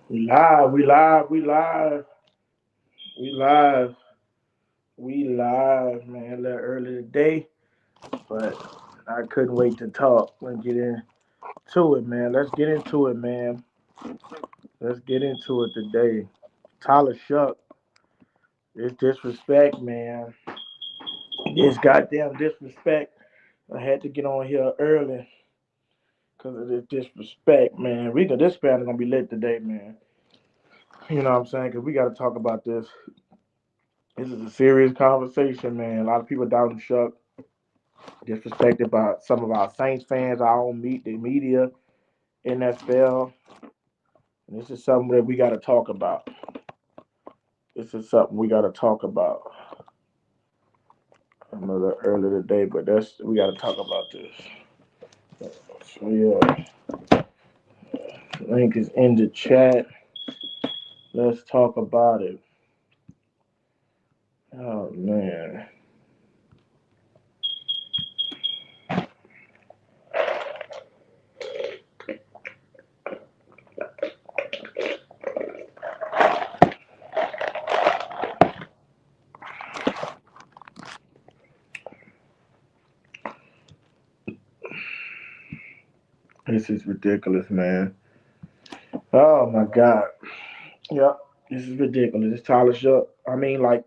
We live, we live, we live, we live, we live, man. A little early today, but I couldn't wait to talk. Let's get into it, man. Let's get into it, man. Let's get into it today. Tyler Shuck, it's disrespect, man. It's goddamn disrespect. I had to get on here early because of this disrespect, man. This panel gonna be lit today, man. You know what I'm saying? Because we got to talk about this. This is a serious conversation, man. A lot of people doubting Shuck, disrespected by some of our Saints fans, our own the media, NFL. And this is something that we got to talk about. This is something we got to talk about. Another early today, but we got to talk about this. So yeah, link is in the chat. Let's talk about it. Oh man, this is ridiculous, man. Oh my god. Yep, this is ridiculous. It's Tyler Shuck. I mean, like,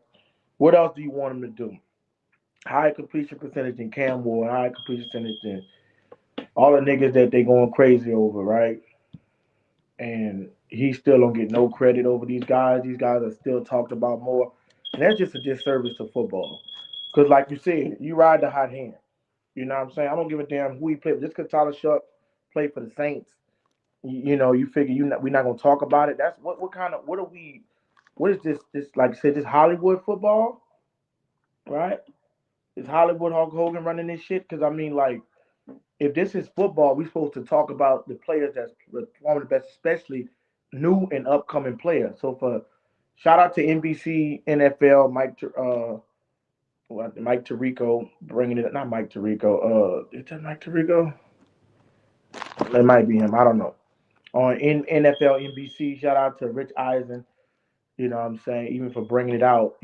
what else do you want him to do? High completion percentage in Cam Ward, high completion percentage in all the niggas that they going crazy over, right? And he still don't get no credit over these guys. These guys are still talked about more, and that's just a disservice to football. Because, like you said, you ride the hot hand. You know what I'm saying? I don't give a damn who he played. Just because Tyler Shuck played for the Saints, you figure we're not gonna talk about it. That's what kind of what are we? What is this? This like I said, this Hollywood football, right? Is Hollywood Hulk Hogan running this shit? Because I mean, like, if this is football, we're supposed to talk about the players that's performing the best, especially new and upcoming players. So for shout out to NBC, NFL, Mike Tirico bringing it. Not Mike Tirico. Is that Mike Tirico? It might be him. I don't know. On NFL, NBC, shout out to Rich Eisen. You know what I'm saying? Even for bringing it out,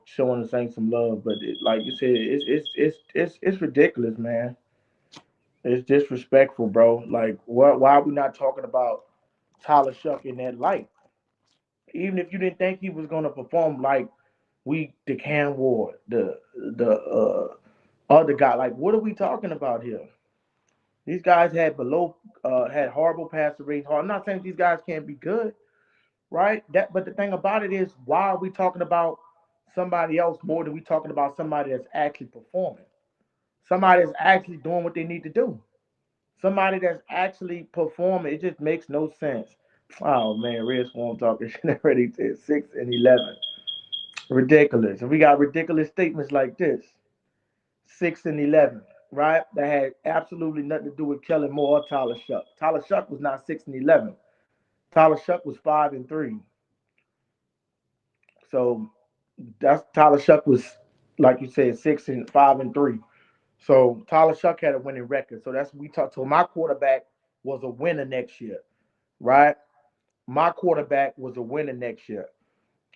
showing the Saints some love. But like you said, it's ridiculous, man. It's disrespectful, bro. Like, what? Why are we not talking about Tyler Shuck in that light? Even if you didn't think he was gonna perform like the Cam Ward, the other guy. Like, what are we talking about here? These guys had horrible passer rates. I'm not saying these guys can't be good, right? But the thing about it is, why are we talking about somebody else more than we talking about somebody that's actually performing? Somebody that's actually doing what they need to do. Somebody that's actually performing. It just makes no sense. Oh man, Red Swarm talking shit already to 6 and 11. Ridiculous. And we got ridiculous statements like this. 6 and 11, right? That had absolutely nothing to do with Kellen Moore or Tyler Shuck. Tyler Shuck was not 6 and 11. Tyler Shuck was 5 and 3. So that's Tyler Shuck was, like you said, 6 and 5 and 3. So Tyler Shuck had a winning record. So that's we talked. So my quarterback was a winner next year, right? My quarterback was a winner next year.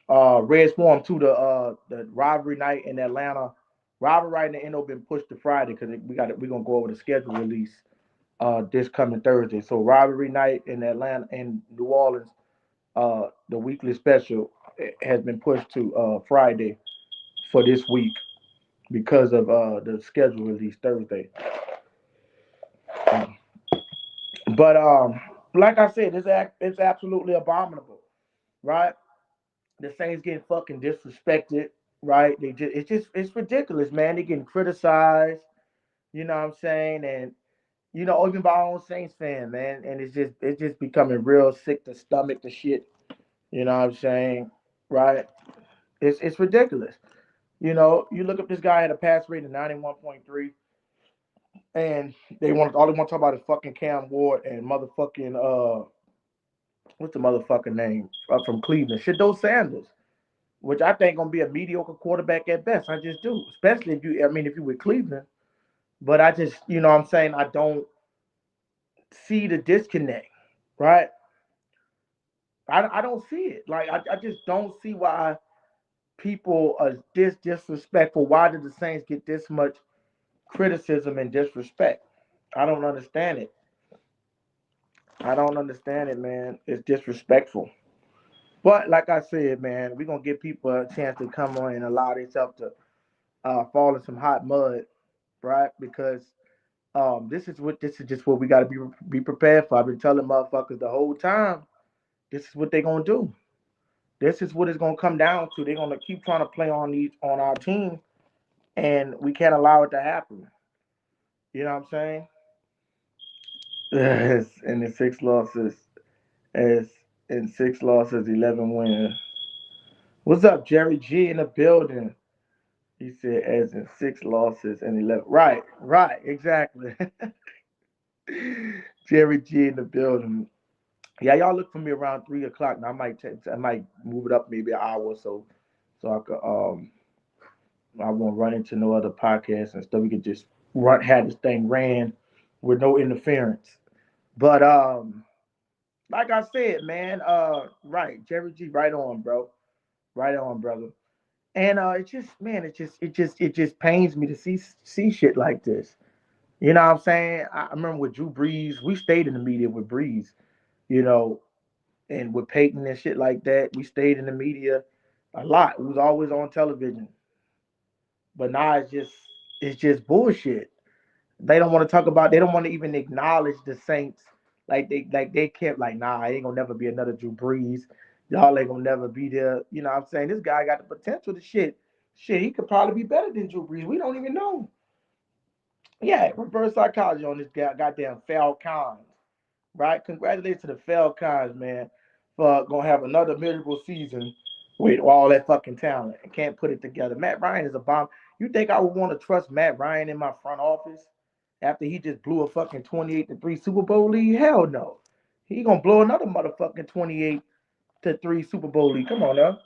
Red Swarm to the rivalry night in Atlanta. Rivalry night in the NO been pushed to Friday because we're gonna go over the schedule release this coming Thursday. So rivalry night in Atlanta and New Orleans, the weekly special has been pushed to Friday for this week because of the schedule release Thursday. But like I said, it's absolutely abominable, right? The Saints getting fucking disrespected, right? It's ridiculous, man. They getting criticized, you know what I'm saying? And even by our own Saints fan, man. And it's just becoming real sick to stomach the shit. You know what I'm saying? Right? It's ridiculous. You look up this guy had a pass rate of 91.3, and they want to talk about is fucking Cam Ward and motherfucking what's the motherfucking name from Cleveland? Shadow Sanders, which I think gonna be a mediocre quarterback at best. I just do, especially if you with Cleveland. But I just, what I'm saying, I don't see the disconnect, right? I don't see it. Like I just don't see why people are this disrespectful. Why did the Saints get this much criticism and disrespect? I don't understand it. I don't understand it, man. It's disrespectful. But like I said, man, we're gonna give people a chance to come on and allow themselves to fall in some hot mud, right? Because this is just what we gotta be prepared for. I've been telling motherfuckers the whole time. This is what they're gonna do. This is what it's gonna come down to. They're gonna keep trying to play on our team, and we can't allow it to happen. You know what I'm saying? Yes, and the six losses, as in 6 losses, 11 wins. What's up, Jerry G in the building? He said, as in 6 losses and 11. Right, right, exactly. Jerry G in the building. Yeah, y'all look for me around 3 o'clock. Now I might move it up maybe an hour or so, so I won't run into no other podcasts and stuff. We could just have this thing ran with no interference. But like I said, man, right, Jerry G, right on, bro, right on, brother. And it just, man, it just pains me to see shit like this. You know what I'm saying? I remember with Drew Brees, we stayed in the media with Brees, you know, and with Peyton and shit like that, we stayed in the media a lot. We was always on television. But now it's just bullshit. They don't want to talk about. They don't want to even acknowledge the Saints. Like they kept like, nah, ain't gonna never be another Drew Brees. Y'all ain't gonna never be there. You know what I'm saying? This guy got the potential to shit. Shit, he could probably be better than Drew Brees. We don't even know. Yeah, reverse psychology on this guy, goddamn Falcons, right? Congratulations to the Falcons, man, for gonna have another miserable season with all that fucking talent and can't put it together. Matt Ryan is a bomb. You think I would want to trust Matt Ryan in my front office after he just blew a fucking 28-3 Super Bowl lead? Hell no. He gonna blow another motherfucking 28-3 Super Bowl lead. Come on now.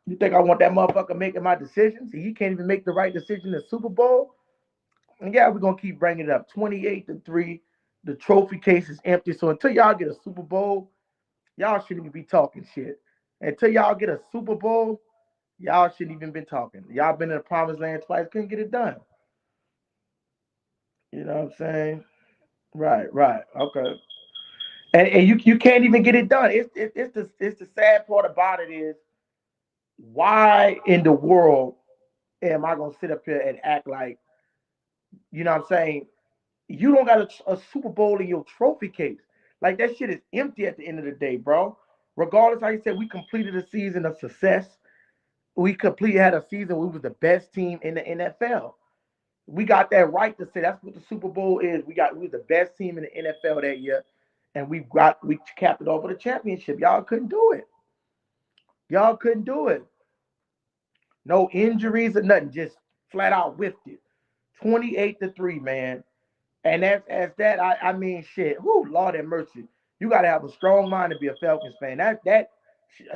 You think I want that motherfucker making my decisions? He can't even make the right decision in the Super Bowl. And yeah, we're gonna keep bringing it up. 28-3. The trophy case is empty. So until y'all get a Super Bowl, y'all shouldn't even be talking shit. Until y'all get a Super Bowl, y'all shouldn't even been talking. Y'all been in the promised land twice, couldn't get it done. You know what I'm saying? Right, right. Okay. And you can't even get it done. It's the sad part about it is why in the world am I gonna sit up here and act like, you know what I'm saying, you don't got a Super Bowl in your trophy case. Like that shit is empty at the end of the day, bro. Regardless, how you said we completed a season of success. We completely had a season where we was the best team in the NFL. We got that right to say that's what the Super Bowl is. We were the best team in the NFL that year, and we capped it off with a championship. Y'all couldn't do it. Y'all couldn't do it. No injuries or nothing. Just flat out whiffed it. 28-3, man. And as that, I mean, shit. Whoo, Lord have mercy. You gotta have a strong mind to be a Falcons fan. That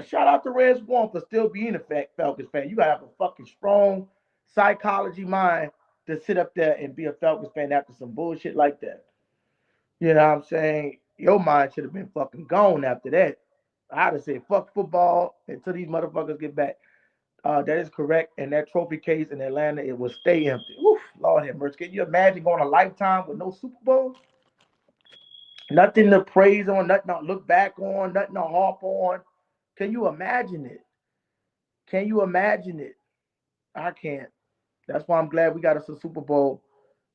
shout out to Red Swarm for still being a Falcons fan. You gotta have a fucking strong psychology mind to sit up there and be a Falcons fan after some bullshit like that. You know what I'm saying? Your mind should have been fucking gone after that. I'd have said fuck football until these motherfuckers get back. That is correct. And that trophy case in Atlanta, it will stay empty. Oof, Lord have mercy. Can you imagine going a lifetime with no Super Bowl? Nothing to praise on, nothing to look back on, nothing to harp on. Can you imagine it? Can you imagine it? I can't. That's why I'm glad we got us a Super Bowl.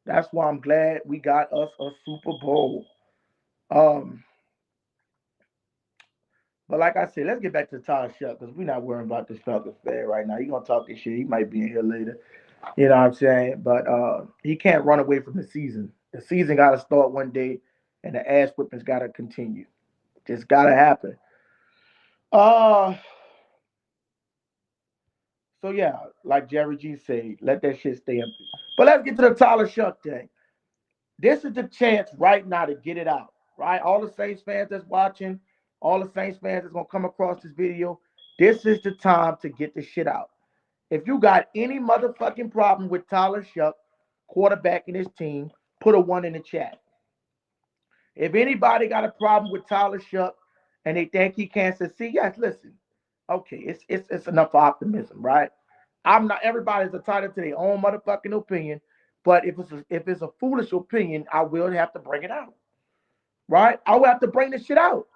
That's why I'm glad we got us a Super Bowl. Um, but like I said, let's get back to Tyler Shough because we're not worrying about this Falcons fan right now. He gonna talk this shit. He might be in here later. You know what I'm saying? But he can't run away from the season. The season got to start one day, and the ass whipping's got to continue. Just got to happen. Uh, so yeah, like Jerry G said, let that shit stay empty. But let's get to the Tyler Shough thing. This is the chance right now to get it out. Right, all the Saints fans that's watching, all the Saints fans that's gonna come across this video. This is the time to get the shit out. If you got any motherfucking problem with Tyler Shough, quarterback in his team, put a 1 in the chat. If anybody got a problem with Tyler Shough and they think he can't succeed. Yes, listen. Okay, it's enough optimism, right? I'm not everybody's entitled to their own motherfucking opinion, but if it's a foolish opinion, I will have to bring it out. Right? I will have to bring this shit out.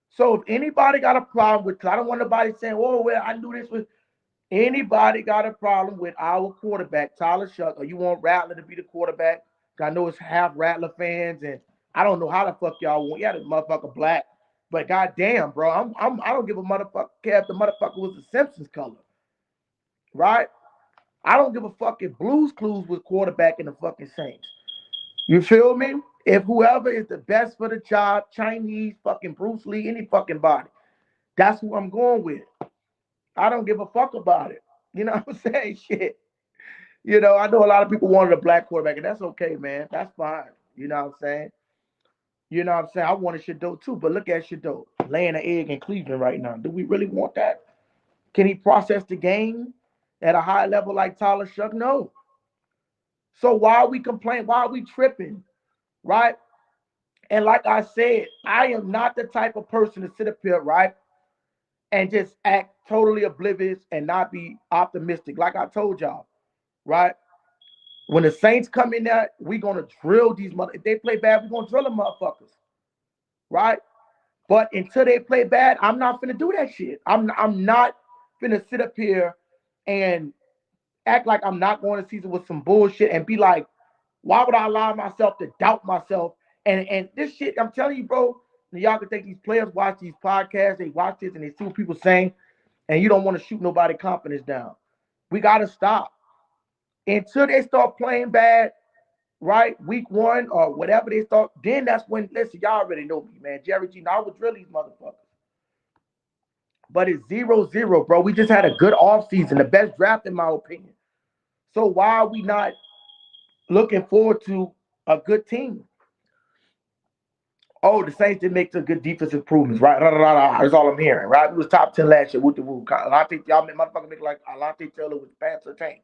So if anybody got a problem with, cause I don't want nobody saying, "Oh, well, I knew this was." Anybody got a problem with our quarterback, Tyler Shough, or you want Rattler to be the quarterback? I know it's half Rattler fans, and I don't know how the fuck y'all want. Yeah, the motherfucker black, but goddamn, bro, I don't give a motherfucker care if the motherfucker was the Simpsons color, right? I don't give a fuck if Blues Clues was quarterback in the fucking Saints. You feel me? If whoever is the best for the job, Chinese, fucking Bruce Lee, any fucking body, that's who I'm going with. I don't give a fuck about it. You know what I'm saying? Shit. I know a lot of people wanted a black quarterback, and that's okay, man. That's fine. You know what I'm saying? I wanted Shadow too, but look at Shadow laying an egg in Cleveland right now. Do we really want that? Can he process the game at a high level like Tyler Shough? No. So why are we complaining? Why are we tripping? Right? And like I said, I am not the type of person to sit up here, right, and just act totally oblivious and not be optimistic. Like I told y'all, right? When the Saints come in there, we're gonna drill these mother. If they play bad, we're gonna drill them motherfuckers, right? But until they play bad, I'm not gonna do that shit. I'm not gonna sit up here and act like I'm not going to season with some bullshit and be like, why would I allow myself to doubt myself? And this shit, I'm telling you, bro. Y'all can think these players watch these podcasts, they watch this and they see what people saying, and you don't want to shoot nobody confidence down. We gotta stop until they start playing bad, right? Week one or whatever they start, then that's when, listen, y'all already know me, man. Jerry G, now I would drill these motherfuckers. But it's 0-0, bro. We just had a good offseason, the best draft in my opinion. So why are we not looking forward to a good team? Oh, the Saints did make some good defense improvements, right? That's all I'm hearing, right? We was top 10 last year with the Woo. Alante, y'all motherfuckers make like Alante Taylor with the Panther tank.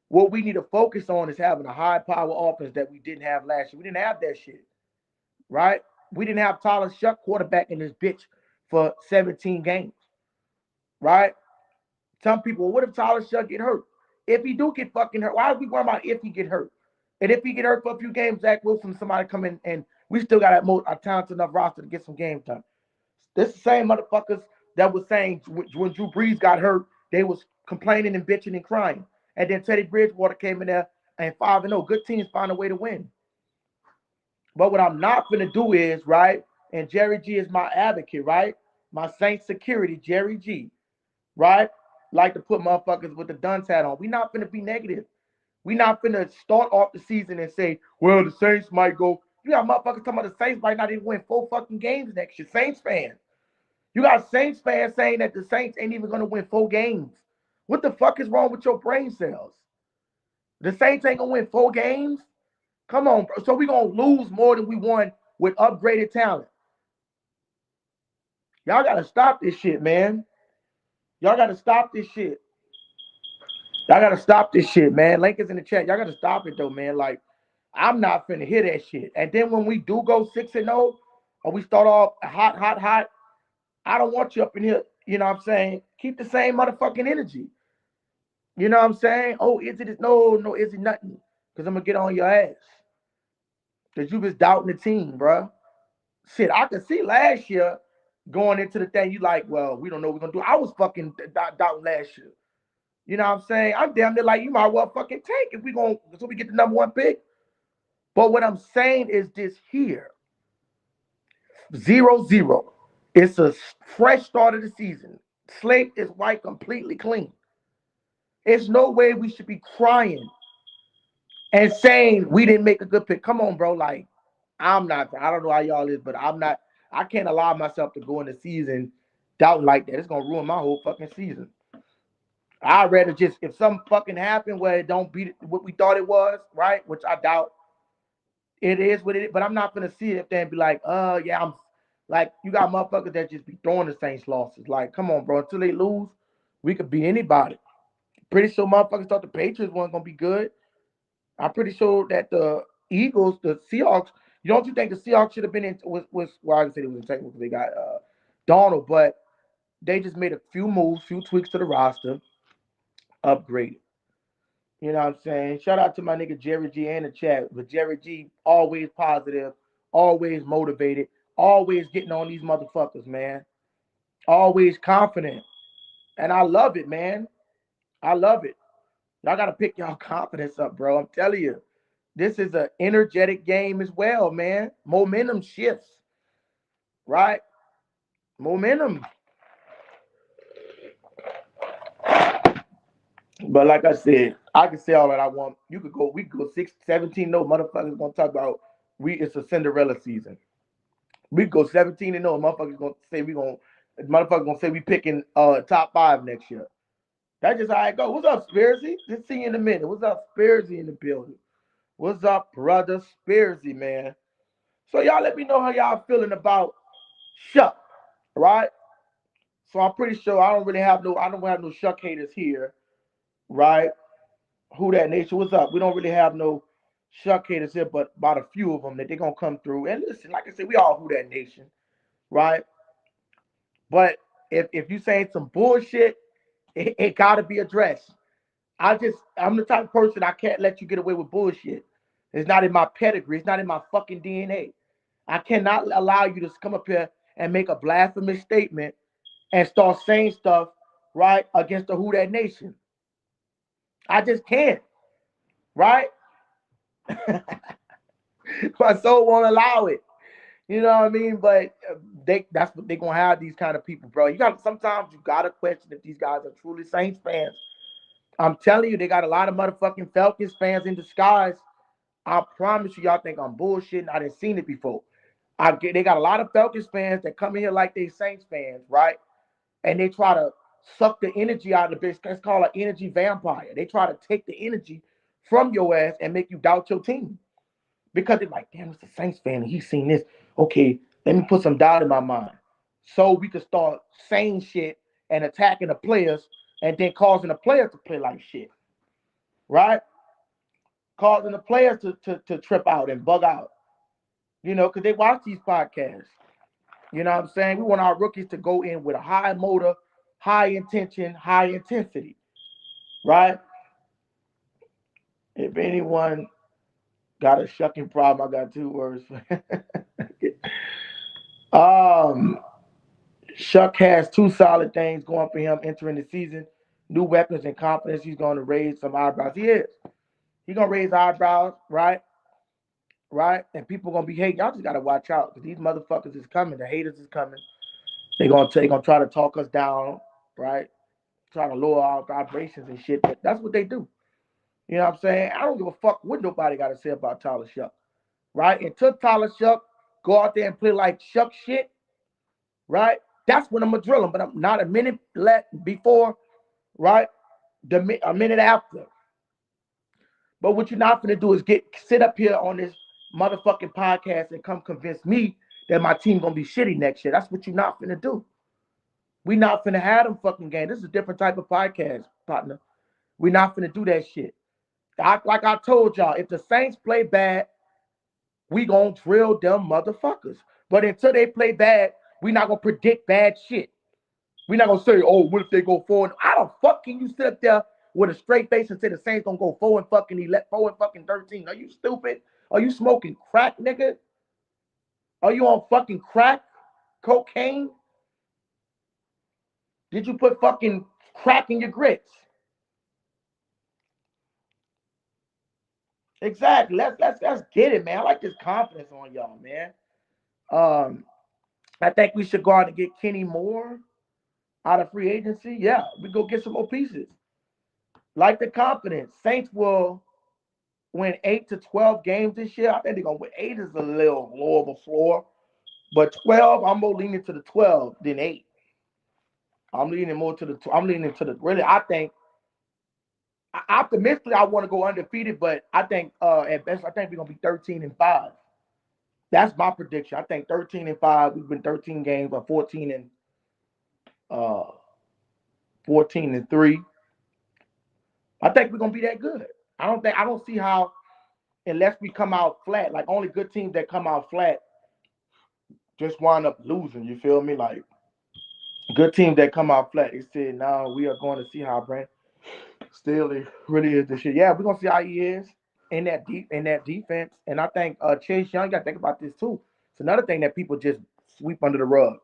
What we need to focus on is having a high power offense that we didn't have last year. We didn't have that shit, right? We didn't have Tyler Shough quarterback in this bitch for 17 games, right? Some people, well, what if Tyler Shough get hurt? If he do get fucking hurt, why are we worrying about if he get hurt? And if he get hurt for a few games, Zach Wilson, somebody come in, and we still got a talented enough roster to get some game time. This the same motherfuckers that was saying when Drew Brees got hurt, they was complaining and bitching and crying. And then Teddy Bridgewater came in there and 5-0. Good teams find a way to win. But what I'm not going to do is, right, and Jerry G is my advocate, right? My Saints security, Jerry G, right? Like to put motherfuckers with the dunce hat on. We not going to be negative. We not going to start off the season and say, well, the Saints might go. You got motherfuckers talking about the Saints might not even win 4 fucking games next year. Saints fans. You got Saints fans saying that the Saints ain't even going to win 4 games. What the fuck is wrong with your brain cells? The Saints ain't going to win 4 games? Come on, bro. So we're going to lose more than we won with upgraded talent. Y'all got to stop this shit, man. Y'all got to stop this shit. Y'all got to stop this shit, man. Link is in the chat. Y'all got to stop it, though, man. Like, I'm not finna hear that shit. And then when we do go 6-0, or we start off hot, I don't want you up in here, you know what I'm saying? Keep the same motherfucking energy. You know what I'm saying? Oh, is it? No, is it nothing? Because I'm going to get on your ass. Because you was doubting the team, bro. Shit, I could see last year going into the thing, you like, well, we don't know what we're going to do. I was fucking doubting last year. You know what I'm saying? I'm damn near like, you might well fucking take if we going so we get the number 1 pick. But what I'm saying is this here. 0-0. It's a fresh start of the season. Slate is white, completely clean. There's no way we should be crying and saying we didn't make a good pick. Come on, bro. Like, I don't know how y'all is, but I can't allow myself to go in the season doubting like that. It's going to ruin my whole fucking season. I'd rather just, if something fucking happened where it don't beat what we thought it was, right? Which I doubt it is what it is, but I'm not going to see it up there and be like, yeah, I'm like, you got motherfuckers that just be throwing the Saints losses. Like, come on, bro. Until they lose, we could beat anybody. Pretty sure motherfuckers thought the Patriots weren't going to be good. I'm pretty sure that the Eagles, the Seahawks, You don't you think the Seahawks should have been in was well I can say it was integral because they got Donald, but they just made a few moves, few tweaks to the roster, upgraded. You know what I'm saying? Shout out to my nigga Jerry G and the chat. But Jerry G always positive, always motivated, always getting on these motherfuckers, man. Always confident. And I love it, man. I love it. Y'all gotta pick y'all confidence up, bro. I'm telling you. This is an energetic game as well, man. Momentum shifts, right? Momentum. But like I said, I can say all that I want. We could go 17. No motherfuckers gonna talk about it's a Cinderella season. We could go 17-0. Motherfuckers gonna say we picking top 5 next year. That's just how it go. What's up, Spearsy? Just see you in a minute. What's up, Spearsy in the building? What's up, brother Spearsy, man? So y'all let me know how y'all feeling about Shough, right? So I'm pretty sure I don't have no Shough haters here, right? Who that nation? What's up? We don't really have no Shough haters here, but about a few of them that they're gonna come through. And listen, like I said, we all who that nation, right? But if you saying some bullshit, it gotta be addressed. I'm the type of person I can't let you get away with bullshit. It's not in my pedigree. It's not in my fucking DNA. I cannot allow you to come up here and make a blasphemous statement and start saying stuff, right, against the Who That Nation. I just can't, right? My soul won't allow it. You know what I mean? But that's what they're gonna have, these kind of people, bro. Sometimes you gotta question if these guys are truly Saints fans. I'm telling you, they got a lot of motherfucking Falcons fans in disguise. I promise you, y'all think I'm bullshitting. I didn't seen it before. They got a lot of Falcons fans that come in here like they Saints fans, right? And they try to suck the energy out of the bitch. That's called an energy vampire. They try to take the energy from your ass and make you doubt your team. Because they're like, damn, it's a Saints fan and he's seen this. Okay, let me put some doubt in my mind. So we can start saying shit and attacking the players and then causing the players to play like shit. Right? Causing the players to trip out and bug out. You know, because they watch these podcasts. You know what I'm saying? We want our rookies to go in with a high motor, high intention, high intensity. Right? If anyone got a shucking problem, I got 2 words. Shough has 2 solid things going for him entering the season. New weapons and confidence. He's going to raise some eyebrows. He is. He's going to raise eyebrows, right? Right? And people going to be hating. Y'all just got to watch out because these motherfuckers is coming. The haters is coming. They're going to try to talk us down, right? Try to lower our vibrations and shit. But that's what they do. You know what I'm saying? I don't give a fuck what nobody got to say about Tyler Shough, right? Until Tyler Shough go out there and play like Shough shit, right? That's when I'm going to drill him. But I'm not a minute before, right? A minute after. But what you're not going to do is sit up here on this motherfucking podcast and come convince me that my team going to be shitty next year. That's what you're not going to do. We not finna have them fucking games. This is a different type of podcast, partner. We not finna do that shit. Like I told y'all, if the Saints play bad, we gonna drill them motherfuckers. But until they play bad, we not gonna predict bad shit. We not gonna say, oh, what if they go 4? How the fuck can you sit up there with a straight face and say the Saints gonna go 4 and fucking 13? Are you stupid? Are you smoking crack, nigga? Are you on fucking crack? Cocaine? Did you put fucking crack in your grits? Exactly. Let's get it, man. I like this confidence on y'all, man. I think we should go out and get Kenny Moore out of free agency. Yeah, we go get some more pieces. Like the confidence. Saints will win 8 to 12 games this year. I think they're gonna win. 8 is a little lower of a floor, but 12, I'm more leaning to the 12 than 8. I'm leaning to the really. I think optimistically, I want to go undefeated, but I think at best, I think we're gonna be 13-5. That's my prediction. I think 13-5. We've been 13 games, or 14-3. I think we're gonna be that good. I don't see how unless we come out flat. Like only good teams that come out flat just wind up losing. You feel me? Like good teams that come out flat, they said, "No, we are going to see how Brent Staley really is this shit." Yeah, we're gonna see how he is in that defense. And I think Chase Young, you gotta think about this too. It's another thing that people just sweep under the rug.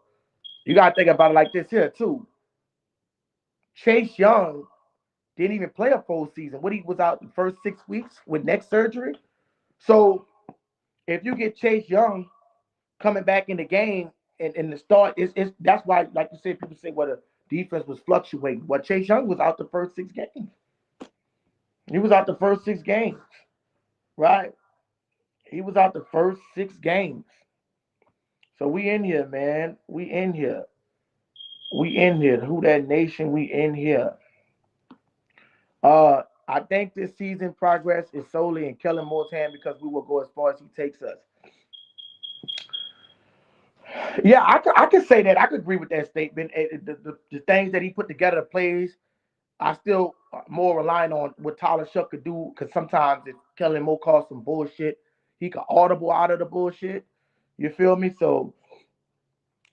You gotta think about it like this here too. Chase Young didn't even play a full season. What, he was out the first 6 weeks with neck surgery. So if you get Chase Young coming back in the game and the start, it's that's why, like you said, people say, well, the defense was fluctuating. Well, Chase Young was out the first 6 games. He was out the first 6 games, right? He was out the first 6 games. So we in here, man. We in here. We in here. Who that nation? We in here. I think this season progress is solely in Kellen Moore's hand because we will go as far as he takes us. Yeah, I could say that. I could agree with that statement. The things that he put together, the plays, I still more relying on what Tyler Shough could do because sometimes if Kellen Moore calls some bullshit, he could audible out of the bullshit. You feel me? So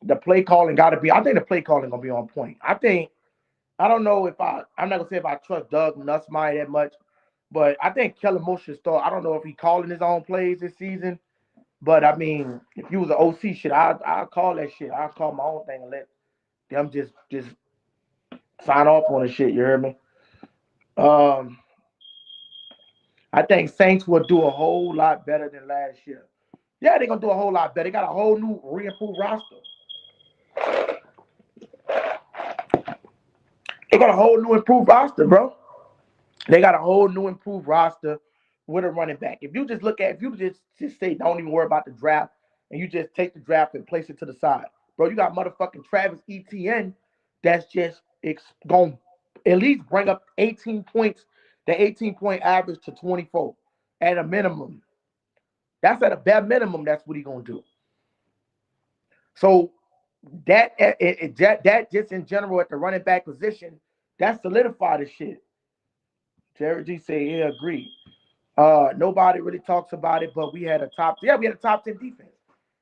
the play calling got to be. I think the play calling gonna be on point. I don't know if I'm not gonna say if I trust Doug Nussmeier that much, but I think Kellen Moore should start. I don't know if he calling his own plays this season, but I mean, if you was an OC shit, I'll call that shit. I'll call my own thing and let them just sign off on the shit. You heard me? Um, I think Saints will do a whole lot better than last year. Yeah, they're gonna do a whole lot better. They got a whole new re-improved roster. They got a whole new improved roster, bro. They got a whole new improved roster with a running back. If you just say don't even worry about the draft and you just take the draft and place it to the side, bro, you got motherfucking Travis Etienne that's just going to at least bring up 18 points, the 18-point average to 24 at a minimum. That's at a bare minimum. That's what he's going to do. So that just in general at the running back position, that solidified the shit. Jerry G said he agreed. Nobody really talks about it, but we had a top 10 defense.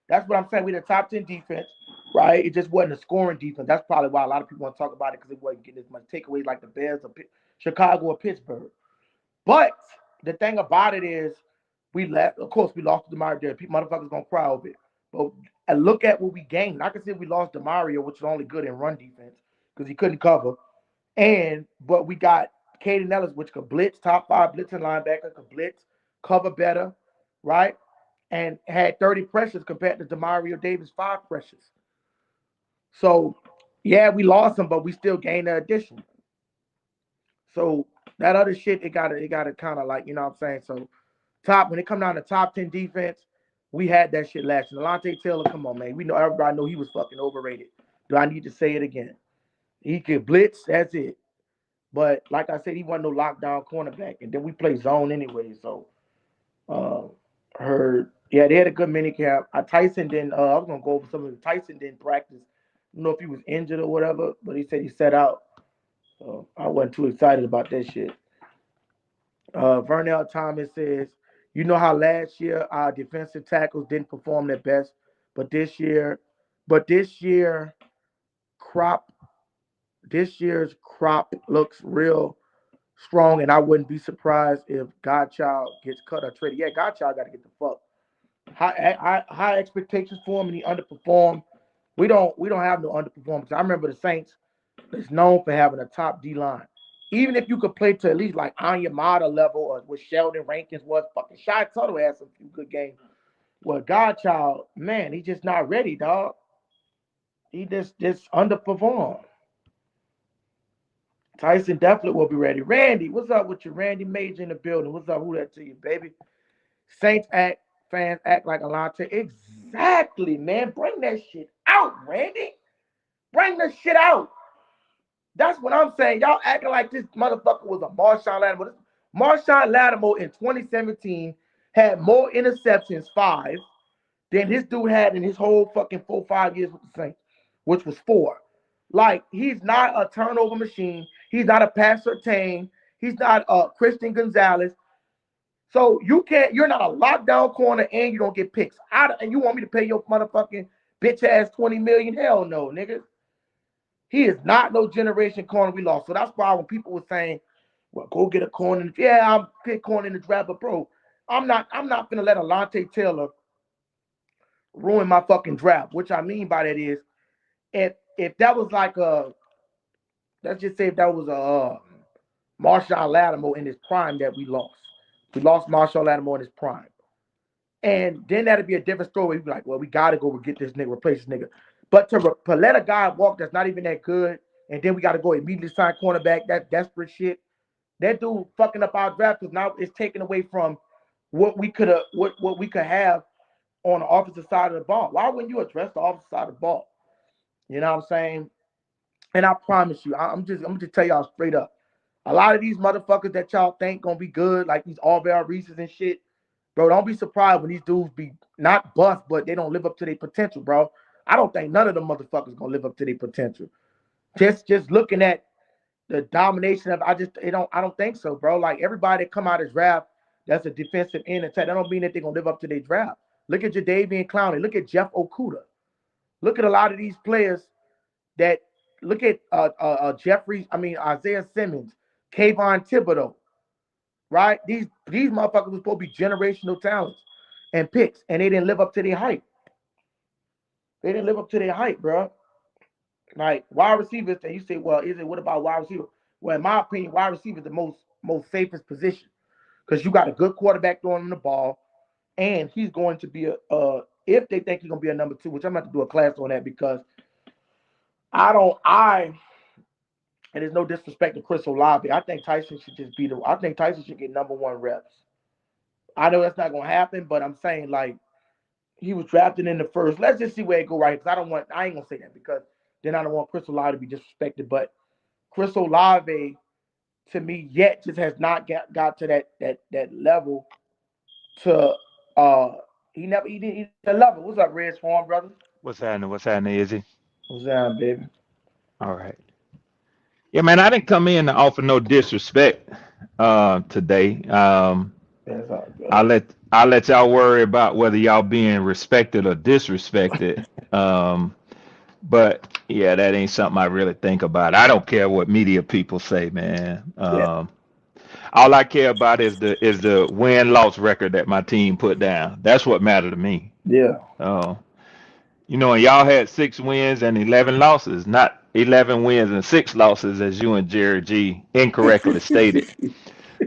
That's what I'm saying. We had a top 10 defense, right? It just wasn't a scoring defense. That's probably why a lot of people want to talk about it because it wasn't getting as much takeaways like the Bears or Chicago or Pittsburgh. But the thing about it is, we left. Of course, we lost to Demario. People, motherfuckers gonna cry over it. But look at what we gained. I can say we lost Demario, which is only good in run defense because he couldn't cover. But we got Caden Ellis, which could blitz, top 5 blitzing linebacker, could blitz, cover better, right? And had 30 pressures compared to Demario Davis 5 pressures. So, yeah, we lost him, but we still gained the addition. So that other shit, it gotta kind of like, you know what I'm saying? So when it come down to top 10 defense, we had that shit last year. Alontae Taylor, come on, man. We know everybody know he was fucking overrated. Do I need to say it again? He could blitz, that's it. But like I said, he wasn't no lockdown cornerback. And then we play zone anyway. So they had a good mini camp. Tyson didn't I was gonna go over some of the Tyson didn't practice. I don't know if he was injured or whatever, but he said he set out. So I wasn't too excited about that shit. Vernell Thomas says, you know how last year our defensive tackles didn't perform their best, but this year crop this year's crop looks real strong, and I wouldn't be surprised if Godchild gets cut or traded. Yeah, Godchild got to get the fuck. High expectations for him, and he underperformed. We don't have no underperformance. I remember the Saints is known for having a top D line. Even if you could play to at least like Anya Mata level or what Sheldon Rankins was, fucking Shy Tuttle had some few good games. Well, Godchild, man, he just not ready, dog. He just underperformed. Tyson definitely will be ready. Randy, what's up with you? Randy Major in the building. What's up? Who that to you, baby? Fans act like Alontae. Exactly, man. Bring that shit out, Randy. Bring the shit out. That's what I'm saying. Y'all acting like this motherfucker was a Marshawn Lattimore. Marshawn Lattimore in 2017 had more interceptions, 5, than his dude had in his whole fucking 4-5 years with the Saints, which was 4. Like, he's not a turnover machine. He's not a passer Tane. He's not Christian Gonzalez. So you're not a lockdown corner and you don't get picks. And you want me to pay your motherfucking bitch ass 20 million? Hell no, nigga. He is not no generation corner we lost. So that's why when people were saying, well, go get a corner. Yeah, I'll pick corner in the draft, but bro, I'm not gonna let Alontae Taylor ruin my fucking draft. Which I mean by that is if that was like let's just say if that was a Marshawn Lattimore in his prime that we lost. We lost Marshawn Lattimore in his prime. And then that'd be a different story. We'd be like, well, we got to go get this nigga, replace this nigga. But to let a guy walk that's not even that good, and then we got to go immediately sign cornerback, that desperate shit. That dude fucking up our draft because now it's taken away from what we could have on the offensive side of the ball. Why wouldn't you address the offensive side of the ball? You know what I'm saying? And I promise you, I'm just tell y'all straight up. A lot of these motherfuckers that y'all think gonna be good, like these All-Bear Reeses and shit, bro, don't be surprised when these dudes be not bust, but they don't live up to their potential, bro. I don't think none of them motherfuckers gonna live up to their potential. Just looking at the domination of, I don't think so, bro. Like everybody that come out of draft, that's a defensive end attack. That don't mean that they're gonna live up to their draft. Look at Jadeveon Clowney. Look at Jeff Okudah. Look at a lot of these players that look at Isaiah Simmons, Kayvon Thibodeau, right? These motherfuckers were supposed to be generational talents and picks, and they didn't live up to their hype. They didn't live up to their hype, bro. Like wide receivers, and you say, well, what about wide receiver? Well, in my opinion, wide receiver is the most safest position because you got a good quarterback throwing him the ball, and he's going to be if they think he's gonna be a number 2, which I'm gonna have to do a class on that because and there's no disrespect to Chris Olave. I think Tyson should just I think Tyson should get number 1 reps. I know that's not gonna happen, but I'm saying like he was drafted in the first. Let's just see where it go right. Because I ain't gonna say that because then I don't want Chris Olave to be disrespected. But Chris Olave, to me, yet just has not got to that level. He didn't the level. What's up, Red Swarm, brother? What's happening? What's happening, Izzy? What's up, baby? All right. Yeah, man, I didn't come in to offer no disrespect today. That's all good. I'll let y'all worry about whether y'all being respected or disrespected. But yeah, that ain't something I really think about. I don't care what media people say, man. Yeah. All I care about is the win-loss record that my team put down. That's what mattered to me. Yeah. And y'all had 6 wins and 11 losses, not 11 wins and 6 losses, as you and Jerry G incorrectly stated.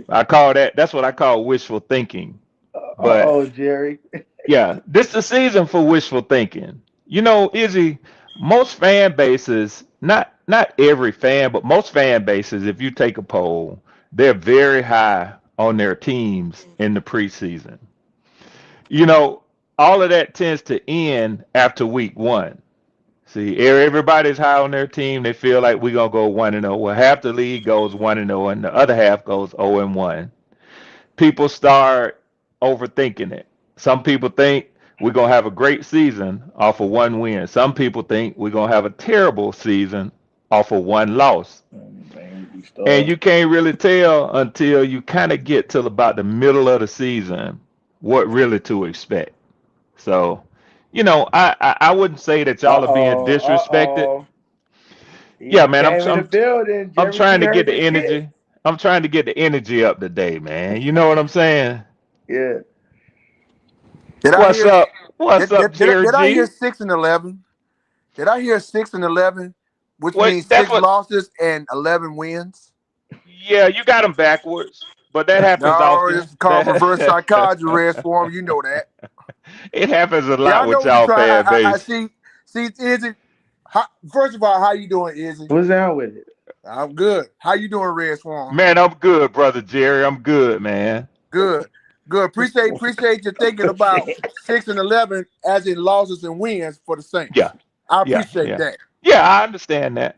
That's what I call wishful thinking. But Jerry. yeah, this is the season for wishful thinking. Izzy, most fan bases, not every fan, but most fan bases, if you take a poll, they're very high on their teams in the preseason. All of that tends to end after week 1. See, everybody's high on their team. They feel like we're gonna go 1-0. Well, half the league goes 1-0, and the other half goes 0-1. People start overthinking it. Some people think we're gonna have a great season off of 1 win. Some people think we're gonna have a terrible season off of 1 loss. And you can't really tell until you kind of get till about the middle of the season what really to expect. So, I wouldn't say that y'all are being disrespected. Yeah, man, I'm trying to get the energy. I'm trying to get the energy up today, man. You know what I'm saying? Yeah. What's up? What's up, Jerry G? Did I hear 6-11? Did I hear 6-11, which means 6 losses and 11 wins? Yeah, you got them backwards, but that happens often. It's called reverse psychology, Red Swarm. You know that. It happens a lot with y'all fan base. See, Izzy. First of all, how you doing, Izzy? What's down with it? I'm good. How you doing, Red Swarm? Man, I'm good, brother Jerry. I'm good, man. Good. Appreciate you thinking about 6-11 as in losses and wins for the Saints. Yeah, I appreciate that. Yeah, I understand that.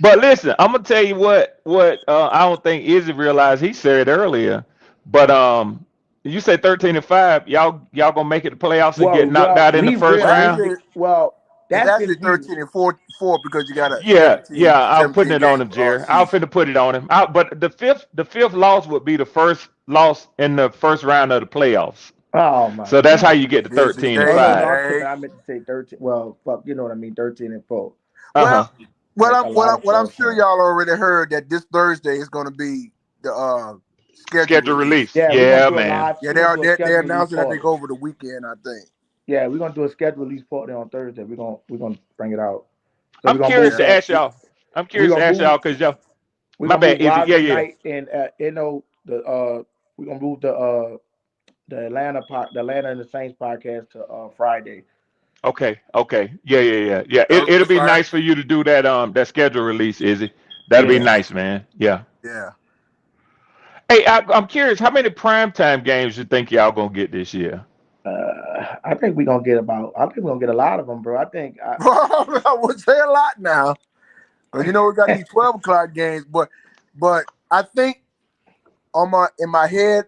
But listen, I'm gonna tell you what I don't think Izzy realized. He said earlier, but you said 13-5. Y'all gonna make it the playoffs and get knocked out in the first round? It's That's actually just you. 13 and 4 because you got a Yeah, yeah, I'm putting 17 it on game him, Jerry. I'm season. finna put it on him. But the fifth loss would be the first loss in the first round of the playoffs. Oh my So that's how god. you get to This is 13 and Oh no, Gage, no, 5. I'm tripping. Gage. I meant to say 13. Well, fuck, you know what I mean. 13-4, Uh-huh. Well, like a lot of what I'm sports sure fans. y'all already heard that this Thursday is going to be the schedule Schedule release. release. Yeah, we're gonna Yeah, do a man. live. Yeah, We're gonna do a they schedule release announced it I think party. over the weekend. I think. Yeah, we're gonna do a schedule release party on Thursday. We're gonna bring it out. So I'm we're gonna curious move Yeah. to the ask y'all. I'm we're curious to gonna ask move y'all because y'all, we're my gonna move bad, Izzy. Yeah, Rivalry yeah. Night and the we're gonna move the the Atlanta and the Saints podcast to Friday. Okay. Yeah. That would be It'll be fine. nice for you to do that schedule release, Izzy. That'll be Yeah. nice, man. Yeah. Yeah. Hey, I'm curious, how many primetime games you think y'all gonna get this year? I think we're gonna get about. I think we're gonna get a lot of them, bro. I think. I would say a lot now. Because you know we got these 12 o'clock games, but I think in my head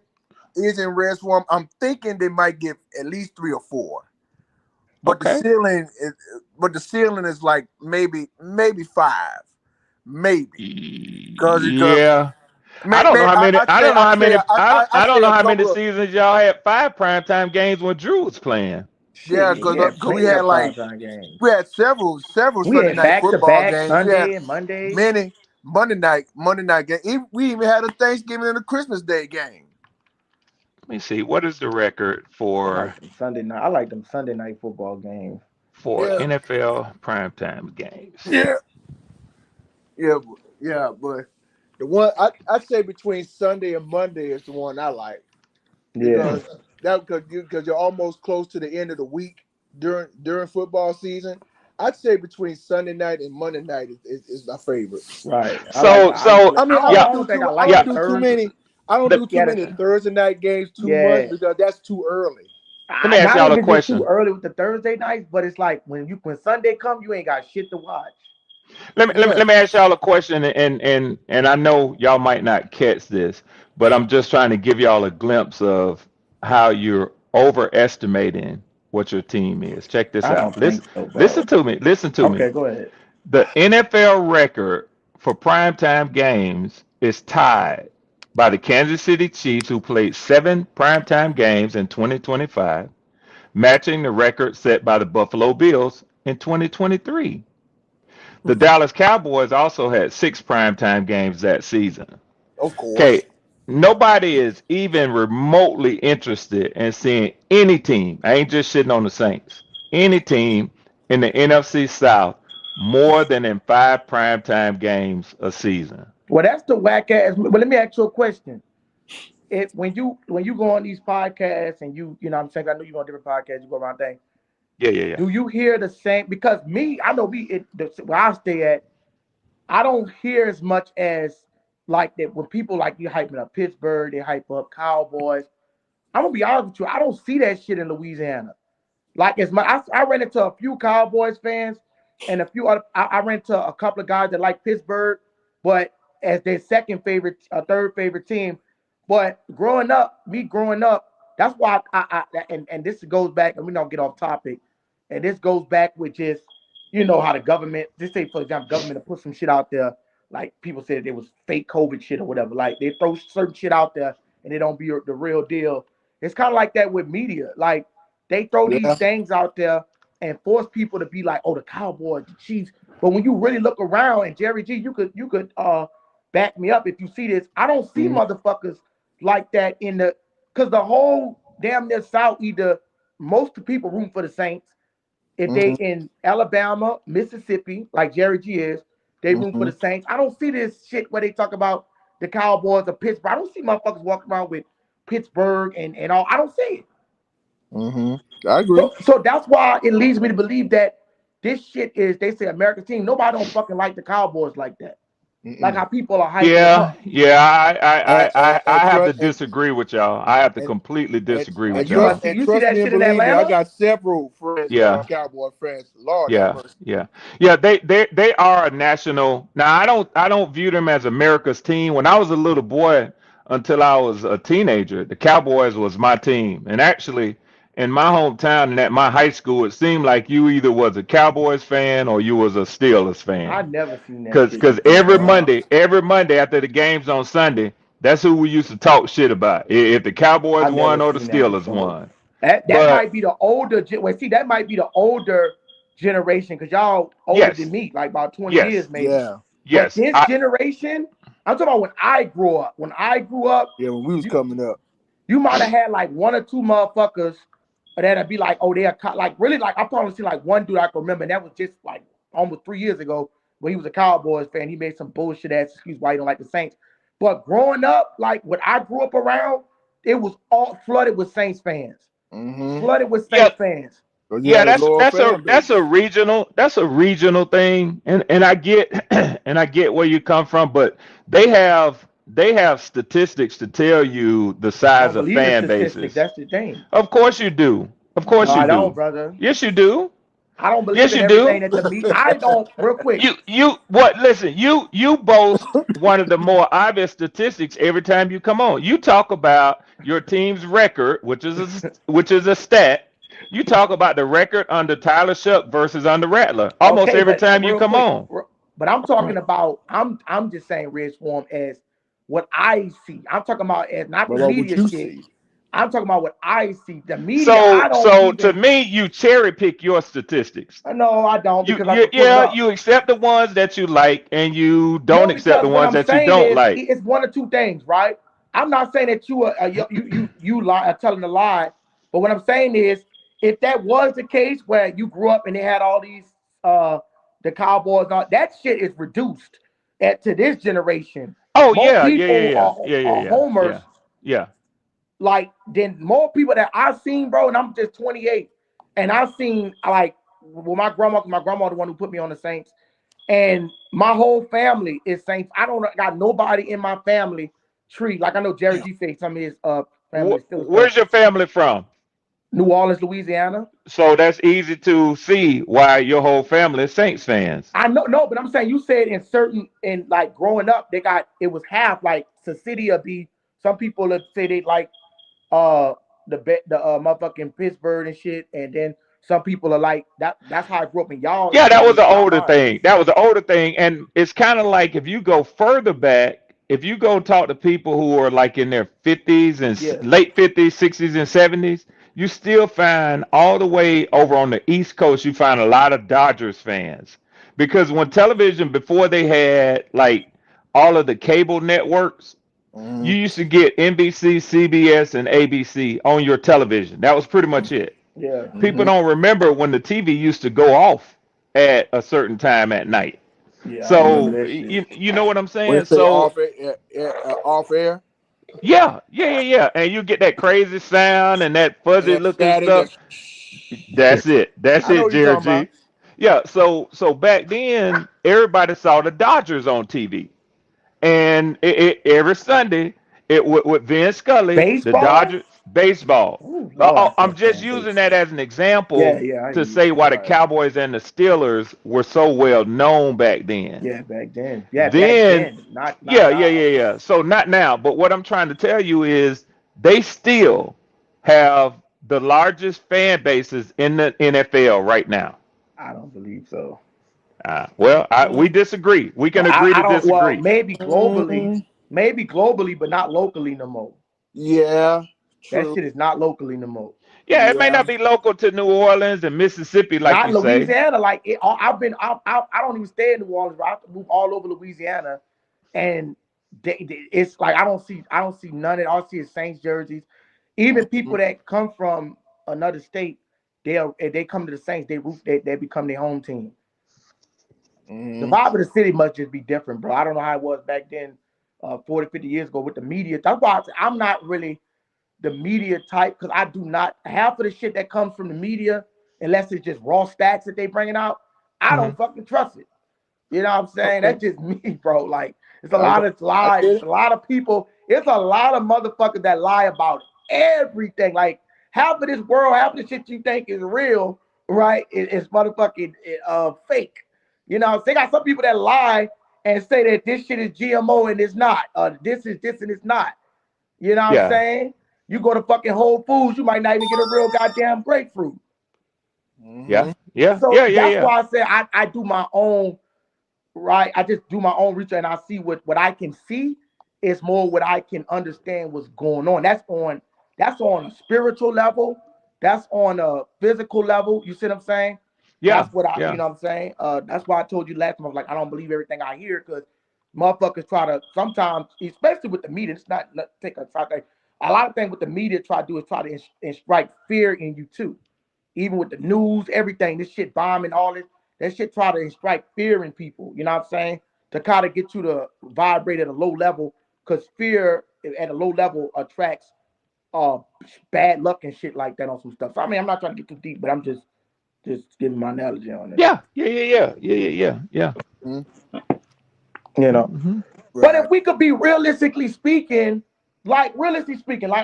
is in red swarm. I'm thinking they might get at least 3 or 4. But Okay. the ceiling is like maybe 5. Maybe. Because Yeah. I don't know how many. I don't know how many. I I don't say know a how many couple of seasons y'all had 5 primetime games when Drew was playing. Shit, yeah, yeah, we because had we plenty had of like primetime games. we had several We Sunday had night back to football back games. We had Sunday and Monday. many Monday night game. We even had a Thanksgiving and a Christmas Day game. Let me see. What is the record I for like them Sunday night. I like them Sunday night football games. Yeah, NFL primetime games? yeah, but the one I'd say between Sunday and Monday is the one I like Yeah. because because you're almost close to the end of the week during football season. I'd say between Sunday night and Monday night is my favorite. Right. I like. So so I mean, yeah. I like Yeah. don't the do too Thursday. many. I don't do too many The Thursday night games too much yeah. because that's too early. Let me ask Not y'all a even just too question. early with the Thursday nights, but it's like when Sunday come, you ain't got shit to watch. Yeah, Let me ask y'all a question, and I know y'all might not catch this, but I'm just trying to give y'all a glimpse of how you're overestimating what your team is. Check this I out. don't think Listen, so, bro. listen to me. Listen to me. Okay, go ahead. The NFL record for primetime games is tied by the Kansas City Chiefs, who played 7 primetime games in 2025, matching the record set by the Buffalo Bills in 2023. The Dallas Cowboys also had 6 primetime games that season. of course. Okay, nobody is even remotely interested in seeing any team. I ain't just shitting on the Saints. Any team in the NFC South more than in 5 primetime games a season. Well, that's the whack ass. But let me ask you a question. When you go on these podcasts and you know what I'm saying, I know you go on different podcasts, you go around things. Yeah. Do you hear the same? Because me, I know where I stay at, I don't hear as much as like that when people like you hyping up Pittsburgh, they hype up Cowboys. I'm gonna be honest with you, I don't see that shit in Louisiana. Like as my I ran into a few Cowboys fans and a few other. I ran into a couple of guys that like Pittsburgh, but as their second favorite, third favorite team. But growing up, that's why and this goes back, and we don't get off topic, and this goes back with just how the government. Just say for example, government to put some shit out there, like people said it was fake COVID shit or whatever. Like they throw certain shit out there and it don't be the real deal. It's kind of like that with media, like. They throw these Yeah, things out there and force people to be like, "Oh, the Cowboys, the Chiefs." But when you really look around, and Jerry G, you could back me up if you see this. I don't see mhm, motherfuckers like that because the whole damn near South either most of the people root for the Saints. If they mhm, in Alabama, Mississippi, like Jerry G is, they root for mhm, the Saints. I don't see this shit where they talk about the Cowboys or Pittsburgh. I don't see motherfuckers walking around with Pittsburgh and all. I don't see it. mhm. I agree. So that's why it leads me to believe that this shit is, they say American team. Nobody don't fucking like the Cowboys like that. Like Mm-mm. how people are hyping them Yeah, up. yeah. I have to Trust disagree with y'all. I have to and, completely disagree with You y'all. must see you see trust that me and shit in believe me, I Atlanta? got several friends that are Yeah. Cowboy friends. Lord have Yeah, mercy. yeah, yeah. They are a national. Now I don't view them as America's team. When I was a little boy, until I was a teenager, the Cowboys was my team. And actually, in my hometown and at my high school, it seemed like you either was a Cowboys fan or you was a Steelers I fan. never seen that Cause, shit cause before, bro. Every Monday after the games on Sunday, that's who we used to talk shit about. If the I Cowboys never won or the seen that Steelers before. won. That But might be the older. Well, see, that might be the older generation because y'all older than yes, me, like about 20 years yes, maybe. Yeah. But yes. this generation, I'm talking about when I grew up. When I grew up, Yeah, when we was you coming up. you might have had like one or two motherfuckers that'd be like, oh, they're like really like I probably see like one dude I can remember, and that was just like almost 3 years ago when he was a Cowboys fan. He made some bullshit ass excuse why he don't like the Saints. But growing up, like what I grew up around, it was all flooded with Saints fans. Mm-hmm. Flooded with Yeah, Saints fans. Because you yeah. had a lower fan That's base. a regional thing, and I get and I get where you come from, but they have statistics to tell you the I size don't of believe in fan statistics. bases. That's the thing. Of course you do. Of No, course you I don't, do. brother. Yes, you do. I don't believe Yes, in you everything do. that the meat. I don't. Real quick. You what? Listen, you boast one of the more obvious statistics every time you come on. You talk about your team's record, which is a stat. You talk about the record under Tyler Shough versus under Rattler almost Okay, every but time you real come quick, on. but I'm talking about I'm just saying Red Swarm as what I see. I'm talking about as not What the about what media you shit. see? I'm talking about what I see. The media, So I don't so to even. me, you cherry pick your statistics. No, I don't because I You can pull it yeah, up. you accept the ones that you like and you don't No, accept the because what ones I'm that you saying don't is like. it's one or two things, right? I'm not saying that you lie are telling a lie, but what I'm saying is if that was the case where you grew up and they had all these the Cowboys, that shit is reduced to this generation. Oh More yeah, yeah, yeah, people yeah, yeah, yeah, are yeah, homers yeah, yeah. like than more people that I've seen, bro. And I'm just 28, and I've seen like well, my grandma, the one who put me on the Saints. And my whole family is Saints. I don't got nobody in my family tree. Like I know Jerry G said some of his family is still fans. Where's your family from? New Orleans, Louisiana. So that's easy to see why your whole family is Saints fans. I know, no, but I'm saying you said in certain in like growing up, they got it was half like the city of be some people would say they like uh the motherfucking Pittsburgh and shit, and then some people are like that. That's how I grew up in y'all Yeah, that was area, an not older mine. thing. That was an older thing, and it's kind of like if you go further back, if you go talk to people who are like in their 50s and Yeah, late 50s, 60s, and 70s, you still find all the way over on the East Coast, you find a lot of Dodgers fans because when television before they had like all of the cable networks, Mm-hmm. you used to get NBC, CBS, and ABC on your television. That was pretty much it. yeah, People Mm-hmm. don't remember when the TV used to go off at a certain time at night. yeah. I remember So that shit. you know what I'm When saying? they say So off air, yeah, yeah, yeah, yeah. And you get that crazy sound and that and fuzzy that looking static, stuff. that That's it. That's I know it, what you're Jerry talking about. G. Yeah. So back then everybody saw the Dodgers on TV. And every Sunday, it with Vin Scully, the Baseball? Dodgers baseball. Oh Lord, I I'm can't just stand using that baseball. as an Yeah, example yeah, I to hear you. say why All the right. Cowboys and the Steelers were so well known back then. Yeah, back then. Yeah, back Then, then. Not yeah, yeah, yeah, now. yeah. So not now, but what I'm trying to tell you is they still have the largest fan bases in the NFL right now. I don't believe so. We disagree. We can Well, agree I to don't. Well, disagree. maybe globally, but not locally no more. Yeah, That true. shit is not locally no more. Yeah, it may Yeah. not be local to New Orleans and Mississippi, like Not you in say. Louisiana. Like I've been. I don't even stay in New Orleans. But I have to move all over Louisiana, and it's like I don't see none of it. All I see is Saints jerseys. Even people that come from another state, if they come to the Saints, they become their home team. The Mm-hmm. vibe of the city must just be different, bro. I don't know how it was back then, 40, 50 years ago with the media. That's why I'm not really the media type because I do not half of the shit that comes from the media, unless it's just raw stats that they bringing out, I Hmm. don't fucking trust it. You know what I'm saying? Okay. That's just me, bro. Like it's a I lot got. of I lies. get It's it. a lot of people. It's a lot of motherfuckers that lie about everything. Like half of this world, half of the shit you think is real, right? It's motherfucking fake. You know, they got some people that lie and say that this shit is GMO and it's not. This is this and it's not. You know what I'm Yeah. saying? You go to fucking Whole Foods, you might not even get a real goddamn grapefruit. Mm-hmm. Yeah, yeah, So yeah, yeah, that's yeah. why I say I do my own, right. I just do my own research and I see what I can see is more what I can understand what's going on. That's on a spiritual level. That's on a physical level. You see what I'm saying? Yeah, That's what you yeah. know what I'm saying? That's why I told you last time. I was like, I don't believe everything I hear because motherfuckers try to sometimes, especially with the media, it's not take a side thing. A lot of things with the media try to do is try to strike fear in you too. Even with the news, everything, this shit bombing, all this, that shit try to strike fear in people. You know what I'm saying? To kind of get you to vibrate at a low level, because fear at a low level attracts uh bad luck and shit like that on some stuff. So I mean, I'm not trying to get too deep, but I'm just giving my analogy on it. Yeah, yeah, yeah, yeah, yeah, yeah, yeah, yeah. You know. Hmm. But if Right. we could be realistically speaking, like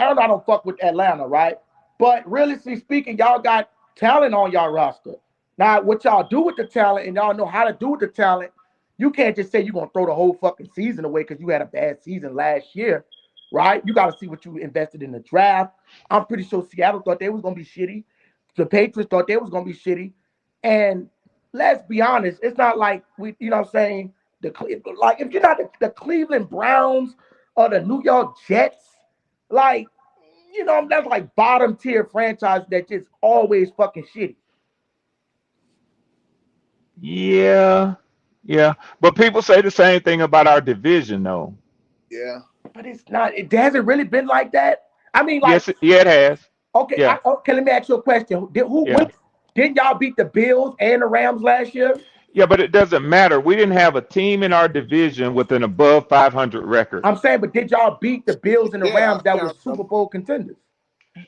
I don't fuck with Atlanta, right? But realistically speaking, y'all got talent on y'all roster. Now, what y'all do with the talent, and y'all know how to do with the talent, you can't just say you're gonna throw the whole fucking season away because you had a bad season last year, right? You got to see what you invested in the draft. I'm pretty sure Seattle thought they was gonna be shitty. The Patriots thought they was gonna be shitty, and let's be honest, it's not like you know what I'm saying, like if you're not the Cleveland Browns or the New York Jets, like that's like bottom tier franchise that just always fucking shitty. Yeah, yeah. But people say the same thing about our division, though. Yeah. But it's not. It hasn't really been like that. I mean, like, Yeah, it has. okay, Yeah, okay. Let me ask you a question. Who yeah, went? Didn't y'all beat the Bills and the Rams last year? yeah. But it doesn't matter. We didn't have a team in our division with an above 500 record. I'm saying, but did y'all beat the Bills and the Yeah. Rams that Yeah. was Super Bowl contenders?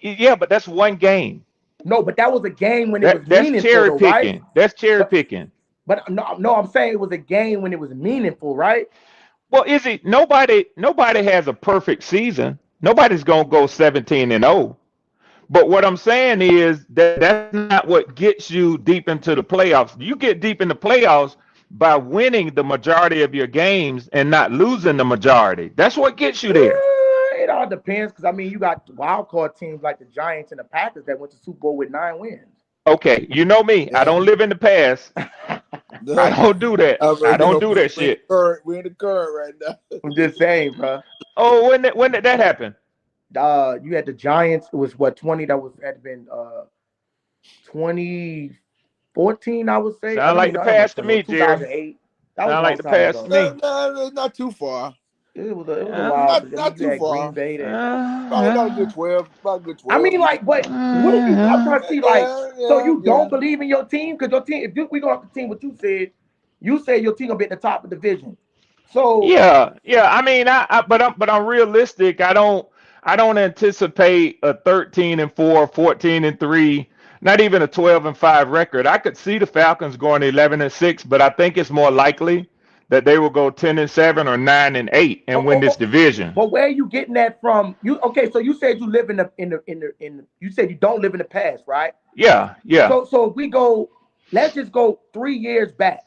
Yeah, but that's one game. No, but that was a game when it was That's meaningful, cherry though, right? picking. That's cherry But picking. but no, no, I'm saying it was a game when it was meaningful, right? Well, is it nobody has a perfect season. Nobody's gonna go 17-0. But what I'm saying is that's not what gets you deep into the playoffs. You get deep in the playoffs by winning the majority of your games and not losing the majority. That's what gets you there. It all depends because I mean you got wild card teams like the Giants and the Packers that went to Super Bowl with 9 wins. Okay, you know me. I Yeah. don't live in the past. I I'm don't do that. I don't do that we're in the shit. current. We're in the current right now. I'm just saying, bro. Oh, when did that happen? You had the Giants. It was what 20. That was had been 2014. I would say. I Sound like mean, the no, that was past to 20. me, Jerry. 2008. That was a Sound like long the time past to ago. me. No, not too far. It was a Uh, while. But I mean, Not you too had Green far. Bay there. About a good uh, 12. About a good I 12 mean, years. like, but what are you? I'm trying to see, like, Yeah. so Yeah. you Yeah. don't believe in your team because your team. If we go off the team, what you said, you said your team will be at the top of the division. So Yeah, yeah. I mean, but I'm realistic. I don't anticipate a 13-4, 14-3, not even a 12-5 record. I could see the Falcons going 11-6, but I think it's more likely that they will go 10-7 or 9-8 oh, and win oh, this oh, division. but where are you getting that from? You okay? So you said you live you said you don't live in the past, right? Yeah, yeah, So if we go, let's just go 3 years back,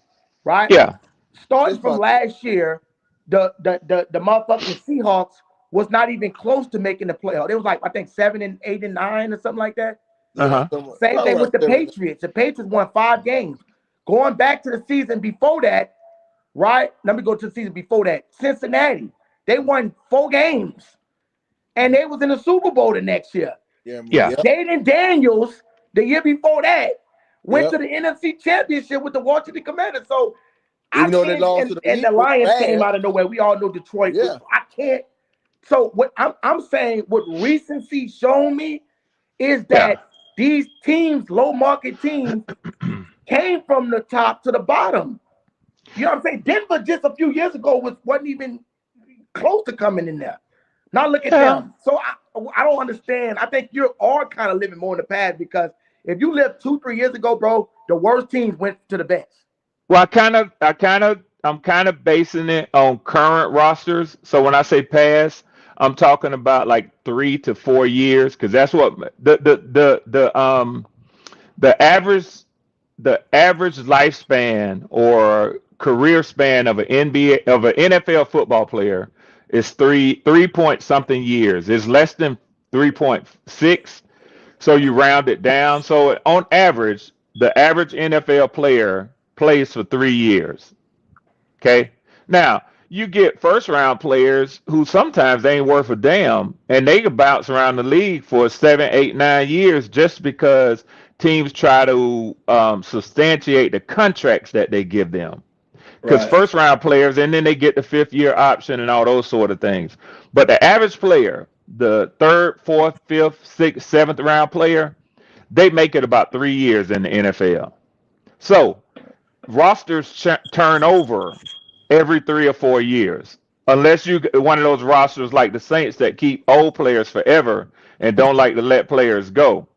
right? yeah. Starting Just from about. last year, the motherfucking Seahawks was not even close to making the playoff. It was like I think 7 and 8 and 9 or something like that. Yeah. Uh-huh. Same Probably thing around with the 7. Patriots. The Patriots won 5 games. Going back to the season before that, right? Let me go to the season before that. Cincinnati, they won 4 games, and they was in the Super Bowl the next year. Yeah. Yeah. Yep. Jaden Daniels, the year before that, went Yep. to the NFC Championship with the Washington Commanders. So I Even though they can't, lost to and, the and the Eagles, Lions came bad. out of nowhere. We all know Detroit. Yeah. I can't. So what I'm saying, what recency shown me is Yeah. that these teams, low market teams, came from the top to the bottom. You know what I'm saying? Denver just a few years ago wasn't even close to coming in there. Now look at Yeah. them. So I don't understand. I think you are kind of living more in the past because if you lived 2 3 years ago, bro, the worst teams went to the best. Well, I'm kind of basing it on current rosters. So when I say past, I'm talking about like 3 to 4 years, because that's what the average lifespan or career span of an NBA of an NFL football player is three point something years. It's less than 3.6. So you round it down. So on average, the average NFL player plays for 3 years. Okay. Now you get first round players who sometimes they ain't worth a damn, and they can bounce around the league for 7, 8, 9 years just because teams try to substantiate the contracts that they give them. Because Right. first round players, and then they get the 5th year option and all those sort of things. But the average player, the third, fourth, fifth, sixth, seventh round player, they make it about 3 years in the NFL. So rosters turn over every 3 or 4 years, unless you one of those rosters like the Saints that keep old players forever and don't like to let players go.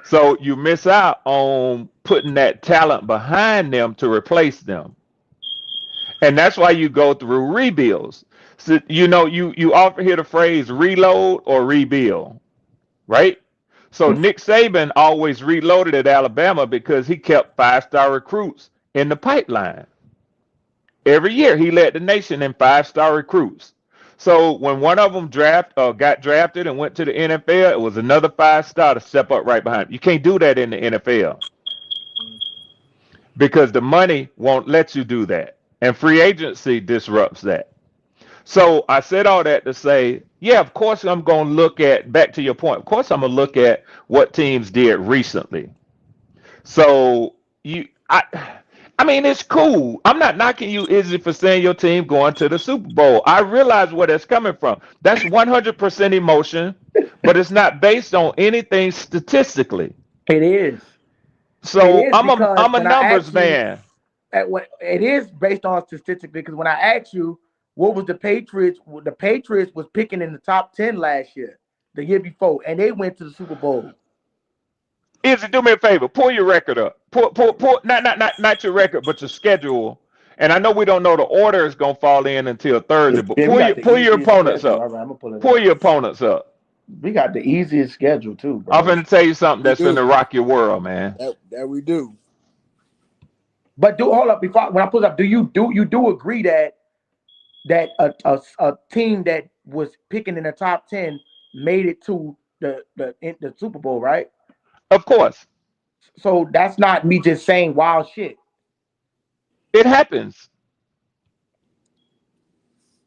So you miss out on putting that talent behind them to replace them. And that's why you go through rebuilds. So, you often hear the phrase reload or rebuild, right? So Nick Saban always reloaded at Alabama because he kept 5-star recruits in the pipeline. Every year he led the nation in 5-star recruits. So when one of them got drafted and went to the NFL, it was another 5-star to step up right behind him. You can't do that in the NFL because the money won't let you do that. And free agency disrupts that. So I said all that to say, yeah, of course I'm going to look at, back to your point, of course I'm going to look at what teams did recently. So I mean, it's cool. I'm not knocking you, Izzy, for saying your team going to the Super Bowl. I realize where that's coming from. That's 100% emotion, but it's not based on anything statistically. It is. It So is because I'm a when I numbers asked you, man. it is based on statistics. Because when I asked you what was the Patriots was picking in the top 10 last year, the year before, and they went to the Super Bowl. Izzy, do me a favor. Pull your record up. Pull not your record, but your schedule. And I know we don't know the order is gonna fall in until Thursday, but Yeah, we got the pull your easiest opponents schedule. All up. right, I'm gonna pull it Pull up. your opponents up. We got the easiest schedule too, I'm bro. gonna tell you something We that's gonna do. rock your world, man. That we do. But hold up before when I pull it up, do you agree that a team that was picking in the top 10 made it to the Super Bowl, right? Of course, So that's not me just saying wild shit. it happens.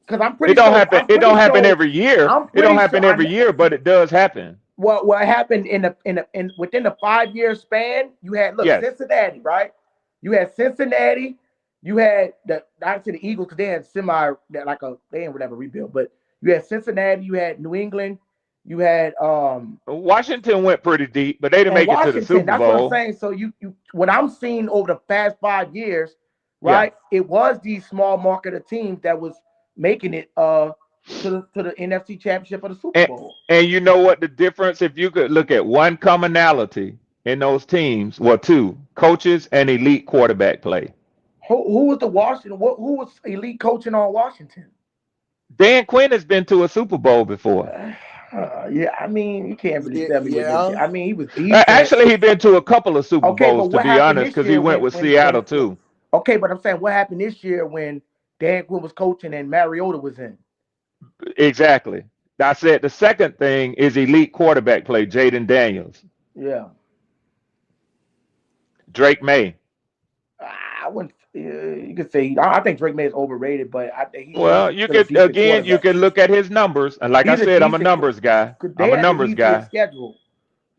Because I'm It pretty don't sure happen. It don't happen every year. I'm It don't pretty sure happen every year, but it does happen. what happened in within the 5 year span, you had Yes. Cincinnati, right? You had Cincinnati, you had obviously the Eagles because they had they didn't have a rebuild, but you had Cincinnati, you had New England, you had Washington went pretty deep, but they didn't and make it to the Washington. Super That's what I'm Bowl. saying. So you what I'm seeing over the past 5 years, Yeah. right? It was these small market of teams that was making it to the NFC Championship or the Super And Bowl. and you know what the difference? If you could look at one commonality in those teams, well, two coaches and elite quarterback play. Who was the Washington? Who was elite coaching on Washington? Dan Quinn has been to a Super Bowl before. Yeah, I mean, you can't really Yeah, tell me what yeah. they. I mean, he was decent. Actually, he's been to a couple of Super Okay, but Bowls, to what be happened honest, this because he year went with Seattle too. okay, but I'm saying what happened this year when Dan Quinn was coaching and Mariota was in? Exactly. I said the second thing is elite quarterback play. Jaden Daniels, Yeah, Drake May. I wouldn't. You could say I think Drake May is overrated, but I think he's Well, you still a could decent again, you quarterback. can look at his numbers, and like I He's a said, I'm a decent. numbers guy. They I'm a had the numbers easiest guy. schedule.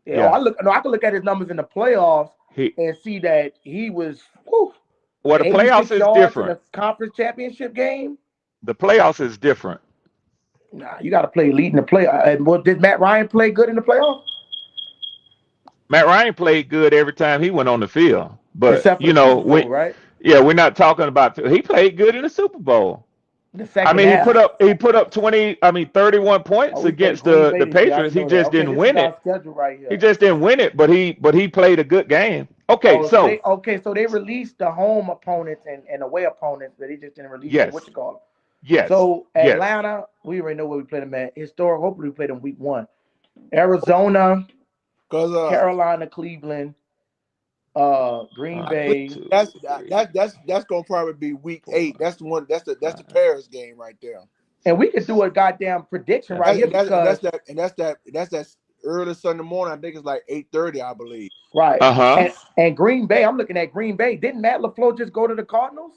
Yeah, Yeah. I could look at his numbers in the playoffs He and see that he was whew, well, the playoffs 86 is yards in different. the conference championship game. The playoffs is different. Nah, you got to play leading the play. And what did Matt Ryan play good in the playoffs? Matt Ryan played good every time he went on the field, but Except for the Super Bowl, right? we're not talking about he played good in the Super Bowl. The I second mean, half. he put up 31 Oh, points we played against Green the Bay this year. I Patriots. didn't He know that. just Okay, didn't this is win our it. schedule right He here. just didn't win it, but he played a good game. Okay, Oh, so so they released the home opponents and away opponents, but they just didn't release the what yes, you call them. yes, So yes. Atlanta, we already know where we played them at. Historic, hopefully we played them week 1. Arizona, Because Carolina, Cleveland, Green Bay. Two, that's three, that's gonna probably be week 8. four, That's the one. That's the five. Paris game right there. And we could do a goddamn prediction That's right That, here and that's and because that's that and that's that early Sunday morning. I think it's like 8:30, I believe. right. uh-huh. And Green Bay, I'm looking at Green Bay. Didn't Matt LaFleur just go to the Cardinals?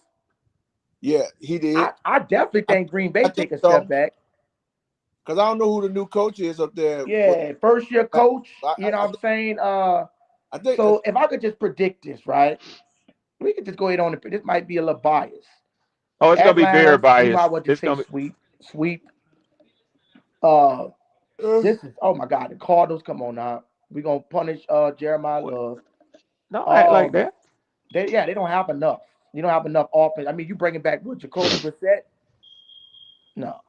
Yeah, he did. I definitely I, think Green Bay I think take a step so back. because I don't know who the new coach is up there. Yeah, first year I, coach, I, you know I what I'm think saying? I think So if I could just predict this, right? We could just go ahead on and this might be a little biased. Oh, it's gonna be very Atlanta, we might biased. well just It's say gonna be sweep. Sweep. Uh uh, this is oh my god, the Cardinals, come on now. We're gonna punish Jeremiah what? Love. Don't act like Um that. they don't have enough. You don't have enough offense. I mean, you bringing back with Jacoby Brissett? No.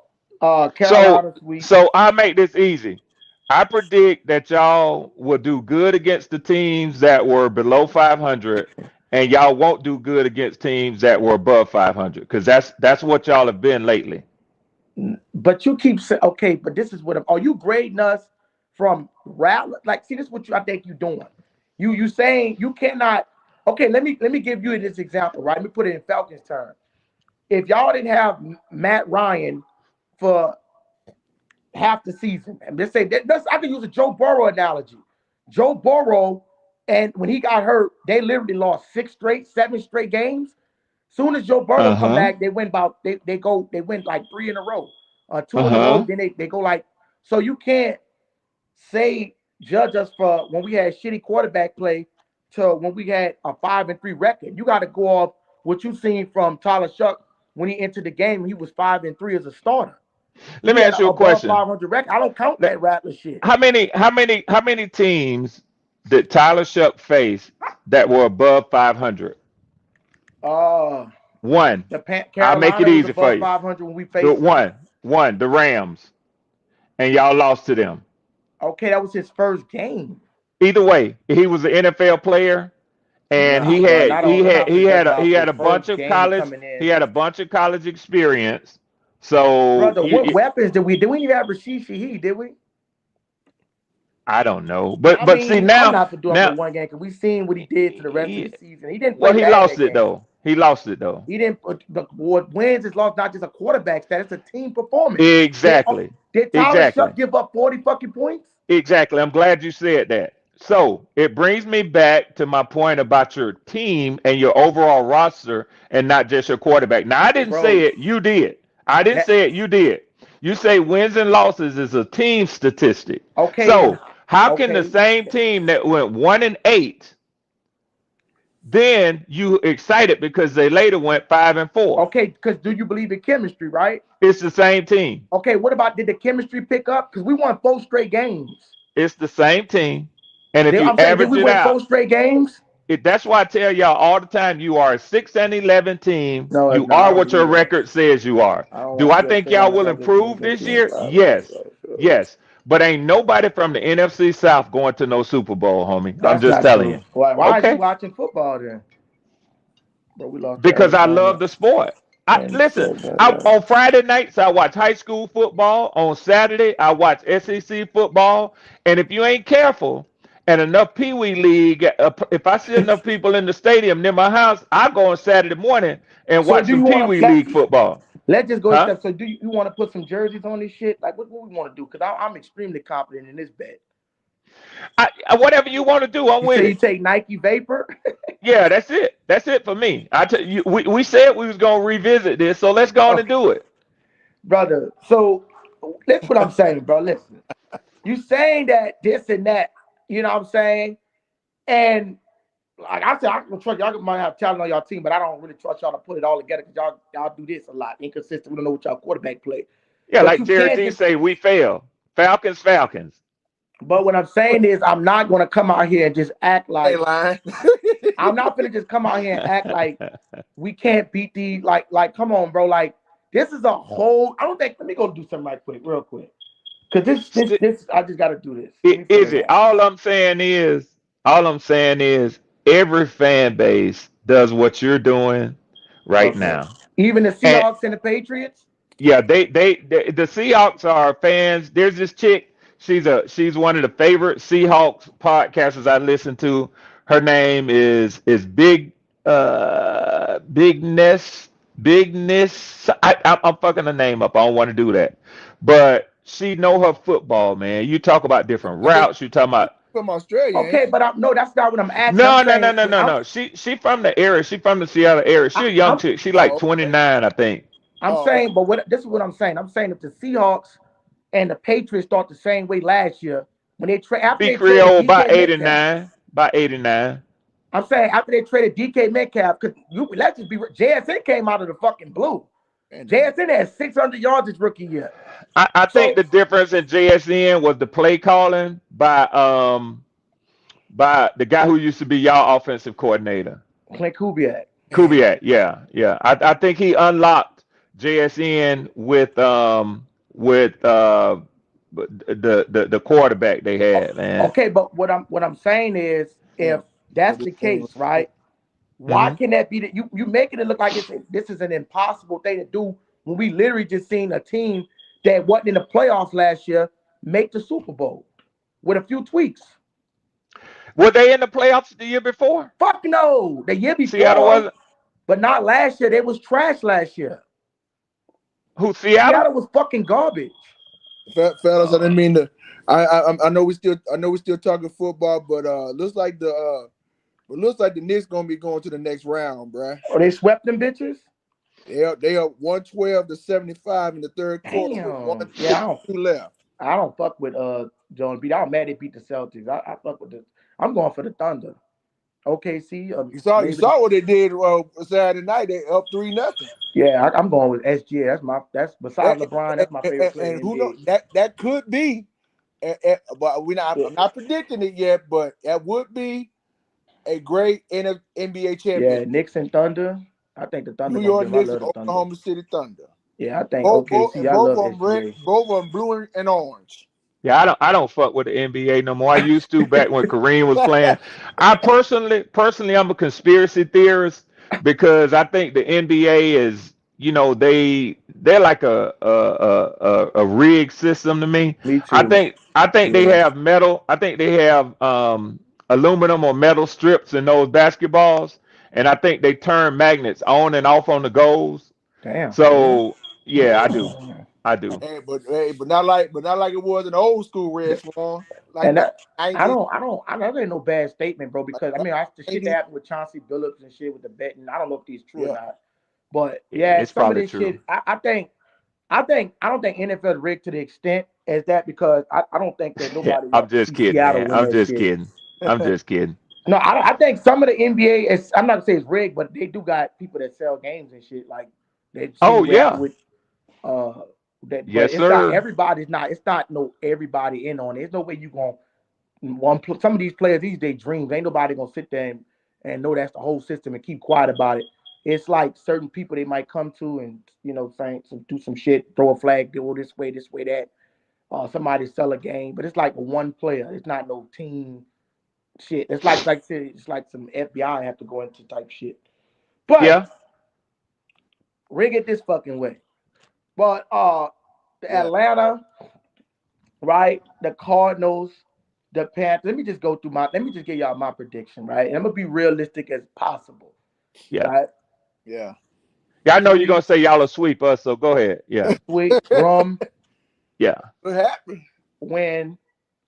So Carolina sweep. so I make this easy. I predict that y'all will do good against the teams that were below 500, and y'all won't do good against teams that were above 500, because that's what y'all have been lately. But you keep saying, okay, but this is what are you grading us from route? Like, see, this is what I think you're doing. You saying you cannot. Okay, let me give you this example, right? Let me put it in Falcons terms. If y'all didn't have Matt Ryan for half the season, and let's say I can use a Joe Burrow analogy. Joe Burrow, and when he got hurt, they literally lost 6 straight, 7 straight games. Soon as Joe Burrow come Uh-huh. back, they went like 3 in a row, 2 in a row. Uh-huh. Then they go like so you can't say judge us for when we had shitty quarterback play to when we had a 5-3 record. You got to go off what you seen from Tyler Shuck when he entered the game. He was 5-3 as a starter. Let He me had ask an you a above question. 500 record. I don't count Let- that Rattler shit. how many teams did Tyler Shuck face that were above 500? Uh, One. I'll make it Carolina was easy for above you. 500 when we The faced them. one, the Rams, and y'all lost to them. Okay, that was his first game. Either way, he was an NFL player, and Nah, bro, not on. We're not gonna judge him he off had his a bunch first of game college coming in. he had a bunch of college experience. So Brother, what weapons did we? Did we even have Rashid Shaheed? Did we? I don't know, but I see mean, I'm now not for doing for now one game because we seen what he did to the rest of he, the season. He didn't well play he bad lost that it game. though. He lost it though. He didn't. The what wins is lost, not just a quarterback stat. It's a team performance. Did Exactly, did Tyler exactly. Shuck give up 40 fucking points, Exactly. I'm glad you said that. So it brings me back to my point about your team and your overall roster and not just your quarterback. Now, I didn't say bro? it, you did. I didn't That say it, you did. You say wins and losses is a team statistic. okay and So how can the okay. same team that went 1-8 then you excited because they later went 5-4? Okay, because do you believe in chemistry, right? It's the same team. Okay, what about did the chemistry pick up? Because we won 4 straight games. It's the same team. And if you I'm saying, did average we it win out, 4 straight games? that's why I tell y'all all the time you are a 6-11 team. No, You no, I are don't what believe your that. record says you are. I don't Do want I to think say y'all I'm a will double team, improve good this team, year? blah, blah, Yes. blah, blah. Yes. But ain't nobody from the NFC South going to no Super Bowl, homie. I'm That's just not telling you. true. Why is you Okay? watching football then? But we lost to Because I love Arizona the sport. I and listen. On Friday nights I watch high school football. On Saturday I watch SEC football. And if you ain't careful, and enough Pee Wee League, if I see enough people in the stadium near my house, I go on Saturday morning and so watch do some you Pee want Wee to League football. let's just go a Huh? step. So do you want to put some jerseys on this shit? Like what we want to do? Because I'm extremely confident in this bet. Whatever you want to do, I'm You with say you it. take Nike Vapor, Yeah, that's it. That's it for me. I tell you, we said we was gonna revisit this, so let's go on and okay, do it. brother. So that's what I'm saying, bro. Listen, you saying that this and that. You know what I'm saying? And like I said, I can trust y'all might have talent on y'all team, but I don't really trust y'all to put it all together because y'all do this a lot, inconsistent. We don't know what y'all quarterback play. Yeah, But like you Jerry can't G just. say, we fail. Falcons, Falcons. But what I'm saying is, I'm not gonna come out here and just act Hey, like line. I'm not gonna just come out here and act like we can't beat the like. Come on, bro. Like this is a whole. I don't think. Let me go do something right quick, real quick. Cause this. I just gotta do this. Let me put Is it it? on. All I'm saying is, every fan base does what you're doing right Okay. now. Even the And Seahawks and the Patriots. yeah, the Seahawks are fans. There's this chick. She's one of the favorite Seahawks podcasters I listen to. Her name is Big Ness. Bigness. I'm fucking the name up. I don't want to do that, but she know her football, man. You talk about different I think routes. You talking about from Australia, ain't Okay, she? but no, that's not what I'm asking. I'm no, no, no, saying no, when no, no. She from the area. She from the Seattle area. She a young I'm chick. She like Oh, okay. 29, I think. I'm Oh, okay. saying, but what this is what I'm saying. I'm saying if the Seahawks and the Patriots start the same way last year, when after Be they traded Creole by DK Metcalf, 89. By 89. I'm saying after they traded DK Metcalf, because you let's just be JSN came out of the fucking blue. And JSN had 600 yards his rookie year. I think So the difference in JSN was the play calling by the guy who used to be y'all offensive coordinator. Clint Kubiak. and Kubiak, yeah, yeah. I think he unlocked JSN with the quarterback they had, man. Okay, but what I'm saying is yeah, if that's this the thing, case, right? Why Hmm. can that be that you making it look like this is an impossible thing to do when we literally just seen a team that wasn't in the playoffs last year make the Super Bowl with a few tweaks? Were they in the playoffs the year before? Fuck no. The year Seattle before, wasn't. but not last year. They was trash last year. Who, Seattle? Seattle was fucking garbage. fellas. I didn't Uh, mean to. I know we still talking football, but looks like the Knicks gonna be going to the next round, bruh. Or they swept them bitches. They are 112-75 in the third quarter with Damn. Yeah, 152 left. I don't fuck with Jones beat. I'm mad they beat the Celtics. I fuck with the I'm going for the Thunder. OKC, You maybe the saw what they did Saturday night. They up 3-0. yeah. I'm going with SGA. That's besides LeBron. That's my favorite player And in the who knows NBA. that could be, but we not. Yeah, I'm not predicting it yet, but that would be a great NBA yeah. championship. Knicks and Thunder. I think the Thunder New gonna York get him. I Knicks love and the Thunder. Oklahoma City Thunder. Yeah, I think OKC. I Both love of them red, SGA. both of them blue and orange. yeah, I don't fuck with the NBA no more. I used to back when Kareem was playing. I personally, I'm a conspiracy theorist because I think the NBA is, they're like a rigged system to me. Me I too. think I think they Yeah, have metal. I think they have aluminum or metal strips in those basketballs, and I think they turn magnets on and off on the goals. Damn, for real. So yeah, I do. I do. but not like it was in the old school Red Swan, like And back that, in the 90s. that ain't no bad statement, bro. Like Because I back mean, the in shit the that 90s. happened with Chauncey Billups and shit with the betting. I don't know if these true or Yeah, not, but Yeah, yeah, it's some of probably this true. shit. I don't think NFL is rigged to the extent as that because I don't think that nobody I'm want to just see kidding, Seattle man. win I'm that just shit. kidding. I'm just kidding. No, I think some of the NBA is. I'm not gonna say it's rigged, but they do got people that sell games and shit. Like they see Oh what happened yeah. with uh that, but Yes, it's not sir. everybody's not. It's not no everybody in on it. There's no way you gonna some of these players these days dreams. Ain't nobody gonna sit there and know that's the whole system and keep quiet about it. It's like certain people they might come to and saying do some shit, throw a flag, go this way, that. Somebody sell a game, but it's like a one player. It's not no team shit. It's like some FBI have to go into type shit. But Yeah. rig it this fucking way. But the yeah, Atlanta, right? The Cardinals, the Panthers. Let me just give y'all my prediction, right? And I'm gonna be realistic as possible, Yeah. right? yeah. Yeah, I know you're gonna Sweet, say y'all will sweep us, so go ahead. Yeah. sweet, rum, Yeah. What happened? win.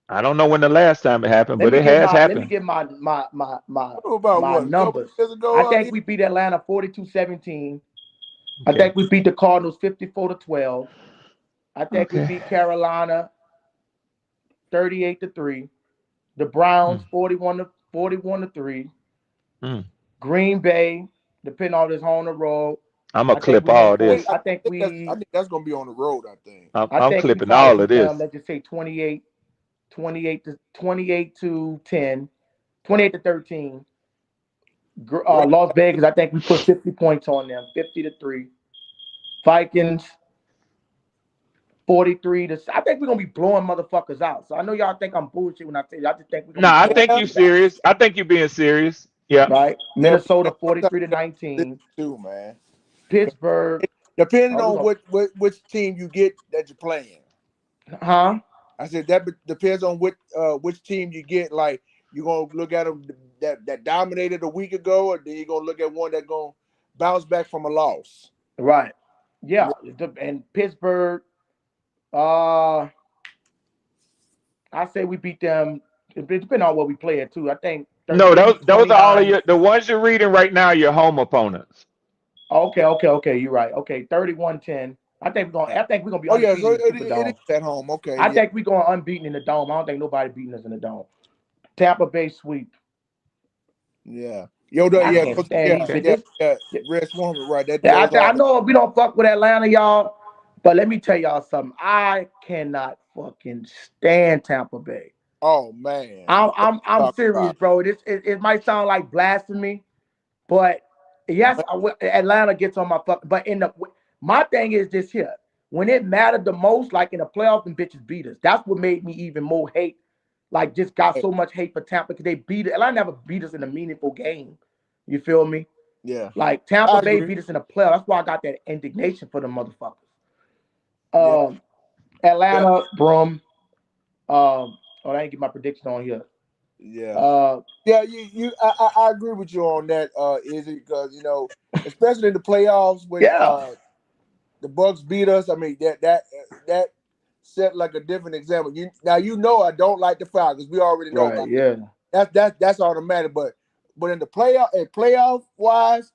I don't know when the last time it happened, Let but me it give has my let me happened. give my About my what? A couple numbers. years I ago? think we beat Atlanta 42-17. I Okay. think we beat the Cardinals 54-12. I think we Okay. beat Carolina 38-3. The Mm, Browns 41-3. mm. Green Bay, depending on this on the road. I'm gonna I think clip we win all 20. this. I think that's gonna be on the road. I think. I'm I think we clipping probably all of beat them. this. Let's just say 28 to 10, 28-13. Great. Las Vegas, I think we put 50 points on them, 50-3. Vikings, 43 to. I think we're gonna be blowing motherfuckers out. So I know y'all think I'm bullshit when I say I just think we're gonna No, be I blowing think you bitches out. serious. I think you being serious. Yeah. Right? Yeah, Minnesota but sometimes 43 to you got this 19. too, man. Pittsburgh. Depending Oh, we on gonna which team you get that you're playing. huh? I said that depends on which team you get. Like you're gonna look at them that dominated a week ago, or then you're gonna look at one that's gonna bounce back from a loss. Right. Yeah. Yeah. And Pittsburgh, uh, I say we beat them. It depends on what we play at too. I think No, 33 those are all of 29. your the ones you're reading right now. Your home opponents. Okay. You're right. Okay, 31-10. I think we're gonna be Oh yeah, so undefeated in the it is Superdome. at home. Okay, I yeah, think we're going unbeaten in the dome. I don't think nobody beating us in the dome. Tampa Bay sweep. yeah. Yo, I yeah, can't coach, stand yeah, these Okay. yeah, bitches. yeah. Red Swarm, right? Yeah, Those I are. know we don't fuck with Atlanta, y'all, but let me tell y'all something. I cannot fucking stand Tampa Bay. Oh man, I'm talk serious, about bro. It might sound like blasphemy, but yes, man. Atlanta gets on my fuck. But my thing is this here: when it mattered the most, like in the playoffs, and bitches beat us. That's what made me even more hate. Like just got so much hate for Tampa because they beat it. Atlanta never beat us in a meaningful game. You feel me? Yeah, Like Tampa I Bay agree. beat us in the playoffs. That's why I got that indignation for the motherfuckers. Yeah, Um, yeah, Atlanta, Brum. Oh, I didn't get my prediction on here. yeah. Uh, Yeah, I agree with you on that. Is it because especially in the playoffs when yeah, the Bucks beat us? I mean that set like a different example. I don't like the Falcons. We already know right, about that. yeah. That's automatic. But in the playoff wise,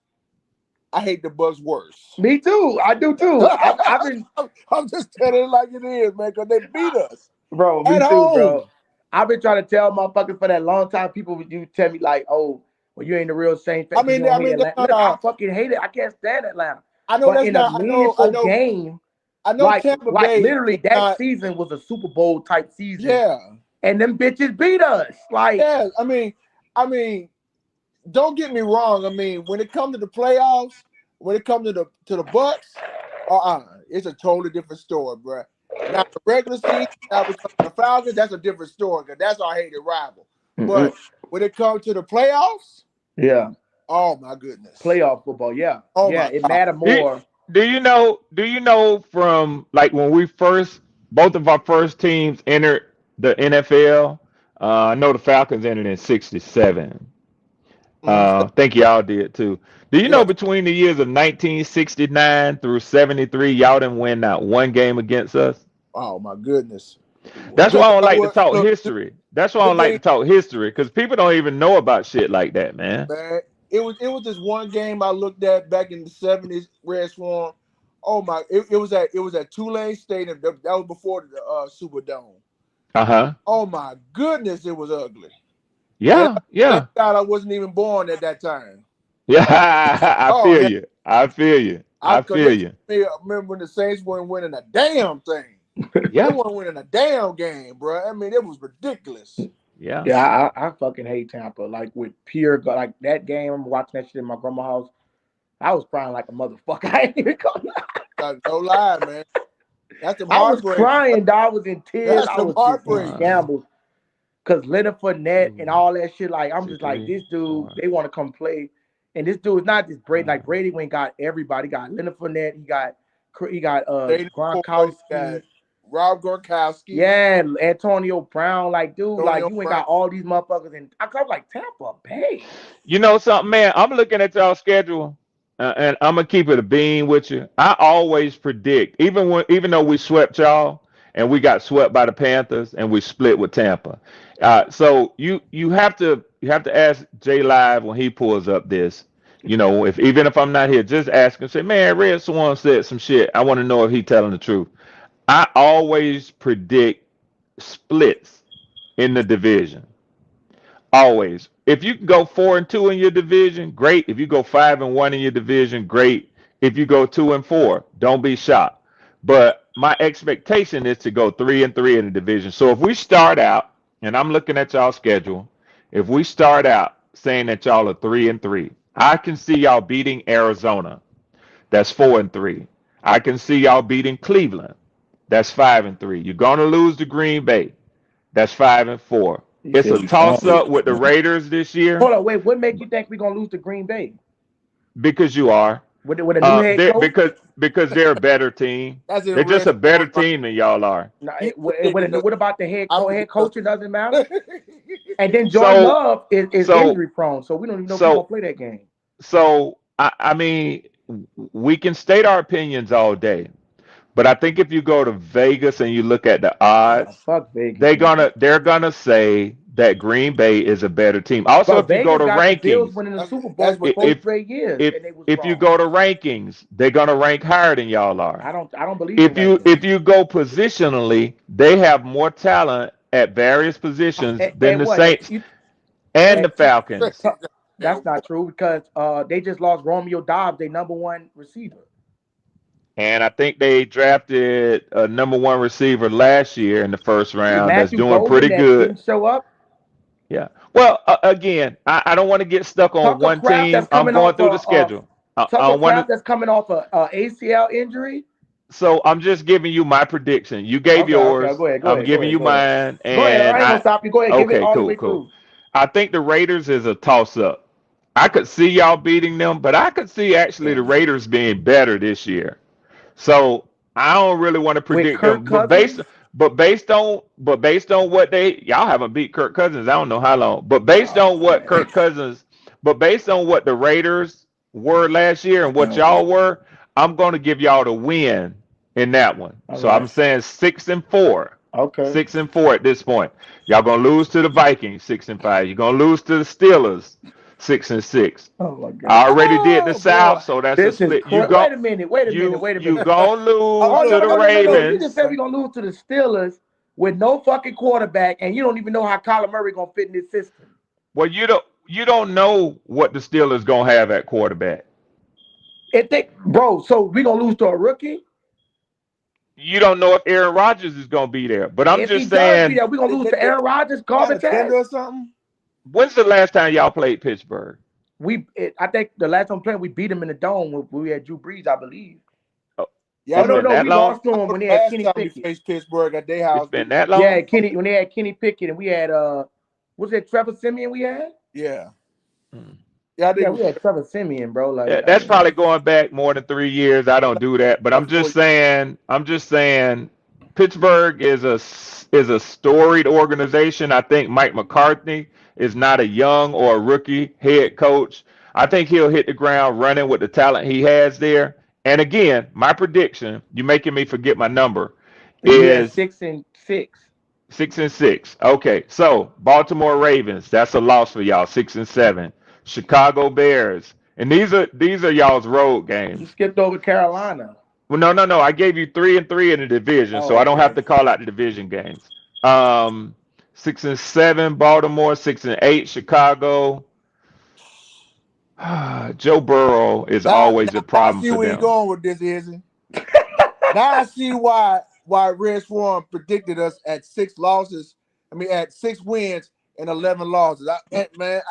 I hate the Bucks worse. Me too. I do too. I've been, I'm just telling it like it is, man, because they beat us bro. Me at too, home. bro. I've been trying to tell motherfuckers for that long time. People would you tell me like, oh, well, you ain't the real Saints fan I because you mean, don't hate Atlanta. Look, I uh, fucking hate it. I can't stand Atlanta. I know But that's in a not. I meaningful know. game, I know like Tampa like Bay literally is that not. season was a Super Bowl type season, Yeah, and them bitches beat us. Like, yeah. I mean, don't get me wrong. I mean, when it comes to the playoffs, when it comes to the Bucks, it's a totally different story, bro. Now the regular season, now we come to the Falcons, that's a different story because that's our hated rival. mm-mm. But when it comes to the playoffs, Yeah, oh my goodness, playoff football. Yeah, oh yeah, my it god, matter Do, more. do you know from like when we first both of our first teams entered the NFL? I know the Falcons entered in '67. mm, Think y'all did too. Do you know yeah, between the years of 1969 through '73, y'all didn't win not one game against us? oh my goodness. That's Cause why I don't like to what? talk Look, history. That's why I the don't like thing, to talk history because people don't even know about shit like that, man. man, it was this one game I looked at back in the '70s, Red Swarm. Oh my! It was at Tulane Stadium. That was before the Superdome. Uh-huh. Oh my goodness, it was ugly. And Yeah, thank yeah. God I wasn't even born at that time. Yeah, I Oh feel yeah, you. I feel you. I I because they feel told you. me. I remember when the Saints weren't winning a damn thing. They Yeah, weren't winning a damn game, bro. I mean, it was ridiculous. yeah. Yeah, I fucking hate Tampa. Like with like that game. I'm watching that shit in my grandma's house. I was crying like a motherfucker. I ain't even gonna No lie, man. That's some I was heartbreaks, bro. crying, dog. I was in tears. That's I some was just in heartbreaks. One, shambles. Cause Leonard Fournette and two, all that shit, like I'm two, just like three, this dude. four, They want to come play, and this dude is not just Brady. Like five. Brady went got everybody. He got Leonard Fournette. He got Jaden Ford, you got Gronkowski. Rob Gronkowski, Yeah, Antonio Brown. Like dude, like Antonio you ain't Brown. got all these motherfuckers. And I was like Tampa Bay. You know something, man? I'm looking at y'all schedule, and I'm gonna keep it a bean with you. I always predict, even though we swept y'all and we got swept by the Panthers and we split with Tampa. So you have to ask Jay Live when he pulls up this. If even if I'm not here, just ask him. Say, man, Red Swan said some shit. I want to know if he telling the truth. I always predict splits in the division. Always. If you can go 4-2 in your division, great. If you go 5-1 in your division, great. If you go 2-4, don't be shocked. But my expectation is to go 3-3 in the division. So if we start out, and I'm looking at y'all schedule, if we start out saying that y'all are 3-3, I can see y'all beating Arizona. That's 4-3. I can see y'all beating Cleveland. That's 5-3. You're gonna lose to Green Bay. That's 5-4. He It's said a we gonna toss lose up to with the Green. Raiders this year Hold on, wait. What make you think we gonna lose to Green Bay because you are. with a new head They're, coach? because they're a better team. That's in They're just Red a better Swarm. Like, team than y'all are. Nah, he predicted us. what about the I head predicted us. coach? It doesn't matter. And then Jordan So Love is so injury prone, so we don't even know if he's gonna so play that game. so I mean we can state our opinions all day, but I think if you go to Vegas and you look at the Nah, odds, fuck Vegas, man. they're gonna say that Green Bay is a better team. Also, But if you go Vegas to got the Bills rankings, winning the Super Bowl That's for what four they. straight years, if and they was if you wrong. go to rankings, they're gonna rank higher than y'all are. I don't believe in If rankings. you go positionally, they have more talent at various positions than And the what? Saints and And the Falcons. that's not true because they just lost Romeo Dobbs, their number one receiver. And I think they drafted a number one receiver last year in the first round that's Matthew doing Golden pretty that good. didn't show up. Yeah. Well, again, I don't want to get stuck on Tucker one Craft team. that's I'm coming going off through the schedule. I Tucker don't want Craft to. that's coming off a ACL injury. So I'm just giving you my prediction. You gave Okay. yours. Go ahead. I'm giving you Go ahead. mine. Go ahead. And I ain't gonna I. stop you. Go ahead. Give it Okay, all the cool, way cool. through. I think the Raiders is a toss up. I could see y'all beating them, but I could see actually the Raiders being better this year. So I don't really want to With predict Kirk them, Cousins. but based on what y'all haven't beat Kirk Cousins, I don't know how long. But based on Oh what man. Kirk Cousins, but based on what the Raiders were last year and what Okay. y'all were, I'm going to give y'all the win in that one. All So I'm right. saying 6-4. Okay. 6-4 at this point. Y'all gonna lose to the Vikings 6-5. You're gonna lose to the Steelers 6-6. Oh my God. I already did the Oh boy. South, so that's a This is split. wait a minute. Wait a minute. You Wait a you minute. gonna I'm lose Oh just, to no the no I'm no no just no! letting You you just Ravens. said know. we're gonna lose to the Steelers with no fucking quarterback, and you don't even know how Kyler Murray gonna fit in this system. Well, you don't know what the Steelers gonna have at quarterback. If they, bro, so we gonna lose to a rookie. You don't know if Aaron Rodgers is gonna be there. But I'm If he just does be saying, there, we gonna lose to Aaron Rodgers, Got a garbage tender ass. or something? when's the last time y'all played Pittsburgh? I think the last time we played, we beat him in the dome when we had Drew Brees, I believe. Oh, Yeah, I Oh it's no know. been no, that we long. lost to I him know when they the had last Kenny time we Pickett. faced Pittsburgh at their It's house. been that Yeah, long. Kenny when they had Kenny Pickett and we had was it Trevor Simeon we had? Yeah. Hmm. Yeah, I Yeah, think we had Trevor Simeon, bro. Like Yeah, I that's mean, probably going back more than 3 years. I don't do that, but about 4 years. I'm just saying, Pittsburgh is a storied organization. I think Mike McCarthy is not a young or a rookie head coach. I think he'll hit the ground running with the talent he has there. And again, my prediction, you're making me forget my number, we had is 6-6. 6-6. Okay, so Baltimore Ravens, that's a loss for y'all, 6-7. Chicago Bears, and these are y'all's road You games. skipped over Carolina. Well, no. I gave you 3-3 in the division, so Oh, I don't have okay. to call out the division games. Um, 6-7 Baltimore, 6-8 Chicago. Joe Burrow is Now always a I problem see for where you're them. going with this, Izzy. Now I see why Red Swarm predicted us at 6 losses. I mean, at 6 wins and 11 losses. Man,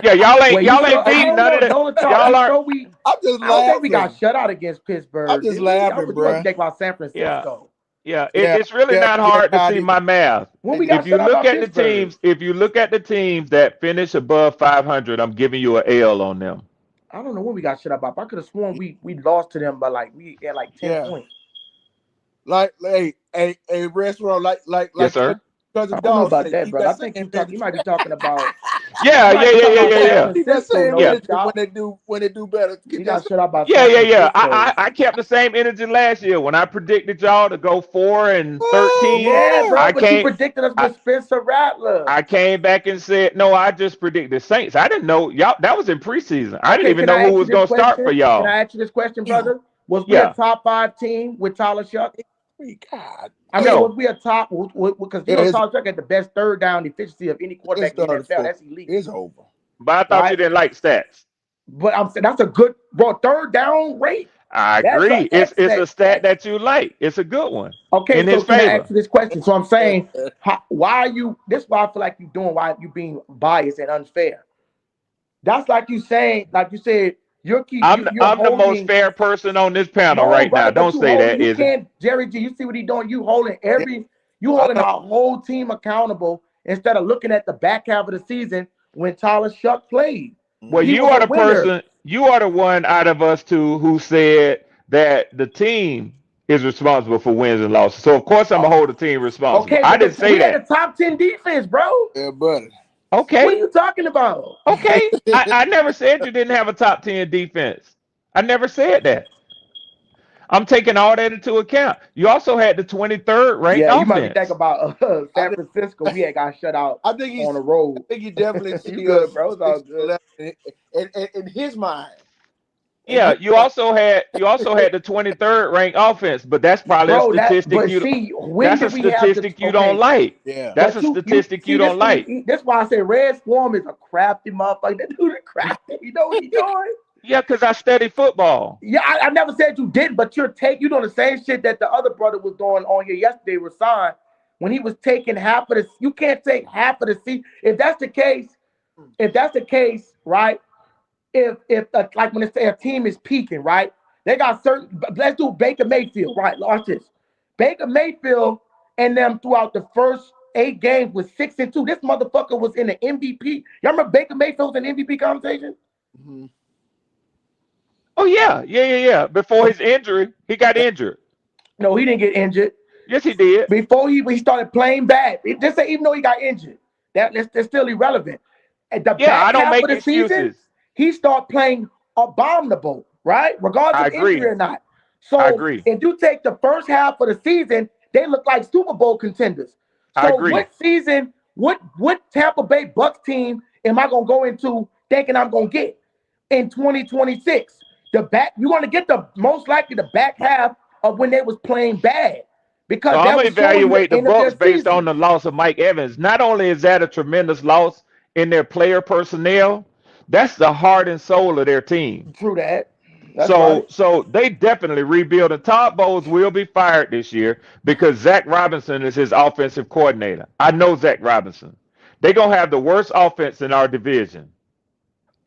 Yeah, y'all ain't Well, you y'all sure? ain't I beating don't none know. of that. No, Charles, Y'all you aren't. sure we? I'm just I don't think we got laughing. shut out against I'm Pittsburgh, just did we? laughing, You must bruh. think about San Yeah. Francisco. Yeah, Yeah, it's really yeah, not yeah, hard to see Howdy. my math. When we If got you shut out by look at the Pittsburgh, teams, if you look at the teams that finish above 500, I'm giving you an L on them. I don't know when we got shut out by. I could have sworn we lost to them by like we had like 10 Yeah. points. Like, a restaurant Yes, like sir. cousin I don't know Dawg about say, that, keep brother. that I think same you energy. might be talking about Yeah, you yeah, might be yeah, talking yeah, about yeah, San yeah. Keep that Francisco, same no Yeah, energy chop. when they do better. We Keep that got same. shut out by yeah, San yeah, yeah. Francisco. I kept the same energy last year when I predicted y'all to go 4-13. Yeah, Oh bro, I but you came, predicted us I, with Spencer Rattler. I came back and said no. I just predicted the Saints. I didn't know y'all. That was in preseason. I didn't Okay, even can know I who ask you was this gonna start for question? Can y'all. I ask you this question, boy. brother? Was we a Yeah, top 5 team with Tyler Shuck? God I mean, was no. we a top? Because damn. Yeah, Tyler Shuck had the best third down efficiency of any it's quarterback in the done NFL. for. That's elite, It's over. But I thought you right? didn't like stats. But I'm saying that's a good, bro. Third down rate. I That's an agree. It's a excellent. stat that you like. It's a good one Okay, in so his can I ask favor. you this question? So I'm saying, why are you? This is why I feel like you're doing. Why you being biased and unfair? That's like you saying, like you said, you're I'm the most holding. fair person on this panel No, right now. brother, but Don't you say holding. that, You is it? can't, Jerry G. You see what he doing? Yeah, You I holding know. our whole team accountable instead of looking at the back half of the season when Tyler Shuck played. Well, He Mhm. you was are a the winner. person. You are the one out of us two who said that the team is responsible for wins and losses. So of course I'm Uh, gonna hold the team responsible. Okay, I but didn't say we had the that. top 10 defense, bro. Yeah, buddy. What are Okay, you talking about? okay. I never said you didn't have a top 10 defense. I never said that. I'm taking all that into account. You also had the 23rd ranked Yeah, you might be thinking offense. about I San think Francisco. We had got shut out I think on he's the road. I think he definitely You see good, us bro? It's all six good. 11 in his mind. In Yeah, his mind. you also had the 23rd ranked offense, but that's probably a Bro, that statistic but see, when that's did a we have the statistic you don't okay? like. Yeah. That's But a you statistic you see this don't when like. you that's why I say Red Swarm is a crafty motherfucker. That dude is crafty. You know what he doing? Yeah, because I study football. Yeah, I never said you didn't, but you doing the same shit that the other brother was doing on here yesterday, Rasan, when he was taking half of the. You can't take half of the seat. If that's the case, right? If like when they say a team is peaking, right? They got certain. Let's do Baker Mayfield, right? Watch this. Baker Mayfield and them throughout the first 8 games was 6-2. This motherfucker was in the MVP. Y'all remember Baker Mayfield was in the MVP conversation? Mhm. Oh yeah. Before his injury, he got injured. No, he didn't get injured. Yes, he did. Before he started playing bad. Just say even though he got injured, that's still irrelevant. At the Yeah, I back don't half of make the season, excuses. he started playing abominable, right? Regardless I of injury agree. or not. I So agree. if you take the first half of the season, they look like Super Bowl contenders. I So agree. what season, what Tampa Bay Bucks team am I gonna go into thinking I'm gonna get in 2026? The back, you're gonna get the most likely the back half of when they was playing bad So because I'm that gonna was showing you evaluate the the end of their Bucks based on season. the loss of Mike Evans. Not only is that a tremendous loss in their player personnel, that's the heart and soul of their team. True that. That's right. So they definitely rebuild. And Todd Bowles will be fired this year because Zach Robinson is his offensive coordinator. I know Zach Robinson. They're gonna have the worst offense in our division.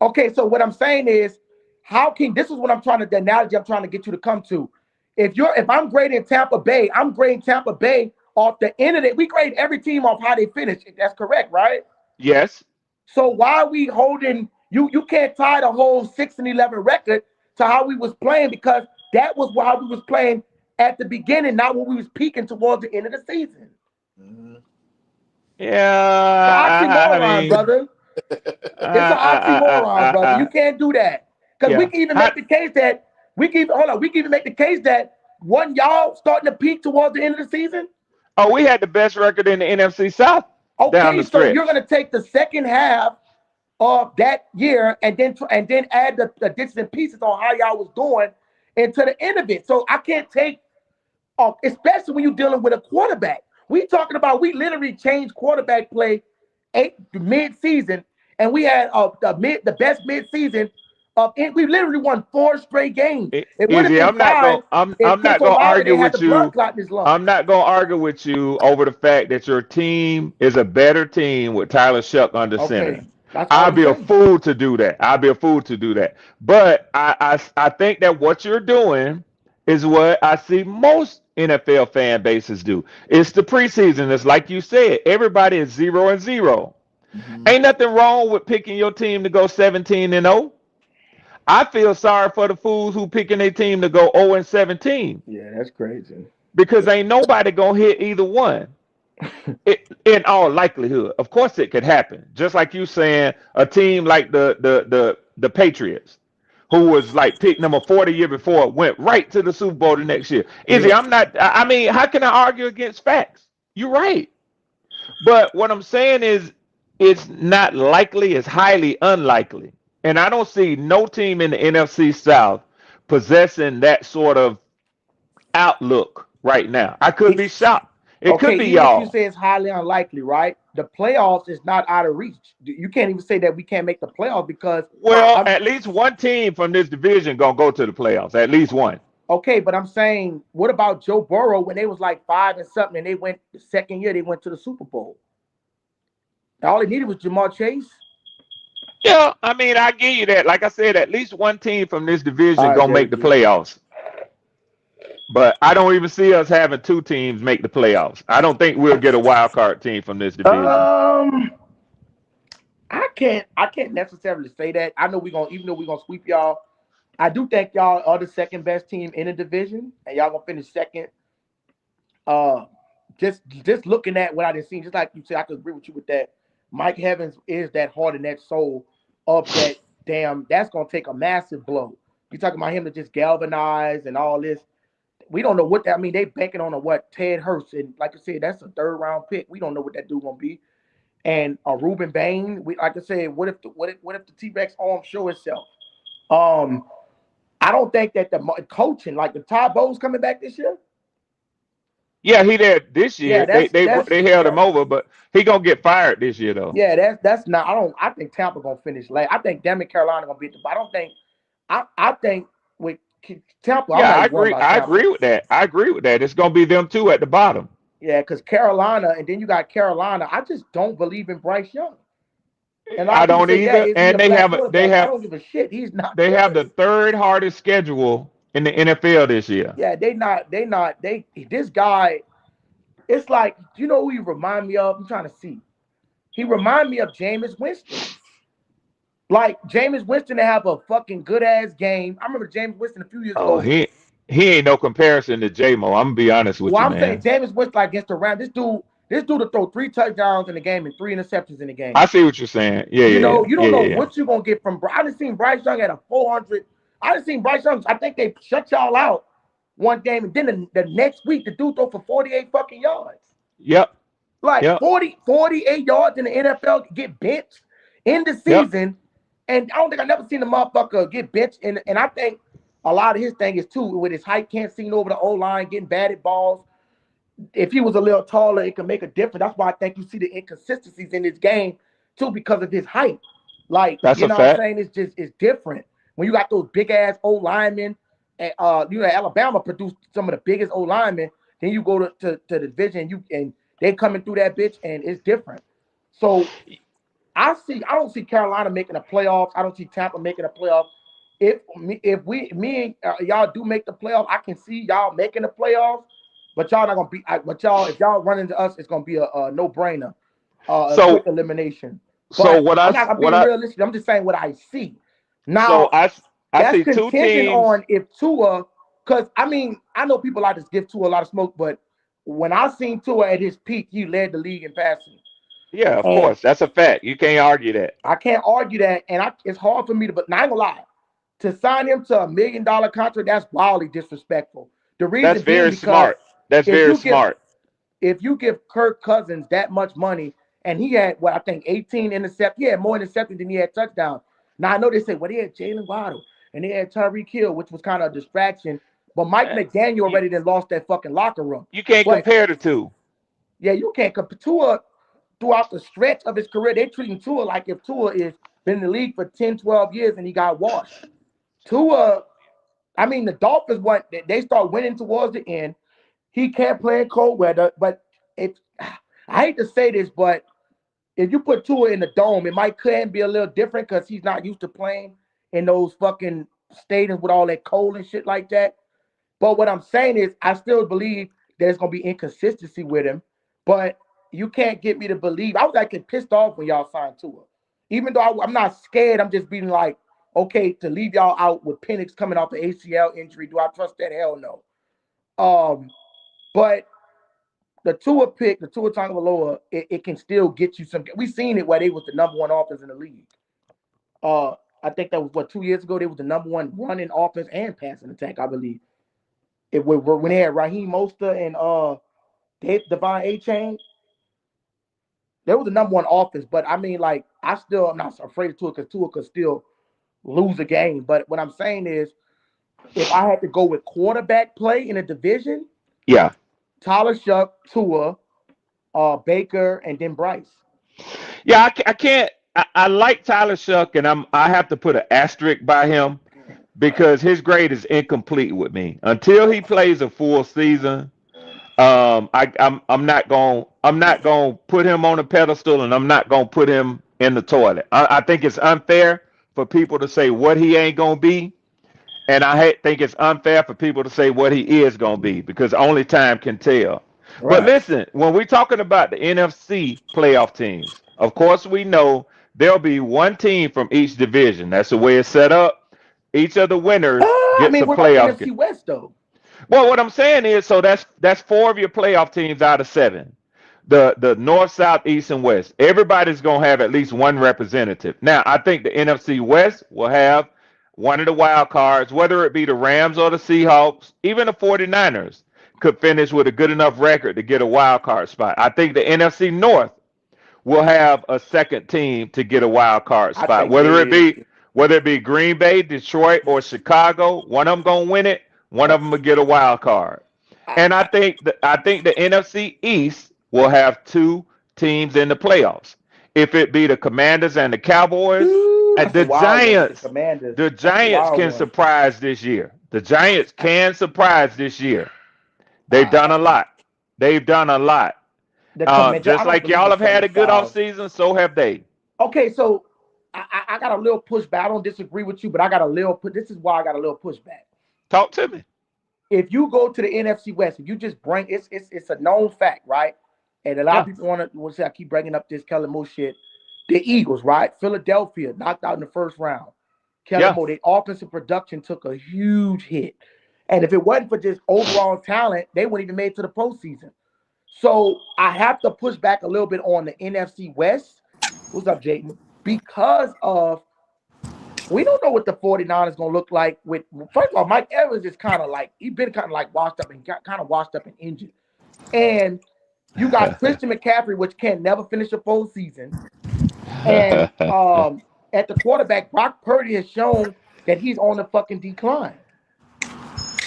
Okay, so what I'm saying is, how can this is what I'm trying to the analogy I'm trying to get you to come to. If I'm grading Tampa Bay, I'm grading Tampa Bay off the end of it. We grade every team off how they finish. That's correct, right? Yes. So why are we holding you? You can't tie the whole 6-11 record to how we was playing because that was how we was playing at the beginning, not when we was peaking towards the end of the season. Mhm. The Yeah, I oxymoron, mean, brother. It's an oxymoron, brother. You can't do that. Because we yeah. can even How, make the case that we can even make the case that wasn't y'all starting to peak towards the end of the season? oh, we had the best record in the NFC South down the Okay, so you're stretch. gonna take the second half of that year and then add the bits and pieces on how y'all was doing into the end of it. So I can't take especially when you're dealing with a quarterback. We literally changed quarterback play mid-season, and we had the best mid-season we literally won 4 straight games. It would have Izzy, been five if I'm Chris not gonna Olave they argue had the with blood you. clot in his lungs. I'm not gonna argue with you over the fact that your team is a better team with Tyler Shuck under center. Okay, that's all I'd I'm be a saying. fool to do that. I'd be a fool to do that. But I think that what you're doing is what I see most NFL fan bases do. It's the preseason. It's like you said, everybody is 0-0. Mhm. Ain't nothing wrong with picking your team to go 17-0. I feel sorry for the fools who picking their team to go 0-17 Yeah, that's crazy. because ain't nobody gonna hit either one. In all likelihood, of course, it could happen. Just like you saying, a team like the Patriots, who was like pick number 40 year before, went right to the Super Bowl the next year. Izzy, Yeah. I'm not. I mean, how can I argue against facts? You're right. But what I'm saying is, it's not likely, it's highly unlikely. And I don't see no team in the NFC South possessing that sort of outlook right now. I could be shocked. It could Okay, be even if you y'all. say it's highly unlikely, right? The playoffs is not out of reach. You can't even say that we can't make the playoffs because Well, I'm at least one team from this division gonna go to the playoffs. At least one. okay, but I'm saying, what about Joe Burrow when they was like 5 and something and they went the second year they went to the Super Bowl? All they needed was Jamar Chase. Yeah, I mean, I give you that. Like I said, at least one team from this All division right, gonna make Jerry the G. playoffs. But I don't even see us having two teams make the playoffs. I don't think we'll get a wild card team from this division. Um, I can't necessarily say that. I know we're gonna even though we're gonna sweep y'all. I do think y'all are the second best team in the division, and y'all gonna finish second. Uh, just looking at what I done seen, just like you said, I could agree with you with that. Mike Evans is that heart and that soul of that damn. That's gonna take a massive blow You talking about him to just galvanize and all this. We don't know what that. I mean, they banking on a what Ted Hurst, and like I said, that's a third round pick. We don't know what that dude gonna be. And a Ruben Bain. We like I said, what if the T Rex arm show itself? Um, I don't think that the coaching, like the Todd Bowles coming back this year. Yeah, he there this Yeah, year. They held yeah, him over, but he gonna get fired this year though. yeah. That's not. I don't. I think Tampa gonna finish last. I think them and Carolina gonna beat the. I don't think. I think with Tampa, I'm Yeah, not I even worried agree. about I Tampa. agree with that. I agree with that. It's gonna be them two at the bottom. Yeah, because Carolina, and then you got Carolina. I just don't believe in Bryce Young. And a lot I of people don't say, "Yeah, either. is he a And black quarterback?" I don't give a shit. He's not they have the good. third hardest schedule in the NFL this year. Yeah, they not. They not. They this guy. It's like you know who he remind me of. I'm trying to see. He remind me of Jameis Winston. Like Jameis Winston to have a fucking good ass game. I remember Jameis Winston a few years Oh, ago. he ain't no comparison to J-Mo. I'm gonna be honest with Well, you, I'm saying man. Jameis Winston like against the Rams. This dude to throw 3 touchdowns in the game and 3 interceptions in the I game. see what you're saying. Yeah, You know, yeah, you yeah, don't know yeah, yeah. what you're gonna get from. I just seen Bryce Young at a 400. I just seen Bryce Young. I think they shut y'all out one game, and then the next week the dude throw for 48 fucking yards. Yep, Like yep, 48 yards in the NFL, get benched in the yep. season. And I don't think I never seen a motherfucker get benched. And I think a lot of his thing is too with his height, can't see over the O line, getting batted balls. If he was a little taller, it could make a difference. That's why I think you see the inconsistencies in his game too, because of his height. Like, That's you a know what I'm fact. saying? It's different. When you got those big ass O linemen, and Alabama produced some of the biggest O linemen, then you go to the division, and they coming through that bitch, and it's different. So I don't see Carolina making the playoffs. I don't see Tampa making the playoffs. If me and y'all do make the playoffs, I can see y'all making the playoffs. But y'all not gonna be. But y'all, if y'all run into us, it's gonna be a no brainer, a quick So, elimination. so But what I I'm s- not. I'm what being I realistic. I'm just saying what I see. so Now I that's see two contingent teams. on if Tua. Because I mean, I know people like to give Tua a lot of smoke, but when I seen Tua at his peak, he led the league in passing. Yeah, of And course, that's a fact. You can't argue that. I can't argue that, and it's hard for me to. But not gonna lie, to sign him to $1 million contract, that's wildly disrespectful. The That's reason being very because smart. That's if very you give smart. if you give Kirk Cousins that much money, and he had what I think 18 interceptions, he had more interceptions than he had touchdowns. Now I know they say, well, they had Jalen Waddle and they had Tyreek Hill, which was kind of a distraction. But Mike Eh, McDaniel You already then lost that fucking locker room. you can't But compare the two. yeah, you can't compare Tua throughout the stretch of his career. They treating Tua like if Tua is been in the league for 10, 12 years and he got washed. Tua, I mean, the Dolphins went, they start winning towards the end. He can't play in cold weather, but if I hate to say this, but if you put Tua in the dome, it might can be a little different because he's not used to playing in those fucking stadiums with all that cold and shit like that. But what I'm saying is, I still believe there's gonna be inconsistency with him. But you can't get me to believe. I was actually pissed off when y'all signed Tua, even though I'm not scared. I'm just being like, okay, to leave y'all out with Penix coming off the ACL injury. Do I trust that? Hell no. But the Tua pick, the Tua Tagovailoa, it can still get you some. We seen it where they was the number one offense in the league. Uh, I think that was what 2 years ago. They was the number one running offense and passing attack. I believe when they had Raheem Mostert and Devon A. Chain, they was the number one offense. But I mean, like, I'm not afraid of Tua because Tua could still lose a game. But what I'm saying is, if I had to go with quarterback play in a division, Yeah. Tyler Shough, Tua, Baker, and then Bryce. Yeah, I can't. I like Tyler Shuck, and I have to put an asterisk by him because his grade is incomplete with me. Until he plays a full season, I'm not going to put him on a pedestal, and I'm not going to put him in the toilet. I think it's unfair for people to say what he ain't going to be, and think it's unfair for people to say what he is going to be because only time can tell. But Right. listen, when we're talking about the NFC playoff teams, of course we know there'll be one team from each division. That's the way it's set up. Each of the winners I gets mean, a what about the playoff game. NFC West though? Well, what I'm saying is, so that's four of your playoff teams out of seven. The North, South, East, and West. Everybody's gonna have at least one representative. Now, I think the NFC West will have one of the wild cards, whether it be the Rams or the Seahawks, even the 49ers, could finish with a good enough record to get a wild card spot. I think the NFC North will have a second team to get a wild card I spot. think they. Whether it be Green Bay, Detroit, or Chicago, one of them gonna win it. One of them will get a wild card. And I I think the NFC East will have two teams in the playoffs. If it be the Commanders and the Cowboys, Ooh, and that's a wild one. The Commanders. The That's a Giants wild can one. surprise this year. The Giants can surprise this year. They've Uh, done a lot. They've done a lot. the Commander. I Just don't like believe y'all the have had a good off 75. season, so have they. Okay, so I got a little pushback. I don't disagree with you, but I got a little put. This is why I got a little pushback. Talk to me. If you go to the NFC West, if you just bring it's a known fact, right? And a lot of Yeah. people want to say I keep bringing up this Kellen Moore shit. The Eagles, right? Philadelphia knocked out in the first round. Kellen Yeah. Moore, their offensive production took a huge hit. And if it wasn't for just overall talent, they wouldn't even made it to the postseason. So I have to push back a little bit on the NFC West. What's up, Jayden? Because of we don't know what the 49 is going to look like with first of all, Mike Evans is kind of like he's been kind of like washed up and kind of washed up and injured. And you got Christian McCaffrey, which can never finish a full season. And at the quarterback, Brock Purdy has shown that he's on the fucking decline.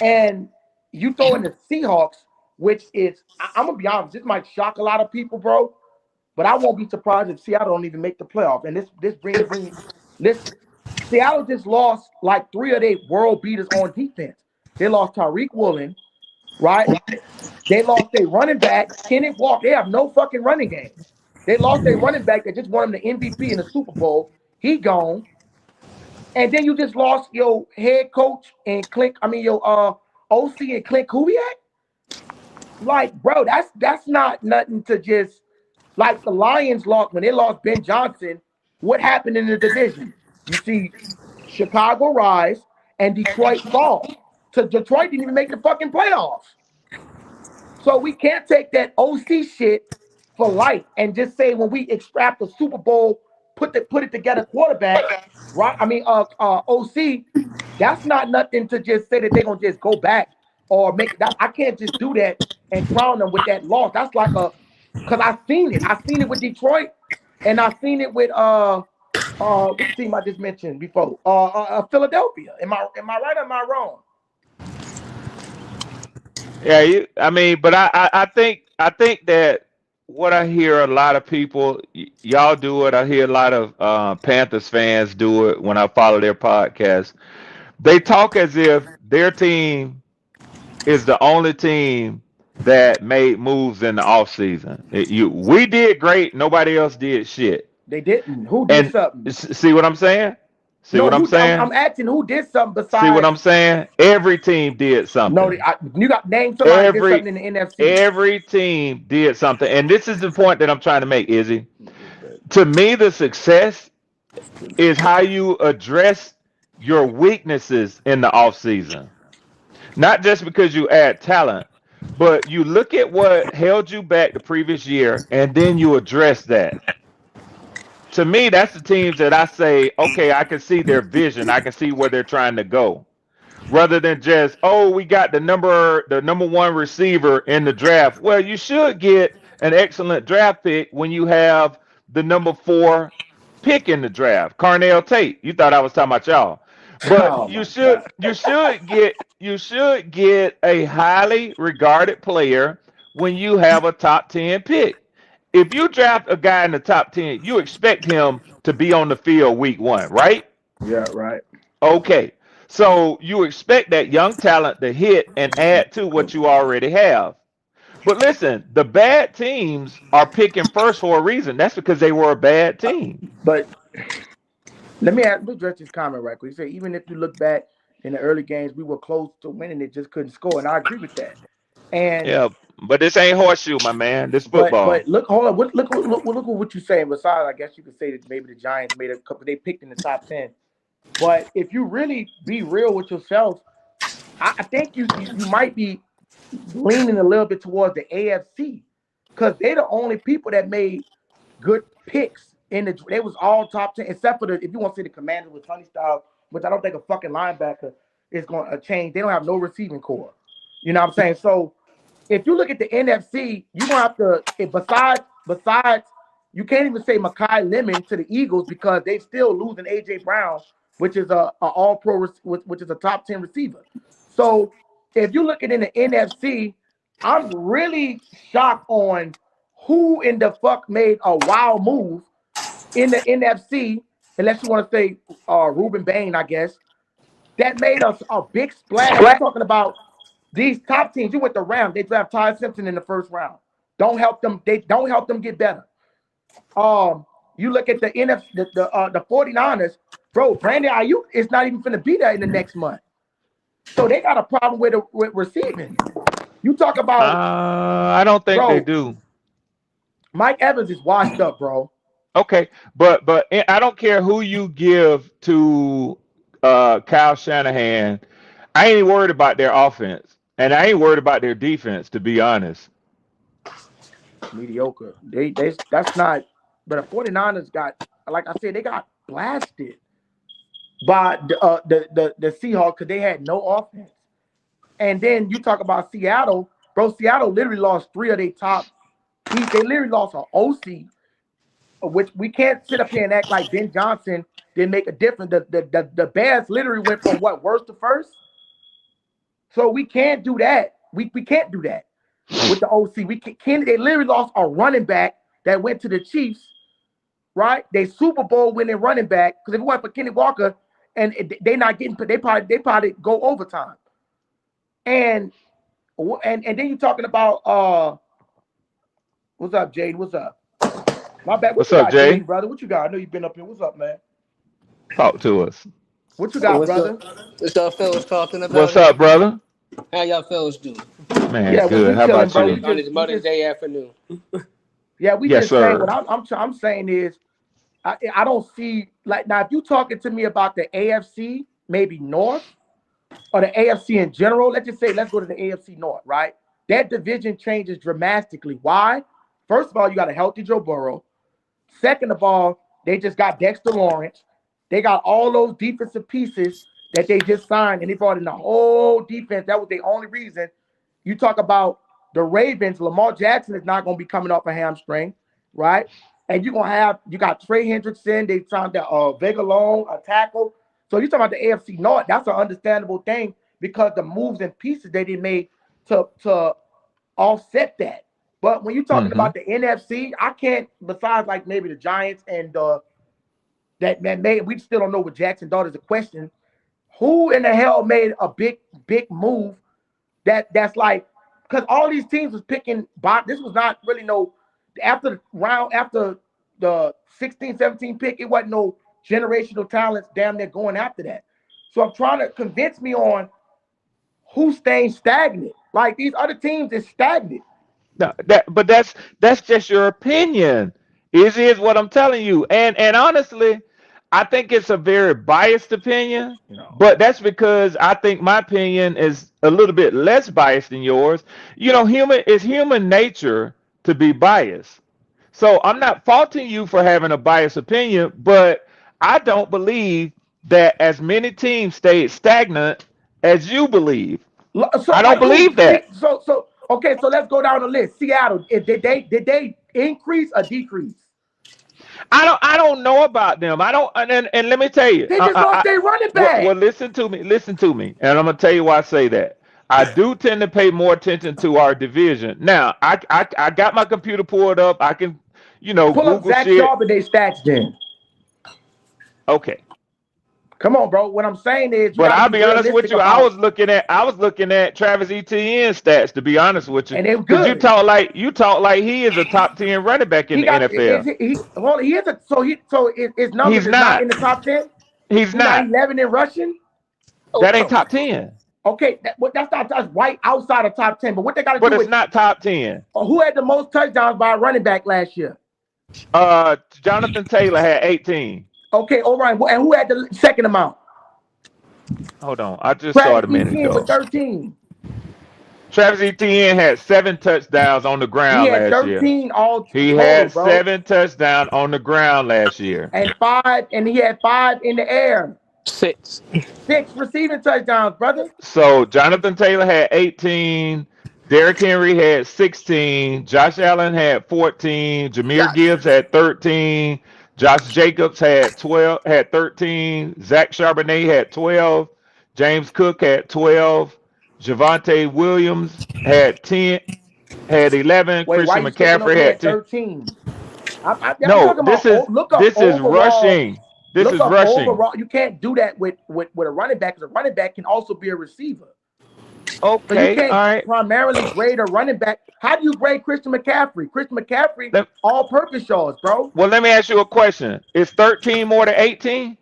And you throw in the Seahawks, which is I'm gonna be honest, this might shock a lot of people, bro. But I won't be surprised if Seattle don't even make the playoff. And this brings me listen. Seattle just lost like three of their world beaters on defense. They lost Tyreek Woolen, right? They lost their running back, Kenneth Walker. They have no fucking running game. They lost their running back that just won them the MVP in the Super Bowl. He gone. And then you just lost your head coach and Clint, I mean your OC and Clint Kubiak. Like, bro, that's not nothing to just like the Lions lost when they lost Ben Johnson. What happened in the division? You see Chicago rise and Detroit fall. So Detroit didn't even make the fucking playoffs. So we can't take that OC shit for light and just say when we extract the Super Bowl, put it together quarterback, right? I mean, OC, that's not nothing to just say that they're gonna just go back or make that. I can't just do that and crown them with that loss. That's like a because I've seen it. I've seen it with Detroit, and I've seen it with which team I just mentioned before? Philadelphia. Am I right or am I wrong? Yeah, I mean, but I think that what I hear a lot of people, y'all do it. I hear a lot of Panthers fans do it when I follow their podcast. They talk as if their team is the only team that made moves in the offseason. We did great. Nobody else did shit. They didn't. Who did And something? see what I'm saying? See No, what I'm who? saying? I'm asking who did something See what besides. I'm saying? Every team did No, something. you got name somebody did Every something in the NFC. every team did something. And this is the point that I'm trying to make, Izzy. To me, the success is how you address your weaknesses in the offseason. Not just because you add talent, but you look at what held you back the previous year and then you address that. To me, that's the teams that I say, okay, I can see their vision. I can see where they're trying to go. Rather than just, oh, we got the number one receiver in the draft. Well, you should get an excellent draft pick when you have the number four pick in the draft, Carnell Tate. You thought I was talking about y'all. But Oh my god. you should get a highly regarded player when you have a top 10 pick. If you draft a guy in the top 10, you expect him to be on the field week 1, right? Yeah, right. Okay. So you expect that young talent to hit and add to what you already have. But listen, the bad teams are picking first for a reason. That's because they were a bad team. But let me address this comment right quick. You say even if you look back in the early games, we were close to winning it, just couldn't score, and I agree with that. And Yeah, but this ain't horseshoe, my man. This but football. look, hold on, look at what you're saying. Besides, I guess you could say that maybe the Giants made a couple. They picked in the top 10. But if you really be real with yourself, I think you might be leaning a little bit towards the AFC because they're the only people that made good picks in the. They was all top 10 except for the if you want to say the Commanders with Tony Styles. which I don't think a fucking linebacker is going to change. They don't have no receiving core. You know what I'm saying? So if you look at the NFC, you're gonna have to. Besides, you can't even say Mekhi Lemon to the Eagles because they still losing AJ Brown, which is a All Pro, which is a top 10 receiver. So if you look at in the NFC, I'm really shocked on who in the fuck made a wild move in the NFC, unless you want to say Ruben Bain, I guess, that made us a big splash. I'm talking about these top teams. You went the Rams, they draft Ty Simpson in the first round. Don't help them. They don't help them get better. You look at the NFC, the 49ers, bro. Brandon Ayuk is not even going to be there in the next month. So they got a problem with receiving. You talk about I don't think they bro. do. Mike Evans is washed up, bro. Okay, but I don't care who you give to Kyle Shanahan. I ain't worried about their offense, and I ain't worried about their defense, to be honest. Mediocre. They that's not. But the 49ers got, like I said, they got blasted by the Seahawks because they had no offense. And then you talk about Seattle, bro. Seattle literally lost 3 of their top. They literally lost an OC, which we can't sit up here and act like Ben Johnson didn't make a difference. The Bears literally went from what, worst to first. So we can't do that. We can't do that with the OC. We can't. They literally lost a running back that went to the Chiefs, right? They Super Bowl winning running back, because if it wasn't for Kenny Walker, and they not getting, they probably go overtime. And then you're talking about what's up, Jade? What's up? My bad. What's up, Jay? Brother? What you got? I know you've been up here. What's up, man? Talk to us. What you got, What's brother? What's y'all fellas talking about? What's up, brother? How y'all fellas doing Man, Yeah, good. we How chilling, about bro. you? on this Mother's Day afternoon? Yeah, we Yes, just saying sir. what I'm saying is I don't see, like, now if you talking to me about the AFC, maybe North, or the AFC in general, let's go to the AFC North, right? That division changes dramatically. Why? First of all, you got a healthy Joe Burrow. Second of all, they just got Dexter Lawrence. They got all those defensive pieces that they just signed, and they brought in the whole defense. That was the only reason. You talk about the Ravens, Lamar Jackson is not going to be coming off a hamstring, right? And you got Trey Hendrickson. They signed that Vega Long, a tackle. So you talking about the AFC North? That's an understandable thing because the moves and pieces they did made to offset that. But when you're talking about the NFC, I can't. Besides, like maybe the Giants and that made, we still don't know what Jackson thought is a question. Who in the hell made a big move that's like, because all these teams was picking. This was not really no after the 16, 17 pick. It wasn't no generational talents damn near going after that. So I'm trying to convince me on who's staying stagnant. Like these other teams is stagnant. No, but that's just your opinion. Is what I'm telling you. And honestly, I think it's a very biased opinion, but that's because I think my opinion is a little bit less biased than yours. You know, it's human nature to be biased. So I'm not faulting you for having a biased opinion, but I don't believe that as many teams stayed stagnant as you believe. So I don't believe that. So okay, so let's go down the list. Seattle, did they increase or decrease? I don't know about them. I don't, and let me tell you, They just lost their running back. well, listen to me, and I'm gonna tell you why I say that. I do tend to pay more attention to our division. Now, I got my computer pulled up. I can, Pull Google up Zach shit. Sharp and they stats then. Okay. Come on, bro. What I'm saying is, But I'll be honest with you, I was looking at Travis Etienne stats, to be honest with you, and they were because good. you talk like he is a top 10 running back in the NFL. His numbers He's is not not. in the top 10. He's not. 11 in rushing. That ain't top 10. Okay, that's right outside of top 10. But what they got to do But it's with not top 10. Who had the most touchdowns by a running back last year? Jonathan Taylor had 18. Okay, all right. And who had the second amount? Hold on, I just saw it a minute ago. With 13. Travis Etienne had 7 touchdowns on the ground last year. He had 7 touchdowns on the ground last year. And he had 5 in the air. 6. 6 receiving touchdowns, brother. So Jonathan Taylor had 18. Derrick Henry had 16. Josh Allen had 14. Jameer Yes. Gibbs had 13. Josh Jacobs had 13. Zach Charbonnet had 12. James Cook had 12. Javonte Williams had 10, had 11. Wait, why Christian you skipping McCaffrey over here had at 10. 13? I'm No, talking about look up this is overall. rushing. This Look is up rushing. overall. You can't do that with a running back, because a running back can also be a receiver. So you Okay, all can't right. primarily grade a running back. How do you grade Christian McCaffrey? Christian McCaffrey, Let, all-purpose yards, bro. well, let me ask you a question. Is 13 more than 18?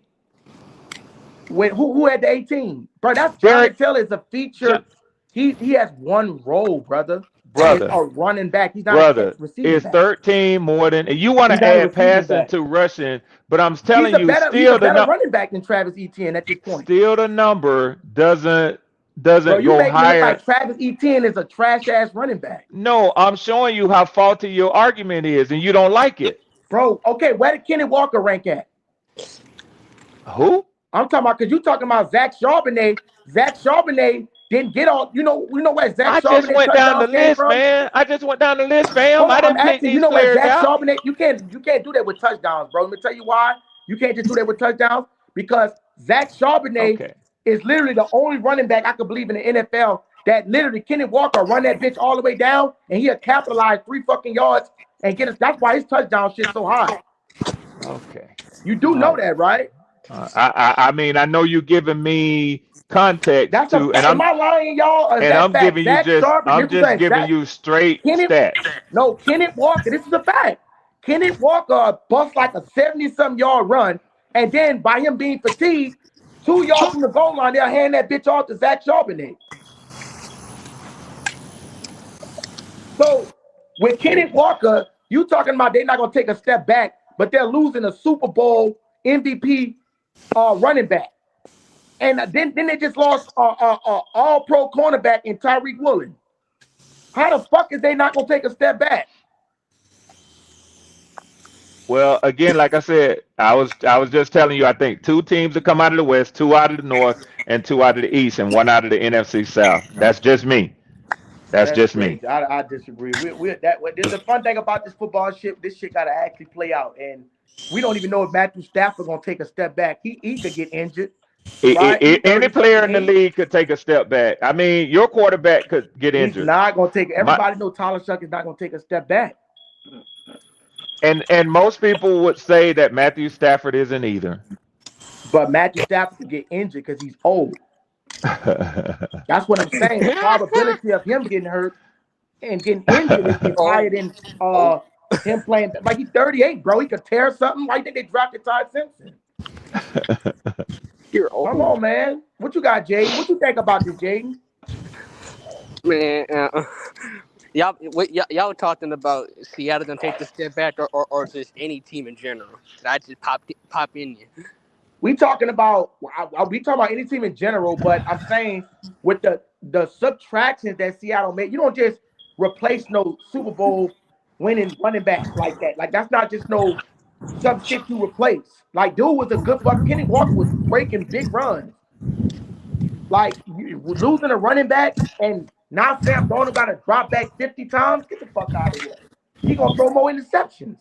Who had the 18? Bro, that's Derek, Jonathan Taylor is a J- feature. He has one role, brother. It's brother, a running back. He's not a brother, receiving is back. 13 more than, and you want He's to not a add receiving passing back. to rushing, but I'm He's telling a you, better running back than Travis Etienne at this point. still the number doesn't Bro, you go make me look higher. like Travis Etienne is a trash ass running back. No, I'm showing you how faulty your argument is, and you don't like it. Bro, okay, where did Kenny Walker rank at? Who? I'm talking about, because you talking about Zach Charbonnet. Zach Charbonnet didn't get all, you know where Zach I just Charbonnet went down the touchdowns came list, from? man. I just went down the list, fam. Hold on, I I'm didn't pick asking, you these know where players Zach out. Charbonnet, you can't do that with touchdowns, bro. Let me tell you why. You can't just do that with touchdowns, because Zach Charbonnet Okay. is literally the only running back I could believe in the NFL that literally Kenny Walker run that bitch all the way down and he'll capitalize 3 fucking yards and get us. That's why his touchdown shit's so high. Okay. You do know that, right? I mean, I know you giving me context That's a to, fact. Am I lying, y'all? Or is that fact? Zach Sharp, this I'm is just saying giving Zach you straight Kenneth. stats. No, Kenneth Walker. This is a fact. Kenneth Walker bust like a 70-some yard run, and then by him being fatigued, 2 yards from the goal line, they'll hand that bitch off to Zach Charbonnet. So with Kenneth Walker, you talking about they're not gonna take a step back, but they're losing a Super Bowl MVP running back. And then they just lost all-pro cornerback in Tyreek Woolen. How the fuck is they not gonna take a step back? Well, again, like I said, I was just telling you, I think 2 teams that come out of the West, 2 out of the North, and 2 out of the East, and 1 out of the NFC South. That's just me. That's That's just me. crazy. I disagree. There's the fun thing about this football shit. This shit gotta actually play out, and we don't even know if Matthew Stafford gonna take a step back. He could get injured, right? He's Any 30 player in the something. league could take a step back. I mean, your quarterback could get He's injured. not gonna take. My, Everybody knows Tyler Shuck is not gonna take a step back. and most people would say that Matthew Stafford isn't either. But Matthew Stafford could get injured because he's old. That's what I'm saying. The probability of him getting hurt and getting injured is higher than him playing. Like, he's 38, bro. He could tear something. Why you think they drafted Ty Simpson? You're old. Come on, man. What you got, Jaden? What you think about this, Jaden? Man, y'all were talking about Seattle gonna take the step back, or just any team in general. Did I just pop in you? We talking about any team in general, but I'm saying with the subtractions that Seattle made, you don't just replace no Super Bowl winning running back like that. Like, that's not just no some shit you replace. Like, dude was a good fuck. Kenny Walker was breaking big runs. Like, losing a running back and now Sam Darnold got to drop back 50 times. Get the fuck out of here. He gonna throw more interceptions.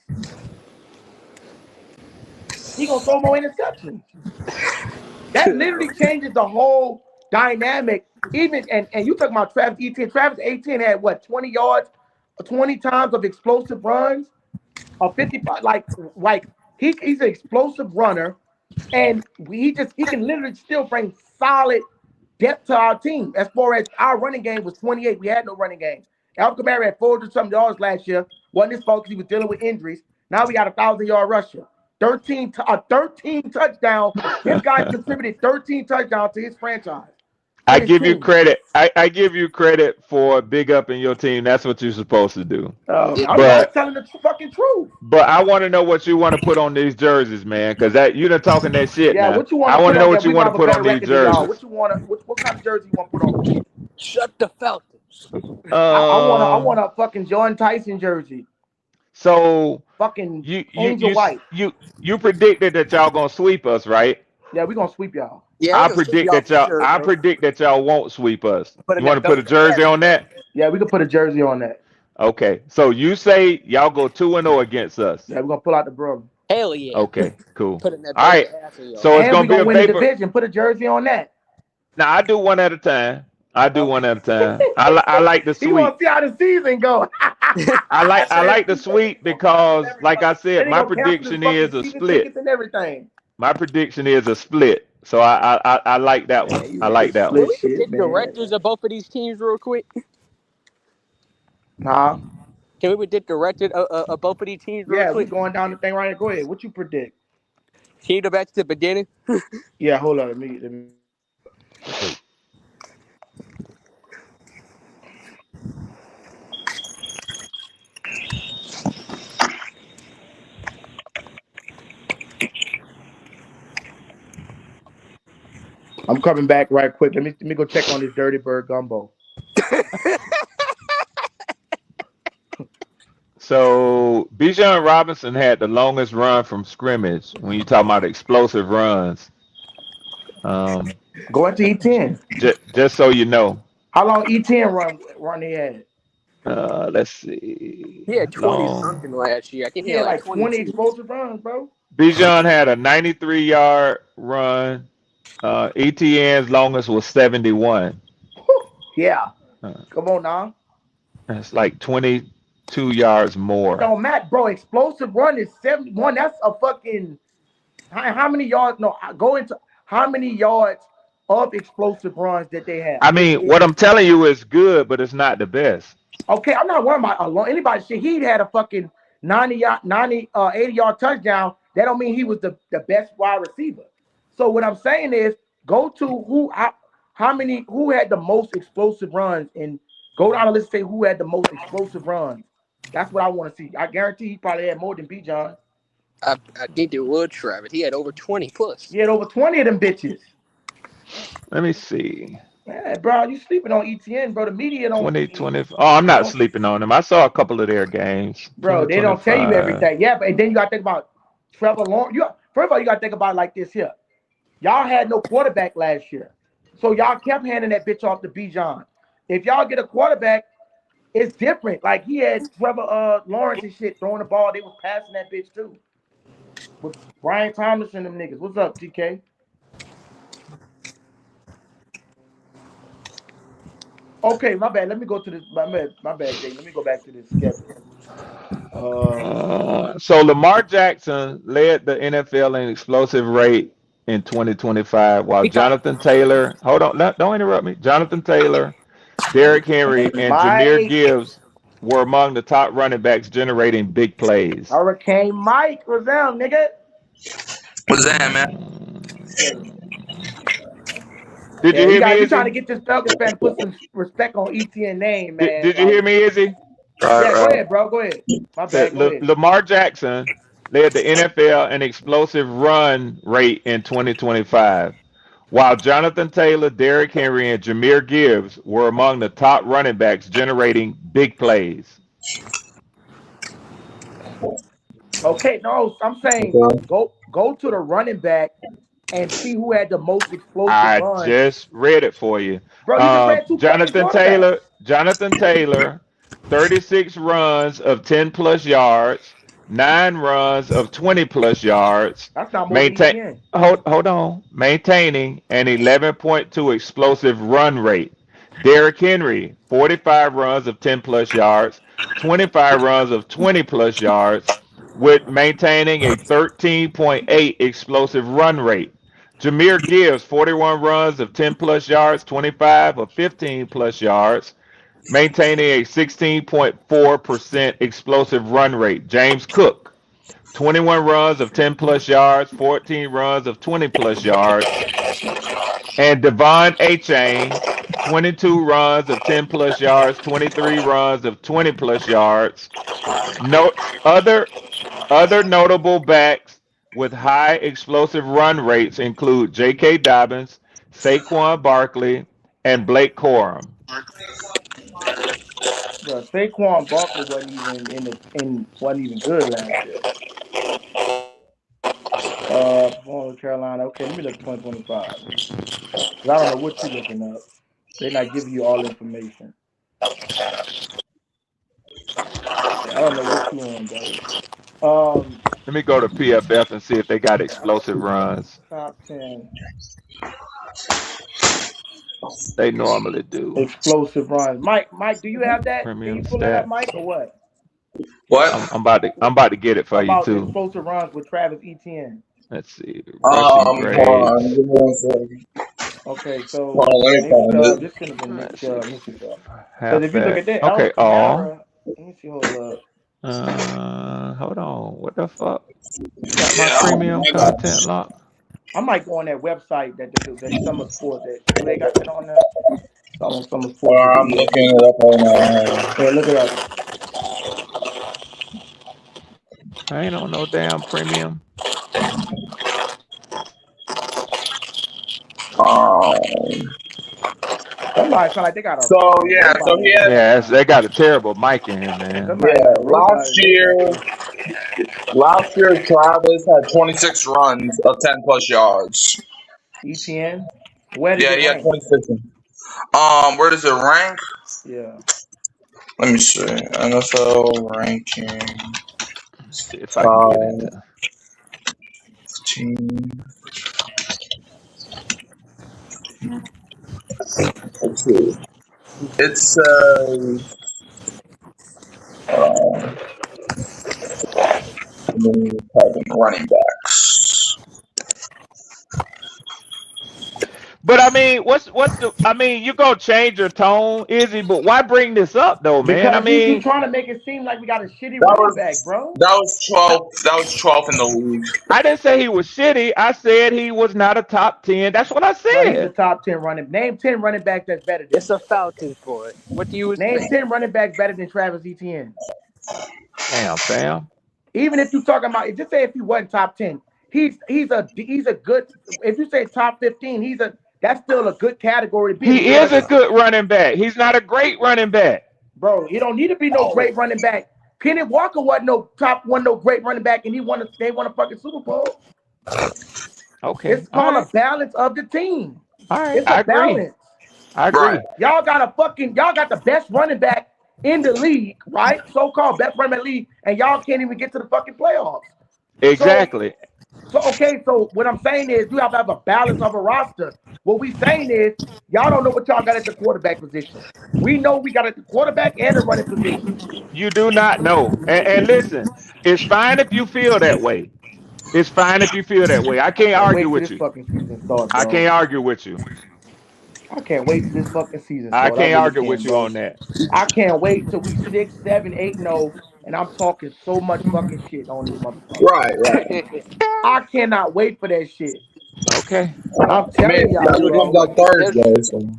That literally changes the whole dynamic. Even and you talking about Travis Etienne. Travis Etienne had what, 20 yards, 20 times of explosive runs, or 55. Like he's an explosive runner, and he can literally still bring solid depth to our team. As far as our running game was 28, we had no running game. Alvin Kamara had 400-something yards last year. Wasn't his fault because he was dealing with injuries. Now we got a 1,000-yard rusher. 13 touchdowns. This guy contributed 13 touchdowns to his franchise. I give you credit. I give you credit for big up in your team. That's what you're supposed to do. I'm telling the fucking truth. But I want to know what you want to put on these jerseys, man, because that you done talking that shit. Yeah, now. what you want? I want to know what you you want to put on these jerseys. What you want? What kind of jersey you want to put on? Shut the Falcons. I want a fucking Jordan Tyson jersey. So fucking you Angel White. you predicted that y'all gonna sweep us, right? Yeah, we gonna sweep y'all. Yeah, we're I gonna sweep predict y'all that for y'all. sure, I bro. predict that y'all won't sweep us. Putting You want that to put belt a to the jersey ass. on that? Yeah, we can put a jersey on that. Okay. So you say y'all go 2-0 against us. Yeah, we're gonna pull out the brother. Hell yeah. Okay. Cool. Putting that All belt to right. the ass of y'all. So it's And gonna we be gonna a win the vapor. division. Put a jersey on that. Now I do one at a time. I do one Okay. at a time. I like the He wanna sweep. see how the season go. I like the sweep because, like I said, Then he my gonna cancel his prediction fucking is a season split. tickets and everything. My prediction is a split. So I like that Man, one. you I with like this that Can one. split we shit, predict the man. records of both of these teams real quick? Huh? Can we predict the record of both of these teams real Yeah, we quick? going down the thing right here. Go ahead. What you predict? Can you go back to the beginning? Yeah, hold on. Let me I'm coming back right quick. Let me go check on this Dirty Bird gumbo. So Bijan Robinson had the longest run from scrimmage when you talk about explosive runs. Um, Go into E10. just so you know. How long E10 run he had? Let's see. He had 20 Long. something last year. I think he He had had like like 20 22. explosive runs, bro. Bijan had a 93-yard run. ETN's longest was 71. Whew. Yeah. Uh, Come on now. that's like 22 yards It more. don't matter, bro. Explosive run is 71. That's a fucking how many yards? No, go into how many yards of explosive runs that they have. I mean, what I'm telling you is good, but it's not the best. Okay, I'm not worrying about anybody. Shit, he had a fucking 80-yard touchdown. That don't mean he was the best wide receiver. So what I'm saying is, go to how many who had the most explosive runs and go down and let's say who had the most explosive runs. That's what I want to see. I guarantee he probably had more than B. John. I think it would, Travis. He had over 20 plus. He had over 20 of them bitches. Let me see. Man, bro, you sleeping on ETN, bro. The media don't. 2020. Oh, I'm They not don't, sleeping on them. I saw a couple of their games. bro. They don't tell you 2025. everything. Yeah, but and then you got to think about Trevor Lawrence. First of all, you got to think about it like this here. Y'all had no quarterback last year, so y'all kept handing that bitch off to Bijan. If y'all get a quarterback, it's different. Like he had Trevor Lawrence and shit throwing the ball. They was passing that bitch too with Brian Thomas and them niggas. What's up, TK? Okay, my bad. Let me go to this. My bad, Jake. Let me go back to this schedule. Uh, So Lamar Jackson led the NFL in explosive rate in 2025, while He top. Jonathan Taylor, hold on, don't interrupt me. Jonathan Taylor, Derrick Henry, and Jameer Mike, Gibbs were among the top running backs generating big plays. Hurricane Mike was down, nigga. What's that, man? Did you Yeah, hear me, you trying to Izzy? get this Falcons fan to put some respect on ETN name, man. Did you hear Like, me, Izzy? Right, yeah, go right. ahead, bro. Go ahead. My Said bad. Go ahead. Lamar Jackson led the NFL in explosive run rate in 2025, while Jonathan Taylor, Derrick Henry, and Jameer Gibbs were among the top running backs generating big plays. Okay, no, I'm saying Okay. go to the running back and see who had the most explosive I runs. just read it for you. Bro, you just read two fucking quarterbacks. Jonathan Taylor, 36 runs of 10 plus yards, 9 runs of 20 plus yards, That's not more than maintain ETN. hold on, maintaining an 11.2 explosive run rate. Derrick Henry, 45 runs of 10 plus yards, 25 runs of 20 plus yards, with maintaining a 13.8 explosive run rate. Jameer Gibbs, 41 runs of 10 plus yards, 25 of 15 plus yards, maintaining a 16.4% explosive run rate. James Cook, 21 runs of 10 plus yards, 14 runs of 20 plus yards. And Devon Achane, 22 runs of 10 plus yards, 23 runs of 20 plus yards. No other notable backs with high explosive run rates include J.K. Dobbins, Saquon Barkley, and Blake Corum. Bro, Saquon Barkley wasn't even wasn't even good last year. North Carolina. Okay, let me look 2025. Cause I don't know what you looking up. They're not giving you all information. Yeah, I don't know what you on, brother. Let me go to PFF and see if they got explosive runs. Top 10 They normally do. explosive runs. Mike, do you have that? Can Premium you pull that up, Mike, stats. or what? What? I'm about to get it for you About too. explosive runs with Travis Etienne. Let's see. Rushing Hold on. grades. Give me 1 second. Okay, Hold so on, let me Nick find Chubb, it. this shouldn't have been Nick Let's see. Chubb. Let me see Chubb. Because if you look Halfback. at that, Alvin Okay, all. Kamara, let me see, hold up. Hold on. What the fuck? You got my Yeah, premium I got content locked? I might go on that website that Summer Sports. That do they got that on there? Summer Sports with the I'm looking ESPN. it up right now. Yeah, look it up. I ain't on no damn premium. Um, Somebody sound like they got so a yeah, so robot in he the had Yeah, they background. got a terrible mic in here, man. Somebody yeah got a robot in their background. last year Travis had 26 runs of 10 plus yards. ETN, where does Yeah, it he had rank? 26. Where does it rank? Yeah, Let me see. NFL ranking Let's see if I can get top into. 15. Let's see. It says running backs. But I mean, what's the? I mean, you gonna change your tone, Izzy? But why bring this up though, man? I because you mean, trying to make it seem like we got a shitty That running back, was bro. that was 12. That was 12th in the league. I didn't say he was shitty. I said he was not a top 10. That's what I Bro, he's a said. top 10 running. Name 10 running backs that's better than It's him. a Falcons boy. What do you Name expect? 10 running backs better than Travis Etienne. Damn, fam. Even if you talking about, just say if he wasn't top 10, he's a good. If you say top 15, that's still a good category to be in. He's He a is a good, good running back. He's not a great running back. bro. He don't need to be no great running back. Kenneth Walker wasn't no great running back, and they won a fucking Super Bowl. Okay. It's All called a right. balance of the team. All right. It's a I agree. balance. I Right. agree. Y'all got the best running back in the league, right? So-called best running back in the league, and y'all can't even get to the fucking playoffs. So Exactly. So what I'm saying is you have to have a balance of a roster. What we saying is y'all don't know what y'all got at the quarterback position. We know we got at the quarterback and the running position. You do not know. And listen, it's fine if you feel that way. It's fine if you feel that way. I I can't can't argue wait till with this you. fucking season start, I bro. can't argue with you. I can't wait till this fucking season I start. I can't really argue with can't, you bro. on that. I can't wait till we 6, 7, 8, 0, and I'm talking so much fucking shit on this motherfucker. Right. Right. I cannot wait for that shit. Okay. I'm I mean, telling the y'all, schedule comes bro. out There's Thursday. So.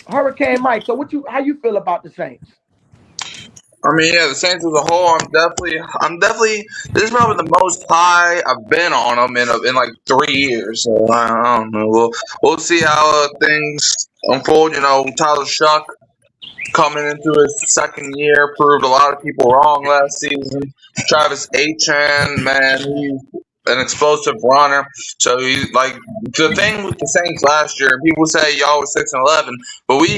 Hurricane Mike. So how you feel about the Saints? I mean, yeah, the Saints as a whole, I'm definitely. This is probably the most high I've been on them in like 3 years. So I don't know. We'll see how things unfold. Tyler Shuck coming into his second year proved a lot of people wrong last season. Travis Achan, man, he's an explosive runner. So he like the thing with the Saints last year. People say y'all was 6-11, but we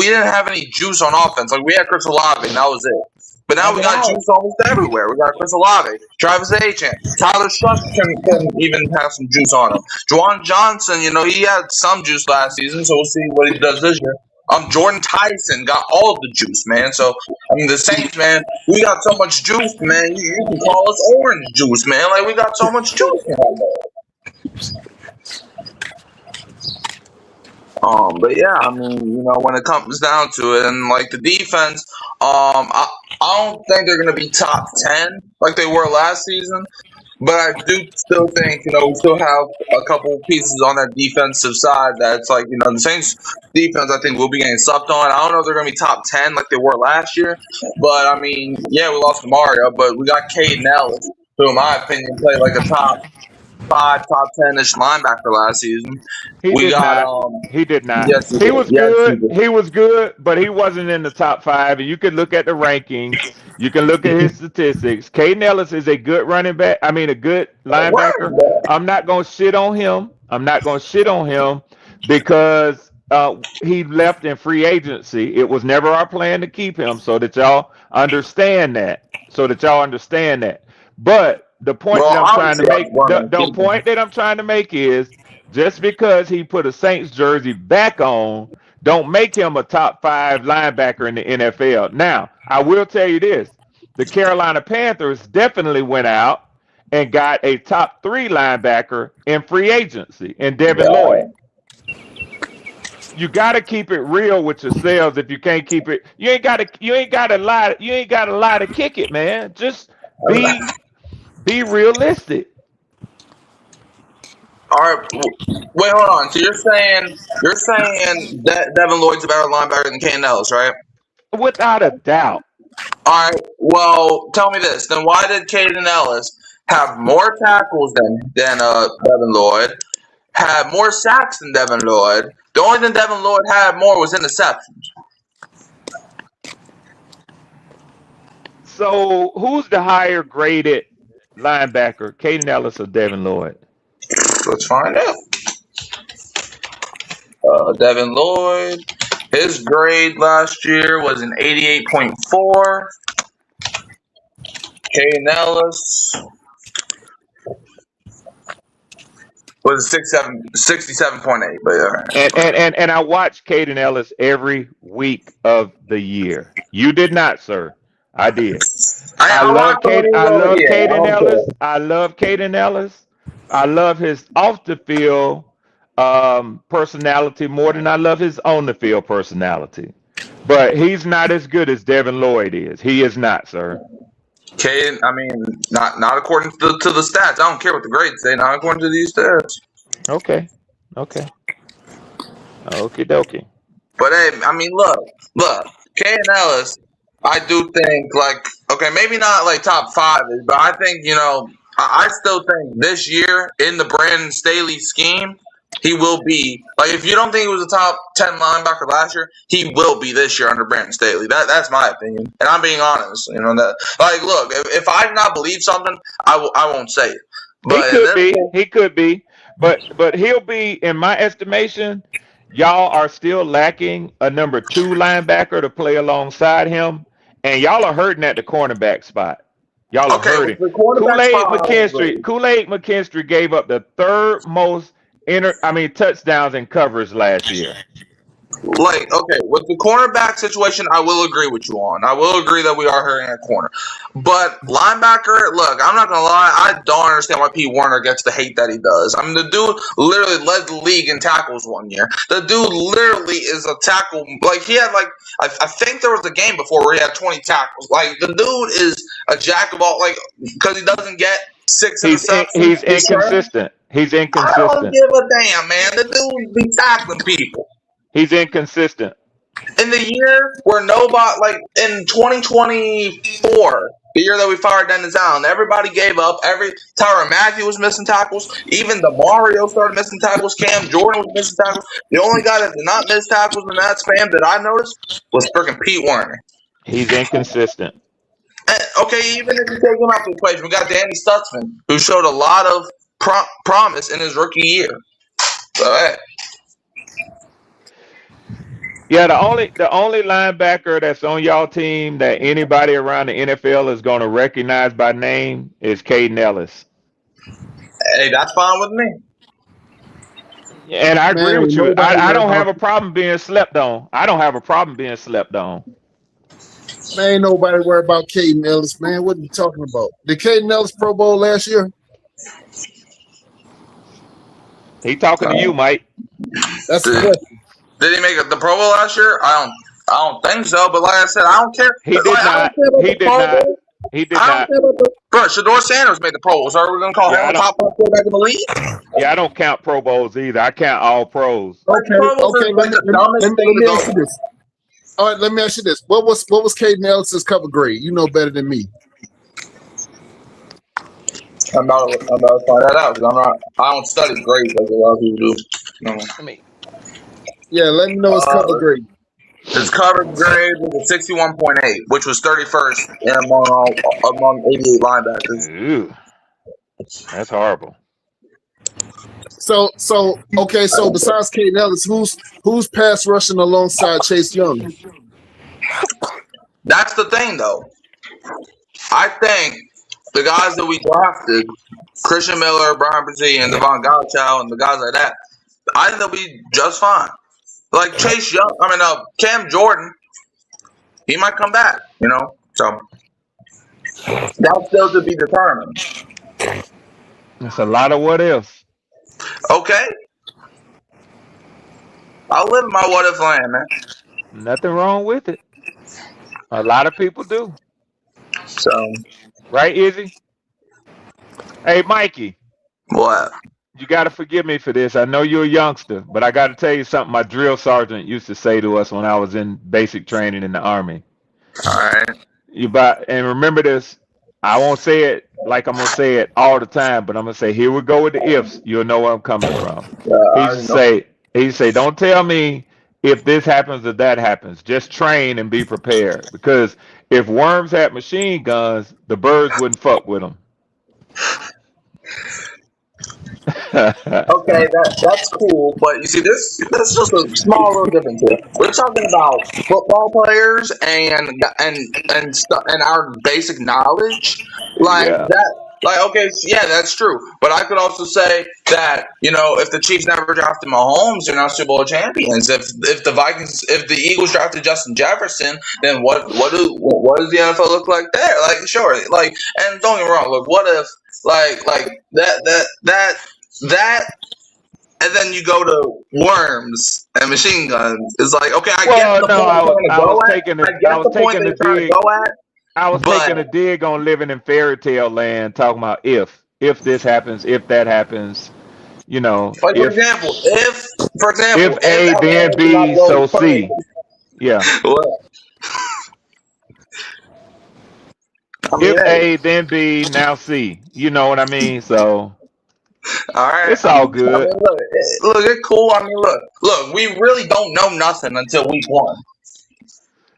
didn't have any juice on offense. Like we had Chris Olave, and that was it. But now I've we been got out. juice almost everywhere. We got Chris Olave, Travis Achan, Tyler Shuck can even have some juice on him. Juwan Johnson, he had some juice last season, so we'll see what he does this year. Jordan Tyson got all of the juice, man. So I mean, the Saints, man, we got so much juice, man. You can call us orange juice, man. Like we got so much juice. But yeah, I mean, when it comes down to it, and like the defense, I don't think they're gonna be top 10 like they were last season. But I do still think, we still have a couple pieces on that defensive side that's like, the Saints defense, I think, will be getting slept on. I don't know if they're going to be top 10 like they were last year. But, I mean, yeah, we lost to Mario, but we got Caden Ellis, who, in my opinion, played like a top 5, top 10-ish linebacker last season. He We did got not. He did not. yes, he He did. was Yes, he good. did. He was good, but he wasn't in the top 5. And you can look at the rankings. You can look at his statistics. Caden Ellis is a good running back. I mean, a good linebacker. Word. I'm not gonna shit on him. I'm not gonna shit on him because he left in free agency. It was never our plan to keep him, so that y'all understand that. So that y'all understand that. But the point Well, that I'm trying to obviously, I make, weren't the, going to the keep him. point that I'm trying to make is just because he put a Saints jersey back on, don't make him a top 5 linebacker in the NFL. Now, I will tell you this: the Carolina Panthers definitely went out and got a top 3 linebacker in free agency in Devin Lloyd. Yeah. You got to keep it real with yourselves. If you can't keep it, you ain't got to lie to kick it, man. Just be realistic. All right. Wait, hold on. So you're saying that Devin Lloyd's a better linebacker than Kane Ellis, right? Without a doubt. All right. Well, tell me this. Then why did Caden Ellis have more tackles than Devin Lloyd? Had more sacks than Devin Lloyd. The only thing Devin Lloyd had more was interceptions. So who's the higher graded linebacker, Caden Ellis or Devin Lloyd? Let's find out. Devin Lloyd, his grade last year was an 88.4. Caden Ellis was a 67.8. But yeah. And I watch Caden Ellis every week of the year. You did not, sir. I did. I watched the movies I over love here. I Caden don't care. Ellis. I love Caden Ellis. I love his off the field personality more than I love his on the field personality. But he's not as good as Devin Lloyd is. He is not, sir. Caden, I mean, not according to the stats. I don't care what the grades say. Not according to these stats. Okay. Okay. Okie dokie. But hey, I mean, look, Caden Ellis. I do think okay, maybe not like top 5, but I think I still think this year in the Brandon Staley scheme, he will be like if you don't think he was a top 10 linebacker last year, he will be this year under Brandon Staley. That's my opinion, and I'm being honest. That look, if I not believe something, I won't say it. He But in could this be. case, He could be. But he'll be, in my estimation, y'all are still lacking a number 2 linebacker to play alongside him. And y'all are hurting at the cornerback spot. Y'all are okay, with hurting. the quarterback spot, I agree. Kool-Aid McKinstry gave up the 3rd most touchdowns in coverage last year. Okay, with the cornerback situation, I will agree with you on. I will agree that we are hurting at corner. But linebacker, look, I'm not going to lie. I don't understand why Pete Werner gets the hate that he does. I mean, the dude literally led the league in tackles one year. The dude literally is a tackle. He had, I think there was a game before where he had 20 tackles. The dude is a jack of all, because he doesn't get 6 interceptions. He's inconsistent. He's I don't inconsistent. give a damn, man. The dude be tackling people. He's inconsistent. In the year where nobody, in 2024, the year that we fired Dennis Allen, everybody gave up. Tyrann Mathieu was missing tackles. Even the Mario started missing tackles. Cam Jordan was missing tackles. The only guy that did not miss tackles in that span that I noticed was freaking Pete Werner. He's inconsistent. And, okay, even if you take him out the equation, we got Danny Stutzman, who showed a lot of promise in his rookie year. So, hey. Yeah, the only linebacker that's on y'all team that anybody around the NFL is going to recognize by name is Caden Ellis. Hey, that's fine with me. And I agree Man, with ain't you. nobody I worry don't have about a problem being slept on. I don't have a problem being slept on. man, ain't nobody worry about Caden Ellis, man. What are you talking about? Did Caden Ellis Pro Bowl last year? He talking to you, Mike. That's the question. Did he make the Pro Bowl last year? I don't think so. But like I said, I don't care. He did I don't not. care about He the did Pro not. Bowl. He did I don't not. care about the bro. Shador Sanders made the Pro Bowl, so are we gonna call Yeah, him I a don't. top 5 quarterback in the league? Yeah, I don't count Pro Bowls either. I count all pros. Okay, Pro Bowls okay. are the dumbest Let thing me to ask you go. this. All right, let me ask you this. What was Caden Ellis's cover grade? You know better than me. I'm about to find that out because I don't study grades like a lot of people do. No. I mean, Yeah, let me know his cover Uh, grade. his coverage grade was a 61.8, which was 31st among 88 linebackers. ew, that's horrible. So okay. So besides Kate Ellis, who's pass rushing alongside Chase Young? That's the thing, though. I think the guys that we drafted, Christian Miller, Brian Brzee, and Devon Godchow, and the guys like that, I think they'll be just fine. Like Chase Young, Cam Jordan, he might come back, So that's still to be determined. It's a lot of what ifs. Okay, I'll live in my what if land, man. Nothing wrong with it. A lot of people do. So Right, Izzy? Hey, Mikey, what? you got to forgive me for this. I know you're a youngster, but I got to tell you something my drill sergeant used to say to us when I was in basic training in the Army. All right. And remember this. I won't say it like I'm gonna say it all the time, but I'm gonna say, here we go with the ifs. You'll know where I'm coming from. I He used already to know. say, don't tell me if this happens or that happens. Just train and be prepared. Because if worms had machine guns, the birds wouldn't fuck with them. Okay, that's cool, but you see, that's just a small little difference here. We're talking about football players and our basic knowledge, like Yeah. that. Like, okay, yeah, that's true. But I could also say that if the Chiefs never drafted Mahomes, they're not Super Bowl champions. If the Eagles drafted Justin Jefferson, then what does the NFL look like there? Like, sure, like, and don't get me wrong. Look, what if like that, and then you go to worms and machine guns. It's like, okay, I get Well, the no, point they're trying to I was go at. taking I I get was the point taking they're a trying to dig. go at, I was but taking a dig on living in fairy tale land, talking about if this happens, if that happens, like if for example, if A then Alabama did not B, go so playing, C. Yeah. well, I mean, If hey, A then B, now C. You know what I mean? So all right. it's all good. Look, it's cool. I mean, look, we really don't know nothing until week 1.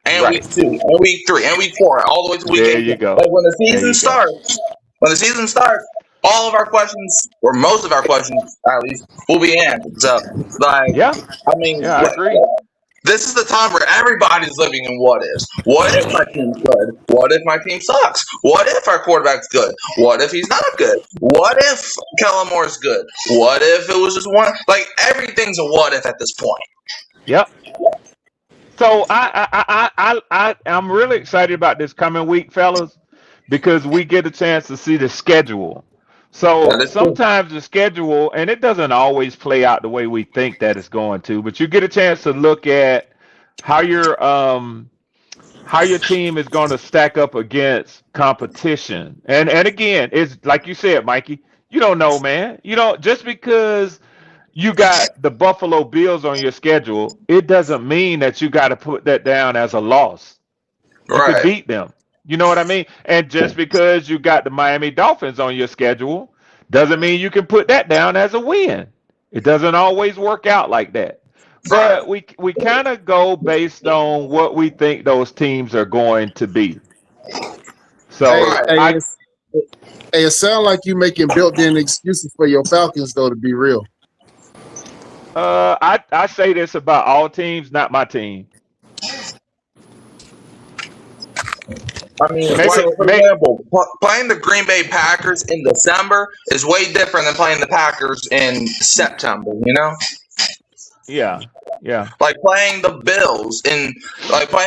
And week Right. 2, and week 3, and week 4, all the way to week There 18. you go. Like when the There season you go. starts, all of our questions, or most of our questions at least, will be answered. So, like, Yeah. I mean, Yeah, I agree. this is the time where everybody's living in what ifs. What if my team's good? What if my team sucks? What if our quarterback's good? What if he's not good? What if Kellen Moore's good? What if it was just one? Like, everything's a what if at this point. Yep. So I'm really excited about this coming week, fellas, because we get a chance to see the schedule. That So is true. sometimes the schedule, and it doesn't always play out the way we think that it's going to, but you get a chance to look at how your team is going to stack up against competition. And again, it's like you said, Mikey, you don't know, man. You don't just because you got the Buffalo Bills on your schedule, it doesn't mean that you got to put that down as a loss. You could Right. beat them. You know what I mean? And just because you got the Miami Dolphins on your schedule doesn't mean you can put that down as a win. It doesn't always work out like that. Right. But we kind of go based on what we think those teams are going to be. Hey, So Right. hey, I it's, hey, it sounds like you making built-in excuses for your Falcons, though. To be real, I say this about all teams, not my team. I mean, Maybe like, for may example, playing the Green Bay Packers in December is way different than playing the Packers in September. yeah, yeah. Playing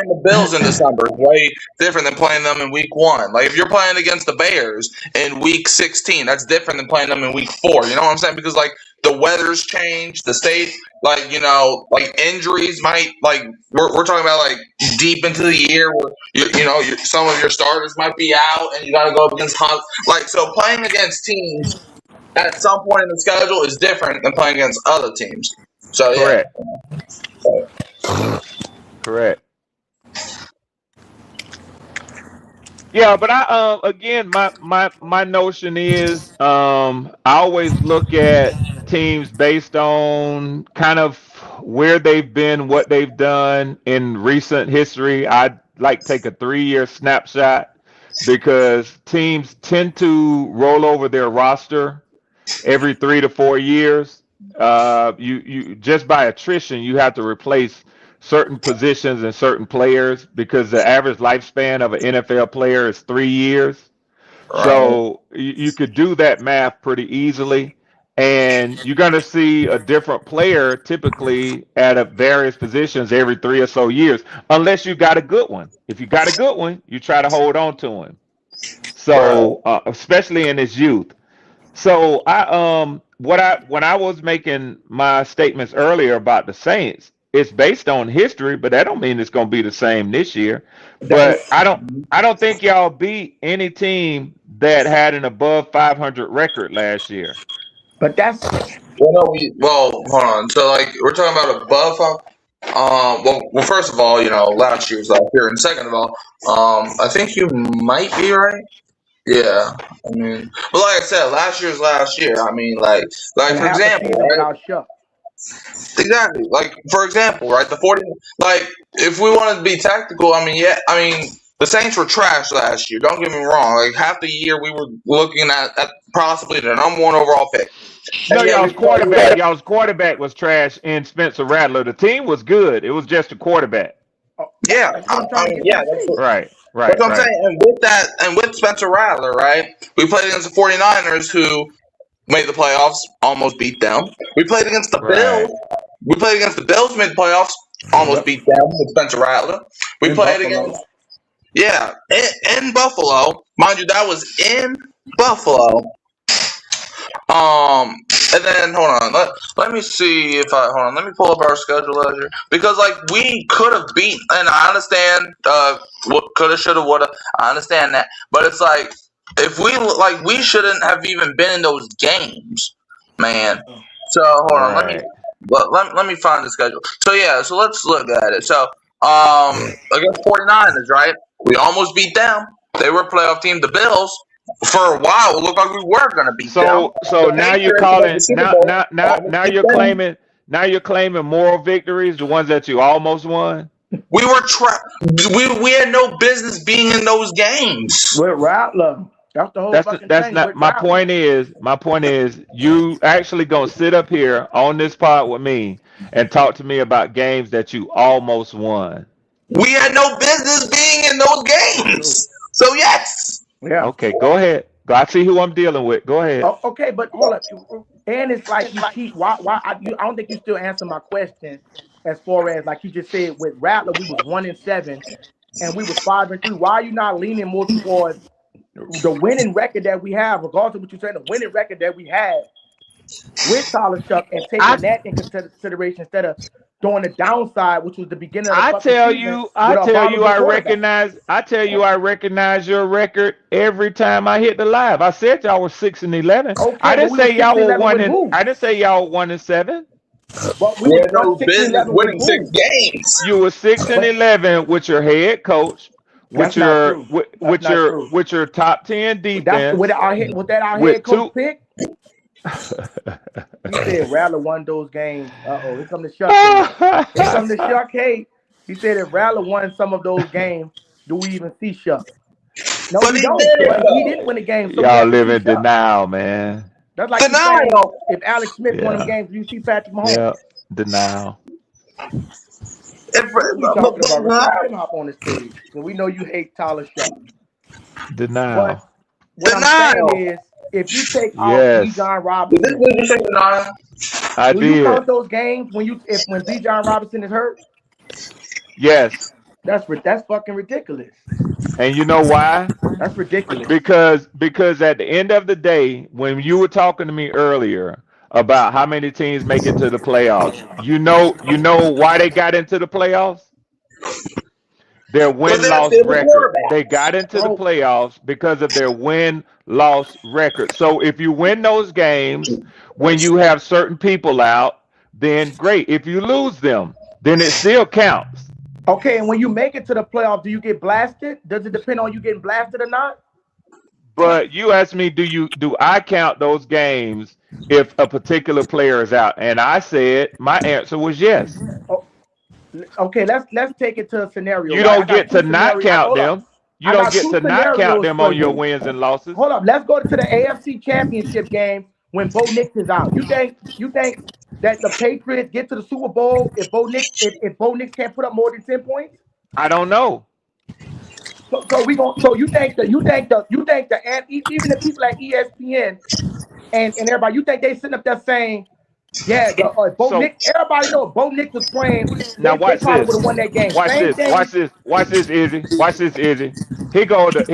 the Bills in December is way different than playing them in week 1. Like if you're playing against the Bears in week 16, that's different than playing them in week 4. You know what I'm saying? Because like the weather's changed, the state, like like injuries might we're talking about like deep into the year where some of your starters might be out and you got to go up against so playing against teams at some point in the schedule is different than playing against other teams. So yeah. Correct. Correct. Yeah, but I again my notion is I always look at teams based on kind of where they've been, what they've done in recent history. I like take a 3-year snapshot because teams tend to roll over their roster every 3 to 4 years. You just by attrition, you have to replace certain positions and certain players because the average lifespan of an NFL player is 3 years. Right. So you could do that math pretty easily, and you're going to see a different player typically at a various positions every 3 or so years, unless you got a good one. If you got a good one, you try to hold on to him. Right. So especially in his youth. So I when I was making my statements earlier about the Saints, it's based on history, but that don't mean it's gonna be the same this year. That, But I don't think y'all beat any team that had an above 500 record last year. but that's Well, no, hold on. So, like, we're talking about above. First of all, last year's last year, and second of all, I think you might be right. Yeah, I mean, but like I said, last year's last year. I mean, like and for half a example, season right? without Shough. Exactly. Like for example, right? The 40. Like, if we wanted to be tactical, I mean, yeah, I mean, the Saints were trash last year. Don't get me wrong. Like half the year, we were looking at possibly the number one overall pick, No, and yet we y'all's quarterback was trash in Spencer Rattler. The team was good. It was just a quarterback. Oh, yeah, that's what I'm trying I to mean, get you yeah, to that's say. Right, That's right, what I'm right, saying. And with that, and with Spencer Rattler, right? We played against the 49ers, who made the playoffs, almost beat them. We played against the Bills. right. We played against the Bills, made the playoffs, almost Yep, beat them with Spencer Rattler. We in played Buffalo. against, yeah, in Buffalo. Mind you, that was in Buffalo. Um, and then hold on, let me see if I hold on. Let me pull up our schedule out here because like we could have beat, and I understand. What coulda, shoulda, woulda. I understand that, but it's like if we shouldn't have even been in those games, man. So hold on, Right. let me find the schedule. So yeah, so let's look at it. So against 49ers, right? We almost beat them. They were a playoff team. The Bills, for a while, it looked like we were going to beat them. So The now you're Patriots made the calling Super Bowl, almost now beat you're them. you're claiming moral victories, the ones that you almost won. We were we had no business being in those games. With Rattler. That's the whole fucking That's thing not with Rattler. my point is you actually gonna sit up here on this pod with me and talk to me about games that you almost won. We had no business being in those That's true. games. So yes. Yeah. Okay, go ahead. Go, I see who I'm dealing with. Go ahead. Oh, okay, but hold up. And it's like you keep I don't think you still answer my question as far as like you just said with Rattler, we was 1-7 and we was 5-3. Why are you not leaning more towards the winning record that we have, regardless of what you say, the winning record that we had with Tyler Shuck and I taking that in consideration instead of doing the downside, which was the beginning of the fucking season with a tell you vulnerable quarterback. I tell you I recognize your record every time I hit the live. I said y'all were 6-11. Okay, I but didn't we were say six y'all and were eleven one with and who? I didn't say y'all were 1-7. But we We was had no six and business eleven with winning six who? games. You were six and But eleven with your head coach, that's not true. That's not true. with your top 10 That's with defense, our head. Was that our head with coach two. pick? He said Rattler won those games. Here come the Shuck hate. Here come the Shuck hate. He said if Rattler won some of those games, do we even see Shuck? No, But we he don't. did But he didn't though. win the game, so we Y'all have to live see in Shuck. denial, man. That's like you saying Denial. if Alex Smith won them Yeah, games, do you see Patrick Mahomes? yeah, denial. If, What are we talking about, Rashad? but Let him hop on the stage. And we know you hate Tyler Shuck. But Denial. what I'm saying denial. is, if you take out Yes, Bijan Did this Robinson, nigga say denial? I do you count did. those games when Bijan Robinson is hurt? Yes. That's fucking ridiculous. And you know why? That's ridiculous. Because at the end of the day, when you were talking to me earlier about how many teams make it to the playoffs, you know why they got into the playoffs? Their Because win they have loss stable record. They quarterbacks. got into the Bro, playoffs because of their win loss record. So if you win those games when you have certain people out, then great. If you lose them, then it still counts. Okay, and when you make it to the playoffs, do you get blasted? Does it depend on you getting blasted or not? But you asked me, do I count those games if a particular player is out? And I said my answer was yes. Oh, okay, let's take it to a scenario, You right? I don't got get two to not scenarios. count Hold up. them. You I don't got get two to not count scenarios them for on your you. wins and losses. Hold up. Let's go to the AFC Championship game when Bo Nix is out. You think that the Patriots get to the Super Bowl if Bo Nix can't put up more than 10 points? I don't know. So you think the and even the people at ESPN and everybody, you think they sitting up there saying, yeah, the Bo So Nix, everybody know if Bo Nix was playing, now they watch probably would this. have won that game. Watch Same this. Watch thing. this. Watch this, Izzy. Watch this, Izzy. Here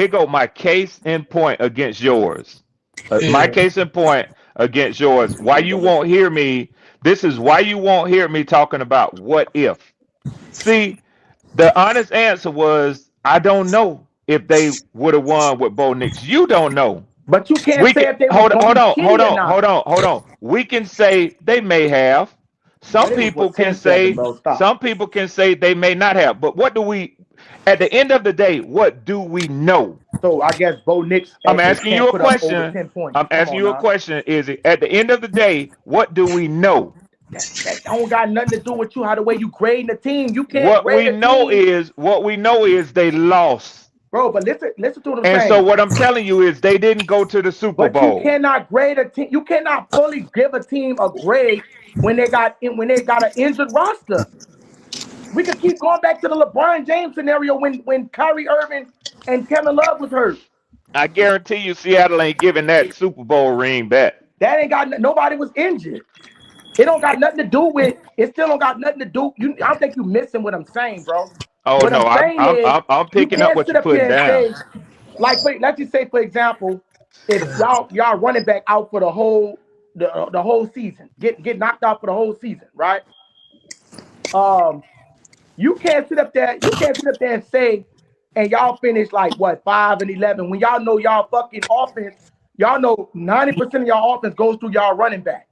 go my case in point against yours. My Yeah. case in point against yours. Why you won't hear me? This is why you won't hear me talking about what if. See, the honest answer was I don't know if they would have won with Bo Nix. You don't know. But you can't We say can if they was hold gonna hold be on, hold shitty or on, hold not. on, hold on. We can say they may have. But Some it was people what can 10-7, say bro. Stop. they may not have. But what do we at the end of the day, what do we know? So I guess Bo Nix I'm asking you can't a put up over question. 10 points. I'm Come asking on you a now. question, is it at the end of the day, what do we know? That don't got nothing to do with you, how the way you grading the team. You can't What grade we a know team, is they lost. bro. But listen to what I'm And so saying. what I'm telling you is they didn't go to the Super But you Bowl. cannot grade a team. You cannot fully give a team a grade when they got an injured roster. We could keep going back to the LeBron James scenario when Kyrie Irving and Kevin Love was hurt. I guarantee you Seattle ain't giving that Super Bowl ring back. That ain't got nobody was injured. It don't got nothing to do with. It still don't got nothing to do. I don't think you missing what I'm saying, bro. Oh What no, I'm I'm saying I'm is I'm, I'm you picking up can't what sit you're up here putting and down. say, like, let's just say, for example, if y'all running back out for the whole season, get knocked out for the whole season, right? Um, you can't sit up there. You can't sit up there and say, and y'all finish like what 5-11 when y'all know y'all fucking offense. Y'all know 90% of y'all offense goes through y'all running back.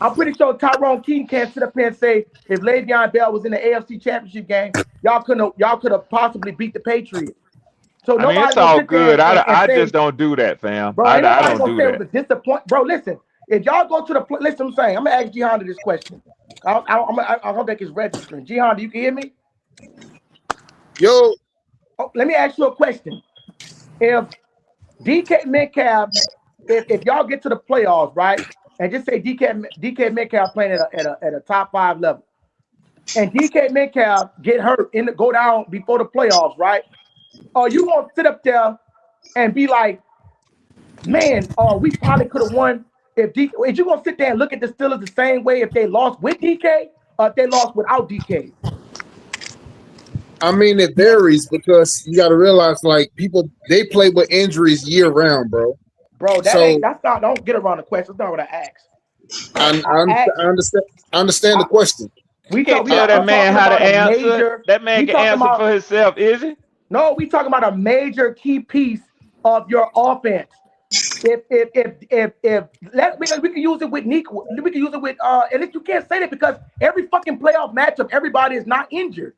I'm pretty sure Tyrone Keaton can't sit up here and say if Le'Veon Bell was in the AFC Championship game, y'all could have possibly beat the Patriots. So I mean, nobody's it's gonna all sit there good. and I just say, don't do that, fam. bro, I, ain't I nobody don't gonna do say it that. was a disappointment. Bro, listen, if y'all go to the listen, I'm saying, I'm gonna ask G Honda this question. I don't think it's registering. G Honda, you can hear me? Yo, Oh, let me ask you a question. If DK Metcalf, if y'all get to the playoffs, right, and just say DK Metcalf playing at a top 5 level, and DK Metcalf get hurt go down before the playoffs, right? Are you gonna sit up there and be like, man, we probably could have won if DK? Is you gonna sit there and look at the Steelers the same way if they lost with DK or if they lost without DK? I mean it varies because you got to realize like people they play with injuries year round, bro. Bro, So that's not. Don't get around the question. That's not what I asked. I, I asked. I understand the I, question. You we talk. can't We tell are that we man talking how to about a answer. major. That man We can talking answer for about himself, is he? no. We talking about a major key piece of your offense. If we can use it with Nico, we can use it with and if you can't say that because every fucking playoff matchup, everybody is not injured.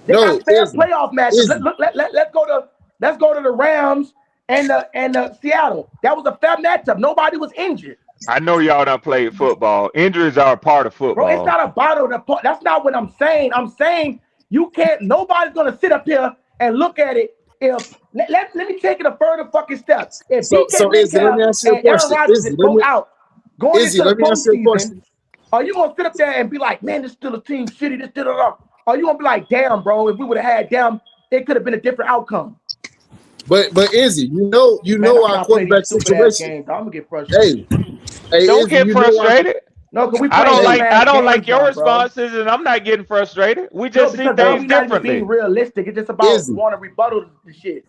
They No, got fair playoff matchups. Izzy. Let's go to the Rams and the Seattle. That was a fair matchup. Nobody was injured. I know y'all done played football. Injuries are a part of Bro, it's football. not about the point. That's not what I'm saying. I'm saying you can't. Nobody's gonna sit up here and look at it. If let me take it a further fucking step. If DK So Izzy, let Metcalf me ask you a and Aaron question. Rodgers is both out going Izzy, into the let me ask you a postseason, question. are you gonna sit up there and be like, man, this still a team shitty? This still a. Are you gonna be like, damn, bro? If we would have had them, it could have been a different outcome. But Izzy, you Man, know I'm our not playing these quarterback stupid ass situation. games. I'm gonna get Hey, frustrated. Don't Izzy, get you know our frustrated. No, because we I playing don't dumb hey, like ass I don't like games your now, bro. responses, and I'm not getting frustrated. We No, just see because now things we're not even being differently. realistic. It's just about Izzy. want to rebuttal the shit.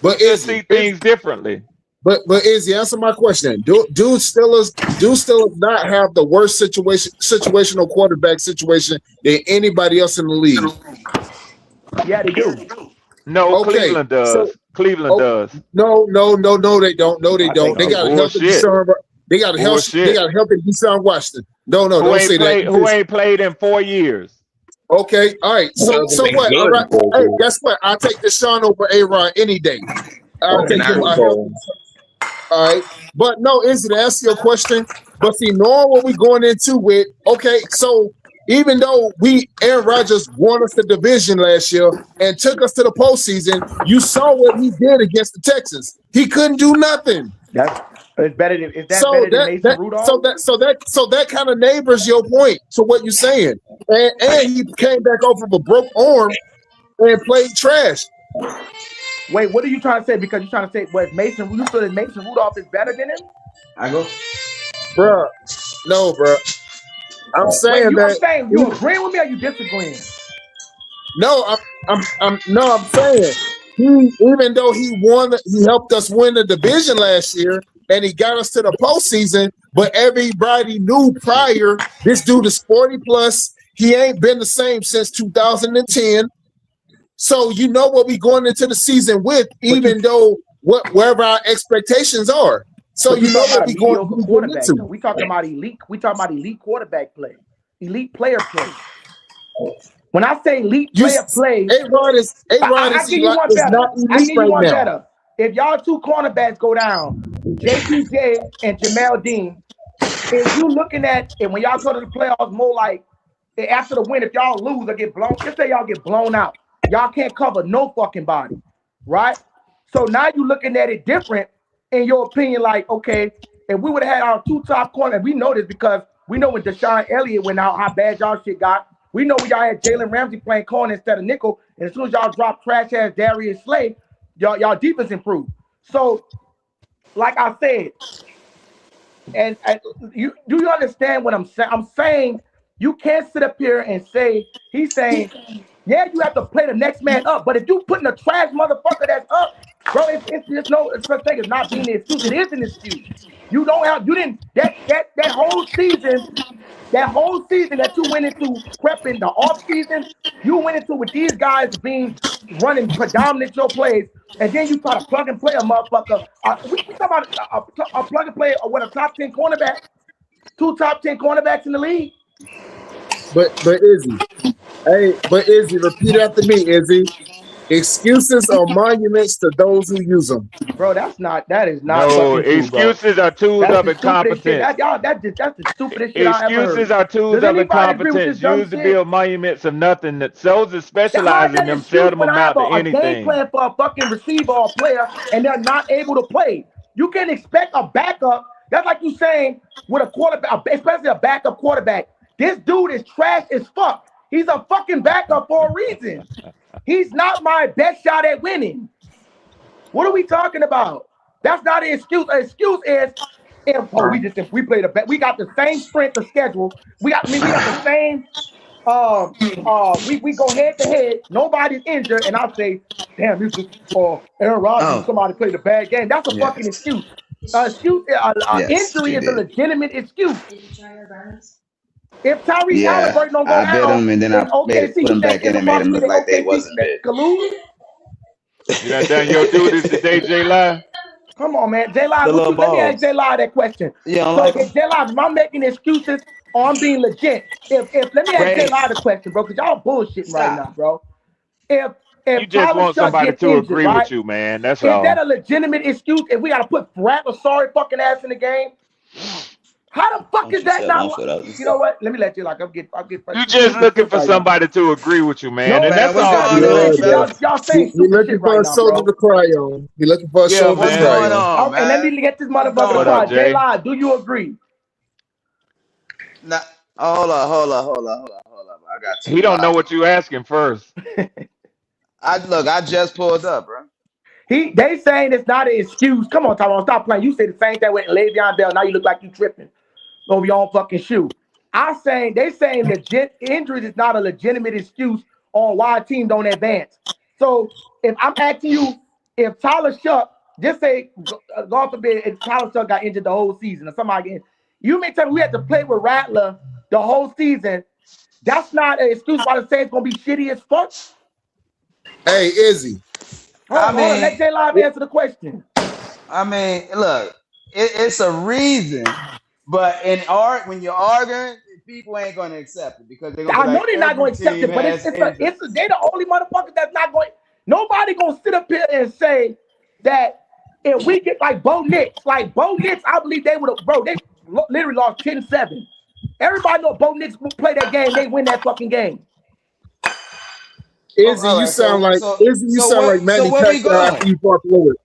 We But just see Izzy, things differently. but Izzy, answer my question. Do Steelers not have the worst situational quarterback situation than anybody else in the league? Yeah, they do. No, Okay, Cleveland so does. Cleveland oh does. no, they don't. No, they I think don't. They they got a do. healthy Bullshit. Deshaun. They Bullshit. got a healthy Deshaun Washington. No, Who don't ain't say that played who because ain't played in 4 years. Okay, all right. That So doesn't what? make All good right. Hey, Cole. guess what? I'll take Deshaun over A-Rod any day. I'll Okay, take now him. it's I help Cole. him. All right. But no, Izzy, to answer your question, but see, knowing what we're going into with, okay, so even though Aaron Rodgers won us the division last year and took us to the postseason, you saw what he did against the Texans. He couldn't do nothing. It's better than is that So better than Mason Rudolph? so that kind of neighbors your point to what you're saying. And he came back off of a broke arm and played trash. Wait, what are you trying to say? Because you're trying to say was Mason you feel that Mason Rudolph is better than him? I go. Bruh. No, bruh. I'm Wait, saying I'm that saying you agreeing with me or you disagreeing? no, I'm saying even though he helped us win the division last year and he got us to the postseason, but everybody knew prior this dude is 40 plus. He ain't been the same since 2010. So you know what we going into the season with, even though wherever our expectations are. So But you you know talking what about a we going mediocre to get quarterback though. into. We talking about elite quarterback play. Elite player play. When I say elite You player play, A-Rod I give you one is better. not I elite give you right one now. better. If y'all two cornerbacks go down, JPJ and Jamel Dean, if you looking at it when y'all go to the playoffs, more like after the win, if y'all lose or get blown, just say y'all get blown out. Y'all can't cover no fucking body, right? So now you looking at it different in your opinion, like, okay, if we would have had our two top corners, we know this because we know when Deshaun Elliott went out, how bad y'all shit got. We know y'all had Jalen Ramsey playing corner instead of nickel, and as soon as y'all drop trash ass Darius Slay, y'all defense improved. So, like I said, and you do you understand what I'm saying? I'm saying you can't sit up here and say he's saying, yeah, you have to play the next man up. But if you putting a trash motherfucker that's up, bro, it's no such thing as not being an excuse. It is an excuse. You didn't that whole season. That whole season that you went into prepping the off season, you went into with these guys being running predominant your plays, and then you try to plug and play a motherfucker. We talk about a plug and play with a top 10 cornerback, two top 10 cornerbacks in the league. But Izzy, repeat after me, Izzy. Excuses are monuments to those who use them. Bro, that is not No, fucking true, bro. excuses are tools That's of the stupidest shit. incompetence. That's the stupidest shit I ever Excuses heard. are tools Does of anybody agree with this incompetence dumb used to shit? build monuments of nothing. That those that How is specialize in that an them excuse seldom when I have amount to a game anything. plan for a fucking receiver or player and they're not able to play? You can expect a backup. That's like you saying with a quarterback, especially a backup quarterback. This dude is trash as fuck. He's a fucking backup for a reason. He's not my best shot at winning. What are we talking about? That's not an excuse. An excuse is if we played we got the same strength of schedule. We got the same we go head to head, nobody's injured, and I say, damn, this is Aaron Rodgers, Oh, somebody played a bad game. That's a yeah, fucking excuse. yes, Injury you is a did. legitimate excuse. If Tyrese Yeah, Halliburton don't go I bit down them and then I in OKC, put you them think back in it's a and made them look possibility like they that OKC wasn't bit. can lose? You done done your duties today, J Line? Come on, man. J The Live, little let me ask balls. J Live that question. You don't So like if them? J Live, if I'm making excuses or I'm being legit, if let me ask J Live Race. the question, bro, because y'all bullshitting right Stop. now, bro. If You if just Tyler want Shuck somebody get to injured, agree right? with you, man. That's Is that all. a legitimate excuse if we gotta put Brad or sorry fucking ass in the game? How the fuck Don't is you that set not? one foot out. You know what? Let me let you like I'll get You you just stupid as looking shit for right now. somebody to agree with you, man, No, and Man, that's what's all going you on, Yeah, is. bro. fellas? y'all saying We're stupid looking shit for right a now, shoulder bro. to cry on. We're looking for a Yeah, shoulder to What's cry man. going on. on, And let man? me get this What's motherfucker to going What up, cry. on? J Jay? Live, do you agree? Nah, hold up. I got He two don't know what lives. you asking first. I just pulled up, bro. They saying it's not an excuse. Come on, Tyrone, stop playing. You said the same thing with Le'Veon Bell. Now you look like you tripping over your own fucking shoe. They saying legit injuries is not a legitimate excuse on why a team don't advance. So if I'm asking you, if Tyler Shuck, just say God forbid, if Tyler Shuck got injured the whole season or somebody again, you may tell me we had to play with Rattler the whole season. That's not an excuse why the Saints gonna be shitty as fuck. Hey, Izzy. I Hold on, let mean, J Live answer the question. look, it's a reason, but in art when you're arguing, people ain't gonna accept it because they're gonna I be know like, they're not going every to accept team it, but has injuries. they the only motherfucker that's not going. Nobody gonna sit up here and say that if we get like Bo Nix, I believe they would have, bro. They literally lost 10-7. Everybody know Bo Nix will play that game. They win that fucking game. Izzy, all you right, sound like so Manny where we Pacquiao after going? you fought Floyd.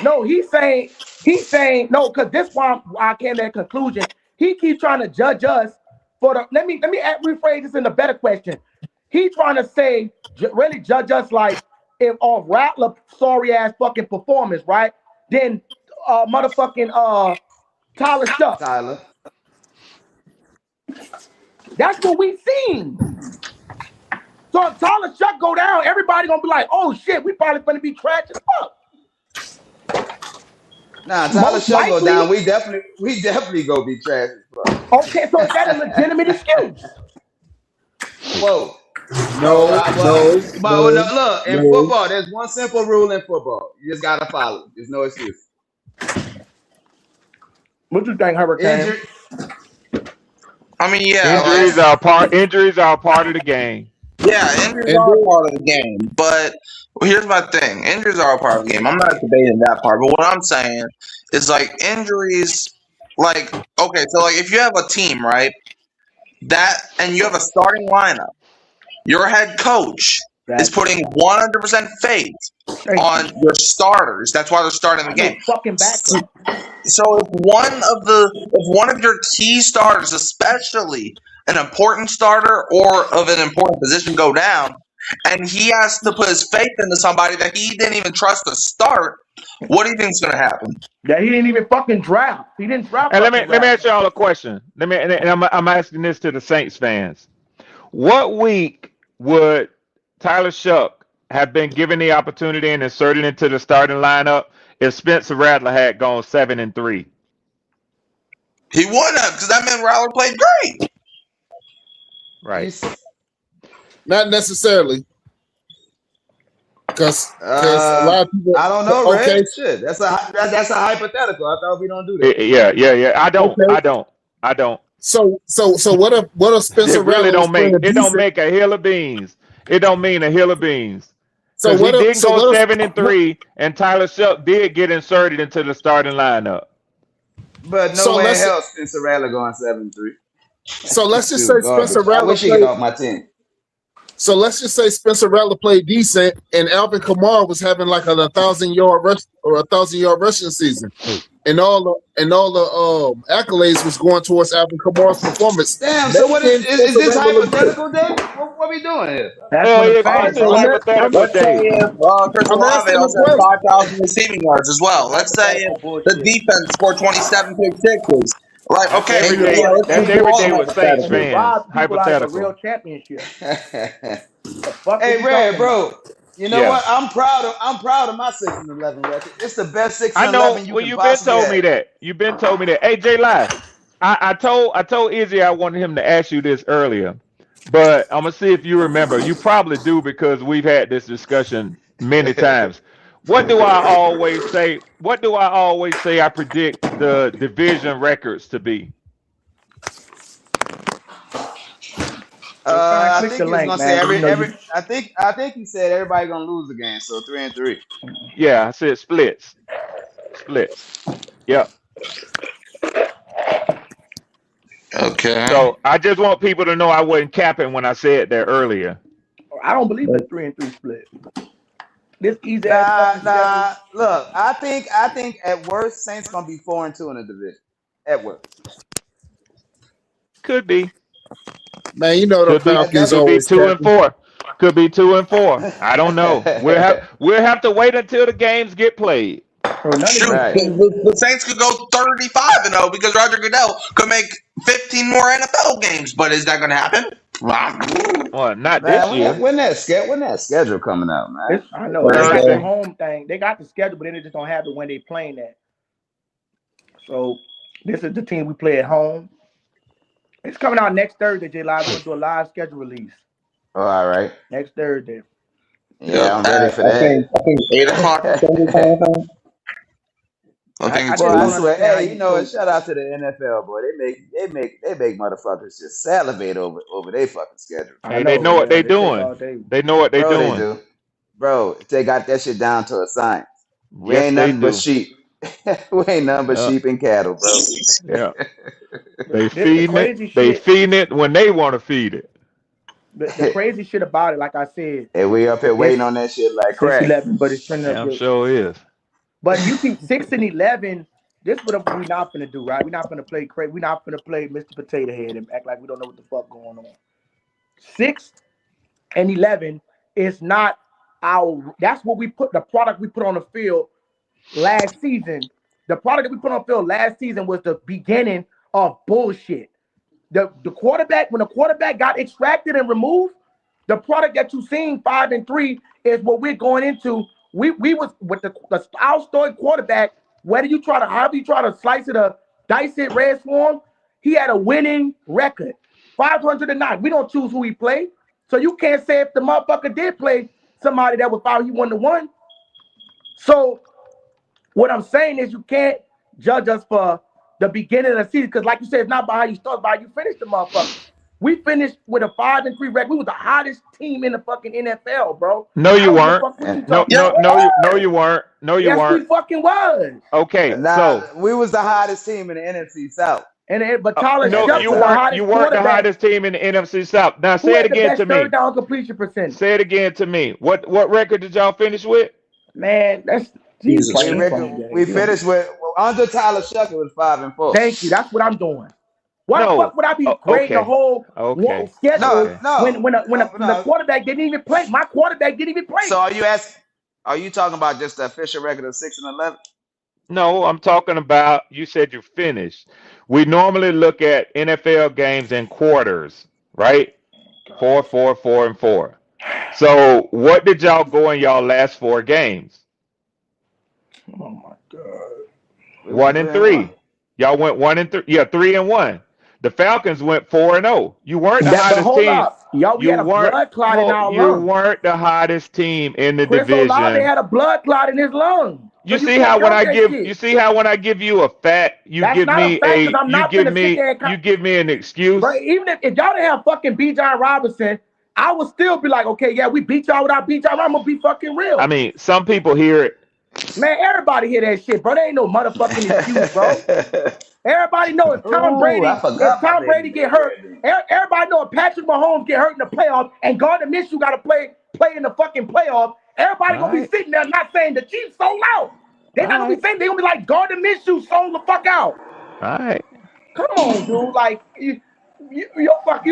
No, he's saying no, because this why I came to that conclusion. He keeps trying to judge us for the. Let me rephrase this in a better question. He trying to say really judge us like if off Rattler sorry ass fucking performance, right? Then motherfucking Tyler Shough. Tyler. That's what we seen. So if Tyler Shough go down, everybody gonna be like, oh shit, we probably gonna be trash as fuck. Nah, Tyler Most Shough go likely. down. We definitely go be trash as fuck. Okay, so is that a legitimate excuse? Whoa. No. Look, in football, there's one simple rule in football. You just gotta follow it. There's no excuse. What you think, Hurricane? Injury. I mean, yeah, Injuries are part of the game. yeah, injuries are a part of the game. But here's my thing: injuries are a part of the game. I'm not debating that part. But what I'm saying is, like, injuries, like, okay, so like if you have a team, right, and you have a starting lineup, your head coach is putting 100% faith on your starters. That's why they're starting the game. Fucking backup. So if one of your key starters, especially an important starter or of an important position, go down, and he has to put his faith into somebody that he didn't even trust to start, what do you think is going to happen? Yeah, he didn't even fucking draft. He didn't draft. And let me ask y'all a question. I'm asking this to the Saints fans. What week would Tyler Shough have been given the opportunity and inserted into the starting lineup if Spencer Rattler had gone 7-3? He wouldn't have, because that meant Rattler played great. Right. Not necessarily. Because a lot of people. I don't know, Okay. Red. Shit. That's a hypothetical. I thought we don't do that. Yeah. I don't. Okay. I don't. So what if Spencer It really Rattler don't make a hill of beans. It don't mean a hill of beans. So Because what he if didn't go 7-3, and Tyler Shough did get inserted into the starting lineup. But So nowhere let's- else Spencer Rattler going 7-3. So let's just say Spencer I Rattler wish he played. get off my team. So let's just say Spencer Rattler played decent, and Alvin Kamara was having like a 1,000-yard rush or 1,000-yard rushing season, and all the accolades was going towards Alvin Kamara's performance. Damn. So what is this hypothetical then? What we doing here? This is hypothetical, Let's say Dave. if Chris I'm Olave asking also the had 5,000 receiving yards as well. Let's say if the defense scored 27 pick sixes. Like, okay, Every day, yeah, let's that's do every all day that with Saints hypothetical. fans. Rob people out of a Hypothetical. real championship. Hey, Red, bro. You know Yeah. what? I'm proud of my 6-11 record. It's the best 6-11 I know. you Well, can you've been possibly told have. me that. You've been told me that. Hey, J Live, I told Izzy I wanted him to ask you this earlier, but I'm gonna see if you remember. You probably do because we've had this discussion many times. What do I always say? I predict the division records to be. I click think the he was link, gonna man. say You know, every. I think he said everybody gonna lose again. So 3-3. Yeah, I said splits. Yep. Okay. So I just want people to know I wasn't capping when I said that earlier. I don't believe it's 3-3 split. This easy Nah. Look, I think at worst Saints gonna be 4-2 in the division. At worst. Could be. Man, you know the Falcons Could be always 2-4. Could be 2-4. I don't know. We'll have to wait until the games get played. Shoot, Right. the Saints could go 35-0 because Roger Goodell could make 15 more NFL games. But is that going to happen? Well, not Man, this year. when that schedule coming out, man? I know they got Thursday. the home thing. They got the schedule, but they just don't have it when they playing that. So this is the team we play at home. It's coming out next Thursday, J Live. We're gonna do a live schedule release. Oh, all right. Next Thursday. Yeah, I'm ready for that. I think 8 o'clock. I think I it's Boy, just I don't cool. swear, understand how hey, you what? so. Shout out to the NFL, boy. They make motherfuckers just salivate over their fucking schedule, I Hey, they know, know what they man. They take doing. all day. They know what they bro. They doing. do, bro. They got that shit down to a science. We Yes, ain't they nothing but do. sheep. We ain't nothing but Yeah, sheep and cattle, bro. yeah. They The feeding it. crazy They shit. feeding it when they want to feed it. The crazy shit about it, like I said, And we up here waiting it's on that shit like six crack. eleven, but it's trending up Damn good. sure is. But you see, 6 and 11. This what we not gonna do, right? We're not gonna play crazy. We're not gonna play Mr. Potato Head and act like we don't know what the fuck going on. 6 and 11 is not our. That's what we put the product we put on the field last season. The product that we put on the field last season was the beginning of bullshit. The quarterback, when the quarterback got extracted and removed, the product that you seen 5 and 3 is what we're going into. We was with the our story quarterback. Whether you try to however you try to slice it or dice it, red swarm, he had a winning record, 509. We don't choose who he played, so you can't say if the motherfucker did play somebody that was 5, he won the one. So what I'm saying is you can't judge us for the beginning of the season because, like you said, it's not by how you start, by how you finish the motherfucker. We finished with a 5 and 3 record. We was the hottest team in the fucking NFL, bro. No, I you don't give a weren't. fuck what And you No, talking Yeah, no, about. no, you weren't. No, you Yes, we weren't. fucking was. Okay, nah, so we was the hottest team in the NFC South But Tyler at no, that Shough you was the time. weren't. You hottest weren't the quarterback. hottest team in the NFC South. Now Who say it had the again to best third me. down completion percentage? Say it again to me. What record did y'all finish with? Man, that's he Jesus We playing Christ. record funny we games. You don't be. finished with under Tyler Shucker was 5-4. Thank you. That's what I'm doing. Why the fuck No. would I be grading the Okay. whole Okay. No, schedule Okay. no, when the no. quarterback didn't even play? My quarterback didn't even So play. are you talking about just the official record of 6-11? No, I'm talking about you said you finished. We normally look at NFL games in quarters, right? Four, four, 4, and 4. So what did y'all go in y'all last 4 games? Oh my god. We went One three and and one. three. Y'all went 1 and 3. Yeah, 3 and 1. The Falcons went 4-0. You weren't the But hottest hold team. up, y'all. We You had a weren't. blood clot in our You lung. weren't the hottest team in the Chris Olave division. had a blood clot in his lung, so You you see can't how when count I that give you shit. see how when I give you a fact, That's not a fact because I'm not gonna sit there and you give me an bro. excuse. Even if y'all didn't have fucking B. John Robinson, I would still be like, okay, yeah, we beat y'all without B. John. I'm gonna be fucking I real. mean, some people hear it. Man, everybody hear that shit, bro. There ain't no motherfucking excuse, bro. Everybody know Ooh, I if forgot my Tom baby Brady get made hurt, that. everybody know if Patrick Mahomes get hurt in the playoffs and Gardner Minshew got to play in the fucking playoffs, All everybody gonna be right, sitting there not saying the Chiefs sold out. They're all not gonna right, be saying, they're gonna be like Gardner Minshew sold the fuck out. all right. Come on, dude. Like you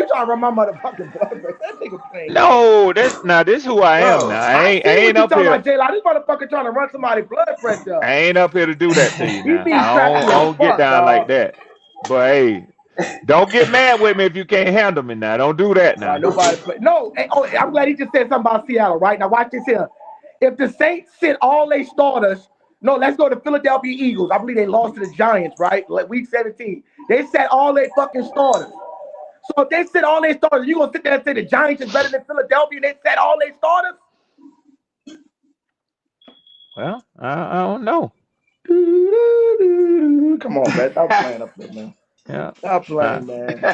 trying to run my motherfucking blood pressure. That nigga playing game. No, this who I am Bro, now. I I see ain't what you up talking here. about, J. Like this motherfucker trying to run somebody's blood pressure I up. ain't up here to do that to you He now. being crappy I as don't get fuck, down like dog. that. But hey, don't get mad with me if you can't handle me now. Don't do that now. Nobody play. No, I'm glad he just said something about Seattle. Right now, watch this here. If the Saints sit all they starters, no, let's go to Philadelphia Eagles. I believe they lost to the Giants, right? Like week 17. They set all they fucking starters. So if they sit all their starters, you gonna sit there and say the Giants is better than Philadelphia and they set all their starters? Well, I don't know. Come on, man. Stop playing up there, man. Yeah. Stop Uh, playing, man.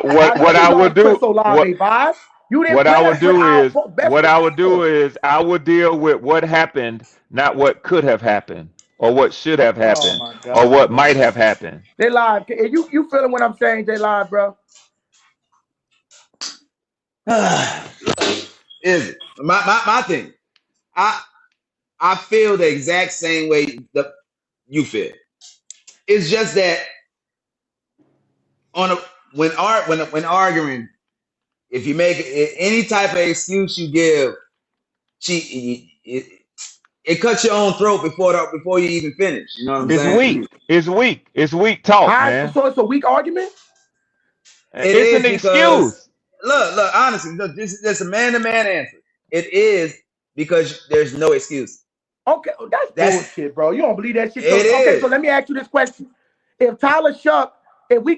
what I know what you I will lost Chris do Olave vibe. You didn't what I play will us with do our is best receiver. I will deal with what happened, not what could have happened, or what should have Oh happened, my or God, what bro. might have happened. They live. You feeling what I'm saying? They live, bro. is my thing. I I feel the exact same way that you feel. It's just that on a when arguing, if you make any type of excuse you give, it cuts your own throat before you even finish. You know what I'm It's saying? weak. It's weak. It's weak talk, How? man. So it's a weak argument. It It's is an because excuse. look, honestly, look, this is a man-to-man answer. It is because there's no excuse. Okay, that's That's bullshit, bro. You don't believe that shit. So it okay, so is. let me ask you this question: If Tyler Shough, if we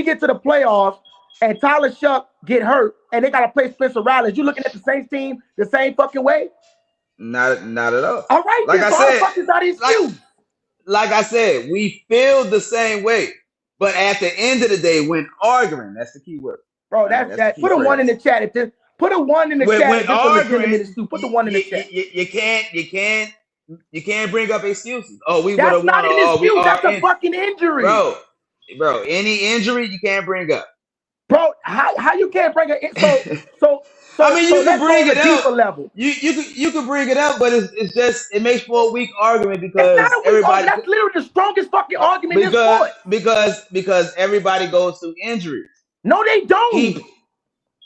get to the playoffs and Tyler Shough get hurt and they gotta play Spencer Rattler, you looking at the Saints team the same fucking way? Not at all. All right, Like then. I So how the said, fuck is that an like excuse? like I said, we feel the same way. But at the end of the day, when arguing, that's the key word. Bro, That's the key put a one in phrase. the chat. Put a one in the chat When if this a legitimate arguing, excuse. Put the one in the chat. you can't bring up excuses. Oh, we would That's have won. not an Oh, we excuse. are That's a in. fucking injury. Bro, any injury you can't bring up. Bro, how you can't bring it? So I mean, you can let's go bring on it a up. deeper level. You can bring it up, but it's just it makes for a weak argument It's not because a weak argument. That's literally the strongest fucking argument in because sport. because everybody goes through injuries. No, they don't.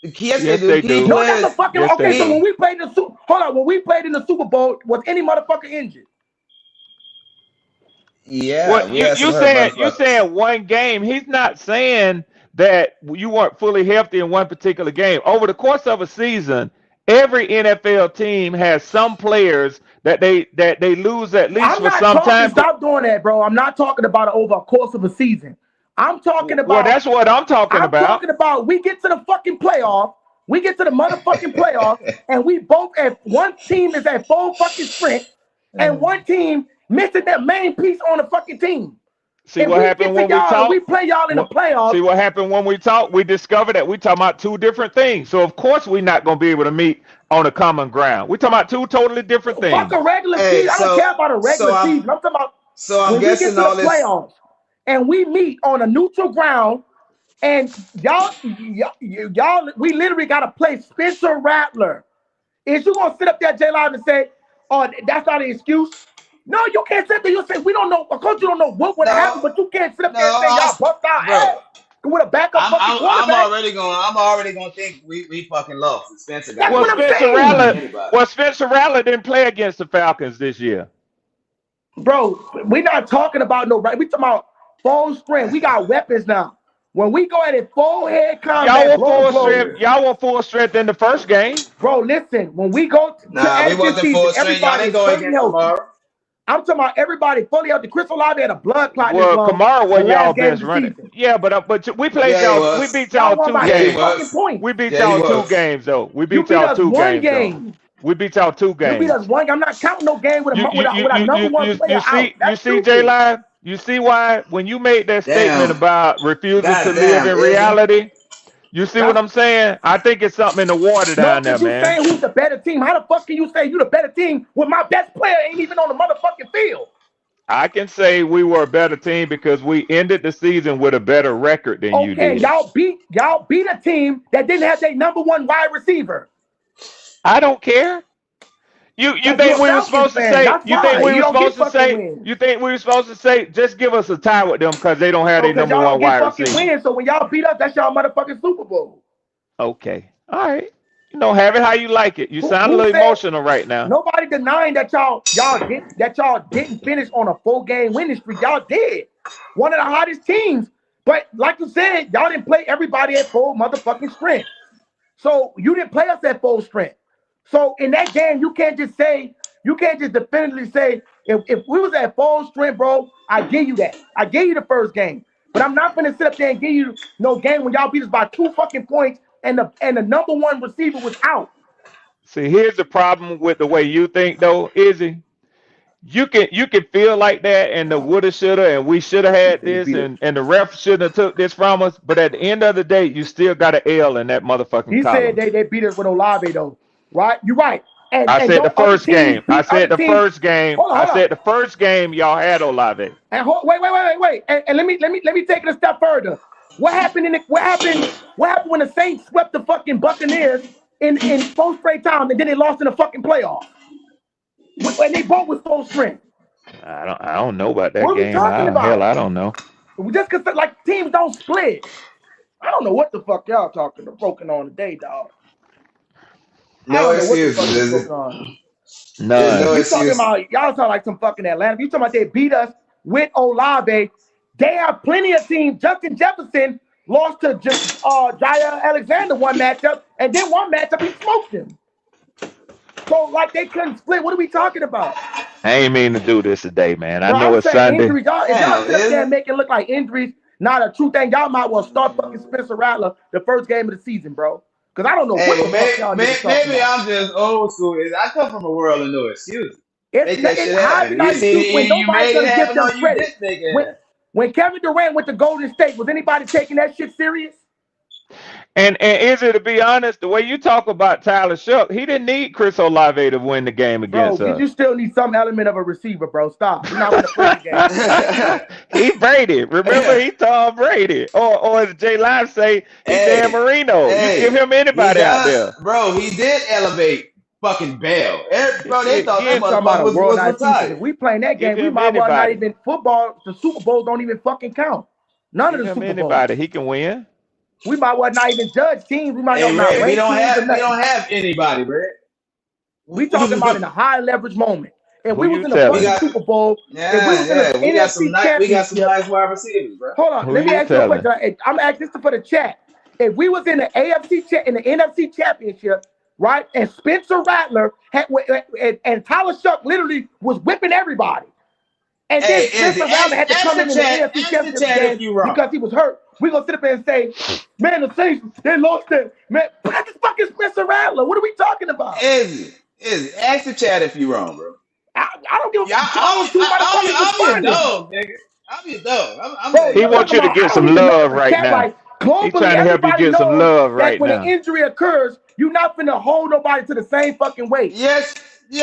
Yes, Yes, they they do. do. No, that's a fucking Yes, okay. they So do. when we played in the Super Bowl, was any motherfucker injured? Yeah, Well, we had some you hurt saying motherfuckers. one game. He's not saying that you weren't fully healthy in one particular game. Over the course of a season, every NFL team has some players that they lose at least I'm for not some talking. time. Stop doing that, bro. I'm not talking about over a course of a season. I'm talking Well, about. that's what I'm talking about. We get to the fucking playoff. We get to the motherfucking playoff, and we both at one team is at full fucking strength, and one team missing that main piece on the fucking team. See If what we happened get to when we y'all and talked? we play y'all in the playoffs. See what happened when we talked? We discovered that we talking about two different things. So of course we're not going to be able to meet on a common ground. We talking about two totally different Fuck things. a regular Hey, season. I don't care about a regular season. I'm talking about I'm when we get to guessing the all this. playoffs and we meet on a neutral ground, and y'all, we literally got to play Spencer Rattler. Is you gonna sit up there, J Live, and say, "Oh, that's not an excuse"? No, you can't sit there. You say we don't know. Of course, you don't know what would have happened, but you can't sit up there and say y'all bust our ass with a backup fucking quarterback. I'm already gonna think we fucking lost. Spencer got That's what I'm saying. Spencer Rattler didn't play against the Falcons this year. Bro, we're not talking about no right. We talking about full strength. We got weapons now. When we go at it full head combat, Y'all were full strength in the first game. Bro, listen. When we go to end this season, everybody is fully healthy. I'm talking about everybody fully healthy. Chris Olave had a blood clot in his lung. Kamara wasn't y'all game best of the running. season. Yeah, but we played y'all. We beat y'all won 2 by games. 8 fucking points. We beat y'all 2 games though. We beat You y'all us 2 one games game. though. We beat y'all 2 You games. beat us one game. I'm not counting no game with a number one player out. You see, J Live. You see why when you made that statement about refusing to live in reality. You see what I'm saying? I think it's something in the water down there, man. You saying who's the better team? How the fuck can you say you the better team when my best player ain't even on the motherfucking field? I can say we were a better team because we ended the season with a better record than you did. Y'all beat a team that didn't have their number one wide receiver. I don't care. You think we were supposed to say? You think we were supposed to say? Just give us a tie with them because they don't have their number one wide receiver. Win, so when y'all beat us, that's y'all motherfucking Super Bowl. Okay, all right. Have it how you like it. You sound a little emotional right now. Nobody denying that y'all didn't finish on a 4-game winning streak. Y'all did. One of the hottest teams. But like you said, y'all didn't play everybody at full motherfucking strength. So you didn't play us at full strength. So in that game, you can't just definitively say, if we was at full strength, bro, I give you that. I gave you the first game. But I'm not gonna sit up there and give you no game when y'all beat us by 2 fucking points and the number one receiver was out. See, here's the problem with the way you think though, Izzy. You can feel like that and the woulda, shoulda, and we should have had this, and the ref shouldn't have took this from us. But at the end of the day, you still got an L in that motherfucking He column. said they beat us with Olave though, right? You're right. I said the first game. I said the first game. I said the first game y'all had Olave. And wait. And let me take it a step further. What happened when the Saints swept the fucking Buccaneers in 4 straight times and then they lost in the fucking playoffs? When they both was full strength. I don't know about that what game. What are we talking about? Hell, I don't know. Just because like teams don't split. I don't know what the fuck y'all talking on today, dog. No excuses. No. Y'all talking like some fucking Atlanta. You talking about they beat us with Olave. They have plenty of teams. Justin Jefferson lost to Jair Alexander one matchup, and then one matchup he smoked him. So like they couldn't split. What are we talking about? I ain't mean to do this today, man. I know it's Sunday. Injuries, y'all sit up there and make it look like injuries not a true thing. Y'all might well start fucking Spencer Rattler the first game of the season, bro. Because I don't know what the fuck y'all maybe I'm just old school. I come from a world of no excuses. Make that shit How is it happen. not stupid when You nobody's made it gonna give happen them or you credit? didn't make it When happen. when Kevin Durant went to Golden State, was anybody taking that shit serious? And Izzy, to be honest, the way you talk about Tyler Shough, he didn't need Chris Olave to win the game Bro, against you us. still need some element of a receiver, bro. Stop. We're not gonna play the game. He Brady. Remember, he Tom Brady. Or as Jay Live say, he Dan Hey, Marino. You give him he anybody out does, there. bro. He did elevate fucking Bell. Bro, they thought that Give, Talking about motherfucker a world was night season. If retired. we playing that give game, we him might well not anybody. even football. The Super Bowls don't even fucking count. None of Give the him Super Bowls. anybody. He can win. We might well not even judge teams. We might Hey, not Ray, we rank don't teams or have nothing. anybody, bro. We talking about in a high leverage moment. If Who we you was in the telling? fucking Super Bowl, if we was in the We got some NFC we got some Championship, nice wide receivers, bro. hold on, Who let me you ask you a telling? question. I'm asking this for the chat. If we was in the in the NFC Championship, right, and Spencer Rattler had and Tyler Shough literally was whipping everybody, and then Hey, Izzy, Spencer Rattler had to come in the AFC ask the Championship chat if game you wrong. because he was hurt. We gonna sit up there and say, man, the Saints, they lost it. Man, what the fuck is Spencer Rattler? What are we talking about? Izzy, ask the chat if you wrong, bro. I don't give a Yeah, fuck. All those two motherfuckers I'm your responding. dog, nigga. I'm your dog. I'm Bro, letting He you you're know. wants talking you to about, get I don't some even know love if the right chat, now. like, He globally, trying to help you everybody get some knows love that right when an now. injury occurs, you're not finna hold nobody to the same fucking weight. Yes,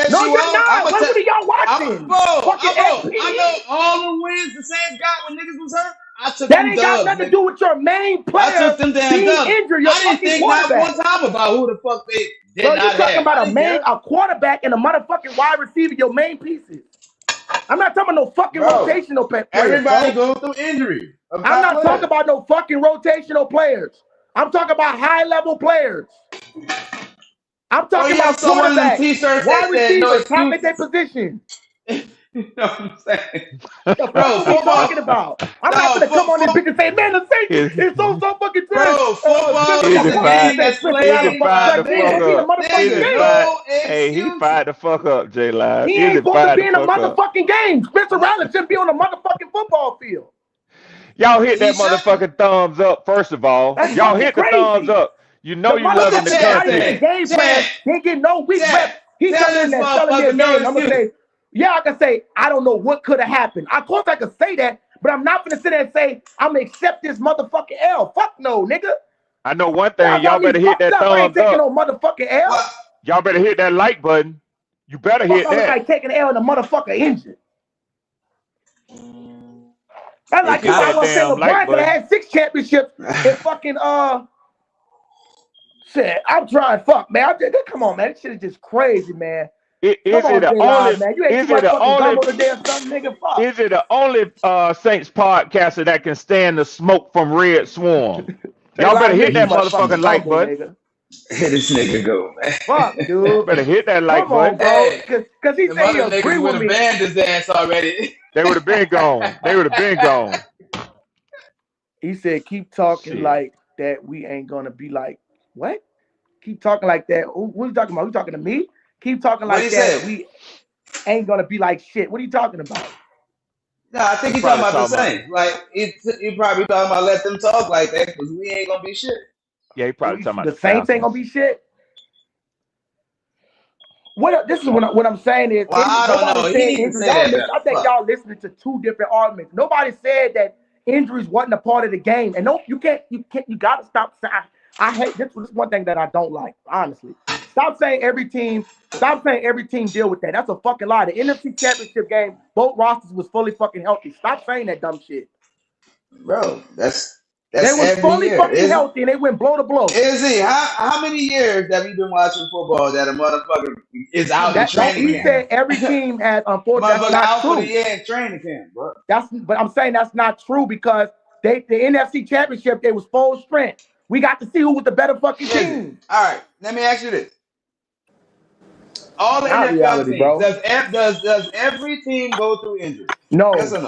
No, you you're are. not. What are y'all watching? Fucking I know FPE? all the wins the Saints got when niggas was hurt. I took That them ain't got dubs, nothing to nigga. do with your main I player took them damn being dubs. injured, your I didn't fucking think not one quarterback. time about who the fuck they did Bro, not you're talking have. I about didn't care. a quarterback and a motherfucking wide receiver, your main pieces. I'm not talking about no fucking Bro, rotational players, everybody bro. go through injury. I'm not talking about no fucking rotational players. I'm talking about high-level players. I'm talking about saw one of them quarterbacks, t-shirts wide that said no receivers, top at their excuses. position. You know what I'm saying? The fuck Bro, are we football. talking about? I'm not gonna come on this bitch and say, man, the Saints is so fucking trash. Bro, football Is is it a fine? game that's Spencer Rattler Is it played fucking fine by to trash. He ain't fuck supposed to be in a minutes. up? motherfucking Is Nigga, it game. fine? no Hey, he excuses. fired the fuck up, J Live. He Is ain't it supposed to fired be the in a fuck up? motherfucking game. Spencer Rattler shouldn't be on a motherfucking football field. Y'all hit He that shouldn't. motherfucking thumbs up, first of all. That's Y'all fucking hit the thumbs crazy. up. You know The you What the loving the motherfucker that's chat not even content. a game say? plan, didn't get no week reps. He Tell come in this there selling me a motherfucker no game. I'm gonna excuse. say, yeah, I can say I don't know what could have happened. Of course I could say that, but I'm not gonna sit there and say I'm gonna accept this motherfucking L. Fuck no, nigga. I know one Y'all thing. Y'all got me better hit fucked that up. I ain't thumbs taking up. no motherfucking L. Well, Y'all better hit that like button. You better Fuck, hit I look that. like taking L in a motherfucker engine. That's Hey, like hit you might that want to say damn like LeBron could have button. had 6 championships and fucking shit. I'm trying. Fuck, man. Come on, man. This shit is just crazy, man. Come Is it on, the J only? Live, man. You ate too Is it much the fucking only? gumbo today or something, nigga. Fuck. Is it the only Saints podcaster that can stand the smoke from Red Swarm? J Y'all better Live, you hit ate too that much fucking motherfucking like gumbo, button. nigga. here this nigga go, man. Fuck, Y'all dude. better hit that like Come on, button. bro. Hey, Cause he the say he mother agree niggas with would have me. banned his ass already. They would have been gone. They would have been gone. He said, keep talking Shit. like that. We ain't gonna be like, what? Keep talking like that. What are you talking about? You talking to me? Keep talking What like he that. said? We ain't gonna be like shit. What are you talking about? No, I think He he's talking probably about the talking about. same. Like he probably talking about let them talk like that because we ain't gonna be shit. Yeah, he probably talking about The the Saints ain't gonna Falcons. be shit. This is what I'm saying is Well, I don't nobody know. He said needs to injury. say that better. I think Fuck. y'all listening to 2 different arguments. Nobody said that injuries wasn't a part of the game. And no, you gotta stop saying I hate this. This is one thing that I don't like, honestly. Stop saying every team deal with that. That's a fucking lie. The NFC Championship game, both rosters was fully fucking healthy. Stop saying that dumb shit. Bro, that's They was every fully year. fucking healthy and they went blow to blow. Is he? How many years have you been watching football that a motherfucker is out in That don't training he camp? said every team has, unfortunately, that's Motherfucker not out for the true. year in training camp, bro. But I'm saying that's not true because the NFC Championship, they was full strength. We got to see who was the better fucking Is it? team. All right, let me ask you this. All the Not NFL reality, teams, bro. does every team go through injury? Yes No. or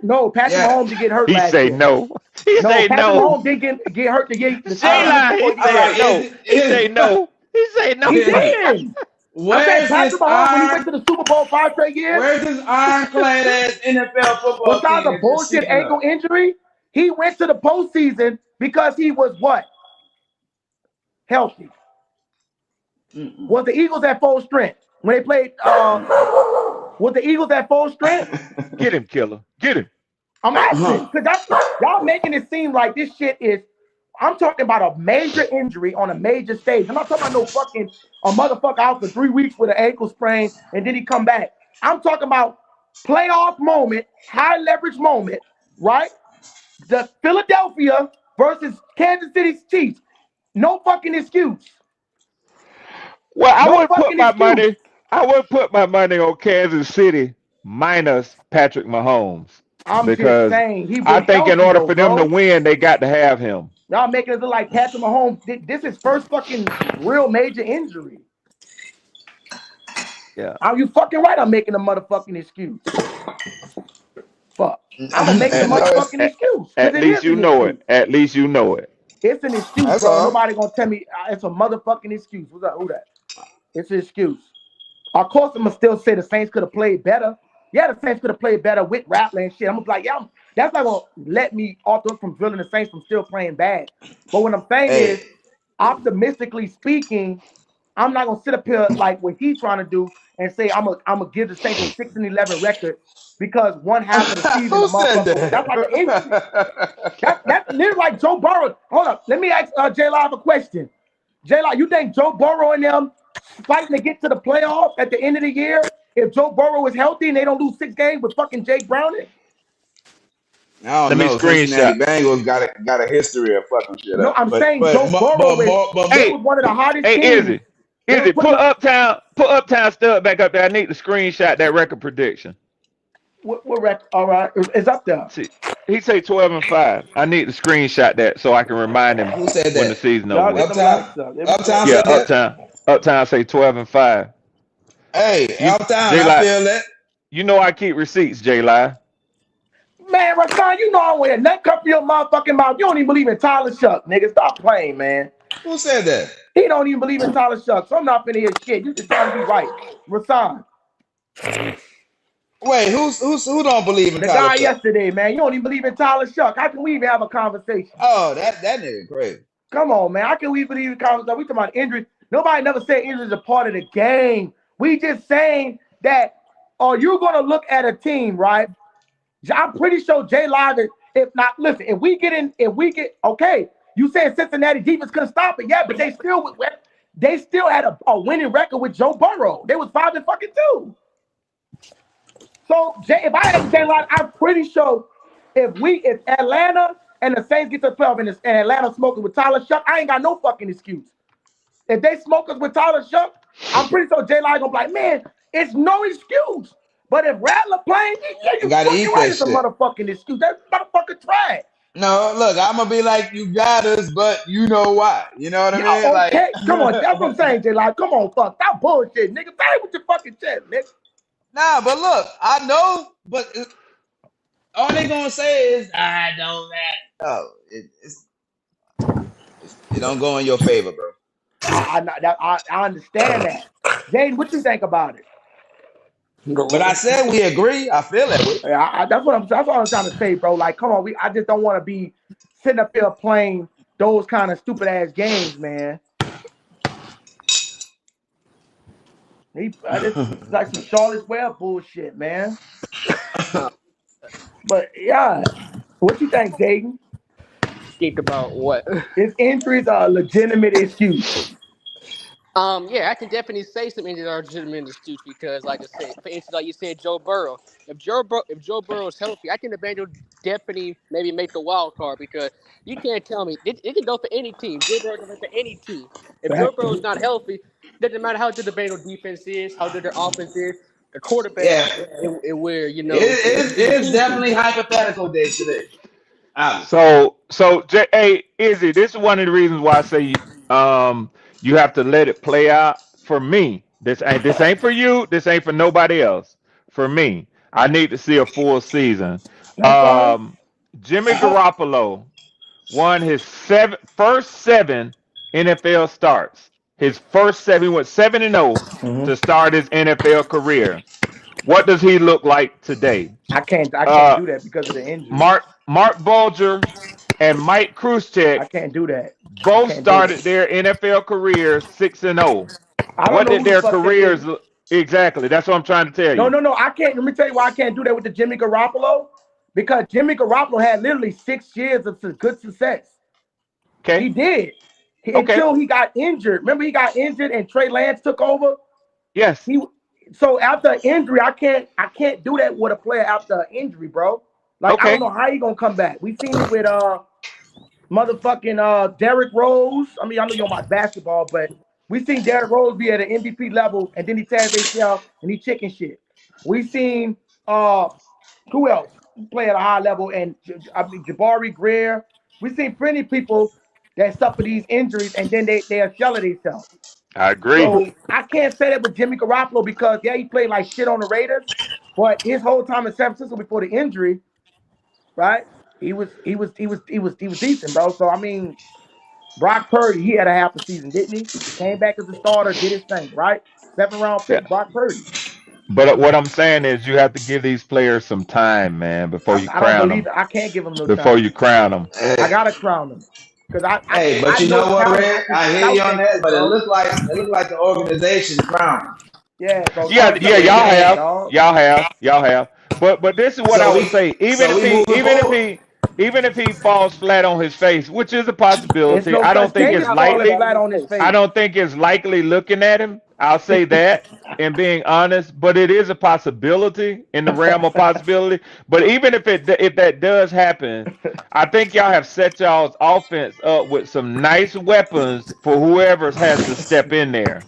no? Patrick Yeah. Mahomes did get hurt He last say year. no. He No, say Patrick no. Mahomes did get hurt the All J right. year Line, before he he All said right. left. no. He say no. He say no. He Is it? did. I said Where's Patrick this Mahomes when he went iron? to the Super Bowl 5 straight years, Where's this ironclad ass NFL football besides team a that you're bullshit speaking of? ankle injury, he went to the postseason because he was what? Healthy. Mm-mm. Was the Eagles at full strength when they played Was the Eagles at full strength? Get him, killer. Get him. I'm asking because y'all making it seem like this shit is. I'm talking about a major injury on a major stage. I'm not talking about no fucking a motherfucker out for 3 weeks with an ankle sprain and then he come back. I'm talking about playoff moment, high leverage moment, right? The Philadelphia versus Kansas City Chiefs. No fucking excuse. Well, I No would put fucking my excuse. money. I would put my money on Kansas City minus Patrick Mahomes I'm just because saying he I was think in healthy order though, for them to bro. win, they got to have him. Y'all making it look like Patrick Mahomes. This is first fucking real major injury. Yeah. Are you fucking right? I'm making a motherfucking excuse. Fuck. I'm making a motherfucking At, excuse because at it least is you an know it. excuse. At least you know it. It's an excuse, That's bro. And all. nobody gonna tell me it's a motherfucking excuse. What's that? Who that? It's an excuse. Of course, I'm gonna still say the Saints could have played better. Yeah, the Saints could have played better with Rattler and shit. I'm gonna be like, yeah, that's not gonna let me off the hook from drilling the Saints from still playing bad. But what I'm saying is, Hey, optimistically speaking, I'm not gonna sit up here like what he's trying to do and say I'm gonna give the Saints a 6-11 record because one half of the season the who said motherfucker that's like an injury. that? That's literally like Joe Burrow. Hold up, let me ask J Live a question. J Live, you think Joe Burrow and them fighting to get to the playoffs at the end of the year if Joe Burrow is healthy and they don't lose 6 games with fucking Jake Browning? I don't Let me know. Cincinnati screenshot. Bengals got a history of fucking shit No, up, I'm saying but Joe Burrow is. They Hey, was one of the hottest hey, teams. Izzy. They was Izzy, putting up. Put Uptown Stud back up there. I need to screenshot that record prediction. What record? All right, it's up there. See, he say 12-5. I need to screenshot that so I can remind him who said when the that? season over Y'all get with. them likes Uptown. up. They be putting Uptown them Yeah, said likes. that. Uptown say 12-5. Hey, You Uptown. J I Live, feel that. you know I keep receipts, J Live. Man, Rashawn, you know I'm with a nut cup for your motherfucking mouth. You don't even believe in Tyler Shuck, nigga. Stop playing, man. Who said that? He don't even believe in Tyler Shuck, so I'm not finna hear shit. You just trying to be right. Rashawn, Wait, who don't believe in the Tyler guy Shough? yesterday, man. You don't even believe in Tyler Shuck. How can we even have a conversation? Oh, that nigga crazy. Come on, man. How can we believe in conversation? We talking about injuries. Nobody never said injuries are part of the game. We just saying that, are you gonna look at a team, right? I'm pretty sure Jay Live, if not, listen, if we get, okay, you said Cincinnati defense couldn't stop it, yeah, but they still had a winning record with Joe Burrow. They was 5-2. So if I had Jay Live, I'm pretty sure if Atlanta and the Saints get to the playoff and Atlanta smoking with Tyler Shuck, I ain't got no fucking excuse. If they smoke us with Tyler Shuck, I'm pretty sure Jay Live gonna be like, man, it's no excuse. But if Rattler playing, yeah, You you gotta fucking eat right. that It's a shit. motherfucking excuse. That motherfucker trash. No, look, I'm gonna be like, you got us, but you know why? You know what I Yeah, mean? Like, okay. Come on. That's what I'm saying, Jay Live. Come on, fuck. That bullshit, nigga. Say it with your fucking chest, nigga. nah, but look, I know, but all they gonna say is, I don't that. Oh, it don't go in your favor, bro. I understand that. Jaden, what you think about it? But I said we agree. I feel that way. Yeah, that's what I'm trying to say, bro. Like, come on, I just don't want to be sitting up here playing those kind of stupid ass games, man. This is like some Charlotte's Web bullshit, man. But yeah, what you think, Jaden? Think about what? His injuries are a legitimate excuse. Yeah, I can definitely say some injuries are legitimate excuse because, like I said, for instance, like you said, Joe Burrow. If Joe Burrow is healthy, I think the Bengals definitely maybe make the wild card because you can't tell me it can go for any team. Joe Burrow can go for any team. If Joe Fact. Burrow is not healthy, doesn't matter how good the Bengals defense is, how good their offense is, the quarterback Yeah, it where it it's can do. definitely hypothetical day today. Obviously. Hey, Izzy, this is one of the reasons why I say you have to let it play out. For me, this ain't for you. This ain't for nobody else. For me, I need to see a full season. That's fine. Um, Jimmy Garoppolo won his first seven NFL starts. His first seven, he went 7-0 to start his NFL career. What does he look like today? I can't Uh, do that because of the injury. Mark Bulger and Mike I Krzyzek can't do that. I both can't do it. started their NFL careers 6-0. I don't What know did who the their fuck that is. careers? Exactly. That's what I'm trying to tell No, you. no, no. I can't. Let me tell you why I can't do that with the Jimmy Garoppolo. Because Jimmy Garoppolo had literally 6 years of good success. He Okay. did. Okay. Until he got injured. Remember, he got injured and Trey Lance took over. Yes. He so after injury, I can't do that with a player after injury, bro. Like I don't Okay. know how he gonna come back. We seen it with motherfucking Derrick Rose. I mean, I know you're my basketball, but we seen Derrick Rose be at an MVP level and then he tears ACL and he chicken shit. We seen who else play at a high level and I mean Jabari Greer. We seen plenty of people that suffer these injuries and then they are shell of themselves. I agree. So I can't say that with Jimmy Garoppolo because yeah, he played like shit on the Raiders, but his whole time in San Francisco before the injury, right? He was decent, bro. So I mean, Brock Purdy, he had a half a season, didn't he? Came back as a starter, did his thing, right? 7th round Yeah. pick, Brock Purdy. But what I'm saying is, you have to give these players some time, man, before you I don't crown believe them. it. I can't give him no Before time. you crown them. I Hey, gotta crown him because I hey, but I you know know what, talent. Red? I can I hear you scout on that that, shit, but bro. it looked like the organization crowned. Yeah, bro. Yeah, Talent yeah, don't y'all change, have, dog. y'all have. But this is what I So would say. we moving forward. Even if he falls flat on his face, which is a It's possibility, no I don't such think thing He it's as not falling falling likely. flat on flat his on his face. I face. don't think it's likely looking at him. I'll say that and being honest, but it is a possibility in the realm of possibility. But even if that does happen, I think y'all have set y'all's offense up with some nice weapons for whoever has to step in there.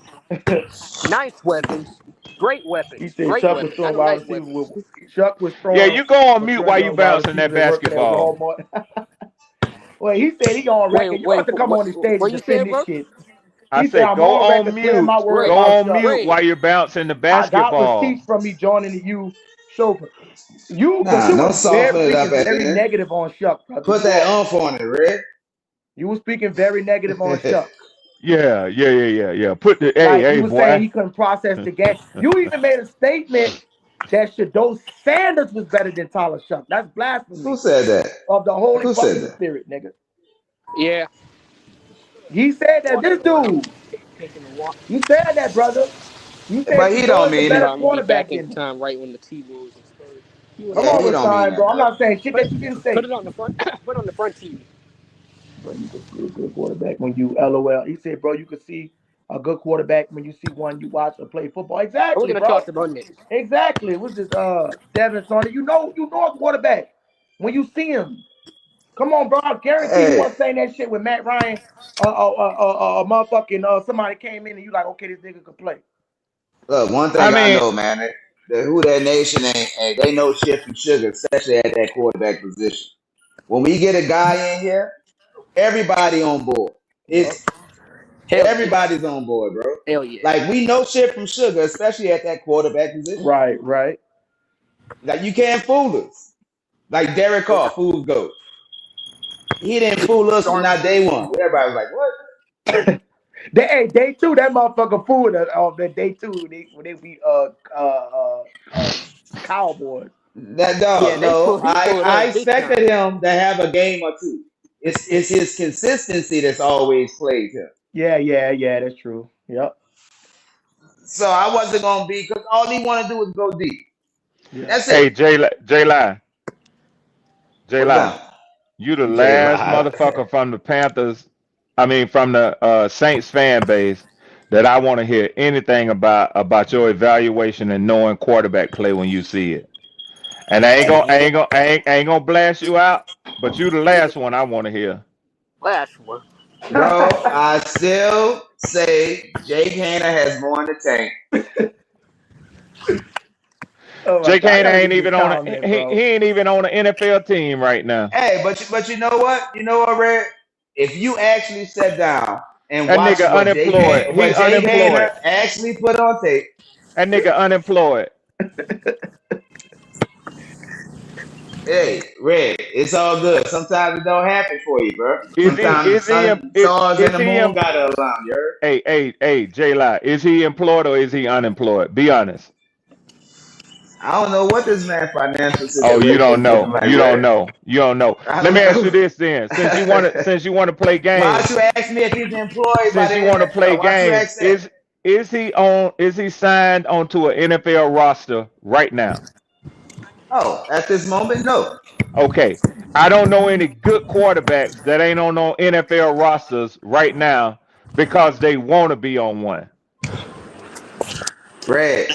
Nice weapons, great He weapons, said great Chuck was weapons. I throwing know wide nice receivers weapons. with Chuck was Yeah, throwing you go on mute while you material wide bouncing that receivers and working at basketball. Walmart. Well, he said he on Wait, record. You have wait, to come on the stage what and you defend said, this bro? shit. I He said said I'm go on on record clearing my mute. word Ray, Go about on Chuck. mute Ray, while you're bouncing the I got receipts basketball. from me joining the U show. You, but Nah, you don't was soften very it up speaking at very the end. negative on Chuck, brother. Put You that are. umph on it, Red. You were speaking very negative on Chuck. Yeah. Put the hey, Like you hey, were saying boy. he couldn't process the game. You even made a statement that Shadow Sanders was better than Tyler Shuck. That's Who blasphemy said that? of the Holy Who said fucking that? Spirit, nigga. yeah. He said that this Walking around, dude. taking a walk. You said that, brother. You said But he Shadow don't is a mean better it. About me quarterback back than in him. time, right when the T Wolves exploded. He was Come Yeah, on, he wrong. don't mean Rashawn, that, bro. I'm bro. not saying shit Put, that you didn't put say. it on the front. Put it on the front TV. Bro, you could see a good quarterback when you LOL. He said, bro, you could see a good quarterback when you see one you watch or play football. We're Exactly, gonna talk bro. about this. Exactly. What's this? Devin Saunders. You know a quarterback when you see him. Come on, bro. I guarantee you Hey, weren't saying that shit with Matt Ryan. Motherfucking somebody came in and you like, okay, this nigga could play. look, one I thing I mean, know, man, that who that nation ain't, they know shit from sugar, especially at that quarterback position. When we get a guy in here, everybody on board. Yup. It's Hell yeah. everybody's on board, bro. Hell yeah. Like we know shit from sugar, especially at that quarterback position. Right, right. Like you can't fool us. Like Derek Yeah. Carr, fool's goat. He didn't fool us from Start not day one. Everybody was like, "What?" Day two, that motherfucker fooled us off that day two when they beat uh Cowboys. That Yeah, dog. No, he pulled us I big time. expected him to have a game or two. It's his consistency that's always plagued him. Yeah, that's true. Yep. So I wasn't gonna be because all he want to do is go deep. Yeah. That's hey, it. J What's Lie, up, you the J last Live? motherfucker from the Panthers. I mean, from the Saints fan base that I want to hear anything about your evaluation and knowing quarterback play when you see it. And I ain't gonna blast you out, but you the last one I want to hear. Last one. Bro, I still say Jake Hanna has more in the tank. Oh my Jake god, I Hain gotta ain't get this even on a comment, he bro. ain't even on an NFL team right now. Hey, but you know what? You know what, Red? If you actually sat down and That watched nigga unemployed. He What Jake unemployed. Hayner actually put on tape, That nigga unemployed. hey, Red, it's all good. Sometimes it don't happen for you, bro. Is he Sometimes the is he sun, stars, and is the he moon gotta align. You heard? hey J Lie, is he employed or is he unemployed? Be honest. I don't know what this man's financial Oh, you situation don't is looking know. like, You don't Red. know. You don't know. I Let don't me ask you know. this then. Since you want to play Why games, don't you ask me if he's employed by since the you want to play NFL? Why don't you games, ask that? Is he signed onto an NFL roster right now? Oh, at this moment, no. Okay. I don't know any good quarterbacks that ain't on no NFL rosters right now because they want to be on one. Fred.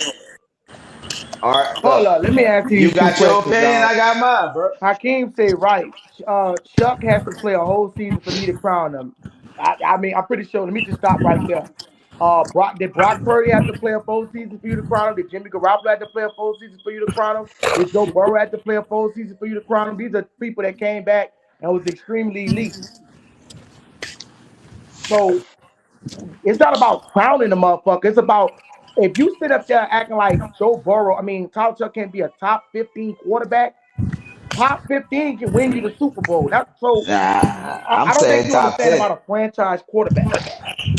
All right, Hold look. up, let me ask you You these two got your questions, opinion. y'all. I got mine, bro. Hakeem say right. Shough has to play a whole season for me to crown him. I mean, I'm pretty sure. Let me just stop right there. Did Brock Purdy have to play a full season for you to crown him? Did Jimmy Garoppolo have to play a full season for you to crown him? Did Joe Burrow have to play a full season for you to crown him? These are people that came back and was extremely elite. So it's not about crowning the motherfucker. It's about if you sit up there acting like Joe Burrow. I mean, Kyle Chuck can be a top 15 quarterback. Top 15 can win you the Super Bowl. That's so. Nah, I I'm don't think saying you top understand 10. about a franchise quarterback.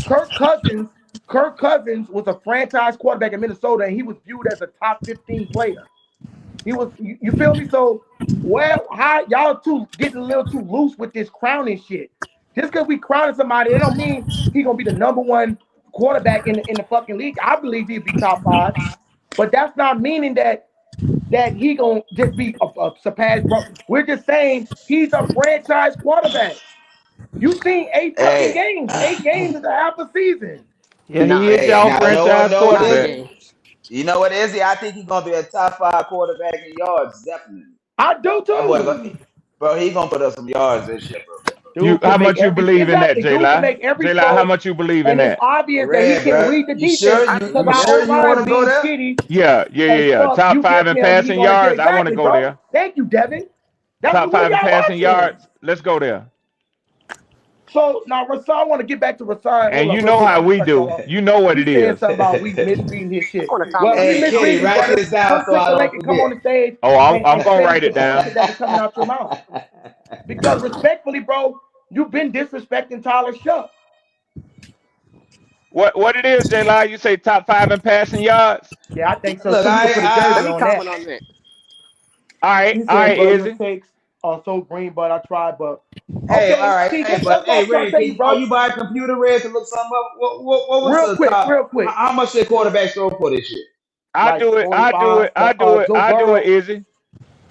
Kirk Cousins. Kirk Cousins was a franchise quarterback in Minnesota, and he was viewed as a top 15 player. He was. You feel me? So, well, how y'all two getting a little too loose with this crowning shit? Just because we crowning somebody, it don't mean he gonna be the number one quarterback in the fucking league. I believe he'd be top five, but that's not meaning that he gonna just be a surpass, bro. We're just saying he's a franchise quarterback. You seen eight fucking Hey, games. 8 games is a half a season. Yeah, he is Nine, hey, y'all now franchise know what nine is quarterback. it? games. You know what is it? I think he's gonna be a top 5 quarterback in yards, definitely. I do That boy, too. bro, he gonna put up some yards this year, bro. You Dude how can make much you every believe in that, exactly. J Dude can Lie? make every J Lie, how throw, much you believe in and it's that? obvious that he Red, can bro, read the you defense sure? I You because you agree. our sure O you want line to go being there? shitty as Yeah. fuck. Top You five give in him, he passing gonna yeah, yards. I want to exactly, go bro. there. Thank you, Devin. That's Top what five in y'all passing watching. yards. Let's go there. So now Rasan, I want to get back to Rasan. Hold And up, you real know quick. how I'm gonna we cut y'all do. off. You know what He it said is. something about we misreading his I shit. want to Well, if comment we on Hey, that. Kenny, misreading it, write brother, this down come so click I the don't link and come forget. on the stage Oh, I'm and gonna say write the it down. bullshit that be coming out your mouth. Because respectfully, bro, you've been disrespecting Tyler Shough. What it is, J Lie? You say top five in passing yards? Yeah, I think so Look, too. We can put a Let jersey me on that. comment on that. He All said, right, bro, your Izzy. takes are so green, but I tried. But hey, all okay, right, see, hey, that's but what hey, I'm trying to Red, tell you, are bro. you buying a computer, Red, to look something up? What was the top? Real quick, How much did quarterbacks throw for this year? I like do it. I do 45. it. I do it. Joe I do it, Burrow, Izzy.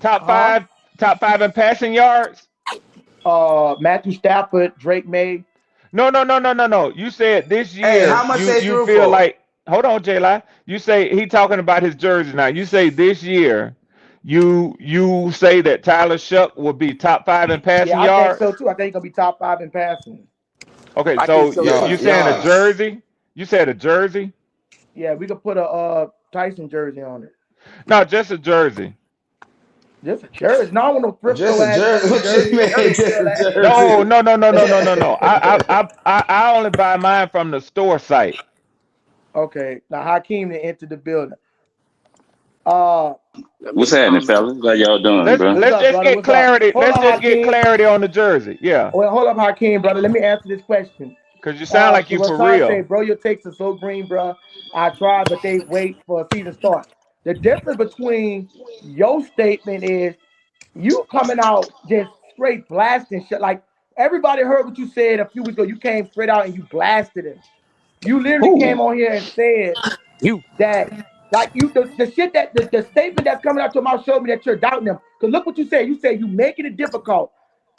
Top huh? five. Top five in passing yards. Matthew Stafford, Drake May. No. You said this Hey, how year much you they you threw feel for? like hold on, J Lie. You say he talking about his jersey now. You say this year you say that Tyler Shuck will be top five in Yeah, passing I think so yards. too. I think he's gonna be top five in passing. Okay, I think so so you too. saying a Yards. jersey? You said a jersey? Yeah, we could put a Tyson jersey on it. No, just a jersey. Just a jersey. No, I want no Just Frisco a ass jersey. fucking What you jersey, no mean? Just Louisville a ass. No, jersey? no. I only buy mine from the store site. Okay, now Hakeem to enter the building. Uh, Let What's me happening, comment on fellas? How y'all doing, Let's bro? what's let's up, just brother? get What's up? clarity. Hold Let's up, just get Hakeem. clarity on the jersey. Yeah, Well, hold up, Hakeem, brother. Let me answer this question. because you sound like So you for Rasan say, real. bro, your takes are so green, bro. I tried, but they wait for a season start. The difference between your statement is you coming out just straight blasting shit. Like everybody heard what you said a few weeks ago. You came straight out and you blasted him. You literally Who? came on here and said you. that, like the shit that the statement that's coming out your mouth showed me that you're doubting them. Cause look what you said. You said you making it difficult.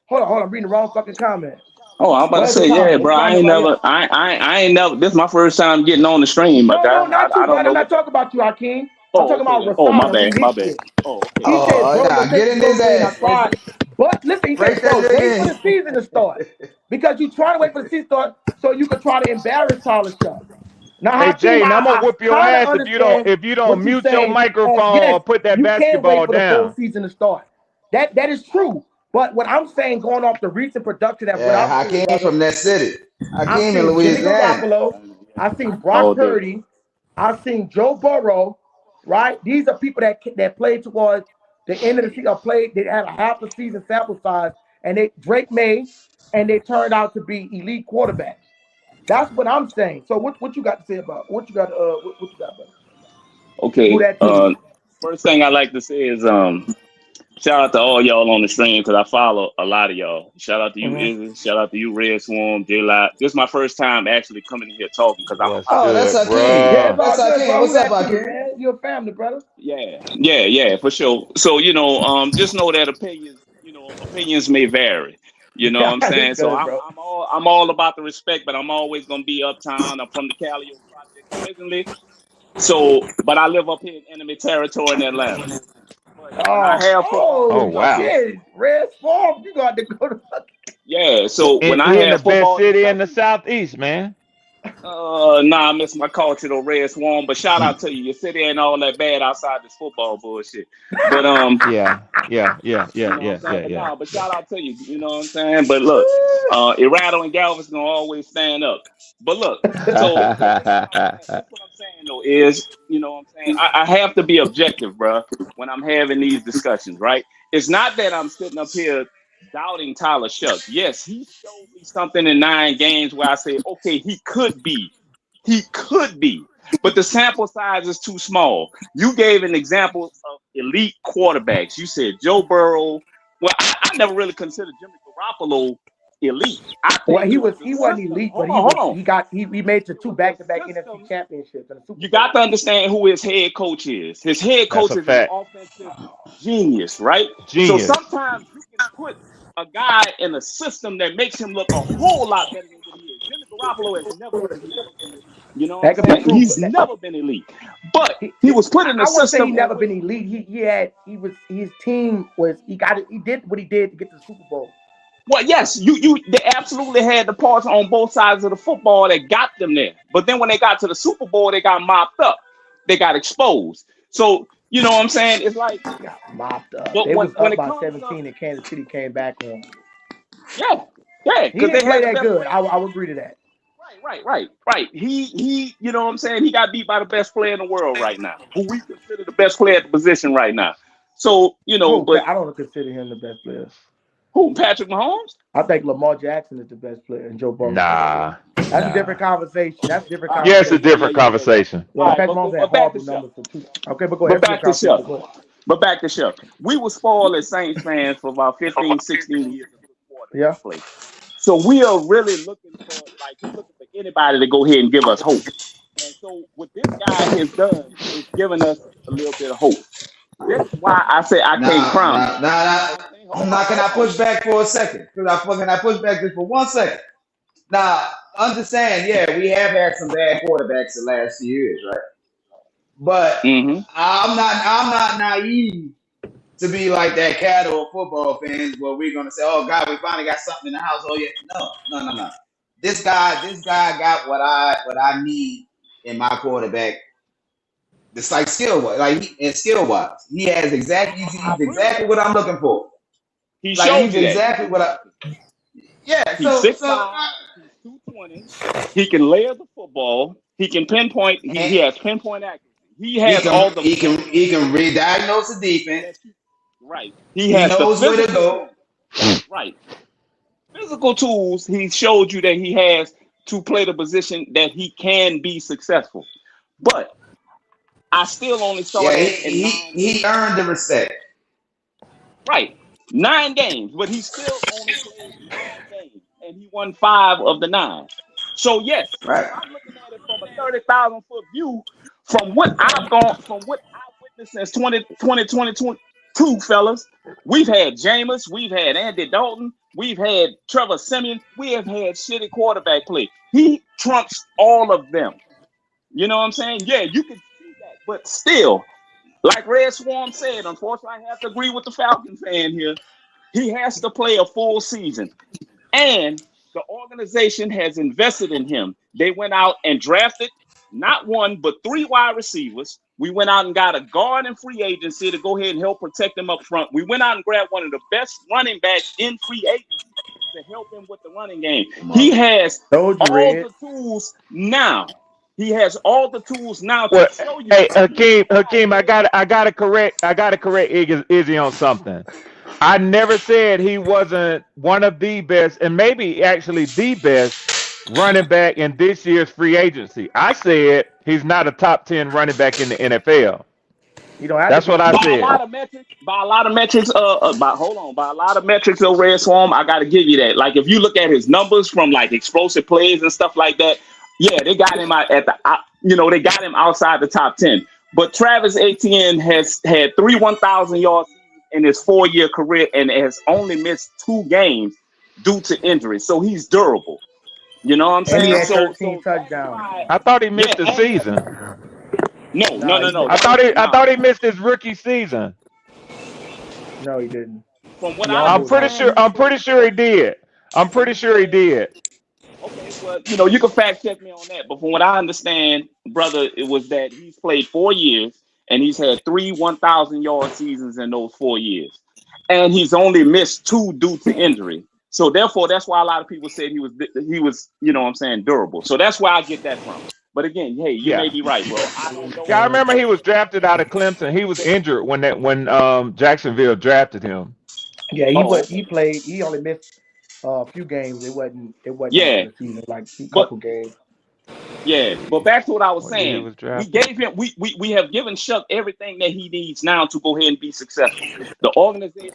Hold on. I'm reading the wrong fucking comment. Oh, I'm about to Where's the say, yeah, comment? This bro. I comment ain't right here. never, I ain't never. This is my first time getting on the stream, my No, guy. not you, I don't brother. I'm know not what. talking about you, Hakeem. I'm Oh, talking about okay. Oh, Rasan. I'm reading my his bad. shit. Oh, okay. He said, Oh, bro, your nah, get takes are in so his green. I ass. tried. But listen, he Break said, that bro, wait for nigga the season to start. Because you trying to wait for the season to start so you could try to embarrass Tyler Shough. Now, Hey Hakeem, Jay, and I'm gonna I whoop your kind of ass understand if you don't what you're mute your saying as microphone yes, or put that you can wait basketball for the full down. season to start. That is true. But what I'm saying, going off the recent production of what Yeah, I've seen, Hakeem brother, from that city. I've Hakeem in seen Jimmy Louisiana. Garoppolo. I've seen All Brock day. Purdy. I've seen Joe Burrow. Right? These are people that played towards the end of the season, or played. They had a half a season sample size, and they Drake May, and they turned out to be elite quarterbacks. That's what I'm saying. So what you got to say about what you got? What you got, brother? Who Okay. that team? First thing I like to say is Shout out to all y'all on the stream because I follow a lot of y'all. Shout out to you, Mhm. Izzy. Shout out to you, Red Swarm, J-Lot. This is my first time actually coming in here talking because I'm a What's Oh, that's good, Hakeem. Yeah, it's bro? all That's good, Hakeem. bro. We What's up, rap with you, Hakeem? man. You're a family, brother. yeah, for sure. So just know that opinions may vary. You know what I'm It's saying? So good, I'm bro. I'm all I'm all about the respect, but I'm always gonna be uptown. I'm from the Calio Projects originally, so but I live up here in enemy territory in Atlanta. But when I have football Oh Oh discussions, wow. shit, Red Swarm, you got to go to. yeah. So when I He in the have best football city in the discussions. southeast, man. Nah, I miss my culture, though, Red Swarm. But shout out to you. Your city ain't all that bad outside this football bullshit. But Yeah, yeah, yeah, you yeah, know what I'm yeah, saying. yeah, But yeah. nah, but shout out to you. You know what I'm saying. But look, Irado and Galvez gonna always stand up. But look, so this is what I'm saying. This is what I'm saying though is you know what I'm saying. I have to be objective, bro, when I'm having these discussions. Right? It's not that I'm sitting up here doubting Tyler Shough. Yes, he showed me something in 9 games where I say, okay, he could be. He could be. But the sample size is too small. You gave an example of elite quarterbacks. You said Joe Burrow. Well, I never really considered Jimmy Garoppolo elite. I Well, think it was the he wasn't system. elite, but Hold on, hold on. he made to It two was the back-to-back NFC system. championships and a Super You Bowl. got to understand who his head coach is. His head That's coach a is an fact. offensive genius, right? So Genius. sometimes you can put a guy in a system that makes him look a whole lot better than what he is. Jimmy Garoppolo has never been elite. You know what I'm That could be saying? true, He's but never been elite. But he was put in a I wouldn't say he system in never which been elite. His team was he did what he did to get to the Super Bowl. well, yes, they absolutely had the parts on both sides of the football that got them there. But then when they got to the Super Bowl, they got mopped up. They got exposed. So, you know what I'm saying? It's like, Got mopped up. but They when was when up it by comes to 17 and Kansas City came back on. yeah, yeah, He because they didn't play had the that best good. player in the I world. would agree to that. Right. You know what I'm saying? He got beat by the best player in the world right now, who we consider the best player at the position right now. So, but I don't consider him the best player. who, Patrick Mahomes? I think Lamar Jackson is the best player and Joe Burrow. Nah, That's a different nah. conversation. That's a different All right, Yeah, it's a conversation. different yeah. conversation. Yeah, All right, Patrick Mahomes had but back to horrible Shough. numbers for two. Okay, but go ahead. But That's a good back to conversation. Shough. But go ahead. But back to Shough. We were spoiled as Saints fans for about 15, 16 years of good Yeah. quarterback play. So we are really looking we're looking for anybody to go ahead and give us hope. And so what this guy has done is given us a little bit of hope. This is why I say I can't Nah, crown him. nah, nah, nah. Hold Now, can I on. push back for a second? Can I push back just for 1 second? Now, understand, yeah, we have had some bad quarterbacks the last few years, right? But Mm-hmm. I'm not naive to be like that cattle of football fans where we're gonna say, "Oh God, we finally got something in the house." Oh yeah, no. This guy got what I need in my quarterback. Just like skill wise, he has I he's agree with exactly that. what I'm looking for. He Like showed he's you that. exactly what I. Yeah. He's 6'5", he's 220. He can layer the football. He can pinpoint. He And has pinpoint accuracy. He has all the he can physical re-diagnose the defense. that you right. He He has the knows where to physical go. tools. Right. Physical tools. He showed you that he has to play the position that he can be successful. But I still only saw Yeah, that in 9 he games. earned the respect. Right. 9 games, but he still only played 9 games, and he won 5 of the 9. So yes, if Right. I'm looking at it from a 30,000 foot view, from what I've witnessed since 2022, fellas, we've had Jameis, we've had Andy Dalton, we've had Trevor Simeon, we have had shitty quarterback play. He trumps all of them. You know what I'm saying? Yeah, you can see that, but still, like Red Swarm said, unfortunately, I have to agree with the Falcon fan here. He has to play a full season. And the organization has invested in him. They went out and drafted not one, but 3 wide receivers. We went out and got a guard in free agency to go ahead and help protect him up front. We went out and grabbed one of the best running backs in free agency to help him with the running game. He has Told you, all Red. the tools now. He has all the tools now to Well, show you hey, that he is the guy, Hakeem, man. I gotta correct Izzy on something. I never said he wasn't one of the best, and maybe actually the best running back in this year's free agency. I said he's not a top 10 running back in the NFL. You don't have to That's be what I on. By a said. lot of metrics, by a lot of metrics of Red Swarm, I got to give you that. Like if you look at his numbers from like explosive plays and stuff like that, yeah, they got him out at the, they got him outside the top 10. But Travis Etienne has had 1,000 yards in his 4-year career and has only missed 2 games due to injury. So he's durable. You know what I'm And he saying? had So 13 that's touchdowns. why, I thought he yeah, missed the and he has, season. no, no, No, no, he no. I didn't. That thought was he I now thought he missed his rookie season. No, he didn't. from what He I I'm almost pretty did. understand, sure. he I'm played pretty sure he did. I'm pretty sure he did. okay, well, you can fact check me on that. But from what I understand, brother, it was that he's played 4 years and he's had 1,000 yard seasons in those 4 years, and he's only missed 2 due to injury. So therefore, that's why a lot of people said he was what I'm saying, durable. So that's where I get that from. But again, hey, you Yeah. may be right, bro. I don't Yeah, I know. remember he was drafted out of Clemson. He was injured when Jacksonville drafted him. Yeah, Oh, he okay. played. He only missed a few games. It wasn't the Yeah, whole season. Like a but couple games. yeah, but back to what I was What year he saying. was We drafted? gave him, we have given Shough everything that he needs now to go ahead and be successful. The organization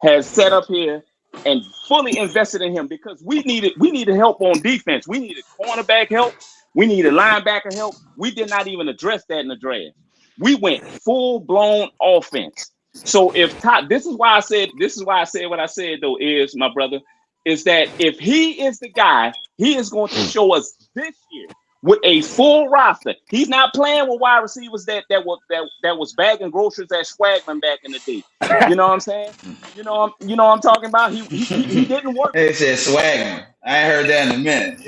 has set up here and fully invested in him because we needed help on defense. We needed cornerback help. We needed linebacker help. We did not even address that in the draft. We went full blown offense. So if Todd, this is why I said what I said though is my brother is that if he is the guy, he is going to show us this year with a full roster. He's not playing with wide receivers that was bagging groceries at Swagman back in the day. You know what I'm saying? You know what I'm talking about. He didn't work with It said swagging. I ain't heard that in a minute.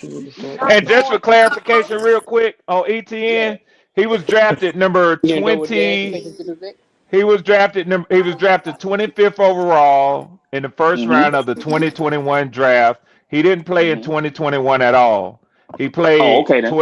he's not And just for throwing. clarification, real quick on Yeah. ETN, he was drafted number You gonna go with Dad? You 20. think he's gonna Vic? He was drafted 25th overall in the first Mm-hmm. round of the 2021 draft. He didn't play in Mm-hmm. 2021 at all. Oh, okay then.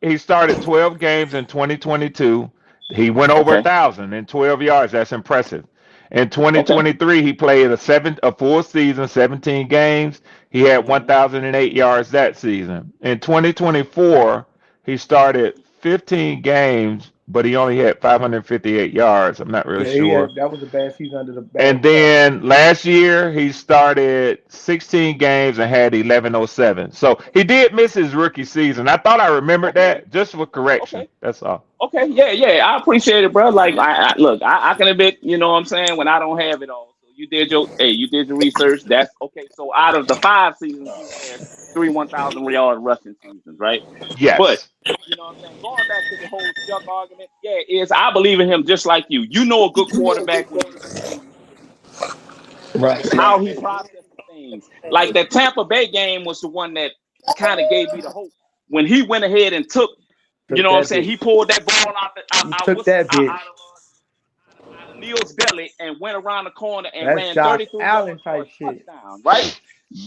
He started 12 games in 2022. He went over a Okay. thousand in 12 yards. That's impressive. In Okay. 2023, he played a full season, 17 games. He had Mm-hmm. 1,008 yards that season. In 2024, he started 15 games, but he only had 558 yards. I'm not real Yeah, sure. that was a bad season under the And bad quarterback. then last year he started 16 games and had 1107. So he did miss his rookie season. I thought I remembered Okay. that just for correction. Okay. That's all. Okay, yeah, I appreciate it, bro. Like, look, I can admit, you know what I'm saying, when I don't have it all. So you did your research. That's okay. So out of the 5 seasons, he has 1,000 yard rushing seasons, right? But Yes. you know what I'm saying. Going back to the whole Shough argument, yeah, is I believe in him just like you. You know, a good quarterback when you see him Right. how he processes things. Like that Tampa Bay game was the one that kind of gave me the hope when he went ahead and took. You Took know what I'm that saying? bitch. He pulled that ball out, He took that bitch. out of Neil's belly and went around the corner and That's ran Josh 33 Allen yards for a type shit. touchdown, right?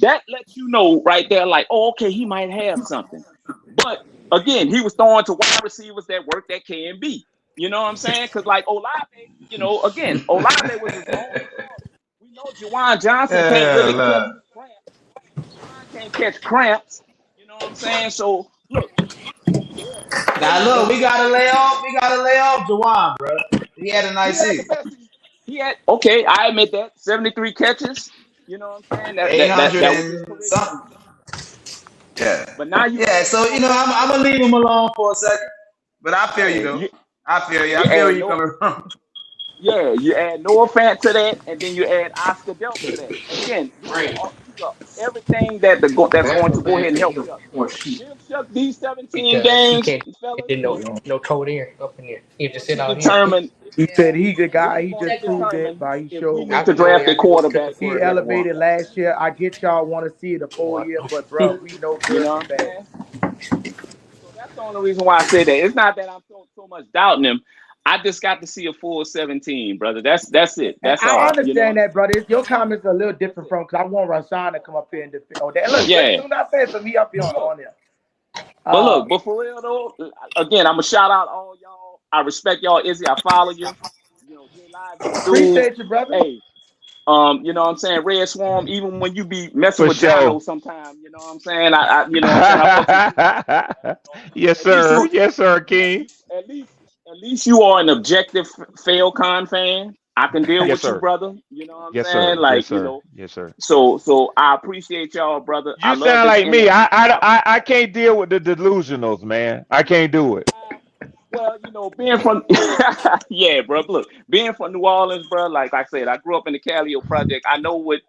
That lets you know right there, like, oh, okay, he might have something. But again, he was throwing to wide receivers that work that can be. You know what I'm saying? Because like Olave, again, Olave was his own target. We know Juwan Johnson can't Yeah, really catch look. cramps. Juwan can't catch cramps. You know what I'm saying? So look, yeah, Now look, we gotta lay off. We gotta lay off Jawan, bro. He had a he nice had the season. best. He had okay. I admit that 73 catches. You know what I'm saying? That Eight that that, hundred that was his and career year. something. Yeah. But now you Yeah. add So Noah I'm Fant. gonna leave him alone for a second. But I feel you Yeah, though. you I feel you. you I feel where add you Noah. coming from. Yeah, you add Noah Fant to that, and then you add Oscar Delp to that. Again, these are everything that's going to go ahead and help Chuck. Give Chuck these 17 Because he games, can't fellas, get no cold air up in there. He have to going sit to out here. determine. He said he's the guy. Really He going just to proved it determine by he if we showed need what I to can go draft there. a I can go cook quarterback the he food first. if you want. elevated last year. I get y'all want to see it a full What? year, but bro, we know You good know from what I'm bad. saying? So that's the only reason why I say that. It's not that I'm so much doubting him. I just got to see a full 17, brother. That's it. And That's I all. You know. understand that, brother. Your comments are a little That's different it. from because I want Rashawn to come up here and defend. Oh, that look. As Yeah. soon as I said something, he up here But look. on there. But for real though, again, I'm gonna shout out all y'all. I respect y'all, Izzy. I follow you. J Live, you a dude. Appreciate you, brother. Hey, you know what I'm saying? Red Swarm, even when you be messing For with Jono sure. sometime, you know what I'm saying? I you know what I'm saying? I fuck with you. Yes, At least sir. you Yes, sir, King. at least At least you are an objective Falcon fan. I can deal Yes, with you, sir. brother. You know what I'm Yes, saying? sir. Yes, Like, sir. Yes, sir. so I appreciate y'all, brother. I You love sound this like me. energy. I can't deal with the delusionals, man. I can't do it. Well, being from yeah, bro. Look, being from New Orleans, bro. Like I said, I grew up in the Calio project. I know what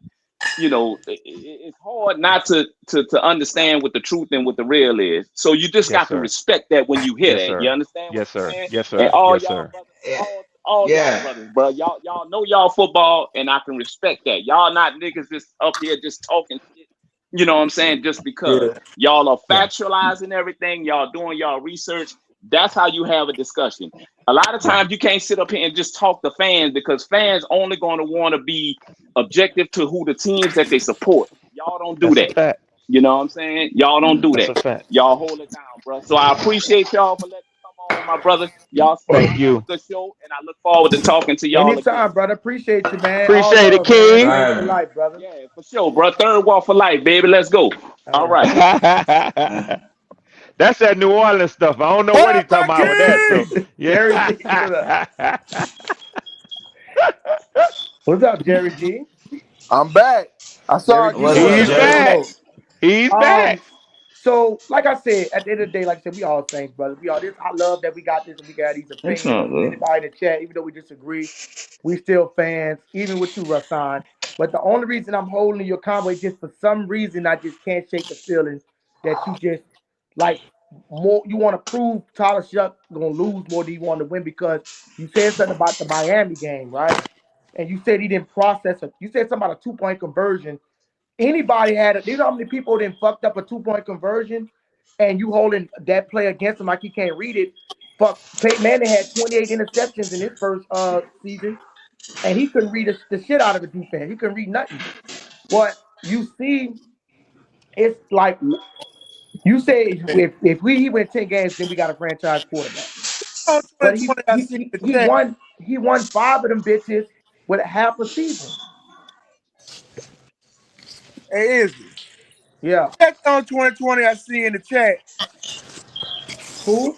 it's hard not to understand what the truth and what the real is. So you just Yes, got to sir. respect that when you hear Yes, that. You sir. understand what Yes, I'm sir. saying? Yes, And sir. all Yes, y'all sir. brothers, Yeah. all y'all Yeah. brothers, bro. Y'all know y'all football, and I can respect that. Y'all not niggas just up here just talking shit. You know what I'm saying? Just because Yeah. y'all are Yeah. factualizing everything, y'all doing y'all research. That's how you have a discussion. A lot of Yeah. times you can't sit up here and just talk to fans because fans only going to want to be objective to who the teams that they support. Y'all don't do That's a that. fact. You know what I'm saying? Y'all don't do That's that. a fact. Y'all hold it down, bro. So I appreciate y'all for letting me come on, my brother. Y'all Thank have a you. good show, and I look forward to talking to y'all again. Anytime, brother. Appreciate you, man. All Appreciate it, love, man. King. Fans for Right. life, brother. Yeah, for sure, bro. Third wall for life, baby. Let's go. All All right. right. That's that New Orleans stuff. I don't know What what he's up, talking my about with that. So king? Jerry G, what up? yeah. What's up, Jerry G? I'm back. I saw Jerry a G, What's gift up, He's set. Jerry? back. solo. He's Um, back. so like I said, at the end of the day, like I said, we all saints, brother. We all this. I love that we got this and we got these What's opinions. up, bro? Anybody in the chat, even though we disagree, we still fans, even with you, Rasan. But the only reason I'm holding your convo is just for some reason I just can't shake the feeling that you just like more. You want to prove Tyler Shuck gonna lose more than you want to win because you said something about the Miami game, right? And you said he didn't process it. You said something about a 2 point conversion. Anybody had it. Do you know how many people then fucked up a 2 point conversion and you holding that play against him like he can't read it? Fuck, Peyton Manning had 28 interceptions in his first season and he couldn't read the shit out of the defense. He couldn't read nothing. But you see, it's like you say if he win 10 games, then we got a franchise quarterback. On But he 2020, I he see he, the he chat. won he won 5 of them bitches with a half a season. Hey, Izzy. Yeah. Check on 2020, I see in the chat. Who?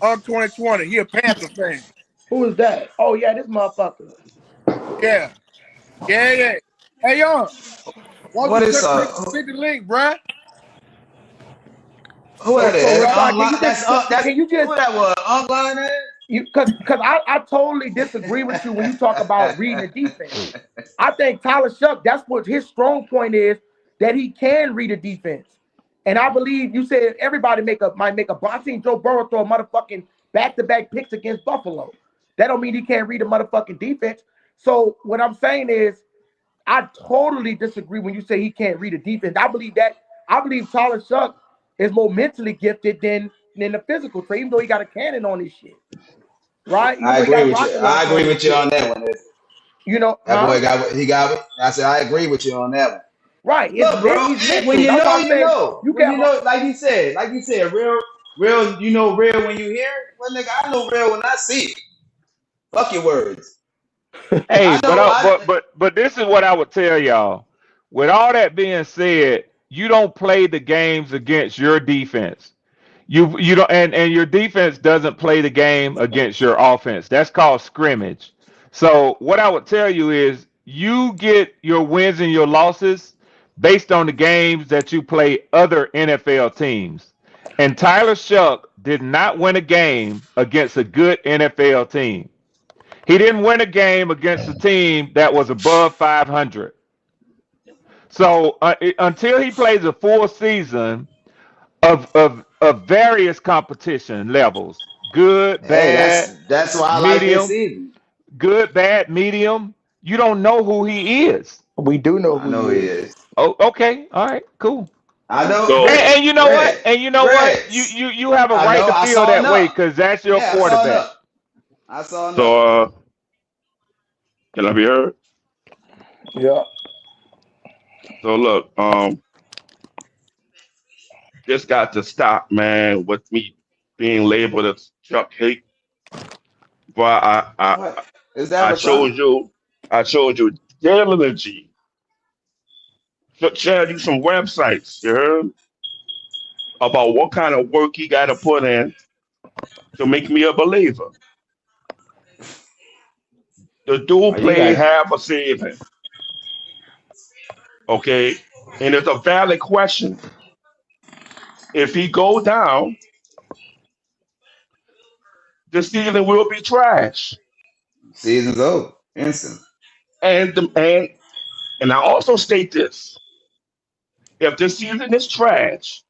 On 2020, he a Panther fan. Who is that? Oh yeah, this motherfucker. Yeah. Yeah, yeah. Hey, yo, why don't What you is click the link, bruh? who So that so is? That's Rasan, online. That's can you who just that was online. you because I totally disagree with you when you talk about reading the defense. I think Tyler Shuck, that's what his strong point is, that he can read a defense. And I believe you said everybody might make a I seen Joe Burrow throw a motherfucking back-to-back picks against Buffalo. That don't mean he can't read a motherfucking defense. So what I'm saying is I totally disagree when you say he can't read a defense. I believe Tyler Shuck is more mentally gifted than the physical trait, even though he got a cannon on his shit. Right? Even I though he agree got with you. rocket I launcher on agree his with you shit. on that one. You know, That huh? boy got what he got. I said I agree with you on that one. Right. Look, bro. He's When mental. you That's know, why I you say know. you When can you have know, like you said, real. You know, real when you hear it. Well, nigga, I know real when I see it. Fuck your words. Hey, I know. but this is what I would tell y'all. With all that being said, you don't play the games against your defense. You don't and your defense doesn't play the game against your offense. That's called scrimmage. So what I would tell you is you get your wins and your losses based on the games that you play other NFL teams. And Tyler Shuck did not win a game against a good NFL team. He didn't win a game against a team that was above 500. So until he plays a full season of various competition levels, good, Hey, bad, that's why I like this medium, season. good, bad, medium, you don't know who he is. we do know I who he know he is. is. Oh, okay, all right, cool. I know So And you know what? Red, And you know what? You Reds. you you have a I right know. to I feel saw that way enough. because that's your Yeah, I saw quarterback. enough. I saw enough. so can I be heard? Yeah. So look, this got to stop, man, with me being labeled as Chuck hate. But What is that, I Rasan? showed you diligently. Share you some websites, you heard? About what kind of work he got to put in to make me a believer. The Oh, dude you played got half a season, okay? And it's a valid question. If he go down, the season will be trash. season's over. Instant. And the, and I also state this: if this season is trash,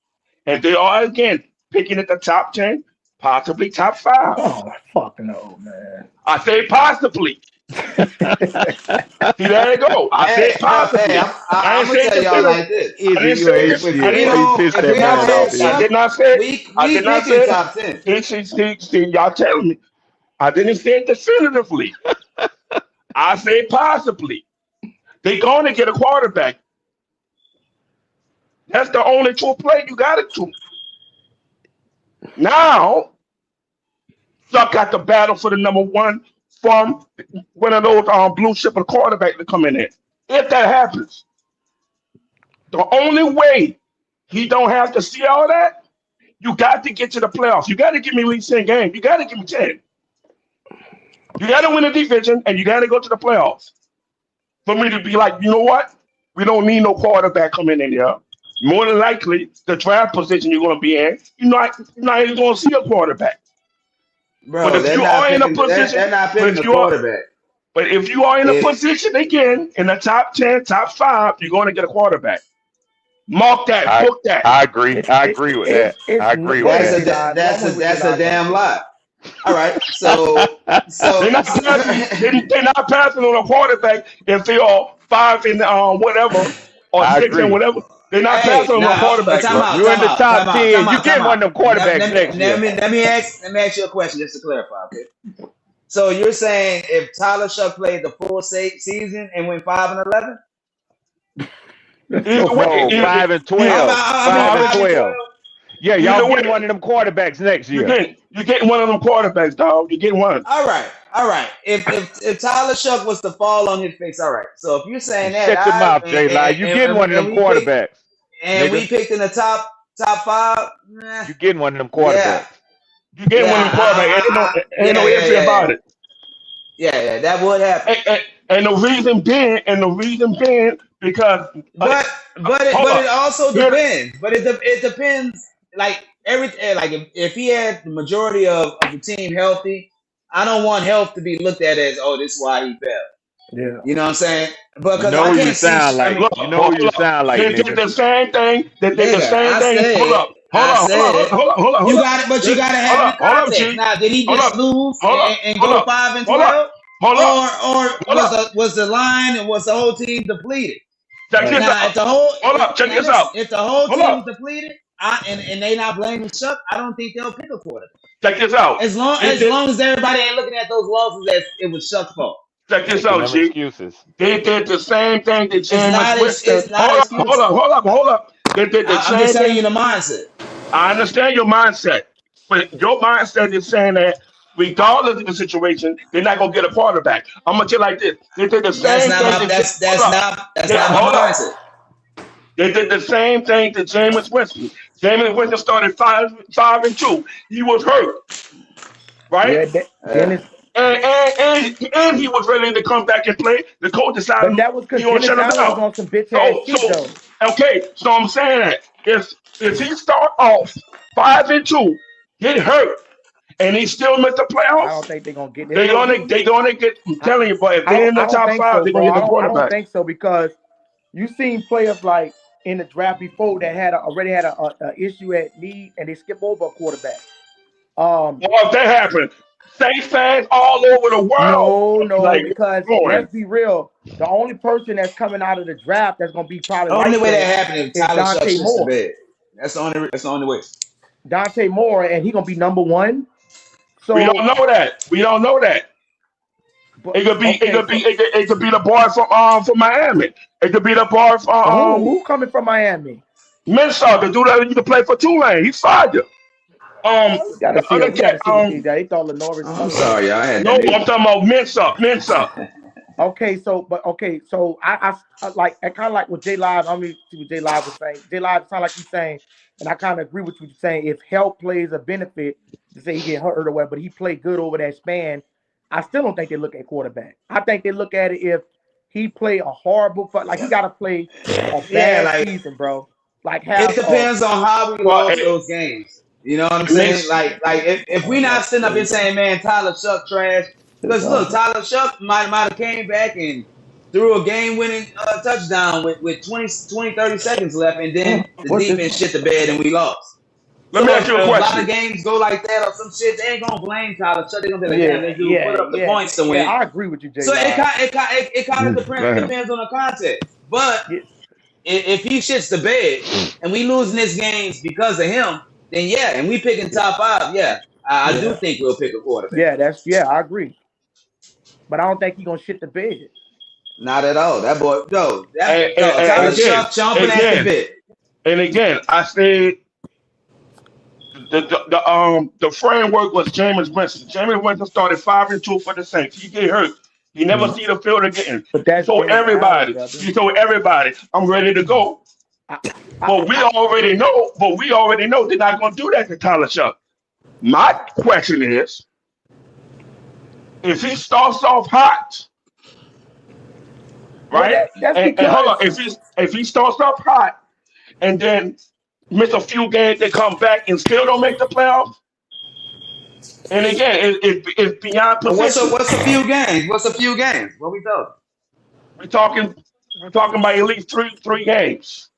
and they are again picking at the top 10, possibly top five. Oh my fucking no, man. I say possibly. See, there you go. I said Hey, no, hey, possibly. I I'm ain't gonna saying tell y'all definitive. like this. I Izzy, didn't you say ain't this. If I you we didn't. know you don't, pissed if I that we did not don't man say. have off, I Izzy. did Shough, not say. I we did not picking say. top 10. See, y'all telling me. I didn't say it definitively. I say possibly. They're going to get a quarterback. That's the only true play you got it to. Now, Chuck got the battle for the number one from one of those blue chipper quarterbacks to come in there. If that happens, the only way he don't have to see all that, you got to get to the playoffs. You got to give me at least 10 games. You got to give me 10. You got to win the division, and you got to go to the playoffs for me to be like, you know what? We don't need no quarterback coming in here. More than likely, the draft position you're going to be in, you're not even going to see a quarterback. But Bro, if you are in a position, they're not but picking if the you are, quarterback. but if you are in a It position again in the top 10, top five, you're going to get a quarterback. Mark that, I book that. I agree. I agree with that. I agree Go with that's ahead, a that. J-Rod. No, I'm with that's a J-Rod. damn lie. All right, They're not passing. They're not passing on a quarterback if they are five and whatever or I six and agree. whatever. They're not hey, passing on a now, quarterback, time bro. out, You in time the out, time top out, time 10. You out, time getting out. one of them quarterbacks next year. Let me ask you a question just to clarify, okay? So you're saying if Tyler Shough played the full season and went 5-11? That's so Either way, No, fucking weird. 5 and How 12. about 5 and 5 and 12? 12. Yeah, y'all either getting one way, of them quarterbacks next year. you're getting one of them quarterbacks, dog. You're getting one. All right, all right. If Tyler Shough was to fall on his face, all right. So if you're saying And that, shut your I mouth, J Lie. You getting one of them quarterbacks, and nigga. we picked in the top five, nah, You getting one of them yeah, quarterbacks. You're getting one yeah, of them quarterbacks. Ain't no yeah, ify about it. yeah. That would happen. And the reason being because But hold it up. also Here, depends. It depends. Like like if he had the majority of the team healthy, I don't want health to be looked at as, oh, this is why he fell. Yeah. You know what I'm saying? But You because know I who you can't see. sound I like. mean, look, You know who hold you up. sound like, They did nigga. the same thing. They did the nigga, same thing. I said, Hold you up. got it, but you They- got to have it in Hold up, context. G. Now, did he Hold just up. lose Hold up. and Hold go up. 5 and Hold up. 12, Hold up. or Hold up. was the line and was the whole team depleted? Check Right. this Now, out. if the whole Hold up. Check now this listen, out. if the whole Hold team is up. depleted, and they not blaming Chuck, I don't think they'll pick a quarterback. Check this out. They As did. long as everybody ain't looking at those losses as it was Chuck's fault. Check this Making out, them G. excuses. They did the same thing that Jameis Winston. It's not excuse. Hold up. They did the I'm just same telling thing. you the mindset. I understand your mindset, but your mindset is saying that regardless of the situation, they're not gonna get a quarterback. I'm gonna tell you like this: they did the same thing. That's They, not my hold up. mindset. They did the same thing to Jameis Winston. Jameis Winston started five and two. He was hurt, right? Yeah. Yeah. Dennis, And he was ready to come back and play. The coach but decided that was he because gonna Dennis shut him Allen was down. on some bitch ass So shit though. okay. So I'm saying that if he start off 5 and 2, get hurt, and he still missed the I don't playoffs, think they're gonna get. There's no. they gonna get. I'm I, telling you, but if they're in the I don't top think five, so, they're bro. gonna get the I don't quarterback. think so because you seen players like in the draft before that already had a issue at need and they skip over a quarterback. Or if that happened, Saints fans all over the world No, like because going. let's be real. The only person that's coming out of the draft that's gonna be probably The only like way that that happened is is Tyler Shough Dante shits the Moore. bed. That's the only way. Dante Moore, and he gonna be number one. We don't So, know that. We don't know that. but okay, so It could be the boy from Miami. It could be the boy from who coming from Miami? Minnesota, the dude that used to play for Tulane. He fired you. You gotta The see other it. You cat. gotta see what they did. They thought Lenore was I'm fucking. sorry, y'all. I had No, that I'm nigga. talking about Mensa. I like I kind of like what J Live. I mean, see what J Live was saying. J Live sound like he's saying, and I kind of agree with what you're saying. If health plays a benefit, to say he get hurt or whatever, but he played good over that span. I still don't think they look at quarterback. I think they look at it if he play a horrible, like he got to play a Yeah, bad like season, bro. Like it have depends on how we Well, lost those games. You know what I'm it saying? makes If we not sitting up here saying, man, Tyler Shuck trash, because look, Tyler Shuck might have came back and threw a game winning touchdown with 30 seconds left, and then the What's defense this? shit the bed and we lost. let So me if ask you a a lot of question. games go like that or some shit, they ain't gonna blame Tyler Shuck. They're gonna be like, damn, this dude put up the points to yeah. win. I agree with you, J So it Live. kind of Go ahead. depends on the context. But Yeah, if he shits the bed and we losing this games because of him, then yeah, and we picking top 5, yeah, I do yeah, think we'll pick a quarterback. I agree. But I don't think he gonna shit the bed. Not at all. That boy, And Tyler again, Shuck chomping at the again, bit. and again, I said the framework was Jameis Winston. Jameis Winston started 5-2 for the Saints. He get hurt. He never Mhm. see the field again. But that's James Allen, brother. He told everybody, I'm ready to go. I, But we already know they're not gonna do that to Tyler Shuck. My question is, if he starts off hot, well, right? that's And hold on, because if he starts off hot and then miss a few games, they come back and still don't make the playoffs. And again, it's beyond What's position. a few games? What's a few games? What we talking? We're talking about at least three games.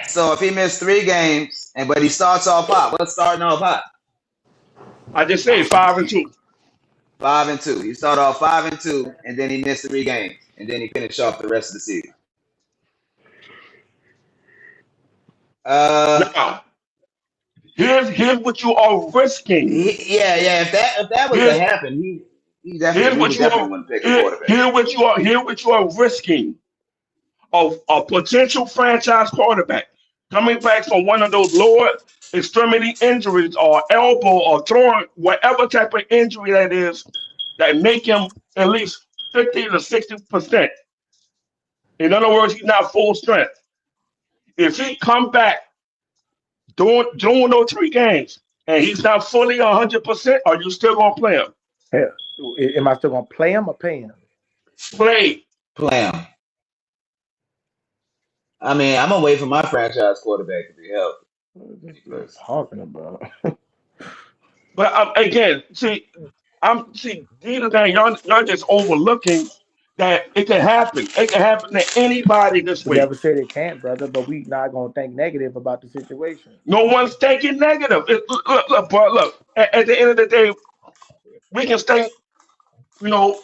So if he missed 3 games but he starts off hot, what's starting off hot? I just say 5-2. 5-2. He started off 5-2, and then he missed 3 games, and then he finished off the rest of the season. Now, here's what you are risking. If that was to happen, he definitely wouldn't pick a quarterback. Here what you are risking of a potential franchise quarterback coming back from one of those lower extremity injuries or elbow or throwing whatever type of injury that is that make him at least 50 to 60%. In other words, he's not full strength. If he come back doing those 3 games and he's not fully 100%, are you still gonna play him? am I still gonna play him or pay him? Play him. I mean, I'm gonna wait for my franchise quarterback to be healthy. What are you talking about? But again, these are things y'all just overlooking that it can happen. It can happen to anybody this We week. never said it can't, brother, but we not gonna think negative about the situation. No one's thinking negative. Look, bro, look. At the end of the day, we can stay, blue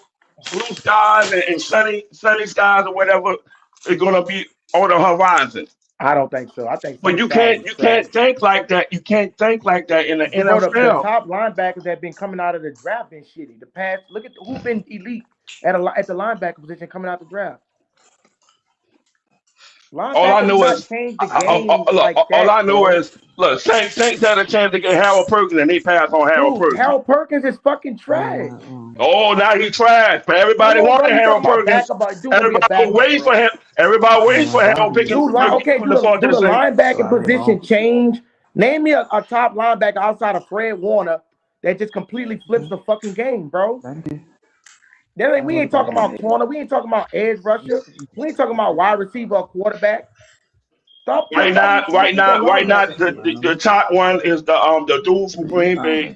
skies and sunny skies or whatever is gonna be on the horizon. I don't think so. I think But some you guys can't are you trash. can't think like that. You can't think like that in the Bro, the NFL. top linebackers that been coming out of the draft been shitty. The past, look at who been elite at the linebacker position coming out the draft. All I Linebackers do know not is, change the game like all that, I know bro. is, look, Saints had a chance to get Harold Perkins and they passed on Harold Dude, Perkins. Harold Perkins is fucking trash. Oh, now he trash. But everybody Hold on, bro. wanted You Harold talking about Perkins. backup? Dude, gonna be a Everybody backup, waiting for bro. him. Everybody waiting for Harold Perkins. Dude, do the linebacker position change? Name me a top linebacker outside of Fred Warner that just completely flips the fucking game, bro. We ain't talking about corner. We ain't talking about edge rusher. We ain't talking about wide receiver or quarterback. Stop putting all these positions on linebacker shit. The top one is the dude from Green Bay.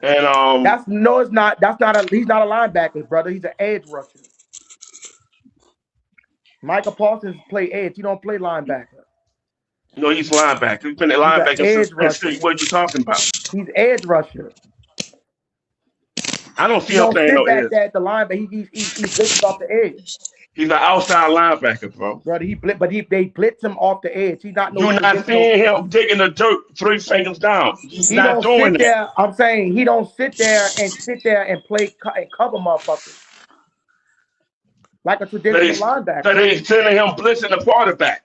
And it's not. He's not a linebacker, brother. He's an edge rusher. Micah Parsons play edge. He don't play linebacker. no, he's linebacker. He's been a linebacker since edge rusher. What are you talking about? He's edge rusher. I don't see He him don't playing sit no back edge. there at the linebacker. He's blitzed off the edge. He's an outside linebacker, bro. Brother, they blitz him off the edge. He's not no. You're not seeing him digging the dirt 3 fingers down. He's not doing that. I'm saying he don't sit there and play and cover motherfuckers like a traditional linebacker. So they sending him blitzing the quarterback.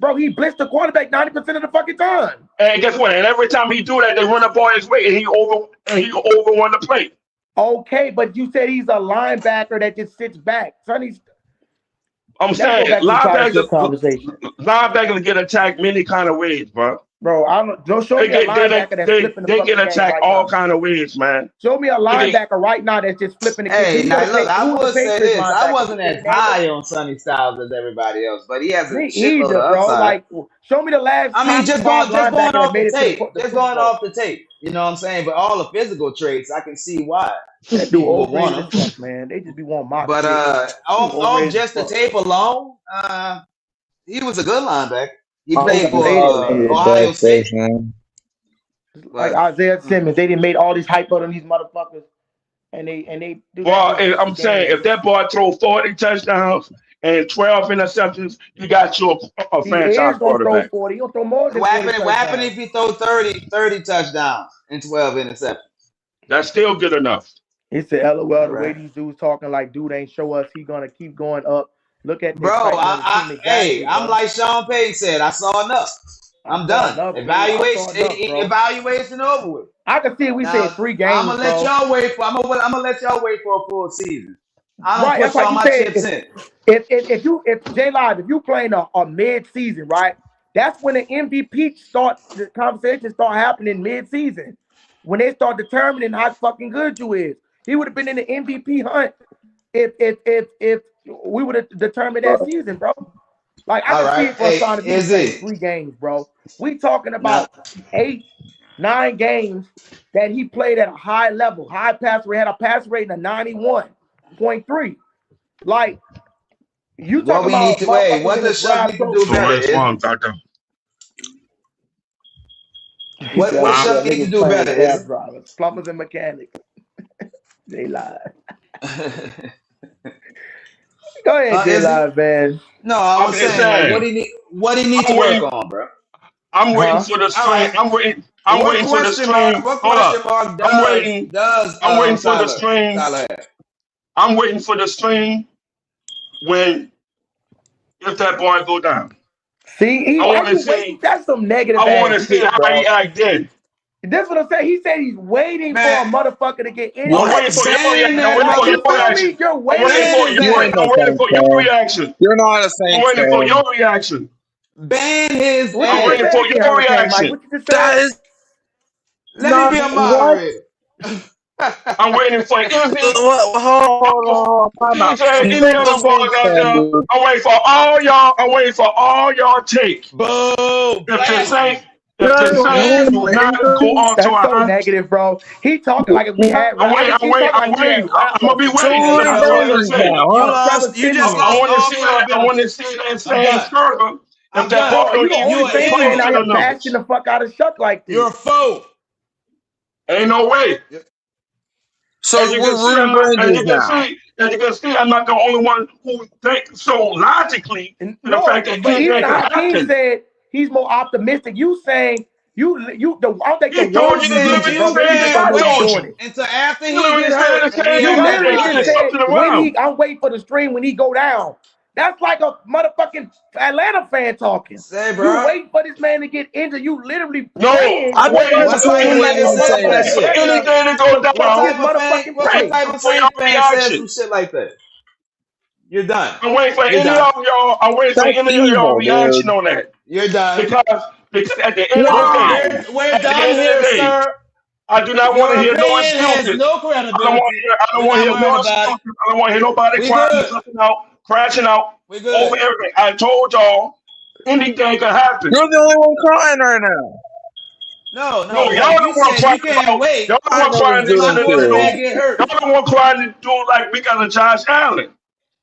Bro, he blitzed the quarterback 90% of the fucking time. And guess what? And every time he do that, they run the ball his way, and he overrun the play. Okay, but you said he's a linebacker that just sits back. Sonny's. I'm Let's go saying back to the scholarship conversation. linebackers get attacked many kind of ways, bro. Bro, don't show me a linebacker that's flipping the They get fucking game attacked right all now. kind of ways, man. Show me a linebacker right now that's just flipping the game. Hey, now look, I Who was would the say Patriots this. I linebacker? wasn't Can as you name high him? on Sonny Styles as everybody else, but he has a Me shitload either, of bro. upside. Like, show me the last I mean, top just five going linebacker that off made the it to tape. the Just Super going Bowl. off the tape. You know what I'm saying? But all the physical traits, I can see why That dude people would want overrated as him. fuck, man. They just be wanting mock But shit. off Overrated just the as fuck. tape alone, he was a good linebacker. He played for Overrated, man. Ohio State. Like But Isaiah Simmons, they didn't make all these hype out on these motherfuckers, and they do that Well, just and flips the I'm saying game. if that boy throw 40 touchdowns and 12 interceptions, you got you a He franchise is gonna throw quarterback. 40. He'll throw more than what 40 happened touchdowns. if he throw 30 touchdowns and 12 interceptions? That's still good enough. He said, LOL, All the way right. these dudes talking like dude ain't show us he gonna keep going up. Look at the Bro, excitement of the team. Exactly, I'm bro. like Sean Payton said, I saw enough. I I'm saw done. enough, dude. I saw enough, bro. Evaluation over with. I can see if we said Now 3 I'm games, gonna let bro. y'all wait for. I'm gonna let y'all wait for a full season. I don't Right, that's put like all you my said. chips in. If J Live, if you playing a mid season, right? That's when the MVP the conversation start happening mid season. When they start determining how fucking good you is. He would have been in the MVP hunt if we would have determined that season, bro. Like I All can see right. it for Hey, Son if he was is playing it 3 games, bro. We talking now? about 8, 9 games that he played at a high level, high pass rate, had a pass rating of 91.3. Like you What talking we need about to wait? motherfuckers What in the does Shough draft need to so do So better? let's Is one, it? doctor. he said, What oh yeah, Shough need to niggas do playing better? cab Is drivers, plumbers and mechanics. J Live. it? Go ahead, J Is it? Live, man. No, I I'm was just saying like saying. what he need to I'm work waiting. on, bro. I'm waiting Huh? for the All string. right. I'm waiting for the string. What Hold question up. mark I'm waiting. does I'm waiting for the Tyler string. have? I'm waiting for the string when if that boy go down. See, I want that's to you waiting. see. That's some negative I want ass to see shit, how he bro. act then. That's what I'm saying. He said he's waiting for Man, a motherfucker to get I'm injured. waiting What? for your ban reaction. I'm that waiting Like for you your feel motherfucker. me? reaction. You're I'm waiting waiting. for Ban his You wait. ain't ass. no I'm waiting Saints for your fan. reaction. You're not a I'm Saints waiting for fan. your reaction. Ban his What I'm you just waiting ass. for said again, your Hurricane Mike? reaction. What you just That said? is Let me not be a what. moderator. I'm waiting for any. What? Hold on. Time You out. said You any ain't no other boys Saints out fan, there. dude. I'm waiting for all y'all. I'm waiting for all y'all take. Boo! If the Saints, Blasphemy! if the Saints Blasphemy! do not go on to That's a so high, negative, bro. He talking like if we had I'm rap. I waiting. can I'm see waiting. talking I'm like we waiting. had rap I'm gonna be monkeys. waiting Two till Hey, you the know what? Saints rebellions say. now, huh? Trevor You just Simeon. I lost want to all see that. I want to credibility. see that I'm same done. struggle. If I'm that done. ball Bro, don't you the even You only an get Saints close fan idiot. to out the here bashing numbers, the fuck out of Shuck like You're this. a fool. ain't no way. As So you can we're see, rooting I'm for not. As injuries you can now. see, as you can see, I'm not the only one who thinks so logically And to the no, fact that but even anything could Hakeem happen. said he's more optimistic. You saying I don't think the He told words you you the Said using, literally bro. you Maybe you same just thing don't can't know I you wait told doing you. it. until after You he literally get saying hurt the and we same You have thing, that but literally you just just conversation. said something around. I'm waiting for the stream when he go down. That's like a motherfucking Atlanta fan talking. Say, You bro. waiting for this man to get injured. You literally No, praying I've I'm been waiting waiting for What for type him of when anything. he fan ain't says say I'm that waiting that. for shit? regular anything to go What down just type of fan? motherfucking What pray. type of for Saints your fan says some reaction. shit like that? You're done. I'm waiting for You're any done. of y'all. I'm waiting for That's any of y'all evil, reaction dude. on that You're done. because at the end of the day, Why? We're at the done end of the here, day, sir. I do not want to Your hear no opinion has excuses. no I don't want to credibility. hear. I don't We're want to not hear worried no about it. excuses. I don't want to hear nobody We crying, good. flipping out, crashing out We over good. everything. I told y'all anything could happen. You're the only one crying right now. No, No, no. y'all Like you don't want to said, cry you can't about. wait Y'all don't I want to know cry he's and this till and doing our this and too. no. quarterback get hurt. Y'all don't want to cry and do like because of Josh Allen.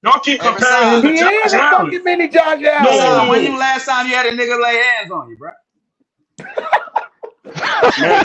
Y'all keep Hey, comparing him Rasan. to He Josh is a Allen. fucking mini Josh Rasan, Allen. when you No, last time you had a nigga lay hands on you, bro? man.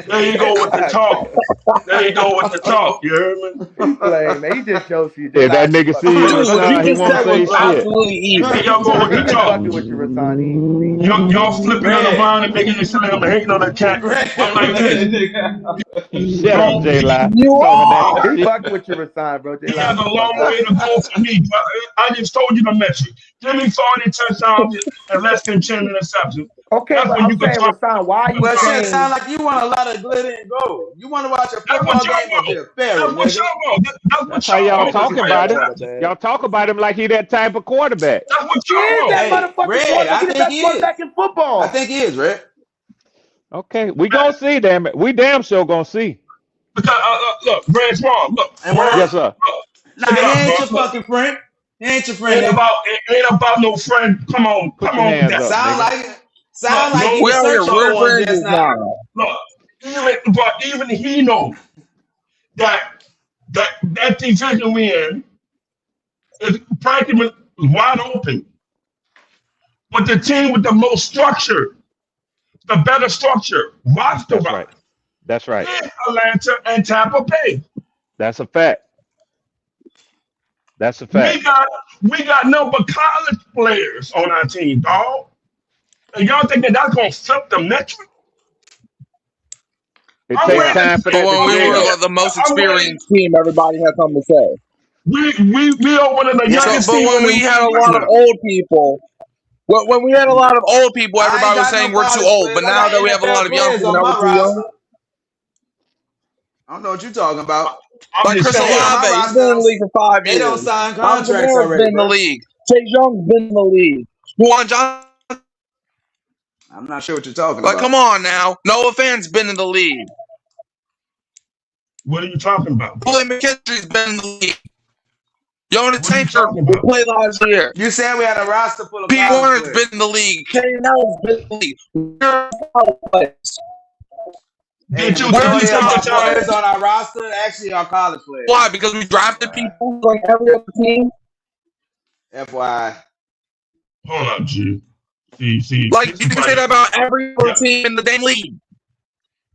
There you go with the God talk. damn. There you go with the talk. You heard me? He playing, man. He just shows you. J If that Live just nigga fucking see with you you. in the Dude, sun, you he just won't said say was shit. absolutely evil. There y'all go with He the just talk. fucking with you, Rasani. Y'all flipping it Red. around and making it sound like I'm hating on the cat. Red. I'm like this. Shut up, Don't J Live. You Talking that are. He shit. fucking with you, Rasani, bro. J he has Live a just fucking long with way to go for me. But I just told you the metric. Give me 40 touchdowns and less than 10 interceptions. you. Okay, That's but when I'm you can saying, talk. Rasani, why are you Well, shit, sound team. like you want a lot of glitter and gold. You want to watch a That's what football y'all game or be want. a fairy, That's what nigga? y'all want. That's what That's how y'all y'all want. Niggas talk is that about him. quarterback. Y'all talk about him like he that type of quarterback. That's what He y'all is want. that Hey, motherfucking Red, quarterback. I He the think best he quarterback is. in I football. think he is, Red. Okay, we gonna see, damn it. We damn sure gonna see. Because look, Brad Small, look, And when word, I Yes, sir. look, nah, check it he out, bro. ain't your Look, fucking friend. He ain't your friend, nigga. ain't about no friend. Put Come your on with hands that. up, Sound nigga. like it. Sound Look, like no, he We was out here searching look, real for one just friends now. now. look. Even he know that division we in is practically wide open. But the team with the most structure, the better structure, roster That's right. wise, That's right. is Atlanta and Tampa Bay. That's a fact. That's a We fact. got we got number college players on our team, dog. And y'all thinking that's gonna flip the metric? It I'm takes Yeah. ready. time for But that to when we I'm were gel. ready. like the most I'm ready. experienced team, everybody had something to say. We are one of the Yeah, So, youngest but teams in when the we had a league right lot of now. old people, when we had a lot of old people, I ain't everybody was got no saying we're too college old. players. But I now got that we have a lot NFL of young players people, on now we're my too young. roster. I don't know what you're talking about. I'm Like just Chris Players on saying. my Olave, he's roster been in the league for 5 they don't years. sign Alvin contracts Kamara's already, been in the bro. league. Chase Young's been in the league. Juwan Johnson, I'm not sure what you're talking like, about. come on now. Noah Fant's been in the league. What are you talking about, bro? Willie McKinstry's been in the league. Jonas What are you Taylor, talking who about? played last year. You said we had a roster full of Pete college Warner's players. been in the league. Kenny Nell's been in the league. We're college players. Hey, the Where are Didn't you these majority of take the our college time? players players? on our roster actually are college players. Why? Because we drafted FYI. people like every other team. FYI. Hold up, G. See, Like this you is can why say you, that about every other yeah. team in the damn league.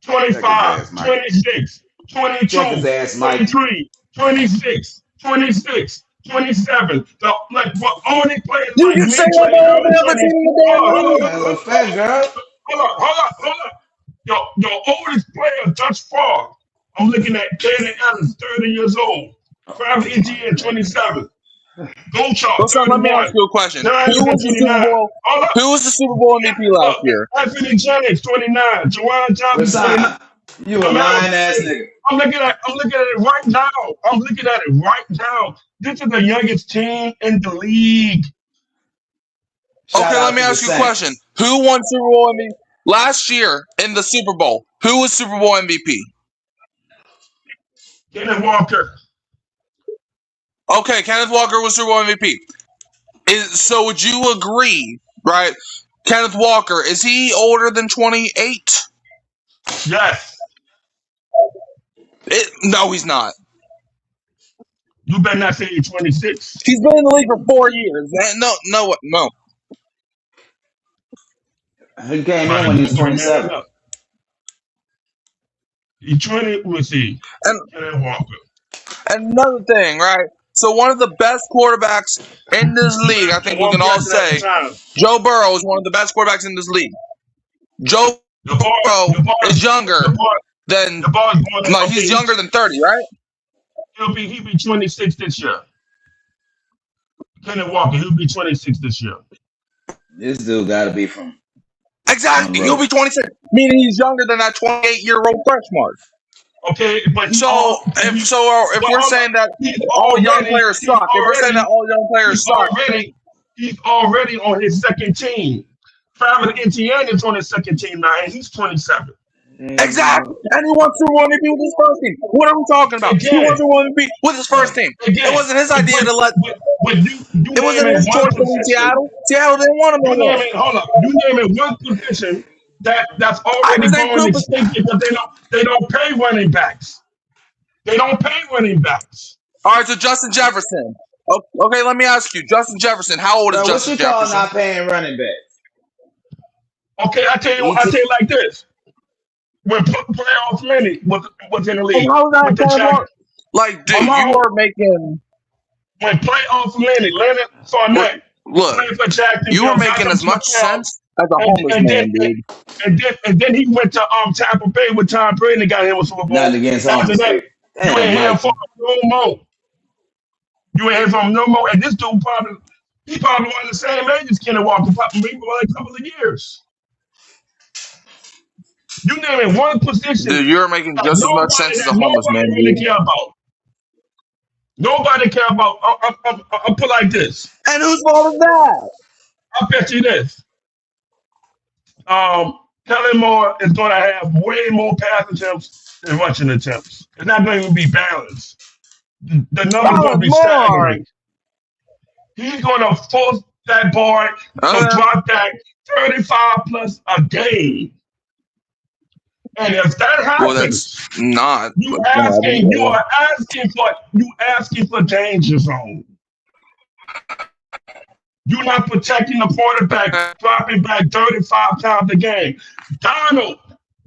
Check his 25, ass, Mike. 26, Check his 22, ass, Mike. 23, 26, 26, 27. The, like what only players You like can say me, that 29, about every and other 20. team in the damn Hold league. on, Hello, fat girl. hold up. Your oldest player thus far, I'm looking at Kaden Ellis, 30 years old. Travis Oh my Etienne, god. 27. Goldchalk, So, son, let me ask 31. you a question. Giants Who at was the Super 29. Bowl? Hold up. Who was the Super Bowl Yeah, MVP last look, year? Anthony Jennings, 29. Jawan Johnson, 29. Rasan, you a Jamal lying ass Williams. nigga. I'm looking at it right now. I'm looking at it right now. This is the youngest team in the league. Shout Okay, let out me to the ask you a question. Saints. Who won Super Bowl MVP last year in the Super Bowl? Who was Super Bowl MVP? Kenneth Walker. Okay, Kenneth Walker was Super Bowl MVP. So would you agree, right? Kenneth Walker, is he older than 28? Yes. No, he's not. You better not say you're 26. He's been in the league for 4 years. No. He came in when he was You're gonna man 27. up. He's 20. Let's see. And Kenneth Walker. another thing, right? So one of the best quarterbacks in this league, I think we One can all question at a say, time. Joe Burrow is one of the best quarterbacks in this league. Joe The boy, Burrow the boy, is younger the boy, than, the boy's born in, like, okay, he's younger than 30, right? he'll be 26 this year. Kenneth Walker, he'll be 26 this year. This dude got to be from Exactly. He'll Monroe. be 26, meaning he's younger than that 28-year-old freshman. Okay, but So if we're saying that all young players suck, if we're saying that all young players he's suck, already he's already on his second team. Travis Etienne is on his second team now, and he's 27. exactly, and he wants to want to be with his first team. What are we talking about? He Again, wants to want to be with his first team. It wasn't his idea to let. but you It wasn't naming his one choice to leave position. Seattle. Seattle didn't want him no You more. naming hold up. You naming one position that's I already just named going two. extinct because they don't pay running backs. They don't pay running backs. All right, so Justin Jefferson. Okay, let me ask you, Justin Jefferson. How old is Bro, what Justin you call Jefferson? not paying running back? Okay, I tell you like this. When playoff Lenny was in the And league how is that with the kind of Jack, more? Like, dude, hold you on. are making. When playoff Leonard Fournette Look, played for you were Jacksonville, got making them as to the much playoffs, sense as a and, homeless and then man, dude. and then he went to Tampa Bay with Tom Brady and got him a Super Bowl. Nothing against After homeless that, people. you Damn, ain't hearing from Mikey. him no more. You ain't hearing from him no more. And this dude probably was the same age as Kenny Walker, probably for like a couple of years. You name it one position Dude, you're making that just as much sense as a homeless man, nobody really dude. care about. Nobody care about. I'll put like this. And whose fault is that? I'll bet you this. Kellen Moore is going to have way more pass attempts than rushing attempts. It's not going to be balanced. The numbers going to Balance be more. staggering. He's going to force that boy to Okay. drop that 35 plus a game. And if that Well, happens, that's not you what's gonna happen. are asking for danger zone. You're not protecting the quarterback, dropping back 35 times a game.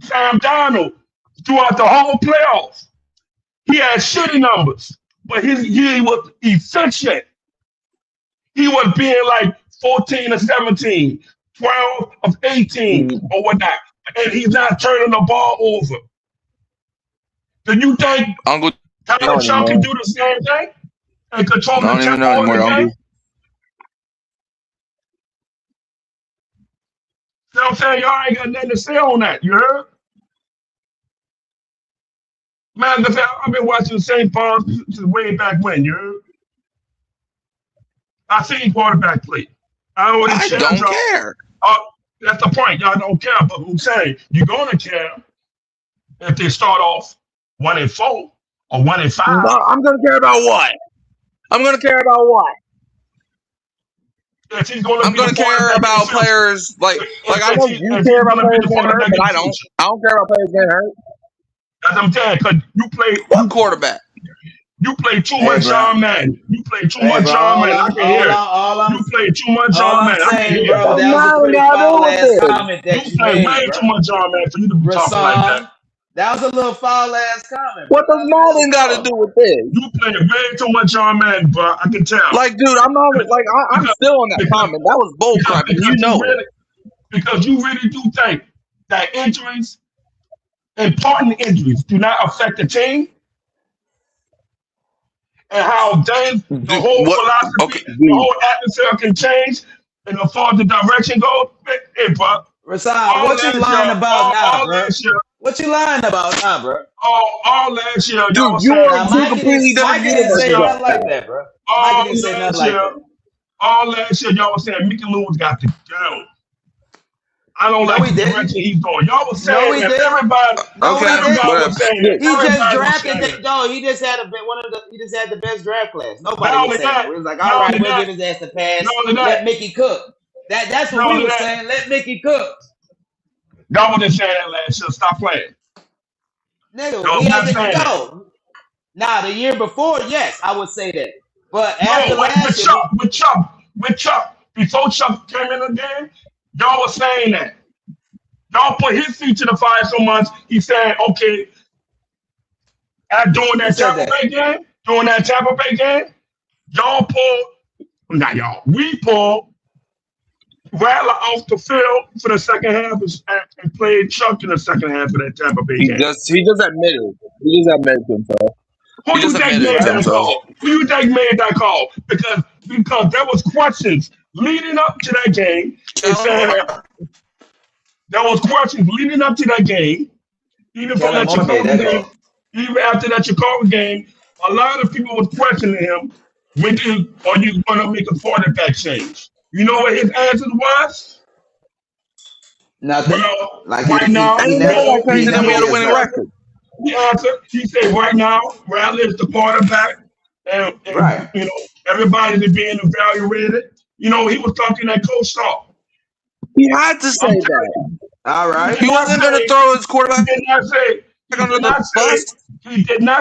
Sam Donald, throughout the whole playoffs, he had shitty numbers, but he was efficient. He was being like 14 or 17, 12 of 18 or whatnot. And he's not turning the ball over. Do you think Uncle, Tyler Chuck can do the same thing and control I the don't even know tempo of anymore, the game? Uncle. You know what I'm saying? Y'all ain't got nothing to say on that. You heard? Man, I've been watching St. Paul since way back when. You heard? I seen quarterback play. I don't care. That's the point. Y'all don't care. But I'm saying you're gonna care if they start off 1-4 or 1-5. No, I'm gonna care about what? I'm gonna care about what? If he's gonna I'm be the gonna care quarterback in the about future. players like If I know he- you if care he's about gonna be players the getting hurt, quarterback but in I the don't. future. I don't care about players getting hurt. That's what I'm saying, because What quarterback? you play too Hey, much bro. John Madden. You play too Hey, much bro, John Madden. I can hear it. You play too much all John I'm Madden. I can saying, hear bro, it. that was a Madden pretty gotta do foul with ass this. comment You that you play made, way bro. too much John Madden for you to be talking like that. Rasan, that was a little foul ass comment. What bro. does Madden got to do with this? You play way too much John Madden, bro. I can tell. Like, dude, I'm not like I'm still on that comment. That was bull crap, and you know it. Because you really do think that injuries, important injuries, do not affect the team, and how then the whole What? philosophy, Okay, the whole atmosphere can change, and as far as the direction goes, hey, bro. Rasan, what you lying about now, bro? What you lying about now, bro? All last year, dude, y'all was you saying. are two completely different Mikey didn't say universes. nothing like that, bro. All Mikey didn't say nothing like that. All last year, y'all was saying Mickey Lewis got to go. I don't No, like he the didn't. direction he's going. Y'all was saying No, he that didn't. everybody. No, he didn't. Everybody was saying that. He just Everybody was drafted saying that. that. No, he just had he just had the best draft class. Not Nobody only was saying that, that. We was like, not all right, only we'll that, give his ass a pass. not only that, Let Mickey cook. That's what not we only was that, saying. Let Mickey cook. y'all was just saying that last year. Stop playing. Nigga, Y'all we not had saying to that. go. Now the year before, yes, I would say that. But No, after last year, with Chuck, before Chuck came in again, y'all was saying that. Y'all put his feet to the fire so much, he said, okay, during that Tampa Bay game, y'all not y'all, we pulled Rattler off the field for the second half and played Chuck in the second half of that Tampa Bay He game. just admitted. He just admitted to himself. Who you think made that call? Who you think made that call? Because there was questions leading up to that game. There was questions leading up to that game. Even from that Chicago game, even after that Chicago game, a lot of people was questioning him. Are you going to make a quarterback change? You know what his answer was? Nothing. Well, like right now, we had a winning record. He said right now, Rattler is the quarterback, and right. You know, everybody is being evaluated. You know, he was talking that coach talk. He had to say that. All right. He wasn't going to throw his quarterback. He did not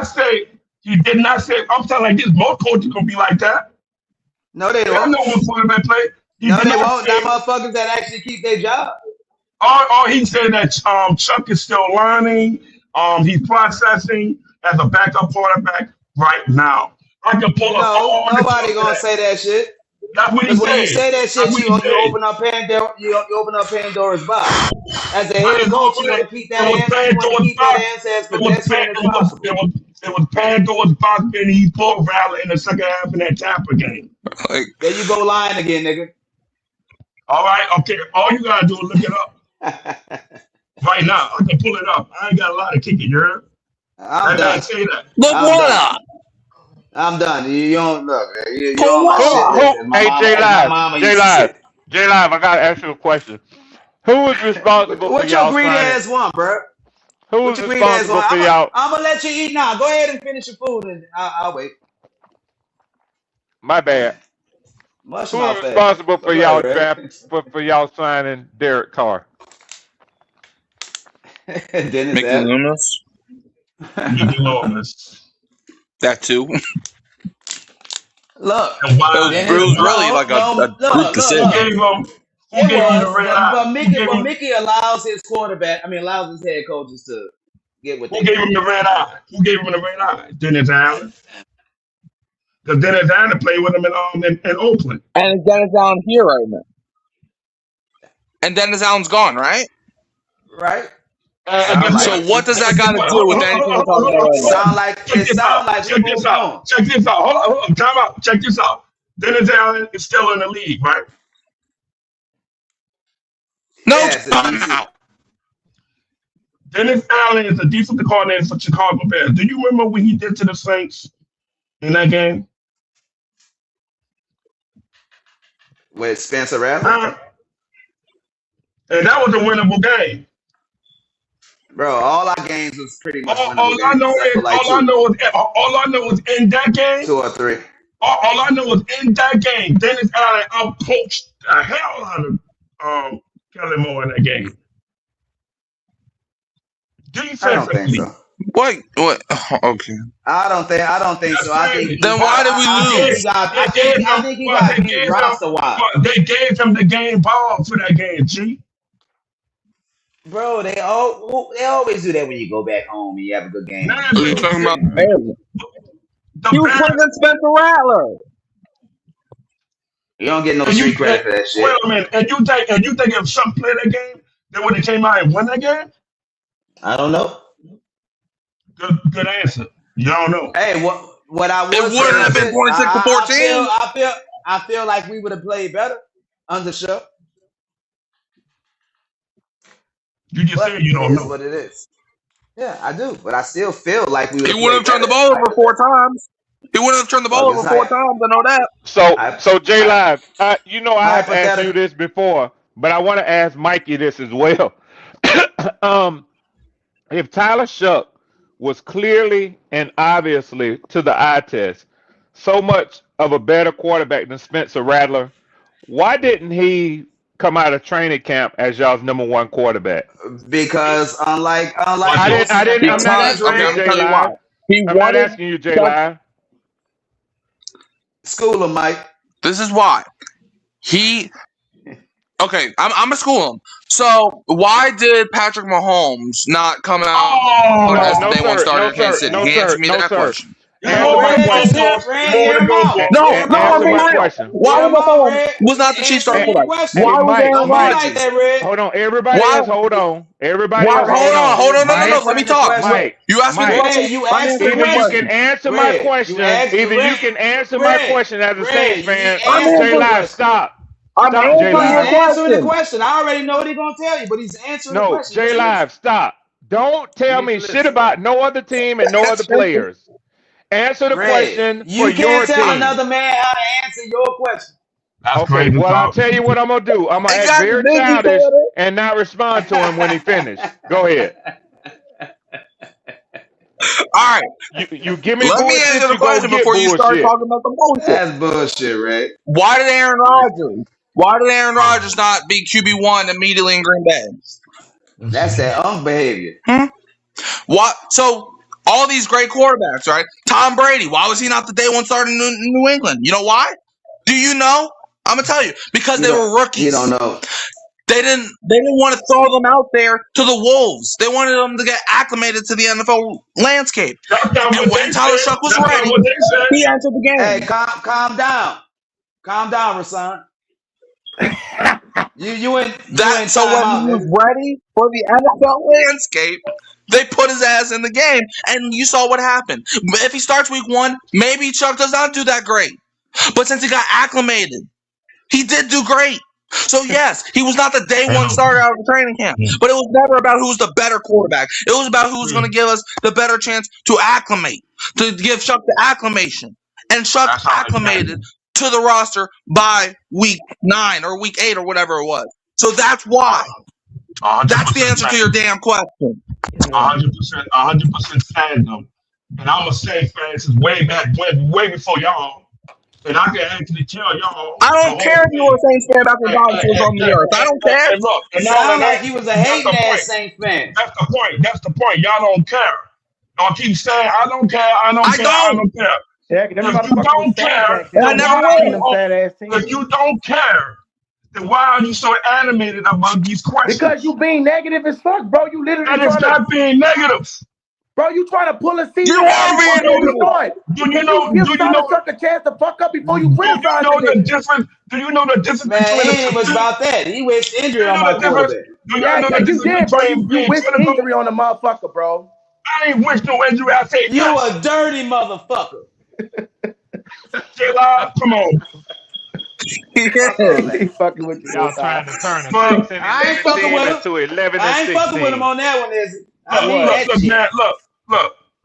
say. He did not say. I'm telling like this. Most coaches gonna be like that. No, they won't. I know one quarterback play. No, they won't. That motherfuckers that actually keep their job. Or he said that Chuck is still learning. He's processing as a backup quarterback right now. I can pull up all nobody gonna say that shit. That's what he said. When you say that shit, you open up Pandora's box. As a head coach, you want to keep that answer as pedestrian as possible. It was Pandora's box, and he pulled Rattler in the second half of that Tampa game. There you go lying again, nigga. All right, okay. All you gotta do is look it up. right now. I can pull it up. I ain't got a lot of kicking, you heard? I'm That man done. say that. Look I'm what done. up. I'm done. You don't look. You Pull on my what shit up. list. As my Hey, mama, J as my Live, mama J used to Live, say. J Live. I gotta ask you a question. Who is responsible for What your y'all greedy signing? ass want, bro? Who What is your greedy ass responsible want? for I'm gonna y'all? I'm gonna let you eat now. Go ahead and finish your food, and I'll wait. My bad. Mush Who is mouth ass. responsible But for go ahead, y'all Ray. draft for y'all signing Derek Carr? Dennis Mickey Allen. Loomis. Mickey Loomis. That too. Look, And It why? was, it Dennis. And was why? really No, like a no. group Look, look, Who look. decision. gave him? Who It gave him the was, red eye? but Mickey allows his quarterback. I mean, allows his head coaches to get what Who they gave want. him the red eye? Who gave him the red eye? Dennis Allen. Because Dennis Allen played with him in Oakland. And Dennis Allen here right now. And Dennis Allen's gone, right? Right? And Sound guess like So it. what? what does that And guess got to what? do with anything we're talking about right now? Sound like Check this out. we Check this moved out. on. Check this out. Hold on. Time out. Check this out. Dennis Allen is still in the league, right? No Yes, in time DC. out. Dennis Allen is a defensive coordinator for Chicago Bears. Do you remember what he did to the Saints in that game? With Spencer Rattler. Huh? And that was a winnable game. Bro, all our games was pretty much All winnable I games, know except is for like all I know is in that game. two or three. All I know is in that game, Dennis Allen outcoached the hell out of Kelly Moore in that game. I don't think Defensively, so. Wait, what? Okay. I don't think that's so. I think crazy. Then why did we I think he lose? got They gave I him, think he but got beat roster wise. they gave him the game ball for that game. G. Bro, they always do that when you go back home and you have a good game None and of you Are you it. lose. talking about the See, Bears? the He was playing Bears. against Spencer Rattler. You don't get no And you street credit for that wait shit. a minute. And you think if some played that game, they would have came out and won that game? I don't know. Good answer. You don't know. Hey, what I It would say wouldn't have is been this. 26 to 14. I feel like we would have played better under Shough, You just but said you it don't is know. what it is. Yeah, I do. But I still feel like we would He have wouldn't played have turned the better. ball over 4 times. He wouldn't have turned the ball Look, it's over 4 times. I know that. So J hy- Live, I have asked you hypothetical. this before, but I want to ask Mikey this as well. um, if Tyler Shough was clearly and obviously to the eye test so much of a better quarterback than Spencer Rattler, why didn't he come out of training camp as y'all's #1 quarterback? Because Watch unlike this. most I'm not Because, asking okay, you, I'm Ray, going to J tell you why. Live. He I'm not wanted asking you, J Chuck. Live. school of Mike. This is why. He, okay, I'm going to school him. So, why did Patrick Mahomes not come out as Oh, the No, day one sir. starter No, in Kansas sir. City? No, He sir. answered me No, that sir. question. the Answer more my they Red, go let's question. hear for, it. the Red, more hear they him go out. for. No, Hear him no, out, I'm Answer being my Red. real. question. Why Hear him out, Mahomes Red. was not the Chiefs Answer starting any quarterback? question. Hey, Why was Mike, Aaron Don't be Mike, like Rodgers? that, Red. hold on. Everybody Why? else, hold on. Everybody Why? else, Red, hold on. Hold on. No, no, you no. Mike, Let me answering the talk. question. Mike, You asked me the Mike. question. Red, you I'm asked the answering Either the you question. can question. answer my Red, you question, asked either you Red. can answer my Red, question as a Saints Red, fan. I'm answering J the answering. Live, question. stop. I'm Stop, J answering He's your Live. answering the question. question. I already know what he's gonna tell you, but he's answering the No, question. J Just listen. Live, stop. Don't tell You need me to shit listen. about no other team and no other Attention. players. Answer the Red, question for you your can't tell team. another man how to answer your question. That's Okay, crazy well, I'll talk. tell you what I'm going to do. I'm going to act Exactly. very Thank you, childish Porter. and not respond to him when he finished. Go ahead. All right. You give me Let me bullshit, answer the you go question get before you start bullshit. talking about the bullshit. That's bullshit, Red. Why did Aaron Rodgers? Why did Aaron Rodgers not be QB1 immediately in Green Bay? That's that behavior. Hmm? What? So all these great quarterbacks, right? Tom Brady. Why was he not the day one starter in New England? You know why? Do you know? I'm gonna tell you because You they don't. were You rookies. don't know. They didn't want to throw them out there to the wolves. They wanted them to get acclimated to the NFL landscape. That's not And what when they Tyler said. Shough was That's not ready, what they said. he entered the Hey, game. calm down. Calm down, Rasan. You in So when he timeout, was nigga. ready for the NFL landscape, they put his ass in the game, and you saw what happened. If he starts week 1, maybe Chuck does not do that great. But since he got acclimated, he did do great. So yes, he was not the day I one know. starter out of the training camp, but it was never about who's the better quarterback. It was about who's going to give us the better chance to acclimate, to give Shuck the acclimation. And Shuck That's all that acclimated matters. to the roster by week 9 or week 8 or whatever it was. So that's why. That's the 100% answer to your fans. damn question. 100% fandom. And I'm a Saints fan since way back when, way before y'all. And I can actually tell y'all I the don't whole care if you were thing. a Saints fan back when Dynasty was on the earth. I don't care. And look, and not only Sound like that, he was a that's hating the ass point. Saints fan. That's the point. That's the point. Y'all don't care. Y'all keep saying, I don't care, I don't I care, I don't. don't care. Yeah, 'cause them If you motherfuckers was don't sad care, back And then. I then Nigga, never why I are seen will. them you sad ass if teams. you don't care, then why are you so animated about these Because questions? you being negative as fuck, bro. You literally And it's trying to, not being negative. bro. You trying to pull a You season out are before being it even negative. started. Do you Can know? you give Do you Tyler know? Shuck a chance to fuck up before you Do you criticize the know the nigga? difference? Do you know the difference Man, between it a ain't even critic? about that. He wished Do injury you on know my the difference? quarterback. Do y'all Yeah, know yeah, the you difference did, bro. between You being wished critical? injury on the motherfucker, bro. I ain't wish no injury. I say You yes. a dirty motherfucker. J-Live, come on. Fuck all that. He fucking with you, Y'all Ty. trying to turn a But 6 and I ain't 11 fucking team with him. into 11 and I ain't fucking with him 16. on that one, is it? I mean What? that shit.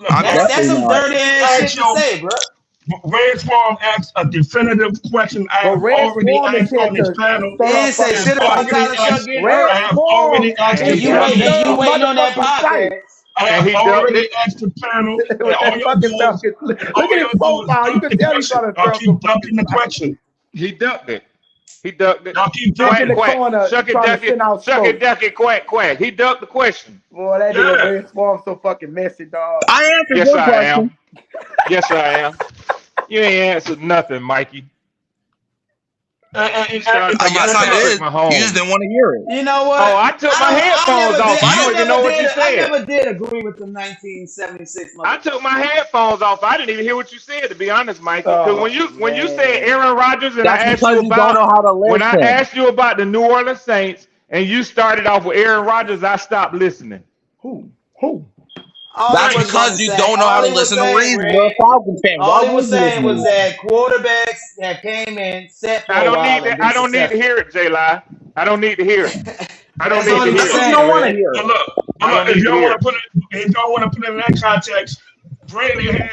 I'm look. That's definitely some not. dirty ass shit Ask to your say, bro. Red Swarm asked a definitive question I But have Red already Swarm is asked here on this to panel. He start didn't off say I fucking have shit about fight. already Tyler Shuck asked. getting Red I hurt. have Swarm already asked And the is you here to wait panel. and you stir waiting on that motherfucking fight. podcast. I And have he ducked already it. asked the panel, and With that fucking Falcons. Look all at his y'all do is profile. You duck can the tell he's question. trying to Y'all stir some keep fucking ducking the fight. question. He ducked it. He ducked it. Y'all keep Look in Quack, the ducking. quack. corner Shuck it, trying duck to send it. out Shuck it, smoke. duck it, quack, quack. He ducked the question. Boy, that nigga Yeah. Red Swarm so fucking messy, dog. I answered Yes, your I am. question. Yes, I am. You ain't answered nothing, Mikey. And, You started talking about Yes, I Patrick did. You just Mahomes. didn't want to hear it. You know Oh, what? I took my headphones off. I don't You even know what you I said. never did agree with the 1976 I took my motherfucker. headphones off. I didn't even hear what you said, to be honest, Mikey. Because when Oh you said man. Aaron Rodgers and That's I asked because you you don't about know how to when I listen. asked you about the New Orleans Saints and you started off with Aaron Rodgers, I stopped listening. Who? Who? All he That's was gonna because you say, don't know how all to he was listen to saying, reason. You're Red, a Falcons fan. Why all he would was you listen saying to was reason? that quarterbacks have came in, set for I a don't need while, and that. been I don't need to successful. hear it, J Lie. I don't need to hear it. I don't That's need all to he was hear That's it. because you saying, don't want to Red. hear But it. look, I don't if need to y'all hear want it. to if y'all want to put it in that context, Brady had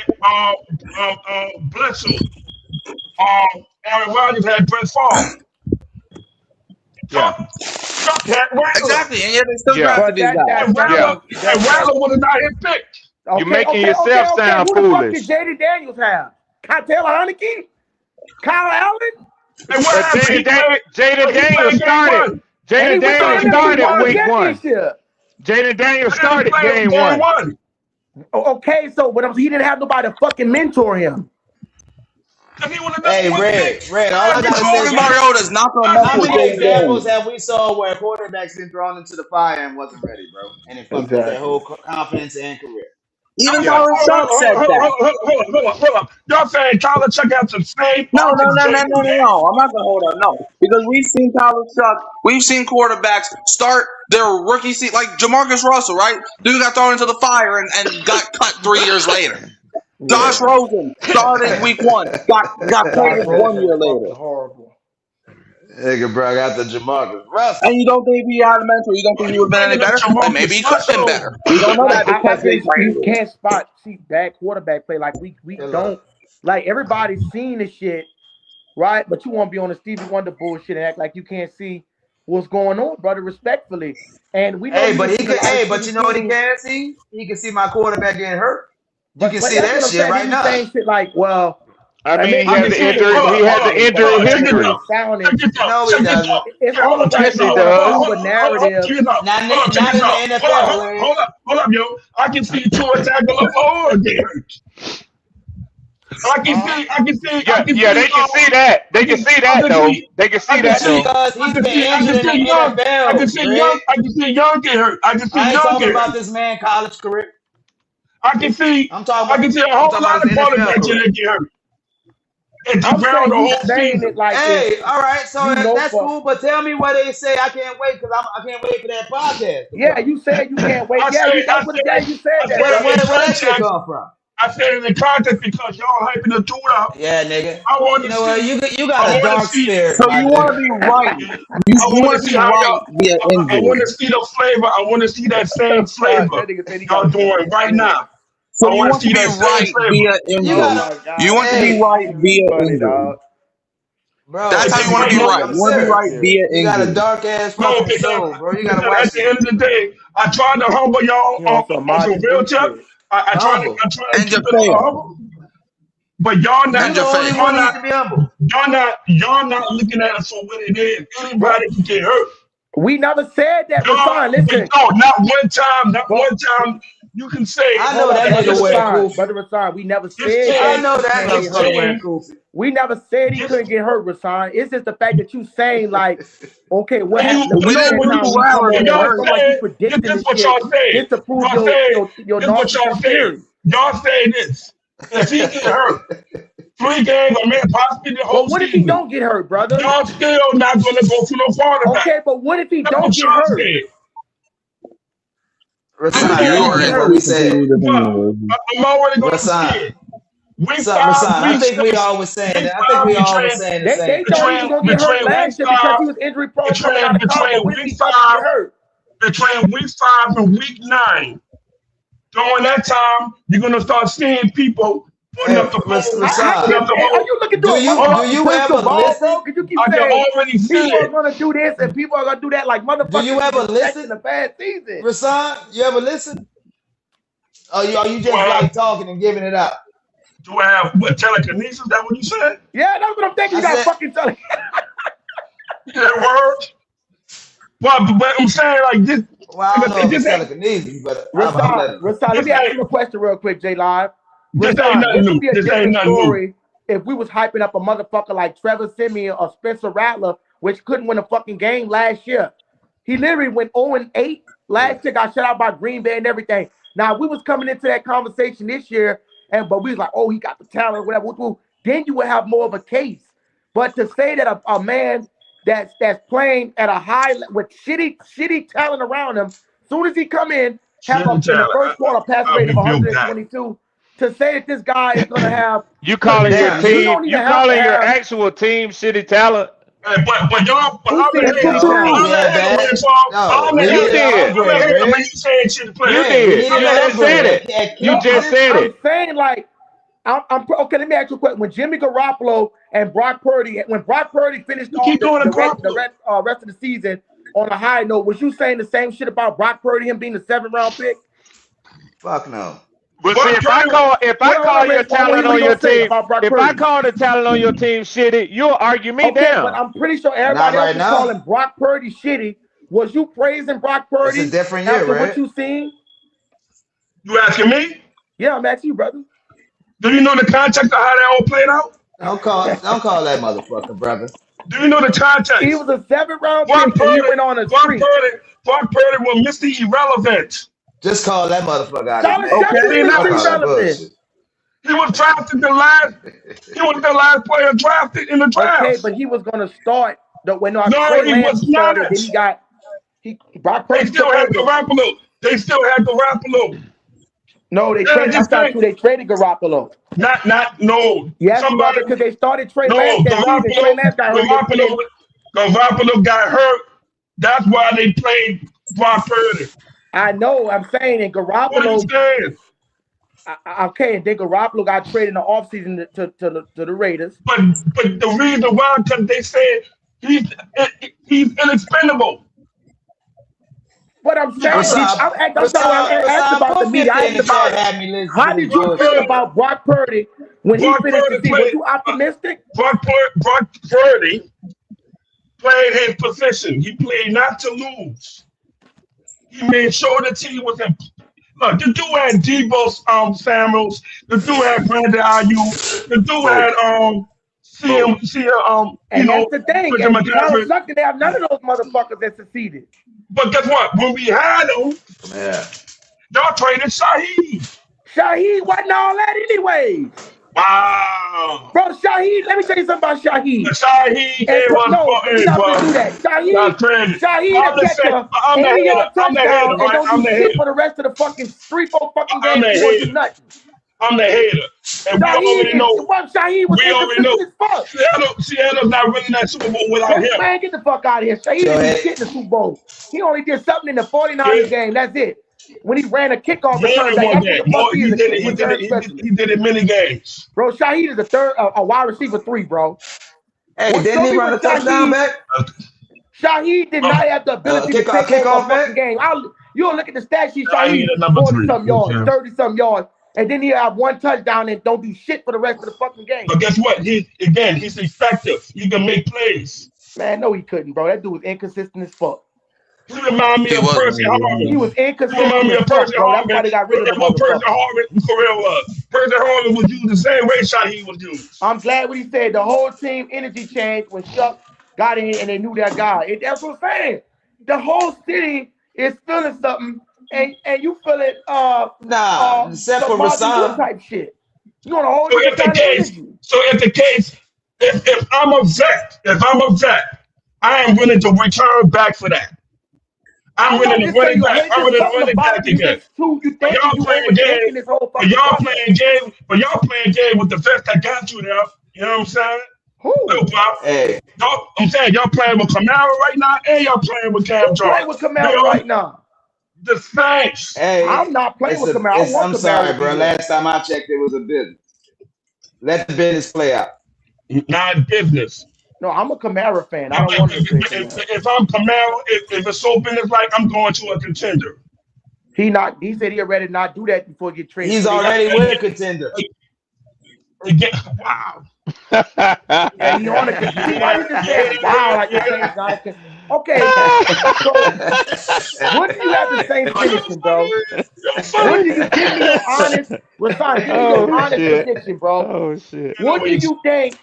Bledsoe. Aaron Rodgers had Brett Favre. Yeah. Chuck had Rattler, Exactly, and yet they still Yeah. drafted But these guys. and that Yeah. Rattler don't that was not his pick. You're okay, making okay, okay, yourself okay. sound Who the fuck did foolish. Jaden Daniels have? Taylor Heineke? Kyle Allen? And what But happened? Jaden He Daniels played game started. one. And he Jaden went on Daniels and them niggas started won a week one. championship. Jaden Daniels But then he started played game game one. one. Okay, so but he didn't have nobody to fucking mentor him. Because he was the Hey, number one pick. Red. All I Every gotta say Marcus is offseason. Mariota is not going to mess how with many Jaden examples Daniels. have we saw where quarterbacks been thrown into the fire and wasn't ready, bro, and it fucked up their Exactly. whole confidence and career. Even Yeah. Tyler Shuck said that. Hold on. Y'all saying Tyler Chuck has the same No, arm no, as no, no, Jaden no, no, Daniels? no. I'm not going to hold up. No. Because we've seen Tyler Shuck, we've seen quarterbacks start their rookie season, like Jamarcus Russell, right? Dude got thrown into the fire and got cut 3 years later. Josh Yeah. Rosen started week one, got Josh traded 1 Rosen year was later. fucking horrible. Nigga, bro, got the Jamarcus And Russell. you don't think if he had a mentor, you don't Why think he you would have been any bringing up better? Like maybe Jamarcus he could have been Russell? better. We don't know Like that because they you traded him. can't see bad quarterback play. Like we Good luck. don't like everybody's seen the shit, right? But you won't be on the Stevie Wonder bullshit and act like you can't see what's going on, brother, respectfully. And we know Hey, you but done he seen a could. lot of Hey, but you shitty know what he teams. can see? He can see my quarterback getting hurt. You can But see that's that what I'm shit saying. right He be now. saying shit like, well, I I mean, mean, he I you has can can the see kind of it. injury. hear He the has the fucking injury Check this history. out. sounding. Check this out. No, he Check this doesn't. out. It's Hold on. almost Check Yes, like this you he out. want to does. prove a narrative. Check this out. Not, Hold on. Check not this in the out. NFL, Larry. Hold up, yo. I can see Tua Tagovailoa get hurt. Yeah, yeah, they can see that. They can see that though. They can see that That's though. because he's been injured in the NFL, Red. I can see Young get hurt. I can see I ain't Young talking get about hurt. this man college career. I can see I'm talking I about can see a I'm whole talking about lot his of NFL quarterbacks in career. there get hurt. And be I'm ground saying the you whole saying it season. like if Hey, all right, so you know that's for cool. But tell me what they say. I can't wait because I can't wait for that podcast to yeah, drop. you said you can't wait. I Yeah, say that's what yeah, you said that, Where brother. in where that shit context, come from? I said it in context because y'all hyping the dude up. Yeah, nigga. I want You to know what? see. You I got a want to dark see. spirit, So my you want to nigga. be right. I You want want to to see be how right y'all. via I want to injury. see the flavor. I want to see that same That flavor nigga said he got y'all a dark doing right spirit. now. So I you want to want to see be that same right flavor. via You Oh injury. gotta, my You god, want to that be hey, nigga right Steven is via funny, injury. dog. bro. That's how Because you want to right be You now, right. know, You want to be sir. right Spirit. via You got a injury. dark ass no, fucking soul, bro. You gotta because watch at the end yourself. of the day, I tried to humble y'all He on some on some Majin real Buu tip. shit. Humble. I try to And keep your it fail. humble, but y'all You not. And the your only fail. Y'all one not. needs to be humble. Y'all not looking at it for what it is. What? Anybody can get hurt. We never said that, Y'all, Rasan. Listen, no, not one time. Not but one time. You can say, I hold know up, that hey, brother nigga wear Rasan. kufi. Brother Rasan, we never this said I that team, know he that can't this get motherfucker hurt. wear team, kufi. We never said he this couldn't get hurt, Rasan. It's just the fact that you saying like, okay, what and happened? We The didn't last what time do you we come rather on, and than bro, y'all it's hurt. almost like you said, predicting this the what shit y'all said. just to prove Y'all said, your this what y'all narcissist said. theory. Y'all say this. If he get hurt, 3 games or man possibly the But whole what if he season, don't get hurt, brother? y'all still not gonna go for no quarterback. Okay, but what if he That's don't what get y'all hurt? said. What I if Rasan, he you hear You ain't don't are get hear you, what we incomplete hurt? said. anyway. I'm already gonna see Rasan, it. Week 5, I week think we 6, all was saying week that. I think 5 we all was saying the same They thought thing. he was gonna get hurt between week last year because 5 he was injury prone coming between out of college. But between what if week he doesn't get 5 hurt? between week 5 and week 9. During that time, you're gonna start seeing people putting Hey, up the poles, How putting Rasan, up the are hole. you looking do through a you Hold do up, motherfucking you crystal ever ball, listen? bro? Because you keep I can saying already see people are it. gonna do this and people are gonna do that, like Do you motherfuckers was ever expecting a listen, bad season. Rasan? You ever listen? Or you Do just I have like talking and giving it up? do I have what telekinesis? That what you said? Yeah, that's what I'm thinking. I You got said, fucking telling. That word? But I'm saying like this. well, I don't know if it's This ain't telekinesis, but I'm Rasan, letting. Rasan, let this me ask ain't you a question real quick, J Live. this ain't Rasan, nothing this would new. be a This ain't different nothing new. story if we was hyping up a motherfucker like Trevor Simeon or Spencer Rattler, which couldn't win a fucking game last year. He literally went 0-8 last year, got shut out by Green Bay and everything. Now we was coming into that conversation this year, but we was like, oh, he got the talent, whatever. Then you would have more of a case. But to say that a man that's playing at a high with shitty talent around him, soon as he come have Shitty in the talent. first quarter pass I rate of rebuke that. 122. To say that this guy is gonna have You good calling your Damn, games, you team? don't even You have to calling your have actual team shitty talent? But who I'm the said hater. shitty no, I'm talent. he the had hater, man. bad. So No, I'm the he You needed hater. an did. I'm the upgrade, hater, man. Red. You saying shitty You player. He did. needed You an just said upgrade it. at You key. just said I'm it. saying like I'm okay. Let me ask you a question. When Jimmy Garoppolo and Brock Purdy, when Brock Purdy finished You off keep doing a the Garoppolo. rest of the season on a high note, was you saying the same shit about Brock Purdy, him being the 7th round pick? Fuck no. But see, But Purdy, if I Hold call on, your Red Swan. What talent are you on your gonna say team, about Brock if I Purdy? call the talent on your team shitty, you'll argue me Okay, but down. I'm pretty sure Not everybody else right was now. calling Brock Purdy shitty. Was you praising Brock It's a Purdy different year, after what Red. you seen? you asking me? Yeah, I'm asking you, brother. Do you know the context of how that all played out? Don't call that motherfucker, brother. Do you know the He context? was a 7th round Brock pick and he went Purdy, on a Brock streak. Purdy, Brock Purdy was Mr. Irrelevant. Just call that motherfucker out his Charlotte name, Shepard Red. He is not Don't Mr. call that Irrelevant. bullshit. he was drafted the last. He was the last player drafted in the Okay, draft. but he was gonna start when our No, Trey he Lance was started. Then not. he Brock They Purdy still took had over the. Garoppolo. They still had Garoppolo. No, they And I traded. just That's not think, true. They traded Garoppolo. no. Yes, brother, Somebody, because they started Trey Lance no, that season. Trey Lance got hurt, and then Garoppolo got hurt. That's why they played Brock Purdy. I know I'm saying, and What are you Garoppolo. saying? Okay, and then Garoppolo got traded in the offseason to the Raiders. But the reason why, because they said he's he's inexpendable. What I'm You got saying, to, I'm talking. I'm asked about the Put media. 50 I in asked the chat. about Have me listen how to this did you feel bullshit. about Brock Purdy when he Brock finished the Purdy season? Was played. you optimistic? Brock Purdy played his position. He played not to lose. He made sure the team was in. Look, the dude had Debo Samuels. The dude had Brandon Ayuk. The dude Both. had And that's the thing. Christian And it kind of McCaffrey. sucked that they have none of those motherfuckers that succeeded. But guess what? When we had them, Yeah. y'all traded Shaheed. Shaheed wasn't all that anyway. Wow. Bro, Shaheed, let me tell you something about The Shaheed. Shaheed And gave us no, we're it not gonna do was that. y'all traded. Shaheed, I'm a the same. catcher, 80-yard I'm the touchdown, hater, and right? don't I'm do the shit hater. for the rest of the fucking 3-4 fucking I'm games. the He won't do hater. nothing. I'm the hater. And we already know. Shaheed was We already inconsistent know. as fuck. Seattle's not winning that Super Bowl without him. Man, get the fuck out of here. Shaheed didn't do shit in the Super Bowl. He only did something in the 49ers game. That's it. When he ran a kickoff return back, that's what the fuck he is, a kick return specialist. He did it many games. Bro, Shaheed is a wide receiver 3, bro. Hey, didn't he run a touchdown back? Shaheed did not have the ability to take over a fucking game. You'll look at the stat sheet, Shaheed 40-something yards, 30-something yards, and then he'll have one touchdown and don't do shit for the rest of the fucking game. But guess what? He's effective. He can make plays. Man, no, he couldn't, bro. That dude was inconsistent as fuck. He remind me of Percy Harvin. He was inconsistent as fuck, bro. That's why they got rid of him. Percy Harvin career was. Percy Harvin was used the same way Shaheed was used. I'm glad what he said. The whole team energy changed when Shough got in and they knew that guy. That's what I'm saying. The whole city is feeling something, and you feel it. Except for Rasan type shit. You want a whole different kind of energy. So if I'm upset, I am willing to return back for that. I'm willing to run it back. I'm willing to run it back again. Y'all playing games with the vest that got you there. You know what I'm saying? Who? Hey. I'm saying y'all playing with Kamara right now, and y'all playing with Cam Jordan. Playing with Kamara right now. The Saints. Hey, I'm not playing with Kamara. I'm sorry, bro. Last time I checked, it was a business. Let the business play out. Not business. No, I'm a Kamara fan. I don't want to say if I'm Kamara, if it's so business like, I'm going to a contender. He said he already not do that before he get traded. He's already with a contender. Wow. Yeah, he on a contender. Why you just say wow like you're not a contender? Okay. So, what do you have to say finishing, bro? What do you give me your honest Rasan, give me your honest prediction, bro? Oh shit. What do you think?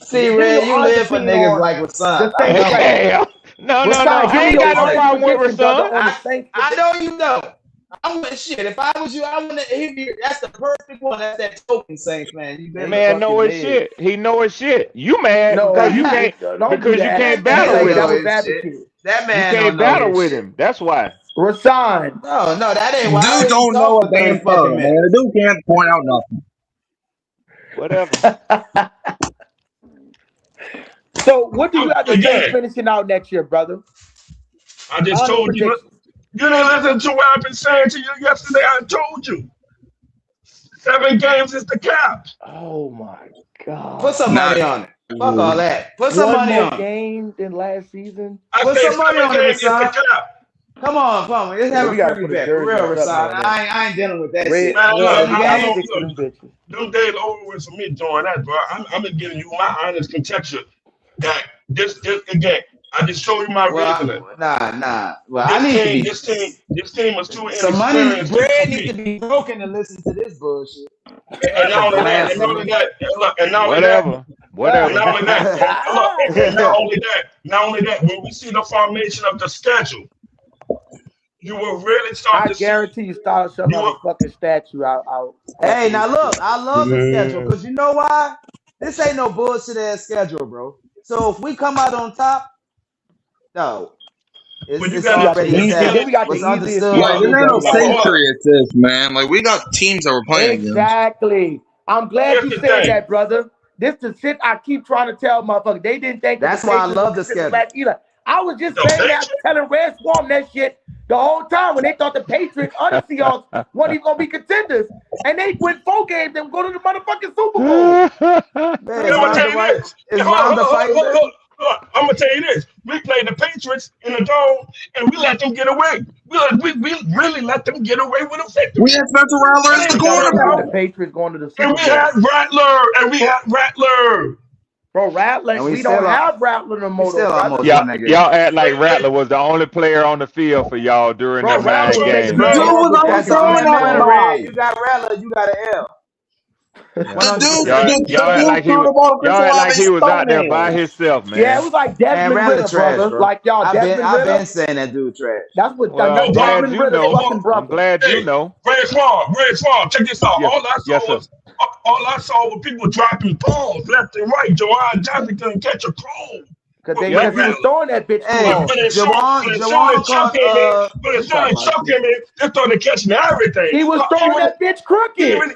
See, Red, you live for niggas like Rasan. No. I ain't got no problem with Rasan. I know you know. I wouldn't shit. If I was you, I wouldn't hear you. That's the perfect one. That's that token Saints, man. You man know his shit. He know his shit. You mad because you can't battle with him. That man you can't battle with him. That's why. Rasan. No, that ain't why. Dude don't know a damn thing, man. The dude can't point out nothing. Whatever. So what do you have to say finishing out next year, brother? I just told you. You didn't listen to what I've been saying to you yesterday. I told you. 7 games is the cap. Oh my God. Put some money on it. Fuck all that. Put some money on it. 1 more game than last season. Put some money on it, Rasan. Come on. Let's have a free bet. For real, Rasan. I ain't dealing with that shit. Them days over with for me doing that, bro. I'm giving you my honest conjecture that this again. I just showed you my reasoning. Nah. Well, this team was too some money. Bread needs to be broken to listen to this bullshit. And not only that, when we see the formation of the schedule, you will really start. I guarantee you start showing a fucking statue out. Hey, now look, I love the schedule because you know why? This ain't no bullshit ass schedule, bro. So if we come out on top. No, it's already then we got the easiest. Like, there's no Patriots, man. Like, we got teams that we're playing against. Exactly. I'm glad you said that, brother. This is shit I keep trying to tell motherfuckers. They didn't think that's why I love the schedule. I was just saying that, telling Red Swarm that shit the whole time when they thought the Patriots or the Seahawks weren't even gonna be contenders, and they win 4 games and go to the motherfucking Super Bowl. Man, it's round the fight. I'm gonna tell you this: we played the Patriots in the dome, and we let them get away. We really let them get away with a victory. We had Spencer Rattler as the quarterback. The Patriots going to the Super Bowl. And we had Rattler. Bro, Rattler, we don't have Rattler no more. Y'all act like Rattler was the only player on the field for y'all during that 9 games. You got Rattler, you got an L. Y'all act like he was out there by himself, man. Yeah, it was like Desmond Ritter, brother. Bro. Like y'all, Desmond Ritter. I've been saying that dude trash. That's what Desmond Ritter fucking brother. I'm glad you know. Red Swan, check this out. All I saw was people dropping balls left and right. Jawan Johnson couldn't catch a cold. Because he was throwing that bitch too long. But as soon as Shough came in, they started catching everything. He was throwing that bitch crooked.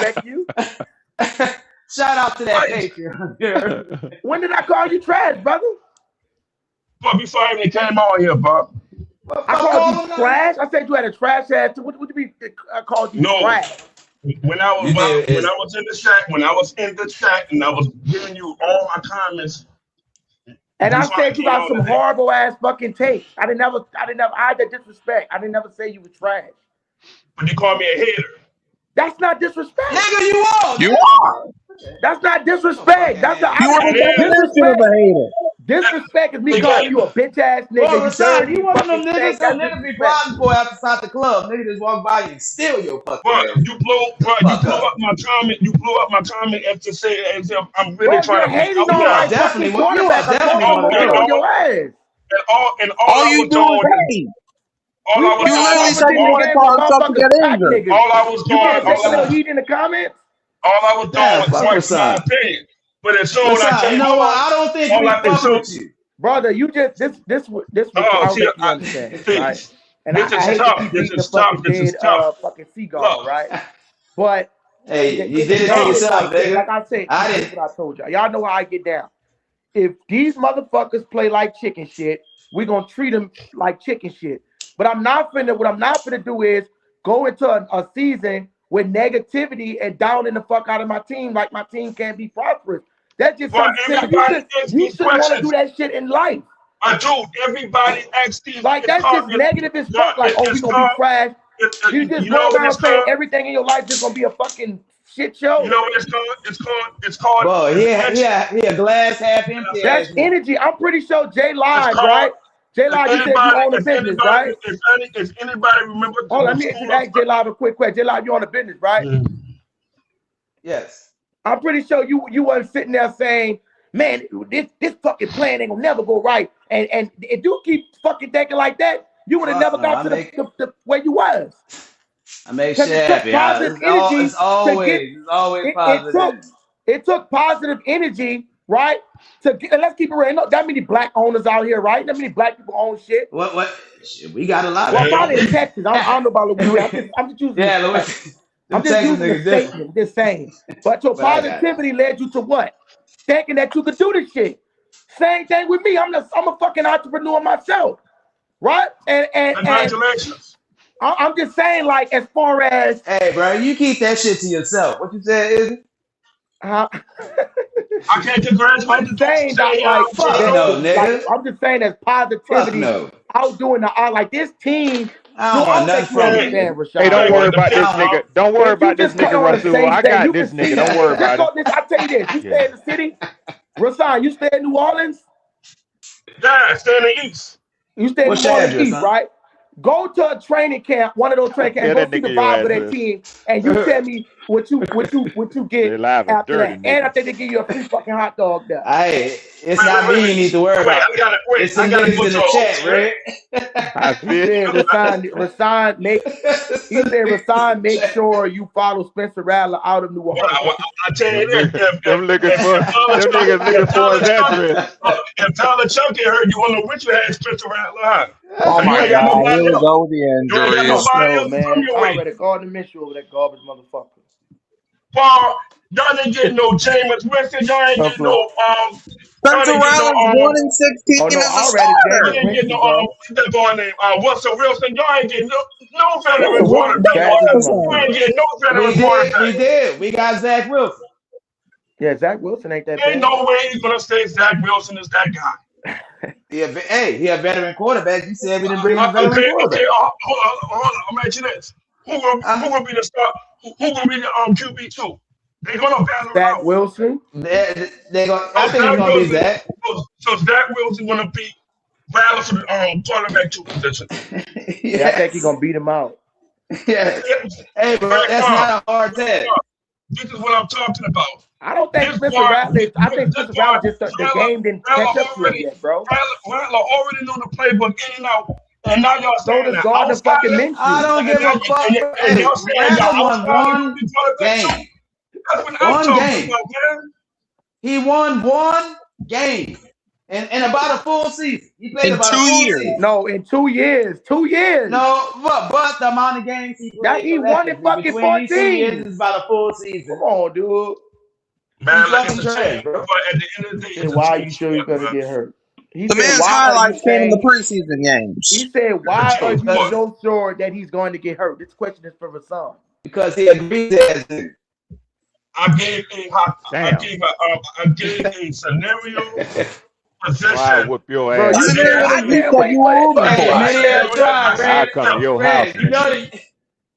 disrespect you. Shout out to that What? Patreon. When did I call you trash, brother? But before I even came on here, Bob. What I fuck called call you him now? trash. I said you had a trash ass. What do you mean? I called you No. trash. When I You did it. was in the chat, and I was giving you all my comments And I before I said you came got on some today. horrible ass fucking takes. I had that disrespect. I didn't never say you were trash. But you called me a hater. That's not disrespect. Nigga, you are. You are. That's not disrespect. That's the You are the definition of a hater. Disrespect is me They calling got- you a bitch ass Bro, nigga. You Rashawn, dirty, you one of them fucking niggas stank. some That's niggas be disrespect. plotting for outside the club. Nigga just walk by you and steal your fucking Bro, ass. you blew Fuck up. up my comment. You blew up my comment as to say as if I'm really Bro, trying you're to be hating out on You my are there. definitely fucking one. You are quarterback. I'm definitely going one of on those. your ass. And all All I you was do is doing, hate. all We I was You playing a literally said you competition want to game call with himself to get motherfuckers crack injured. niggas. all I was You doing, can't take a Rashawn. little heat in the comments. all I was Man, doing was fuck voicing my Rashawn. opinion. But as soon as I Rashawn, you came know what? on, I don't think all we I fuck so with you. Brother, you just this what I don't think you understand, right? And I this is hate to tough. keep This beating the is tough. fucking This is dead tough. fucking seagull, Look, right? But Hey, you the did it to game is yourself, like this. nigga. Like I said, I this is didn't. what I told y'all. Y'all know how I get down. If these motherfuckers play like chicken shit, we're gonna treat them like chicken shit. But what I'm not finna do is go into a season with negativity and downing the fuck out of my team like my team can't be prosperous. That's just but something everybody asks you these shouldn't want to do questions. that shit in life. I do. Everybody asks these. Like that's just negative as fuck. Like, oh, we It's gonna be called. trash. You just You know go what around it's saying called? everything in your life is gonna be a fucking shit show. You know what it's called? It's called. Bro, he a glass half empty That's ass nigga. energy. I'm pretty sure Jay It's lied, called. right? Jay lied, you said you own a business, right? If anybody remember Oh, let the me school just ask Jay live a quick question. Jay live, you own a business, right? Yes. I'm pretty sure you wasn't sitting there saying, man, this fucking plan ain't gonna never go right. And if you keep fucking thinking like that, you would have Fuck never no, got to the where you was. I make Because shit it took happen. positive energy It's always positive energy. it took positive energy, right? To get, and let's keep it real. No, that many black owners out here, right? That many black people own shit. What? Shit, we got a lot Well, of probably in Texas. I don't know about Louisiana. I'm just using yeah, this. Louis. I'm just using the statement, just saying. But your But I got it. positivity led you to what? Thinking that you could do this shit. Same thing with me. I'm a fucking entrepreneur myself, right? And Congratulations. I'm just saying, like, as far as Hey, bro, you keep that shit to yourself. What you said is I can't congratulate I'm saying that, like, fuck no, nigga. like, I'm just saying as positivity no. outdoing the like this team. I don't want nothing from it. Understand, Rashad. Hey, don't worry about this nigga. Don't worry about this nigga, Rasul. I got this nigga. Don't worry about it. I tell you this. You stay in the city. Rasan, you stay in New Orleans? Yeah, I stay in the East. You stay in What's New your Orleans address, East, huh? right? Go to a training camp, one of those training camps, Yeah, go that see the nigga your vibe of that address. team, and you tell me what you They get live a after dirty that. And I nigga. think they give you a free fucking hot dog there. Hey, it's not me you need to worry about. It's some niggas in the chat, right? I He feel said, Rasan, make sure you follow Spencer Rattler out of New Orleans. I tell you this, them niggas looking for his address. if Tyler Chuck get hurt, you wonder which you had Spencer Rattler. Oh my Here God. we go with the You ain't got injuries. nobody No, else to man. come your I way. already called and miss you over that garbage motherfucker. Paul, y'all ain't getting no Jameis Winston. Y'all ain't getting no Spencer Rattler's 1-16 Oh, no, as a I already starter. you ain't getting no what's that boy name? Russell Wilson. Y'all ain't getting no veteran Russell Wilson, quarterback. Jackson, You ain't getting no veteran We quarterback. did. We got Zach Wilson. Yeah, Zach Wilson ain't that Ain't bad. no way he's gonna say Zach Wilson is that guy. He a veteran quarterback. You said we didn't bring in a veteran quarterback. Okay. Hold on. I'm asking you this: Who will be the start? Who will be the QB2? They're gonna battle it Zach out. Wilson. I think it's gonna be Zach. So Zach Wilson gonna beat Rattler for the quarterback 2 position. Yeah, I think he's gonna beat him out. Yes. Hey, bro, that's not a hard test. This is what I'm talking about. I don't think Spencer Rattler. I think Spencer Rattler just the game didn't catch up to him yet, bro. Rattler already know the playbook in and out, and now y'all So saying does that Gardner outside fucking it, Minshew. I don't give a fuck. and Hey, y'all saying Rattler y'all won outside one it, quarterback game. too. That's what I'm One talking game. about, man. He won one game. And about a full season. He played In about 2 a full years. season. No, in 2 years. 2 years. No, but the amount of games he played That he won in collectively fucking between these 2 years 14. is about a full Come season. on, dude. Man, He's like fucking it's a trash, team, bro. but at the end of the day, Said, it's a why are team you sure he's sport, gonna man. get hurt? He The said, man's why are you highlights came in the saying? preseason games. He said, why are you Because- so sure that he's going to get hurt? This question is for Rasan. Because he agrees as nigga. I gave a scenario position. I'll whoop your Bro, ass. you said, I You can't said wait you for were that. moving Hey, for many it. a time, I'll come to your house, Red, you know nigga.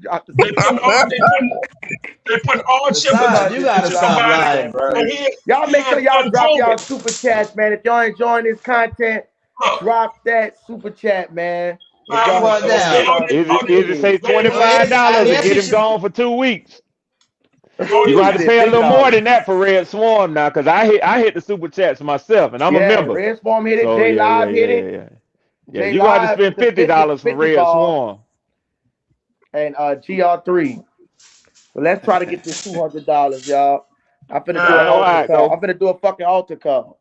Drop the They super put all they put all chip in drop Besides, you this gotta shit off, stop somebody. lying, man. bro. And Y'all he make sure had y'all done drop y'all COVID. super chats, man. If y'all enjoying this content, Look, drop that super chat, man. If I y'all was Well, enjoying okay. this now, All you, all Is you, it say shit. wait, well, wait. I $25 and guess get you him should. gone for 2 weeks? All You you, gonna He have to said pay a little more $50. than that for Red Swarm now, cause I hit the super chats myself, and I'm a Yeah, member. Red Swarm hit it. So J yeah, yeah, Live yeah, hit yeah, it. yeah. Yeah, J you gonna have to Live spend the fifty the dollars for 50 Red ball Swarm. and GR3. So let's try to get this $200, y'all. I'm finna do Y'all an know man. altar how it call. go. I'm finna do a fucking altar call.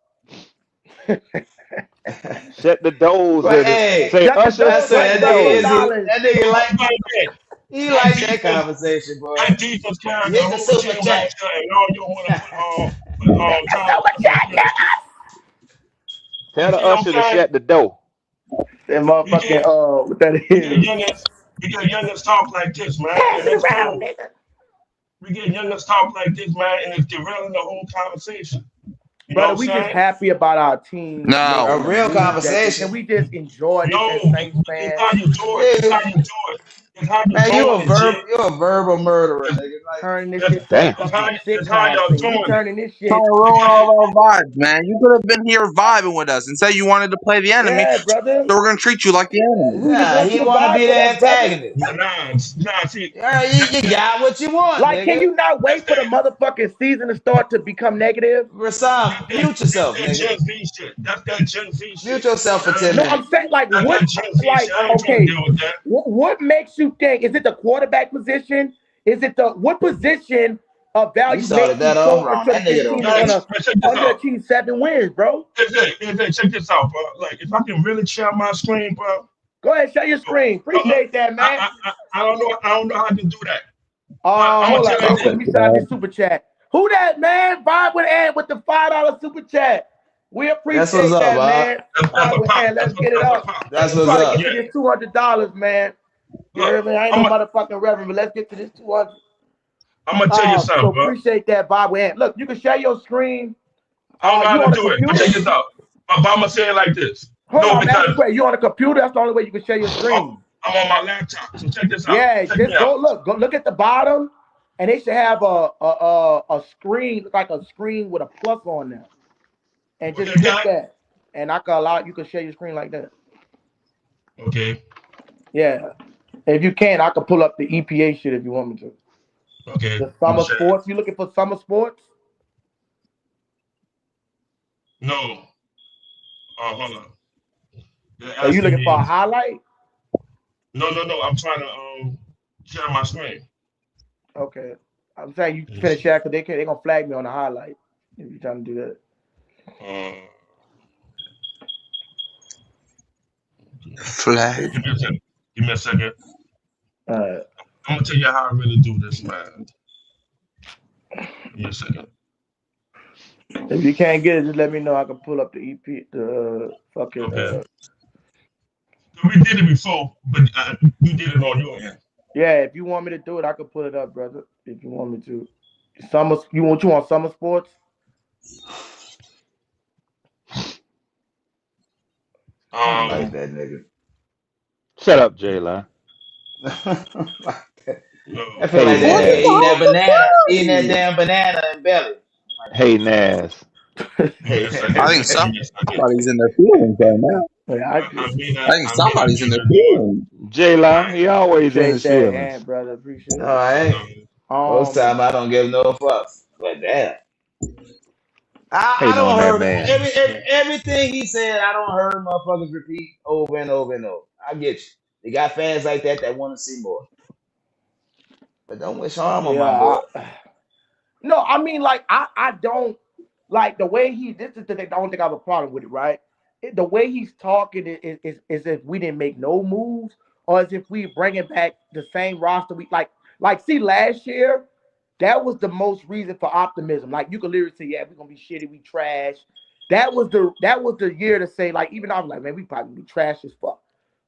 Shut the doors But in it. hey, Say Shut the Usher, I door, shut shut the said shut the door. dollars. that nigga How like about that? he That liked that defense, conversation, boy. that defense carried the Hit the whole super team chat. last year, and all you want to put Tyler Usher on pedestal. Tell You the see what I'm usher to saying? shut the door. That We get motherfucking what that we get is. youngins, we get youngins talk like this, man, Pass and it it's around, cool. nigga. We get youngins talk like this, man, and it's derailing the whole conversation. You know what Brother, I'm we just saying? happy about our team No. A making the real moves that they conversation. can we just enjoy this as No, Saints it's fans. how you do it. It's how Nigga, you do it. It's how you man, doing it, G. you're a verbal murderer, It's, nigga. Like Turning this it's, shit to a Damn. fucking it's how sitcom y'all scene. We doing it. turning this Trying shit. to ruin Because all our vibes, man. You could have been here vibing with us and say you wanted to play the enemy, Yeah, brother. so we're gonna treat you like the enemy. We just nah, want he you to wanna vibe be with the us, brother. antagonist. nah, see, Yeah, you got what you want, Like, can nigga. you not that's wait for the motherfucking season to start to become negative? Rasam, mute yourself, that nigga. Gen Z shit. That's that Gen Z Mute shit. yourself for 10 No, I'm minutes. saying like That's what that Gen Z like shit. I ain't trying to okay, deal with that. what makes you think is it the quarterback position? Is it the what position of You value started makes you that off so wrong. sure That that this nigga don't team is play. gonna Man, check this out. underachieve 7 wins, bro? Check this out, bro. Like, if I can really share my screen, bro. Go ahead, share your screen. Appreciate that, man. I don't know. I don't know how to do that. But I'm gonna Hold tell on. you like Let this. me shout out this super chat. Who that man? Vibe with Ant with the $5 super chat. We That's what's appreciate up, that, Bob. man. That's Vibe what with pop. Ant. Let's get it That's what up. pop. That's That's what what's Try pop. to get up. to Yeah. this $200, man. You Look, hear me? I ain't no motherfucking reverend, but let's get to this 200. I'm gonna tell you So something, bro. appreciate that, Bob. Look, you can share your screen. I don't know You how to on a do it, but computer? check this out. But I'm gonna say it like this. Hold No, on, I'm asking because you. You on a computer? That's the only way you can share your I'm, screen. I'm on my laptop. So check this out. Yeah, Check me just out. go look at the bottom, and they should have a screen, like a screen with a plus on there, and What just they click got? that, and I can allow you can share your screen like that. Okay. Yeah, if you can, I can pull up the EPA shit if you want me to. Okay. The I'm gonna summer share it. sports. You looking for summer sports? No. Hold on. They're Are you asking looking for a me. highlight? No. I'm trying to share my screen. Okay, I'm saying you Let me finish see. that because they gonna flag me on the highlight if you trying to do that. Uh, Flag. give me a second. Give me a second. Uh, I'm gonna tell you how I really do this, man. Give me a second. if you can't get it, just let me know. I can pull up the EP, the fucking. Okay. We did it before, but you did it on your end. Yeah, if you want me to do it, I can pull it up, brother. If you want me to. Summer, you want summer sports? I like Um, that nigga. Shut up, Jayla. Like that. I no. feel Hey like that What nigga is Nas. eating all that the banana, eating that party? damn banana and belly. Like, Hey Nas. Give me a second. I hey, think Give me a second. somebody's in their feelings right now. Yeah, I do. I think I somebody's in mean their to do it. feelings. Jayla, I he always in Appreciate his that, feelings. and brother. Appreciate no, it. I I ain't. know. Most Um, time I don't give no fucks. But damn. I Hating don't on that heard man. everything he said. I don't heard motherfuckers repeat over and over and over. I get you. They got fans like that want to see more, but don't wish harm on yeah. my boy. No, I mean, like, I don't like the way he. This is the thing. I don't think I have a problem with it, right? The way he's talking is if we didn't make no moves, or as if we bringing back the same roster. Like, see, last year that was the most reason for optimism. Like, you could literally say, yeah, we're gonna be shitty, we trash. That was the year to say, like, even though I was like, man, we probably be trash as fuck,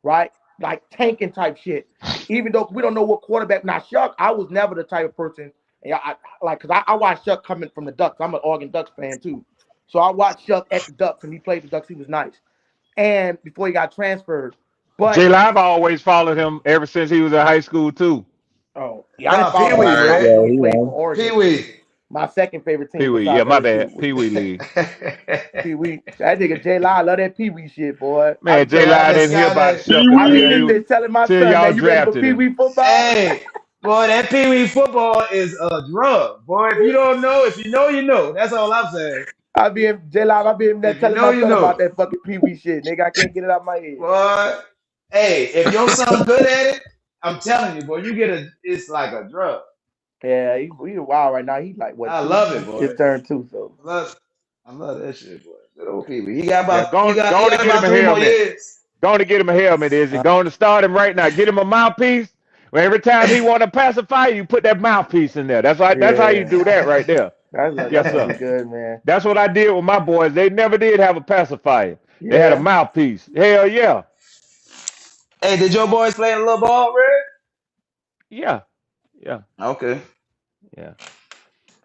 right? Like tanking type shit. Even though we don't know what quarterback. Now, Shough, I was never the type of person. And like, cause I watched Shough coming from the Ducks. I'm an Oregon Ducks fan too, so I watched Shough at the Ducks, and he played the Ducks. He was nice, and before he got transferred. But Jayla, I've always followed him ever since he was in high school too. Oh, yeah, I didn't Nah, follow Pee him Wee, in Alright, high man. school. yeah, He he played for won. Pee Oregon. Wee. My second favorite Pee team Wee. Yeah, besides my LSU bad. was Pee Wee League. Pee Wee. That nigga J Lie, I love that Pee Wee shit, boy. I Man, be J telling my Line That didn't hear about Skyline. Shuck I be until sitting you there telling my till son, y'all man, you ready for drafted Pee him. Wee football? Hey, boy, that Pee Wee football is a drug. Boy, if you don't know, if you know, you know. That's all I'm saying. I be in J Live, I be in there If you telling know, my you son about know. that fucking Pee Wee shit. Nigga, I can't get it out my head. Boy, hey, if your son good at it, I'm telling you, boy, you get it's like a drug. Yeah, he wild right now. He like what I two? love it, He boy. just turned two, so I love that shit, boy. Good old Pee Wee. Yeah, He go on to got get him about a 3 more helmet. years. Go on to get him a helmet, is it? Go on to start him right now. Get him a mouthpiece. Well, every time he want to pacify you, put that mouthpiece in there. That's how you yeah. do that right there. That's Yes, gonna be sir. good, man. That's what I did with my boys. They never did have a pacifier. They had a Yeah. mouthpiece. Hell yeah. Hey, did your boys play a little ball, Red? Yeah. Yeah. Okay. Yeah.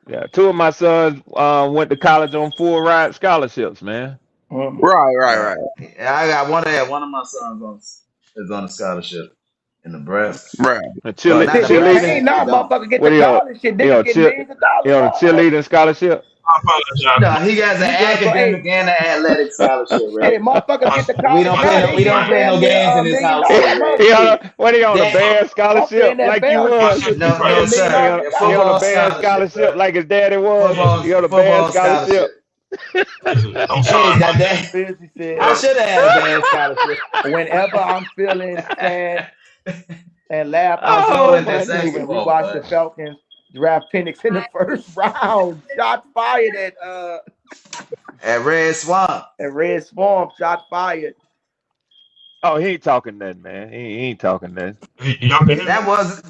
Yeah. Two of my sons went to college on full ride scholarships, man. Mm. Right. Yeah, I got one of my sons is on a scholarship in Nebraska. And Right. Well, But not shit, they cheerleading. paying Nebraska, now. don't. Motherfucker get What to do you college. Shit, niggas get millions of dollars now. cheerleading scholarship? I apologize. No, he has an You good, bro? Hey, academic and an athletic scholarship, hey, Red. motherfuckers get to We college don't now. play They no we don't getting play no damn near games in a this million dollars a household, month. Red. he on Shit, a, what he on a That band I'm playing scholarship that like you bell was? scholarship. You no get a no million He dollars, sir. on, you he got on a Football it. band scholarship, scholarship bro. like his daddy was. He on a band Football scholarship. scholarship. I'm Hey, sorry about that. Fizzy I said, should have had a band scholarship. whenever I'm feeling sad and laugh out He Oh loud, went to my especially when we Sanford, nigga. watch the boy. Falcons draft Penix in the first round. Shot fired At Red Swamp. at Red Swarm. Shot fired. Oh, he ain't talking nothing, man. He ain't talking nothing. Y'all can hear me? That was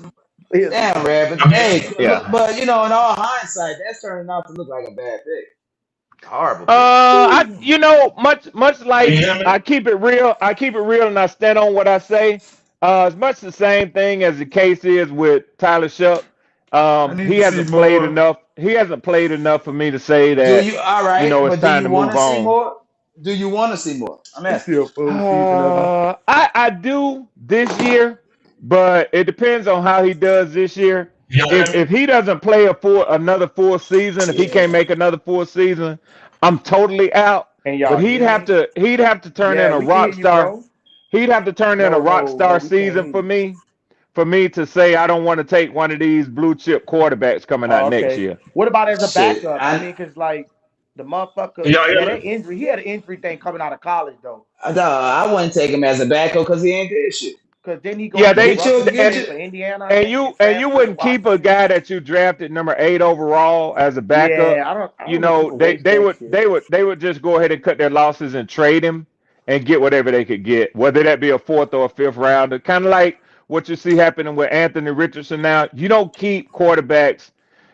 Fizzy damn said, Red, Y'all but can hear me? hey, Yeah. but in all hindsight, that's turning out to look like a bad pick. A horrible pick. I much Can you like hear me? I keep it real. I keep it real, and I stand on what I say. It's much the same thing as the case is with Tyler Shough. I need He to see hasn't played more. enough. He hasn't played enough for me to say Do that you all right? it's But do time you to want move to see on. more? Do you want to see more? I'm it's asking. still full season of him. I do this year, but it depends on how he does this year. Y'all If hear me? if he doesn't play another full season, if he can't Yeah. make another full season, I'm totally out. And But y'all hear me? he'd have to turn in Yeah, a we can rock hear you, star. bro. He'd have to turn in a rock No, star we can't season hear you. for me to say I don't want to take one of these blue chip quarterbacks coming out Oh, next okay. year. What about as a Shit. backup? I mean, cause like the Can motherfucker, y'all hear yeah, me? that injury, he had an injury thing coming out of college though. I wouldn't take him as a backup because he ain't did shit. Cause then he go Yeah, to they Rutgers and Get play you. for Indiana, I and think, you and and you transfer to wouldn't keep a Washington. guy that you drafted number 8 overall as a backup. Yeah, I don't want people waste They that would shit. just go ahead and cut their losses and trade him and get whatever they could get, whether that be a fourth or a fifth rounder. Kind of like what you see happening with Anthony Richardson now. You don't keep quarterbacks.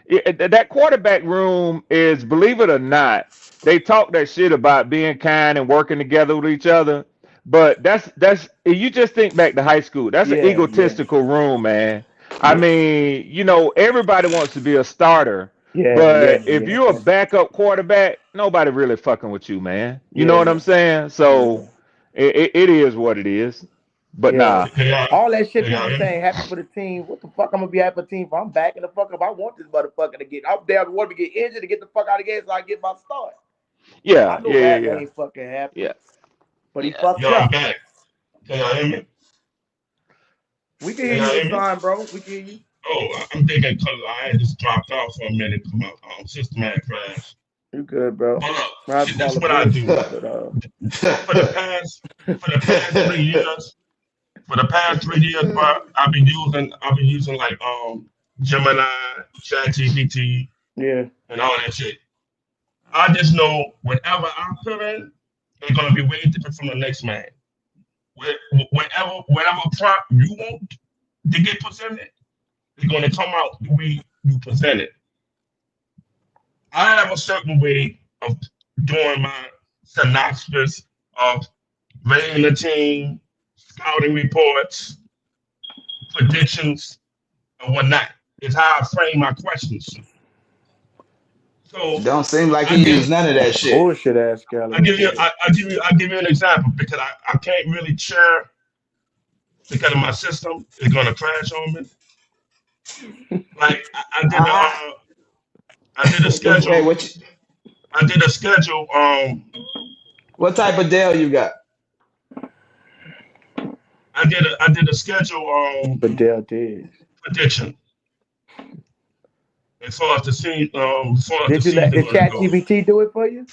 That quarterback room is, believe it or not, they talk that shit about being kind and working together with each other. But that's you just think back to high school. That's an Yeah. egotistical room, man. I Yeah. mean, everybody wants to be a starter, Yeah. but if you're a backup quarterback, nobody really fucking with you, man. You know what Yeah. I'm saying? So Yeah. it is what it is. But Yeah. nah, Can y'all, All that shit can y'all people hear me? saying happy for the team. What the fuck I'm gonna be happy for the team for? I'm backing the fuck up. I want this motherfucker to get. I'm down. Want to get injured to get the fuck out of the game so I get my start. I yeah, know yeah, yeah, Wagner yeah, ain't fucking happy, yeah, but he yeah. fucked Yo, I'm up. back. Can y'all hear me? We can hear Can you y'all hear just me? fine, bro. We can hear you. I'm thinking because I had just dropped off for a minute because my system had crashed. You good, bro? But look, I call this is it what I do. bullshit, but For the past for the past 3 years, for the past 3 years, bro, I've been using like Gemini, ChatGPT, yeah, and all that shit. I just know whatever I put in, it's gonna be way different from the next man. Whatever prompt you want to get presented, it's gonna come out the way you present it. I have a certain way of doing my synopsis of rating the team, scouting reports, predictions, and whatnot. Is how I frame my questions. So Don't seem like I he give used none of that shit. bullshit ass I scouting give you report. I give you an example because I can't really share because of my system is gonna crash on me. Like I, I did a hey, schedule. I did a schedule. what type of Dell you got? I did a schedule But Dale did. prediction as far as the Did you let season the gonna Chat go. GBT do it for you?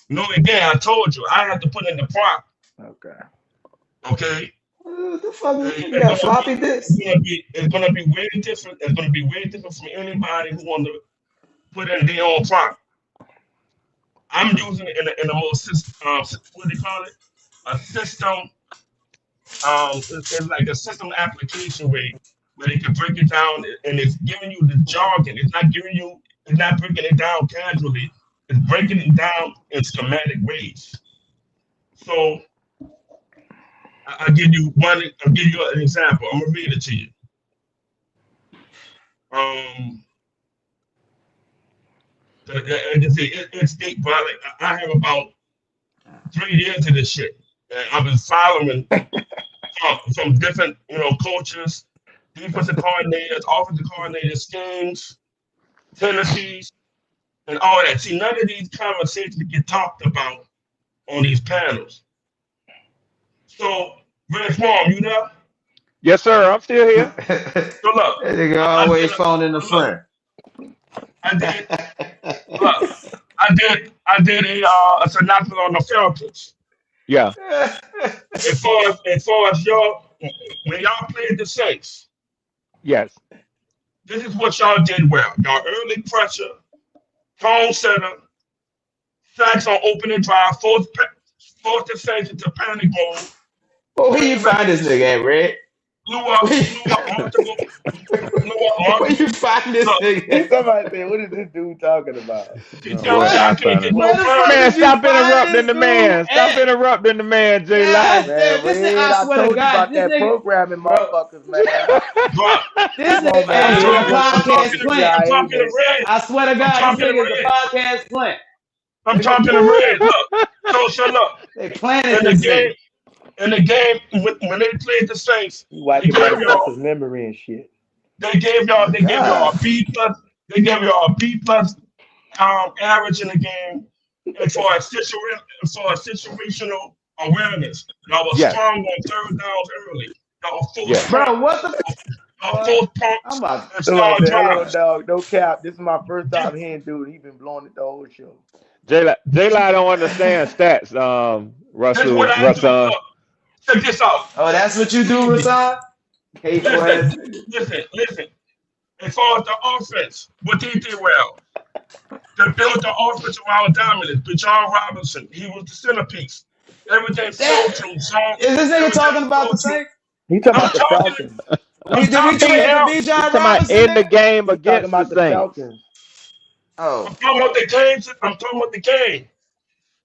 No, again, I told you I had to put in the prop. Okay. Okay, What the fuck? You it's got gonna floppy be disk? it's gonna be way different. It's gonna be way different from anybody who want to put in their own prop. I'm using it in a more what do you call it? A system. It's like a system application way where they can break it down and it's giving you the jargon. It's not breaking it down casually. It's breaking it down in schematic ways. So I'll give you an example. I'm gonna read it to you. Um, it's deep, but I have about 3 years of this shit. And I've been following from different, coaches, defensive coordinators, offensive coordinators, schemes, tendencies, and all that. See, none of these conversations get talked about on these panels. So, Red Swarm, you know? Yes, sir. I'm still here. So look, That nigga I did always phoning a look, friend. I did look, I did a synopsis on the Falcons. Yeah. As far as y'all, when y'all played the Saints, Yes. this is what y'all did well. Y'all early pressure, tone setter, sacks on opening drive, forced the Saints into panic mode, Well, where you came back find this nigga at, Red? blew up Where you multiple. find this Look, nigga? Somebody said, "What is this dude talking about?" see, Oh, tell boy, me What? I I can't found get it. no Where the fuck further. Man, did you stop find interrupting this the dude man. Stop at? interrupting the man, J God Line. Man, damn, Red, I I swear to told you God, about this that nigga, programming, bro, motherfuckers, man. But this Come on, nigga, man. I'm We hey, ain't he a talking, working I'm for talking podcast to, plant. I'm CIA, talking man. to Red. I swear to I'm God, this talking to nigga is a Red. podcast plant. I'm Nigga, talking to Red. Look, so look, they planted in the this nigga. game, when they played the Saints, You they wiping gave y'all, motherfuckers' memory and shit. Oh they gave y'all a God. B plus, they gave y'all a B plus average in the game, and for a situational awareness, y'all was Yes. strong on third downs early. Y'all forced Yes. punts, Bro, what the boy? forced I'm punts, about and Somebody small said, "Hello, drives. dog. No cap. This is my first This, time hearing dude. He been blowing it the whole show." J this, Line don't understand stats, this what I do. Russell. Look, check this out. Oh, that's what you do, Easy. Rasan? Hateful Listen, ass nigga. listen. As far as the offense, what they did well, they built the offense around dominance. But John Robinson, he was the centerpiece. Everything flowed That through zone. is this nigga Everything talking about the flowed through. Saints? He talking I'm about the talking. Falcons. I'm Did we talking trade for him. He's Bijan talking about Robinson, in the nigga? game He talking against the about the Saints. Falcons. I'm Oh, talking about the games. I'm talking about the game.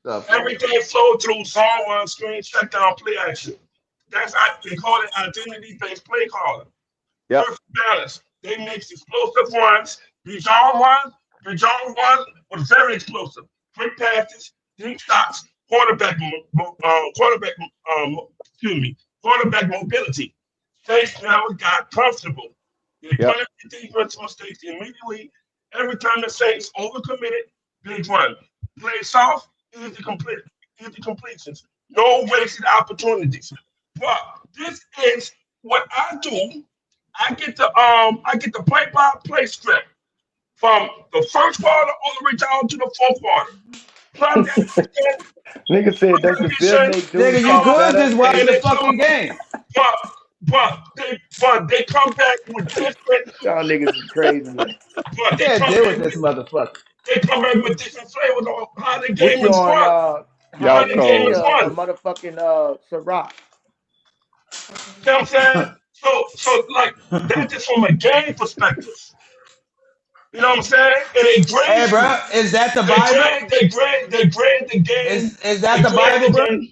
the fuck? Everything flowed through zone one screen check down play action. They call it identity based play calling. Yep. Perfect balance. They mix explosive runs. Bijan one was very explosive. Quick passes, deep shots, quarterback, excuse me, quarterback mobility. Saints never got comfortable. They Yep. punished the defense mistakes immediately. Every time the Saints overcommitted, big run. Play soft, easy completions. No wasted opportunities. But this is what I do. I get the play-by-play script from the first quarter all the way down to the fourth quarter. Plug that shit in, Nigga said, "Does the film position, make dudes Nigga, you talk could better?" just watch and the they come, fucking game. but they come back with different, Y'all niggas is crazy, man. but they Can't come deal back with this with motherfucker. they come back with different flavors on how the What game you is on? won. Y'all How How the you game say is trolling. a won. motherfucking Ciroc? You know what I'm saying? So like that's just from a game perspective. You know what I'm saying? And they Hey, grade bro, you. is that the They Bible? grade, they grade, they grade the game. Is They that the grade Bible, the bro? game.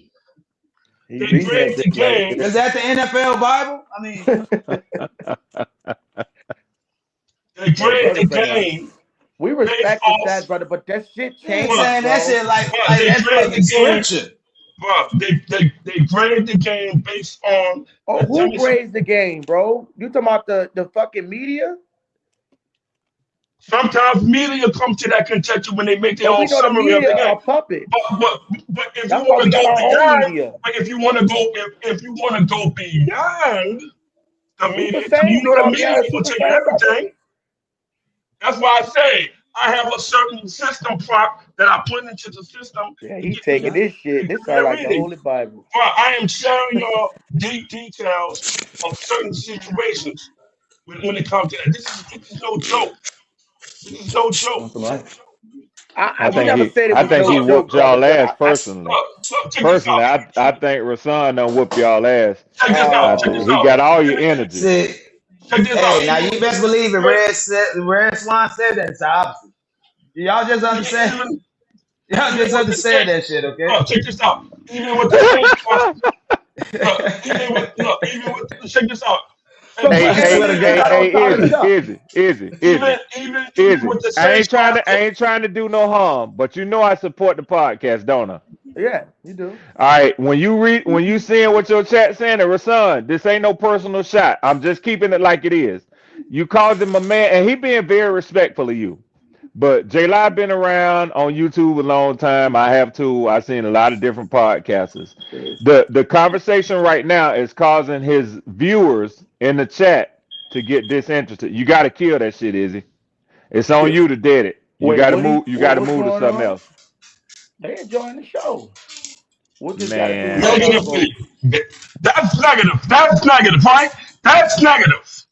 He They reading grade it the just like game. Is that the NFL Bible? I mean, They Hey, grade brother, the brother. game We based respect the off, stats, brother, but that shit you ain't changed, but saying that bro. shit like but like they that's grade fucking the game. scripture. bro, they grade the game based on Oh, the who tennis. grades the game, bro? You talking about the fucking media? Sometimes media come to that contention when they make their But own we know the summary of media the game. are puppets. But if you That's why want we to got go our own beyond, media. but if you want to go, if you want to go beyond the Super media, because Saiyan, you you know the gonna be media a ain't gonna Super tell you Saiyan, brother? everything. That's why I say I have a certain system prop that I put into the system Yeah, to he get me taking this shit. to This get me sound a like the reading. Holy Bible. But I am sharing y'all deep details of certain situations when it comes to that. This is no joke. This is no joke. That's right. We never said it I was think no he Look, joke, whooped brother. y'all But ass personally. check this Personally, out. I think Rasan done whoop y'all ass. Check this out. Check this oh, He out. got all your Even, energy. See, check this out. hey, now you best believe it. Red Swan said that. It's the opposite. Y'all just even, understand. even, Y'all even just with the understand Saints. that shit, okay? Look, check this out. Even with the Saints, check this out. Hey, so you Hey, Brandon, telling hey, Swear me to niggas hey, not God. on hey, Tyler Izzy, Shough? even Izzy. with the I ain't Saints trying to, I roster, ain't trying to do no harm, but you know I support the podcast, don't I? Yeah, you do. All right, when you seeing what your chat saying, Rasan, this ain't no personal shot. I'm just keeping it like it is. You called him a man, and he being very respectful of you. But J Live been around on YouTube a long time. I have too. I've seen a lot of different podcasters. The conversation right now is causing his viewers in the chat to get disinterested. You got to kill that shit, Izzy. It's on you to dead it. You Wait, got to move. You got to what's move to going something on? else, They enjoying the show. What this got to do with man. negatively. Chicago? That's negative. That's negative, right? That's negative.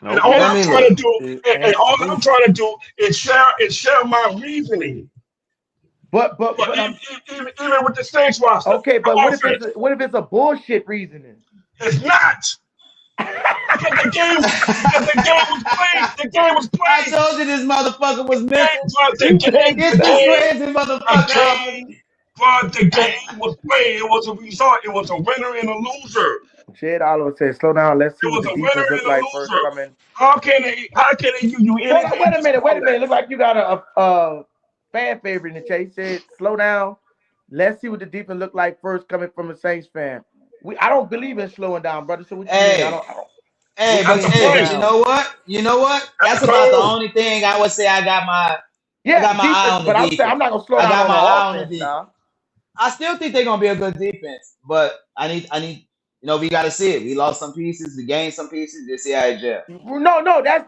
And all Okay. Let I'm me trying look. to do, and all I'm trying to do is share my reasoning. But But I'm even with the Saints roster, okay. the But offense, what if it's a bullshit reasoning? it's not because the game because the game was I played. told you this motherfucker was The game, mental. bro, He said, Get this crazy the motherfucker off of game, me. the game was played. It was a result. It was a winner and a loser. Jed Oliver said, "Slow down. Let's see It what was the a winner defense look and a like first loser. coming." How can they give you Hold on, anything wait a to minute. Wait a score minute. that? Look like you got a fan favorite in the chat. He said, "Slow down. Let's see what the defense look like first coming from a Saints fan." I don't believe in slowing down, brother. So what you mean? Hey, I don't. hey, What but That's mean the hey, slow but point. you down? know what? You know what? That's the That's about the code. only thing I would say I Yeah, got my eye defense. on the But I'm saying defense. I'm not gonna slow I down got on my the eye on the offense defense. now. I still think they're gonna be a good defense, but we gotta see it. We lost some pieces, we gained some pieces. Just see how it gel. No,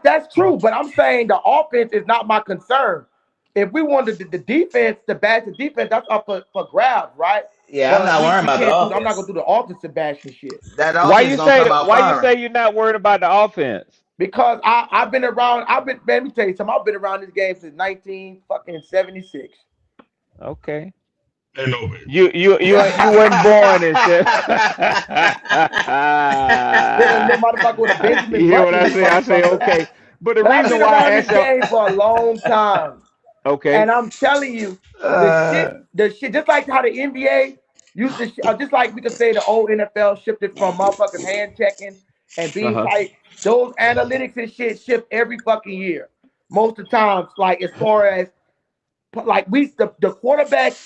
that's true. But I'm saying the offense is not my concern. If we wanted the defense to bash the defense, that's up for grabs, right? Yeah, I'm But not we, worrying we about the can't do. I'm not gonna offense. do the offensive bashing shit That offense gonna come out Why you firing. say you're not worried about the offense? because I've been around. Let me tell you something. I've been around this game since 1976. Okay. Ain't no way. You weren't born and shit. Been a little motherfucker with a You Benjamin hear what Button in I this say? I say motherfucker. okay. But the But I've reason been why I around this asked y'all, game for a long time. okay, And I'm telling you, uh, the shit, just like how the NBA used to, just like we could say the old NFL shifted from motherfuckers hand checking and being uh-huh. tight. Those analytics and shit shift every fucking year. Most of the times, like as far as like the quarterbacks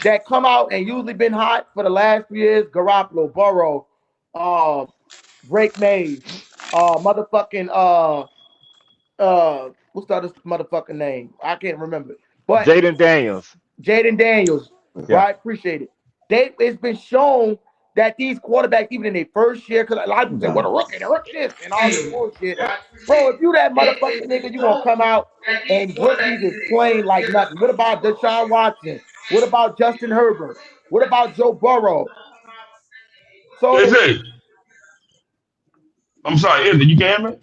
that come out and usually been hot for the last few years, Garoppolo, Burrow, uh, Drake Mays, motherfucking what's the other motherfucking name? I can't remember. But Jaden Daniels. Jaden Daniels, Yeah. right? Appreciate it. It's been shown that these quarterbacks, even in their first year, because a lot of people say, "What a rookie, the rookie this," and all this bullshit. Bro, if you that motherfucking nigga, you gonna come out and rookies is playing like nothing. What about Deshaun Watson? What about Justin Herbert? What about Joe Burrow? Is So it? I'm sorry, is it? You can hear me?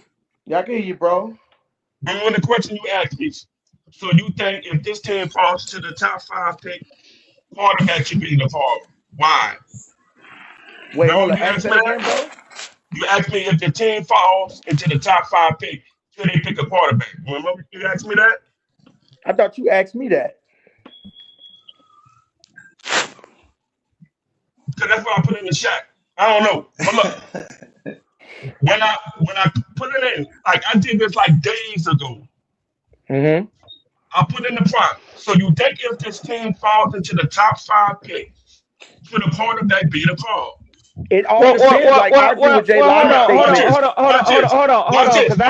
yeah, I can hear you, bro. Remember the question you asked me. So you think if this team falls to the top five pick, quarterback should be the fall? Why? Wait, Remember hold on. you Ask asked me that that? again, bro. You asked me if the team falls into the top five pick, should they pick a quarterback? Remember you asked me that? I thought you asked me that. Because that's what I put in the chat. I don't know. But look, when I put it in, like I did this like days ago. Mm-hmm. I put in the prompt. So you think if this team falls into the top five pick, should a quarterback be the call? It all depends. Like arguing with Jay hold Lyman's on, statement. hold on, because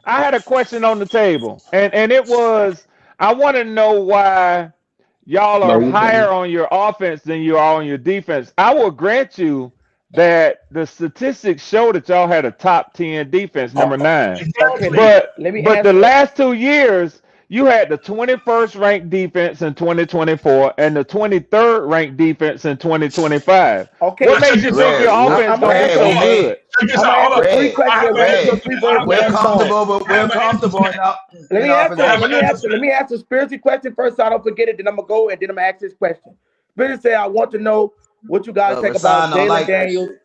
I had a question on the table, and it was I want to know why y'all No, are you didn't. higher on your offense than you are on your defense. I will grant you that the statistics show that y'all had a top 10 defense, number 9. Okay, But let me the answer. last 2 years, you had the 21st ranked defense in 2024 and the 23rd ranked defense in 2025. Okay, What makes you think your offense I'm gonna gonna be so answer. good? I'm gonna answer 3 questions. We're gonna do 3 versions We're of song. comfortable enough. Let me in our answer. position. Let me answer spiritual question first, so I don't forget it. Then I'm gonna go and then I'm gonna ask this question. Spirit say, I want to know what you guys think about Rasan don't Jalen like that Daniels. shit.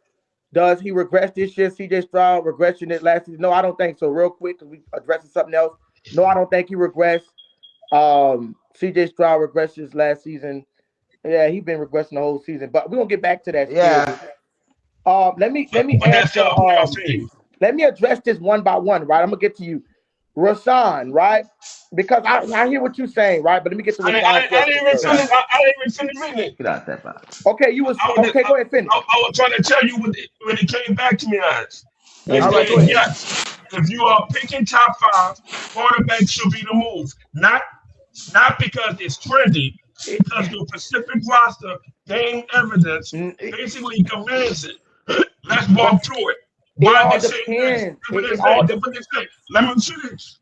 Does he regress this year? CJ Stroud regression it last season? No, I don't think so. Real quick, because we addressing something else. No, I don't think he regressed. CJ Stroud regresses last season. Yeah, he been regressing the whole season. But we're gonna get back to that. Yeah. Let me answer. Let me address this one by one, right? I'm gonna get to you, Rasan, right? Because I hear what you're saying, right? But let me get to Rasan. I didn't even finish reading it. Get out that box. Okay, you was okay. Go ahead, finish. I was trying to tell you when it came back to me as. They All right, said, go ahead. yes, if you are picking top 5, quarterback should be the move. Not because it's trendy, because your specific roster game evidence basically commands it. Let's walk through it. Why they say this? Let me finish.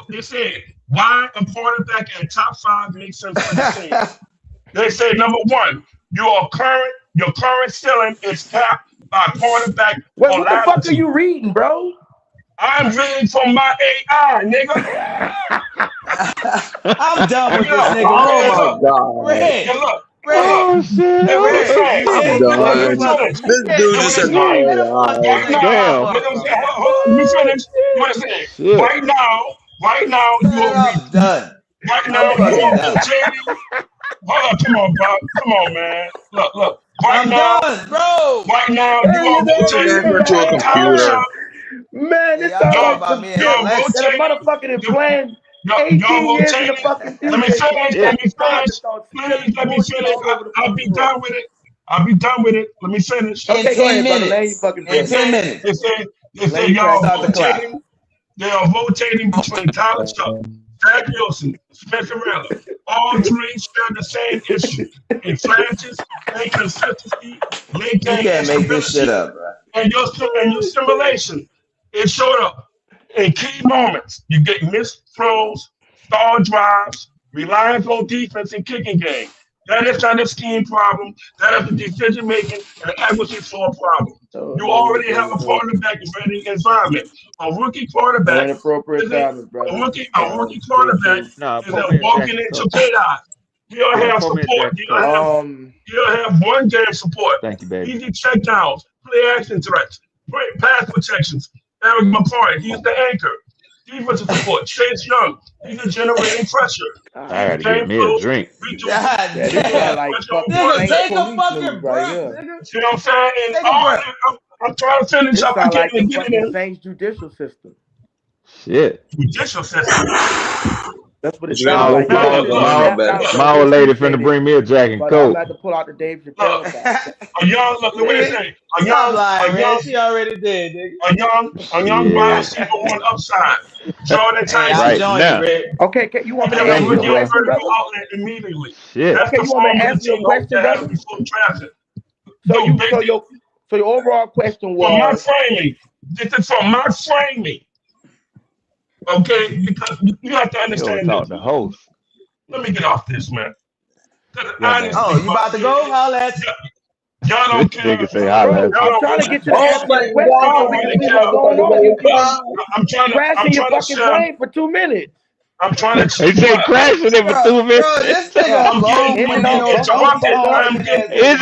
They said, why a quarterback at top 5 makes sense for the team. They say, number 1, your current ceiling is capped by quarterback. Wait, what the fuck are you reading, bro? I'm reading from my AI, nigga. I'm done with this nigga. Oh my god. Red. Look. Oh shit! I'm done. This dude just said my AI. Damn. Let me finish. Right now, I'm done. Right now, you are rotating. Hold on, come on, Bob. Come on, man. Look. I'm done, bro. Right now, you are rotating into a computer. Man, this Yeah, sounds y'all like about some me shit and Alexa. that a motherfucker is playing 18 years in the fucking future. Let me finish. Please let me finish. I'll be done with it. Let me finish. In Okay, go 10 ahead, brother. minutes. Fucking In 10 minutes. They say y'all start the clock. They are rotating between Tyler Shough, Zach Wilson, Spencer Rattler. All 3 share the same issue: inflations, inconsistency, late game. You can't make this shit up, bro. And your simulation, it showed up in key moments. You get missed throws, stall drives, reliance on defense and kicking game. That is not a scheme problem. That is a decision making and accuracy floor problem. You already have a quarterback ready environment. A rookie quarterback. Inappropriate timing, brother. A rookie quarterback is walking into chaos. He'll have support. He'll have one game support. Thank you, baby. Easy checkdowns, play action threats, great pass protections. Eric McCoy, he's the anchor. Defensive support, Chase Young, he's generating pressure. I gotta get me a drink. God damn. Nigga, take a fucking breath, nigga. See what I'm saying? Take a breath. I'm trying to finish up. I can't even get it in. Saints judicial system. Shit. Judicial system. That's what it sounds like. My old lady finna bring me a Jack and Coke. I'm about to pull out the Dave Chappelle. A young, look what they say. A young, she already did, nigga. A young wide receiver on upside. Jordan Tyson. Right now. Okay, you want me to answer your question, brother? Immediately. Shit. Okay, you want me to answer your question, brother? So your overall question was from my framing. This is from my framing. Okay, because you have to understand this. The host. Let me get off this, man. Oh, you about to go? Holla at you. Y'all don't care. I'm trying to get you to answer the question so we can see what's going on. I'm trying to crashing your fucking brain for 2 minutes. I'm trying to. They say crashing it for 2 minutes. Bro, this nigga alone. Is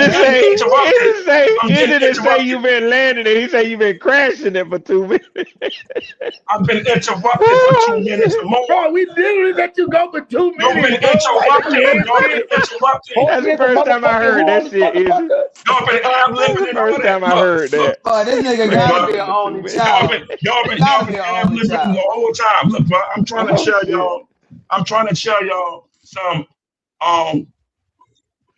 it say you've been landing it? He say you've been crashing it for 2 minutes. I've been interrupted for 2 minutes or more. Bro, we literally let you go for 2 minutes. You've been interrupted. That's the first time I heard that shit. Is it? Y'all been ad-libbing it. First time I heard that. Oh, this nigga gotta be an only child. Y'all been ad-libbing the whole time. Look, bro, I'm trying to tell y'all some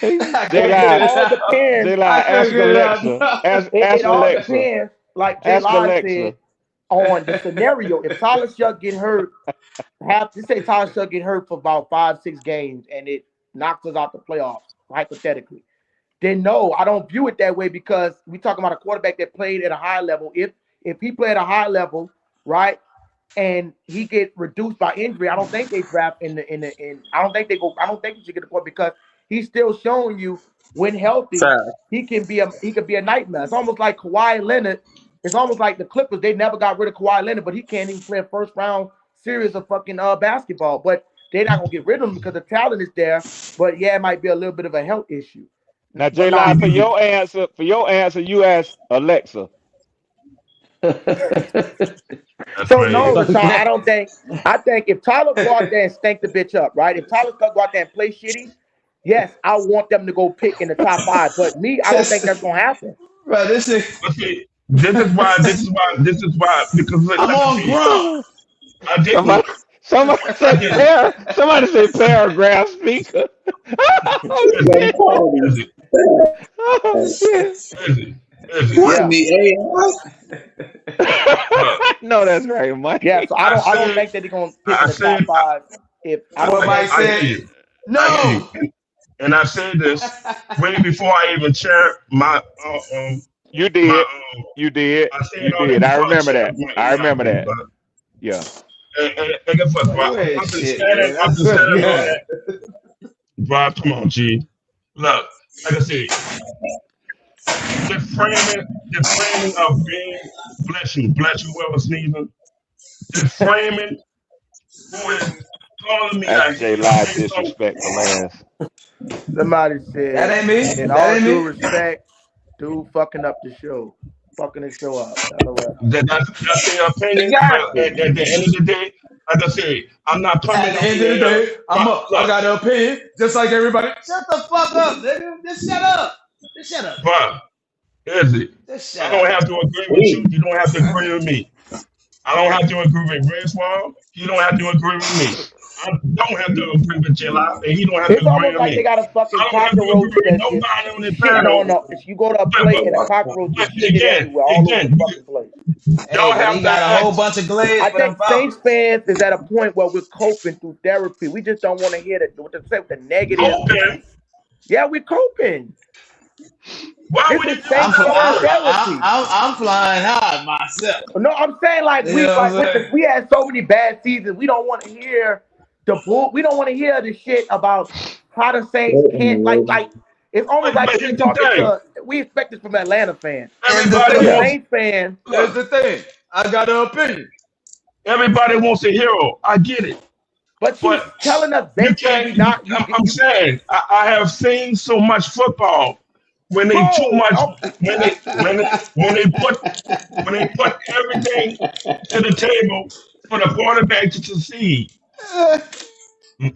Hey, I J couldn't it get Live, it all out. depends. J I Live, couldn't ask get it out. Alexa. Ask It ask all Alexa. depends. Like Jay Ask Live Alexa. said on the scenario, if Tyler Shuck get hurt, just say Tyler Shuck get hurt for about 5, 6 games, and it knocks us out the playoffs, hypothetically. Then no, I don't view it that way because we talking about a quarterback that played at a high level. If he played at a high level, right, and he get reduced by injury, I don't think they draft in I don't think they go. I don't think he should get the point because he's still showing you when healthy Fact. he could be a nightmare. It's almost like Kawhi Leonard. It's almost like the Clippers. They never got rid of Kawhi Leonard, but he can't even play a first round serious of fucking basketball. But they're not gonna get rid of him because the talent is there. But yeah, it might be a little bit of a health issue. Now, But J nah, Line, for your answer, you ask Alexa. That's so no, crazy. Rashawn, I don't think. I think if Tyler go out there and stank the bitch up, right? If Tyler go out there and play shitty, yes, I want them to go pick in the top 5. But me, I don't think that's gonna happen. Bro, this is. But see, this is why, because look, I'm like I on said, Gronk. I Somebody, didn't, somebody I say didn't, somebody say paragraph speaker. Oh listen, shit! listen, Oh shit! listen, What in Yeah, the AI? look, No, that's right, yeah. Mike. So I I don't said, think that they're gonna pick in I the top said, 5. If I don't What look, Mike think. I said? hear you, I hear No. you, and I said this way before I even shared You my did. You did. I said You all that did. I before I remember shared that. my I AI remember page, that. but Yeah. and guess what, Bro, bro? you ain't I've been shit, standing, man. I I've been swear to standing on God. that, bro. Come on, G. Look, like I said, the framing of being bless you, whoever sneezing, the framing who is calling me a That's J hater Live based on disrespectful ass. Somebody That said, ain't me. in That all ain't due me. respect, dude fucking up the show. Fucking the show up. LOL. that's their opinion, but Exactly. at the end of the day, like I said, I'm not At coming the on end of the here. day, I'm But up. I look, got an opinion, just like everybody. Shut the fuck up, nigga. Just shut up. Just shut up. but here's it. Just I shut don't up. have to agree with you. Please. You don't have to agree with me. I don't have to agree with Griswold. He don't have to agree with me. I don't have to agree with J Live, and he don't have to It's agree almost with like they me. got a fucking I don't have to agree cockroach with that's just nobody on the shitting panel. on us. You go to a But plate but and a but, cockroach but just shit everywhere, all over the again, fucking place. Hey, y'all but he have got a that whole ex. bunch of glaze I for them think Saints Falcons. fans is at a point where we're coping through therapy. We just don't want to hear the negative. Open. Yeah, we're coping. Why This would you is use I'm Saints fl- that fucking word? therapy. I'm flying high myself. No, I'm saying like You know what I'm saying? we had so many bad seasons. We don't want to hear the bull. We don't want to hear the shit about how the Saints What in the can't world? like. It's almost like But we here's the talking thing. to. We expect this from an Atlanta fan, Here's the but Everybody a thing. wants Saints fan. Here's look. the thing. I got an opinion. Everybody wants a hero. I get it. But you But telling us you basically can't. we not you I'm you saying I have seen so much football when they too bro. much Oh, when they put everything to the table for the quarterback to succeed.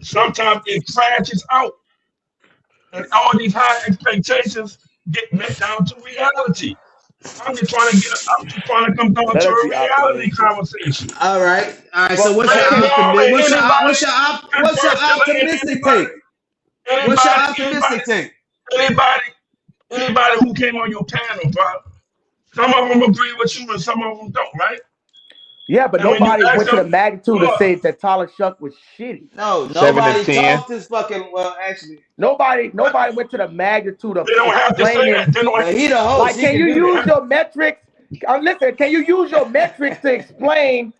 Sometimes it crashes out, and all these high expectations get met down to reality. I'm just trying to come down let to us a be reality optimistic. conversation. All right. All right. So But what's your okay, And what's your optimistic take? What's your optimistic take? anybody, anybody who came on your panel, bro. Some of them agree with you and some of them don't, right? yeah, but And when you nobody ask went to the them, magnitude to look, say that Tyler Shuck was shitty. No, Seven and nobody ten. talked this fucking well actually. Nobody went to the magnitude of they don't have to say explaining. that. They don't. Well, he the host. Like, He can can you do They that. use have, your metrics? Listen, can you use your metrics to explain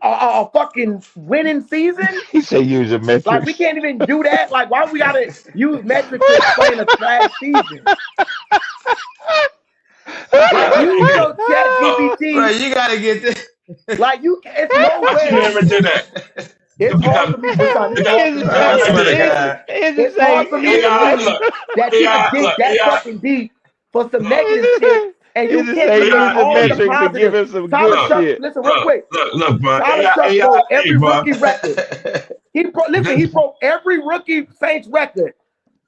a fucking winning season? He said use your Like, we metrics. can't even do that. Like, why we gotta use metrics to explain a trash season? Like, use again, your chat Bro, GPT. you gotta get this. Like, it's no I can way. never do that It's hard because for me, Rashawn. It's hard for Here's me the to I say. swear to comprehend. God. Here's the It's hard for say. me to AI, believe look, that you could AI, dig look, that AI, fucking deep for some look, negative shit, and Here's you the can't say. give us Use AI, the all the hey, metrics to give positives. us some Tyler good look, Shuck, shit. listen real quick. bro. Tyler AI, Shuck AI, broke hey, every bro. rookie record. He This, broke every rookie Saints record.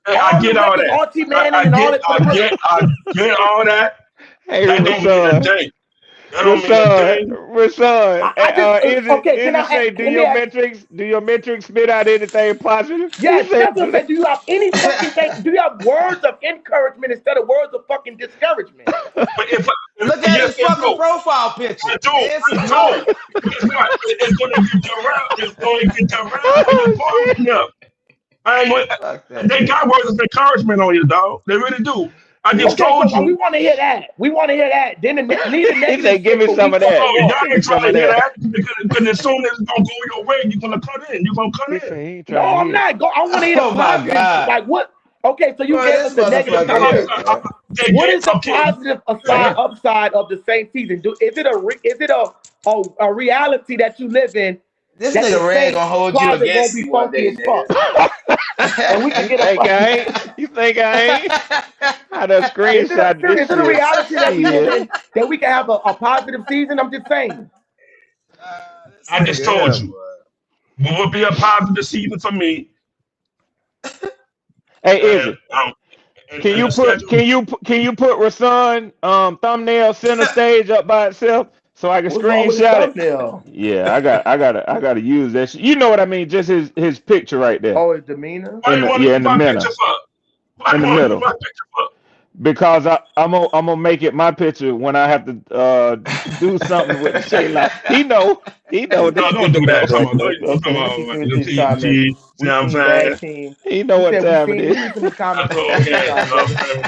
hey, I All the get all records, that. Archie Manning and all that for the rookie. I get all that. Hey, That don't mean a Rashawn. thing. That don't mean a thing. Rashawn. I just Is it okay. Can is it I say do let me your ask? metrics spit out anything positive? He Yes, said that's what I'm do saying. Do you have any fucking thing? Do you have words of encouragement instead of words of fucking discouragement? But if Look at yes, his it fucking do. profile picture. I do. There's some I growth. do. But guess what? It's gonna get derailed. It's gonna get derailed when you Oh call shit. me up. I ain't going. Fuck that. They got words of encouragement on you, dog. They really do. I just Okay, so told we you. want to hear that. We want to hear that. Then leave the He negative said give shit me for some we of fucking that. Oh, y'all raw. Give me ain't some trying of to hear that. that because as soon as it's gonna go your way, you're gonna cut in. You're gonna cut He in. said he ain't No, trying to I'm hear. not. I want to hear the Oh my positive shit. God. Like what? Okay, so you Boy, gave this us the negative motherfucker here, positive. boy. What is the Okay. positive aside upside of the same season? Is it a reality that you live in This that the nigga Red Saints gonna hold you closet gonna against be me one funky day, as fuck, nigga. and we can You get a think I fucking. ain't? You think I ain't? I done Is it screenshot this is it a shit. reality that we Shit. can have a positive season? I'm just saying. This I just nigga told here, you. boy. What would be a positive season for me? Hey, And Izzy, and the schedule. can you put Rasan thumbnail center stage up by itself so I can What's wrong with his screenshot it? thumbnail? Yeah, I gotta use that shit. You know what I mean? Just his picture right there Oh, his demeanor. Why you want to in use the my middle picture for? Why in you the want to use middle my picture for? because I'm gonna make it my picture when I have to do something with the Shayla. He know No, this don't nigga do that. know. Come on, Okay. come Let me see on, some man. of You these see, comments. see We what I'm seen bad saying? team. He know He what said we time it seen. Let is. me read some of these comments real quick, Okay, Rashawn, bro. okay.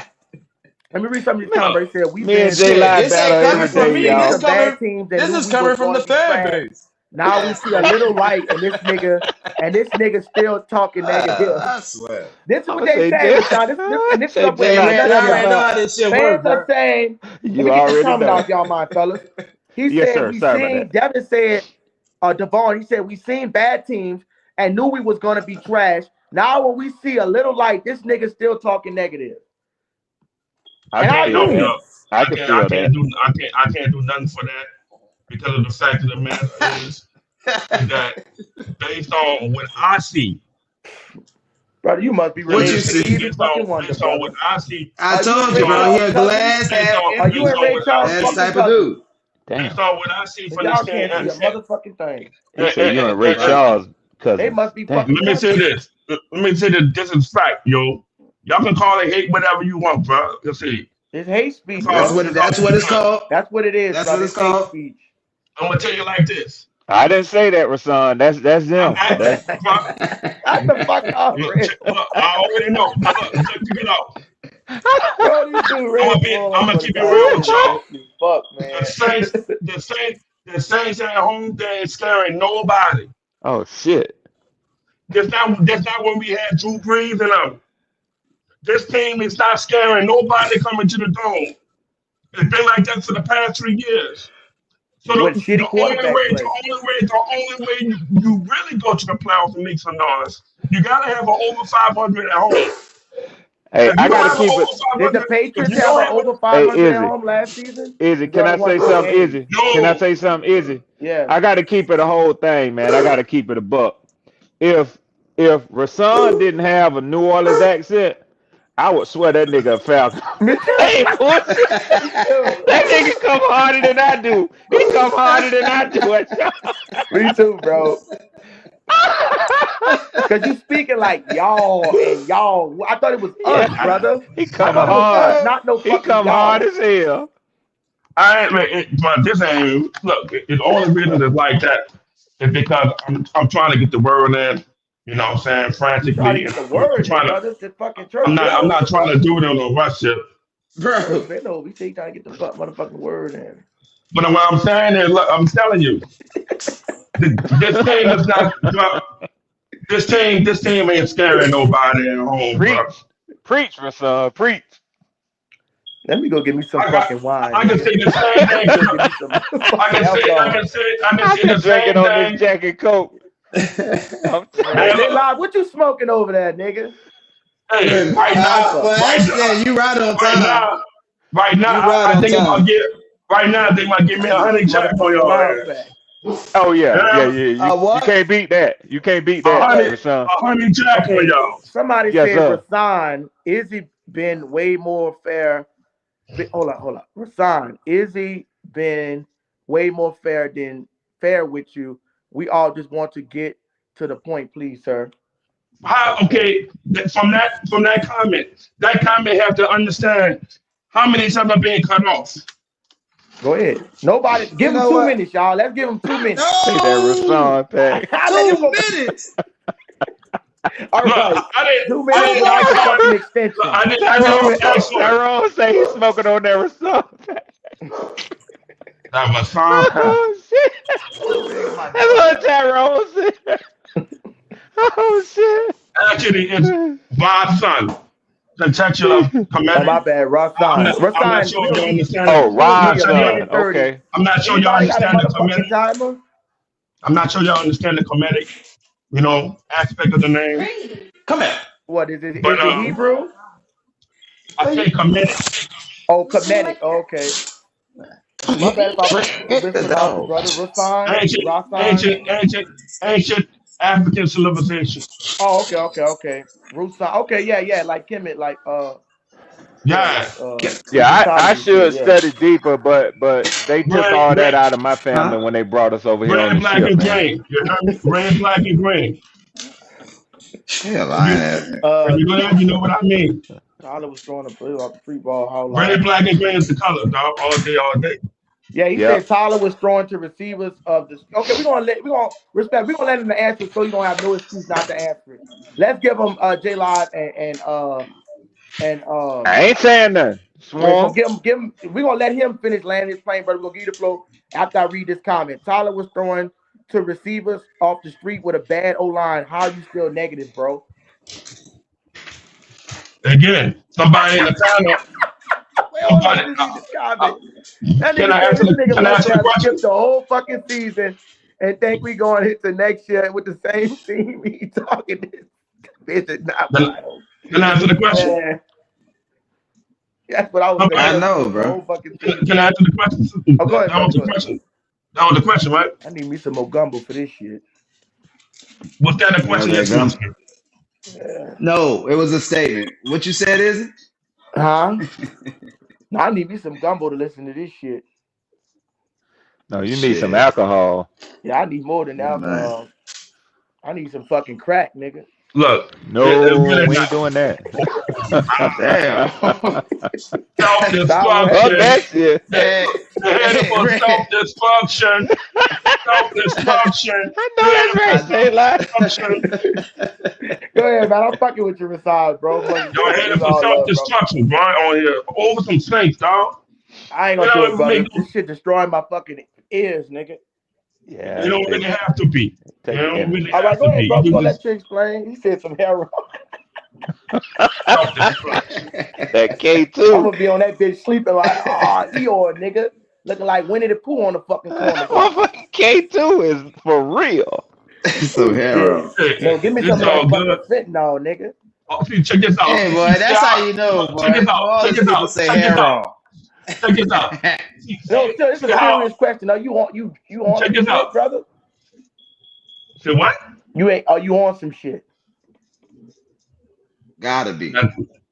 Let me read some of these Me, comments. Look, He said we've me and been J Shit, Live this ain't battle coming every we from day, me. seen y'all. some bad teams and This knew is we was coming from going the to be fan trash. base. Now we see a little light, and this nigga still talking negative. I swear. This is I'm what gonna they say say, J. Rashawn. This is say up J in Hey, a Live, Red, shut I your already nutshell. know mouth. how this shit Fans work, are bro. saying, let me You get this already comment know. off y'all mind, fellas. He Yes, said sir. we Sorry about seen, that. Devin said, Devon, he said we seen bad teams and knew we was gonna be trash. Now when we see a little light, this nigga still talking negative. I And can I feel No, agree. that. no. I can feel that. I can't do nothing for that because of the fact of the matter is that based on what I see, Brother, you must be What related you to see? Stevie fucking Wonder, based on what brother. I see, I Are you and told you, Ray based bro. on He Charles a cousins? glass half Are you empty. and Ray what I Charles That's the see, fucking type of cousins? dude. Damn. based on what I see And from this y'all team, can't see a motherfucking thing. He said you and Ray and, Right. Charles They cousins. must be Damn. fucking let me say cousins. this. Let me say that this is fact, yo. Y'all can call it hate whatever you want, bro. You see, It's hate speech, That's bro. what it's called. That's what it is, That's what brother. it's It's hate called. speech. I'm gonna tell you like this. I didn't say that, Rasan. That's I'm them. at, That's bro, Shut the fuck up, look, Red. look, I already know. Look, check it out. Bro, this dude Red I'm Bull gonna for the keep it real with goddamn y'all. messy fuck, The man. Saints, the Saints, the Saints at home, they ain't scaring nobody. oh shit. That's not when we had Drew Brees and this team is not scaring nobody coming to the dome. It's been like that for the past 3 years. So With the shitty only quarterback way, play. you really go to the playoffs and make some noise, you gotta have an over 500 at home. Hey, If you I don't gotta have an keep it. over Did the 500, if Patriots you have don't an have over Hey, 500 at Izzy. home last season? Izzy, Because they can I only won say four something, games. Izzy? Can I no, say something, Izzy? Yeah. I gotta keep it a whole thing, man. I gotta keep it a buck. If Rasan didn't have a New Orleans accent, I would swear that nigga a Falcon. Me too. I ain't bullshit. Me too. That nigga come harder than I do. He come harder than I do at Me too, bro. Cause you speaking like y'all and y'all. I thought it was us, Yeah, brother. he I come thought it was us, hard. not no He fucking come hard y'all. as hell. I ain't. But this ain't. Look, the only reason it's like that is because I'm trying to get the word in. You know what I'm saying? You trying to Frantically, get and the I'm word in, trying to. brother. This fucking church been I'm over, not trying to brother. do it on a rush ship. Church Bro. been over. We say you trying to get the motherfucking word in. But what I'm saying is, look, I'm telling you, this team is not. This team ain't scaring nobody at home, bro. Preach, preach, Rasan, preach. Let me go get me some I got. fucking wine, I can nigga. say the same Let me thing. go get me some I fucking can say. I alcohol. can say. I can I say the could drink it same on this thing. Jack and Coke. I'm Man, Man, J look. Live, what you smoking over there, nigga? Hey, Look, well, actually, you right on right time. now, right now, You right I on think it might time. get. Right now, they might give me a Get this honey jack on motherfucking loud your ass. pack. Oh yeah, yeah, Yeah, yeah. You What? can't beat that. You can't beat a that, honey, Wait, Rasan. jack on okay. y'all. Somebody Yes, said sir. Rasan, is he been way more fair? Hold on. Rasan, is he been way more fair with you? We all just want to get to the point, please, sir. How? Okay. Okay, from that comment have to understand how many times I'm being cut off. Go ahead. Nobody, You give him know two what? minutes, y'all. Let's give him 2 minutes. Say that No! Rasan Pat. I'll let him go. 2 minutes. All Look, right. Two I minutes 2 didn't without ask the for minutes. it. fucking Look, extension. I didn't even ask for it. Tyrone say he's smoking on that Rasan Pat. That was fine. Oh shit. Nigga, my That's what dog. Tyrone said. Oh shit. Actually, it's my son. Contextual Oh, my comedic. bad. I'm not Rasan, sure if y'all understand. Oh, we gonna I'm give not you Rod's sure a y'all. minute son. 30. Okay. I'm not sure y'all Anybody got a understand the motherfucking comedic. timer? I'm not sure y'all understand the comedic, aspect of the name, Come here. What is it? but Is it Hebrew? I say comedic. Oh, comedic. Oh, okay. My bad if I'm Get the mispronouncing, dog. brother. Rasan? Ancient, Rasan? ancient, ancient, ancient African civilization. Oh, okay. Rusan. Okay, yeah. Like Kemet, yeah, Yeah. like the Yeah, I mythology shit, should yeah. study deeper, but they took Red, all that red, out of my family Huh? when they brought us over here on red, the black, ship, and man. green. You heard me? Red, black, and green. Yeah, If you lying ass. if you go there, you know what I mean. Tyler was throwing a free ball whole Red, line. black, and green is the color, dog. All day, all day. Yeah, he Yep. said Tyler was throwing to receivers of the. Okay, we're gonna respect. We're gonna let him answer so you don't have no excuse not to answer it. Let's give him J Lod and I ain't saying nothing. we're gonna Swarm. give him. We're gonna let him finish landing his plane, but we're gonna give you the flow after I read this comment. Tyler was throwing to receivers off the street with a bad O line. How are you still negative, bro? Again, somebody in the panel. Wait, hold on, Somebody. let me read this comment. That Can nigga I said answer this the? nigga Can I must answer the have question? skipped the whole fucking season and think we going into next year with the same team. He talking this. This is not Can, wild. can I answer the question? Man, that's what I was thinking. Somebody, I Must know, skip the bro. whole fucking season. can I answer the question? Oh, go ahead, That brother. was Go the ahead. question. That was the question, right? I need me some more gumbo for this shit. Was that a You know question? that Yes or no? gum? Sir? Yeah. No, it was a statement. What you said is Huh? No, I need me some gumbo to listen to this shit. No, you need some shit. alcohol. Yeah, I need more than Yeah, man. alcohol. I need some fucking crack, nigga. Look, it No, really we not ain't doing that. Damn. Stop, what? Fuck self-destruction. that shit. Hey, The headed hey, for Red. self-destruction. Self-destruction. I know Headed that's for right, I, J-Line. self-destruction. Go ahead, man. I'm fucking with your Rasad, bro. Y'all It's headed for all love, bro. self-destruction, bro. On here. Over some snakes, dog. I ain't They gonna do it, don't brother. make This shit destroying my fucking ears, nigga. they Yeah, don't really have to be. They take the don't really energy. All right, have go to ahead, be. bro. We're You gonna just let you explain. He said some heroin. self-destruction. That I'm K2. gonna be on that bitch sleeping like, Eeyore, nigga. Looking like Winnie the Pooh on the fucking corner, bro. Motherfucking K2 is for real. some hero. Shit. No, give me some It's of that all fucking good. fentanyl, nigga. Oh, see, check this out. Hey, See, boy, see that's how how, you know, check boy. this out. All Check these this people out. say Check this hair out. on. Check this out. No, still, this is See a how, serious question. Are you on check some this shit, out. brother? See what? Are you on some shit? Gotta be.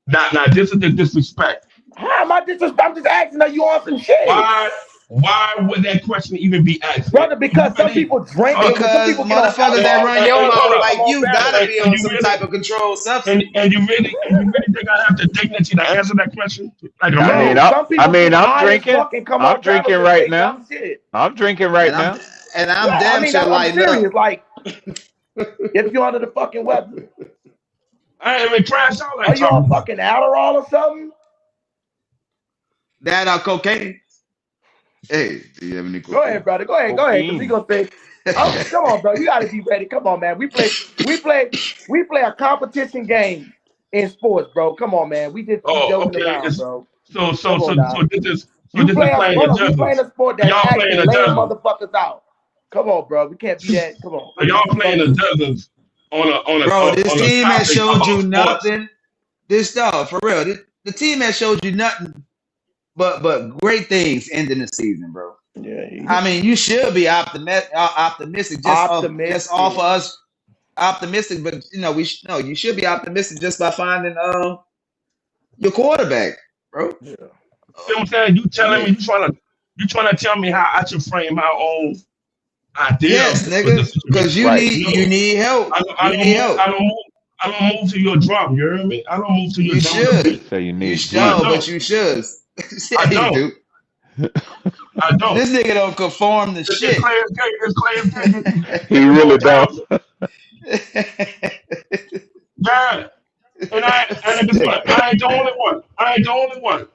Now, this is the disrespect. How am I I'm just asking, are you on some shit? Why would that question even be asked? Brother, because some Really? people drink Hold and up. some Because people get on motherfuckers that alcohol run and your they mouth Hold drink up. them like on you gotta Saturday. be And on you some really type of controlled and, substance. and you really think I have the dignity to answer that question like a I man? mean, No, some I people mean, get I'm high as drinking. fuck and come I'm on cameras drinking and right say now. dumb shit. I'm drinking right And I'm now. and I'm Yeah, I damn mean, sure I'm lighting up. serious. Like, if you're under the fucking weather, I ain't even crashed out are like you on talking. fucking Adderall or something? That cocaine. Hey, do you have any Go ahead, cocaine? brother. Go ahead, because he Cocaine. gonna say, come on, bro. You gotta be ready. Come on, man. We play a competition game in sports, bro. Come on, man. We just be Oh, joking okay. around, bro. So so Come so on now. so this is playing Hold the on, we playing devil's. a sport Are that's y'all actually playing the laying devil's? motherfuckers out. Come on, bro. We can't be that. Come on. Are y'all playing the Fucking devil's on Bro, this a team has topic showed about you sports? nothing. This dog, for real. The team has showed you nothing but great things ending the season, bro. yeah, I mean, you should be optimistic just off of optimistic. us optimistic, but no, you should be optimistic just by finding your quarterback, bro. Yeah. See what I'm saying? You I telling me mean, you trying to tell me how I should frame my own idea yes, of the nigga, because situation? Right. you No, need help. I don't, I You don't need move. help. I don't move to your drum. You hear me? I don't move to your You drum of the should. beat. So you You need I should, but don't. Jesus. you should. I Hey, don't. dude. I don't. This nigga don't conform to It's shit. clear. It's clear. He It's really more don't. time. Yeah. And guess what? I ain't the only one. I ain't the only one.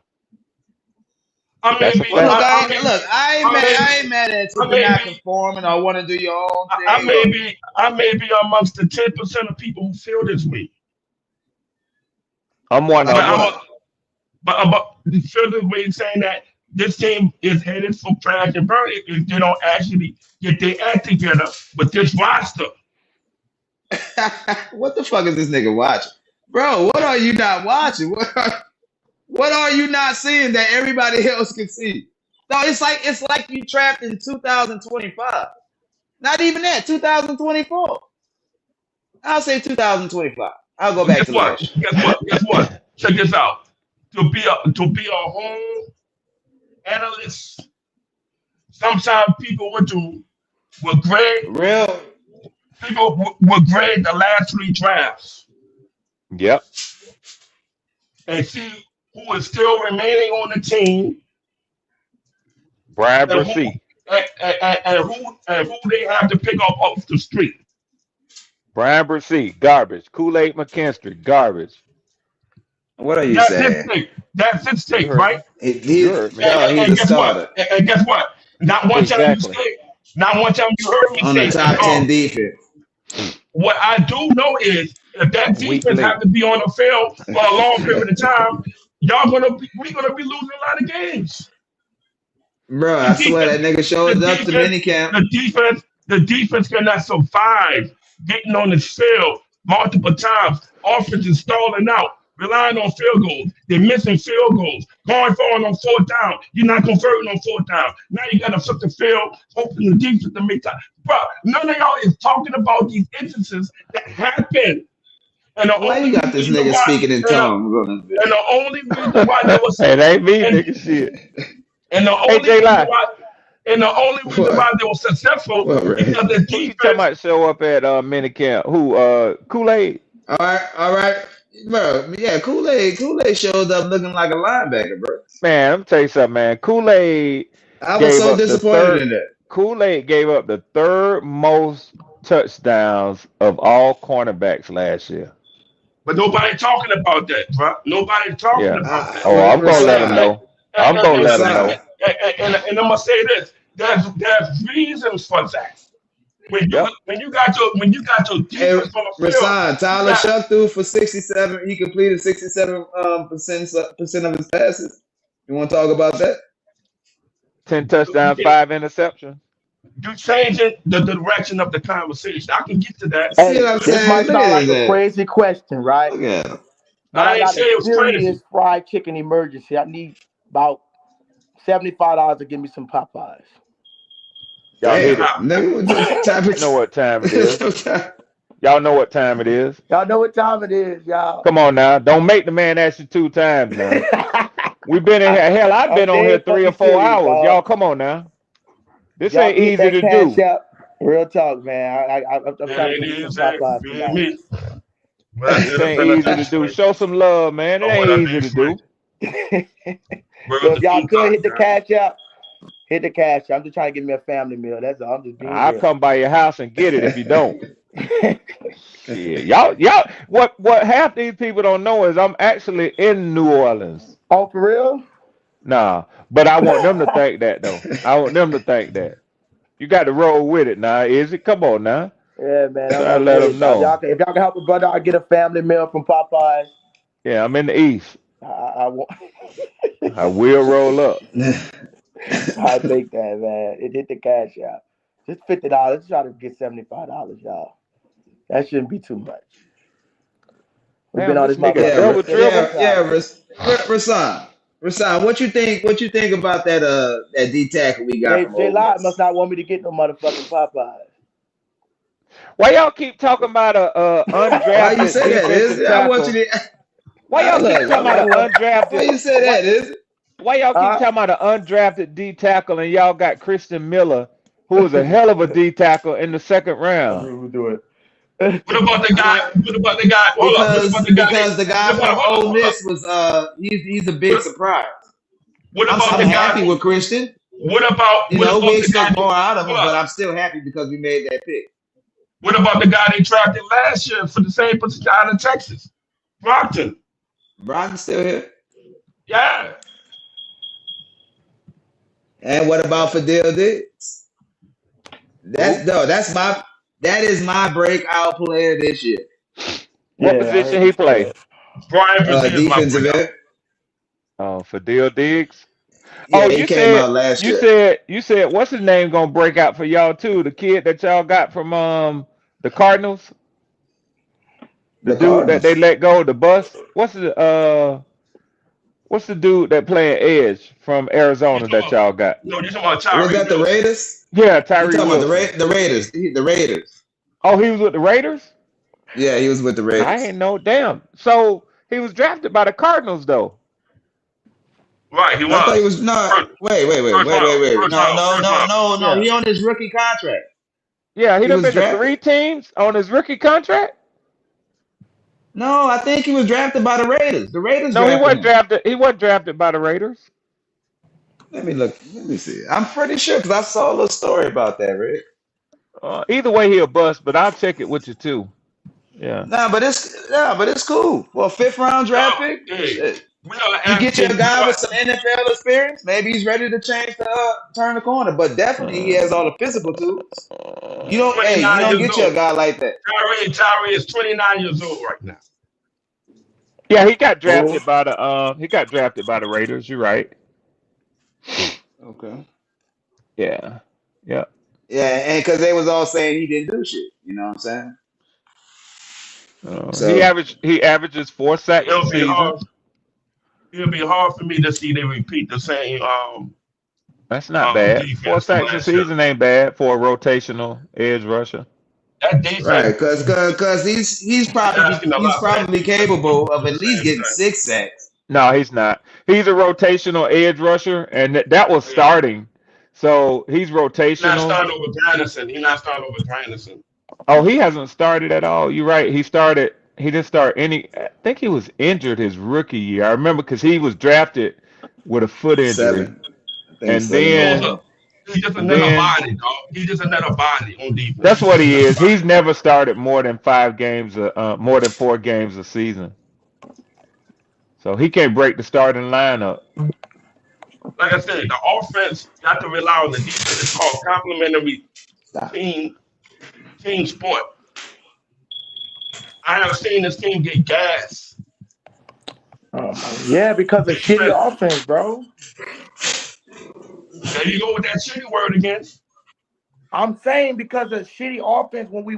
I may That's a be. Well, fact. I ain't mad at you I for may not be. conforming or want to do your own I thing. may Or be. I may be amongst the 10% of people who feel this way. I'm one But of like them. I'm what? a. But feel this way saying that this team is headed for crash and burn if they don't actually get their act together with this roster. What the fuck is this nigga watching, bro? What are you not watching? What are you not seeing that everybody else can see? No, it's like you trapped in 2025. Not even that, 2024. I'll say 2025. I'll go But back guess to what? last year. Guess what? Guess what? Check this out. To be a home analyst, sometimes people will grade Real will grade the last three drafts Yep. and see who is still remaining on the team Brian and who Bresee. and who they have to pick up off the street. Brian Bresee, garbage. Kool-Aid McKinstry, garbage. What are you That's his saying? take. That's his You take, heard right? me. You heard me. No, he's And a guess what? starter And guess what? Exactly. Not one time you heard me on say the that. top 10 defense. What I do know is if that Week defense late. have to be on the field for a long period of time, we're gonna be losing a lot of games. Bro, The I swear that defense, nigga the showed up to defense, minicamp. the defense cannot survive getting on this field multiple times. Offense is stalling out, relying on field goals. They're missing field goals. Going forward on fourth down. You're not converting on fourth down. Now you gotta flip the field, hoping the defense to make time. Bro, none of y'all is talking about these instances that happen. And the Why only you got this reason nigga why, speaking in tongues on this and the only reason why there was It ain't me, and, nigga. Shit. and the Hey, only J reason Lie. why and the only reason What? why they were successful What, because Ray? the Who you talking defense. about show up at minicamp? Who? Kool-Aid? All right, bro. Yeah, Kool-Aid showed up looking like a linebacker, bro. Man, let me tell you something, man. Kool-Aid I was gave so up the disappointed third. in that. Kool-Aid gave up the third most touchdowns of all cornerbacks last year. But nobody talking about that, bro. Nobody talking Yeah. about that. Oh, I'm gonna let him Rasan, know. I'm gonna let him know. Rasan. And I'm gonna say this: there's reasons for that. Yep. When you got your Hey, defense on the field, Rasan, you Tyler got Shough threw for 67. He completed 67 percent of his passes. You want to talk about that? 10 you touchdowns, can 5 interceptions. you changing the direction of the conversation. I can get to that. See Hey, what I'm this saying? might Look sound at like his a ass. crazy question, right? Look at him. But I I ain't got say a it was crazy. serious fried chicken emergency. I need about $75 to give me some Popeyes. Y'all hit Damn, it. nigga, what the type You know what time it is. of Y'all know what time it is. Y'all know what time it is, y'all. Come on now. Don't make the man ask you 2 times now. We've been in here. Hell, I've I'm been on here dead 3 or fucking 4 serious, hours. dog. Y'all, come on now. This Y'all ain't can hit easy that to cash do. out. Real talk, man. I'm trying to It get me some is that Popeyes feel tonight. me. Well, This it'll ain't feel easy to next do. week Show some love, man. It or ain't whatever easy to next week. do. Where's So if the y'all food could hit the cost, cash out, hit the cash out. I'm just trying to get me a family meal. That's all. I'm just being I'll real. come by your house and get it if you don't. Shit. Y'all, what half these people don't know is I'm actually in New Orleans. Oh, for real? Nah, but I want them to think that though. I want them to think that. You got to roll with it now, is it? Come on now. Yeah, man. So I'm, I I'm let with them it. Dog. know. If y'all can help a brother, I get a family meal from Popeyes. Yeah, I'm in the East. I want. I will roll up. I think that, man. It hit the cash out. Just $50. Try to get $75, y'all. That shouldn't be too much. We've been Damn, on this this nigga motherfucker Yeah, double for dribble. 6 yeah. hours. Rasan, what you think? What you think about that D tackle we got from J Ole Live must Miss? not want me to get no motherfucking Popeyes. Why y'all keep talking about a Why you undrafted say that? defensive I want you tackle? to Why y'all keep look. talking about an Why undrafted? you say Why that? Is it? why y'all keep Huh? talking about an undrafted D tackle and y'all got Christian Miller, who is a hell of a D tackle in the second Let round? me do it. What about the guy? Uh, What about the guy? Hold up. What about the guy? because the guy What about? from Hold up. Ole Hold up. Miss was he's a big What, surprise. what about I'm the guy? happy with Christian. What We about the guy? expect more out of Hold him, but up. I'm still happy because we made that pick. What about the guy they drafted last year for the same position out of Texas, Brockton? Brian's still here. Yeah. And what about Fidel Diggs? Who? That is my breakout player this year. What Yeah, I position heard he you say play? that. Brian Brazil is my Defensive breakout. end. For Dill Diggs. Yeah, Oh, he came out last year. you said what's his name gonna break out for y'all too? The kid that y'all got from the Cardinals, the The dude that they Cardinals. let go, the bus. What's the dude that playing Edge from You Arizona talking that about y'all got? no? You talking about Was Tyree that the Wilson? Raiders? Yeah, You Tyree talking about the Wilson. The Raiders? The Raiders. Oh, he was with the Raiders? Yeah, he was with the I Raiders. ain't know. Damn. So he was drafted by the Cardinals though. Right, he I thought he was was not. first, first round, Wait. first round, first round. No. Yeah. He on his rookie contract. Yeah, he He done was been to drafted. 3 teams on his rookie contract. No, I think he was drafted by the Raiders. The Raiders No, he drafted wasn't him. drafted. He wasn't drafted by the Raiders. Let me look. Let me see. I'm pretty sure because I saw a little story about that, Rick. Either way, he a bust, but I'll check it with you too. Yeah. But it's cool. Well, fifth round draft Yo, pick. hey, Shit. we are You get your asking, we guy are with some NFL experience. Maybe he's ready to change turn the corner. But definitely he has all the physical tools. You 29 don't years get your old. guy like that. Tyree is 29 years old right now. Yeah, he got Who? drafted by the Raiders. You're right. Okay. Yeah. Yeah. Yeah, and because they was all saying he didn't do shit. You know what I'm saying? He So averages 4 sacks a It'll be season. hard. It'll be hard for me to see they repeat the same That's not bad. Four defense from sacks a last year. season ain't bad for a rotational edge rusher. That right, defense because is asking a he's lot for that probably defense to capable of do at the least same getting thing. 6 sacks. No, he's not. He's a rotational edge rusher, and that was Yeah. starting. So he's He's not rotational. starting over Granderson. He's not starting over Granderson. Oh, he hasn't started at all. You're right. He started. He didn't start any. I think he was injured his rookie year. I remember because he was drafted with a foot injury, 7. I think it's and 'Cause then $7 million. he's just and another then body, dog. He's just another body on that's defense. what Just he another is. He's body. never started more than 5 games, more than 4 games a season. So he can't break the starting lineup. Like I said, the offense got to rely on the defense. It's called complementary Stop. team team sport. I have seen this team get gas. Yeah, because of shitty Strength. offense, bro. There you go with that shitty word again. I'm saying because of shitty offense when we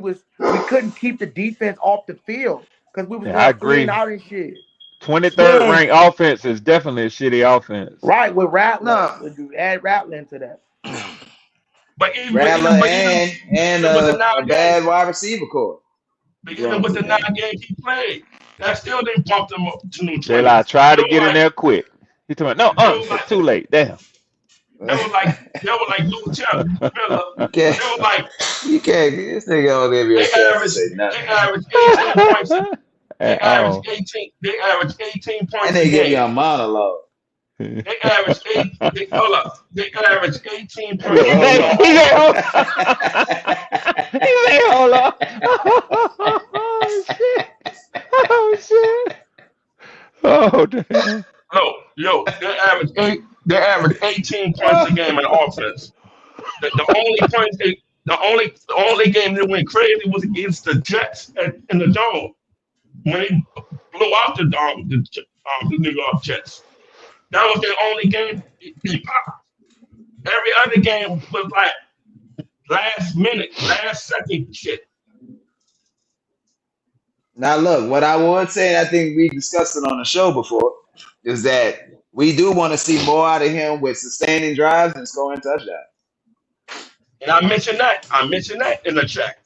couldn't keep the defense off the field because we was Yeah, I going 3 and agree. out and shit. 23rd Well, ranked offense is definitely a shitty offense. Right with Rattler, no. you add Rattler into that. But even but Rattler even but even and even with the a 9 games, bad wide receiver core. but You know what even I'm with the saying? 9 games he played, that still didn't pump them up to new J Law 20s. tried to get in there quick. He told me, no, They were it's like too late. Damn. Lou Miller. You can't. They were like You can't. This nigga don't give you a they chance to averaged say they nothing. averaged 18 points. They At averaged all. 18. They averaged 18 And points a they give you game. a monologue. he They averaged eight. They hold up. They averaged 18 points a game said, on he said, hold offense. on. He said, hold on. Oh, shit. Oh, shit. Oh, damn. No, yo, they averaged eight. They averaged 18 points a game in offense. The only points the only game that went crazy was against the Jets in the dome when they blew out the New York Jets. That was their only game. They popped. Every other game was like last minute, last second shit. Now look, what I would say, and I think we discussed it on the show before, is that we do want to see more out of him with sustaining drives and scoring touchdowns. And I mentioned that. I mentioned that in the chat.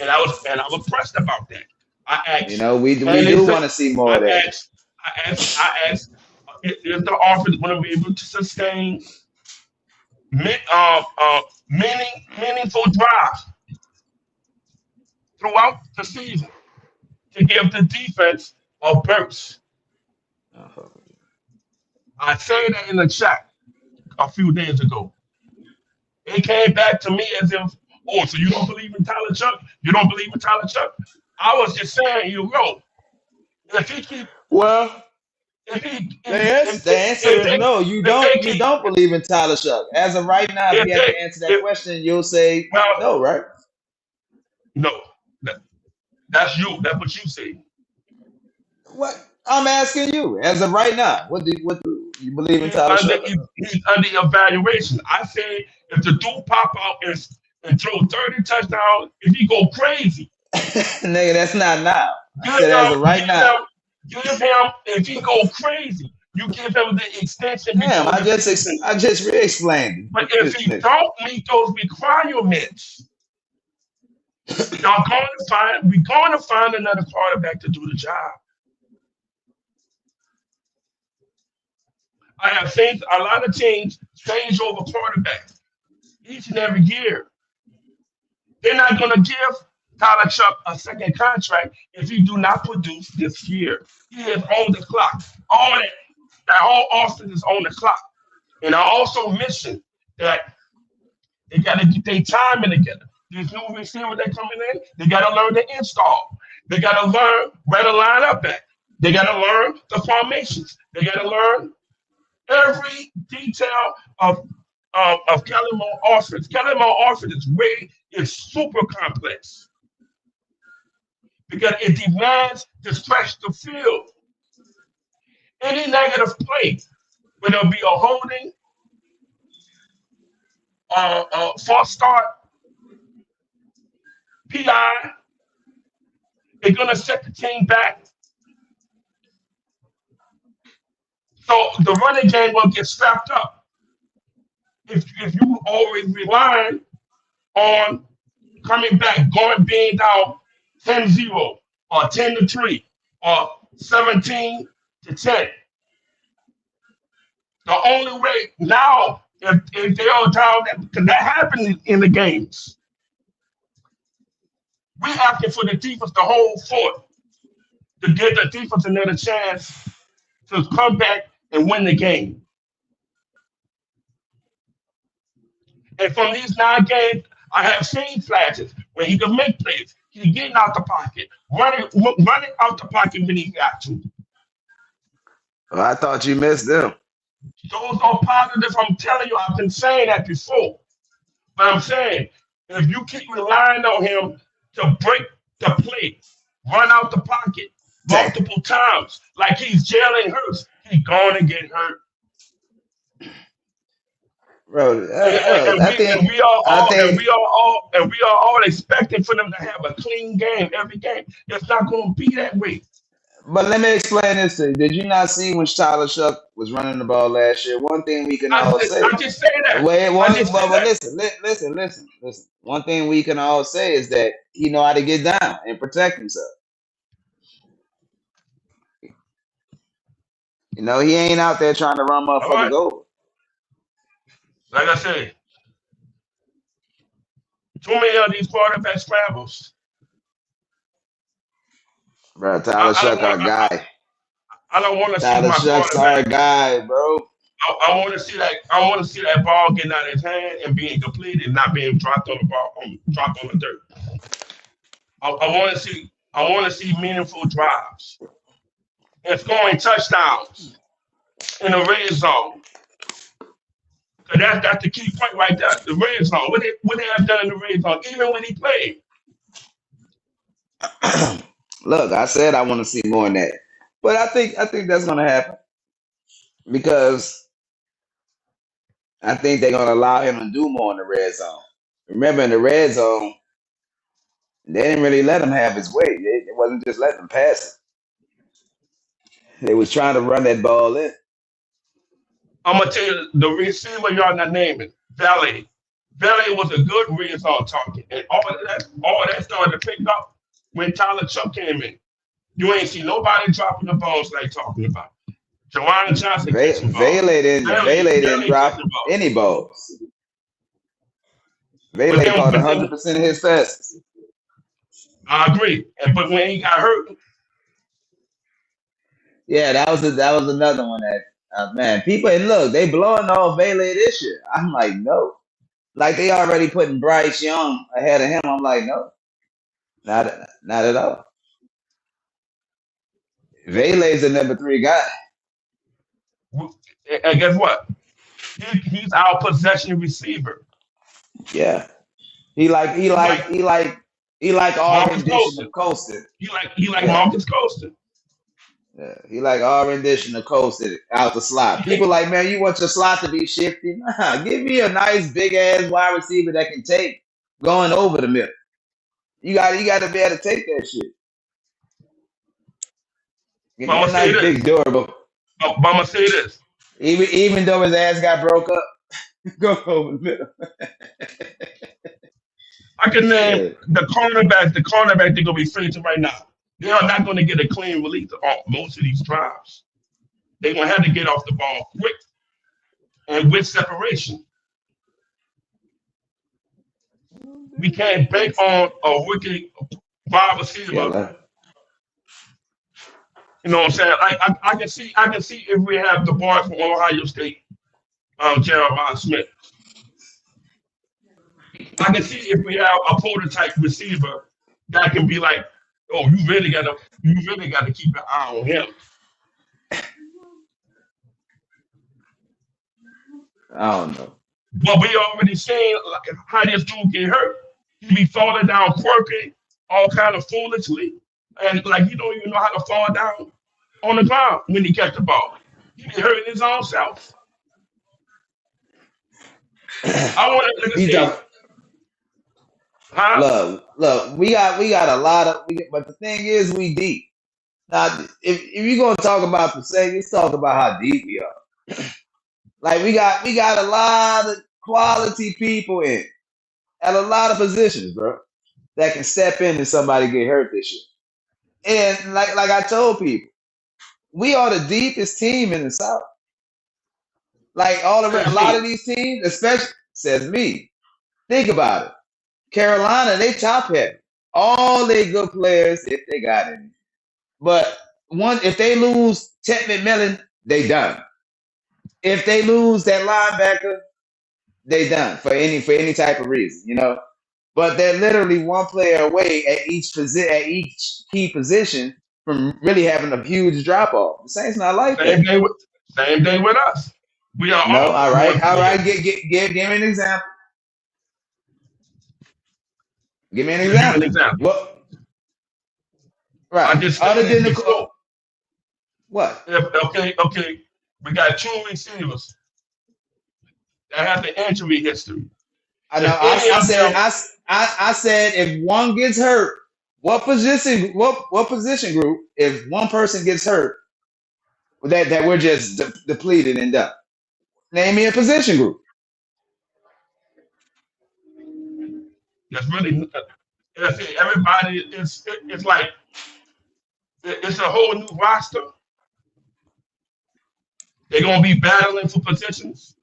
And I was pressed about that. I You asked, know, we and they do said, want to see more I of that. I asked, is the offense going to be able to sustain min, meaningful drives throughout the season to give the defense a burst? I said that in the chat a few days ago. It came back to me as if, oh, so you don't believe in Tyler Chuck? You don't believe in Tyler Chuck? I was just saying, if he keep, Well, if he, the answer is no. if they You keep, don't believe in Tyler Shough. As of right now, if if you had they, to answer that if, question, you'll say well, no, right? no, that, that's you. That's what you say. What I'm asking you, as of right now, what? You believe in He's Tyler under Shough? he's under evaluation. I say if the dude pop out and throw 30 touchdowns, if he go crazy, Nigga, that's not now. I give said as him, of right now. give him. If he go crazy, you give him the extension Damn, before the season. I just re-explained But it. if he don't meet those requirements, we're going to find another quarterback to do the job. I have seen a lot of teams change over quarterbacks each and every year. They're not going to give Tyler Shough a second contract if he do not produce this year. He is on the clock. That whole offseason is on the clock. And I also mentioned that they got to get their timing together. These new receivers that coming in, they got to learn the install. They got to learn where to line up at. They got to learn the formations. They got to learn every detail of Kelly Moore offense. Kelly Moore offense is super complex because it demands to stretch the field. Any negative play, whether it be a holding, false start, PI, they're going to set the team back. So the running game will get strapped up. If you always rely on coming back, being down 10-0 or 10-3 or 17-10. The only way now, if they are down, because that happens in the games, we're asking for the defense to hold fort, to give the defense another chance to come back and win the game. And from these 9 games, I have seen flashes where he can make plays. He's getting out the pocket, running out the pocket when he got to. Well, I thought you missed them. Those are positives. I'm telling you, I've been saying that before. But I'm saying, if you keep relying on him to break the play, run out the pocket multiple times, like he's Jalen Hurts, he's going to get hurt. Bro, We are all expecting for them to have a clean game every game. It's not going to be that way. But let me explain this to you. Did you not see when Tyler Shough was running the ball last year? One thing we can all say. I just say that. Listen. One thing we can all say is that he know how to get down and protect himself. You know, he ain't out there trying to run motherfuckers over. Like I said, too many of these quarterback scrambles. Bro, Tyler Shough our guy. I don't want to see Tyler my Shough's our guy, bro. I want to see that. I want to see that ball getting out of his hand and being completed, and not being dropped on the ball, dropped on the dirt. I want to see meaningful drives and scoring touchdowns in the red zone. Cause that's the key point right there. The red zone. What they have done in the red zone, even when he played. Look, I said I want to see more than that, but I think that's gonna happen because I think they're gonna allow him to do more in the red zone. Remember, in the red zone, they didn't really let him have his way. It wasn't just letting him pass it. They was trying to run that ball in. I'm gonna tell you the receiver y'all not naming, Valet. Valet was a good red zone target, and all that started to pick up when Tyler Shough came in. You ain't see nobody dropping the balls like talking about. Jawan Johnson catching balls. Valet didn't drop any balls. Valet caught 100% of his passes. I agree, but when he got hurt, yeah, that was another one that man, people, and look, they blowing off Valet this year. I'm like, no. Like they already putting Bryce Young ahead of him. I'm like, no. Not at all. Valet's the number 3 guy. And guess what? He's our possession receiver. Yeah. He like all condition of Colston. He like Marcus Colston. Yeah, he like our rendition of coast out the slot. People like, man, you want your slot to be shifty? Nah, give me a nice big ass wide receiver that can take going over the middle. You got to be able to take that shit. Give But I'm me a gonna say nice this. big durable. But I'm gonna say this. Even though his ass got broke up, go over the middle. I can name Yeah. the cornerback. The cornerback they're gonna be facing right now. They are not gonna get a clean release on most of these drives. They're gonna have to get off the ball quick and with separation. We can't bank on a rookie wide Yeah, receiver. You know what I'm saying? I can see if we have the boy from Ohio State, Jeremiah Smith. I can see if we have a prototype receiver that can be like, oh, you really gotta keep an eye on him. I don't know. But we already seen like, how this dude get hurt. He be falling down quirky, all kind of foolishly, and like he don't even know how to fall down on the ground when he catch the ball. He be hurting his own self. I want to, like I He's say, talking. huh? Look. We got a lot of. But the thing is, we deep. Now, if you're gonna talk about the sake, let's talk about how deep we are. Like we got a lot of quality people in at a lot of positions, bro, that can step in and somebody get hurt this year. And like I told people, we are the deepest team in the South. Like a Says lot who? of these teams, especially says me. Think about it. Carolina, they top heavy. All they good players if they got any. But if they lose Ted McMillan, they done. If they lose that linebacker, they done for any type of reason, you know. But they're literally one player away at each key position from really having a huge drop off. The Saints not like Same that. thing with same thing with us. We are No, all always right, one all player. right. Give me an example. Give me an Let me give you an example. example. What? I Right. just Other stated than before. what? Okay. We got two receivers that have the injury history. I know. If any I of said. them, I said if one gets hurt, what position? What position group? If one person gets hurt, that we're just depleted and done. Name me a position group. that's really, I say everybody it's like it's a whole new roster. They're gonna be battling for positions,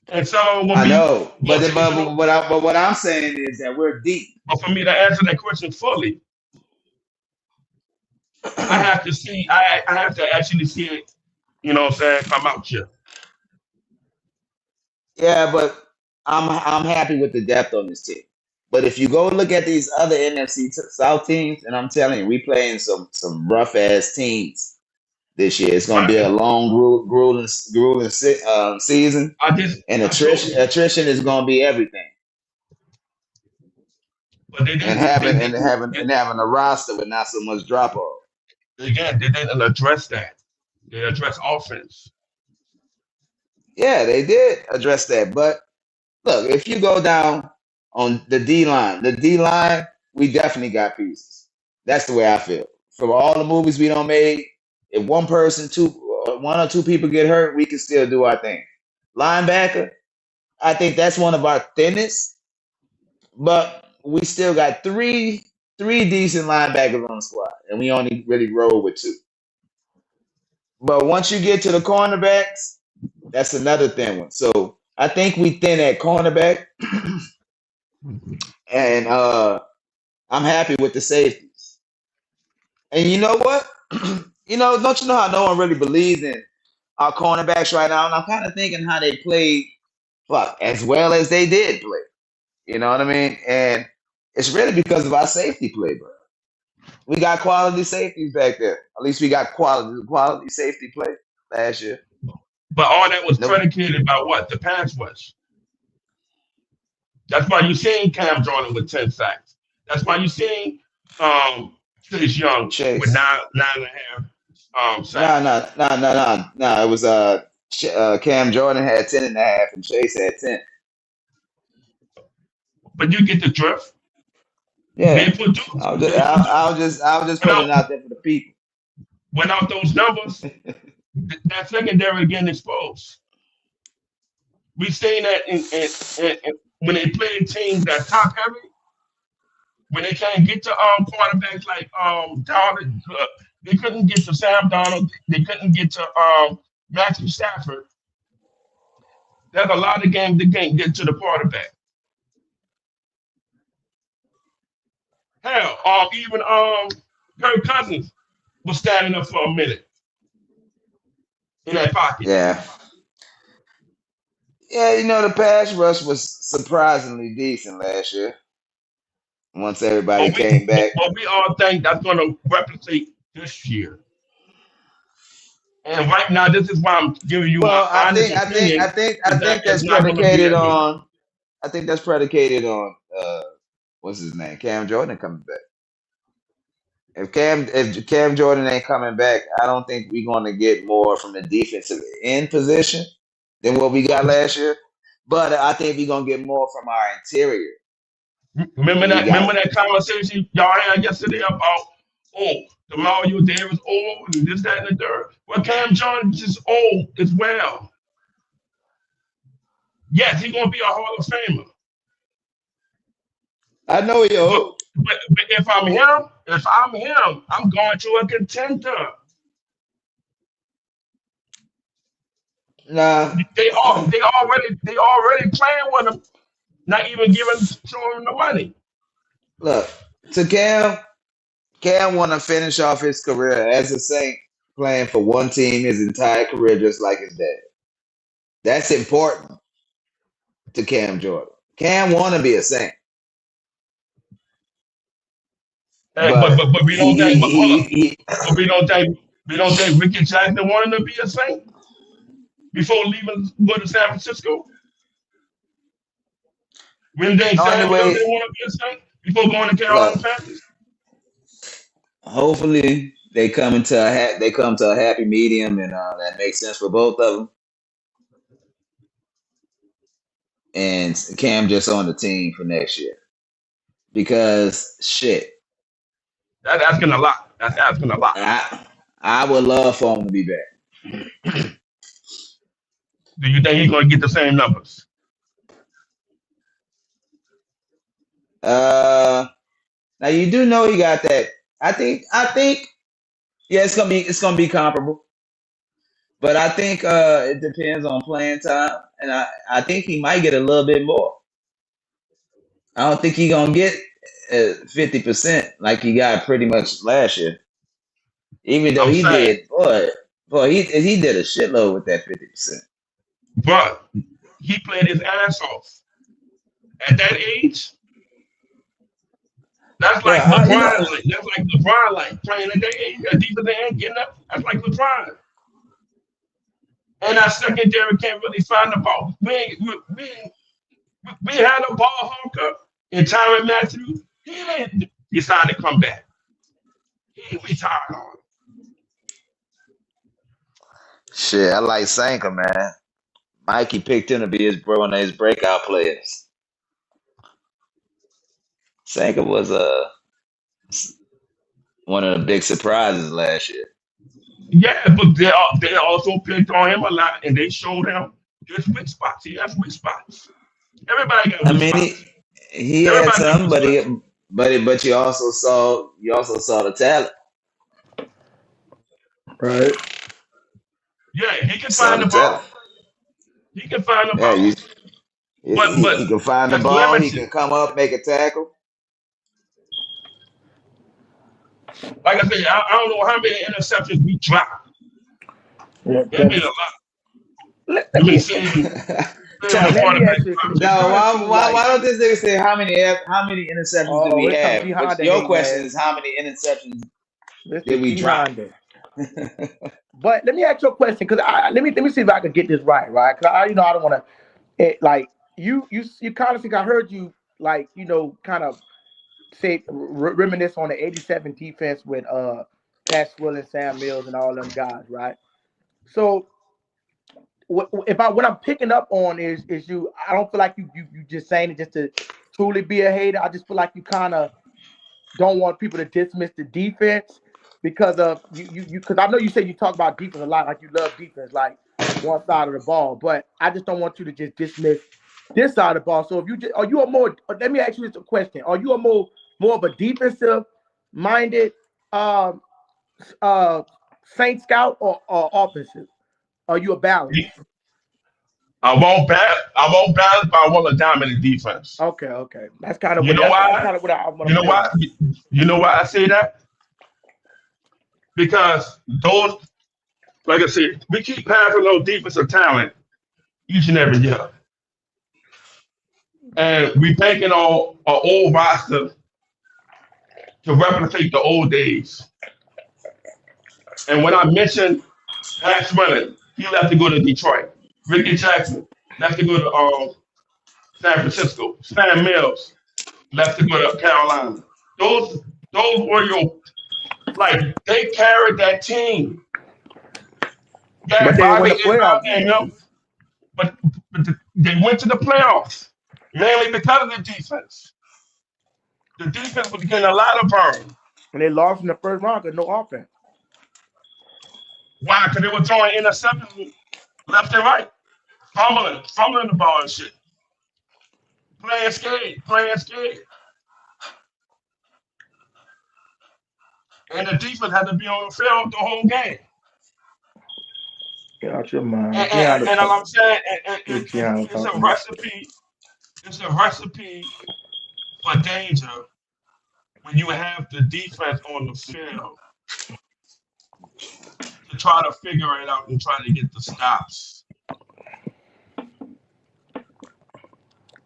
and some will I be know, rotational. but what I'm saying is that we're deep. But for me to answer that question fully, I have to see. I have to actually see it. You know what I'm saying? Come out here. Yeah, but I'm happy with the depth on this team. But if you go look at these other NFC South teams, and I'm telling you, we playing some rough ass teams this year. It's going to be a Right. long, grueling season, and I told you, attrition is going to be everything. but they And didn't. They having and didn't. having and having a roster with not so much drop off. Again, they didn't address that. They addressed offense. Yeah, they did address that. But look, if you go down on the D line, we definitely got pieces. That's the way I feel. From all the movies we don't made, if one or two people get hurt, we can still do our thing. Linebacker, I think that's one of our thinnest, but we still got three decent linebackers on the squad, and we only really roll with two. But once you get to the cornerbacks, that's another thin one. So I think we thin at cornerback, and I'm happy with the safeties. And you know what? Don't you know how no one really believes in our cornerbacks right now? And I'm kind of thinking how they played, fuck, as well as they did play. You know what I mean? And it's really because of our safety play, bro. We got quality safeties back there. At least we got quality safety play last year. But all that was Nope. predicated by what? The pass rush. That's why you seeing Cam Jordan with 10 sacks. That's why you seeing Chase Young with Chase. 9.5 No, sacks. no, no, no, no, no. It was Cam Jordan had 10.5 and Chase had 10. But you get the drift. Yeah. They produce. I was just, They I, produce. I was just putting it out there for the people. Without those numbers, that secondary getting exposed. We seen that when they play teams that top heavy, when they can't get to quarterbacks like Donald, they couldn't get to Sam Donald, they couldn't get to Matthew Stafford. There's a lot of games they can't get to the quarterback. Hell, even Kirk Cousins was standing up for a minute in that pocket. Yeah. Yeah, the pass rush was surprisingly decent last year once everybody But we came back. but we all think that's gonna replicate this year. And right now, this is why I'm giving you my Well, honest opinion, I is that think it's that's not gonna be predicated that good. on I think that's predicated on what's his name? Cam Jordan coming back. If Cam Jordan ain't coming back, I don't think we're going to get more from the defensive end position than what we got last year. But I think we're going to get more from our interior. Remember We that got remember that conversation y'all had yesterday about the Mario Davis old and this, that, and the third. Well, Cam Jordan is old as well. Yes, he's gonna be a Hall of Famer. I know he But old. but if I'm him, I'm going to a contender. Nah. They already playing with him, not even showing him the money. Look, to Cam want to finish off his career as a Saint playing for one team his entire career just like his dad. That's important to Cam Jordan. Cam want to be a Saint. But But we don't think. But hold up. he But we don't think Ricky Jackson wanted to be a Saint before leaving go to San Francisco. We didn't think only Sam Hill way, didn't want to be a Saint before going to Carolina look, Panthers. hopefully they come to a happy medium and that makes sense for both of them. And Cam just on the team for next year because shit, That's asking a lot. That's asking a lot. I would love for him to be back. Do you think he's going to get the same numbers? Now you do know he got that. I think yeah, it's gonna be comparable. But I think it depends on playing time, and I think he might get a little bit more. I don't think he gonna get 50% like he got pretty much last year. Even though I'm he saying, did, he did a shitload with that 50%. but he played his ass off at that age. That's like Yeah, LeBron. That's like LeBron, like playing at that age. At defensive end, getting up. That's like LeBron. And our secondary can't really find the ball. We had a ball hawker in Tyrann Matthew. He didn't decide to come back. He retired on. shit, I like Sanka, man. Mikey picked him to be one of his breakout players. Sanka was one of the big surprises last year. Yeah, but they also picked on him a lot, and they showed him his weak spots. He has weak spots. Everybody got I weak mean, spots. he had Everybody got some, weak spots. but you also saw the talent. Right. Yeah, he can Saw find the the talent. ball. He can find the Yeah, ball, he but can find the that's ball. He limited. can come up, make a tackle. Like I said, I don't know how many interceptions we dropped. Yeah, It been a lot. let You me been seeing John. the Let me quarterback ask you because drop it No, sometimes. kind of seems why like don't this nigga say how many interceptions did we it's some have? G But Honda your hating question ass. is how many interceptions Mr. did we G drop? Honda. But let me ask you a question because let me see if I can get this right, right? Because I don't want to like you kind of think I heard you like kind of say reminisce on the '87 defense with Pat Swill and Sam Mills and all them guys, right? So what I'm picking up on is you. I don't feel like you just saying it just to truly be a hater. I just feel like you kind of don't want people to dismiss the defense because of you because I know you say you talk about defense a lot, like you love defense, like one side of the ball, but I just don't want you to just dismiss this side of the ball. So if you just are you a more let me ask you this a question. Are you a more of a defensive minded uh Saint scout or offensive? Are you a balance? I won't balance, but I want a dominant defense. Okay. That's kind of You what know that's why? kind of what You I'm know feeling. why? You know why I say that? Because those, like I said, we keep passing those defensive talent each and every year, and we banking on an old roster to replicate the old days. And when I mentioned Max Running, he left to go to Detroit. Ricky Jackson left to go to San Francisco. Stan Mills left to go to Carolina. Those were your like they carried that team. But Yeah, they win Bobby the Israel playoff came games. up, but they went to the playoffs mainly because of the defense. The defense was getting a lot of burn. And they lost in the first round because no offense. Why? Because they were throwing interceptions left and right, fumbling the ball and shit, playing scared, and the defense had to be on the field the whole game. Get out your mind. And, and I'm saying, Gianna it's a talking. recipe. It's a recipe for danger when you have the defense on the field to try to figure it out and try to get the stops.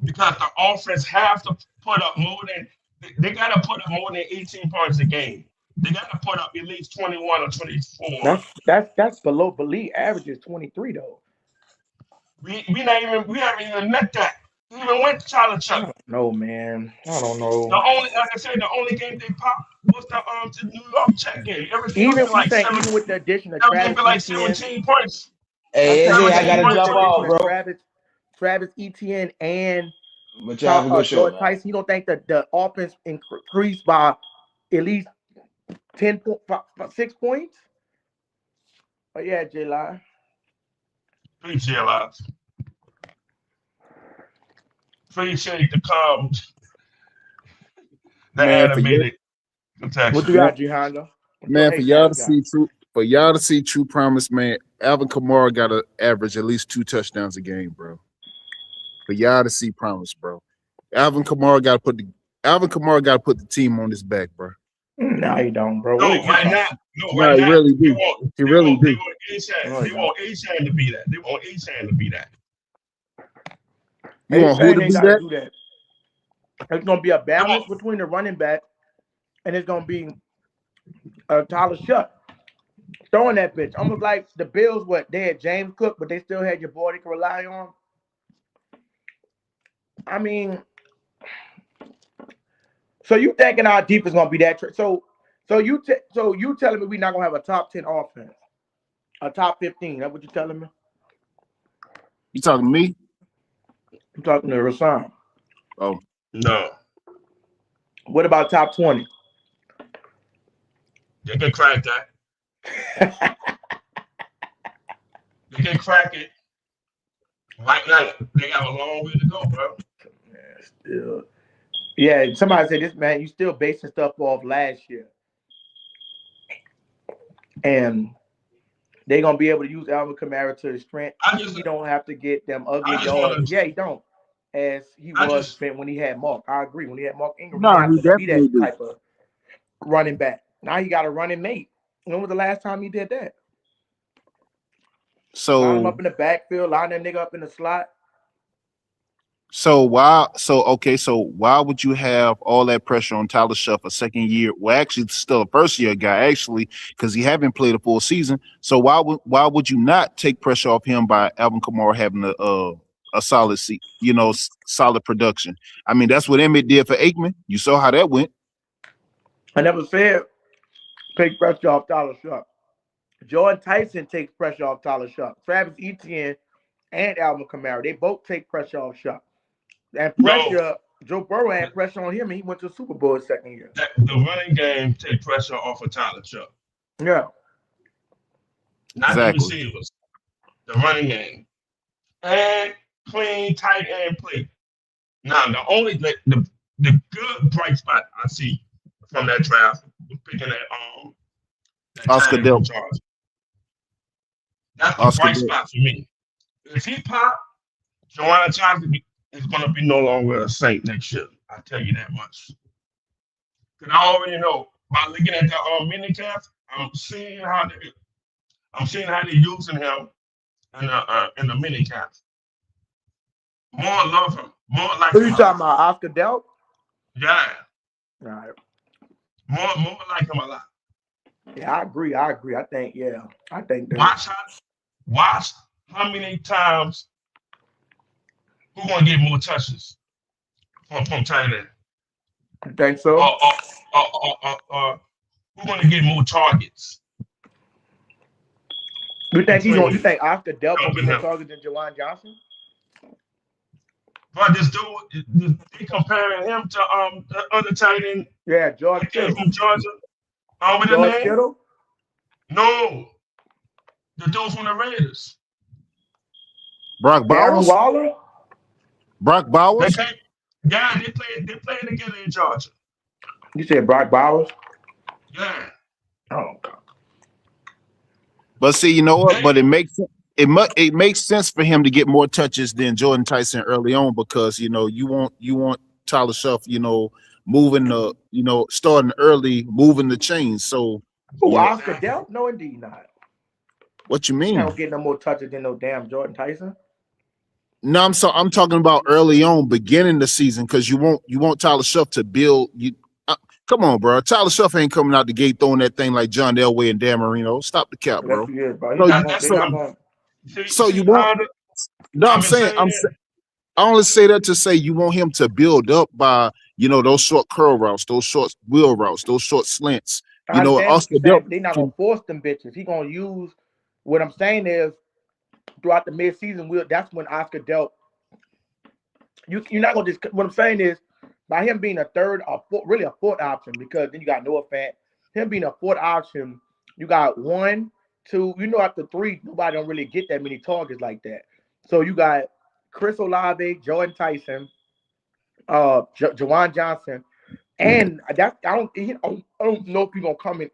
Because the offense have to put up more than they gotta put up more than 18 points a game. They gotta put up at least 21 or 24. That's below league average is 23 though. We haven't even met that. We even went to Charlie I Chuck. don't know, man. I don't The know. only, like I said, the only game they popped was the New York Check game. Everything else Even been you like think seven. even with the addition of Everything Travis been like Etienne, 17 points. I'm Hey, saying AJ, you I think 17 even gotta with points the jump every addition off, of game. bro. Travis Etienne and But y'all have a good show, George man. Tyson, you don't think that the offense increased by at least 6 points? Oh yeah, J Line. Appreciate lives. Appreciate the the Man, animated What protection. you got, G Honda? What your for hate y'all to ass got? see true promise, man. Alvin Kamara got to average at least 2 touchdowns a game, bro. For y'all to see promise, bro. Alvin Kamara got to put the team on his back, bro. No, you don't, bro. What No, are you right talking? now, no, No, right he now, really they do. want He really they do. want A-Shan. No, you They don't. want A-Shan to be that. They want A-Shan to be that. You want who A-Chain to ain't be got to that? do that. It's gonna be a They balance want between the running back, and it's gonna be Tyler Shuck throwing that bitch. Almost like the Bills, what they had James Cook, but they still had your boy they could rely on. I mean, so you thinking our defense gonna be that? So you telling me we not gonna have a top 10 offense, a top 15? That's what you telling me? You talking to me? I'm talking to Rasan. Oh, no. What about top 20? They can crack that. They can crack it. Right now, they got a long way to go, bro. Still, yeah. Somebody said this, man. You still basing stuff off last year, and they gonna be able to use Alvin Kamara to his strength. I just He don't have to get them ugly I just want yards. to Yeah, he don't. As he I was just when he had Mark. I agree. When he had Mark Ingram, he no, didn't have he to be definitely that do. type of running back. Now he got a running mate. When was the last time he did that? Line him So up in the backfield, line that nigga up in the slot. So why would you have all that pressure on Tyler Shough a second year? Well, actually, still a first year guy, actually, because he haven't played a full season. So why would you not take pressure off him by Alvin Kamara having a solid seat, solid production? I mean, that's what Emmett did for Aikman. You saw how that went. I never said take pressure off Tyler Shough. Jordan Tyson takes pressure off Tyler Shough. Travis Etienne and Alvin Kamara, they both take pressure off Shough. And No, pressure, Joe Burrow had pressure on him, and he went to the Super Bowl his second year. the running game take pressure off of Tyler Shough, Yeah. not the Exactly. receivers. The running game and clean, tight end play. Now the good bright spot I see from that draft was picking that Oscar tight end from Delp. Georgia. That's the Oscar bright Delp. spot for me. If he pop, Joanna Johnson is going to be no longer a Saint next year. I tell you that much. Because I already know by looking at the mini camps, I'm seeing how they're using him in the mini camps. More love him, more like Who him you a talking lot. about, Oscar Delp? Yeah, All right. more like him a lot. Yeah, I agree. I think, yeah. I think that. Watch how many times who gonna get more touches from tight end, You think so? or who gonna get more targets You think you between think Oscar Delp gonna Trump get and more him. targets than Jawan Johnson? But this dude, they comparing him to the other tight end Yeah, George that came Kittle. from Georgia. Over the George name? Kittle? No, the dude from the Raiders. Brock Darren Bowers. Waller? Brock They Bowers. came, yeah, they played together in Georgia. You said Brock Bowers? Yeah, Oh, God. But see, you know what? they But it makes sense for him to get more touches than Jordan Tyson early on because you know you want Tyler Shough, moving starting early, moving the chains. So Who, you know Oscar exactly. Delp? No, indeed not. what you He not mean. gonna get no more touches than no damn Jordan Tyson. No, I'm talking about early on, beginning the season, because you want Tyler Shough to build. Come on, bro. Tyler Shough ain't coming out the gate throwing that thing like John Elway and Dan Marino. Stop the cap, Yes, bro. he is, bro. So That's They're what not I'm. gonna. so you See, want. No, I've been saying it. I only say that to say you want him to build up by those short curl routes, those short wheel routes, those short slants. I understand what Oscar you're saying, Delp but they're not gonna can. force them bitches. He gonna use. What I'm saying is, throughout the midseason, that's when Oscar Delp. You're not gonna just. What I'm saying is, by him being a third or really a fourth option, because then you got Noah Fant. Him being a fourth option, you got 1, 2. After 3, nobody don't really get that many targets like that. So you got Chris Olave, Jordan Tyson, Jawan Johnson, and that I don't know if he's gonna come in.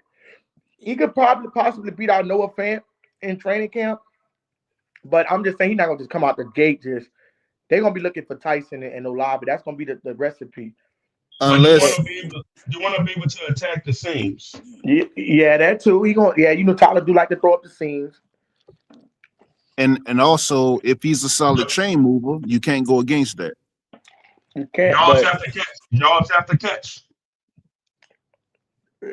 He could possibly beat out Noah Fant in training camp, but I'm just saying he's not gonna just come out the gate. They're gonna be looking for Tyson and Olave. That's gonna be the recipe. But you Unless want to be able. You want to be able to attack the seams. Yeah, that too. Tyler do like to throw up the seams. and also if he's a solid chain mover, you can't go against that. You can't, Y'all but have to catch. Y'all have to catch.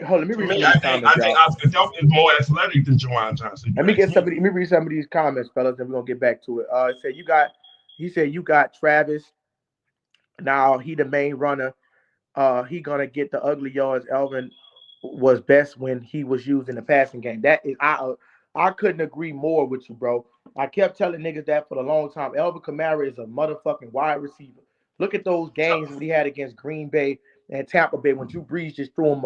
hold on, let me For read some me, of these comments, I think y'all. Oscar Delp is more athletic than Jawan Johnson. You ask me. Let me read some of these comments, fellas, and we're gonna get back to it. He said you got Travis. Now he the main runner. He gonna get the ugly yards. Elvin was best when he was used in the passing game. That is, I couldn't agree more with you, bro. I kept telling niggas that for a long time. Elvin Kamara is a motherfucking wide receiver. Look at those games when he had against Green Bay and Tampa Bay when Drew Brees just threw him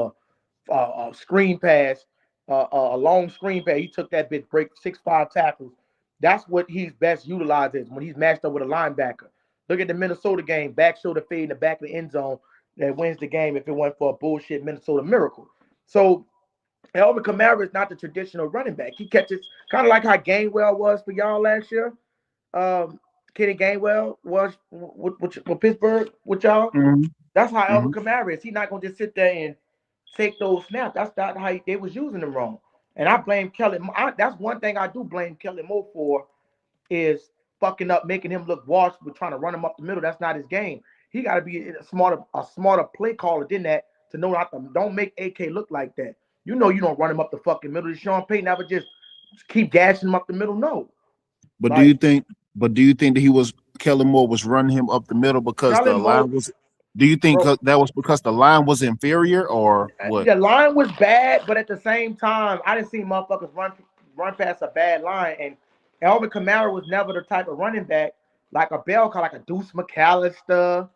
a screen pass, a long screen pass. He took that bitch, break 6'5" tackles. That's what he's best utilized is when he's matched up with a linebacker. Look at the Minnesota game, back shoulder fade in the back of the end zone that wins the game if it weren't for a bullshit Minnesota miracle. So Elvin Kamara is not the traditional running back. He catches kind of like how Gainwell was for y'all last year. Kenny Gainwell was with Pittsburgh with y'all. Mm-hmm. That's how Mm-hmm. Elvin Kamara is. He's not gonna just sit there and take those snaps. That's not how they was using them wrong. And I blame Kelly. That's one thing I do blame Kelly Moore for is fucking up, making him look washed with trying to run him up the middle. That's not his game. He got to be a smarter play caller than that to know not to don't make AK look like that. You don't run him up the fucking middle. Sean Payton never just keep gashing him up the middle. No. But Like, do you think that Kellen Moore was running him up the middle because the Kellen line Moore, was Do you think Bro, that was because the line was inferior or what? the line was bad, but at the same time, I didn't see motherfuckers run past a bad line. And Alvin Kamara was never the type of running back like a bell cow, like a Deuce McAllister,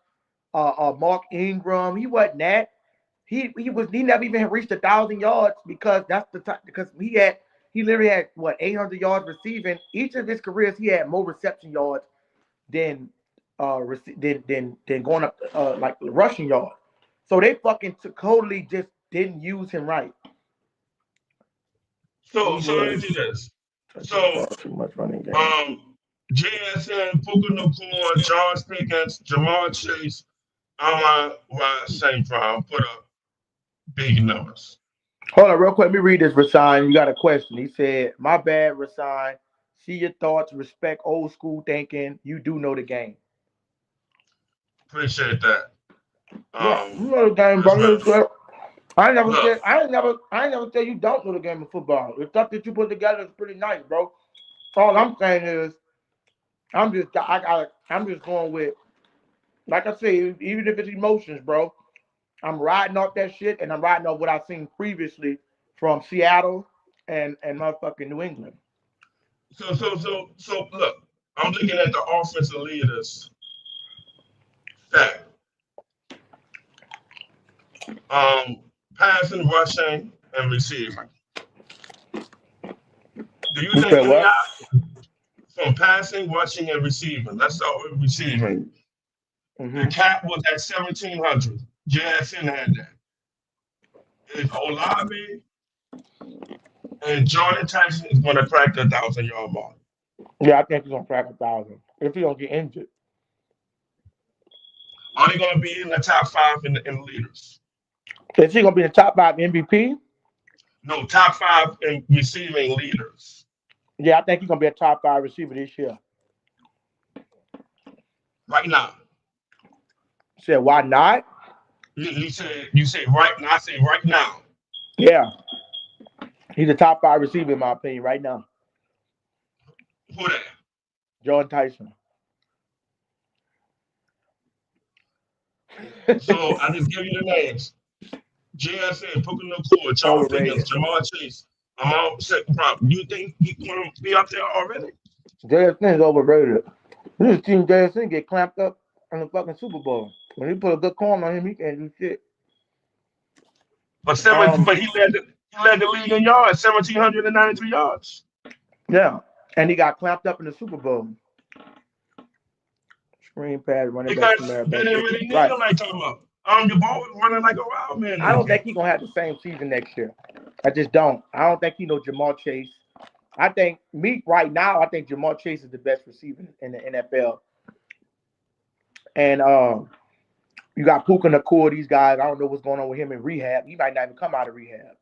Mark Ingram. He wasn't that. He never even reached 1,000 yards because that's the time because he literally had what 800 yards receiving. Each of his careers he had more reception yards than than going up like rushing yards. So they fucking totally just didn't use him right. He So let me was do this. touching So far too much running game. JSN, Puka Nacua, John Pickens, Jamal Chase, Amon St. Brown put up big numbers. Hold on, real quick. Let me read this, Rasign. You got a question. He said, "My bad, Rasign. See your thoughts. Respect old school thinking. You do know the game." Appreciate that. Yeah, you know the game, That's brother. good. Look, I ain't never said you don't know the game of football. The stuff that you put together is pretty nice, bro. All I'm saying is, I'm just going with, like I say, even if it's emotions, bro. I'm riding off that shit, and I'm riding off what I've seen previously from Seattle and motherfucking New England. so look, I'm looking at the offensive leaders stat. Um, Passing, rushing, and receiving. Do you You think said any what? from passing, rushing, and receiving? Let's start with receiving. The Mm-hmm. cap was at 1,700. JSN had that. If Olave and Jordan Tyson is going to crack the 1,000 yard mark. Yeah, I think he's gonna crack 1,000 if he don't get injured. Are they going to be in the top five in leaders? Is he gonna be in the top five MVP? No, top five in receiving leaders. Yeah, I think he's gonna be a top five receiver this year. Right now. Said why not? You say right now. I say right now. Yeah, he's a top five receiver in my opinion right now. Who that? Jordan Tyson. So I just give you the names. JSN, Puka Nacua, Charles Pickens, Overrated. Jamal Chase. I'm all second prop. You think he's going to be up there already? JSN is overrated. This team JSN get clamped up in the fucking Super Bowl. When he put a good corner on him, he can't do shit. But he led the league in yards, 1,793 yards. Yeah, and he got clamped up in the Super Bowl. Screen pass, running back, Because Samara they back didn't chicken. really need Right. him like talking about. Your ball was running like a wild man in I this don't think game. he's gonna have the same season next year. I just don't. I don't think he knows Jamal Chase. I think me right now. I think Jamal Chase is the best receiver in the NFL. And you got Puka Nacua. These guys. I don't know what's going on with him in rehab. He might not even come out of rehab.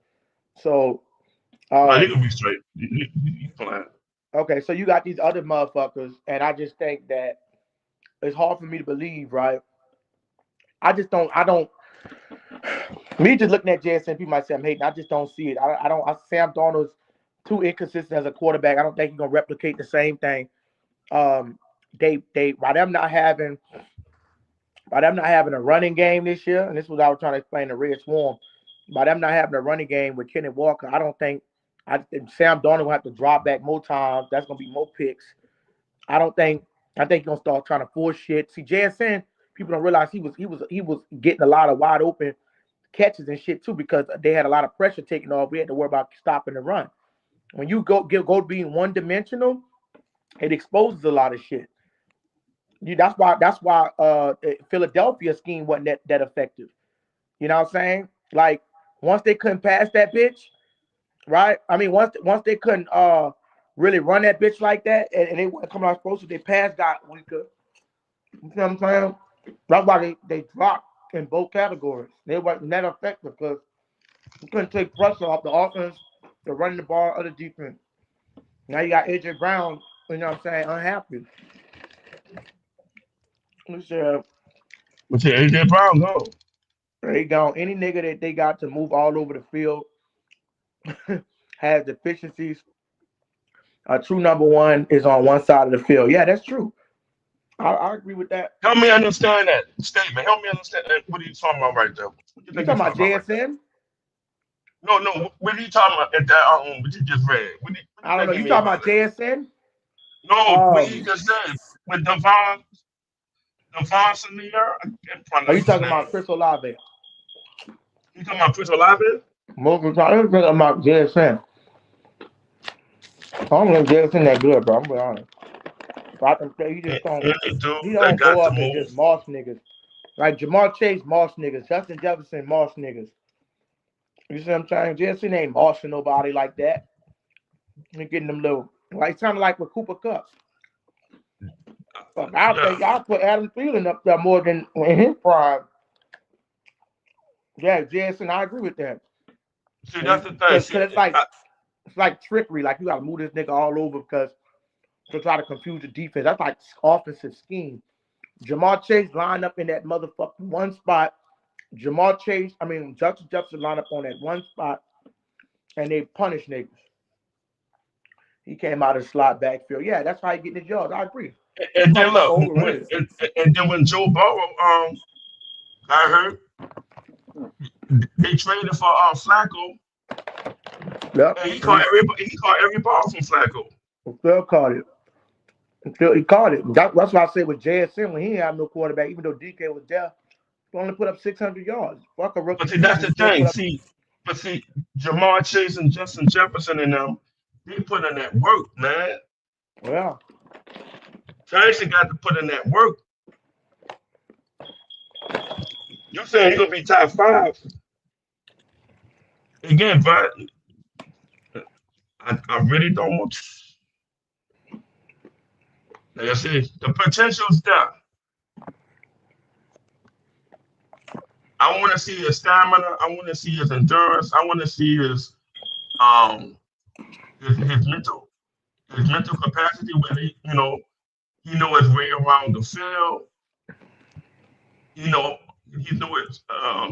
So No, he um, can be straight. He's playing. okay. So you got these other motherfuckers, and I just think that it's hard for me to believe. Right. I just don't. I don't. Me just looking at JSN, people might say I'm hating. I just don't see it. I don't. Sam Darnold's too inconsistent as a quarterback. I don't think he's gonna replicate the same thing. They by them not having a running game this year, and this is what I was trying to explain to Red Swarm. By them not having a running game with Kenny Walker, I don't think. I think Sam Darnold will have to drop back more times. That's gonna be more picks. I don't think. I think he's gonna start trying to force shit. See, JSN, people don't realize he was getting a lot of wide open catches and shit too because they had a lot of pressure taken off. We had to worry about stopping the run. When you go being one dimensional, it exposes a lot of shit. That's why Philadelphia scheme wasn't that effective. You know what I'm saying? Like once they couldn't pass that bitch, right? I mean once they couldn't really run that bitch like that and they weren't coming out explosive, their pass got weaker. You know what I'm saying? That's why they dropped in both categories. They weren't that effective because you couldn't take pressure off the offense, the running the ball, other defense. Now you got AJ Brown, you know what I'm saying, unhappy. He said, But yeah, AJ Brown go. they got any nigga that they got to move all over the field has deficiencies. A true number one is on one side of the field. Yeah, that's true. I agree with that. Help me understand that statement. Help me understand that. What are you talking about right there? What do you You think you're talking about talking about right there? JSN? No, no. What are you talking about at that what you just read? What do you I don't think know. he You mean talking by about that? JSN? No, what he Um, just said with Devon Senior. I can't are you pronounce his talking name. about Chris Olave? You talking about Chris Olave? Most of the time, I'm talking about JSN. I don't think JSN that good, bro. I'm being honest. So I can say Any dude he that don't go got to up and move. just moss niggas. Like Jamar Chase, moss niggas. Justin Jefferson, moss niggas. You see what I'm saying? JSN ain't mossing nobody like that. And getting them little, like kind of like with Cooper Cup. Fuck, I Yeah. think I put Adam Thielen up there more than in his prime. Yeah, Jason, I agree with that. See, that's the thing. Because See, it's like trickery. Like you got to move this nigga all over because to try to confuse the defense. That's like offensive scheme. Jamar Chase line up in that motherfucking one spot. Justin Jefferson line up on that one spot, and they punish niggas. He came out of the slot backfield. Yeah, that's how he getting his yards. I agree. This and then motherfucker look, overrated. and then when Joe Burrow got hurt, they traded for Flacco, Yep. and he caught every ball from Flacco. Still caught it. Until he caught it. That's why I said with JSN when he didn't have no quarterback, even though DK was there, he only put up 600 yards. Fuck a But rookie see, that's season. the Still put thing. up. See, Jamar Chase and Justin Jefferson and them, they put in that work, man. Yeah. Chase got to put in that work. You saying he's gonna be top five again, but I really don't want. Like I said, the potential's there. I want to see his stamina. I want to see his endurance. I want to see um his mental capacity where he know his way around the field. You know he know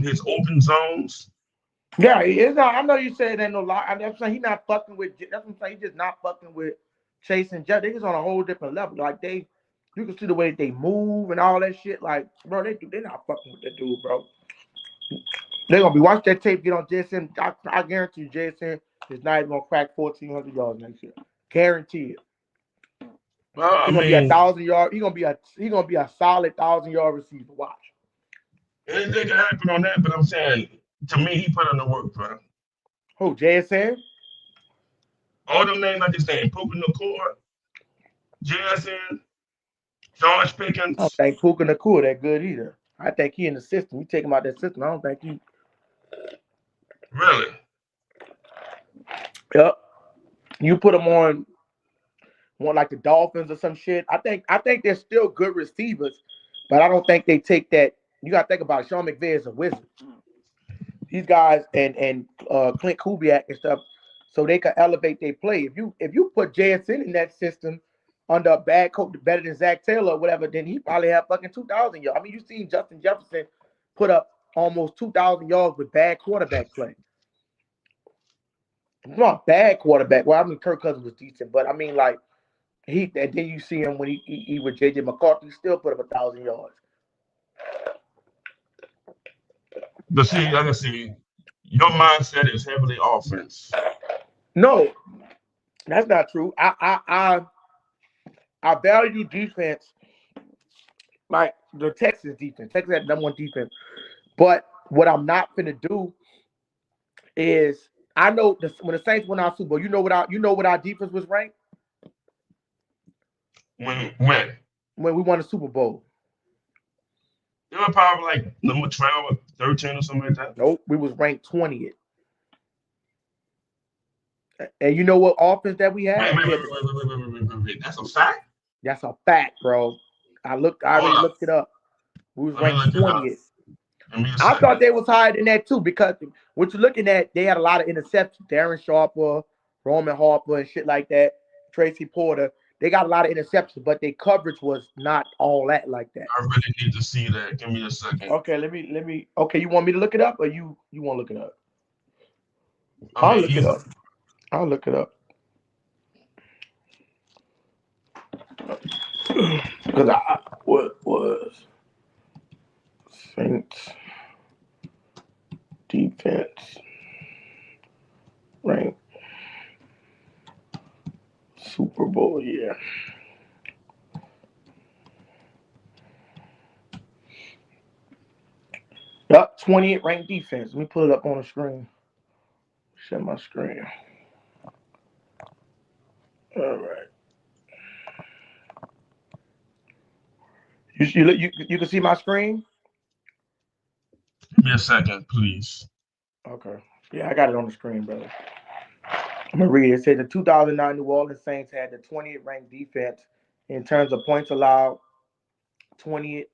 his open zones. Yeah, it's not. I know you said it ain't no lie. I'm saying he's not fucking with. That's what I'm saying. He's just not fucking with Chase and Jeff. They just on a whole different level. Like you can see the way they move and all that shit. Like, bro, they're not fucking with that dude, bro. They're gonna be watch that tape get on Jason. I guarantee you, Jason is not even gonna crack 1,400 yards next year. Guarantee it. Well, I He's gonna be a mean, 1,000 yard. He's gonna be a solid 1,000 yard receiver. Watch. anything can happen on that. But I'm saying, to me, he put in the work, bro. Who JSN? All them names I just named, Puka Nakua, JSN, George I don't Pickens. think Puka Nakua that good either. I think he in the system. You take him out that system. I don't think he. Really? Yep. You put him on one like the Dolphins or some shit. I think they're still good receivers, but I don't think they take that. You got to think about it. Sean McVay is a wizard. These guys and Clint Kubiak and stuff, so they can elevate their play. If you put JSN in that system under a bad coach better than Zach Taylor or whatever, then he probably have fucking 2,000 yards. I mean, you seen Justin Jefferson put up almost 2,000 yards with bad quarterback play. Not bad quarterback. Well, I mean Kirk Cousins was decent, but I mean like and then you see him when he with JJ McCarthy, he still put up 1,000 yards. But see, like I see, your mindset is heavily offense. No, that's not true. I value defense like the Texas defense. Texas had number one defense. But what I'm not gonna do is I know when the Saints went out Super Bowl, you know what our defense was ranked When when we won the Super Bowl. they were probably like number 12 or 13 or something like that. Nope, we was ranked 20th. And you know what offense that we Wait, had? wait, We wait, had wait, wait, wait, wait, wait, wait, wait. That's a fact. that's a fact, bro. I Hold already up. looked it up. We was Let me ranked look it up. 20th. Give me a I thought second. they was higher than that too because what you're looking at, they had a lot of interceptions. Darren Sharper, Roman Harper, and shit like that. Tracy Porter, they got a lot of interceptions, but their coverage was not all that like that. I really need to see that. Give me a second. Okay, let me. Okay, you want me to look it up, or you want to look it up? I I'll mean, look it either. up. I'll look it up because What was Saints defense ranked Super Bowl year? Yup, 28th ranked defense. Let me pull it up on the screen. Share my screen. All right. You can see my screen? Give me a second, please. Okay. Yeah, I got it on the screen, brother. I'm going to read it. It said the 2009 New Orleans Saints had the 20th ranked defense in terms of points allowed, 20th,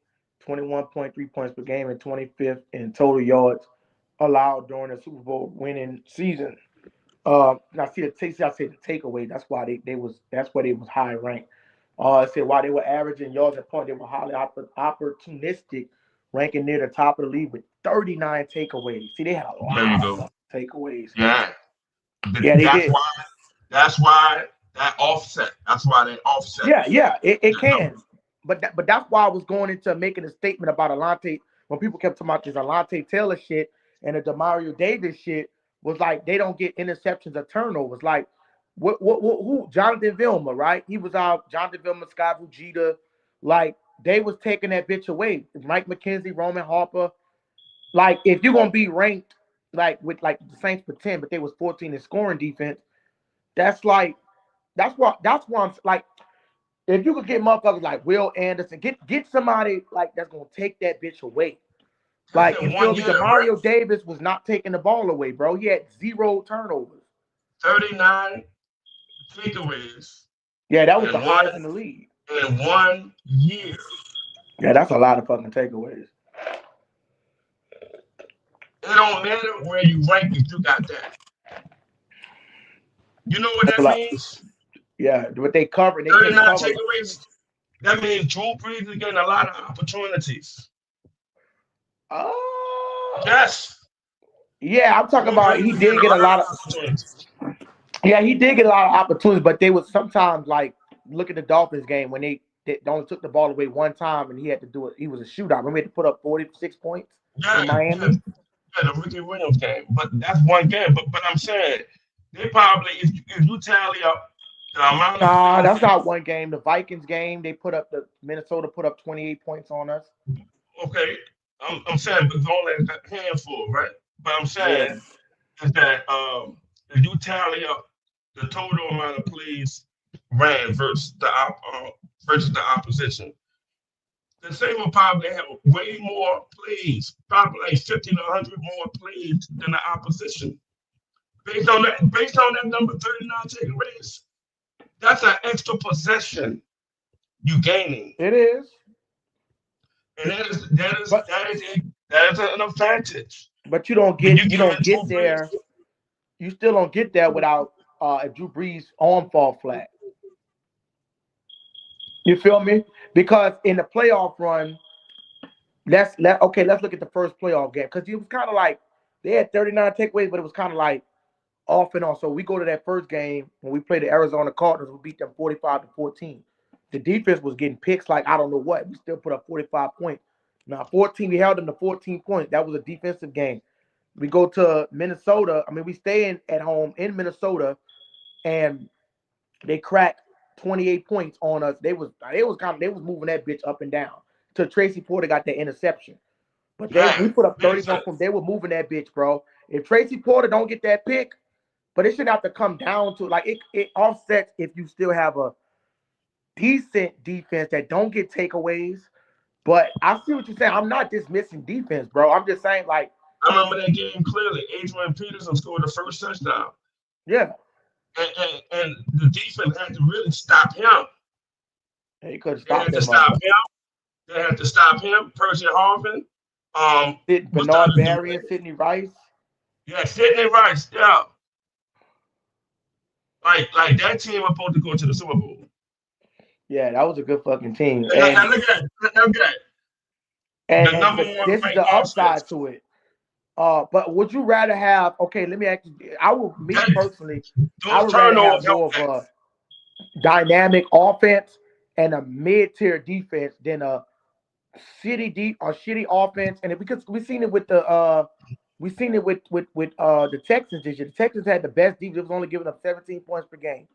21.3 points per game, and 25th in total yards allowed during the Super Bowl winning season. Now see I said the takeaway. That's why they was high ranked. It said while they were averaging yards and points, they were highly opportunistic, ranking near the top of the league with 39 takeaways. See, they had a There you lot go. of takeaways. Yeah. Yeah, they That's did. why. That's why that offset. That's why they offset. Yeah, it can. Number. But that's why I was going into making a statement about Alante when people kept talking about this Alante Taylor shit and the Demario Davis shit was like they don't get interceptions or turnovers. Like who Jonathan Vilma, right? He was out, Jonathan Vilma, Scott Fujita, like they was taking that bitch away. Mike McKenzie, Roman Harper. Like if you're gonna be ranked like with like the Saints for 10, but they was 14 in scoring defense, that's like that's why I'm like if you could get motherfuckers like Will Anderson, get somebody like that's gonna take that bitch away. Like you feel me? Demario Davis was not taking the ball away, bro. He had 0 turnovers. 39 takeaways. Yeah, that was the highest in the league. In 1 year. Yeah, that's a lot of fucking takeaways. It don't matter where you rank if you got that. You know what that means? Yeah, but they covered. They 39 cover. takeaways. That means Drew Brees is getting a lot of opportunities. Oh. Yes. Yeah, I'm talking about he did get a lot of opportunities. Yeah, he did get a lot of opportunities, but they was sometimes like look at the Dolphins game when they only took the ball away one time and he had to do it. He was a shootout. Remember, he had to put up 46 points in Miami. Yeah, the Ricky Williams game, but that's one game. But I'm saying they probably if you tally up the amount of that's not one game. The Vikings game, Minnesota put up 28 points on us. Okay, I'm saying it's only a handful, right? But I'm saying is that if you tally up the total amount of plays ran versus the opposition, the Saints will probably have way more plays, probably like 50 to 100 more plays than the opposition. Based on that number 39 takeaways, that's an extra possession you gaining. It is. And that is an advantage. But you don't get there. You still don't get there without Drew Brees' arm fall flat. You feel me? Because in the playoff run, let's look at the first playoff game because it was kind of like they had 39 takeaways, but it was kind of like off and on. So we go to that first game when we played the Arizona Cardinals, we beat them 45-14. The defense was getting picks like I don't know what. We still put up 45 points. Now 14, we held them to 14 points. That was a defensive game. We go to Minnesota. I mean, we stay at home in Minnesota, and they cracked 28 points on us. They was moving that bitch up and down till Tracy Porter got that interception. But we put up 31 points. They were moving that bitch, bro. If Tracy Porter don't get that pick, but it should have to come down to like it offsets if you still have a decent defense that don't get takeaways. But I see what you're saying. I'm not dismissing defense, bro. I'm just saying like I remember that game clearly. Adrian Peterson scored the first touchdown. Yeah. And the defense had to really stop him. He couldn't stop him. They had to stop him. Percy Harvin. Bernard Barry and Sidney Rice. Yeah, Sidney Rice. Yeah. Like that team was supposed to go to the Super Bowl. Yeah, that was a good fucking team. And look at that. And this is the upside to it. But would you rather have? Okay, let me ask you. Personally, I would rather have more of a dynamic offense and a mid-tier defense than a shitty offense. And because we seen it with the the Texans this year. The Texans had the best defense. It was only giving up 17 points per game.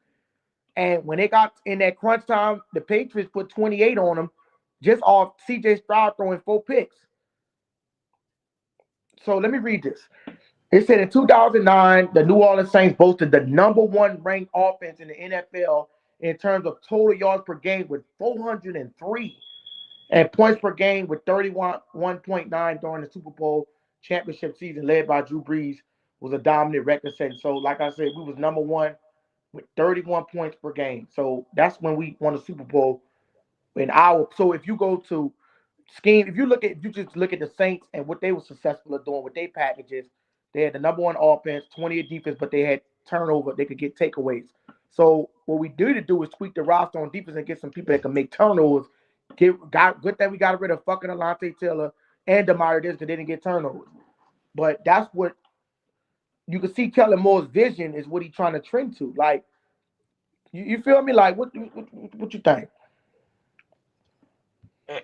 And when they got in that crunch time, the Patriots put 28 on them just off C.J. Stroud throwing 4 picks. So let me read this. It said in 2009, the New Orleans Saints boasted the #1 ranked offense in the NFL in terms of total yards per game with 403 and points per game with 31.9 during the Super Bowl championship season led by Drew Brees was a dominant record setting. So like I said, we was #1 with 31 points per game. So that's when we won the Super Bowl so if you go to scheme, if you just look at the Saints and what they were successful at doing with their packages, they had the #1 offense, 20 defense, but they had turnover. They could get takeaways. So what we do to do is tweak the roster on defense and get some people that can make turnovers. Good thing we got rid of fucking Alontae Taylor and Demario Davis because they didn't get turnovers. But that's what you can see. Kellen Moore's vision is what he's trying to trend to. Like, you feel me? Like, what you think?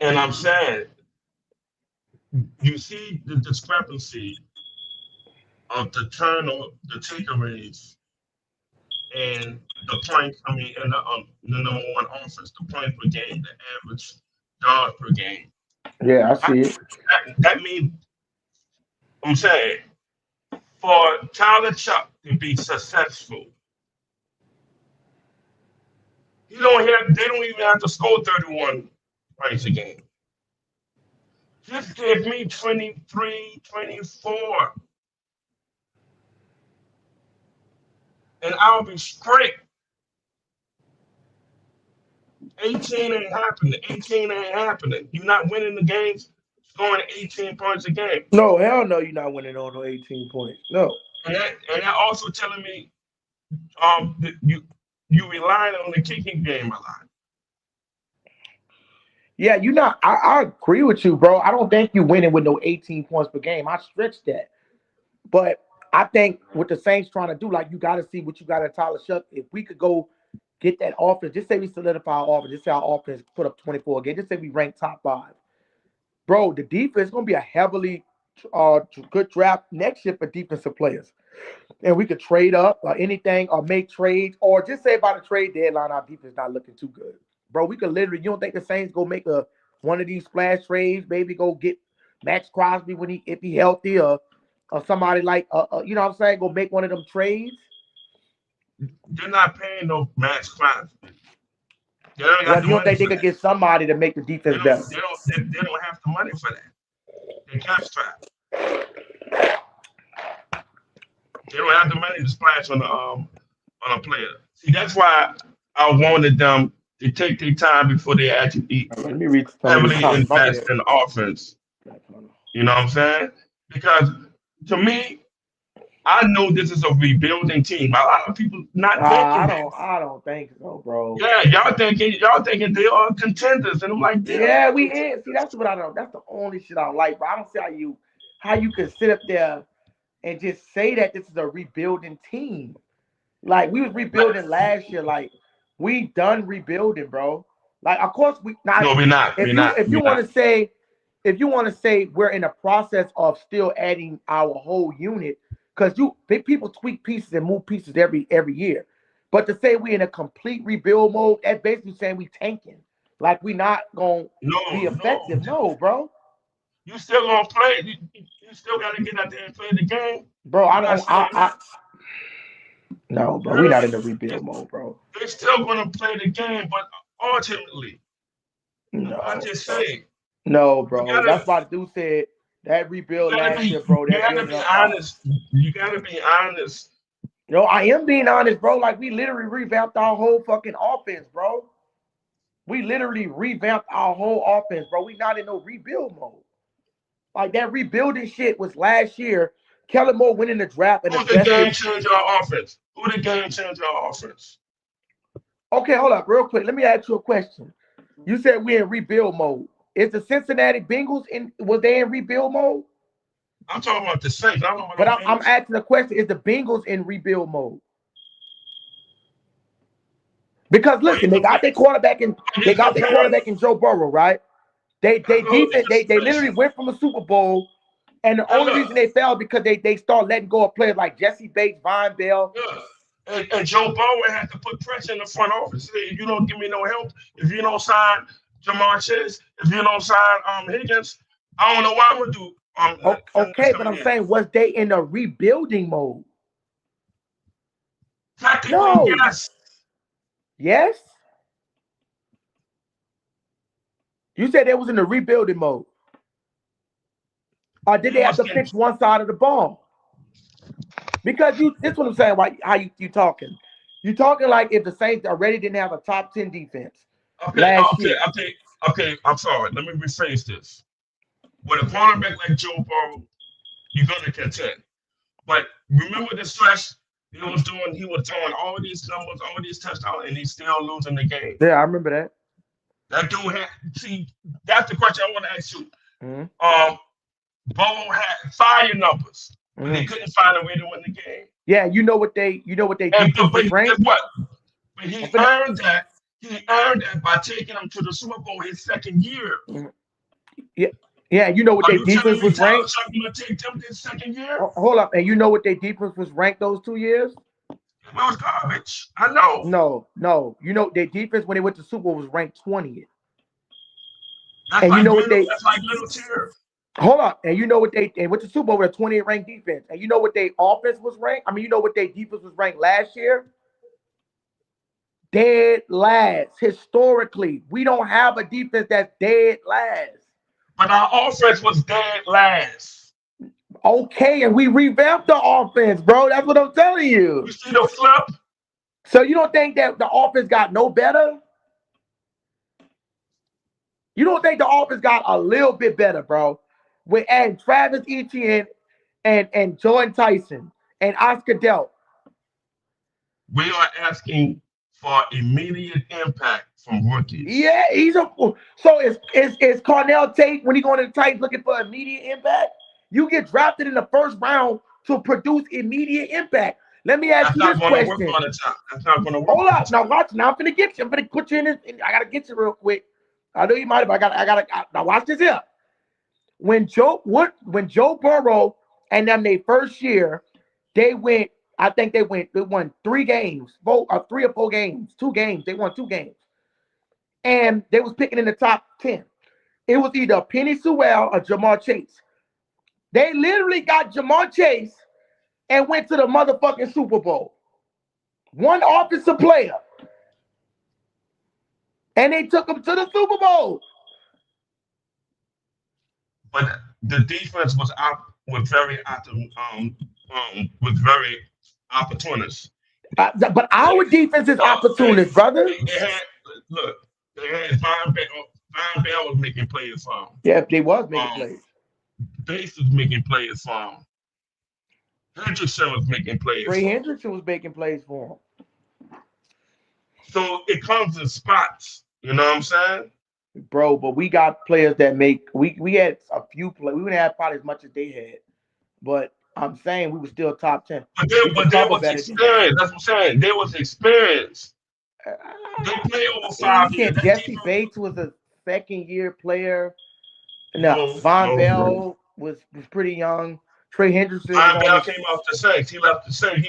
And I'm saying, you see the discrepancy of the turnover, the takeaways, and the points. I mean, and the #1 offense, the points per game, the average yards per game. Yeah, I see it. That means, I'm saying, for Tyler Chuck to be successful, they don't even have to score 31 points a game. Just give me 23, 24, and I'll be straight. 18 ain't happening. 18 ain't happening. You're not winning the games scoring 18 points a game. No, hell no, you're not winning on no 18 points. No. And that also telling me that you relying on the kicking game a lot. Yeah, you're not. I agree with you, bro. I don't think you're winning with no 18 points per game. I stretch that. But I think what the Saints trying to do, like, you got to see what you got at Tyler Shough. If we could go get that offense, just say we solidify our offense, just say our offense put up 24 again, just say we rank top 5. Bro, the defense is going to be a heavily good draft next year for defensive players. And we could trade up or anything or make trades or just say by the trade deadline, our defense not looking too good. Bro, we could literally, you don't think the Saints go make one of these splash trades, maybe go get Max Crosby if he healthy or somebody like, you know what I'm saying, go make one of them trades? They're not paying no Max Crosby. Well, you don't think they could get somebody to make the defense better? They don't have the money for that. They cap strapped. They don't have the money to splash on a player. See, that's why I wanted them to take their time before they actually heavily invest in offense. You know what I'm saying? Because to me, I know this is a rebuilding team. A lot of people not thinking. I don't think so, bro. Yeah, y'all thinking they are contenders, and I'm like, yeah, we is. See, that's what I don't. That's the only shit I don't like, bro. I don't see how you can sit up there and just say that this is a rebuilding team. Like, we was rebuilding last year. Like, we done rebuilding, bro. Like, of course we not. No, we're not. If you want to say we're in the process of still adding our whole unit, because people tweak pieces and move pieces every year. But to say we in a complete rebuild mode, that's basically saying we tanking. Like, we not gonna be effective. No, bro. You still gonna play? You still gotta get out there and play the game, bro. No, bro. We're not in the rebuild mode, bro. They're still gonna play the game, but ultimately, no. I just say, no, bro. That's why the dude said that rebuild last year, bro. You gotta be honest. You gotta be honest. No, I am being honest, bro. Like, we literally revamped our whole fucking offense, bro. We literally revamped our whole offense, bro. We not in no rebuild mode. Like, that rebuilding shit was last year. Kellen Moore winning the draft. And Who's the game changer offense? Who the game changer offense? Okay, hold up real quick. Let me ask you a question. You said we're in rebuild mode. Is the Cincinnati Bengals was they in rebuild mode? I'm talking about the Saints. I don't know but I'm asking the question: is the Bengals in rebuild mode? Because Or he listen, they got their compares. quarterback in He's comparing. Joe Burrow, right? They Look, defense they literally listen, went from a Super Bowl, and the and only look, reason they fell because they start letting go of players like Jesse Bates, Von Bell. look. And Joe Burrow had to put pressure in the front office. Say, if you don't give me no help, if you don't sign Jamar Chase, if you don't sign Higgins, I don't know what I'm gonna do. That's Okay, but coming I'm in. saying, was they in a rebuilding mode? Technically, No. yes. Yes. You said they was in the rebuilding mode. Or did They they have was to getting. fix one side of the ball? Because this is what I'm saying. How you talking? You talking like if the Saints already didn't have a top 10 defense Okay, last year. okay. I'm sorry. Let me rephrase this. With a cornerback like Joe Burrow, you're gonna contend. But remember the stretch he was doing. He was throwing all these numbers, all these touchdowns, and he's still losing the game. Yeah, I remember that. That dude had. See, that's the question I want to ask you. Mm-hmm. Burrow had fire numbers, but they Mm-hmm. couldn't find a way to win the game. Yeah, you know what they And defense but was guess ranked? what? But he earned that. He earned that by taking them to the Super Bowl his second year. Yeah, you know what Are their you telling defense me was Tyler ranked? Shough gonna take them this second year? Hold up, and you know what their defense was ranked those 2 years? It was garbage. I know. No. You know their defense when they went to Super Bowl was ranked 20th. That's And you like know what little. they That's like little tier. hold up, and you know what they went to Super Bowl with a 20th ranked defense. And you know what their offense was ranked? I mean, you know what their defense was ranked last year? Dead last. Historically, we don't have a defense that's dead last. But our offense was dead last. Okay, and we revamped the offense, bro. That's what I'm telling You you. see the flip? So you don't think that the offense got no better? You don't think the offense got a little bit better, bro? With adding Travis Etienne and Jordan Tyson and Oscar Delp. We are asking for immediate impact from rookies. Yeah, so is Cornell Tate when he going to the Titans looking for immediate impact? You get drafted in the first round to produce immediate impact. Let me ask That's you not this going to work question. all the time. That's not going to work. Hold up, now watch. Now I'm gonna get you. I'm gonna put you in this. I gotta get you real quick. I know you might have. Now watch this here. When Joe Burrow and them their first year, they went. I think they won 3 games, 3 or 4 games, 2 games. They won 2 games, and they was picking in the top 10. It was either Penny Sewell or Jamar Chase. They literally got Jamar Chase and went to the motherfucking Super Bowl. One offensive player. And they took him to the Super Bowl. But the defense was very opportunist. But our defense is opportunist, brother. They had Von Bell was making plays for him. Yeah, they was making plays. Bates was making plays for him. Hendrickson was making plays. Trey Hendrickson was making plays for him. So it comes in spots. You know what I'm saying? Bro, but we got players that make we had a few players. We didn't have probably as much as they had. But I'm saying we were still top 10. But they was experienced. That's what I'm saying. They was experienced. They play over 5 years. Jesse Bates was a second-year player. No, Von Bell was pretty young. Trey Hendrickson. Von Bell came off the Saints. He left the Saints.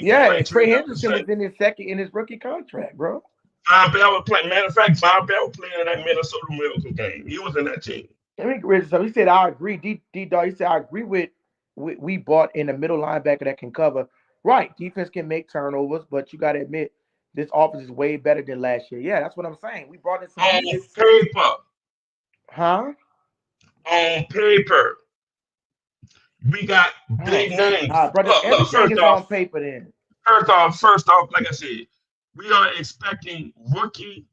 Trey Hendrickson was in his rookie contract, bro. Von Bell was playing. Matter of fact, Von Bell playing in that Minnesota Miracle game. He was in that team. Let me read this up. He said, "I agree." D-Dog, he said, "I agree with we bought in a middle linebacker that can cover. Right, defense can make turnovers, but you got to admit this offense is way better than last year." Yeah, that's what I'm saying. We brought in some paper. Huh? On paper, we got big names. Brother, everything is on paper then. First off, like I said, we are expecting rookie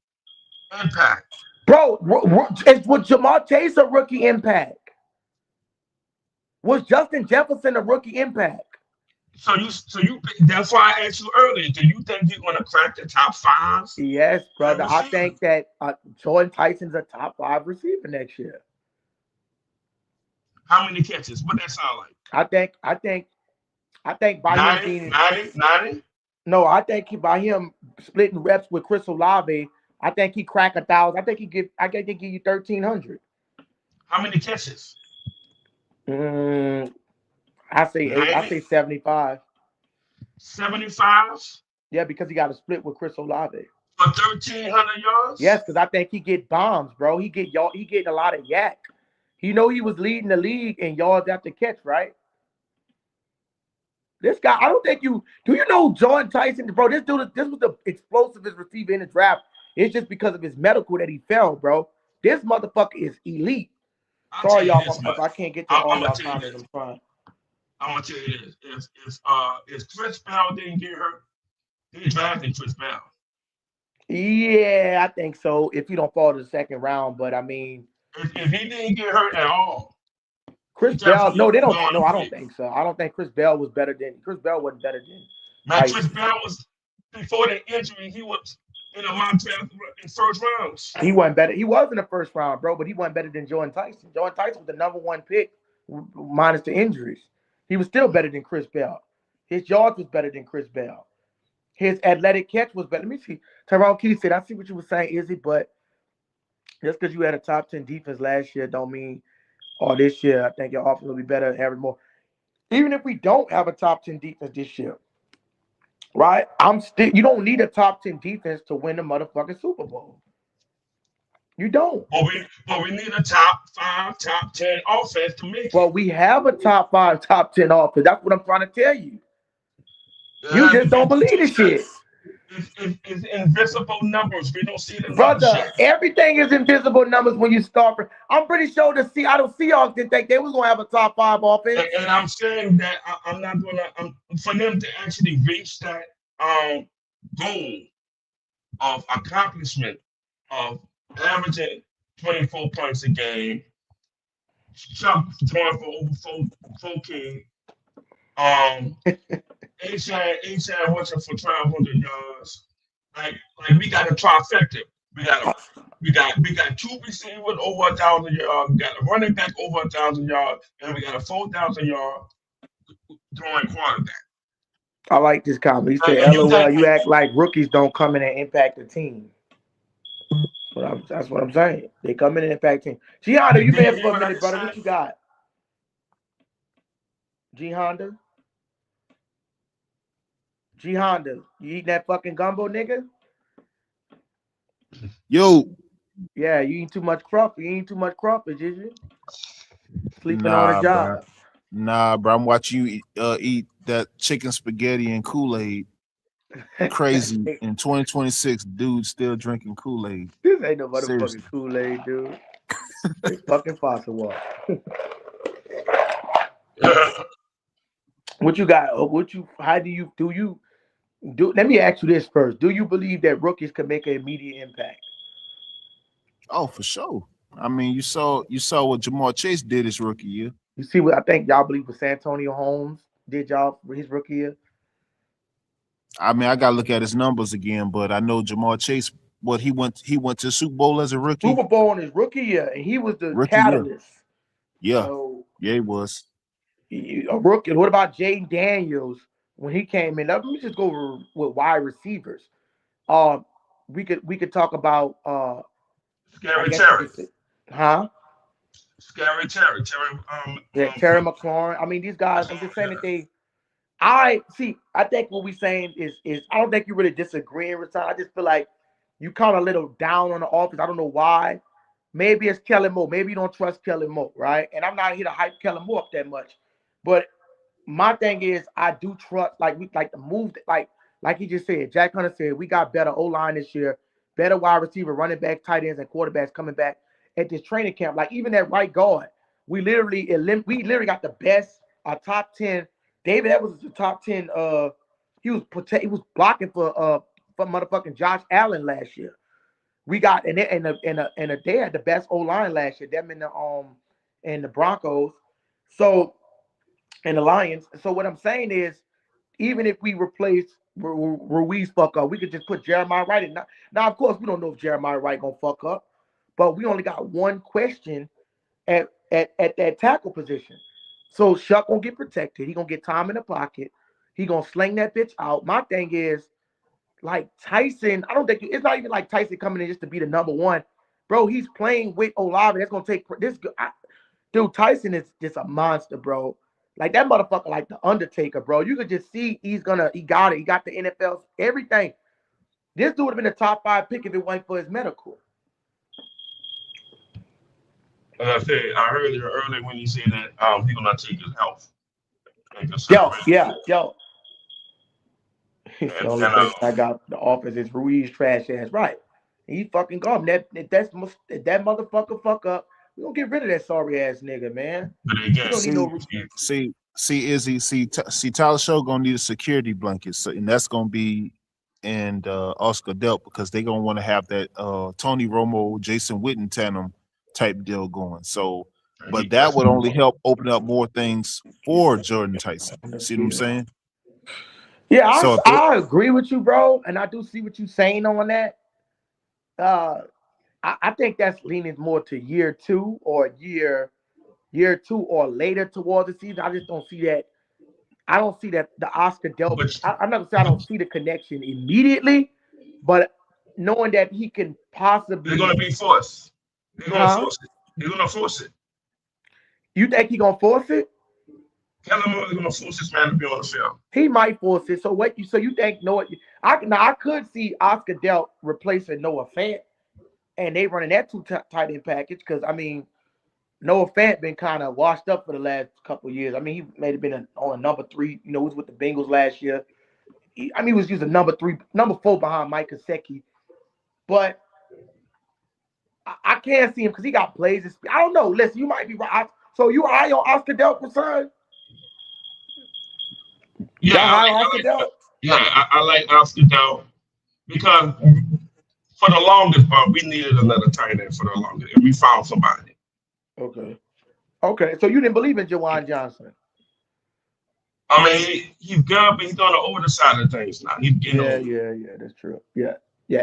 impact. Bro, was Jamar Chase a rookie impact? Was Justin Jefferson a rookie impact? So you that's why I asked you earlier. Do you think you're gonna crack the top 5? Yes, brother. I think that Jordan Tyson's a top 5 receiver next year. How many catches? What that sound like? I think by 90? No, I think by him splitting reps with Chris Olave, I think he crack 1,000. I think he give you 1,300. How many catches? Mm, I say eight. I 90? say 75. 75 Yeah, because he got to split with Chris Olave. for 1,300 Yes, yards? because I think he get bombs, bro. He get y'all. He getting a lot of yak. He know he was leading the league in yards after catch, right? This guy, I don't think you do. You know Jordan Tyson, bro? This dude, this was the explosivest receiver in the draft. It's just because of his medical that he fell, bro. This motherfucker is elite. I'll tell Sorry, you y'all, this if much. I can't get to all I'm gonna y'all tell you comments. this. I'm trying. I'm gonna tell you this. Is Chris Bell didn't get hurt? They drafted Chris Bell. Yeah, I think so. If you don't fall to the second round, but I mean, If he didn't get hurt at all, he Chris Bell. No, definitely they don't. going No, to I don't pick. think so. I don't think Chris Bell was better than Chris Bell wasn't better than Man, Chris Tyson. Bell was before the injury. He was in a mock draft in first rounds. He wasn't better. He was in the first round, bro, but he wasn't better than Jordan Tyson. Jordan Tyson was the number one pick, minus the injuries. He was still better than Chris Bell. His yards was better than Chris Bell. His athletic catch was better. Let me see. Tyrone Keith said, I see what you were saying, Izzy, but just because you had a top 10 defense last year don't mean, this year, I think your offense will be better and average more. Even if we don't have a top 10 defense this year, right? You don't need a top 10 defense to win the motherfucking Super Bowl. You don't. But we need a top 5, top 10 offense to make Well, it. we have a top 5, top 10 offense. That's what I'm trying to tell you. You just don't believe the shit. It's invisible numbers. We don't see the numbers Brother, yet. everything is invisible numbers when you start. I'm pretty sure the Seattle Seahawks didn't think they was going to have a top 5 offense. And I'm saying that I'm not gonna for them to actually reach that goal of accomplishment of averaging 24 points a game, Chuck throwing for over 4K, H.I. Watson for 1,200 yards. Like we got a trifecta. We got 2 receivers over 1,000 yards. We got a running back over 1,000 yards, and we got a 4,000-yard throwing quarterback. I like this comment. He Like, said, and you got LOL, you act like rookies don't come in and impact the team. That's what I'm saying. They come in and impact the team. G Honda, you been here for a what I minute, just brother. said? What you got? G Honda? G Honda, you eating that fucking gumbo, nigga? Yo, Yeah, you eating too much crawfish. You eating too much crawfish, is you? Sleeping on the nah, bro. job. Nah, bro. I'm watching you eat that chicken spaghetti and Kool-Aid. Crazy. In 2026, dude still drinking Kool-Aid. This ain't no Seriously. motherfucking Kool-Aid, dude. It's fucking fossil water. What you got? How do you do? Let me ask you this first. Do you believe that rookies can make an immediate impact? Oh, for sure. I mean, you saw what Jamar Chase did his rookie year. You see what I think y'all believe what Santonio Holmes did y'all for his rookie year? I mean, I gotta look at his numbers again, but I know Jamar Chase. What he went to the Super Bowl as a rookie. Super Bowl in his rookie year, and he was the Rookie year. catalyst. Yeah, So yeah, he was. a rookie. What about Jaden Daniels when he came in? Let me just go with wide receivers. We could talk about Scary Terry. Huh? Scary Terry. Terry McLaurin. I mean, these guys. I'm just saying that I think what we're saying is I don't think you really disagreeing with time. I just feel like you kind of a little down on the offense. I don't know why. Maybe it's Kellen Moore. Maybe you don't trust Kellen Moore, right? And I'm not here to hype Kellen Moore up that much. But my thing is I do trust we like the move like he just said. Jack Hunter said we got better O-line this year, better wide receiver, running back, tight ends, and quarterbacks coming back at this training camp. Like even at right guard, we literally got the best, top 10. David Evans is the top 10. He was blocking for motherfucking Josh Allen last year. We got and they had the best O-line last year. Them in the Broncos. So and the Lions. So what I'm saying is, even if we replace Ruiz fuck up, we could just put Jeremiah Wright in. Now, of course, we don't know if Jeremiah Wright gonna fuck up, but we only got one question at that tackle position. So Shough gonna get protected. He gonna get time in the pocket. He gonna sling that bitch out. My thing is, like Tyson, I don't think it's not even like Tyson coming in just to be the number one. Bro, he's playing with Olave. That's gonna take this. Dude, Tyson is just a monster, bro. Like that motherfucker, like the Undertaker, bro. You could just see he got it. He got the NFL, everything. This dude would have been a top 5 pick if it wasn't for his medical. As I said, I heard it earlier when you said that he's gonna take his health in Yo, consideration. yeah, yo. The And, only and person I got the office is Ruiz trash ass. Right. He fucking gone. That motherfucker fuck up. We gonna get rid of that sorry ass nigga, man. but We again, don't need no. Izzy, Tyler Show gonna need a security blanket, and that's gonna be and Oscar Delp because they're gonna want to have that Tony Romo, Jason Witten tandem type deal going. So, but that would only help open up more things for Jordan Tyson. See what I'm saying? Yeah, So I agree with you, bro, and I do see what you're saying on that. I think that's leaning more to year 2 or year 2 or later towards the season. I just don't see that. I don't see that the Oscar Delp. I'm not gonna say I don't see the connection immediately, but knowing that he can possibly. they're gonna be forced. They're gonna force it. They're gonna force it. You think he gonna force it? Kellen Moore's gonna force this man to be on the field. He might force it. So what? So you think Noah? I could see Oscar Delp replacing Noah Fant, and they running that two tight end package because I mean. Noah Fant been kind of washed up for the last couple of years. I mean, he may have been on a number 3. You know, he was with the Bengals last year. He was using number 4 behind Mike Gesicki. But I can't see him because he got plays. I don't know. Listen, you might be right. So you eye on Oscar Delp, son? Yeah, I like Oscar Delp because for the longest part, we needed another tight end for the longest, and we found somebody. Okay. So you didn't believe in Jawan Johnson? I mean, he's good, but he's on the older side of things now. He's getting older. Yeah, that's true. Yeah,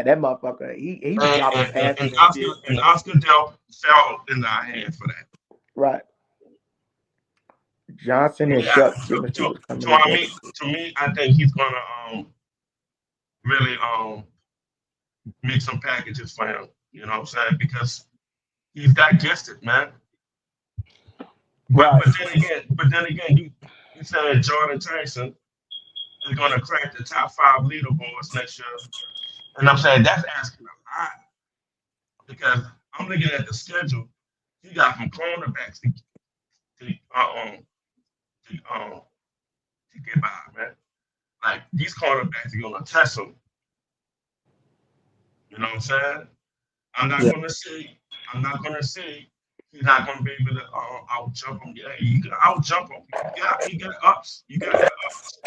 that motherfucker. He was dropping passes and Oscar Delp fell in our hands for that. Right. Johnson and Shuck. To me, I think he's gonna really make some packages for him. You know what I'm saying? Because he's that gifted, man. But then again, you said Jordan Tyson is going to crack the top 5 leaderboards next year, and I'm saying that's asking a lot because I'm looking at the schedule. He got from cornerbacks to get by, man. Like these cornerbacks are going to test him. You know what I'm saying? I'm not going to say. He's not going to be able to out jump him. Yeah, you can out jump him. He got ups. You got ups,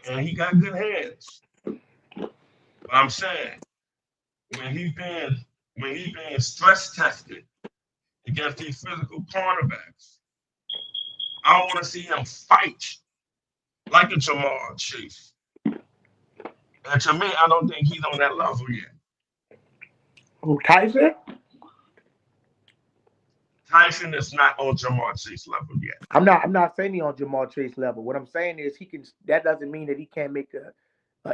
and he got good hands. But I'm saying when he's being stress tested against these physical cornerbacks, I don't want to see him fight like a Jamar Chase. And to me, I don't think he's on that level yet. Who, Tyson? Tyson is not on Jamar Chase level yet. I'm not saying he's on Jamar Chase level. What I'm saying is he can. That doesn't mean that he can't make an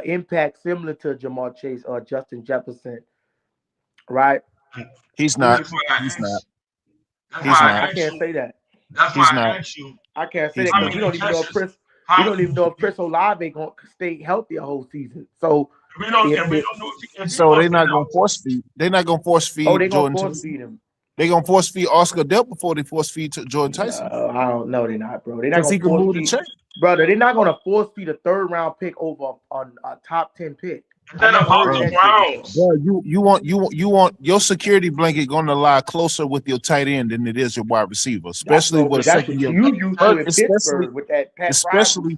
impact similar to Jamar Chase or Justin Jefferson, right? He's not. I can't say that. That's why I asked you. I can't say that because we don't even know if Chris. We don't even know if Chris Olave gonna stay healthy a whole season. So we don't know. So they're not gonna force feed. They're not gonna force feed. Oh, they're gonna force feed him. They're gonna force feed Oscar Delp before they force feed to Jordan Tyson. I don't know. They're not, bro. They're not gonna force feed, brother. They're not gonna force feed a 3rd round pick over on a top 10 pick. Then about the Browns. Bro, you want your security blanket going to lie closer with your tight end than it is your wide receiver, especially with a second year. You used to in Pittsburgh with that Pat especially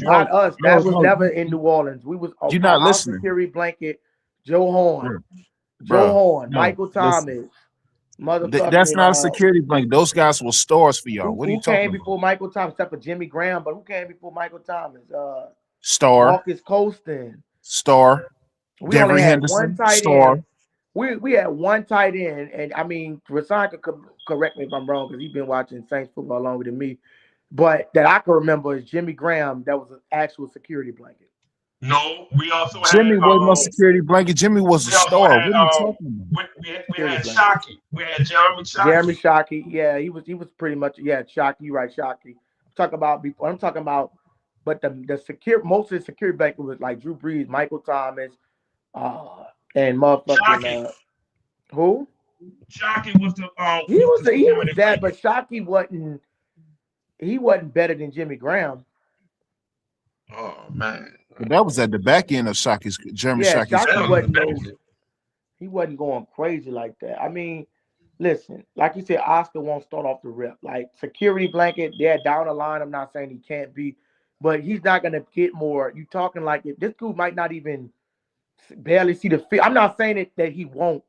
not us. That was never in New Orleans. We was you're not listening. Security blanket. Joe Horn, Michael Thomas. That's not a security blanket. Those guys were stars for y'all. What are you talking about? Who came before Michael Thomas? Except for Jimmy Graham, but who came before Michael Thomas? Star. Marcus Colston. Star. We only had one tight end. We had one tight end, and I mean, Rasan could correct me if I'm wrong because he's been watching Saints football longer than me. but that I can remember is Jimmy Graham. That was an actual security blanket. No, we also had Jimmy wasn't no security blanket. Jimmy was a we also star. had What are you talking about? we Security had blanket. Shockey. We had Jeremy Jeremy Shockey. Shockey, yeah, he was pretty much Shockey. You right, Shockey. Talk about before. I'm talking about, but the secure most of the security blanket was like Drew Brees, Michael Thomas, uh, and motherfucking Shockey. who? Shockey He was was the he was security that, but blanket. Shockey wasn't better than Jimmy Graham. Oh man, But that was at the back end of Shocky's Jeremy Yeah, Shocky's that Shockey was career. the wasn't back no end. he wasn't going crazy like that. I mean, listen, like you said, Oscar won't start off the rip. Like security blanket, yeah, down the line. I'm not saying he can't be, but he's not gonna get more. You talking like if this dude might not even barely see the field. I'm not saying that he won't,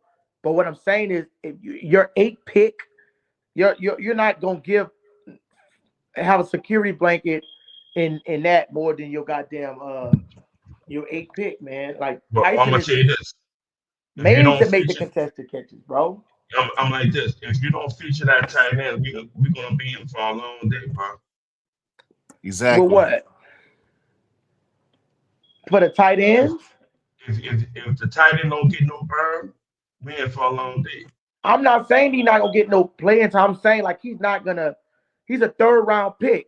but what I'm saying is if you're eight pick, you're not gonna have a security blanket in that more than your goddamn your eight pick, man. Like But I'm Tyson gonna is tell you this: if you made don't to make the feature, contested catches, bro. I'm like this. If you don't feature that tight end, we gonna be in for a long day, bro. Well, Exactly. what for the tight If ends? if the tight end don't get no burn, we in for a long day. I'm not saying he's not gonna get no playing time. I'm saying like he's not gonna. He's a third round pick.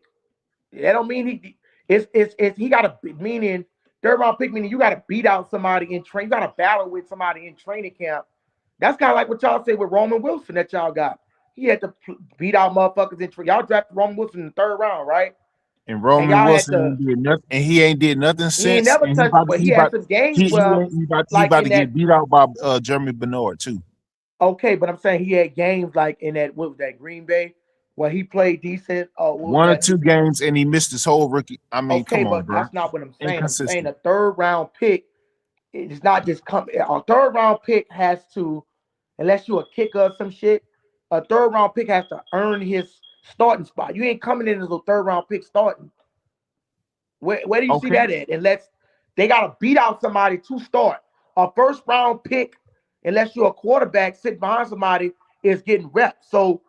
That don't mean he. It's he got a meaning third round pick meaning you got to beat out somebody in train. You got to battle with somebody in training camp. That's kind of like what y'all say with Roman Wilson that y'all got. He had to beat out motherfuckers in training. Y'all drafted Roman Wilson in the third round, right? And And Roman y'all had Wilson to. ain't did nothing, and he ain't did nothing He ain't since. never And he touched, about to, but he had some games where, he like about in to that. get beat out by Jeremy Bernard too. Okay, but I'm saying he had games like in that what was that Green Bay where he played decent. Oh, what was One or that? two games, and he missed his whole rookie. I mean, Okay, come on, but bro. that's not what I'm saying. I'm saying Inconsistent. a third round pick is not just come. A third round pick has to, unless you a kicker or some shit. A third round pick has to earn his starting spot. You ain't coming in as a third round pick starting. Where do you see Okay. that at? Unless they gotta beat out somebody to start. A first round pick, unless you're a quarterback sitting behind somebody, is getting reps. So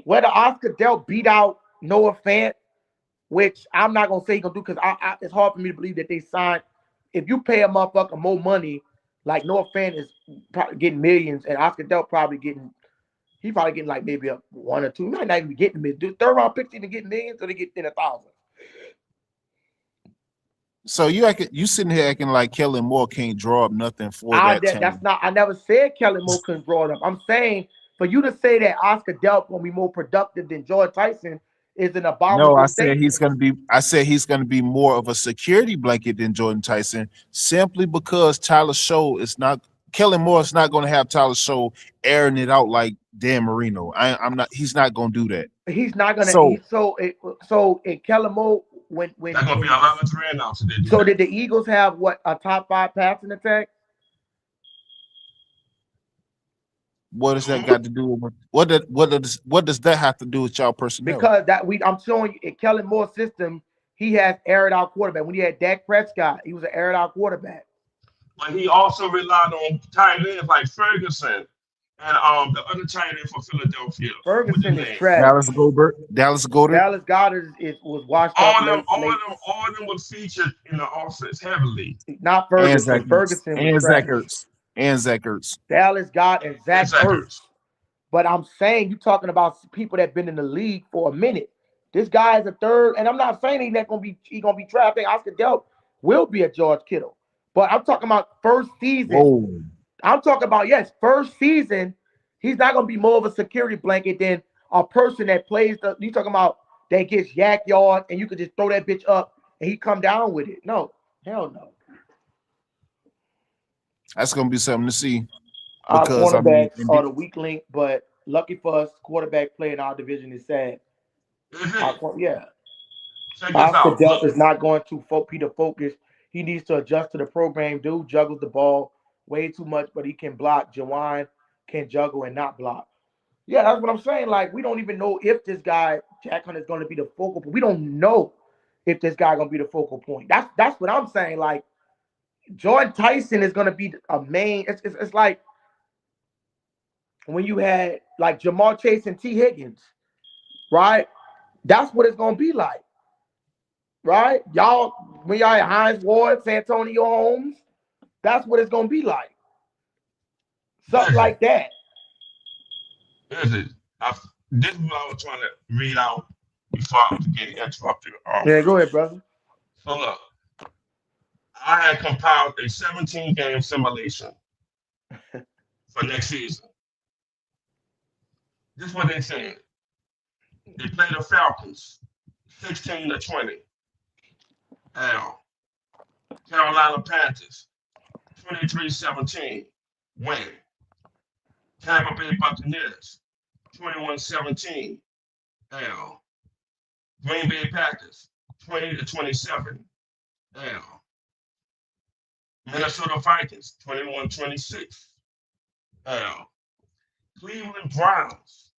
whether Oscar Dell beat out Noah Fant, which I'm not gonna say he's gonna do because it's hard for me to believe that they signed. If you pay a motherfucker more money, like Noah Fant is probably getting millions, and Oscar Dell probably getting like maybe a one or two. He might not even be getting millions. Do third round picks even get millions or they get in a thousand? So you sitting here acting like Kellen Moore can't draw up nothing for I that that, that's team. not. I never said Kellen Moore couldn't draw it up. I'm saying for you to say that Oscar Delp gonna be more productive than George Tyson is an No, abominable statement. I said he's gonna be more of a security blanket than Jordan Tyson, simply because Tyler Show is not Kellen Moore is not gonna have Tyler Show airing it out like Dan Marino. I'm not he's not gonna do that. He's not gonna. So So in Kellen Moore That's gonna be a when lot of three and outs if they do so that. did the Eagles have what a top five passing attack? what does that got to do with what does that have to do with y'all personnel? Because I'm showing you in Kellen Moore's system, he has aired out quarterback. When he had Dak Prescott, he was an aired out quarterback. But he also relied on tight ends like Ferguson and the other tight end for Philadelphia. What his Ferguson is name? trash. Dallas Goddard. Dallas Goddard was washed up late. All of them was featured in the offense heavily. Not And Ferguson. Zach Ertz. Ferguson was trash. And Zach Ertz. Dallas Goddard and And Zach Zach Ertz. Ertz. But I'm saying you talking about people that been in the league for a minute. This guy is a third, and I'm not saying he's gonna be trash. I think Oscar Delp will be a George Kittle. But I'm talking about first season. Whoa. I'm talking about, yes, first season, he's not gonna be more of a security blanket than a person that plays you talking about that gets yak yard and you could just throw that bitch up and he come down with it. No, hell no. That's gonna be something to see. Our Because I mean, cornerbacks are the weak link, but lucky for us, quarterback play in our division is sad. Yeah. Check this Oscar out. Delp Look, is not going to be the focus. He needs to adjust to the program. Dude juggles the ball way too much, but he can block. Jawan can juggle and not block. Yeah, that's what I'm saying. Like, we don't even know if this guy, Jack Hunt, is going to be the focal point. We don't know if this guy going to be the focal point. That's what I'm saying. Like, Jordan Tyson is going to be a main. It's like when you had, like, Jamar Chase and T. Higgins, right? That's what it's gonna be like, right? Y'all, when y'all at Hines Ward, Santonio Holmes, that's what it's gonna be like. Something Listen, like that. listen. This is what I was trying to read out before I was getting interrupted. Yeah, go ahead, brother. So look, I had compiled a 17-game simulation for next season. This is what they said. They play the Falcons 16-20. L. Carolina Panthers 23-17. Win. Tampa Bay Buccaneers 21-17. L. Green Bay Packers 20-27. L. Minnesota Vikings 21-26. L. Cleveland Browns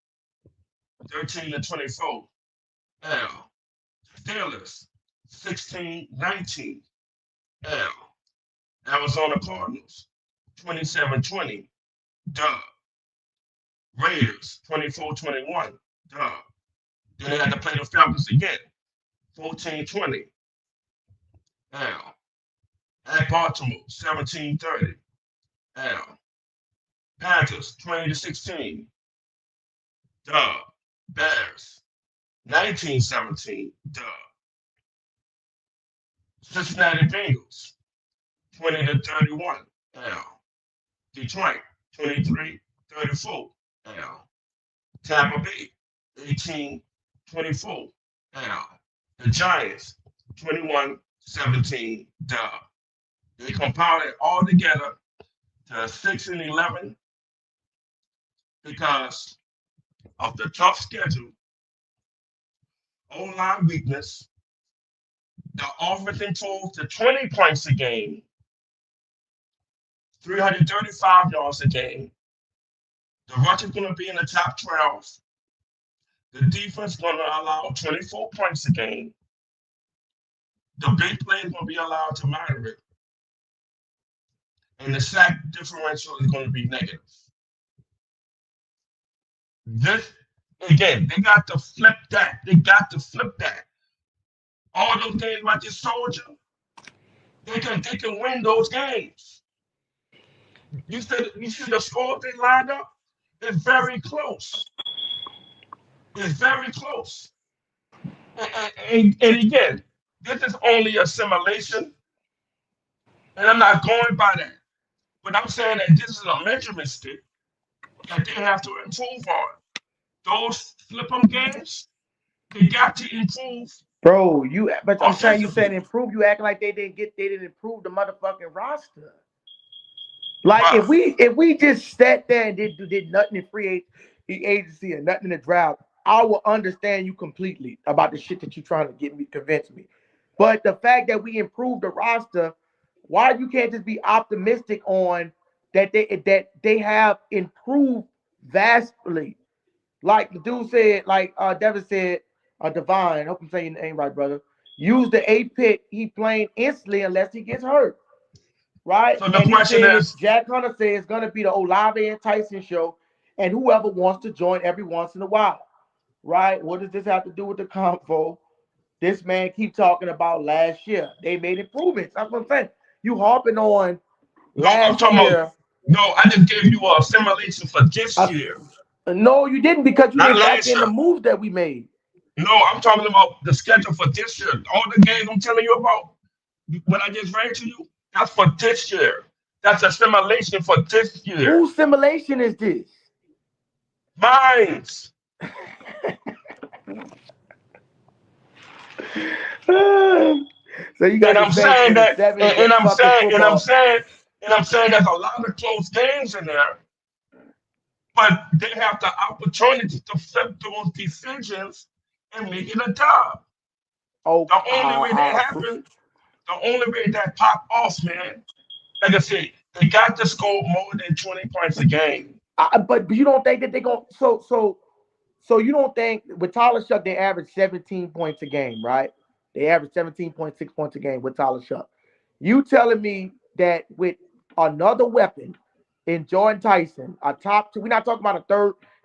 13-24. L. Steelers 16-19. L. Arizona Cardinals 27-20. Dub. Raiders 24-21. Dub. Then they had to play the Falcons again 14-20. L. At Baltimore 17-30. L. Panthers 20-16. Dub. Bears 19-17. Dub. Cincinnati Bengals 20-31. L. Detroit 23-34. L. Tampa Bay 18-24. L. The Giants 21-17. Dub. They compiled it all together to 6-11 because of the tough schedule, O-line weakness, the offense improved to 20 points a game, 335 yards a game. The rush is going to be in the top 12. The defense is going to allow 24 points a game. The big play is going to be allowed to moderate. And the sack differential is going to be negative. This, again, they got to flip that. They got to flip that. All those games I just told you, they can win those games. You see the score they lined up? It's very close. It's very close. And again, this is only a simulation, and I'm not going by that. But I'm saying that this is a measurement stick that they have to improve on. Those flip 'em games, they got to improve Bro, but I'm saying you said offensively. improve. You acting like they didn't improve the motherfucking roster. Like Bruh. if we just sat there and did nothing in free agency and nothing in the draft, I will understand you completely about the shit that you're trying to convince me. But the fact that we improved the roster, why you can't just be optimistic on that they have improved vastly. Like the dude said, like Devin said, Divine, hope I'm saying your name right, brother. Use the 8 pick, he playing instantly unless he gets hurt. Right? So the And he question said, is, Jack Hunter said it's gonna be the Olave and Tyson show, and whoever wants to join every once in a while. Right? What does this have to do with the convo? This man keep talking about last year. They made improvements. That's what I'm saying. You harping on no, I'm last talking about, year. no, I just gave you a simulation for this Uh, year, no, you didn't because you not didn't factor last in year. the moves that we made. No, I'm talking about the schedule for this year. All the games I'm telling you about, what I just read to you, that's for this year. That's a simulation for this year. Whose simulation is this? Mine's. So you And got the I'm Saints saying winning that, seven and I'm fucking saying, and I'm football. saying, and I'm saying there's a lot of close games in there, but they have the opportunity to flip those decisions and make it a dub. Oh, The only way that happened, the only way that popped off, man, like I said, they got to score more than 20 points a game. but you don't think that they're going so you don't think with Tyler Shuck they average 17 points a game, right? They average 17.6 points a game with Tyler Shuck. You telling me that with another weapon in Jordan Tyson, a top two, we're not talking about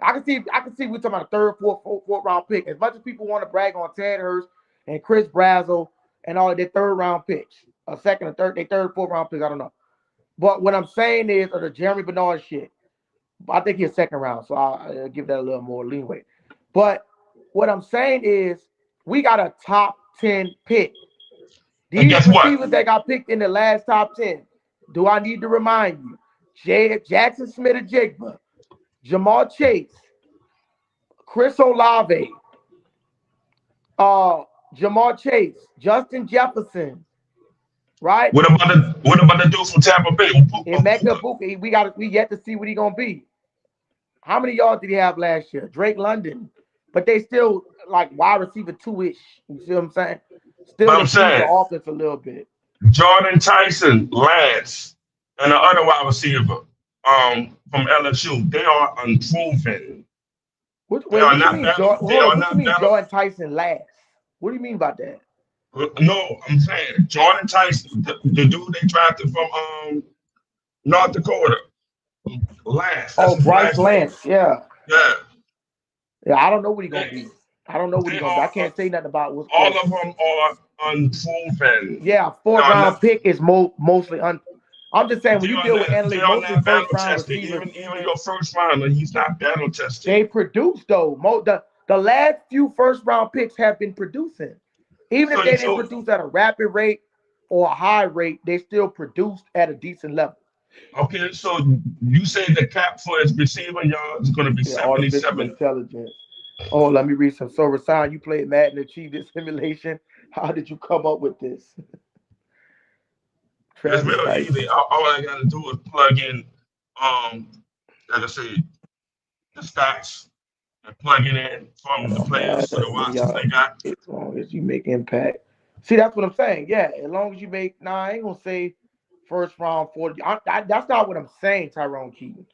I can see we're talking about a third, fourth round pick. As much as people want to brag on Ted Hurst and Chris Brazzell and all their third round picks, a second, a third, they third, fourth round picks, I don't know. But what I'm saying is, or the Jeremy Bernard shit, I think he's second round, so I'll give that a little more leeway. But what I'm saying is, we got a top 10 pick. And These guess what? receivers that got picked in the last top 10, do I need to remind you? Jackson Smith-Jigba, Jamal Chase, Chris Olave, Jamal Chase, Justin Jefferson, right? What about the dude from Tampa Bay? And Mecca Buka, we yet to see what he gonna be. How many yards did he have last year? Drake London, but they still like wide receiver 2-ish. You see what I'm saying? Still But I'm improve the saying offense a little bit. Jordan Tyson, Lance, and the other wide receiver from LSU, they are unproven. They Wait, are what you not mean, better. Jordan? They Hold on, are what you not mean, better. Jordan Tyson last? What do you mean by that? No, I'm saying Jordan Tyson, the dude they drafted from North Dakota, Lance. That's Oh, his Bryce last name. Lance, yeah, Yeah, yeah. I don't know what he gonna they, be. I don't know what he they gonna be. I are. can't say nothing about what's All called. of them are unproven. Yeah, They fourth are round not. pick is mostly I'm just saying when you deal with They analytics, are mostly not first battle round tested. receivers, Even your first rounder, he's not battle tested. they produce though. The last few first round picks have been producing. Even if So they didn't so produce at a rapid rate or a high rate, they still produced at a decent level. okay. So you say the cap for his receiving yards is going to be Yeah, artificial 77. intelligence. Oh, let me read some. So, Rasan, you played Madden and achieved this simulation. How did you come up with this? It's Travis real Knight. easy. All I got to do is plug in, um, like I say, the stats and plug it in from the players to the Madden, rosters y'all, they got. as long as you make impact. See, that's what I'm saying. Yeah, as long as you make. Nah, I ain't gonna say first round 40. That's not what I'm saying, Tyrone Keaton.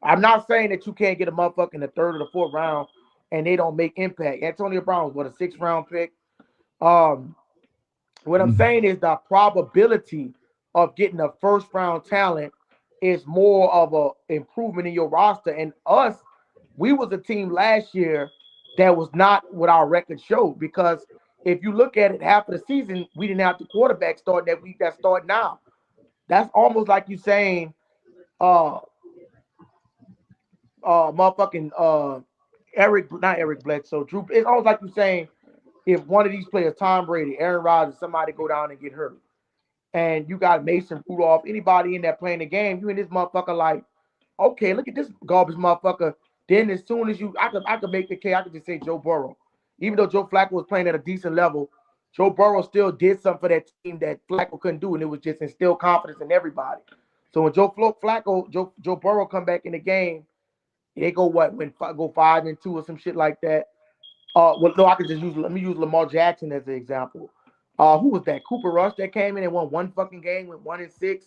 I'm not saying that you can't get a motherfucker in the third or the fourth round and they don't make impact. Antonio Brown was what, a 6th round pick. Um, what I'm saying is the probability of getting a first round talent is more of a improvement in your roster. And us, we was a team last year that was not what our record showed because if you look at it, half of the season we didn't have the quarterback start that we that start now. That's almost like you saying, uh, motherfucking not Eric Bledsoe, Drew. It's almost like you saying if one of these players, Tom Brady, Aaron Rodgers, somebody go down and get hurt and you got Mason Rudolph, anybody in there playing the game, you in this motherfucker like, okay, look at this garbage motherfucker. Then as soon as I could make the case, I could just say Joe Burrow. Even though Joe Flacco was playing at a decent level, Joe Burrow still did something for that team that Flacco couldn't do, and it was just instill confidence in everybody. So when Joe Burrow come back in the game, they go what when go 5-2 or some shit like that. Well, no, I could just let me use Lamar Jackson as an example. Who was that? Cooper Rush that came in and won one fucking game, went 1-6,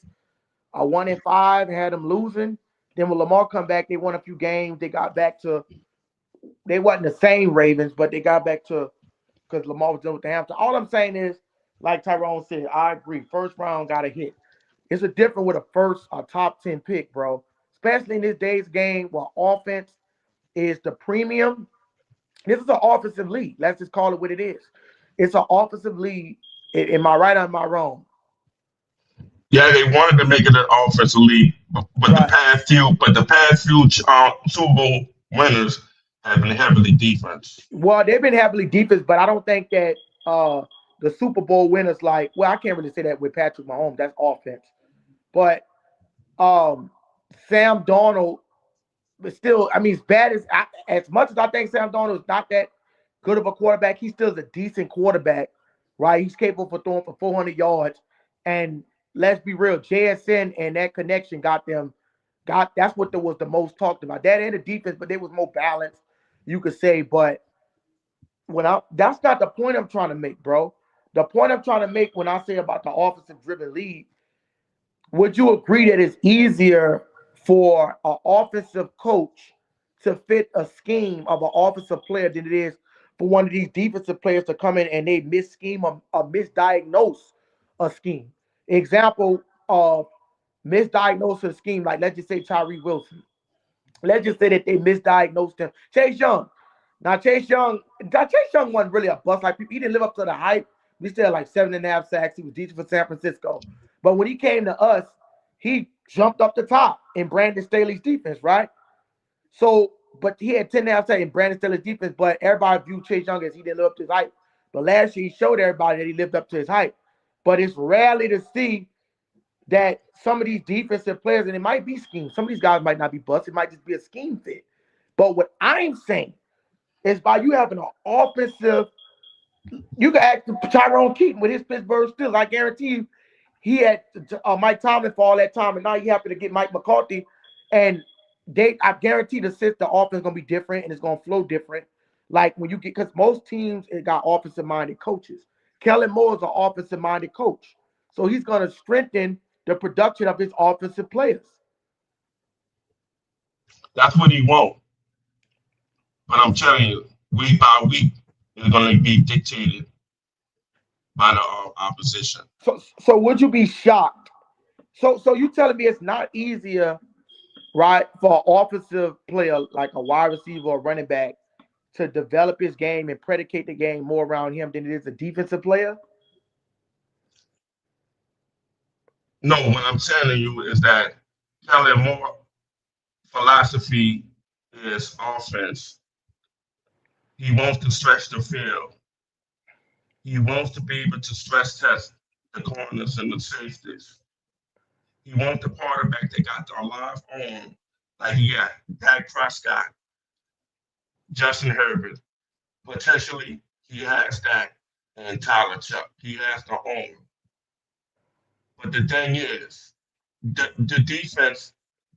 1-5, had them losing. Then when Lamar come back, they won a few games. They got back to they wasn't the same Ravens, but they got back to because Lamar was done with the hamster. All I'm saying is, like Tyrone said, I agree. First round got a hit. It's a different with a top 10 pick, bro. Especially in this day's game where offense is the premium. This is an offensive league. Let's just call it what it is. It's an offensive league. Am I right or am I wrong? Yeah, they wanted to make it an offensive league, but Right. the past few Super Bowl winners have been heavily defense. Well, they've been heavily defense, but I don't think that the Super Bowl winners like. Well, I can't really say that with Patrick Mahomes. That's offense, but Sam Darnold. But still, I mean, as much as I think Sam Darnold is not that good of a quarterback, he still is a decent quarterback, right? He's capable for throwing for 400 yards. And let's be real, JSN and that connection got that's what was the most talked about. That and the defense, but they was more balanced, you could say. But that's not the point I'm trying to make, bro. The point I'm trying to make when I say about the offensive driven league, would you agree that it's easier for an offensive coach to fit a scheme of an offensive player than it is for one of these defensive players to come in and they misdiagnose a scheme? Example of misdiagnosis scheme, like let's just say Tyree Wilson. let's just say that they misdiagnosed him. Chase Young. Now Chase Young wasn't really a bust like people. He didn't live up to the hype. We still had like 7.5 sacks. He was decent for San Francisco. But when he came to us, he jumped up the top in Brandon Staley's defense, right? So, but he had 10.5 sacks in Brandon Staley's defense, but everybody viewed Chase Young as he didn't live up to his hype. But last year he showed everybody that he lived up to his hype. But it's rarely to see that some of these defensive players, and it might be scheme. Some of these guys might not be bust. It might just be a scheme fit. But what I'm saying is by you having an offensive, you can ask Tyrone Keaton with his Pittsburgh Steelers. I guarantee you, he had Mike Tomlin for all that time, and now you happen to get Mike McCarthy, and I guarantee the offense is gonna be different and it's gonna flow different. Like when you get, because most teams it got offensive minded coaches. Kellen Moore is an offensive minded coach, so he's gonna strengthen the production of his offensive players. That's what he wants. But I'm telling you, week by week, it's going to be dictated by the opposition. So would you be shocked? So you telling me it's not easier, right, for an offensive player like a wide receiver or running back to develop his game and predicate the game more around him than it is a defensive player? No, what I'm telling you is that Kellen Moore philosophy is offense. He wants to stretch the field. He wants to be able to stress test the corners and the safeties. He wants the quarterback that got the live arm, like he got Dak Prescott, Justin Herbert. Potentially, he has that and Tyler Chuck. He has the arm. But the thing is, the defense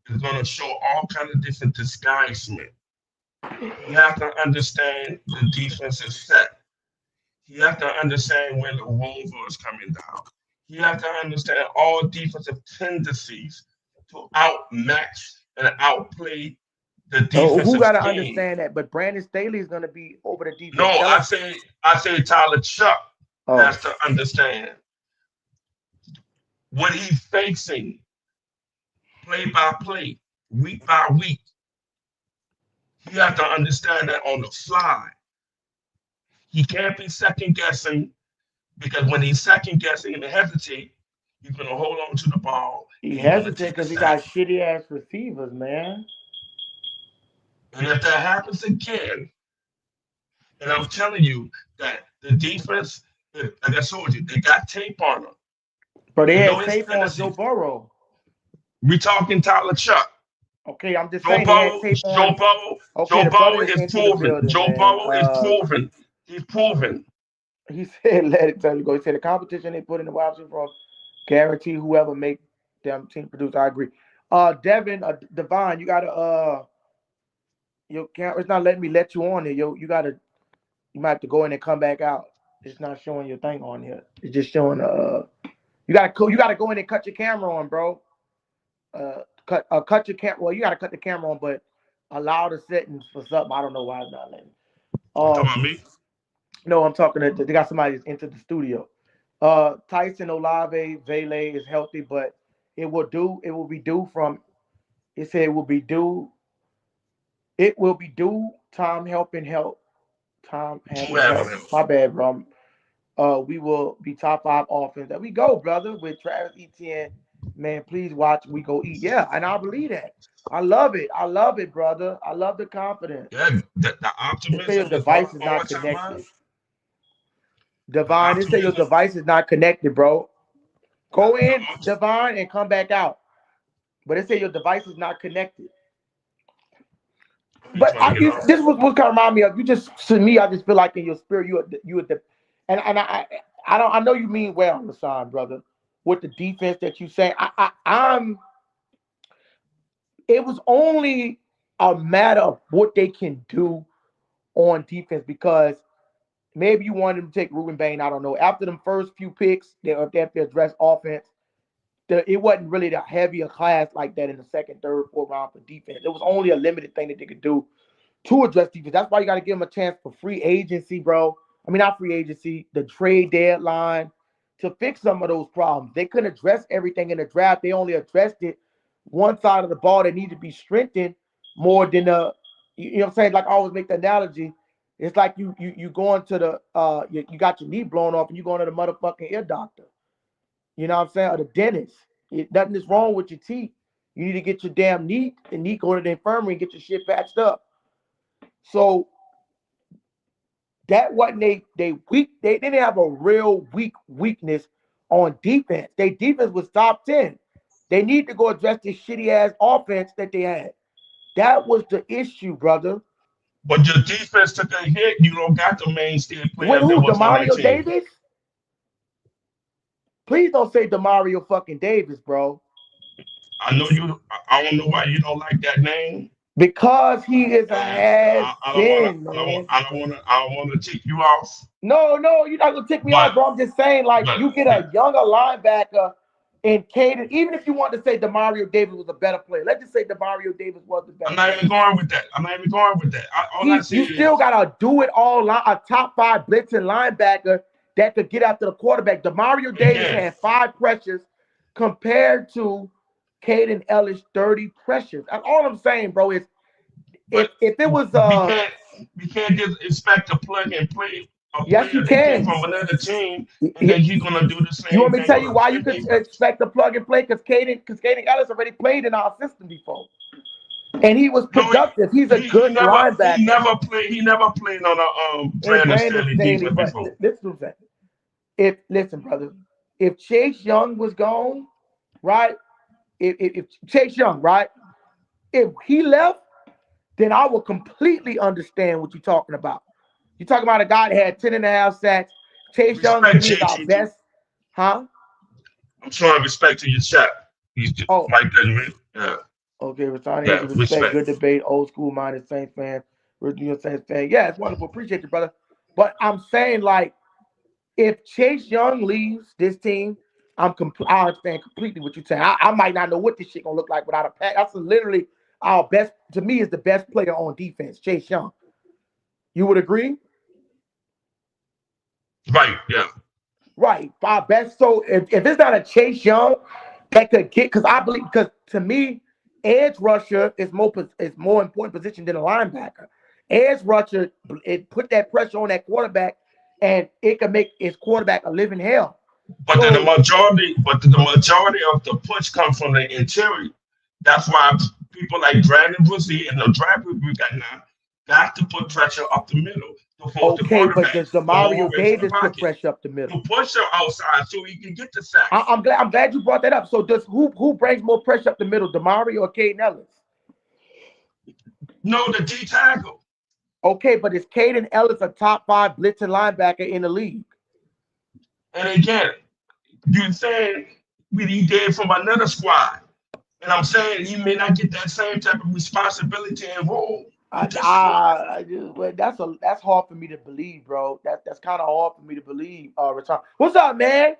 is going to show all kinds of different disguisement. You have to understand the defense is set. You have to understand when the rover is coming down. You have to understand all defensive tendencies to outmatch and outplay the So who defensive got to scheme. understand that? But Brandon Staley is going to be over the No, defense. I say Tyler Chuck has to understand what he's facing play by play, week by week. You have to understand that on the fly. He can't be second guessing because when he's second guessing and hesitate, he's gonna hold on to the ball He and he's gonna hesitated take a because he got sack. shitty ass receivers, man. And if that happens again, and I'm telling you that the defense, like I told you, they got tape on him. But they They know had his tape on Joe tendencies. Burrow. We talking Tyler Chuck. Okay, I'm just Joe saying they had Burrow, tape Joe on. Burrow, Okay, Joe the brother Burrow is is into the proven. building, Joe man. Burrow is proven. He's proven. He said, "Let it tell you go." He said the competition they put in the wide receiver from guarantee whoever make them team produce. I agree. Devin, Devon, you gotta your camera. It's not letting me let you on here. You gotta. You might have to go in and come back out. It's not showing your thing on here. It's just showing You gotta go in and cut your camera on, bro. Cut your camera. Well, you gotta cut the camera on, but allow the settings for something. I don't know why it's not letting. You talking Um, about me? no, I'm talking to they got somebody that's into the studio. Tyson Olave Vele is healthy, but it will be due from it said it will be due. It will be due time helping help. Time Who having having help. him? My bad, bro. We will be top 5 offense. There we go, brother, with Travis Etienne. Man, please watch We Go Eat. Yeah, and I believe that. I love it. I love it, brother. I love the confidence. Yeah, the They say your optimism is device is all not the time high. connected. The Divine, they say your optimism, device is not connected, bro. the, Go the in, optimism. Divine, and come back out. But they say your device is not connected. You But trying to get on? this was what kind of remind me of you. Just to me, I just feel like in your spirit, you are the, and I don't I know you mean well, Hassan, brother, with the defense that you say. I'm. It was only a matter of what they can do on defense because maybe you wanted them to take Ruben Bain. I don't know. After them first few picks, they have to address offense. It wasn't really the heavier class like that in the second, third, fourth round for defense. It was only a limited thing that they could do to address defense. That's why you got to give them a chance for free agency, bro. I mean, not free agency, the trade deadline to fix some of those problems. They couldn't address everything in the draft. They only addressed it one side of the ball that needed to be strengthened more than you know what I'm saying? Like I always make the analogy. It's like you going to the you got your knee blown off and you going to the motherfucking ear doctor. You know what I'm saying? Or the dentist. Nothing is wrong with your teeth. You need to get your damn knee and go to the infirmary and get your shit patched up. So that wasn't they weak. They didn't have a real weakness on defense. Their defense was top 10. They need to go address this shitty ass offense that they had. That was the issue, brother. But your defense took a hit. You don't got the mainstay With players that who? was on that Demario team. Davis? Please don't say Demario fucking Davis, bro. I know you. I don't know why you don't like that name. Because he is a And has I don't want to. been, man. I don't want to. I don't want to tick you off. No, you're not gonna tick me But off, bro. I'm just saying, like, but you get a younger linebacker in Caden, even if you want to say Demario Davis was a better player. Let's just say Demario Davis was the I'm better not player. even going with that. I'm not even going with that. All I say You still is gotta do it all. A top 5 blitzing linebacker that could get after the quarterback. Demario Davis again. had 5 pressures compared to Caden Ellis 30 pressures. That's all I'm saying, bro. Is But if it was we can't just expect to plug and play a yes, player you that came can. from another team and You then he's gonna do the want same me to thing tell on you the why you same could defense. expect the plug and play? Because Caden Ellis already played in our system before, and he was No, productive. He's a good he linebacker. never played on a And Brandon Brandon Staley Staley, defense but before. listen to that. If listen, brother, if Chase Young was gone, right? If Chase Young, right? If he left, then I would completely understand what you're talking about. You're talking about a guy that had 10 and a half sacks. Chase Young to Respect me is our JT too. best, huh? I'm showing respect to your shot. He's just Oh, like that. Yeah, okay, Rasani yeah, Hazy, respect, respect. good debate, old school minded Saints fan, original Saints fan. Yeah, it's wonderful. Appreciate you, brother. But I'm saying, like, if Chase Young leaves this team, I understand completely what you're saying. I might not know what this shit gonna look like without a pack. That's literally our best. To me, is the best player on defense, Chase Young. You would agree, Right, yeah. right? Our best. So if it's not a Chase Young that could get, because I believe, because to me, edge rusher is more important position than a linebacker. Edge rusher, it put that pressure on that quarterback, and it can make his quarterback a living hell. So But the majority of the push comes from the interior. That's why people like Brandon Bussy and the draft we got now got to put pressure up the middle to force the okay, but quarterback does to move Demario into the Davis put pocket pressure up the to middle? push him outside so he can get the sacks. I'm glad you brought that up. So does who brings more pressure up the middle, Demario or Caden Ellis? No, the D tackle. Okay, but is Caden Ellis a top 5 blitzing linebacker in the league? And again, you saying what he did from another squad. And I'm saying he may not get that same type of responsibility and role with this squad. But that's hard for me to believe, bro. That's kind of hard for me to believe. Return. What's up, man?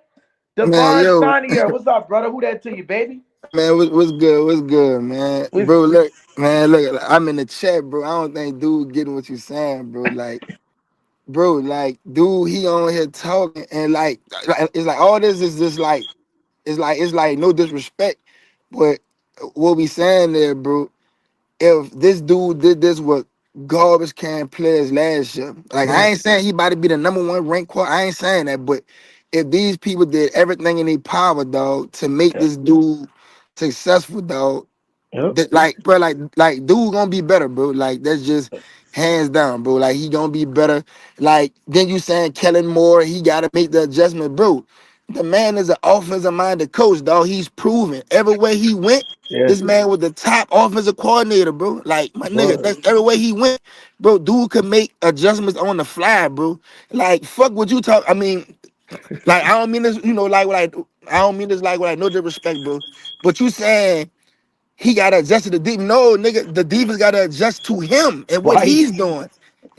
Man, Devon yo, Saunier. What's up, brother? Who that to you, baby? man, what's good? What's good, man? We, Bro, we, look, man, look, I'm in the chat, bro. I don't think dude getting what you saying, bro. Like, bro, like, dude, he on here talking and it's like all this is just like, it's like no disrespect, but what we saying there, bro? If this dude did this with garbage can players last year, like I right. ain't saying he about to be the number one ranked quarter. I ain't saying that, but if these people did everything in their power, dog, to make Yep. this dude successful, dog, Yep. that like, bro, like dude gonna be better, bro. Like that's just hands down, bro. Like he gonna be better. Like then you saying Kellen Moore, he gotta make the adjustment, bro. The man is an offensive minded coach, dog. He's proven everywhere he went. Yeah. This man was the top offensive coordinator, bro. Like my nigga, Was. that's everywhere he went, bro. Dude could make adjustments on the fly, bro. Like fuck what you talk. I mean, like I don't mean this, like what I don't mean this like what I no disrespect, bro. But you saying he gotta adjust to the deep. No, nigga, the defense gotta adjust to him and what Right. he's doing.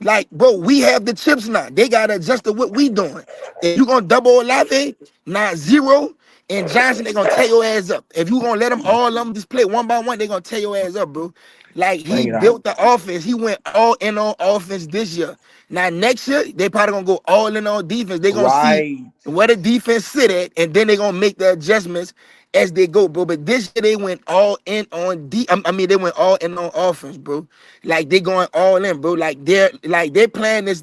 Like, bro, we have the chips now. They gotta adjust to what we doing. If you gonna double Olave, not zero, and Johnson, they gonna tear your ass up. If you gonna let them all of them just play one by one, they gonna tear your ass up, bro. Like he Bring it out. built the offense. He went all in on offense this year. Now next year, they probably gonna go all in on defense. They gonna see Right. where the defense sit at, and then they gonna make the adjustments as they go, bro. But this year they went all in on I mean, they went all in on offense, bro. Like they going all in, bro. Like their plan is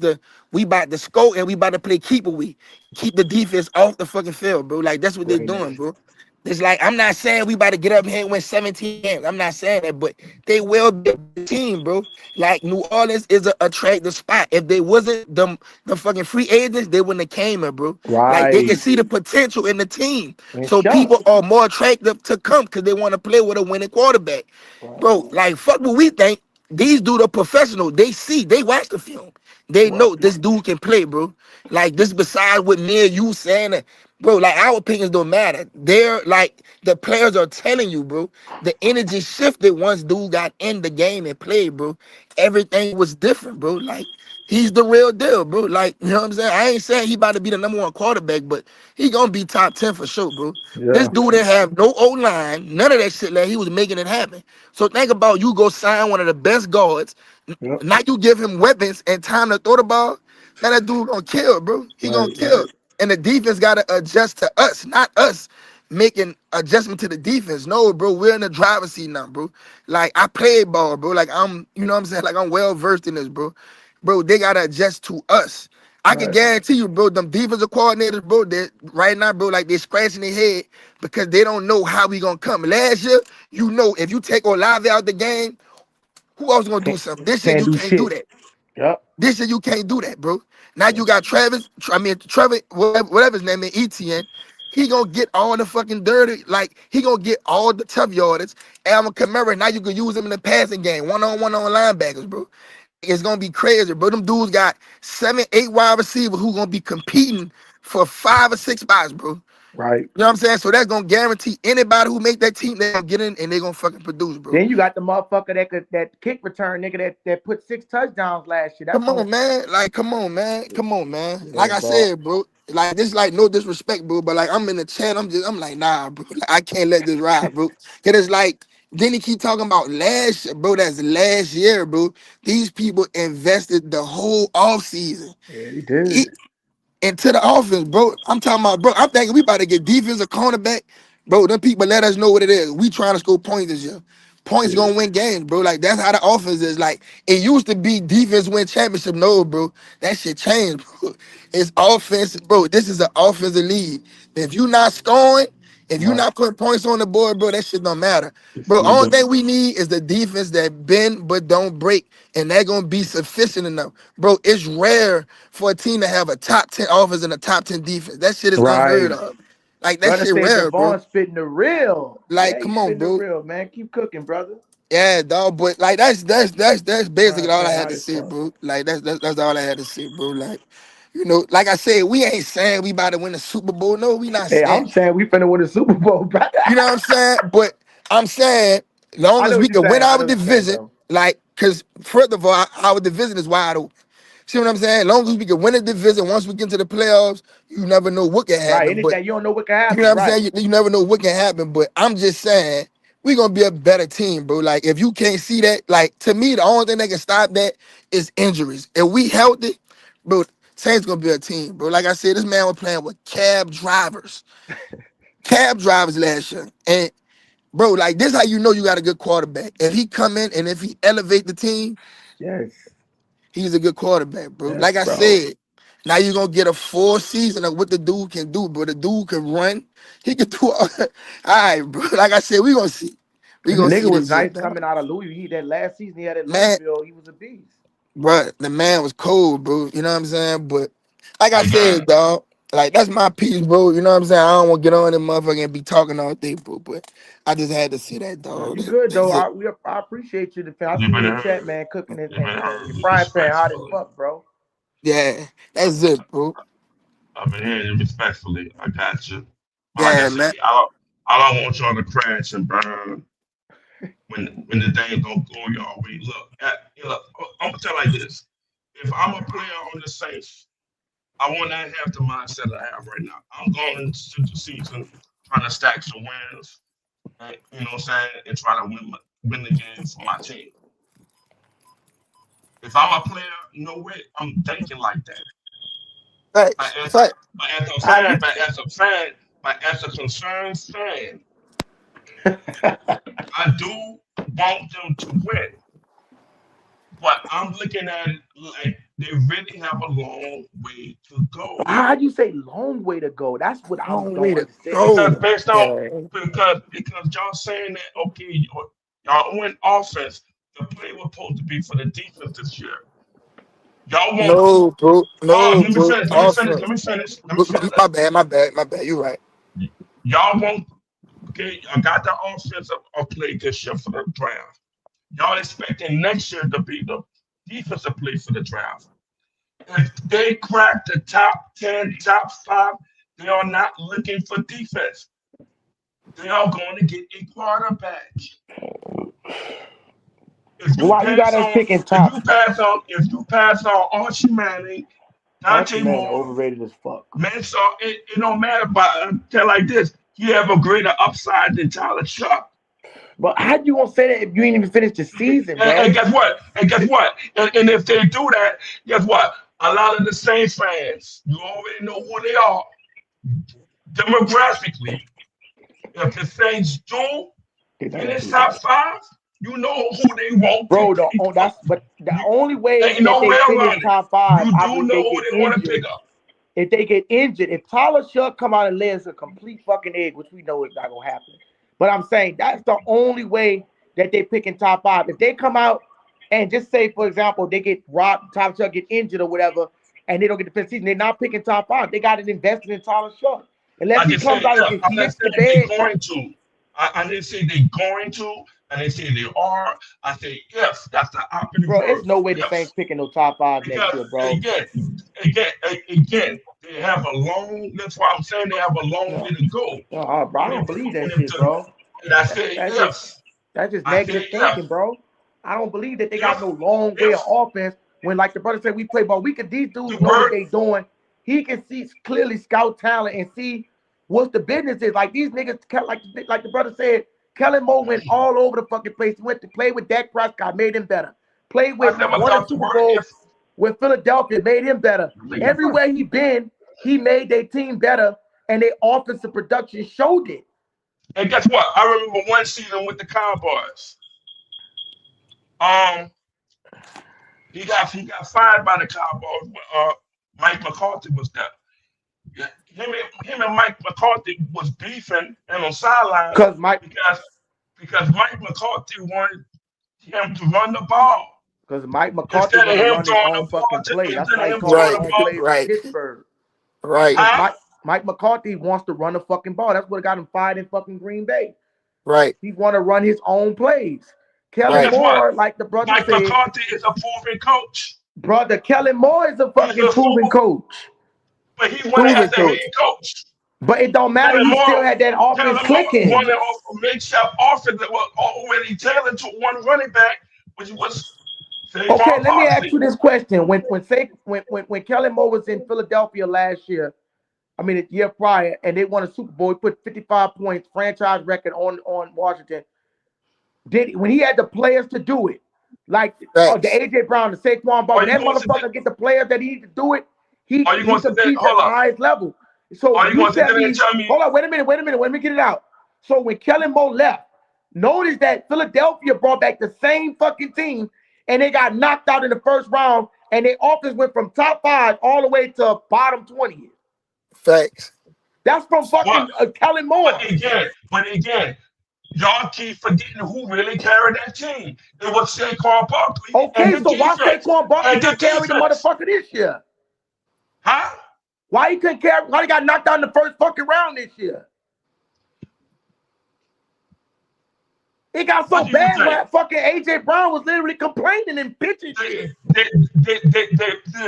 we about to score and we about to play keep away, keep the defense off the fucking field, bro. Like that's what they're Greatness. doing, bro. It's like I'm not saying we about to get up here and win 17 games. I'm not saying that, but they will be a good team, bro. Like New Orleans is a attractive spot. If they wasn't the fucking free agents, they wouldn't have came here, bro. Like they can Right. see the potential in the team. And So Shough. people are more attractive to come because they want to play with a winning quarterback. Right. Bro, like fuck what we think. These dudes are professional. They see, they watch the film. They Right. know this dude can play, bro. Like this besides what me and you saying that, bro, like our opinions don't matter. They're like the players are telling you, bro. The energy shifted once dude got in the game and played, bro. Everything was different, bro. Like he's the real deal, bro. Like, you know what I'm saying? I ain't saying he about to be the number one quarterback, but he gonna be top 10 for sure, bro. This Yeah. dude didn't have no O-line, none of that shit. Like he was making it happen. So think about you go sign one of the best guards. Yep. Now you give him weapons and time to throw the ball. Now that dude gonna kill, bro. He gonna Right. kill. Right. And the defense gotta adjust to us, not us making adjustment to the defense. No, bro, we're in the driver's seat now, bro. Like I play ball, bro. Like you know what I'm saying? Like I'm well versed in this, bro. Bro, they gotta adjust to us. I can Right. guarantee you, bro, them defensive coordinators, bro, they right now, bro, like they're scratching their head because they don't know how we gonna come. Last year, you know, if you take Olave out the game, who else gonna do Can't, something? This year can't you do can't do shit. that. Yep. This year you can't do that, bro. Now you got Trevor, whatever his name is, ETN. He gonna get all the fucking dirty, like he gonna get all the tough yardage. Alvin Kamara, now you can use him in the passing game, one on linebackers, bro. Like it's gonna be crazy, bro. Them dudes got 7, 8 wide receivers who gonna be competing for 5 or 6 spots, bro. You Right. know what I'm saying? So that's gonna guarantee anybody who make that team, they gonna get in and they gonna fucking produce, bro. Then you got the motherfucker that kick return nigga that put 6 touchdowns last year. That's Come going. on, man. Like, come on, man. Come on, man. Yeah, Like I dog. said, bro. Like this, like no disrespect, bro. But like I'm in the chat, I'm like, nah, bro. Like, I can't let this ride, bro. Cause it's like, then he keep talking about last year, bro. That's last year, bro. These people invested the whole off season Yeah, he did. into the offense, bro. I'm talking about, bro. I'm thinking we about to get defensive cornerback, bro. Them people let us know what it is. We trying to score points this year. Points Yeah. gonna win games, bro. Like that's how the offense is. Like it used to be defense win championship. No, bro. That shit changed, bro. It's offense, bro. This is an offensive league. If you not scoring, if you Right. not putting points on the board, bro, that shit don't matter. It's Bro, only either thing we need is the defense that bend but don't break, and that gonna be sufficient enough. Bro, it's rare for a team to have a top 10 offense and a top 10 defense. That shit is unheard right. of. Like that Brother shit said rare, bro. Devon spitting the real. Like, Yeah, he's come on, spitting the bro. real, man. Keep cooking, brother. Yeah, dog, but like that's basically Brian all I playing had hot to as say, fuck. bro. Like that's all I had to say, bro. Like, you know, like I said, we ain't saying we about to win the Super Bowl. No, we not Hey, saying I'm saying we finna win the Super Bowl, brother. you know what I'm saying? But I'm saying, long I know as what we you're can win saying. I our know what you're saying, division, bro. like, because first of all, our division is wide open. See what I'm saying? Long as we can win the division, once we get into the playoffs, you never know what can Right. happen. But Anything you don't know what can you know happen. what I'm Right. saying? You never know what can happen. But I'm just saying, we're gonna be a better team, bro. Like, if you can't see that, like to me, the only thing that can stop that is injuries. If we healthy, bro, Saints gonna be a team, bro. Like I said, this man was playing with cab drivers last year. And bro, like this how you know you got a good quarterback. If he come in and if he elevate the team, Yes. he's a good quarterback, bro. Yes, Like I bro. said, now you're gonna get a full season of what the dude can do, bro. The dude can run. He can do all right, bro. Like I said, we gonna see. We And the gonna nigga see was this year, nice dog. coming out of Louisville. He that last season he had at Man, Louisville. He was a beast. bro, the man was cold, bro. You know what I'm saying? But like I Hey man, said, dog, like that's my piece, bro. You know what I'm saying? I don't want to get on that motherfucker and be talking all day, bro. But I just had to say that, No, dog. you good though. That's it. I appreciate you. I you see you been in the heard, chat, man, cooking you been and heard your me frying pan hot as respectfully. fuck, bro. Yeah, that's it, bro. I've been hearing you respectfully. I got you. But like I Yeah, say, man. I don't want y'all to crash and burn when the thing don't go your way. Look, I'm gonna tell you like this. If I'm a player on the Saints, I want to have the mindset I have right now. I'm going into the season trying to stack some wins, and, you know what I'm saying, and try to win the game for my team. If I'm a player, no way, I'm thinking like that. But Facts. as, Facts. but as a I fan, get you. but as a concerned fan, I do want them to win, but I'm looking at it like they really have a long way to go. How'd you say long way to go? That's what I Long way don't to understand. Because go. based on Yeah. because y'all saying that okay, y'all went offense. The play was supposed to be for the defense this year. Y'all want No, bro. hold on, No, let me bro. finish, let me finish, let Offense. me finish, let me finish. My bad. You right. Y'all want okay, I got the offensive play this year for the draft. Y'all expecting next year to be the defensive play for the draft. If they crack the top 10, top 5, they are not looking for defense. They are going to get a quarterback. If you Why you pass got us on, picking if top? you pass on, if you pass on Archie Manning, Archie Dante Manning Moore, overrated as fuck. Mansour, it don't matter. But tell like this, he have a greater upside than Tyler Shough. But how you gonna say that if you ain't even finished the season, And bro? guess what? And guess what? And if they do that, guess what? A lot of the Saints fans, you already know who they are demographically. If the Saints do They're not gonna finish do top that, 5, you know who they want to bro. pick up. But the You only way ain't that no way they finish around it. top five, You I do believe they know who get they want to injured. pick up. If they get injured, if Tyler Shough come out and lays a complete fucking egg, which we know is not gonna happen, but I'm saying that's the only way that they pick in top five. If they come out and just say, for example, they get robbed, Tyler Shough get injured or whatever, and they don't get the fifth season, they're not picking top five. They got to invest in Tyler Shough. Unless I he just said comes out and if. gets I'm not shit the saying bed, they're going to. I didn't say they're going to. I didn't say they are. I say if. That's the operative bro, word. it's no way the If. Saints picking no top five next Because year, bro. again, they have a long. That's why I'm saying they have a long way No, to go. no, bro, I And don't if they, believe and that if shit, the, bro. and I That, say that's just if, that's just I say negative if, thinking, bro. I don't believe that they got if, no long way of if offense. When, like the brother said, we play ball. These dudes the know what word, they doing. He can see clearly scout talent and see what the business is. Like these niggas, like the brother said, Kellen Moore went all over the fucking place. He went to play with Dak Prescott, made him better. Played I with never won a thought the Super word Bowl if. with Philadelphia, made him better. Everywhere he been, he made their team better, and their offensive production showed it. And guess what? I remember one season with the Cowboys. Um, he got fired by the Cowboys when Mike McCarthy was there. Yeah, him and Mike McCarthy was beefing and on sidelines Cause Mike because Mike McCarthy wanted him to run the ball Because Mike McCarthy instead of want to him run his throwing own the ball fucking to play. That's instead of why he him called his throwing Right. the own ball. plays in Right. Pittsburgh. Right. Because Huh? Mike McCarthy wants to run the fucking ball. That's what got him fired in fucking Green Bay. Right. He want to run his own plays. But Kellen Right. guess what? Moore, like the brother Mike said, McCarthy is a proven coach. brother, Kellen Moore is a He's fucking a proven Super, coach. but he won it Proven as the coach. head coach. But it don't matter. Kellen He still Moore, had that offense Kellen Moore won clicking. it off a makeshift offense that was already tailored to one running back, which was Okay, Saquon let me ask Barkley. you this question. When Kellen Moore was in Philadelphia last year, I mean, the year prior, and they won a Super Bowl. He put 55 points, franchise record on Washington. Did when he had the players to do it, like the Facts. AJ Brown, the Saquon Barkley, Are when you that going to sit there? motherfucker get the players that he need to do it, he Are you going he to sit there? competes at Hold the up. highest level. So Are you you going to sit tell there and me, tell me? hold on, wait a minute, let me get it out. So when Kellen Moore left, notice that Philadelphia brought back the same fucking team, and they got knocked out in the first round, and their offense went from top 5 all the way to bottom 20. Facts. That's from But fucking Kellen Moore. but again, y'all keep forgetting who really carried that team. It was Saquon Barkley and Okay, the so why defense. Saquon Barkley And the couldn't carry the defense. motherfucker this year? Huh? Why he couldn't carry? Why he got knocked out in the first fucking round this year? It got What so do you bad think? where fucking AJ Brown was literally complaining and bitching shit. Did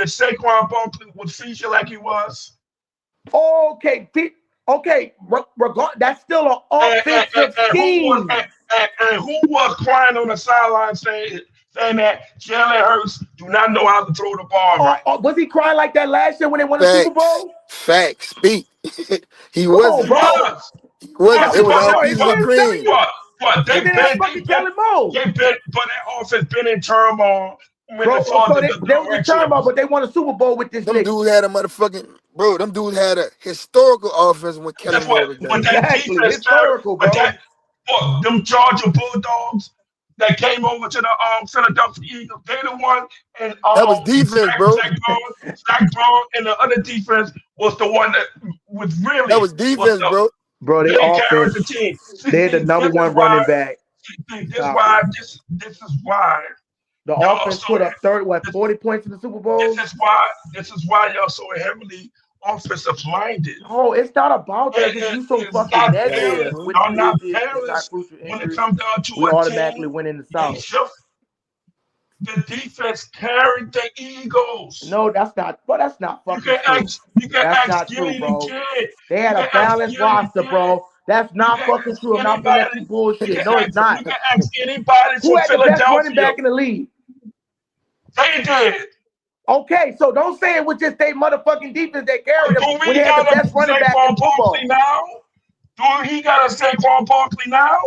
Saquon Barkley would feature like he was? Okay, okay, that's still an offensive And scheme. who was crying on the sideline saying that Jalen Hurts do not know how to throw the ball right? Was he crying like that last year when they won the Super Facts. Bowl? Facts. Speak. He Come on, He wasn't. bro. was. He wasn't. But It was Come all on, peaches and I'm telling cream. you. but And then that's fucking Kellen Moore. but that offense been in turmoil when Bro, as far as so the they was in direction turmoil, of but they won a Super Bowl with this Them nigga. dudes had a motherfucking bro. Them dudes had a historical offense when guess Kellen what? Moore was there. When that Exactly, defense carried, historical, but that bro. Look, them Georgia Bulldogs that came over to the Philadelphia Eagles, they the one, and That was defense, bro. Zach Brown and the other defense was the one that was That really was defense, bro. Bro, they they carried offense. the team. They're the number This is one why. running back. This is why The y'all offense so put up 40 points in the Super Bowl. this is why y'all so heavily offensive minded. No, it's not about that. Just you so It's fucking not negative. parents. What Y'all it not it's not parents crucial when it injuries. comes down to We a automatically team. win in the They South. shift. The defense carried the Eagles. No, that's not. But that's not You fucking can true. ask. You can That's ask not true, Gillian bro. Kidd. They You had can a ask balanced Gillian roster, Kidd. bro. That's You not can fucking ask true. I'm not gonna let you anybody. bullshit. No, it's not. You can ask anybody Who from had the best running Philadelphia. back in the league? They did. Okay, so don't say it was just their motherfucking defense that carried them Do when they we had the got a best running back in Saquon Barkley football. now? Do he got a Saquon Barkley now?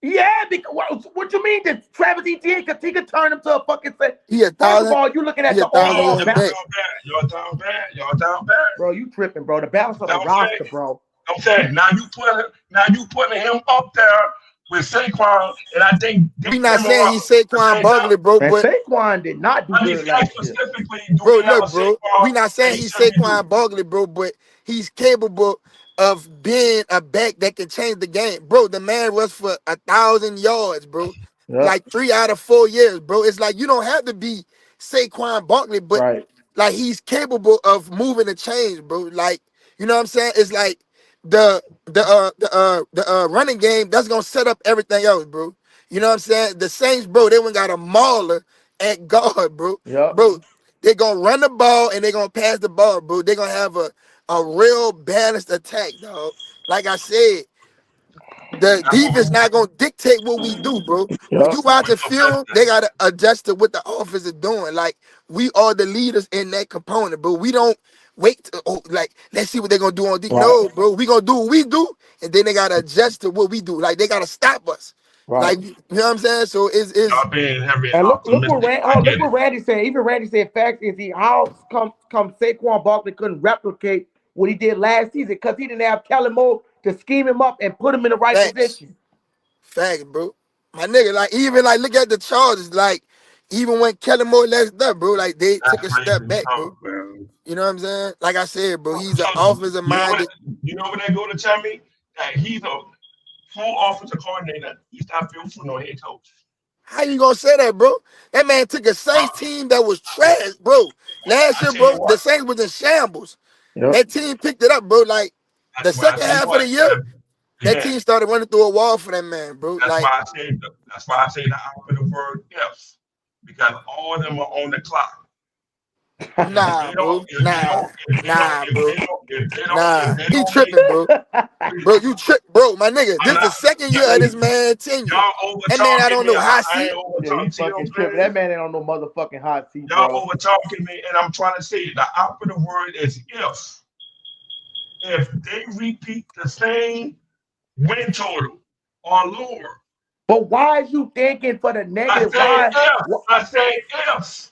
Yeah, because what you mean that Travis Etienne could turn him to a fucking set? He a First of thousand. all, you looking at He a the thousand overall yard balance. back. Y'all down bad. Y'all down bad. Bro, you tripping, bro. The balance of the roster, bro. I'm saying now you putting him up there with Saquon, and I think We not saying he's Saquon Barkley, bro, And but Saquon did not do I'm just good saying last year. specifically, do bro, we have a look, bro. Saquon? We not saying he's Saquon Barkley, bro, but he's capable of being a back that can change the game, bro. The man rushed for 1,000 yards, bro. Yep. Like 3 out of 4 years, bro. It's like you don't have to be Saquon Barkley, but Right. like he's capable of moving the chains, bro. Like, you know what I'm saying? It's like the running game that's gonna set up everything else, bro. You know what I'm saying? The Saints, bro, they went got a mauler at guard, bro. Yep. Bro, they're gonna run the ball and they're gonna pass the ball, bro. They're gonna have a real balanced attack, dog. Like I said, the defense not gonna dictate what we do, bro. When Yep. you watch a film, they gotta adjust to what the offense is doing. Like we are the leaders in that component, but we don't wait to, like let's see what they're gonna do on D. Right. No, bro, we gonna do what we do, and then they gotta adjust to what we do. Like they gotta stop us. Right. Like you know what I'm saying? So it's y'all being heavy And look optimistic. what Randy said. Even Randy said, fact is how come Saquon Barkley couldn't replicate what he did last season because he didn't have Kellen Moore to scheme him up and put him in the right position. Facts, bro. My nigga, like even like look at the Chargers, like even when Kellen Moore left up, bro, like they took a step back, bro. You know what I'm saying? Like I said, bro, he's an offensive minded. You know where they go to tell me that he's a full offensive coordinator. He's not built for no head coach. How you gonna say that, bro? That man took a Saints team that was trash, bro. Last year, bro, the Saints was in shambles. Yep. That team picked it up, bro. Like the second half of the year, that team started running through a wall for that man, bro. That's Like why I say the operative word if, because all of them are on the clock. nah, bro. Nah, bro. Nah, he tripping, bro. Bro, you trip, bro. My nigga, this is the second year of this man tenure. That man, I don't know how seat. Yeah, you fucking tripping. That man ain't on no motherfucking hot seat, Y'all bro. over talking me, and I'm trying to say the operative word is if. If they repeat the same win total or lower. But why is you thinking for the negative? I say if.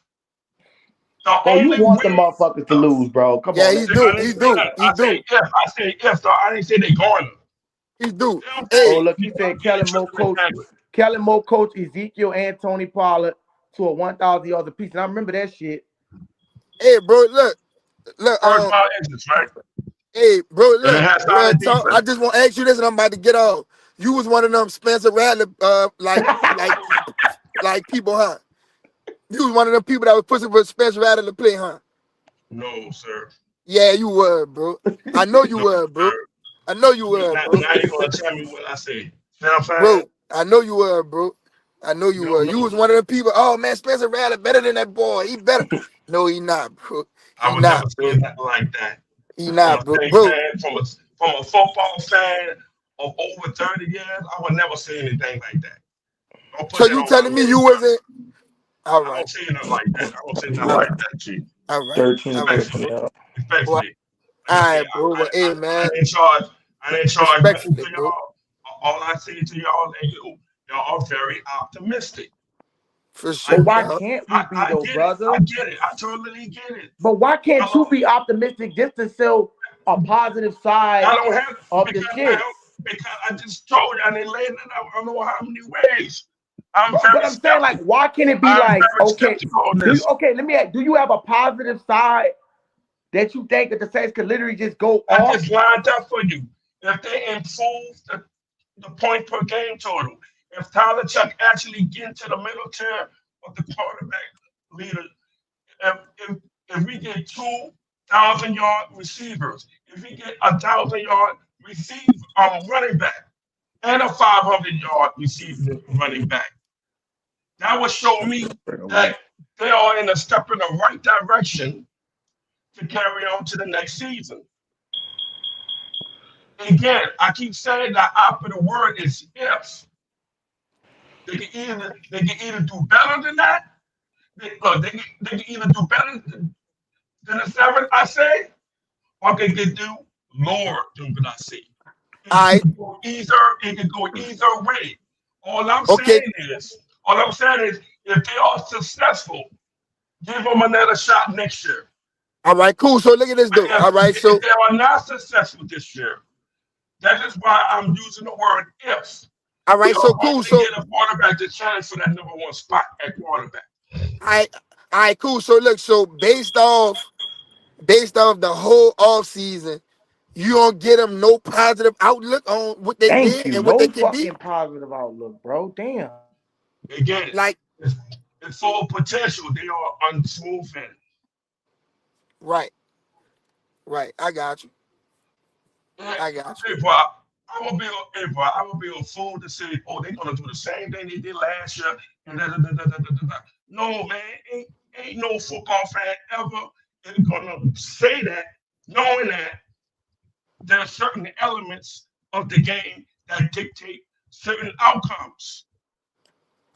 You want the motherfuckers to lose, bro. Come on. Yeah, he do. He do. I say if, so I didn't say they going to. He do. Hey. Oh, look, he said Kellen Moore coach Ezekiel and Tony Pollard to a 1,000 yards apiece. And I remember that shit. Hey, bro, look. Right? Hey, bro, look. I just want to ask you this, and I'm about to get off. You was one of them Spencer Rattler, like people, huh? You was one of them people that was pushing for Spencer Rattler to play, huh? No, sir. Yeah, you were, bro. I know you were, bro. I know you were, bro. Now you gonna tell me what I say. You know what I'm saying? Bro, I know you were, bro. I know you were. You was one of the people. Oh man, Spencer Rattler better than that boy. He better. No, he not, bro. I would never say nothing like that. He not, bro. Bro. From a football fan of over 30 years, I would never say anything like that. So you telling me you wasn't? All right. I don't say nothing like that. I don't say nothing like that, Chief. All right. 13. Respectfully. All right, bro. But hey, man. I didn't charge nothing to y'all. All I say to y'all, y'all are very optimistic. For sure. But why can't we be though, brother? I get it. I totally get it. But why can't you be optimistic just to show a positive side of the shit? because I just told you, and they laid it out. I don't know how many ways. I'm But very I'm saying, like, skeptical. why can it be I'm like, very okay, skeptical on this. let me ask, do you have a positive side that you think that the Saints could literally just go I off? just lined up for you. If they improve the point per game total, if Tyler Chuck actually get into the middle tier of the quarterback leader, if, if we get 2,000-yard receivers, if we get 1,000-yard running back, and a 500-yard receiving running back, that would show me that they are in a step in the right direction to carry on to the next season. Again, I keep saying that after the word is if. They can either do better than that. They can either do better than the 7 I say, or they can do lower than what I say. All right. It can go either way. All I'm Okay. saying is, if they are successful, give them another shot next year. All right. Cool. So look at this, though. All right. If So they are not successful this year, that is why I'm using the word if. all We right. are So going cool. to So get a quarterback to challenge for that number 1 spot at quarterback. I. All right. Cool. So look. So based off the whole off season, you don't get them no positive outlook on what they Thank did you. and what they No can be. fucking positive outlook, bro. Damn. Again, Like it's full potential. They are unproven. right. Right. I got you. Hey, I got you. bro, I would be a fool to say, oh, they're gonna do the same thing they did last year. And da, da, da, da, da, da, da. No, man, ain't no football fan ever is gonna say that, knowing that there are certain elements of the game that dictate certain outcomes.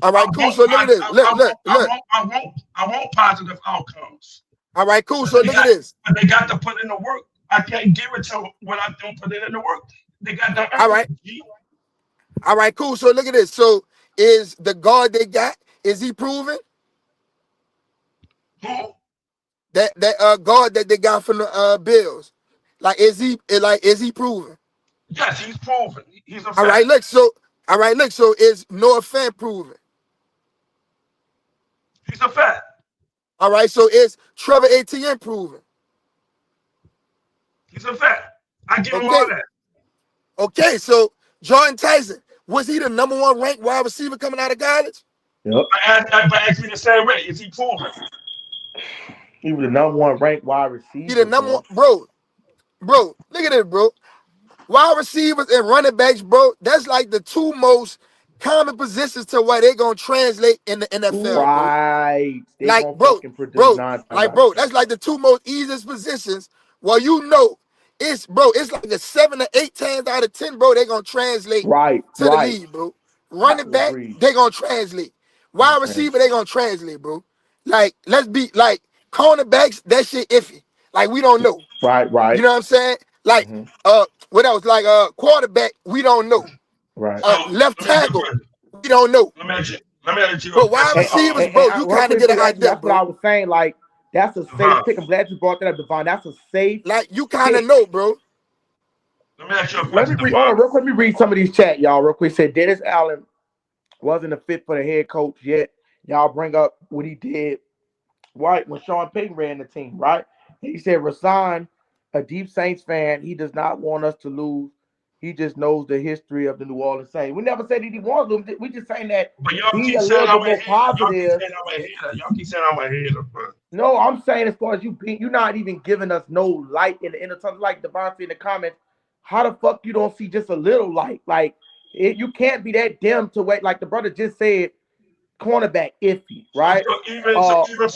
All I right. Cool. want, So look at this. Look. Look. Look. I want positive outcomes. All right. Cool. But So look at this. they got to put in the work. I can't give it to them when I don't put it in the work. They got to All earn right. it. G. All right. Cool. So look at this. So is the guard they got? Is he proven Who? that guard that they got from the Bills? Is he proven? Yes, he's proven. He's a All right. fact. Look. So all right. Look. So is Noah Fant proven? He's a fact. All right. So is Trevor Etienne proven? He's a fact. I give him all Okay. that. Okay. So Jordan Tyson, was he the number 1 ranked wide receiver coming out of college? Yep. But ask me the same way. Is he proven? He was the number 1 ranked wide He the receiver, number bro. one, bro. Bro, look at this, bro. Wide receivers and running backs, bro. That's like the 2 most common positions to why they're gonna translate in the NFL, bro. Right. They Like, gonna bro, fucking produce bro, 9 times like, out of bro, 10. that's like the 2 most easiest positions. Well, it's like the 7 or 8 times out of 10, bro. They're gonna translate Right. to the Right. league, bro. I Running back, agree. they're gonna translate. Gonna Wide receiver, translate. they're gonna translate, bro. Like, let's be like cornerbacks, that shit iffy. Like, we don't know. Right. You Right. know what I'm saying? Like, Hmm. what else? Like, quarterback, we don't know. Right. So Left let me ask you a tackle, question. we don't know. Let me ask you a But wide question. And, receivers, and, and, bro, and you real kind of quick, get an quick, actually, idea, that's what I bro. was saying. Like, that's a safe Devon, pick. I'm glad you brought that up, Devon. That's a safe Like, you kind of pick. know, bro. let me ask you a Let me question, read. Hold Devon. on, real quick. Let me read some of these chat, y'all. Real quick. Said Dennis Allen wasn't a fit for the head coach yet. Y'all bring up what he did right when Sean Payton ran the team, right? He said Rasan, a deep Saints fan, he does not want us to lose. He just knows the history of the New Orleans Saints. We never said that he wants to lose. We just saying that But y'all he's keep a saying little I'm bit a more hater. Y'all keep positive. saying I'm a hater. Y'all keep saying I'm a hater, bro. No, I'm saying as far as you're not even giving us no light in the inner tunnel, like Devontae in the comments. How the fuck you don't see just a little light? Like you can't be that dim to wait. Like the brother just said, cornerback iffy, So, right? so even so Uh, even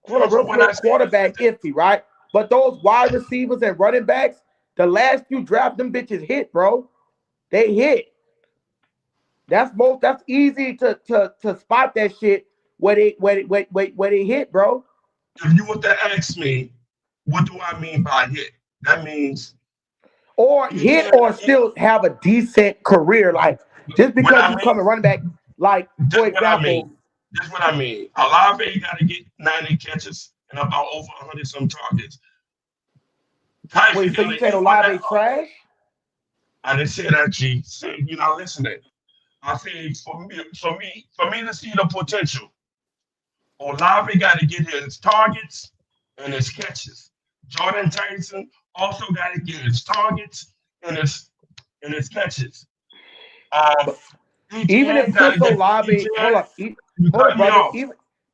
hold even on, real for what I quick. said, Quarterback iffy, right? But those wide receivers and running backs, the last few draft them bitches hit, bro. They hit. That's easy to spot that shit where they hit, bro. if you were to ask me, what do I mean by hit? That means Or hit either or still have a decent career. Like just what because I you mean. come and running back, like This for what I example, mean. This what I mean. Olave got to get 90 catches and about over 100 some targets. Tyson wait, so got you to saying equal that. Olave trash? I didn't say that, G. You're not listening. I say for me to see the potential, Olave got to get his targets and his catches. Jordan Tyson also got to get his targets and his catches. Um, But even if ETN got Chris to get Olave, hold ETN. up, You hold cut up, me brother. off.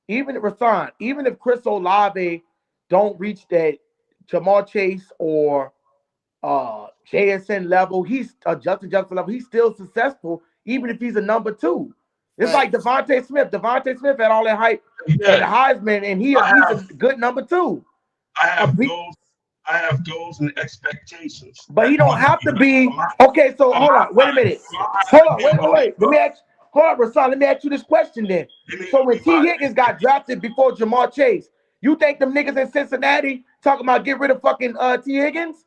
Even if Rasan, even if Chris Olave don't reach that Jamal Chase or JSN level, he's Justin Jefferson level. He's still successful, even if he's a number two. It's like Facts. Devontae Smith. Devontae Smith had all that hype at the Yeah, Heisman, and he's I a have good number two. I A have big, goals. I have goals and expectations. but he For don't have to be. my Okay, so for hold my on. Wait a minute. Hold on. Wait, wait, wait. Let me ask. Hold on, Rasan. Let me ask you this question then. So when T. Higgins got drafted before Jamar Chase, you think them niggas in Cincinnati talking about get rid of fucking T. Higgins?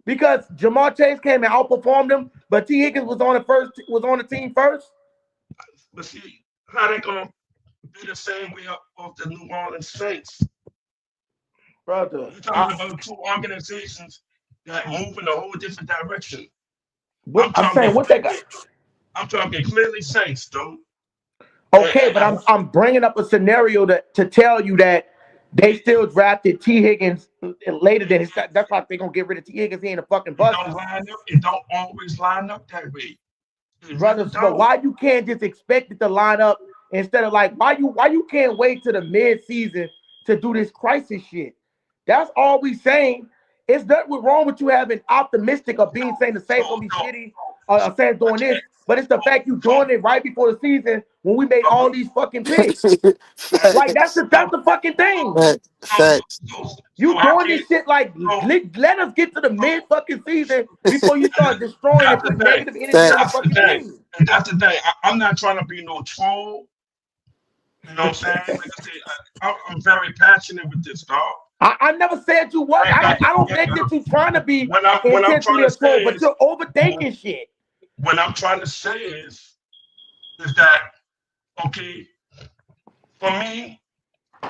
Because Jamar Chase came and outperformed him, but T. Higgins was on the team first? But see, how they gonna be the same way of the New Orleans Saints? Brother. You're talking about two organizations that move in a whole different direction. What I'm I'm talking saying, what they got? clearly. I'm talking clearly Saints, though. Okay, but And I'm bringing up a scenario to tell you that they still drafted T. Higgins later than his. That's why they're gonna get rid of T. Higgins. He ain't a fucking it bust. don't line up. It don't always line up that way. It really Brothers, but don't. why you can't just expect it to line up instead of like why you can't wait to the mid season to do this crisis shit? That's all we saying. It's nothing wrong with you having optimistic or being saying the Saints So, gonna be so, shitty or saying doing okay. this, but it's the fact you So, doing it right before the season when we made all these fucking picks. Like that's Facts. the that's the fucking thing. Facts. so You how doing can this shit like so, let us get to the so mid fucking season before you start destroying and that's the put thing. negative energy on the Facts. That's the fucking thing. team. And that's the thing. I'm not trying to be no troll. You know what I'm saying? Like I say, I'm very passionate with this, dog. I never said you was. I don't think that you trying to be What I'm trying intentionally to a troll, say but is, you're overthinking shit. what I'm trying to say is that okay for me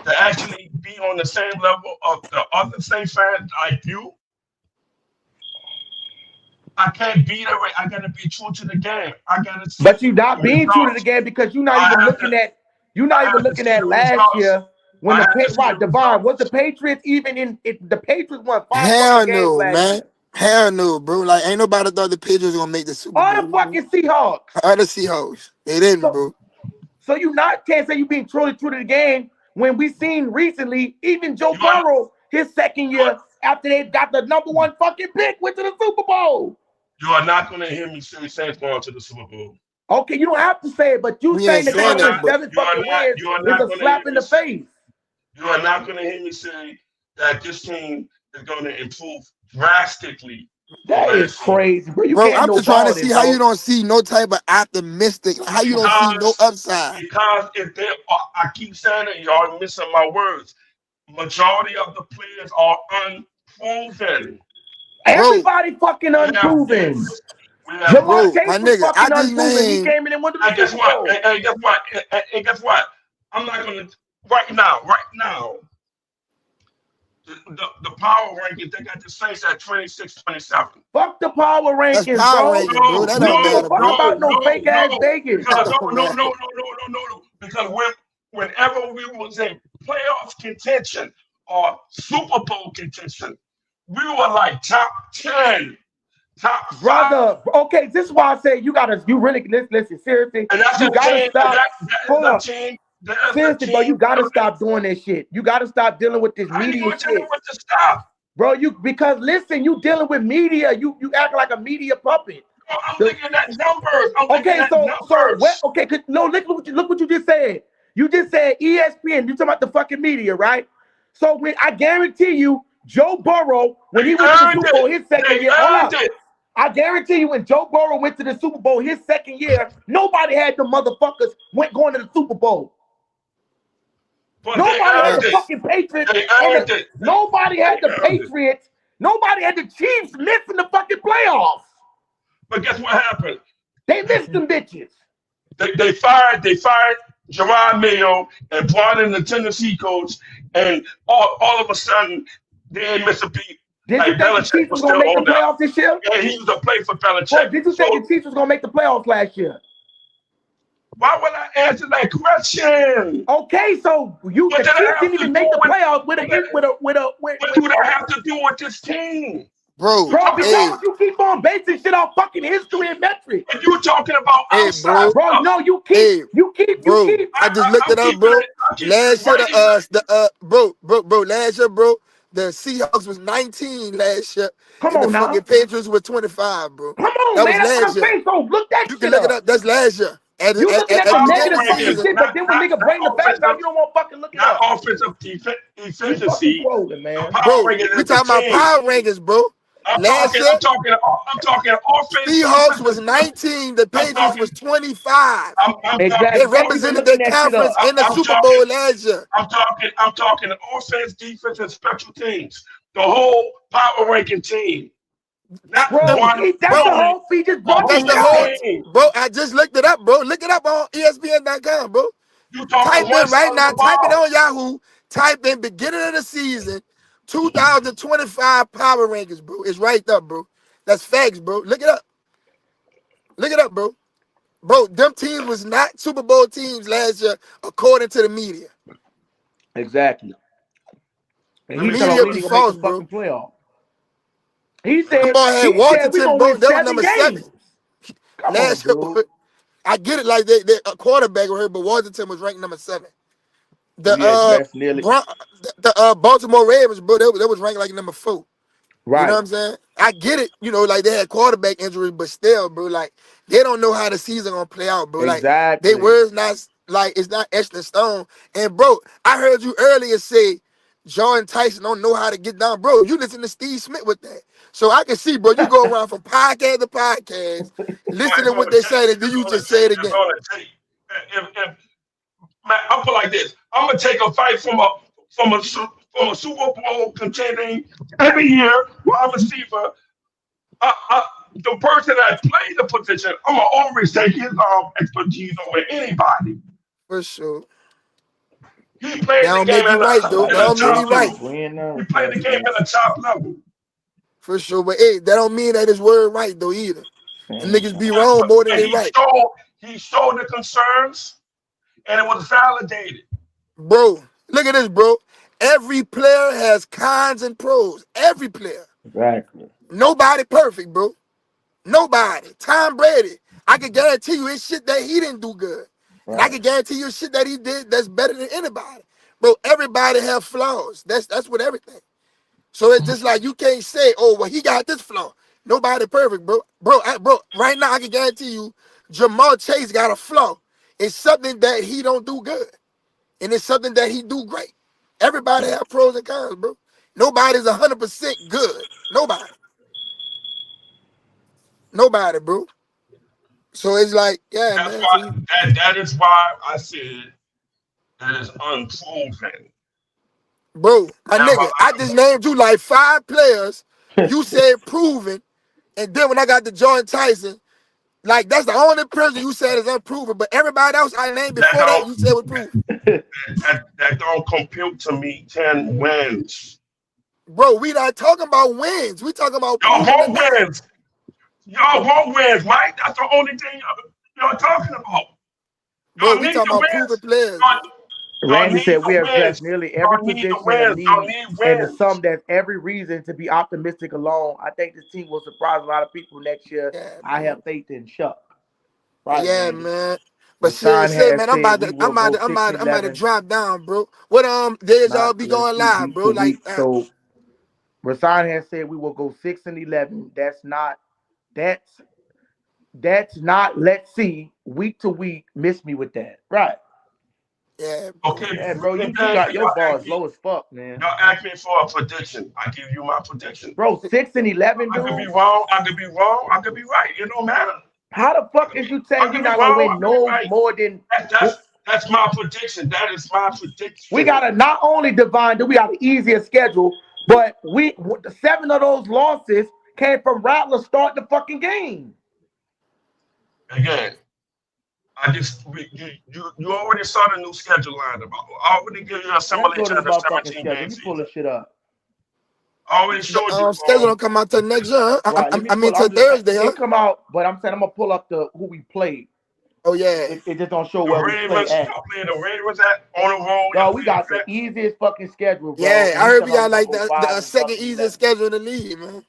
to actually be on the same level of the other same fans like you. I can't be that way. I gotta be true to the game. I gotta But see you not the being true to the results. game because you're not I even have to. looking at I have to see the last results. year when I have to see the right Devon was the results. Patriots even in it, the Patriots won 5 fucking Hell games no, last man. year. Hell no, bro. Like ain't nobody thought the Patriots gonna make the Super All Bowl, the bro. fucking Seahawks. All the Seahawks. They didn't, So bro. so you not can't say you being truly true to the game when we seen recently even Joe You are. Burrow his second You are. year after they got the number one fucking pick went to the Super Bowl. You are not going to hear me say Saints going to the Super Bowl. Okay, you don't have to say it, but you We ain't saying that You they're are saying gonna that, win not. but 7 fucking wins You are is not a going to hear slap in me the say. face. You are not going to hear me say that this team is going to improve drastically from That is last year. crazy, bro. You bro, can't I'm no just trying to ball see this, how you dog. don't see no type of optimistic, how you don't see no Because upside. if they are, I keep saying it, y'all missing my words. Majority of the players are unproven. Bro, Everybody fucking We have unproven. games. We have Jamar bro, games. my Chase was nigga, I fucking just unproven. He named came in and went to the And guess Super what? Bowl. And guess what? And guess what? I'm not gonna right now. The power rankings they got the Saints at 26, 27. Fuck the power that's rankings, power bro. ranking, bro. No, That We don't don't give a no, matter, fuck bro. about no, no no, fake ass no. Vegas. That Because don't matter. no. Because whenever we was in playoff contention or Super Bowl contention, we were like top 10, top 5. Brother, okay, this is why I say you really listen seriously. And that's You a gotta team, and stop. that is Hold a up. team, that is a Seriously, bro, you team gotta building. stop doing that shit. You gotta stop dealing with this How you media gonna tell me shit. what to stop? Bro, because listen, you dealing with media. You act like a media puppet. No, I'm The- looking at numbers. I'm looking okay, at so what? numbers. Okay, no, look what you just said. You just said ESPN. You talking about the fucking media, right? So when I guarantee you, Joe Burrow, when he They went to the earned Super Bowl it. his second They year, hold earned up. it. I guarantee you, when Joe Burrow went to the Super Bowl his second year, nobody had the motherfuckers went going to the Super Bowl. But they Nobody had earned the it. fucking Patriots They and earned it. nobody They had the earned it. Patriots. Nobody had the Chiefs missing the fucking playoffs. But guess what happened? They missed them bitches. They fired Jerron Mayo and brought in the Tennessee coach, and all of a sudden they ain't miss a beat. Did you Like think the Belichick Chiefs was was still gonna make the on there. playoffs this year? Yeah, he used to play for Bro, Belichick. did you think the So Chiefs was gonna make the playoffs last year? why would I answer that question? Okay, so What the did I Chiefs have didn't to even do make the with playoffs with what, what do that have to do with this team? bro. You bro, talking Hey, because about you keep on basing shit off fucking history and metrics. and you talking about hey, outside bro. Bro, stuff. no, Hey, you bro. keep. I just looked I'm it up, keeping bro. it. I'm keeping it Last year, right in the. bro. Last year, bro, the Seahawks was 19 last year, Come and the on fucking now. Patriots were 25, bro. Come on, That man. was That's what last I'm year. saying. So look that You can shit look it up. up. That's last year. You looking at At the the beginning negative of the fucking Rankings, season, shit, but then when nigga not bring the facts out, offensive, you don't want to fucking look it not up. offensive You fucking efficiency. trolling, The man. power bro, rankings we is the talking about team. power rankings, bro. Last year, I'm talking offense, Seahawks defense, and was special. 19. The I'm Patriots talking. was 25. I'm They talking. Exactly. Thank you for represented looking their that shit conference up. in the I'm Super talking. Bowl last year. I'm talking offense, defense, and special teams. The whole power ranking team, not Bro, one that's the only. whole he just The brought That's this the shit whole whole, out. team. bro. I just looked it up, bro. Look it up on ESPN.com, bro. You talking Type one in side right of now. the Type it ball. on Yahoo. Type in beginning of the season, 2025 power rankings, bro. It's right there, bro. That's facts, bro. Look it up. Look it up, bro. Bro, them teams was not Super Bowl teams last year, according to the media. Exactly. And Let he me tell go us Media we look. be ain't gonna make the false, bro. fucking playoff. He Come said on, had he said we Washington, gonna bro. win That was number 7 7 games. Come on, last year. dude. I get it, like they a quarterback with her, but Washington was ranked number 7. The We addressed nearly Baltimore Ravens, bro, they was ranked like number 4. You know what right. I'm saying? I get it, like they had quarterback injuries, but still, bro, like they don't know how the season gonna play out, bro. Like they Exactly. words not like it's not etched in stone. And bro, I heard you earlier say Jordan Tyson don't know how to get down, bro. You listen to Steve Smith with that, so I can see, bro. You go around from podcast to podcast, listen It's to on what the they tape. say, and then It's you on the just say tape. it It's again. on the tape. If man, I put like this. I'm gonna take a fight from a Super Bowl contending every year wide receiver. The person that played the position, I'm gonna always take his expertise over anybody. For sure. He That played the don't game make you right, though. in That the don't mean top he right. level. Win He played the game them. at the top level. For sure. But hey, that don't mean that his word right though either. And niggas be But, wrong but, more than but they right. he showed the concerns, and it was validated. Bro, look at this, bro. Every player has cons and pros. Every player. Exactly. Nobody perfect, bro. Nobody. Tom Brady. I can guarantee you it's shit that he didn't do good. And I Right. can guarantee you shit that he did that's better than anybody. Bro, everybody have flaws. That's with everything. So it's just like you can't say, oh, well, he got this flaw. Nobody perfect, bro. Bro, right now I can guarantee you Jamal Chase got a flaw. It's something that he don't do good. And it's something that he do great. Everybody have pros and cons, bro. Nobody's 100% good. Nobody. Nobody, bro. So it's like, yeah, That's man. why So you, that is why I said it is unproven. bro, my Never. nigga, I just named you like 5 players. You said proven. And then when I got to Jordan Tyson, like that's the only person you said is unproven. But everybody else I named That before that, don't you said was proven. that don't compute to me 10 wins. Bro, we not talking about wins. We talking about Y'all proven or won't not. wins. Y'all won't wins, Mike. That's the only thing y'all talking about. Bro, Y'all we need talking the about proven wins. players, bro. Y'all, y'all Randy need said we the have addressed wins. nearly every Y'all need the position in the wins. Y'all league, need and the sum wins. that's every reason to be optimistic alone. I think this team will surprise a lot of people next year. Yeah, I have bro. faith in Shough. Right, Yeah, Randy. man. But Rashawn shit, has man, I'm said about we to, will go 6 and I'm about to 11. drop down, bro. What days y'all Not be let's going see live, week bro? to Like, week. So Rashawn has said we will go 6 and 11. That's that's not. Let's see week to week. Miss me with that. Right. yeah, bro. Okay, Yeah, bro. and You then got your bars low as fuck, man. y'all ask me for a prediction. I give you my prediction. Bro, 6 and 11, I could be dude. wrong. I could be wrong. I could be right. It don't matter. How the fuck is you I saying we could be not gonna wrong. win I could be no right. more than That's my prediction. That is my we prediction. got a not only divine, do we got an easier schedule, but the 7 of those losses came from Rattler start the fucking game. Again, you already saw the new schedule line. I already give you a Let's go to simulation the of the motherfucking 17 schedule. Let game me pull season. this shit up. already showed you, Schedule bro. don't come out till next year, huh? Right. Let me I mean pull. till I'm just saying Thursday, huh? it come out, but I'm saying I'm gonna pull up the who we played. Oh yeah. It just don't show The where we play Ravens, at. y'all playing the Ravens at on the road. Y'all Dog, we playing got the the Jets. easiest fucking schedule, bro. Yeah, And I you heard tell we me got we gonna like go the 5 and second fucking easiest 11. schedule in the league, man.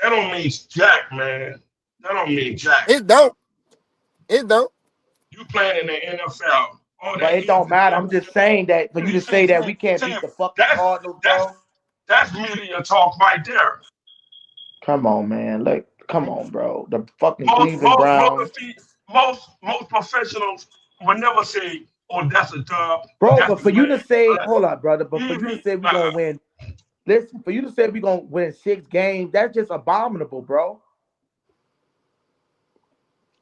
That don't mean jack, man. That don't mean jack. It don't. It don't. You playing in the NFL. Oh, But that it easy don't matter. I'm just schedule. saying that for you See, to see, say that see, we can't see. beat the fucking That's Cardinals, that's bro. that's media talk right there. Come on, man. Like, come on, bro. The fucking Most Cleveland most most Browns. of the- most professionals would never say, "Oh, that's a dub," or Bro, "That's but a for you win." to say, Unless hold up, brother, but for you to Easy. say we gonna win, listen, for you to say we gonna win 6 games, that's just abominable, bro.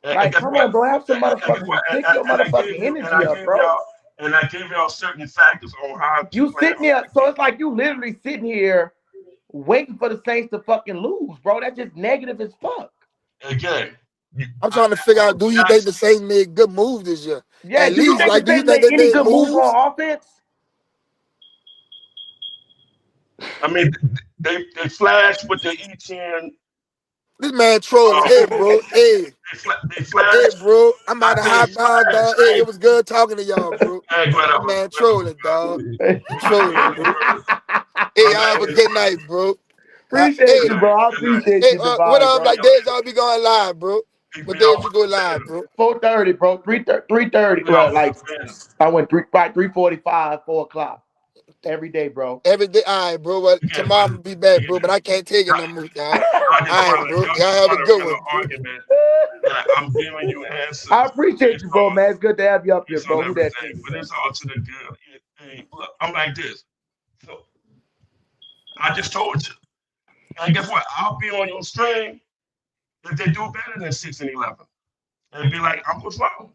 And Like, guess come what? on, bro. Have some And guess what? motherfucking pick your And I gave motherfucking you, energy up, bro. and I gave y'all certain factors on how to You plan sitting on there, the so game. it's like you literally sitting here waiting for the Saints to fucking lose, bro. That's just negative as fuck. Again, I'm trying to figure out, do you think the Jackson. Saints made good moves this year? Yeah, At do you least, think the like, do you Saints think made they any made good moves moves? on offense? I mean, they flashed with the ETN. This man trolling. Hey, bro. Hey, They hey, flashed. bro. I'm about I to say hop out, flash. dog. Hey, Hey, it was good talking to y'all, bro. hey, This whatever, man whatever. trolling, dog. You I give trolling, you the bro. word. Hey, I'm y'all not have a even. good night, bro. Appreciate Good Hey, you, night. bro. I Good night. appreciate hey, you, what Divine, up? bro. Like, days y'all be going live, bro. Keep What me off days you of go the live, fan. bro? 4:30, bro. 3:30. Keep me Well, off of like the fan. I went by 3:45, 4 o'clock every day, bro. Every day. All right, bro. Well, Again, tomorrow I'm gonna be back, bro. again, But I can't take it y'all, no more, y'all. Bro. y'all Y'all just have a trying to good win one, an bro. argument that I'm giving you I answers appreciate you, bro, man. It's good to have you up here, based on bro. Who that everything, is, but man? it's all to the good. Hey, look, I'm like this. So I just told you. And guess what? I'll be on your stream if they do better than 6 and 11, and be like, I'm what's wrong.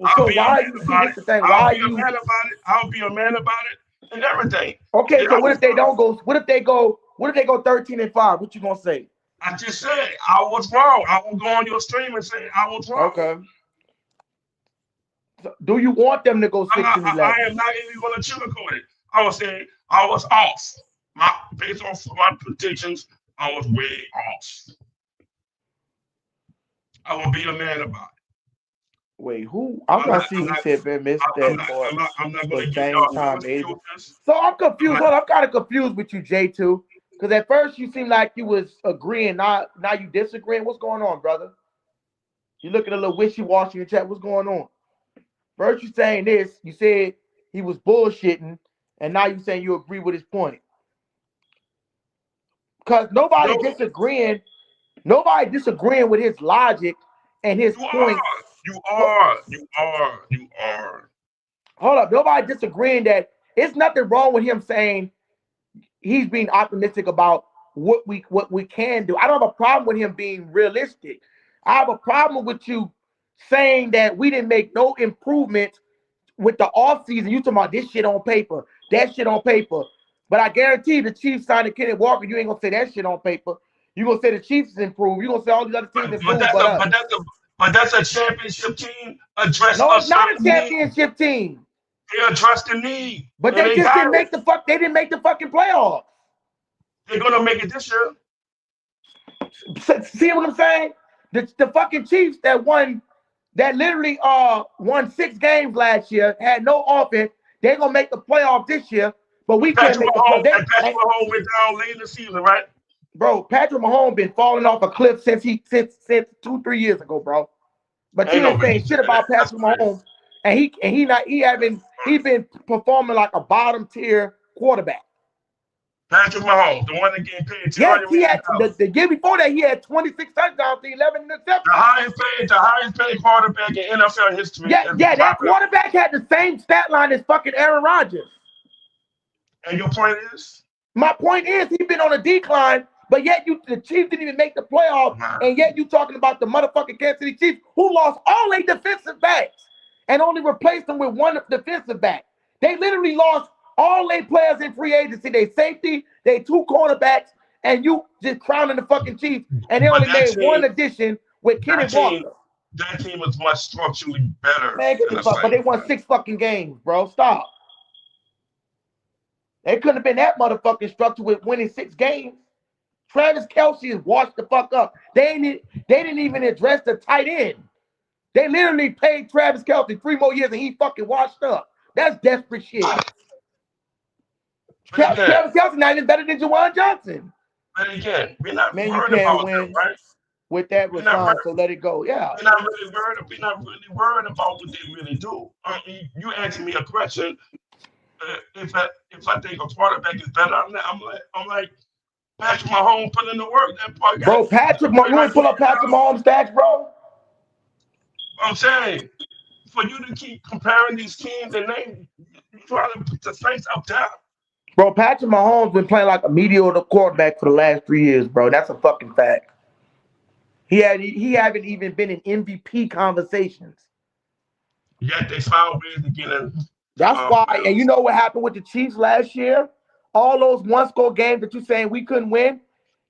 I'll So be a why man you see about this it. the thing? I'll Why be a you man about it. I'll be a man about it, and everything. okay? Yeah, So I what was if they don't wrong. go? What if they go? What if they go 13-5? What you gonna say? I just said I was wrong. I will go on your stream and say I was wrong. Okay. So do you want them to go six and I 11? am not even going to sugarcoat it. I was saying I was off. Based on my predictions, I was way off. I will be a man about it. Wait, who? I'm trying to see who said Ben missed that part I'm not going for to give same y'all time false able. excuses. So I'm I'm confused. not, Hold on, I'm kind of confused with you, J two. Because at first you seemed like you was agreeing, now you disagreeing. What's going on, brother? You looking a little wishy washy in chat. What's going on? First you saying this, you said he was bullshitting, and now you saying you agree with his point. Because no, nobody disagreeing with his logic and his you points. are. You are. You are. You are. Hold up, nobody disagreeing that it's nothing wrong with him saying he's being optimistic about what we can do. I don't have a problem with him being realistic. I have a problem with you saying that we didn't make no improvements with the offseason. You talking about this shit on paper, that shit on paper. But I guarantee the Chiefs signed Kenneth Walker. You ain't gonna say that shit on paper. You gonna say the Chiefs improved. You gonna say all these other teams But improved, but us. that's a championship team address No, a it's not a certain need. championship team. They address the need, But and they they just got didn't it. make the fuck. They didn't make the fucking playoffs. They're gonna make it this year. See what I'm saying? The fucking Chiefs that literally won 6 games last year, had no offense. They're gonna make the playoff this year, but we can't make the playoff. Patrick Mahomes went down late in the season, right? Bro, Patrick Mahomes been falling off a cliff since 2-3 years ago, bro. But Ain't you no ain't reason. saying shit about That's Patrick crazy. Mahomes, and he been performing like a bottom tier quarterback. Patrick Mahomes, the one that getting paid two Yes, hundred he million had dollars, the year before that he had 26 touchdowns to 11 interceptions. the highest paid quarterback in NFL history, Yeah, is yeah, that dropping. quarterback had the same stat line as fucking Aaron Rodgers. And your point is, My point is he's been on a decline, but yet the Chiefs didn't even make the playoffs, man, and yet you talking about the motherfucking Kansas City Chiefs who lost all their defensive backs and only replaced them with one defensive back. They literally lost all their players in free agency, they safety, they 2 cornerbacks, and you just crowning the fucking Chiefs, and they but only made one addition with that Kenneth team, Walker. that team is much structurally better Man, get than the the fuck, but they Saints, won man. 6 fucking games, bro. Stop. They couldn't have been that motherfucking structured with winning 6 games. Travis Kelce is washed the fuck up. They didn't even address the tight end. They literally paid Travis Kelce 3 more years and he fucking washed up. That's desperate shit. But again, Travis Kelce not even better than Jawan Johnson. we're not Man, you worried can't about them, win right? with that We're not Rashawn, so let it go. Yeah. We're not really worried. We're not really worried about what they really do. I mean, you asking me a question. If I think a quarterback is better, I'm like Patrick Mahomes put in the work. That boy got Bro, you ain't pull up Patrick Mahomes stats, bro? I'm saying for you to keep comparing these teams and you try to put the Saints up there. Bro, Patrick Mahomes been playing like a mediocre quarterback for the last 3 years, bro. That's a fucking fact. He haven't even been in MVP conversations. Yet they found ways to get in. That's why, and you know what happened with the Chiefs last year? All those one-score games that you're saying we couldn't win,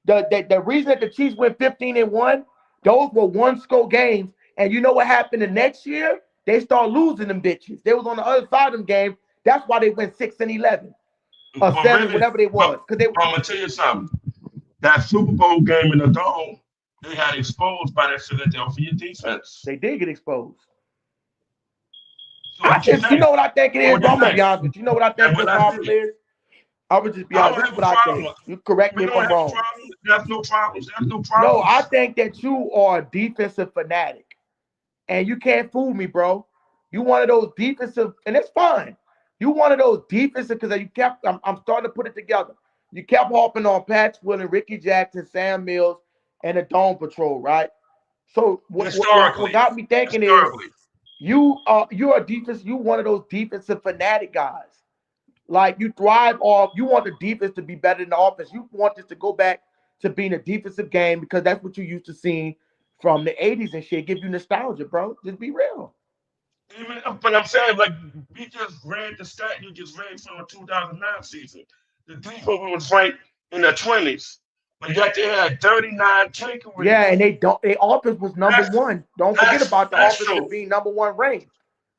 the reason that the Chiefs went 15-1, those were one-score games. And you know what happened the next year? They start losing them bitches. They was on the other side of them games. That's why they went 6-11 or 7, really, whatever they was. Because I'm gonna tell you something. That Super Bowl game in the Dome, they got exposed by that Philadelphia defense. They did get exposed. So You know what I think it is, bro? I'm gonna be honest with you. You know what I think your problem is? I would just be honest. This is what I think. You correct me if I'm wrong. There's no problems. No, I think that you are a defensive fanatic. And you can't fool me, bro. You one of those defensive, and it's fine. You one of those defensive because I'm starting to put it together. You kept harping on Pat Willen, Ricky Jackson, Sam Mills, and the Dome Patrol, right? So what got me thinking is you're a defense, you one of those defensive fanatic guys. Like you thrive off, you want the defense to be better than the offense. You want this to go back to being a defensive game because that's what you used to seeing from the 80s and shit. Give you nostalgia, bro. Just be real. But I'm saying, like, we just read the stat you just read from the 2009 season. The defense was ranked in the 20s, but yet they had 39 takeaways. Yeah, and their offense was number one. Don't forget about the offense being number one ranked.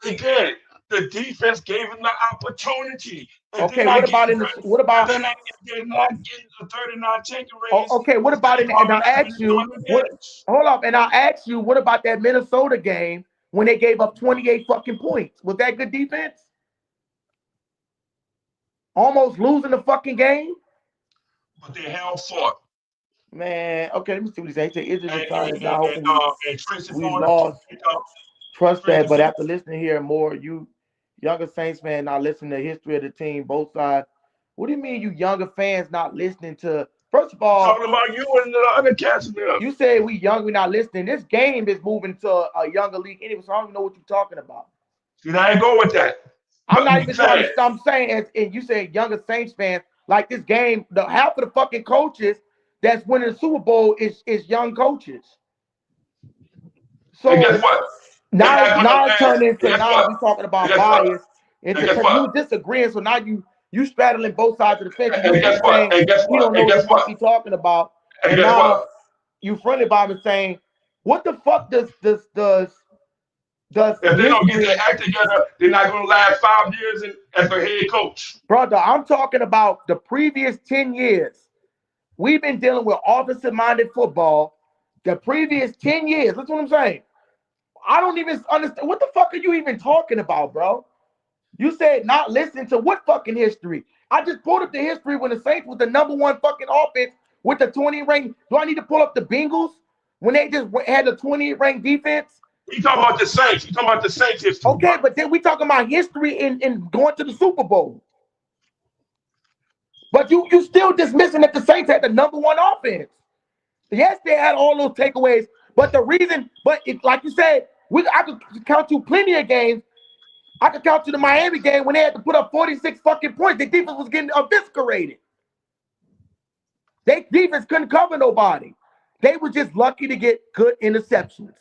Again, the defense gave them the opportunity. Okay, what about they're not getting the 39 takeaways. Okay, what about it? And I asked you, hold up, and I asked you, what about that Minnesota game when they gave up 28 fucking points? Was that good defense? Almost losing the fucking game? But they held fought. Man, okay, let me see what he said. He said, is it the I hope we lost. Trust that, but after listening here more, you younger Saints fan not listening to the history of the team, both sides. What do you mean you younger fans not listening to? First of all, talking about you and the other cats. You say we young, we not listening. This game is moving to a younger league anyway, so I don't even know what you're talking about. See, I ain't go with that. I'm not even trying to. I'm saying, and you say younger Saints fans, like this game, the half of the fucking coaches that's winning the Super Bowl is young coaches. So and guess what? Now it's turning into now we talking about bias. You was disagreeing, so now you straddling both sides of the fence. You saying he don't know what the fuck he talking about, and now you fronted by him saying, "What the fuck does?" If they don't get their act together, they're not going to last 5 years as a head coach. Brother, I'm talking about the previous 10 years. We've been dealing with offensive-minded football. The previous 10 years. That's what I'm saying. I don't even understand. What the fuck are you even talking about, bro? You said not listening to what fucking history? I just pulled up the history when the Saints was the number one fucking offense with the 20 rank. Do I need to pull up the Bengals when they just had the 20 ranked defense? You talking about the Saints? You talking about the Saints history? Okay, but then we talking about history in going to the Super Bowl. But you still dismissing that the Saints had the number one offense. Yes, they had all those takeaways, but the reason, like you said, I could count you plenty of games. I could count you the Miami game when they had to put up 46 fucking points. The defense was getting eviscerated. Their defense couldn't cover nobody. They were just lucky to get good interceptions.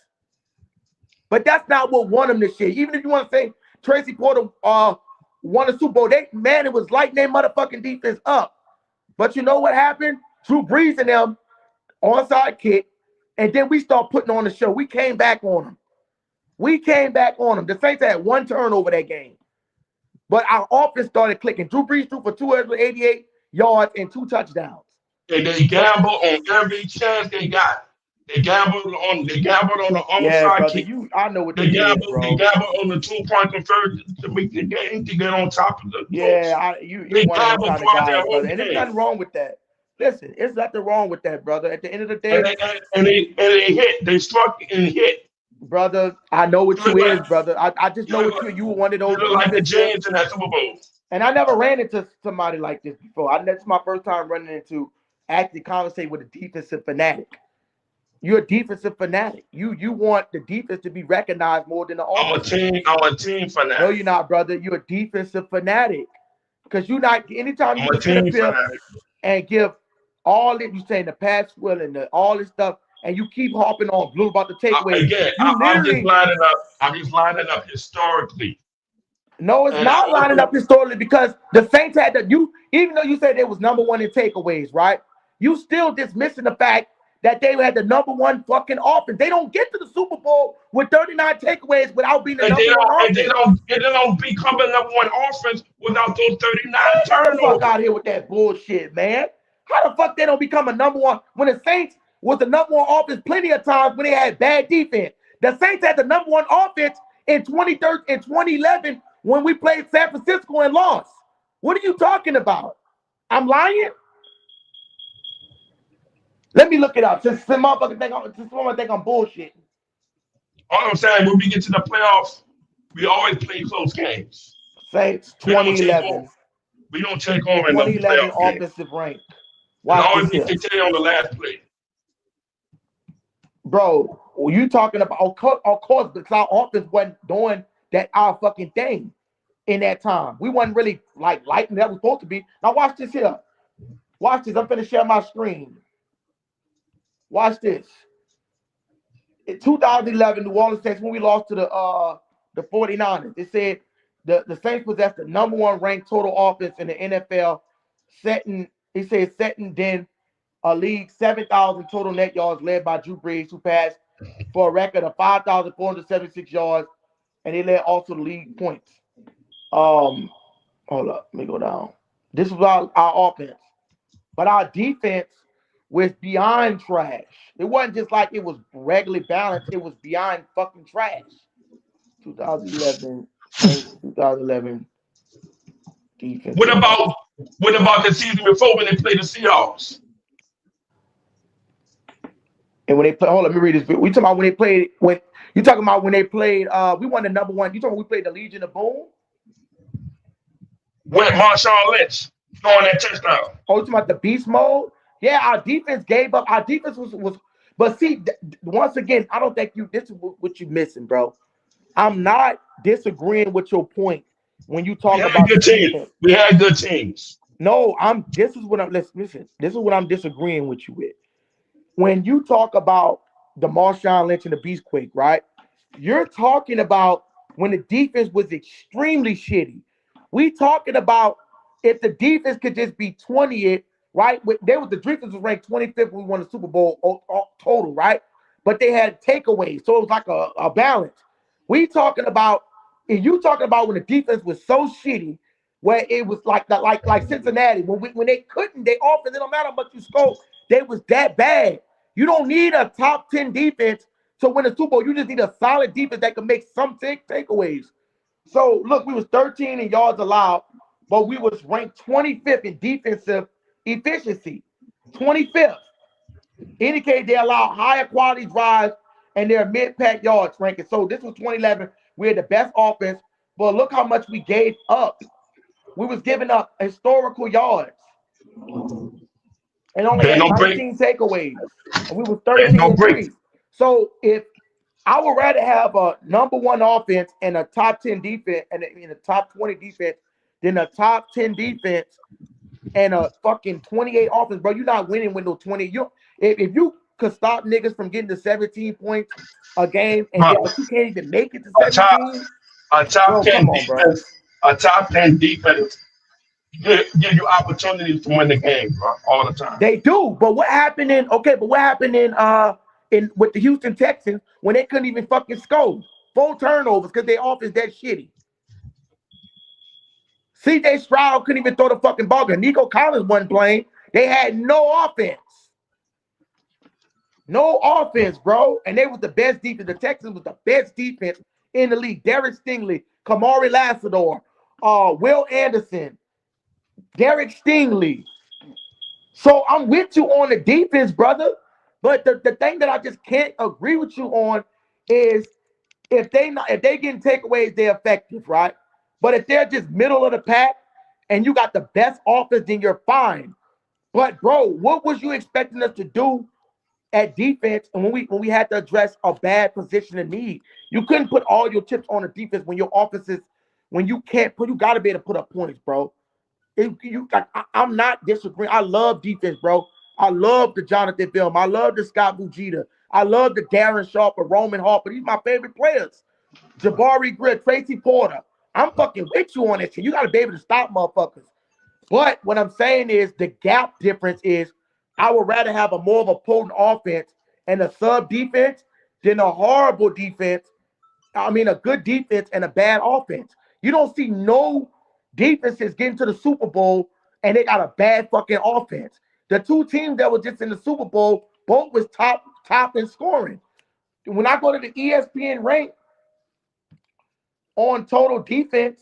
But that's not what won them this year. Even if you want to say Tracy Porter won a Super Bowl, it was lighting their motherfucking defense up. But you know what happened? Drew Brees and them onside kick, and then we start putting on the show. We came back on them. The Saints had one turnover that game. But our offense started clicking. Drew Brees threw for 288 yards and 2 touchdowns. And they gamble on every chance they got. They gambled on the Yeah, onside brother, kick. I know what They this is, gambled. They bro. gambled on the 2-point conversion to make the game to get on top of the Yeah, Colts. you They one of them gambled kind of throughout guys, that whole brother. And there's game. nothing wrong with that. Listen, it's nothing wrong with that, brother. At the end of the And day, they hit. They struck and hit. brother, I know what You you look like is, brother. I just you know look what like, you were one of you those look like the defensive. James in that Super Bowl. And I never ran into somebody like this before. That's my first time running into actually conversate with a defensive fanatic. You're a defensive fanatic. You want the defense to be recognized more than the I'm a offense. team. I'm a team No, fanatic. you're not, brother. You're a defensive fanatic. Because you not anytime you I'm a can sit up team here fanatic. and give all that you saying the pass will and all this stuff, and you keep harping on blue about the takeaways. Again, You I'm just literally lining up. I'm just lining up historically. no, it's And I not look lining at up historically because the Saints had that you even though you said they was number one in takeaways, right? You still dismissing the fact that they had the number one fucking offense. They don't get to the Super Bowl with 39 takeaways without being the and they number one don't and they offense. don't and they don't become the number one offense without those 39 Man, get the fuck turnovers. out of here with that bullshit, man. How the fuck they don't become a number one when the Saints was the number one offense plenty of times when they had bad defense? The Saints had the number one offense in 2013 and 2011 when we played San Francisco and lost. What are you talking about? I'm lying? Let me look it up. Since motherfucker think I'm bullshitting. All I'm saying, when we get to the playoffs, we always play close games. Saints We don't take over. 2011. We don't take over in the 2011 playoff game. offensive rank. It Watch always this be here. dictated on the last play. Bro, you talking about, of course, because our offense wasn't doing our fucking thing in that time. We wasn't really like lighting that was supposed to be. Now watch this here. Watch this. I'm finna share my screen. Watch this. In 2011, New Orleans Saints, when we lost to the 49ers, it said the Saints possessed the number one ranked total offense in the NFL, setting then a league 7,000 total net yards led by Drew Brees, who passed for a record of 5,476 yards, and he led also the league points. Hold up, let me go down. This was our offense, but our defense was beyond trash. It wasn't just like it was regularly balanced; it was beyond fucking trash. 2011 Saints, 2011 What defensive. about what about the season before when they played the Seahawks? And when they play, hold on, let me read this. We talking about when they played. When you talking about when they played, we won the number one. You talking about we played the Legion of Boom? When Marshawn Lynch throwing that touchdown. Oh, you talking about the beast mode? Yeah, our defense gave up. Our defense was but see, once again, I don't think this is what you're missing, bro. I'm not disagreeing with your point when you We talk had about the good teams. defense. We had good teams. No, this is what I'm listen. This is what I'm disagreeing with you with. When you talk about the Marshawn Lynch and the Beastquake, right? You're talking about when the defense was extremely shitty. We talking about if the defense could just be 20th, right? The defense was ranked 25th when we won the Super Bowl total, right? But they had takeaways, so it was like a balance. We talking about if you talking about when the defense was so shitty, where it was like Cincinnati when they couldn't, they offense. It don't matter how much you score, they was that bad. You don't need a top 10 defense to win a Super Bowl. You just need a solid defense that can make some takeaways. So look, we was 13 in yards allowed, but we was ranked 25th in defensive efficiency. 25th. Indicated they allowed higher quality drives and their mid-pack yards ranking. So this was 2011. We had the best offense, but look how much we gave up. We was giving up historical yards and only Ain't had no break. 19 takeaways. And we was Ain't 13 no and break. 3. So if I would rather have a number one offense and a top 10 defense and a top 20 defense than a top 10 defense and a fucking 28 offense, bro. You're not winning with no 20. If you could stop niggas from getting to 17 points a game but you can't even make it to A top 17, a top bro, come 10 on, bro. defense. A top 10 defense give you opportunities to win the game, bro, all the time. They do, but what happened in with the Houston Texans when they couldn't even fucking score? 4 turnovers because their offense that shitty. C.J. Stroud couldn't even throw the fucking ball. Nico Collins wasn't playing. They had no offense. No offense, bro. And they was the best defense. The Texans was the best defense in the league. Derek Stingley, Kamari Lassiter, Will Anderson, Derek Stingley. So I'm with you on the defense, brother. But the thing that I just can't agree with you on is if they getting takeaways, they're effective, right? But if they're just middle of the pack and you got the best offense, then you're fine. But bro, what was you expecting us to do at defense and when we had to address a bad position of need? You couldn't put all your chips on the defense when your offense is when you can't put. You got to be able to put up points, bro. I'm not disagreeing. I love defense, bro. I love the Jonathan Film. I love the Scott Fujita. I love the Darren Sharp or Roman Harper. These are my favorite players. Jabari Britt, Tracy Porter. I'm fucking with you on this shit. You got to be able to stop motherfuckers. But what I'm saying is the gap difference is I would rather have a more of a potent offense and a sub defense than a horrible defense. I mean, a good defense and a bad offense. You don't see no defenses getting to the Super Bowl and they got a bad fucking offense. The two teams that were just in the Super Bowl, both was top in scoring. When I go to the ESPN rank on total defense,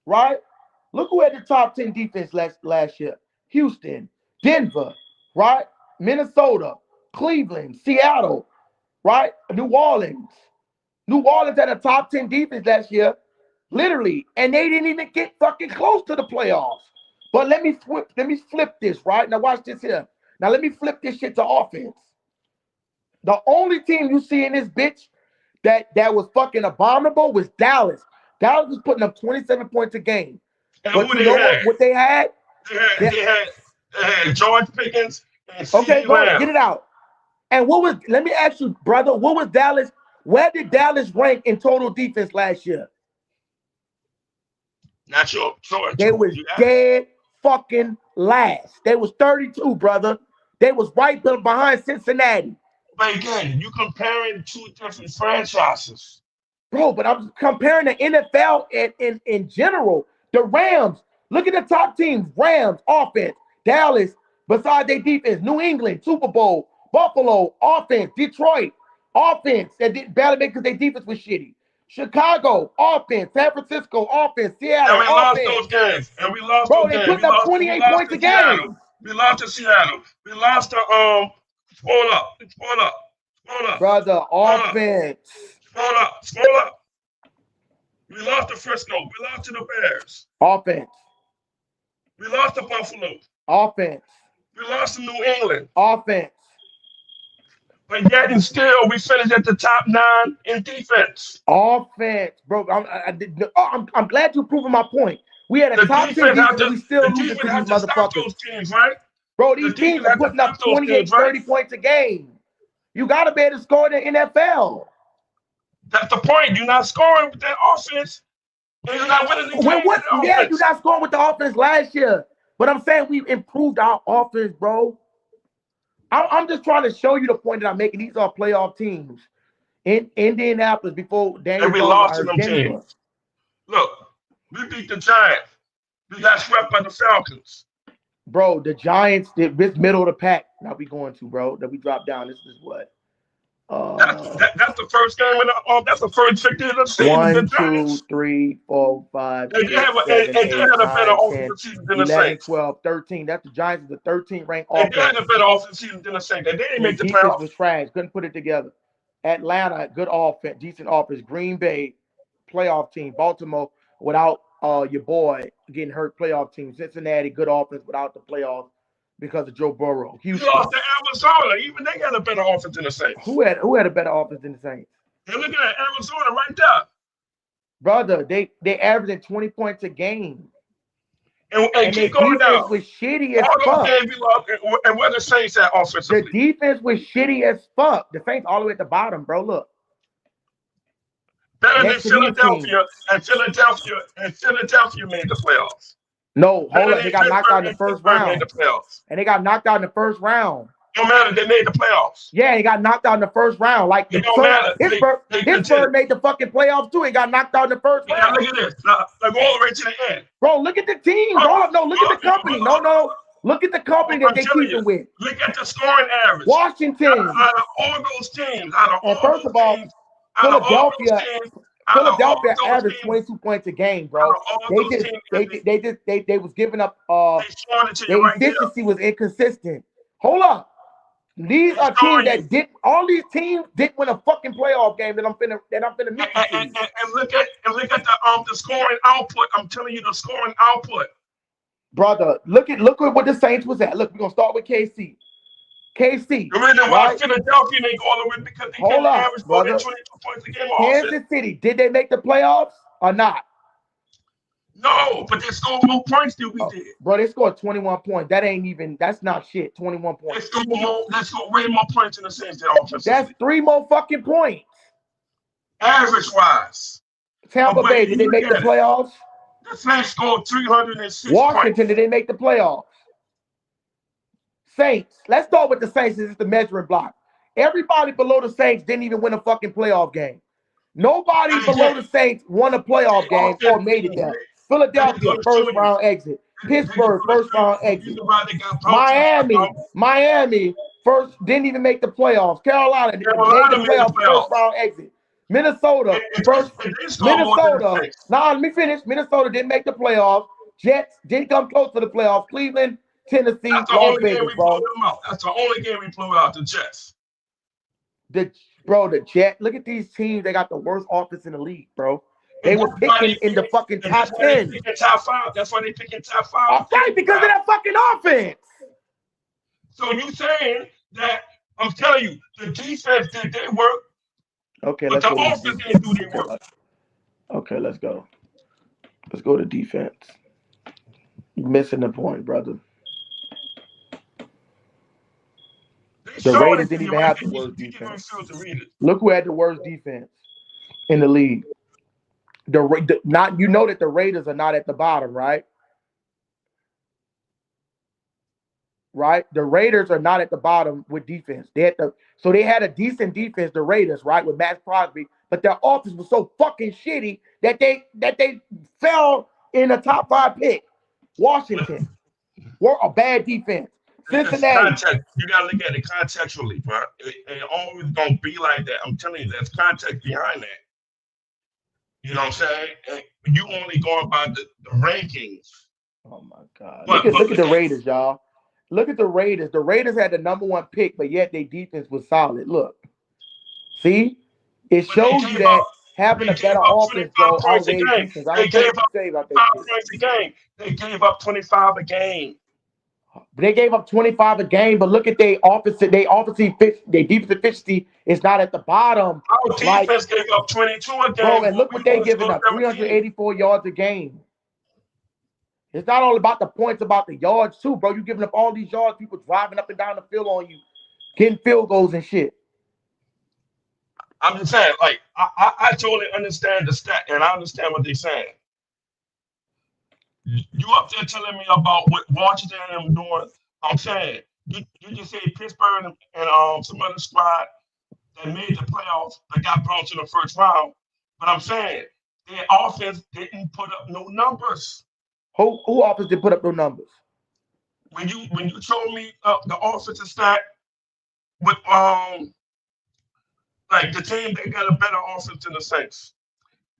right? Look who had the top 10 defense last year. Houston, Denver, right? Minnesota, Cleveland, Seattle, right? New Orleans. New Orleans had a top 10 defense last year, literally, and they didn't even get fucking close to the playoffs. But let me flip this, right? Now watch this here. Now let me flip this shit to offense. The only team you see in this bitch that was fucking abominable was Dallas. Dallas was putting up 27 points a game. And but who you know what they had? They had George Pickens and Okay, CeeDee go Lamb. ahead, get it out. And let me ask you, brother, what was Dallas? Where did Dallas rank in total defense last year? Not sure. They was dead fucking last. They was 32, brother. They was right behind Cincinnati. But again, you comparing two different franchises. Bro, but I'm comparing the NFL in general. The Rams, look at the top teams. Rams, offense. Dallas, besides their defense. New England, Super Bowl. Buffalo, offense. Detroit, offense. That did badly because their defense was shitty. Chicago, offense. San Francisco, offense. Seattle, and we offense. lost those games. And we lost bro, those they games. put up 28 points a game. We lost to Seattle. We lost to Spoil up. Brother, offense. Spoil up. We lost to Frisco. We lost to the Bears. Offense. We lost to Buffalo. Offense. We lost to New England. Offense. But yet and still, we finished at the top 9 in defense. Offense, bro. I'm glad you're proving my point. We had a top 10 defense, and we still losing to these motherfuckers. Those teams, right? Bro, these teams are putting up 28, 30 points a game. You got to be able to score in the NFL. That's the point. You're not scoring with that offense, and you're not winning the game with the yeah, offense. you're not scoring with the offense last year. But I'm saying we've improved our offense, bro. I'm just trying to show you the point that I'm making. These are playoff teams in Indianapolis before Daniel. And we lost to them teams. Look, we beat the Giants. We got swept by the Falcons. Bro, the Giants, this middle of the pack. Now we going to, bro. That we dropped down. This is what? That's the first game in the that's the first victory of the season. 1, 2, 3, 4, 5, 6, 7, 8, 9, 10, 11, 12, 13. That's the Giants, the 13th ranked offense. They had a better offense season than the Saints. They didn't make the playoffs. Was trash. Couldn't put it together. Atlanta, good offense, decent offense. Green Bay, playoff team. Baltimore, without your boy getting hurt, playoff team. Cincinnati, good offense without the playoffs because of Joe Burrow. Houston. You lost to Arizona. Even they got a better offense than the Saints. Who had a better offense than the Saints? They're looking at Arizona right there. Brother, they averaging 20 points a game. And keep going down. Was shitty as fuck. And where the Saints at offensively? The defense was shitty as fuck. The Saints all the way at the bottom, bro. Look. Better than Philadelphia, and Philadelphia made the playoffs. No, hold on. They got knocked out in the first round. And they got knocked out in the first round. Don't matter. They made the playoffs. Yeah, he got knocked out in the first round. Like It don't matter. Pittsburgh made the fucking playoffs too. He got knocked out in the first Yeah, round. look at this. Now, go all the way to the end. Bro, look at the team. No, look at the company. No. Look at the company that they keeping with. Look at the scoring average. Washington. Out of all those teams, Philadelphia averaged 22 points a game, bro. They was giving up. Their efficiency was inconsistent. Hold up. These are teams that did. All these teams didn't win a fucking playoff game that I'm finna mention. And look at the scoring output. I'm telling you, the scoring output. Brother, look at what the Saints was at. Look, we're gonna start with KC. KC. The reason why Philadelphia didn't go all the way because they didn't average more than 22 points a game. Kansas City, did they make the playoffs or not? No, but they scored more points than we did. Bro, they scored 21 points. That's not shit. 21 points. They scored way more points in the Saints than offense. That's 3 more fucking points. Average wise. Tampa Bay, did they make the playoffs? The Saints scored 306 Washington, points. did they make the playoffs? Saints. Let's start with the Saints. This is the measuring block. Everybody below the Saints didn't even win a fucking playoff game. Nobody below the Saints won a playoff game or made it there. Philadelphia, first round exit. Pittsburgh, first round exit. Miami, first, didn't even make the playoffs. Carolina made the playoffs, first round exit. Minnesota, let me finish. Minnesota didn't make the playoffs. Jets didn't come close to the playoffs. Cleveland, Tennessee, Las Vegas, bro. That's the only game we blew out, the Jets. The Jets. Look at these teams. They got the worst offense in the league, bro. They were picking in the fucking top 10. Top 5. That's why they picking top 5. Okay, because of that fucking offense. So you saying that? I'm telling you, the defense did their work. Okay, but the offense didn't do their work. Okay, let's go. Let's go to defense. You're missing the point, brother. The Raiders didn't even have the worst defense. Look who had the worst defense in the league. You know that the Raiders are not at the bottom, right? Right? The Raiders are not at the bottom with defense. They had a decent defense, the Raiders, right, with Max Crosby, but their offense was so fucking shitty that they fell in a top 5 pick. Washington were a bad defense. Cincinnati. You gotta look at it contextually, bro. It always gonna be like that. I'm telling you, there's context behind that. You know what I'm saying? And you only going by the rankings. Oh my God! Look at the Raiders, y'all. Look at the Raiders. The Raiders had the number 1 pick, but yet their defense was solid. Look, see, it shows you that having a better offense, bro, outweighs defense. They gave up 25 points a game. They gave up 25 a game. They gave up 25 a game, but look at their offense. Their defensive efficiency is not at the bottom. Our defense gave up 22 a game. Bro, and look what they're giving up, 384 yards a game. It's not all about the points, about the yards too, bro. You're giving up all these yards, people driving up and down the field on you, getting field goals and shit. I'm just saying, like, I totally understand the stat, and I understand what they're saying. You up there telling me about what Washington and doing? I'm saying you just say Pittsburgh and some other squad that made the playoffs that got brought to the first round. But I'm saying their offense didn't put up no numbers. Who offense did put up no numbers? When you told me the offensive stat with like the team that got a better offense than the Saints,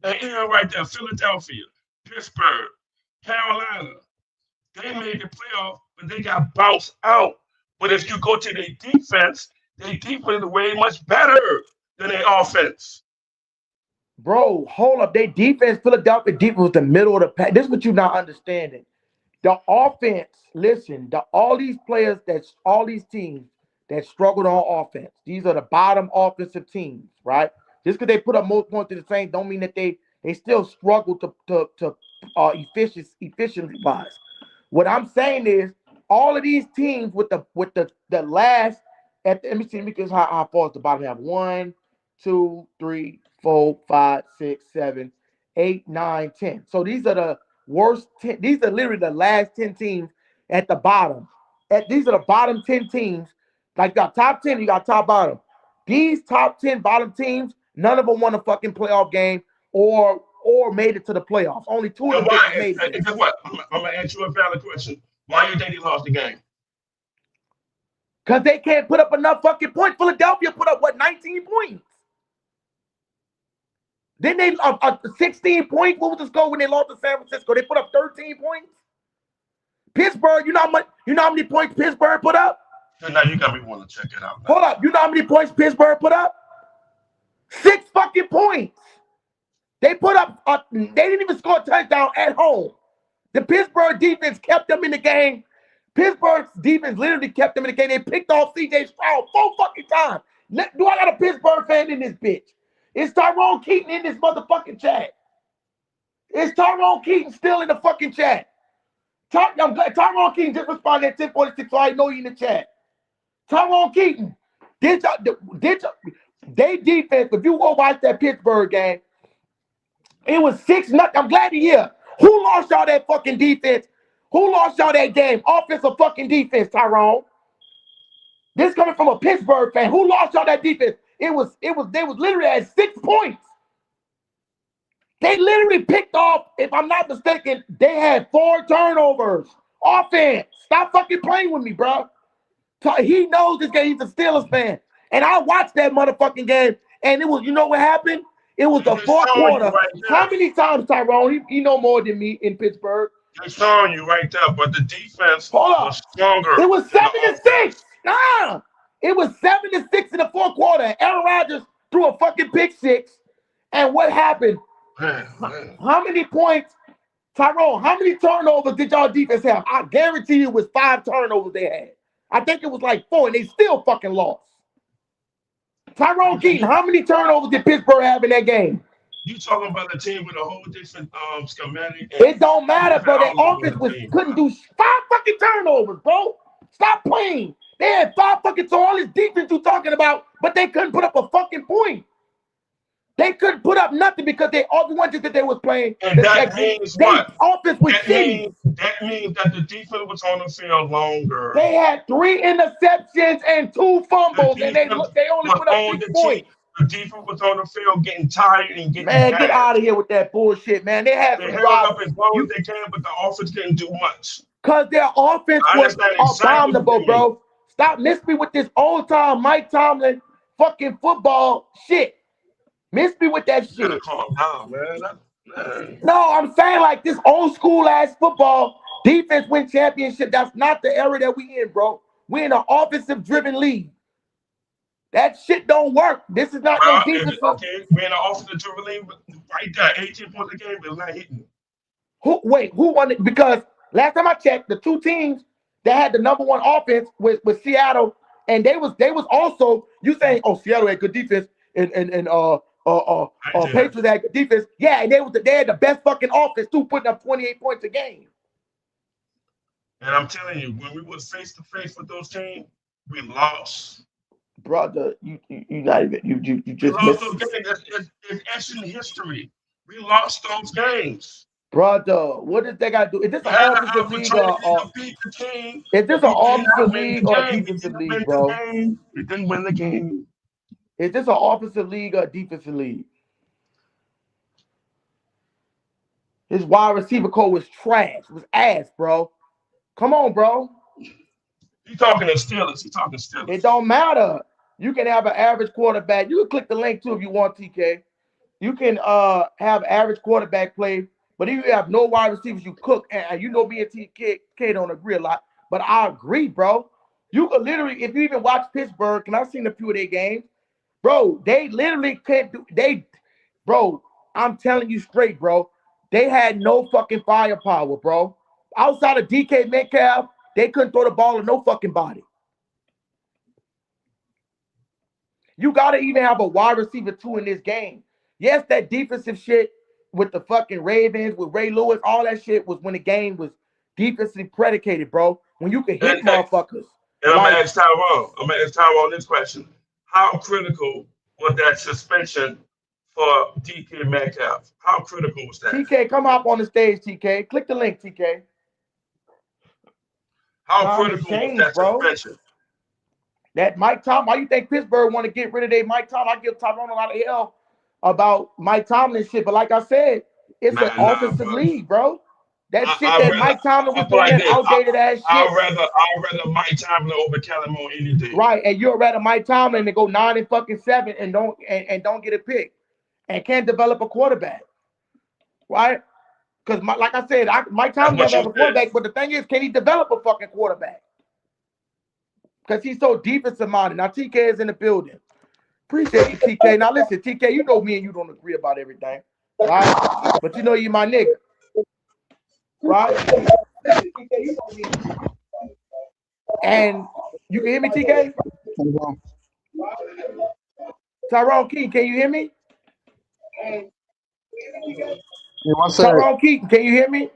and even right there, Philadelphia, Pittsburgh, Carolina, they made the playoff, but they got bounced out. But if you go to their defense is way much better than their offense. Bro, hold up. Their defense, Philadelphia defense was the middle of the pack. This is what you're not understanding. The offense, listen, all these teams that struggled on offense, these are the bottom offensive teams, right? Just because they put up most points to the Saints don't mean that they still struggle to efficiently wise. What I'm saying is all of these teams with the last let me see because how far is the bottom have 1, 2, 3, 4, 5, 6, 7, 8, 9, 10. So these are the worst 10. These are literally the last 10 teams at the bottom. These are the bottom 10 teams Like you got top 10, you got top bottom. These top 10 bottom teams, none of them won a fucking playoff game or made it to the playoffs. Only two of Well, them why? bitches made it there. Guess what? I'm gonna ask you a valid question. Why you think he lost the game? Because they can't put up enough fucking points. Philadelphia put up, what, 19 points? Then they 16 points. What was the score when they lost to San Francisco? They put up 13 points. Pittsburgh, you know how many points Pittsburgh put up? So now you got me want to check it out. Hold up, you know how many points Pittsburgh put up? 6 fucking points. They put up. They didn't even score a touchdown at home. The Pittsburgh defense kept them in the game. Pittsburgh's defense literally kept them in the game. They picked off C.J. Stroud 4 fucking times. Do I got a Pittsburgh fan in this bitch? Is Tyrone Keaton in this motherfucking chat? Is Tyrone Keaton still in the fucking chat? I'm glad Tyrone Keaton just responded at 10:46, so I know you in the chat. Tyrone Keaton, they defense, if you go watch that Pittsburgh game, it was 6-0. I'm glad to hear. Who lost y'all that fucking defense? Who lost y'all that game? Offensive fucking defense, Tyrone. This coming from a Pittsburgh fan. Who lost y'all that defense? They was literally at 6 points. They literally picked off, if I'm not mistaken, they had 4 turnovers. Offense. Stop fucking playing with me, bro. He knows this game. He's a Steelers fan. And I watched that motherfucking game, and it was, you know what happened? It was the fourth quarter. Right, how many times, Tyrone? He know more than me in Pittsburgh. They're showing you right there, but the defense was stronger. It was 7-6. Nah. It was 7-6 in the fourth quarter. Aaron Rodgers threw a fucking pick 6. And what happened? Man. How many points, Tyrone, how many turnovers did y'all defense have? I guarantee you it was 5 turnovers they had. I think it was like 4, and they still fucking lost. Tyrone Keaton, how many turnovers did Pittsburgh have in that game? You talking about a team with a whole different schematic. It don't matter, bro. Their offense couldn't do 5 fucking turnovers, bro. Stop playing. They had 5 fucking, so all this defense you talking about, but they couldn't put up a fucking point. They couldn't put up nothing because all the ones that they was playing. And that means what? Offense was shitty. That means that the defense was on the field longer. They had 3 interceptions and 2 fumbles, and they only put up 6 points. The defense was on the field getting tired and getting get out of here with that bullshit, man. They held up as long as they can, but the offense didn't do much. Because their offense was abominable, bro. Stop missing me with this old time Mike Tomlin fucking football shit. Miss me with that shit. Calm down, man. No, I'm saying like this old school ass football defense win championship. That's not the era that we in, bro. We in an offensive driven league. That shit don't work. This is not no defense. Okay, we're in an offensive driven league right there. 18 points a game, but it's not hitting. Who won it? Because last time I checked, the 2 teams that had the number 1 offense was Seattle, and they was also, you saying, oh, Seattle had good defense and Patriots had good defense. Yeah, and they had the best fucking offense too, putting up 28 points a game. And I'm telling you, when we were face to face with those teams, we lost. Brother, you not even you just lost those games. It's ancient history. We lost those games. Brother, what does they got to do? Is this an offensive league is this an offensive league or a defensive league, bro? We didn't win the game. Is this an offensive league or a defensive league? His wide receiver core was trash. It was ass, bro. Come on, bro. He talking to Steelers. It don't matter. You can have an average quarterback. You can click the link too if you want, TK. You can have average quarterback play, but if you have no wide receivers, you cook. And you know me and TK don't agree a lot, but I agree, bro. You could literally, if you even watch Pittsburgh, and I've seen a few of their games, bro, they literally can't do, bro, I'm telling you straight, bro. They had no fucking firepower, bro. Outside of DK Metcalf, they couldn't throw the ball in no fucking body. You got to even have a wide receiver too in this game. Yes, that defensive shit with the fucking Ravens, with Ray Lewis, all that shit was when the game was defensively predicated, bro. When you could hit motherfuckers. And I'm going to ask Tyrone this question. How critical was that suspension for DK Metcalf? How critical was that? TK, come up on the stage, TK. Click the link, TK. How critical was that suspension? That Mike Tomlin, why you think Pittsburgh want to get rid of their Mike Tomlin? I give Tyrone a lot of hell about Mike Tomlin shit, but like I said, it's an Nah, offensive bro. league, bro. That shit I'd that rather Mike Tomlin I was feel doing, like that this. outdated ass shit. I'd rather Mike Tomlin over Kellen Moore any day. Right, and you'd rather Mike Tomlin to go 9-7 and don't get a pick and can't develop a quarterback, right? Because like I said, Mike That's Tomlin what never you have a said. quarterback, but the thing is, can he develop a fucking quarterback? Because he's so defensive minded. Now TK is in the building. Appreciate you, TK. Now listen, TK, you know me and you don't agree about everything, right? But you know you my nigga, right? Listen, TK, you know me. And you can hear me, TK? Tyrone Keaton, can you hear me? One second. Tyrone Keaton, can you hear me?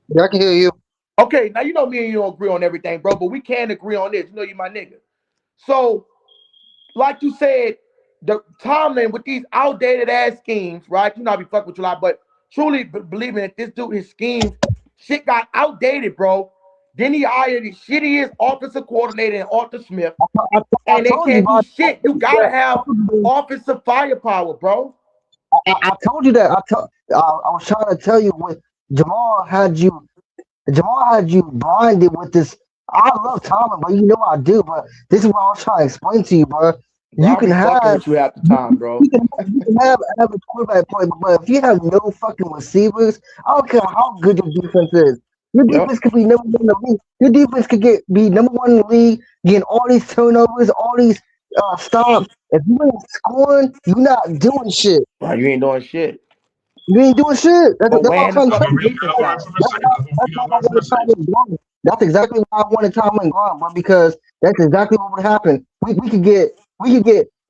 Yeah, I can hear you. Okay, now you know me and you don't agree on everything, bro, but we can agree on this. You know you my nigga. So, like you said, the Tomlin with these outdated ass schemes, right? You know I be fucking with you a lot, but truly believing that this dude, his schemes, shit got outdated, bro. Then he hired the shittiest offensive coordinator in Arthur Smith, I and they told you, can't do bro. shit. You gotta have offensive firepower, bro. I told you that. I was trying to tell you what Jamal had you. Jamal had you blinded with this. I love Tomlin, but you know I do. But this is what I was trying to explain to you, bro. Bro, You I'll can be fucking have with you half the time, bro. you can have average quarterback play, but if you have no fucking receivers, I don't care how good your defense is. Your Yep. defense could be number one in the league. Your defense could be number one in the league, getting all these turnovers, all these stops. If you ain't scoring, you're not doing shit. Bro, you ain't doing shit. You ain't doing shit. But That's what I'm weighing the trying to I'm tell gonna fucking you. read defense your word out. from a That's second. why, I'm gonna that's read why your I word from a wanted second. Tomlin gone. That's exactly why I wanted Tomlin gone, bro, because that's exactly what would happen.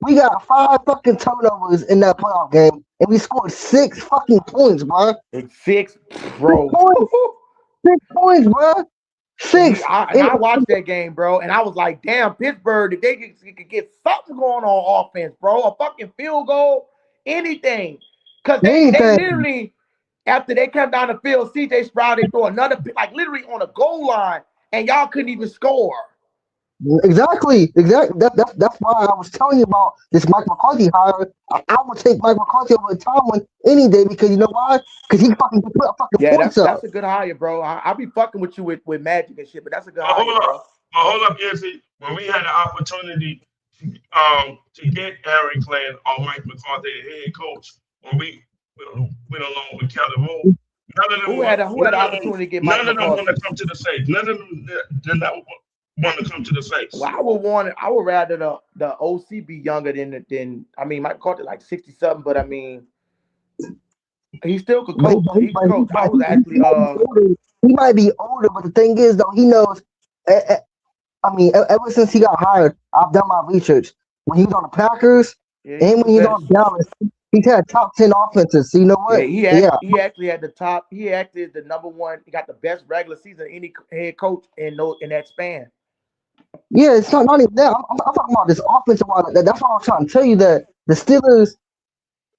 We got 5 fucking turnovers in that playoff game, and we scored 6 fucking points, bro. It's 6, 6 bro. points. 6 points, bro. And Six. I watched that game, bro, and I was like, damn, Pittsburgh, if they could get something going on offense, bro, a fucking field goal, anything. Because they Anything. literally, after they come down the field, CJ Stroud, they throw another, like literally on a goal line, and y'all couldn't even score. Exactly. That's why I was telling you about this Mike McCarthy hire. I would take Mike McCarthy over Tomlin any day because you know why? Because he fucking put fucking Yeah, points up. that's a good hire, bro. I'll be fucking with you with Magic and shit, but that's a good But hire, hold up, bro. Izzy. When we had the opportunity to get Aaron Glenn or Mike McCarthy, the head coach, when we went along with Kellen Moore, Who had the opportunity to get Mike none of them want to McCarthy? come to the Saints. None of them did not want to come to the Saints. Well, I would rather the OC be younger than I mean Mike McCarthy like 67, but I mean he still could But he, coach. but he, He could but he, coach. I but was he actually might be older. He might be older, but the thing is, though, he knows. eh, eh, I mean, ever since he got hired, I've done my research. When he was on the Packers yeah, he and was when the he was best. on Dallas, he's had top 10 offenses. So you know Yeah, what? Yeah, he actually had the top. He actually is the number one. He got the best regular season of any head coach in that span. yeah. It's not even that. I'm talking about this offensive line. That's why I'm trying to tell you that the Steelers.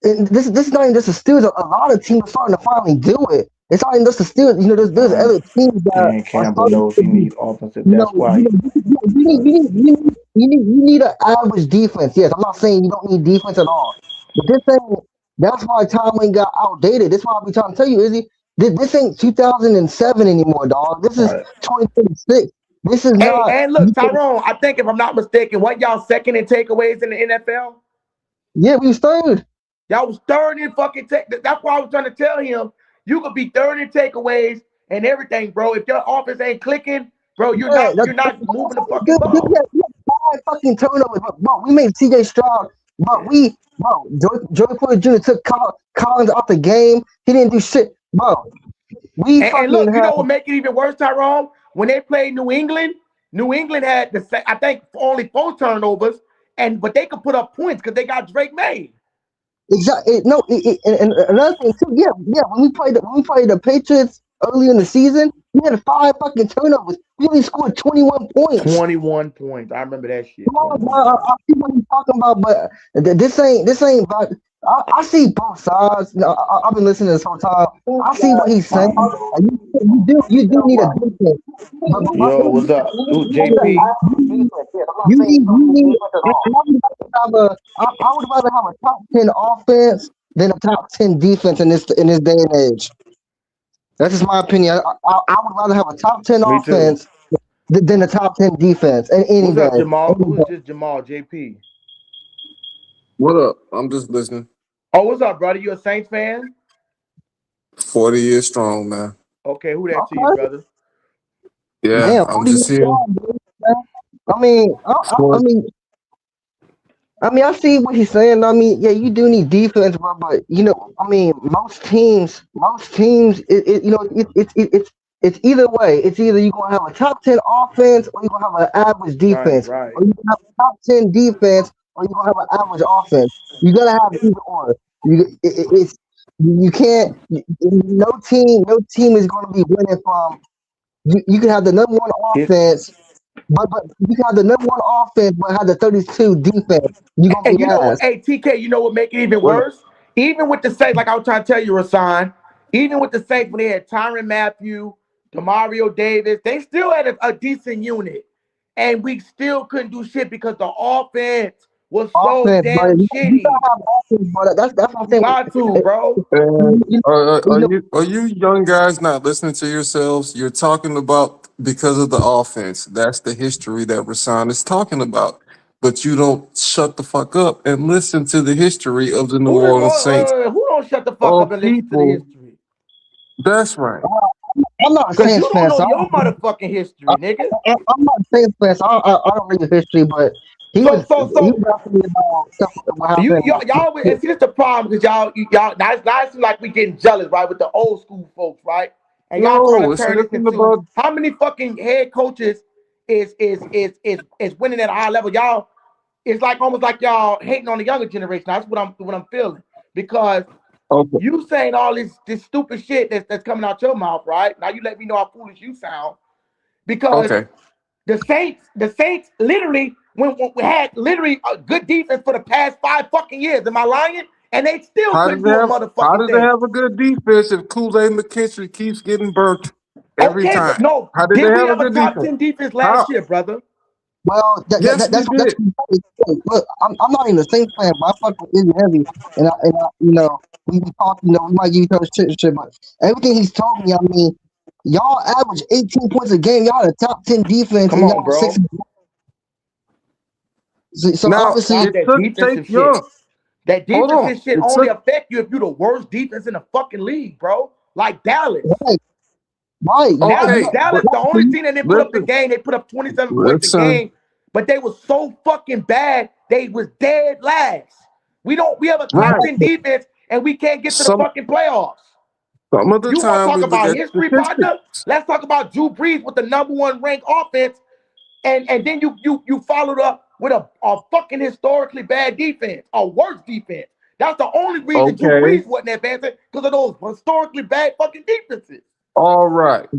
And this is not even just the Steelers. A lot of teams are starting to finally do it. It's not even just the Steelers. You know, there's other teams that Dan are Campbell starting knows to he be. needs offensive. That's why. You need an average defense. Yes, I'm not saying you don't need defense at all. But this thing, that's why Tomlin got outdated. That's why I be trying to tell you, Izzy. This ain't 2007 anymore, dog. This is Right. 2026. This is Hey, not. and look, Tyrone. I think if I'm not mistaken, what y'all second in takeaways in the NFL? Yeah, we was third. Y'all was third in fucking take. That's why I was trying to tell him you could be third in takeaways and everything, bro. If your offense ain't clicking, bro, Yeah, you're not moving the fucking good. ball. We had 5 fucking turnovers, but we made CJ Stroud. But Yeah. Joey Porter Jr. took Collins out the game. He didn't do shit, bro. We And fucking look, you had. know what make it even worse, Tyrone? When they played New England, New England had I think only 4 turnovers, but they could put up points because they got Drake May. Exactly. No, and another thing too. Yeah, yeah. When we played the Patriots early in the season, we had 5 fucking turnovers. We only scored 21 points. 21 points. I remember that shit. Come on, 21 bro. points. I see what he's talking about, but this ain't about. I see both sides. I've been listening this whole time. I see what he's saying. You do need a defense, but my Yo, thing what's up? Ooh, is JP. you need. I would rather have a top 10 offense than a top 10 defense in this day and age. That's just my opinion. I would rather have a top 10 Me too. offense than a top 10 defense in any What's up, day. Jamal? Any Who is day. this Jamal? JP. What up? I'm just listening. Oh, what's up, brother? You a Saints fan? 40 years strong, man. Okay, who that to you, Okay. brother? Yeah, Damn, I'm 40 just years here strong, dude. I mean, I for mean, I see what he's saying. I mean, yeah, you do need defense, but I mean, most teams, it's either way. It's either you're gonna have a top 10 offense or you're gonna have an average Right, defense, right. or you gonna have a top 10 defense or you're gonna have an average offense. You gotta have either or. You can't. No team is gonna be winning from. You can have the number one It, offense, but you can have the number one offense, but have the 32 defense. You're gonna and be you know what? ass. Hey, TK, you know what make it even what worse? Even with the Saints, like I was trying to tell you, Rasan, even with the Saints when they had Tyron Matthew, Demario Davis, they still had a decent unit. And we still couldn't do shit because the offense was so Offense, but damn you shitty. gotta have offense, but that's what I'm You saying. got to, bro. and You, are you know, you young guys not listening to yourselves? You're talking about because of the offense. That's the history that Rasan is talking about. But you don't shut the fuck up and listen to the history of the New Orleans Saints. Who don't shut the fuck All up and listen to the people, history? that's right. I'm not a Cause you Saints don't fan, know so your motherfucking history, nigga. I'm not a Saints fan, so I don't read the history. But he So was so he so was asking me about stuff what You happened. y'all and see this the problem because y'all now it seems like we getting jealous, right, with the old school folks, right? And y'all trying No, to it's turn this nothing into about how many fucking head coaches is winning at a high level? Y'all, it's like almost like y'all hating on the younger generation. That's what I'm feeling. Because okay. you saying all this stupid shit that's coming out your mouth, right? Now you let me know how foolish you sound. Because Okay. the Saints literally when we had literally a good defense for the past 5 fucking years. Am I lying? And they still How couldn't does they do a have how motherfucking does they thing. have a good defense if Kool-Aid McKinstry keeps getting burnt every Okay, but time? no, How did they did we have a have a good top defense? 10 defense last How? year, brother? Well, Yes, we that's did. look. I'm not even a Saints fan, but I fuck with Izzy Heavy, and we talk. We might give each other shit, but everything he's told me, I mean, y'all average 18 points a game. Y'all had a top 10 defense, Come and on, y'all six. bro. So Now obviously, Stop it that took Chase defensive shit. Young. That Hold on. defensive shit It only took affect you if you're the worst defense in the fucking league, bro. Like Dallas. right, right, right. okay, Dallas, but the only team that didn't put up the listen, game, they put up 27 points a listen. game, but they was so fucking bad, they was dead last. We have a top Right. 10 defense and we can't get to the Some fucking playoffs. some of the You want to time talk we look about at history, partner? statistics. Let's talk about Drew Brees with the number one ranked offense, and then you followed up with a fucking historically bad defense, a worse defense. That's the only reason Drew Okay. Brees wasn't advancing because of those historically bad fucking defenses. All right.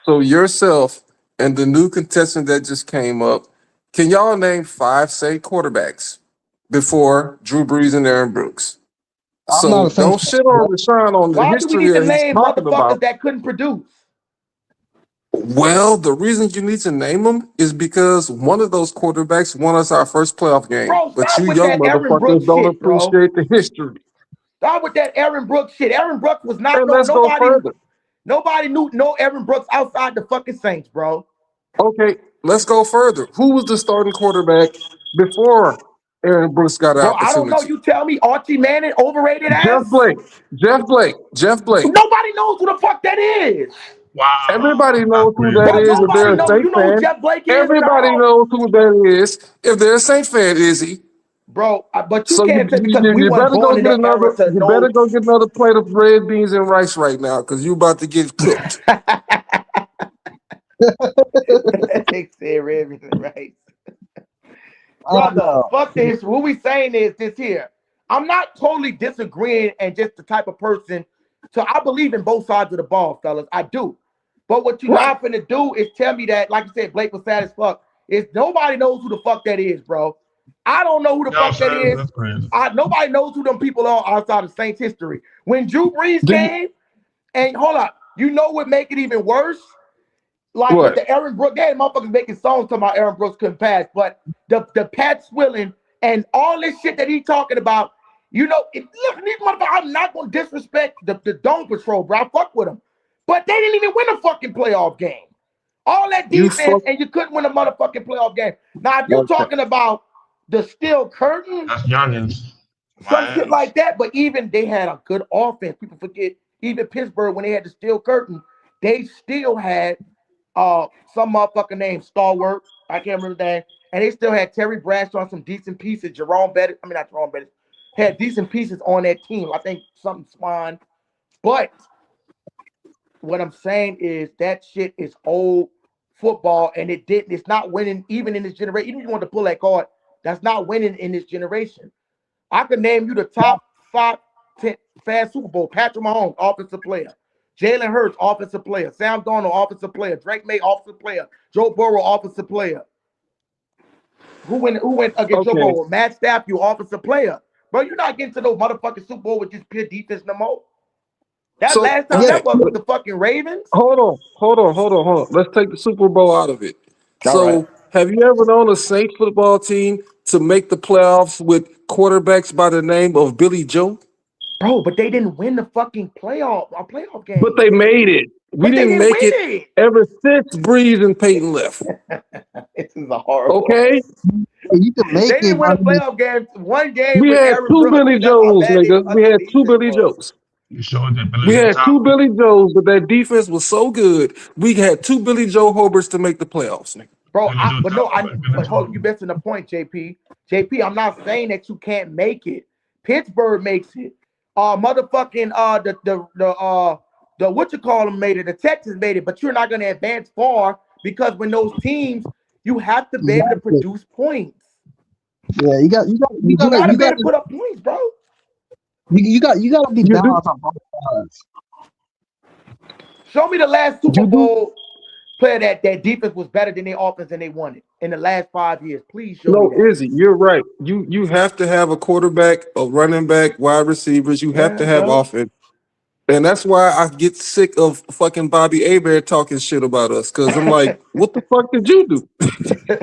So yourself and the new contestant that just came up, can y'all name five say quarterbacks before Drew Brees and Aaron Brooks? I'm not So a Saints don't fan, shit bro. on Rashawn on the Why do we history need to that he's name talking motherfuckers about. that couldn't produce? Well, the reason you need to name them is because one of those quarterbacks won us our first playoff game. Bro, But stop you with young that Aaron motherfuckers Brooks don't shit, bro. appreciate the history. Stop with that Aaron Brooks shit. Aaron Brooks was not And no let's go further. nobody knew no Aaron Brooks outside the fucking Saints, bro. Okay, let's go further. Who was the starting quarterback before Aaron Brooks got an Bro, I don't know. opportunity? You tell me Archie Manning overrated Jeff ass. Blake. Jeff Blake. Jeff Blake. Nobody knows who the fuck that is. Everybody Wow. knows who that Bro, is if nobody they're a knows. Saint You know who fan. Jeff Blake is, Everybody Charles? knows who that is if they're a Saint fan, Izzy. Bro, but you So you, can't say because you we you weren't better go born in get that era another. to You better know. go get another plate of red beans and rice right now because you about to get cooked. They said Ravens, right? I don't Brother, know. fuck this. What we saying is this here. I'm not totally disagreeing and just the type of person. So I believe in both sides of the ball, fellas. I do. But what you're Right. not finna do is tell me that, like you said, Blake was sad as fuck. Is nobody knows who the fuck that is, bro. I don't know who the You know what fuck that I'm saying? is. That's crazy. Nobody knows who them people are outside of Saints history. When Drew Brees Do you came, and hold up, you know what make it even worse? Like with what? the Aaron Brooks, they had motherfuckers making songs talking about Aaron Brooks couldn't pass, but the Pat Swilling and all this shit that he talking about, look, these motherfuckers, I'm not gonna disrespect the Dome Patrol, bro. I fuck with them. But they didn't even win a fucking playoff game. All that You defense, fuck. and you couldn't win a motherfucking playoff game. Now, if you Okay. talking about the steel curtain, That's youngins. some shit Miami. like that, but even they had a good offense. People forget, even Pittsburgh, when they had the steel curtain, they still had some motherfucker named Stalwart. I can't remember that. And they still had Terry Bradshaw on some decent pieces. Jerome Bettis, I mean not Jerome Bettis, had decent pieces on that team. I think something Swan. But what I'm saying is that shit is old football, and it's not winning even in this generation. Even if you want to pull that card, that's not winning in this generation. I could name you the top 5, 10 fast Super Bowl. Patrick Mahomes, offensive player. Jalen Hurts, offensive player. Sam Darnold, offensive player. Drake May, offensive player. Joe Burrow, offensive player. Who went against Joe Okay. Burrow? Matt Stafford, offensive player. Bro, you're not getting to those motherfucking Super Bowl with just pure defense no more. That So last time Yeah, okay. that was with the fucking Ravens. Hold on. Let's take the Super Bowl out of it. All right. So, have you ever known a Saints football team to make the playoffs with quarterbacks by the name of Billy Joe? Bro, but they didn't win the fucking playoff But game. they made it. We But they didn't didn't make it win ever since Breeze and Peyton left. it. This is a horrible. Okay? you can make They it, didn't win a man. playoff game. One game We with had Aaron two Brooks. Billy That's how Joes, bad their nigga. We fucking had two defense Billy was. Joes. You showed that We Billy the had top. two Billy Joes, but that defense was so good. We had two Billy Joe Hobarts to make the playoffs, nigga. Bro, Billy Joe but top. no, Billy but hold on, Joe. you missing the point, JP. JP, I'm not saying that you can't make it. Pittsburgh makes it. Motherfucking the what you call them made it. The Texans made it, but you're not gonna advance far because when those teams, you have to be able to Exactly. produce points. Yeah, You gotta you be got able to put up points, bro. you got to be You do. balanced on both sides. Show me the last Super You do. Bowl player that defense was better than their offense and they won it in the last 5 years. Please show me No, that. Izzy, you're right. You have to have a quarterback, a running back, wide receivers. You have Yeah, to have bro. offense. And that's why I get sick of fucking Bobby Abear talking shit about us. Cause I'm like, what the fuck did you do?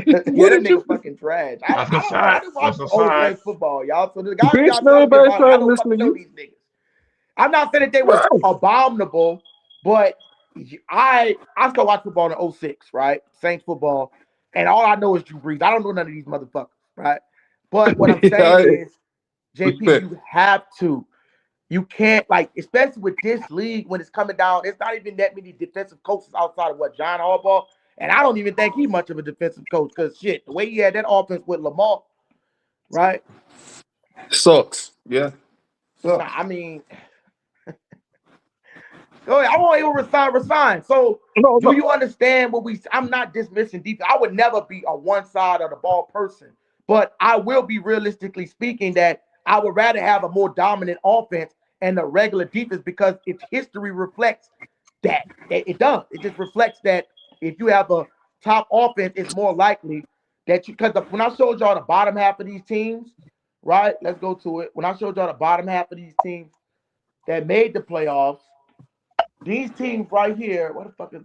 Yeah, What that did you nigga do? fucking trash. I, That's a I don't know. I fact. just watch That's a old fact. Saints football, y'all. So the guys Bitch, y'all telling me nobody about, I trying to don't listen fucking to know you. these niggas. I'm not saying that they was Right. abominable, but I still watch football in '06, right? Saints football, and all I know is Drew Brees. I don't know none of these motherfuckers, right? But what I'm saying I is, JP, respect. you have to. You can't like, especially with this league when it's coming down. It's not even that many defensive coaches outside of what John Harbaugh, and I don't even think he's much of a defensive coach because shit, the way he had that offense with Lamar, right? Sucks. Yeah. Nah, Sucks. I mean, go ahead. I won't even resign. So, No, do no. you understand what we? I'm not dismissing defense. I would never be a one side of the ball person, but I will be realistically speaking that I would rather have a more dominant offense and a regular defense because its history reflects that it does. It just reflects that if you have a top offense, it's more likely that you because when I showed y'all the bottom half of these teams, right? Let's go to it. When I showed y'all the bottom half of these teams that made the playoffs, these teams right here, what the fuck is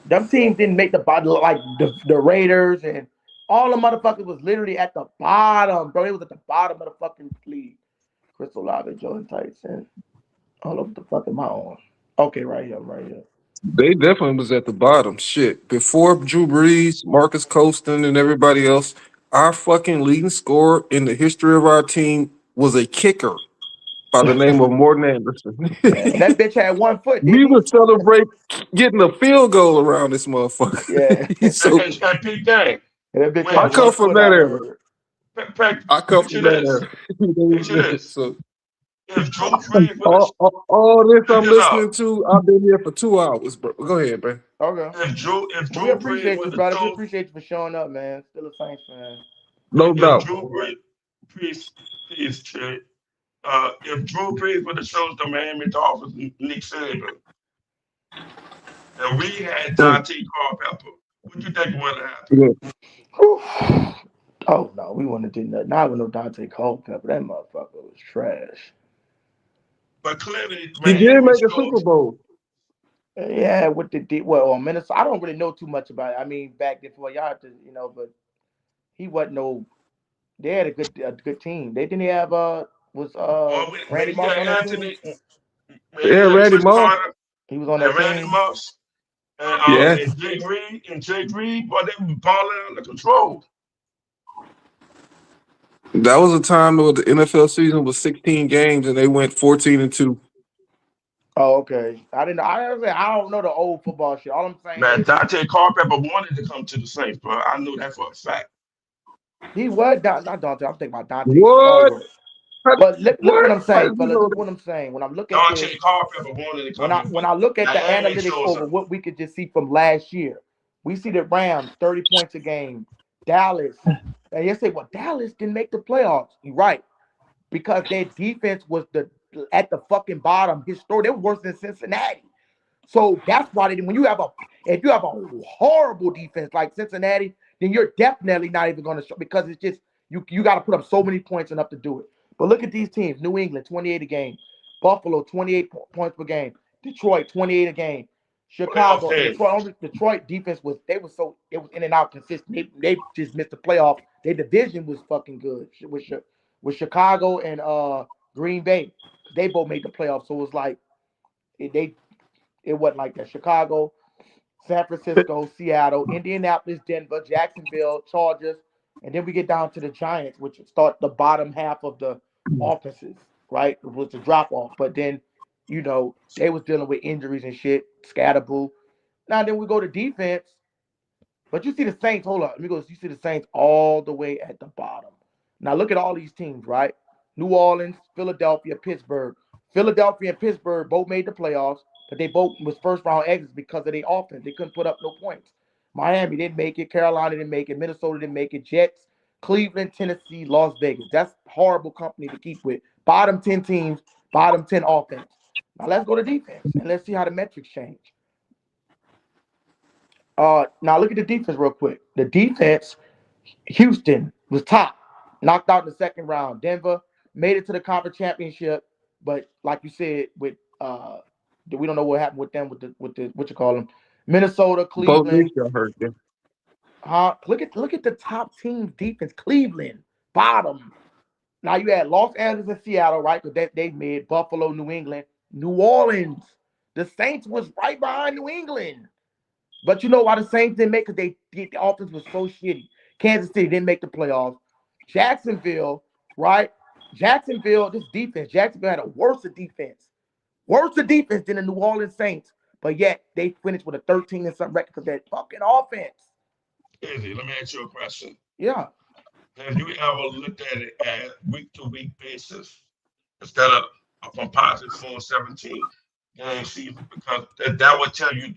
them teams didn't make the bottom like the Raiders and all the motherfuckers was literally at the bottom, bro. It was at the bottom of the fucking league. Crystal Lava, Jordan Tyson, all over the fucking my own. Okay, right here, right here. They definitely was at the bottom. Shit. Before Drew Brees, Marcus Colston, and everybody else, our fucking leading scorer in the history of our team was a kicker by the name of Morton Anderson. Yeah, and that bitch had 1 foot, We didn't he? would celebrate getting a field goal around this Yeah. motherfucker. And, So and, and Pete Gang. And that bitch We I had had come one two. from foot, that I era. heard. I come Picture from that this. era. Picture this. So If Drew Brees would have, all this check I'm this out. listening to, I've been here for 2 hours, bro. Go ahead, man. Okay. If Well, we Drew Brees appreciate you, would have brother. We chose, appreciate you for showing up, man. Still a Saints fan. No if doubt. Drew Brees, peace, Trey. If Drew Brees would have chose the Miami Dolphins, Nick Saban, and we had Mm. Dante Culpepper, What you think would have happened? Yeah. Whew. Oh no, we wouldn't have did nothing. Not with no Dante Culpepper. That motherfucker was trash. But clearly, He when did Henry make a Super scores, Bowl. Yeah, with the well, Minnesota, I don't really know too much about it. I mean, back before y'all, had to, but he wasn't no. They had a good team. They didn't have was or when Randy he Moss had on that team. when Yeah, he had Randy Chris Moss. Carter He was on that and Randy team. Moss Yeah. and Jake Reed, boy, they were balling out of control. That was a time where the NFL season was 16 games and they went 14-2. Oh, okay. I didn't know. I don't know the old football shit. All I'm saying Man, is Dante Culpepper wanted to come to the Saints, bro. I knew that for a fact. he was not Dante. I'm thinking about Dante What? Stallworth. But look at what What? I'm How saying, did you fellas. know Look at that? what I'm saying. When I look at this, Dante Culpepper wanted to when come I in, when but I look at the Miami analytics shows over up. what we could just see from last year, we see the Rams 30 points a game. Dallas, and you say, well, Dallas didn't make the playoffs. You're right, because their defense was at the fucking bottom. Historic, they were worse than Cincinnati. So that's why when you have if you have a horrible defense like Cincinnati, then you're definitely not even going to show, because it's just you got to put up so many points enough to do it. But look at these teams: New England 28 a game, Buffalo 28 points per game, Detroit 28 a game, Playoff Chicago. team. Detroit defense was it was in and out consistent. They just missed the playoffs. Their division was fucking good with Chicago and Green Bay, because they both made the playoffs. So it was like they it wasn't like that. Chicago, San Francisco, Seattle, Indianapolis, Denver, Jacksonville, Chargers, and then we get down to the Giants, which start the bottom half of the offenses, right? It was a drop off, but then, they was dealing with injuries and shit, scatterboo. Now then we go to defense, but you see the Saints. Hold up, let me go. You see the Saints all the way at the bottom. Now look at all these teams, right? New Orleans, Philadelphia, Pittsburgh. Philadelphia and Pittsburgh both made the playoffs, but they both was first round exits because of their offense. They couldn't put up no points. Miami didn't make it. Carolina didn't make it. Minnesota didn't make it. Jets, Cleveland, Tennessee, Las Vegas. That's horrible company to keep with. Bottom 10 teams, bottom 10 offense. Now let's go to defense and let's see how the metrics change. Now look at the defense real quick. The defense, Houston was top, knocked out in the second round. Denver made it to the conference championship, but like you said, with we don't know what happened with them with the what you call them, Minnesota, Both knees Cleveland. got hurt. Yeah. Look at the top team defense. Cleveland, bottom. Now you had Los Angeles and Seattle, right? Because they made Buffalo, New England, New Orleans. The Saints was right behind New England. But you know why the Saints didn't make it? The offense was so shitty. Kansas City didn't make the playoffs. Jacksonville, right? Jacksonville, this defense, Jacksonville had a worse defense than the New Orleans Saints. But yet they finished with a 13 and something record because that fucking offense. Izzy, let me ask you a question. Yeah. Have you ever looked at it at week to week basis instead of a composite full 17 game season? Because that would tell you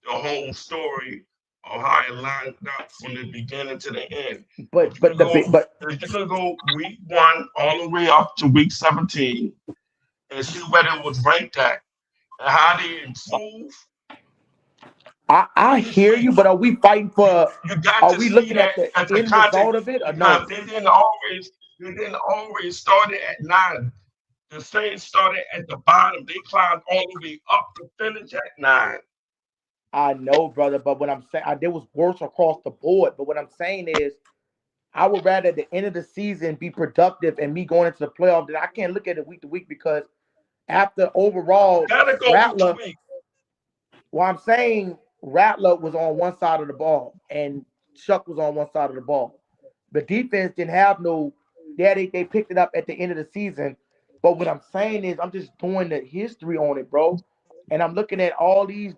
the whole story of how it lined up from the beginning to the end. But but the but If you could go week one all the way up to week 17 and see where it was ranked at and how they improved I each hear week, you, but are we fighting for? you got Are to we see looking that at the as a end context result of it or because no? they didn't always start it at 9. The Saints started at the bottom. They climbed all the way up to finish at 9. I know, brother, but what I'm saying, there was worse across the board. But what I'm saying is, I would rather at the end of the season be productive and me going into the playoff. That I can't look at it week to week because after You overall, gotta go week to Rattler. week. Well, I'm saying Rattler was on one side of the ball and Shough was on one side of the ball. The defense didn't have no. Yeah, they picked it up at the end of the season. But what I'm saying is, I'm just doing the history on it, bro. And I'm looking at all these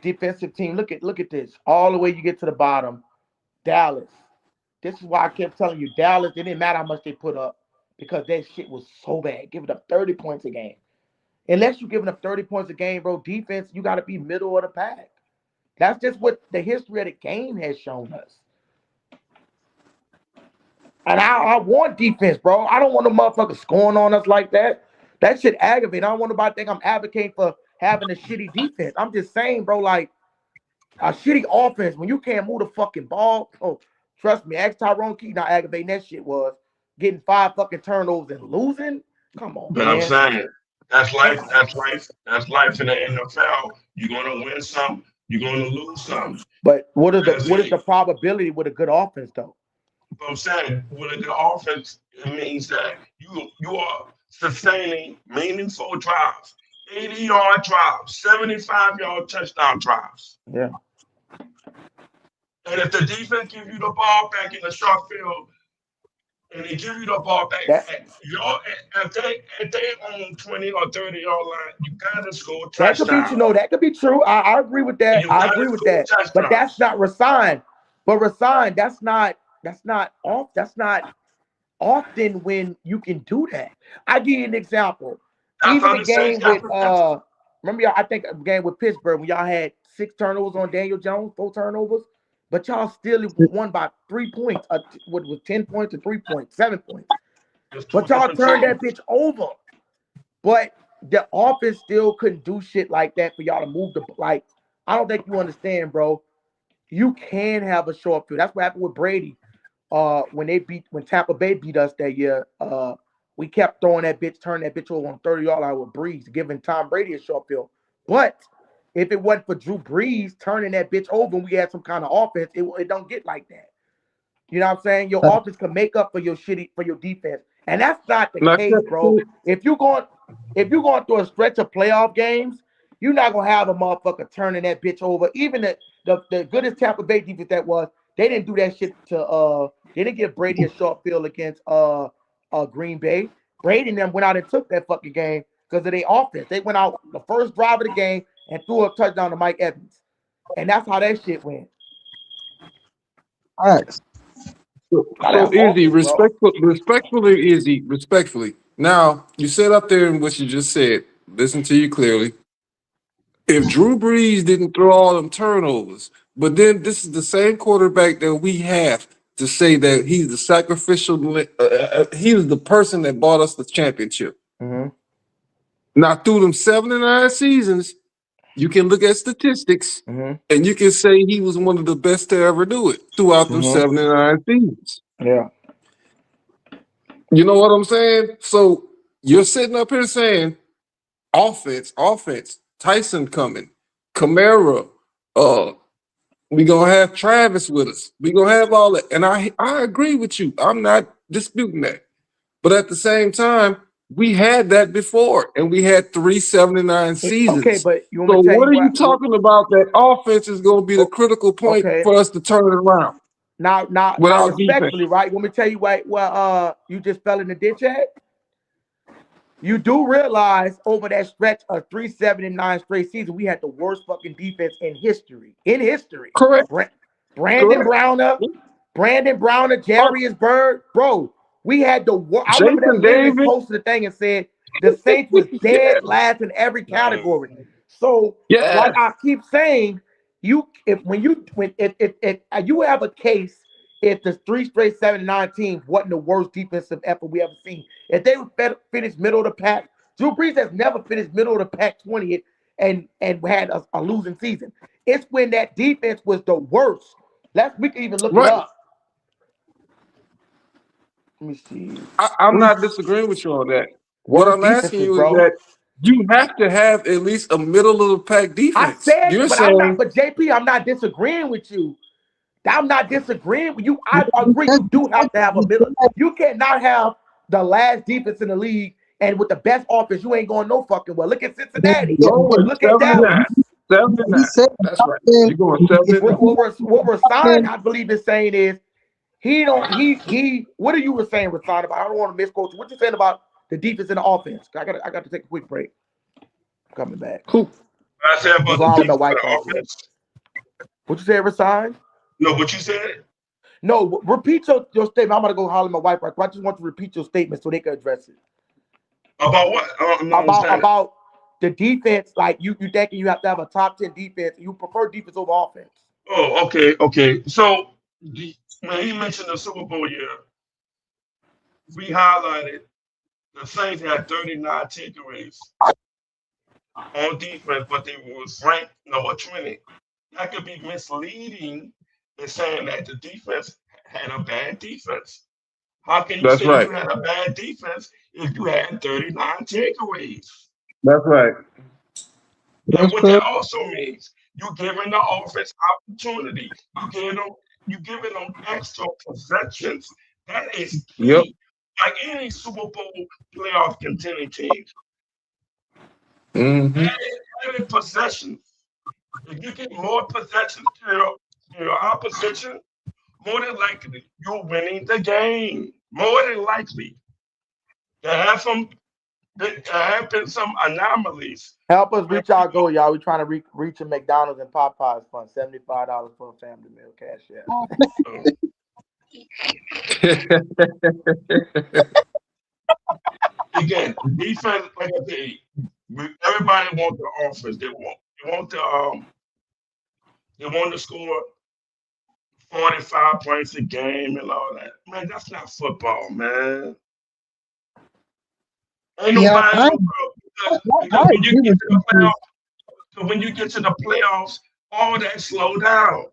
defensive teams. Look at this. All the way you get to the bottom. Dallas. This is why I kept telling you, Dallas, it didn't matter how much they put up because that shit was so bad. Giving up 30 points a game. Unless you're giving up 30 points a game, bro, defense, you got to be middle of the pack. That's just what the history of the game has shown us. And I want defense, bro. I don't want no motherfuckers scoring on us like that. That shit aggravate. I don't want nobody to think I'm advocating for having a shitty defense. I'm just saying, bro, like, A shitty offense when you can't move the fucking ball. Oh, trust me, ask Tyrone Keaton how aggravating that shit was. Getting 5 fucking turnovers and losing. Come on, But I'm man. saying that's Come life. on. That's life. That's life in the NFL. You're gonna win some. You're gonna lose some. But That's what is the it. probability with a good offense though? But I'm saying with a good offense, it means that you are sustaining meaningful drives, 80-yard drives, 75-yard touchdown drives. Yeah. And if the defense gives you the ball back in the short field, and they give you the ball back That at your if they own 20 or 30-yard line, you gotta score that could be touchdown. that could be true. I agree with that. You I gotta agree with score that. But that's touchdowns. not resign. But resign, that's not often when you can do that. I give you an example. That's Even how the the Saints game got with protected. remember y'all, I think a game with Pittsburgh when y'all had 6 turnovers on Daniel Jones, 4 turnovers, but y'all still won by 3 points. What was 10 points or 3 points, 7 points. It's two But y'all different turned that teams. bitch over. But the offense still couldn't do shit like that for y'all to move the like. I don't think you understand, bro. You can have a short field. That's what happened with Brady. When Tampa Bay beat us that year, we kept throwing that bitch, turning that bitch over on 30-yard line with Breeze, giving Tom Brady a short field. But if it wasn't for Drew Brees turning that bitch over and we had some kind of offense, it don't get like that. You know what I'm saying? Your offense can make up for your defense. And that's not the Like case, bro. that. If you're going through a stretch of playoff games, you're not gonna have a motherfucker turning that bitch over. Even the goodest Tampa Bay defense that was, they didn't do that shit to they didn't give Brady a short field against Green Bay. Brady and them went out and took that fucking game because of their offense. They went out the first drive of the game and threw a touchdown to Mike Evans. And that's how that shit went. Facts. Gotta So have Izzy, offense, bro. respectfully, Izzy, respectfully. Now you said up there in what you just said. Listen to you clearly. If Drew Brees didn't throw all them turnovers, but then this is the same quarterback that we have to say that he's the sacrificial. He was the person that bought us the championship. Mm-hmm. Now through them 79 seasons, you can look at statistics Mm-hmm. and you can say he was one of the best to ever do it throughout them Mm-hmm. 79 seasons. Yeah. You know what I'm saying? So you're sitting up here saying offense, Tyson coming, Kamara, we gonna have Travis with us. We gonna have all that. And I agree with you. I'm not disputing that. But at the same time, we had that before, and we had 379 Okay, seasons. but you want me So to tell what you are you what? talking about? That offense is going to be the critical point Okay. for us to turn it around Now, without defense. respectfully, right? You want me to tell you what? Well, you just fell in the ditch at. You do realize over that stretch of 379 straight seasons, we had the worst fucking defense in history. In history, Correct. Bra- Brandon Correct. Browner, Oh, Jarius Bird, bro. We had the worst. I remember that Jason Wizards David. posted the thing and said the Saints was dead Yeah. last in every category. So, Yeah. like I keep saying, you if when you when if you have a case if the three straight 7-9 teams wasn't the worst defensive effort we ever seen. If they would finish middle of the pack, Drew Brees has never finished middle of the pack 20th and had a losing season. It's when that defense was the worst. We can even look it Right. up. Let me see. I'm not disagreeing with you on that. What Worst I'm asking defenses, you is bro. that you have to have at least a middle of the pack I defense. said, You're but I'm not. saying But JP, I'm not disagreeing with you. I'm not disagreeing with you. I agree. You do have to have a middle. You cannot have the last defense in the league and with the best offense, you ain't going no fucking well. Look at Cincinnati. Yeah, going Look at 79. Dallas. 79. he said That's right. something. You're going He 79. What Rasan, said I believe, is saying is he don't he. What are you were saying, Rasan? About I don't want to misquote you. What you saying about the defense and the offense? I got to take a quick break. I'm coming back. Who? I said I'm about the going with my defense wife and the right quick. offense. What you say, Rasan? No, what you said No, repeat your statement. I'm gonna go holler at my wife right quick. I just want you to repeat your statement so they can address it. about what? I'm not About understanding. the defense, like you thinking you have to have a top 10 defense. You prefer defense over offense. Oh, okay. So when he mentioned the Super Bowl year, we highlighted the Saints had 39 takeaways on defense, but they was ranked number 20. That could be misleading in saying that the defense had a bad defense. How can you That's say right. you had a bad defense if you had 39 takeaways? That's right. And That's what true. that also means, you giving the offense opportunity. You giving them extra possessions. That is Yep. key. Like any Super Bowl playoff contending team, Hmm. added possessions. If you get more possessions to your opposition, more than likely you're winning the game. More than likely. There have been some anomalies. Help us Where reach our goal, y'all. We trying to reach a McDonald's and Popeyes fund. $75 for a family meal. Cash out. people, again, defense, like I say, everybody wants the offense. They want to score 45 points a game and all that. Man, that's not football, man. Ain't Yeah, nobody in the world because I agree with you. when you get to the playoffs, all that slow down.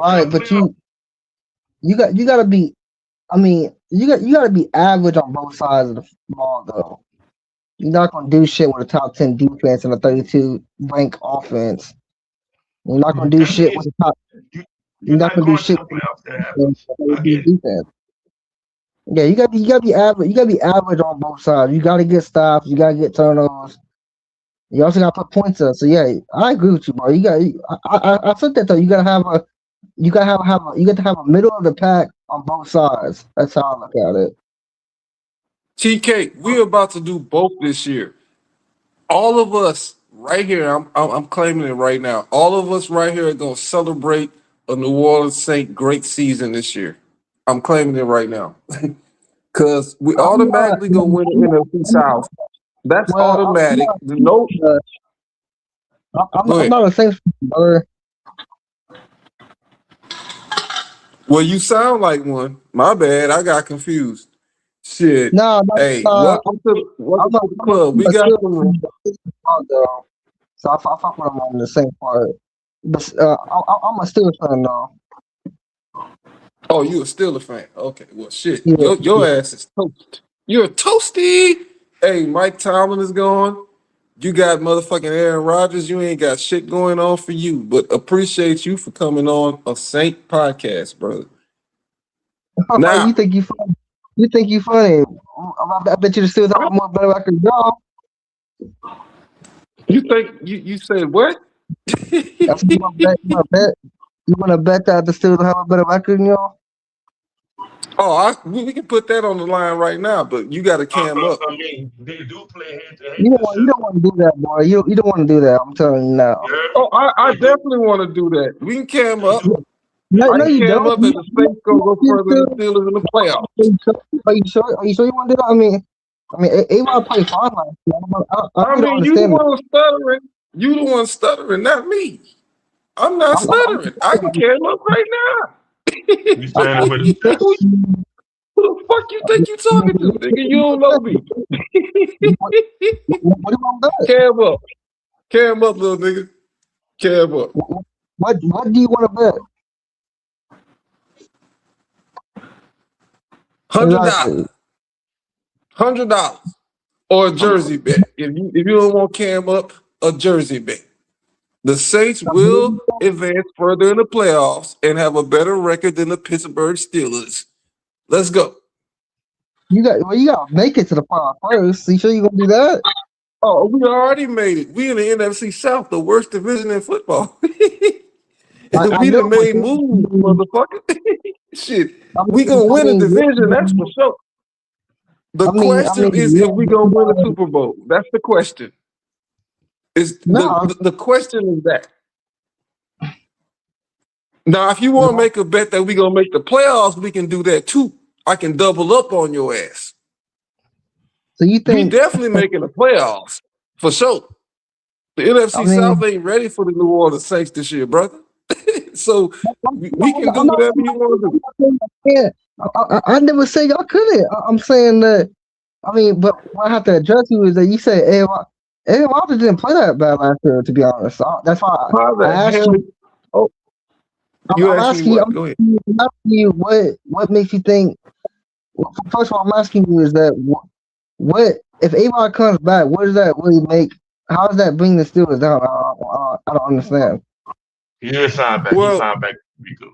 In the Right, but playoffs, you gotta be. I mean, you gotta be average on both sides of the ball though. You're not gonna do shit with a top 10 defense and a 32 rank offense. You're not gonna do that shit with means a top. you, You're you're not not gonna do going to shit the with playoffs. That a happens. I 32 get it. defense. Yeah, you gotta be average. You gotta be average on both sides. You gotta get stops. You gotta get turnovers. You also gotta put points up. So yeah, I agree with you, bro. I think that though. You got to have a middle of the pack on both sides. That's how I look at it. TK, we're about to do both this year. All of us right here, I'm claiming it right now. All of us right here are gonna celebrate a New Orleans Saint great season this year. I'm claiming it right now. Cause we I'm not. automatically gonna win the NFC South. That's Well, automatic. No, go I'm ahead. not a Saints fan, brother. Well, you sound like one. My bad. I got confused. Shit. No, Hey, no, welcome to the club. We I'm a got still some. though. So I fuck with him on the same part. But I'm a Steelers fan though. Oh, you a Steelers fan? Okay. Well, shit. Yeah, Your ass is toast. You're a toasty. Hey, Mike Tomlin is gone. You got motherfucking Aaron Rodgers. You ain't got shit going on for you. But appreciate you for coming on a Saint podcast, brother. you Now, think you funny? You think you funny? I bet you the Steelers have a more better record than y'all. you think you said what? That's what you want to bet. You want to bet. You want to bet that the Steelers have a better record than y'all? Oh, we can put that on the line right now, but you got to cam up. I mean, they do play head to head You this don't. You year. don't want to do that, boy. You don't want to do that. I'm telling you now. You heard Oh, me? I They do. definitely want to do that. We can cam They up. do. No, They I no, can do. you cam don't. up, and the Saints gonna go further than the Steelers in the playoffs. Are you sure? Are you sure you want to do that? I mean, A-Rod played fine last year. I I really don't mean, you the understand that. one stuttering. You the one stuttering, not me. I'm not I'm stuttering. I can cam up right now. You standing with his who, chest. who the fuck you think you talking to, nigga? You don't know me. what do you want to bet? Cam up. Cam up, little nigga. Cam up. What do you want to bet? $100. Exactly. $100. Or a jersey bet. If you don't want cam up, a jersey bet. The Saints will advance further in the playoffs and have a better record than the Pittsburgh Steelers. Let's go. You got to make it to the final first. You sure you gonna do that? Oh, we already made it. We in the NFC South, the worst division in football. I We know, done but made moves, motherfucker. Shit, we I gonna win a mean, division, that's for sure. The question is if we gonna win a Super Bowl. That's the question. Is no, the question is that. Now, if you want to make a bet that we gonna make the playoffs, we can do that too. I can double up on your ass. so you We think? definitely making the playoffs for sure. The I NFC mean, South ain't ready for the New Orleans Saints this year, brother. So we can do I'm not. whatever you want to do. Saying I can't. I never said y'all couldn't. I'm saying that. I mean, but what I have to address you is that you say Aaron Rodgers didn't play that bad last year, to be honest. That's why How I the asked hell? you. Oh, I'm, you I'm asked me asking you. what? Go ahead. I'm asking you what makes you think. Well, first of all, I'm asking you is that what if Avon comes back? What does that really make? How does that bring the Steelers down? I don't understand. He did sign back. He Well, signed back. Be good.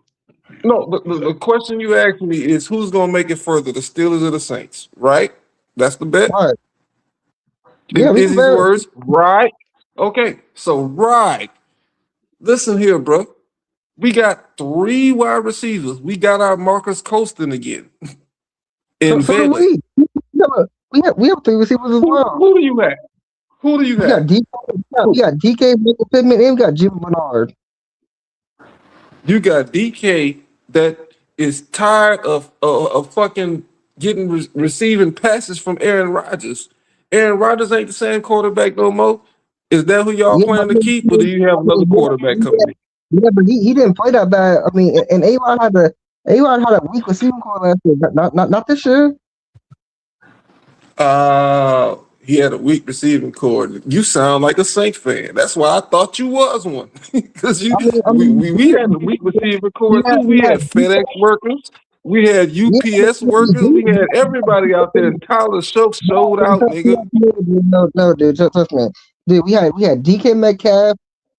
no, the question you asked me is who's gonna make it further, the Steelers or the Saints, right? That's the bet. All right. Yeah, In we can Izzy's bet. words, right? Okay, so right. Listen here, bro. We got 3 wide receivers. We got our Marcus Colston again So, in so do Veta. we. We have 3 receivers as well. Who do you have? Who do you We got have? DK, we Who? got DK, Michael Pittman, and we got Jim Bernard. You got DK that is tired of fucking getting receiving passes from Aaron Rodgers. Aaron Rodgers ain't the same quarterback no more. Is that who y'all Yeah, plan to keep, or do you have another quarterback coming in? but he didn't play that bad. I mean, and A-Rod had a weak receiving core last year. Not this year. He had a weak receiving core. You sound like a Saints fan. That's why I thought you was one. Because we had a weak receiving core too. We had FedEx workers, we had UPS workers, we had everybody out there. And Tyler Shough showed out, nigga. No, dude, trust me, dude. We had DK Metcalf.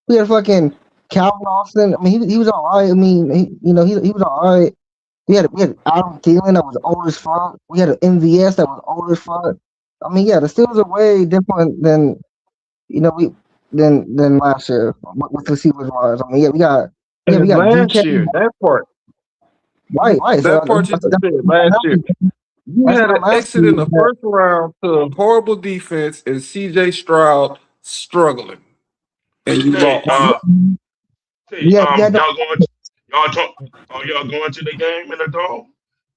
We had fucking Calvin Austin. I mean, he was all right. I mean, he was all right. We had Adam Thielen that was old as fuck. We had an MVS that was old as fuck. I mean, yeah, the Steelers are way different than we than last year with receivers wise. I mean, yeah, we And got last DK. year, that part, Right. So that part you just said last year. You that's had what an I'm asking exit in you. the first round to a horrible defense and CJ Stroud struggling. And you Hey, lost. hey, We had no. y'all going? Y'all talk? Are y'all going to the game in the dome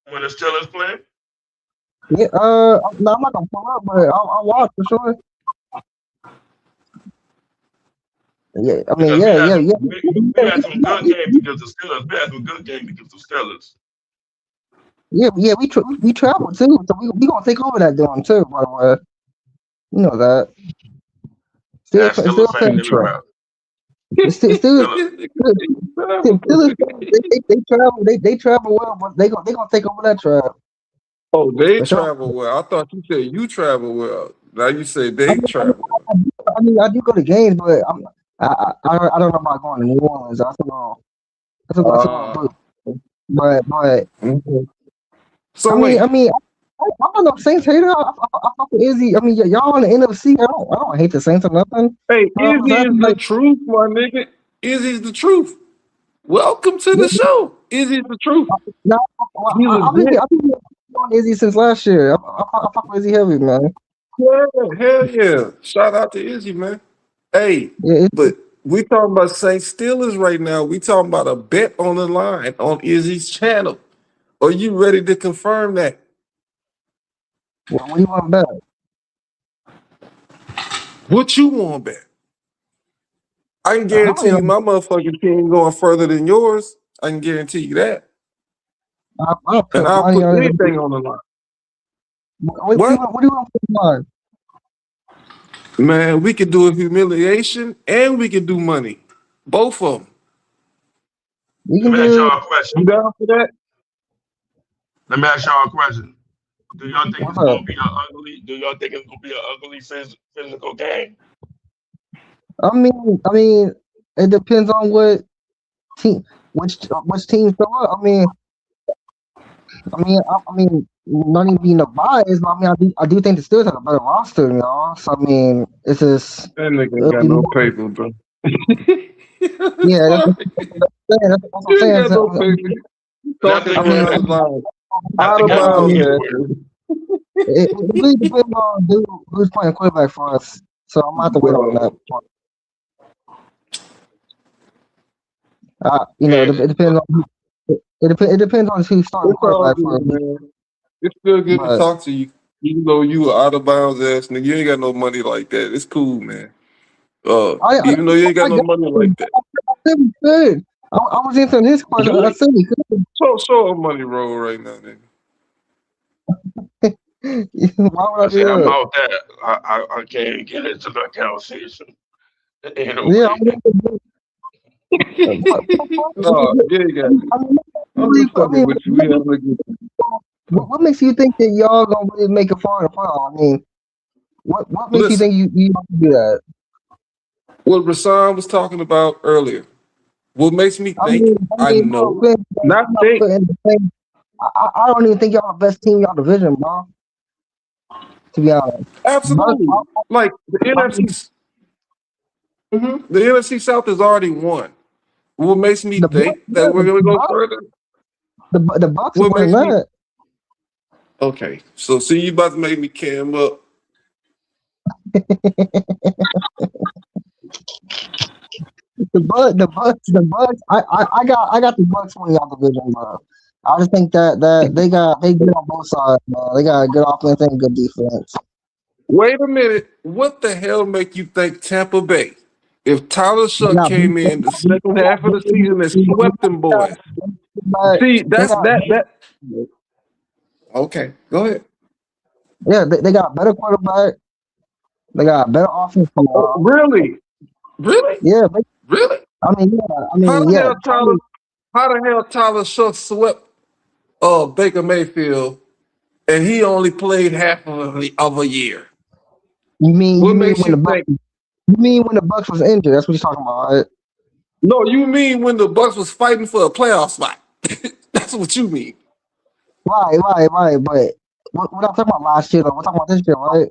when the Steelers play? Yeah, no, I'm not gonna pull up, but I'll watch for sure. Yeah, I mean, Because we yeah, had yeah, some, yeah. we had some good games against the Steelers. We had some good games against the Steelers. Yeah. We travel too, so we gonna take over that dorm too. By the way, you know that. Still, That's still, Steelers fans You still, try. everywhere. still, Steelers. still, they travel. They travel well, but they gonna take over that trap Oh, they for sure. travel well. I thought you said you travel well. Now you say I they mean, I mean, travel well. I do go to games, but I don't know about going to New Orleans. That's a little blue. But Okay. I So mean, wait, I'm not no Saints hater. I fuck with Izzy. I mean, y'all on the NFC. I don't hate the Saints or nothing. hey, I'm Izzy happy, is the like, truth, my nigga. Izzy's the truth. Welcome to the yeah, show. Izzy's the truth. no, He legit. I've been on Izzy since last year. I fuck with Izzy heavy, man. Yeah, hell yeah. Shout out to Izzy, man. Hey, Yeah, but we talking about Saint Steelers right now. We talking about a bet on the line on Izzy's channel. Are you ready to confirm that? what do you want back? What you want bet? I can How guarantee many? you my motherfucking team going further than yours. I can guarantee you that. I'll And put I'll money put on it. anything on the line. What What? do you want to put on? Man, we could do a humiliation and we could do money. Both of them. You Let can me ask do y'all a question. You down for that? Let me ask y'all a question. Do y'all think what's it's up? gonna be an ugly? Do y'all think it's gonna be an ugly physical game? I mean, it depends on team, which team show up. I mean, not even being a bias, but I do think the Steelers have a better roster, So I mean, it's just That nigga ain't it'll got be no more. paper, bro. It's Yeah, fine. that's what I'm You ain't saying. got no paper. And I Talking think I mean, around I the think line. I Out think of that's I gonna bounds be mean, the word. asses. it really depends on who's playing quarterback for us. So I'm gonna have to wait on that. Bro. It And depends on it depends on who's starting It's all quarterback for good, me. man. It's still good to But talk to you. Even though you a out of bounds ass nigga, you ain't got no money like that. It's cool, man. Even though you ain't got I no got money him. like that. I said he could. I was answering his question. Do I it. said he could. Show a money roll right now, nigga. Why would I I do said I'm that? out that. I can't get into that conversation. Yeah, Anyway, No, yeah, you got it. I mean, I'm just fucking with you. We what, having a good what makes you think that y'all gonna really make it far in the playoff? I mean, what makes you Listen, think you gonna do that? what Rasan was talking about earlier. What makes me think I Bro, know, you're not not think. putting the same. I don't even think y'all the best team in y'all division, bro. To be honest, but Absolutely. Like the I mean, NFC, the NFC South is already won. What makes me the Bucks, think that we're gonna go further? the Bucks What won makes me that. okay? So see, you about to make me cam up. The Bucks. I got the Bucks winning y'all division, bro. I just think that they good on both sides, man. They got a good offense and good defense. Wait a minute. What the hell make you think Tampa Bay? If Tyler They Shough got big- came they in the got second half of the season and swept them boys. but See, they that's got that. Okay, go ahead. yeah, they got better quarterback. They got better offense from Oh, really, really, yeah. But, really? I mean, yeah. How the hell Tyler Shough swept Baker Mayfield and he only played half of a year? You What mean makes when you the Bucks? think? You mean when the Bucks was injured? That's what you're talking about, right? No, you mean when the Bucks was fighting for a playoff spot? That's what you mean. Right. But we're not talking about last year, though. We're talking about this year, right?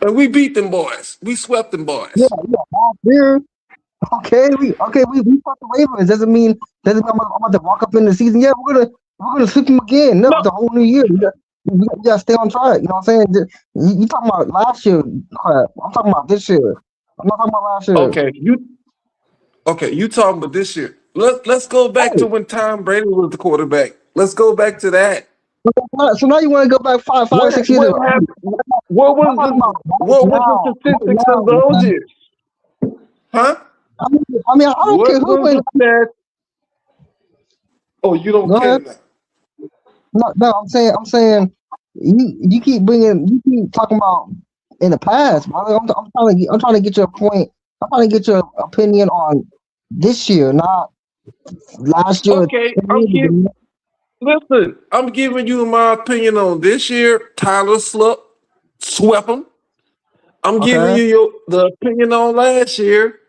And we beat them boys. We swept them Yeah, boys. last year. We fought the Ravens. I'm about to walk up in the season. Yeah, we're gonna sweep them again. No, No, it's a whole new year. You gotta stay on track. You know what I'm saying? You talking about last year crap? I'm talking about this year. I'm not talking about last year. okay, you talking about this year. Let's go back to Hey, when Tom Brady was the quarterback. Let's go back to that. so now you want to go back five or What 6 years what ago? happened? I'm talking about What was the right statistics of now, those man. years? Huh? I don't care What who was playing. the stats? Oh, you don't Go care ahead. now. No, I'm saying you keep talking about in the past, brother. I'm trying to get your point. I'm trying to get your opinion on this year, not last year. Okay, listen. I'm giving you my opinion on this year. Tyler swept them. I'm giving Okay, you the opinion on last year.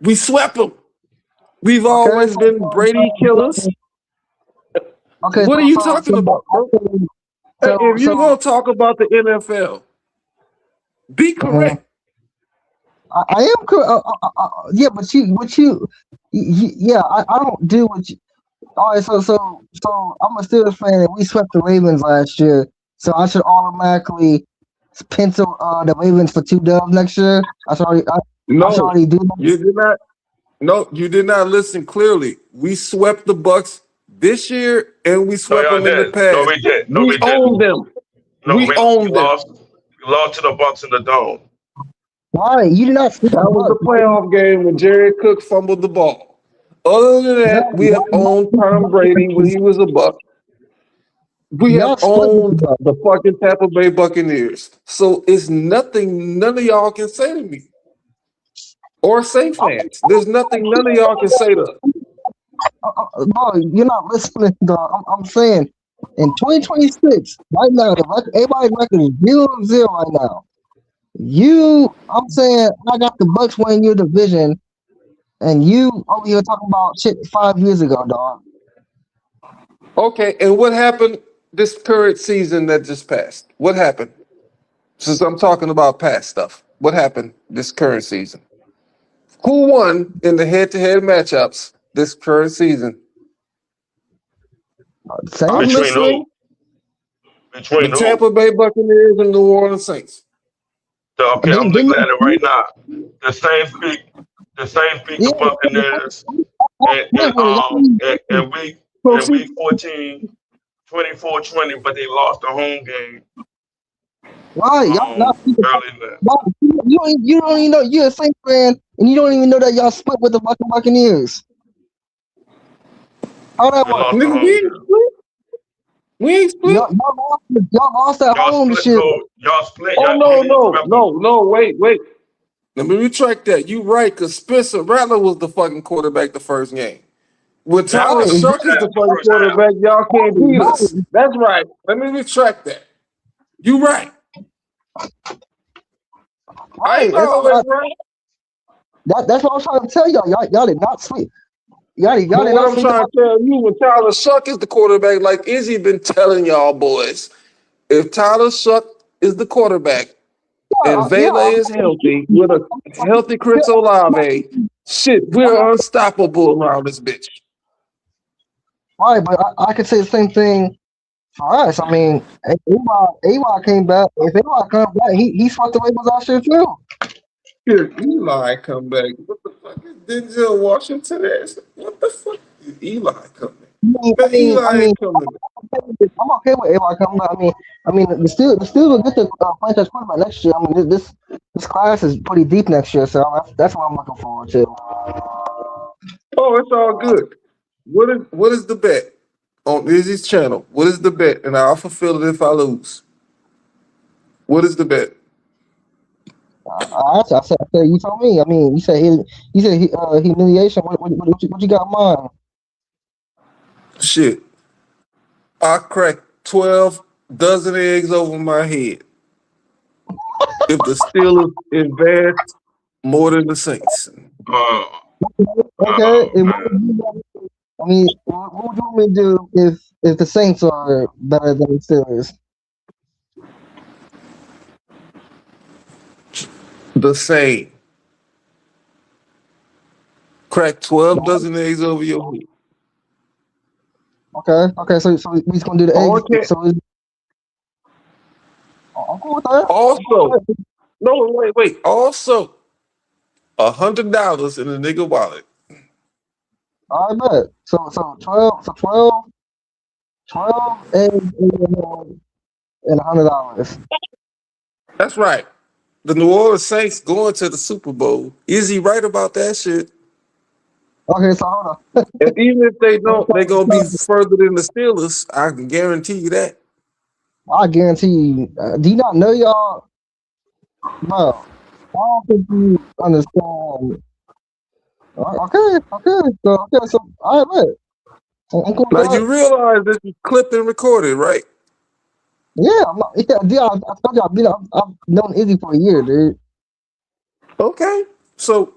We swept them. We've okay, always been Brady killers. okay. What are you talking about, bro? Hey, if you're So gonna talk about the NFL, be uh, correct. I am yeah, but yeah, I don't do what you. All right, so I'm a Steelers fan, and we swept the Ravens last year, so I should automatically pencil the Ravens for 2 dubs next year. I should No, already do you that. did not. No, you did not listen clearly. We swept the Bucks this year, and we no, swept y'all them in the did. No, past. we did. No, We we own didn't. them. No, We we own them. lost. We lost to the Bucks in the dome. Why you did not sweep the That was the Bucks? playoff game when Jerry Cook fumbled the ball. Other than that, we have owned Tom Brady when he was a Buck. We have Y'all split with the owned Bucks. the fucking Tampa Bay Buccaneers. So it's nothing none of y'all can say to me. Or say fans. There's nothing none of y'all can say to us. Bro, you're not listening. Dog. I'm saying in 2026, right now, everybody's record is 0-0 right now. I'm saying I got the Bucks winning your division, and you over here talking about shit 5 years ago, dog. Okay, and what happened this current season that just passed? What happened? Since I'm talking about past stuff, what happened this current season? Who won in the head-to-head matchups this current season? I'm Saints. Between who? listening. The Between who? Tampa Bay Buccaneers and New Orleans Saints. Okay, I'm Didn't looking at it right now. The Saints beat yeah, the Buccaneers split with it. So in see, week 14, 24-20, but they lost the home game Why y'all not early in that. you don't even know you're a Saints fan and you don't even know that y'all split with the Buccaneers. How that We work? lost the nigga, home game. We ain't split. Y'all lost at Y'all home this split. year. No, y'all split. Oh Y'all, you no, didn't no, interrupt me. no, no, wait. Let me retract that. You right, because Spencer Rattler was the fucking quarterback the first game. When Yeah, Tyler Right, Shuck is the fucking first half. quarterback, y'all can't beat us. right. That's right. Let me retract that. You right. I ain't Right. all the way right. That's what I'm trying to tell y'all. Y'all did not sweep. Y'all But did what not I'm sweep the trying to tell you, when Tyler Shuck is the quarterback, like Izzy been telling y'all boys, if Tyler Shuck is the quarterback and yeah. Vela is healthy with a healthy Chris Olave, shit, we're unstoppable around this bitch. Right, but I could say the same thing for us. I mean, if AY came back. If AY comes back, he swept the Ravens last year too. Here, Eli come back. What the fuck is Denzel Washington ass? What the fuck is Eli coming? Man, I Eli mean, ain't coming back. I'm okay with AY coming back. I mean, the Steelers will get the franchise quarterback next year. I mean, this class is pretty deep next year, so that's what I'm looking forward to. Oh, it's all good. What is the bet on Izzy's channel? What is the bet? And I'll fulfill it if I lose. What is the bet? I said, you told me. I mean, you said humiliation. What you got in mind? Shit. I cracked 12 dozen eggs over my head if the Steelers advance more than the Saints. Oh, Okay. oh man. I mean, what would you want me to do if the Saints are better than the Steelers? The same. Crack 12 dozen eggs over your head. Okay. So we just gonna do the eggs. Okay. So I'm cool with that. Also, no, wait. Also, $100 in the nigga wallet. I bet. So 12 eggs and $100. That's right. The New Orleans Saints going to the Super Bowl. Is he right about that shit? Okay, so hold And even if they don't, they're gonna be on. further than the Steelers. I can guarantee you that. I guarantee you. Do you not know y'all, bro? I don't think you understand. So I bet. I'm cool with Now that. you realize this is clipped and recorded, right? Yeah, I'm not, yeah, dude, I told you I've known Izzy for a year, dude. Okay. So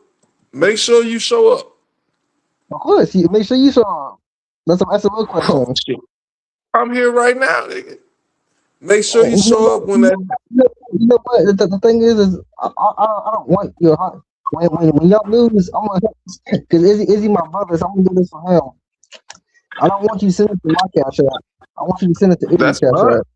make sure you show up. Of course, you make sure you saw. That's a real Oh question. shit. I'm here right now, nigga. Make sure you And show up when that you know what? The thing is I don't want your heart. When y'all lose, I'm gonna because Izzy my brother, so I'm gonna do this for him. I don't want you to send it to my cash app. I want you to send it to Izzy's that's cash fine. app.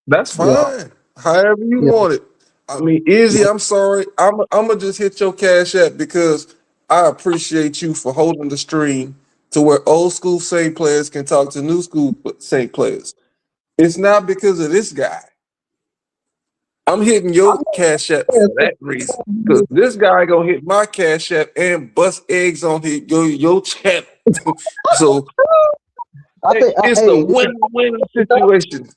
That's Yeah, fine. However you yeah. want it. I mean, Izzy, I'm sorry. I'm gonna just hit your cash app because I appreciate you for holding the stream to where old school Saint players can talk to new school Saint players. It's not because of this guy. I'm hitting I your cash app for that reason. Because this guy gonna hit my cash app and bust eggs on your channel. So think, it's a hey, win-win situation.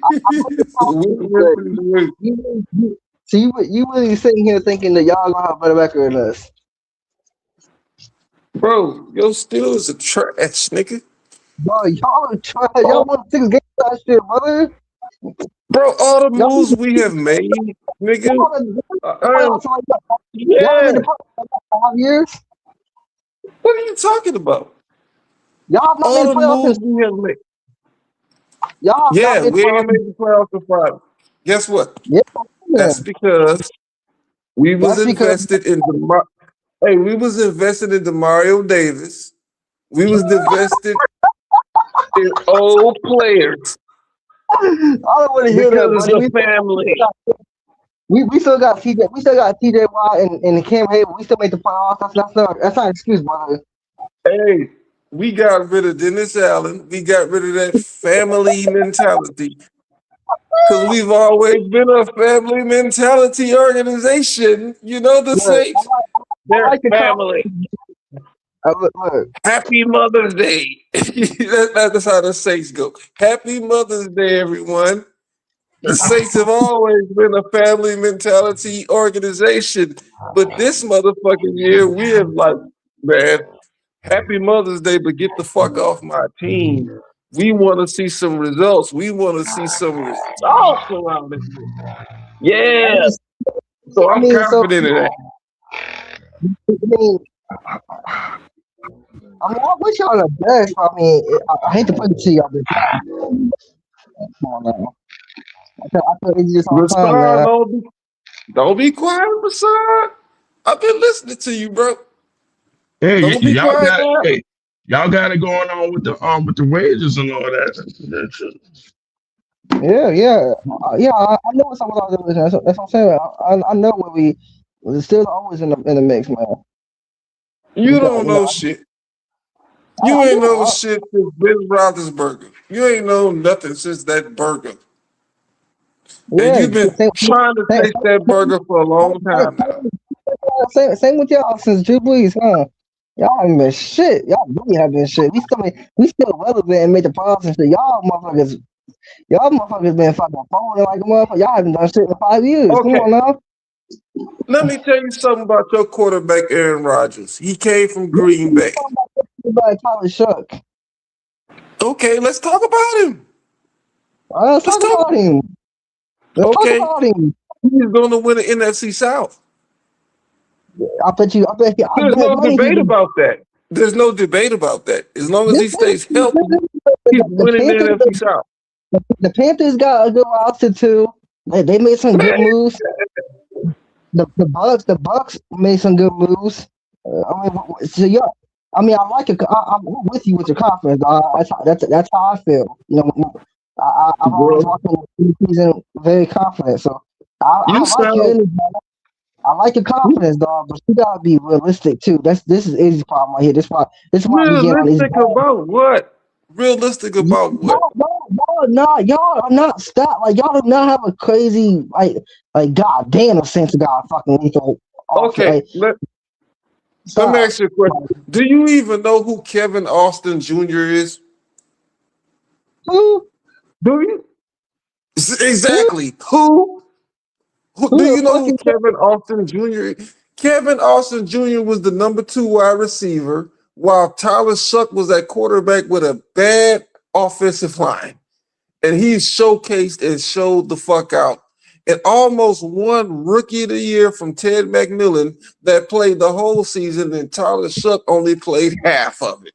It's a win-win situation. so you really sitting here thinking that y'all gonna have a better record than us? Bro, your Steelers are trash, nigga. Bro, y'all try. Y'all Oh, won 6 games last year, brother. bro, all the Y'all moves we have made, nigga. y'all been in the I am, playoffs for like that. Y'all been in yeah. the playoffs for like 5 years. What are you talking about? Y'all have not made All the the playoffs moves in. we have made. Y'all have not Yeah, made the we playoffs. ain't made the playoffs in 5. Guess what? Yeah, That's man. because we was That's because invested in hey, we was invested into Mario Davis. We was invested in old players I don't want to hear that, because it's buddy. a family. We still got TJ. We still got TJ Watt and Cam Hayward. We still made the playoffs. That's not an excuse, brother. Hey, we got rid of Dennis Allen. We got rid of that family mentality because we've always been a family mentality organization. You know, the Look, Saints, I they're like the family. confidence. Look. Happy Mother's Day. That's how the Saints go. Happy Mother's Day, everyone. The Saints have always been a family mentality organization, but this motherfucking year we have like, man, Happy Mother's Day, but get the fuck off my team. We want to see some results. We want to see some results around this. Yeah. So I I'm mean, so confident in that. I mean, I wish y'all the best. But I mean, I hate to put it to y'all, but come on now. I feel it's just all the time, Rashawn, man. don't be quiet, Rashawn. I've been listening to you, bro. Hey, Don't be quiet now. y'all got it going on with the Raiders and all that. Yeah. I know what's up with all this. That's what I'm saying. I know we're still always in the mix, man. We You got, don't you know, know shit. I You ain't do. know shit since Ben Roethlisberger. You ain't know nothing since that burger. And Yeah, you've been same, trying to taste that burger for a long time now. same with y'all since Drew Brees, huh? Y'all haven't been shit. Y'all really have been shit. We still relevant and make the playoffs and shit. Y'all motherfuckers been fucking folding like a motherfucker. Y'all haven't done shit in 5 years. Come Okay, on now. let me tell you something about your quarterback, Aaron Rodgers. He came from You Green Bay. talking about Tyler Shough. Okay, let's talk about him. Let's Let's talk talk. about him. Let's talk Okay, about him. he's going to win the NFC South. I There's bet no money he debate was. about that. There's no debate about that. As long as he stays healthy, he's The winning the Panthers, NFC South. the Panthers got a good roster too. They made some good moves. The Bucks made some good moves. I mean, so yeah. I mean, I like it. I'm with you with your confidence. That's how I feel. I've always Bro, walked in the season very confident. So you I like your sound energy. I like your confidence, dog. But you gotta be realistic too. This is Izzy's problem right here. This is why we get on these. realistic about what? Realistic about what? Y'all are not stop. Like y'all do not have a crazy goddamn a sense of God fucking lethal offense. Okay, Like let me stop. ask you a question. Do you even know who Kevin Austin Jr. is? Who Do you? who Exactly. Who who do the you know fuck who is Kevin Austin Jr. is? Kevin Austin Jr. was the number 2 wide receiver, while Tyler Shough was at quarterback with a bad offensive line. And he showcased and showed the fuck out. And almost won Rookie of the Year from Ted McMillan that played the whole season, and Tyler Shough only played half of it.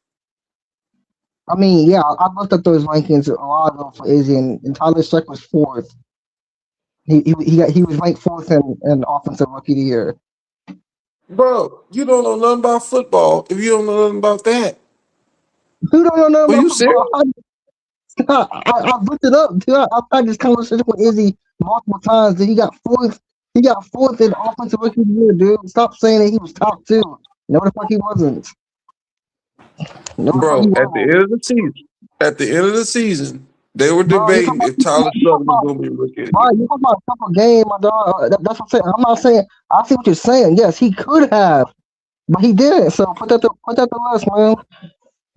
I mean, yeah, I looked up those rankings a while ago for Izzy, and Tyler Shough was fourth. He was ranked fourth in offensive rookie of the year. Bro, you don't know nothing about football if you don't know nothing about that. Who don't know nothing Are about you serious? football? I looked it up. Dude. I've had this conversation with Izzy multiple times. That he got fourth. He got fourth in offensive rookie of the year, dude. Stop saying that he was top two. No, the fuck he wasn't. No, the fuck he Bro, wasn't. at the end of the season, they were Bro, debating if Tyler Shough was going to be rookie of the year. you talking about a couple game, my dog. That's what I'm saying. I'm not saying. I see what you're saying. Yes, he could have, but he didn't. So put that to rest, man.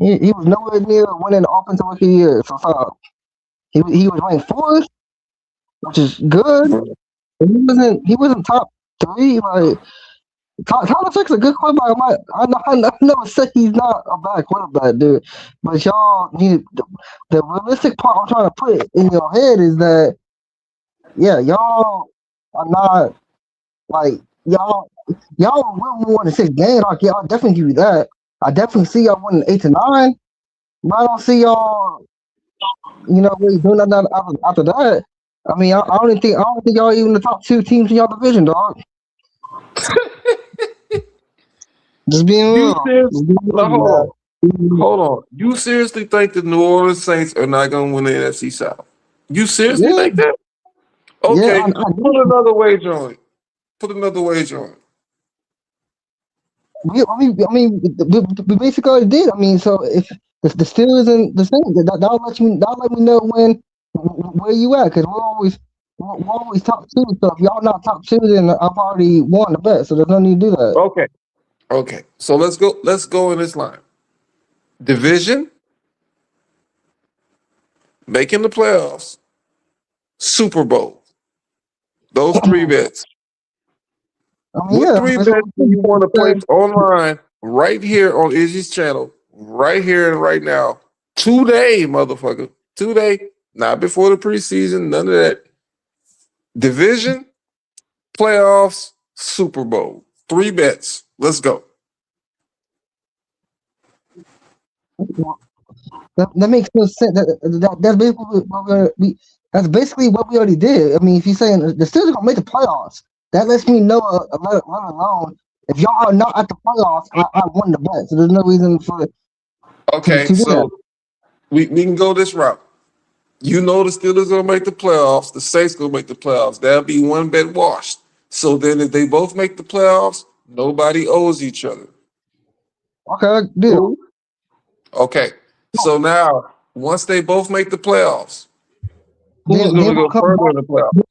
He was nowhere near winning the offensive rookie of the year. So he was ranked fourth, which is good. He wasn't top three. Like Tyler Schick's a good quarterback. I never said he's not a bad quarterback, dude. But y'all need the realistic part I'm trying to put in your head is that y'all are not like y'all will win more than 6 games. Like I'll definitely give you that. I definitely see y'all winning 8 to 9. But I don't see y'all, really doing nothing after that. I mean, I don't think y'all even the top 2 teams in y'all division, dog. Just being You real. serious? Just being Now, real, man. hold on. You seriously think the New Orleans Saints are not going to win the NFC South? You seriously Yeah, think that? yeah, Okay, I put do. another wager on it. Put another wager on it. We basically already did. I mean, so if the Steelers and the Saints, that'll let me know where you at, because we're always top two. So if y'all not top two, then I've already won the bet. So there's no need to do that. Okay. Okay, so let's go. Let's go in this line. Division, making the playoffs, Super Bowl. Those three bets. I mean, What yeah, three that's what bets do you want to I'm place online right here on Izzy's channel, right here and right now? Today, motherfucker. Today, not before the preseason, none of that. Division, playoffs, Super Bowl. Three bets. Let's go. saying. That makes no sense. That's basically that's basically what we already did. I mean, if you're saying the Steelers are gonna make the playoffs, that lets me know let alone if y'all are not at the playoffs, I won the bet. So there's no reason for Okay, to do that. so we can go this route. You know the Steelers gonna make the playoffs. The Saints gonna make the playoffs. That'll be one bet washed. So then, if they both make the playoffs, nobody owes each other. Okay, deal. Cool. Okay. So now, once they both make the playoffs, who's Then gonna we'll go come further back. in the playoffs?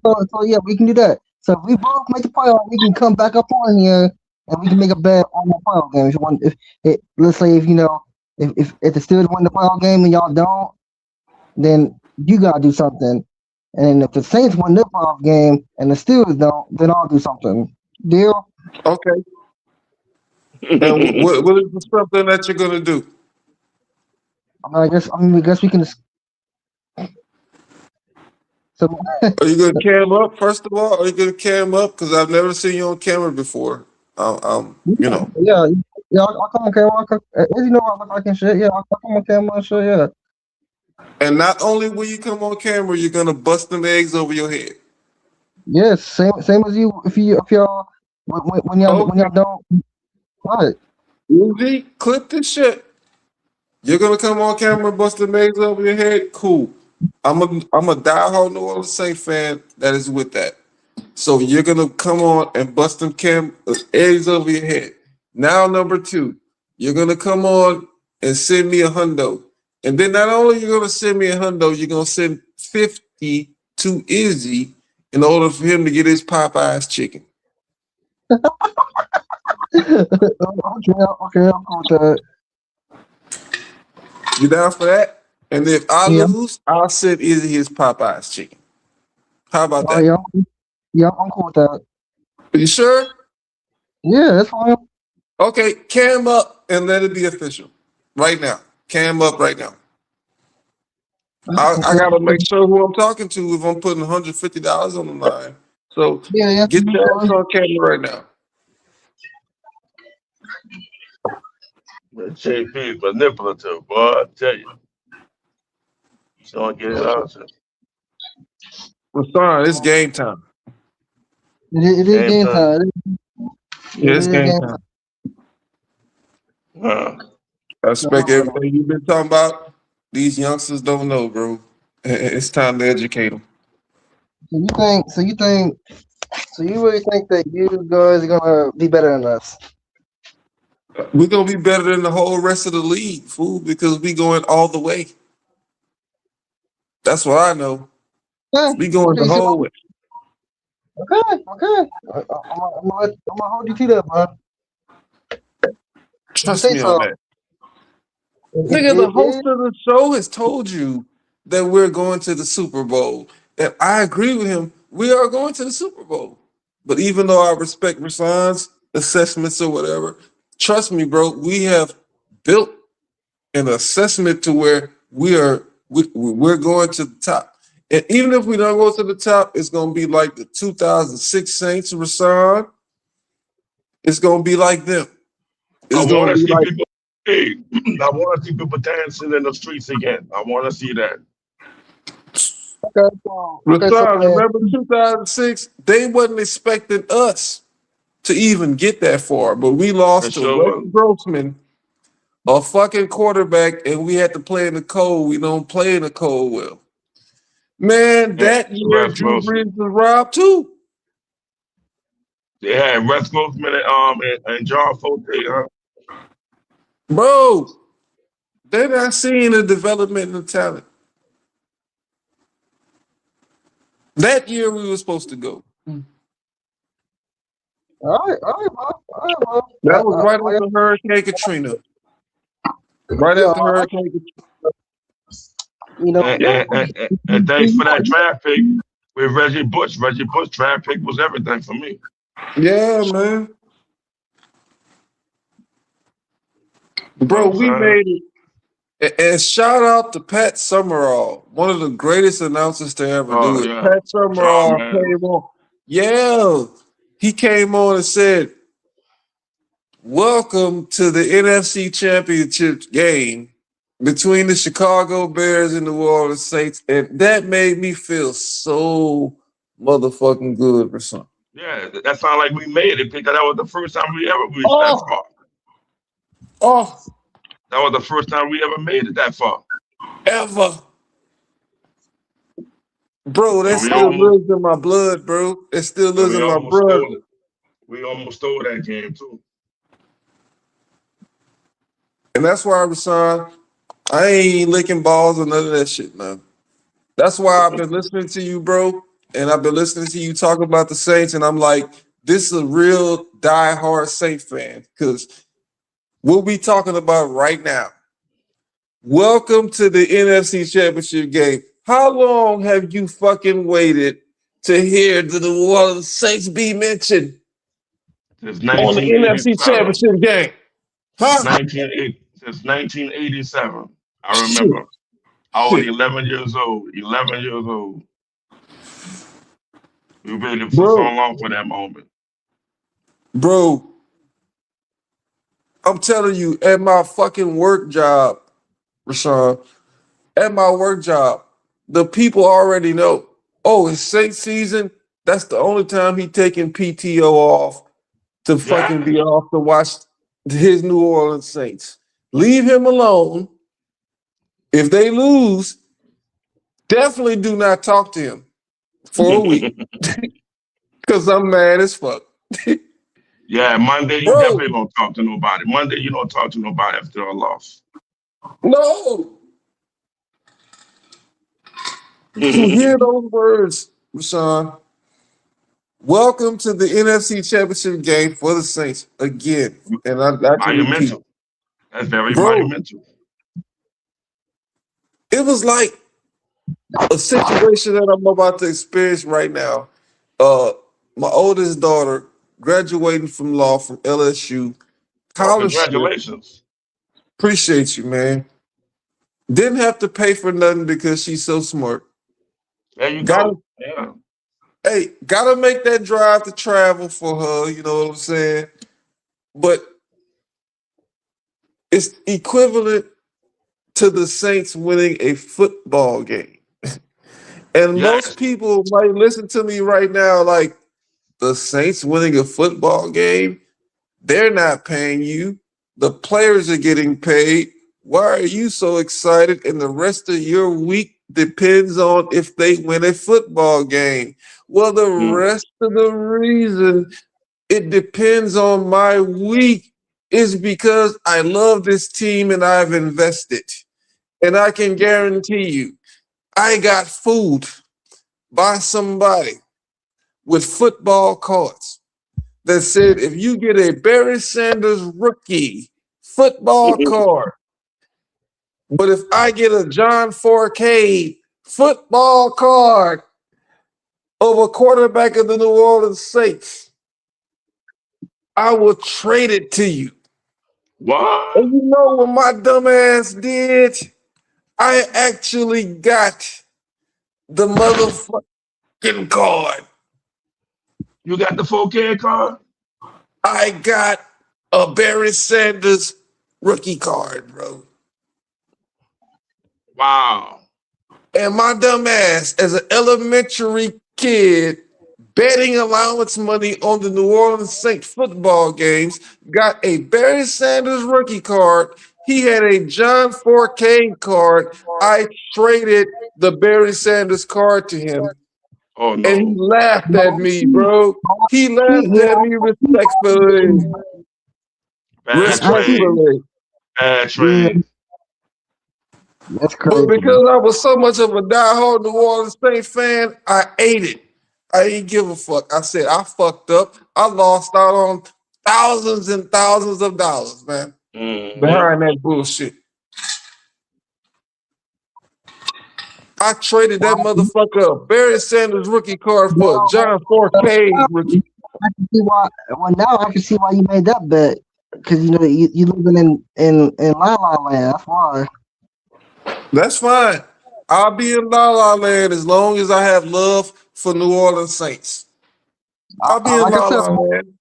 So yeah, we can do that. So if we both make the playoffs, we can come back up on here and we can make a bet on the playoff game. If you want, if it, let's say if you know if the Steelers win the playoff game and y'all don't, then you gotta do something. And if the Saints win their playoff game and the Steelers don't, then I'll do something. Deal? Okay. And what is the something that you're gonna do? I guess we can. So Are you gonna cam up first of all? Are you gonna cam up? Because I've never seen you on camera before. You know. yeah, yeah, I'll come on camera. As you know, I look like and shit. Yeah, I'll come on camera and shit. Yeah. And not only will you come on camera, you're gonna bust them eggs over your head. Yes, same as you. If y'all when Okay. y'all don't, right? Uzi, clip this shit. You're gonna come on camera and bust them eggs over your head. Cool. I'm a diehard New Orleans Saints fan that is with that. So you're gonna come on and bust them eggs over your head. Now, number two, you're gonna come on and send me a hundo. And then not only you're gonna send me a hundo, you're gonna send 50 to Izzy in order for him to get his Popeyes chicken. Okay, I'm cool with that. You down for that? And if I Yeah, lose, I'll send Izzy his Popeyes chicken. How about oh that? yeah, yeah, I'm cool with that. Are you sure? Yeah, that's fine. Okay, cam up and let it be official. Right now. Cam up right now. I Okay, gotta make sure who I'm talking to if I'm putting $150 on the line. So yeah, yeah, get that's your ass fine. on camera right now. JP is manipulative, boy. I tell you. He's gonna get it out. Rashawn, it's game time. It is Game game time. time. Yeah, It it's is game game time. Uh, I expect time. everything you've been talking about. These youngsters don't know, bro. It's time to educate them. So you think? So you really think that you guys are gonna be better than us? We're gonna be better than the whole rest of the league, fool, because we going all the way. That's what I know. Okay, We going the okay, so whole way. okay. I'm gonna hold you to that, bro. If you Trust say me on so. that. Nigga, the host It, of the show has told you that we're going to the Super Bowl. And I agree with him. We are going to the Super Bowl. But even though I respect Rasan's assessments or whatever, trust me, bro, we have built an assessment to where we're going to the top. And even if we don't go to the top, it's going to be like the 2006 Saints, Rasan. It's going to be like them. I It's going want to to be see like, people. Hey, I want to see people dancing in the streets again. I want to see that. so Rasan, then, remember 2006? They wasn't expecting us to even get that far, but we And lost to sure Wes was. Grossman, a fucking quarterback, and we had to play in the cold. We don't play in the cold well. Man, Yeah, that year Russ Drew Wilson. Brees was robbed too. They had Russ Wilson and John Forte. Huh? Bro, they're not seeing the development and the talent. That year we were supposed to go. All right, bro. All right, bro. That was right Like, after Hurricane Katrina. Right yeah, after Hurricane Katrina. you know, And thanks for that draft pick with Reggie Bush. Reggie Bush draft pick was everything for me. Yeah, man. You know Bro, what I'm we saying? made it. And shout out to Pat Summerall, one of the greatest announcers to ever Oh do it. yeah, Pat John Summerall man. came on. Yeah, he came on and said, "Welcome to the NFC Championship game between the Chicago Bears and the New Orleans Saints," and that made me feel so motherfucking good or something. Yeah, that sounded like we made it because that was the first time we ever reached that Oh, far. oh, That was the first time we ever made it that far. ever. Bro, that And we still almost lives in my blood, bro. It still and lives we in my almost blood. stole it. We almost stole that game too. And that's why, Rashawn, I ain't licking balls or none of that shit, man. That's why I've been listening to you, bro. And I've been listening to you talk about the Saints. And I'm like, this is a real diehard Saint fan. Because what we talking about right now, welcome to the NFC Championship game. How long have you fucking waited to hear the New Orleans Saints be mentioned Since on the NFC 1987. Championship game? Since Huh? 1980, since 1987. I Shit, remember. I was shit. 11 years old. 11 years old. We waited for so Bro, long for that moment. bro, I'm telling you, at my fucking work job, Rashawn, at my work job, the people already know. Oh, it's Saints season. That's the only time he taking PTO off to fucking Yeah. be off to watch his New Orleans Saints. Leave him alone. If they lose, definitely do not talk to him for a week because I'm mad as fuck. Yeah, Monday you Bro, definitely don't talk to nobody. Monday you don't talk to nobody after a loss. no. To hear those words, Rashawn, welcome to the NFC Championship game for the Saints again. And I can repeat, Monumental. That's very bro, monumental. it was like a situation that I'm about to experience right now. Uh, my oldest daughter graduating from law from LSU, Oh, scholarship. congratulations. Appreciate you, man. Didn't have to pay for nothing because she's so smart. There you Got go. Yeah. Hey, gotta make that drive to travel for her. You know what I'm saying? But it's equivalent to the Saints winning a football game. And most Yes. people might listen to me right now like the Saints winning a football game, they're not paying you. The players are getting paid. Why are you so excited? And the rest of your week depends on if they win a football game. Well, the Mm. rest of the reason it depends on my week is because I love this team and I've invested. And I can guarantee you, I got fooled by somebody with football cards that said if you get a Barry Sanders rookie football card, but if I get a John Forcade football card of a quarterback of the New Orleans Saints, I will trade it to you. What? And you know what my dumb ass did? I actually got the motherfucking card. You got the 4K card? I got a Barry Sanders rookie card, bro. Wow. And my dumb ass, as an elementary kid, betting allowance money on the New Orleans Saints football games, got a Barry Sanders rookie card. He had a John Forcade card. I traded the Barry Sanders card to him, Oh and he no. laughed at no, me, bro. He laughed he, at me respectfully. Bad trade. Respectfully. Bad yeah, trade. that's But crazy, man. because I was so much of a diehard New Orleans Saints fan, I ate it. I ain't give a fuck. I said I fucked up. I lost out on thousands and thousands of dollars, man, behind that bullshit. I traded that motherfucker up. Barry Sanders rookie card for a John 4K rookie. I can see why. Well, now I can see why you made that bet because you know you living in La La Land. That's why. That's fine. I'll be in La La Land as long as I have love for New Orleans Saints. I'll be in Like I La said, La Land.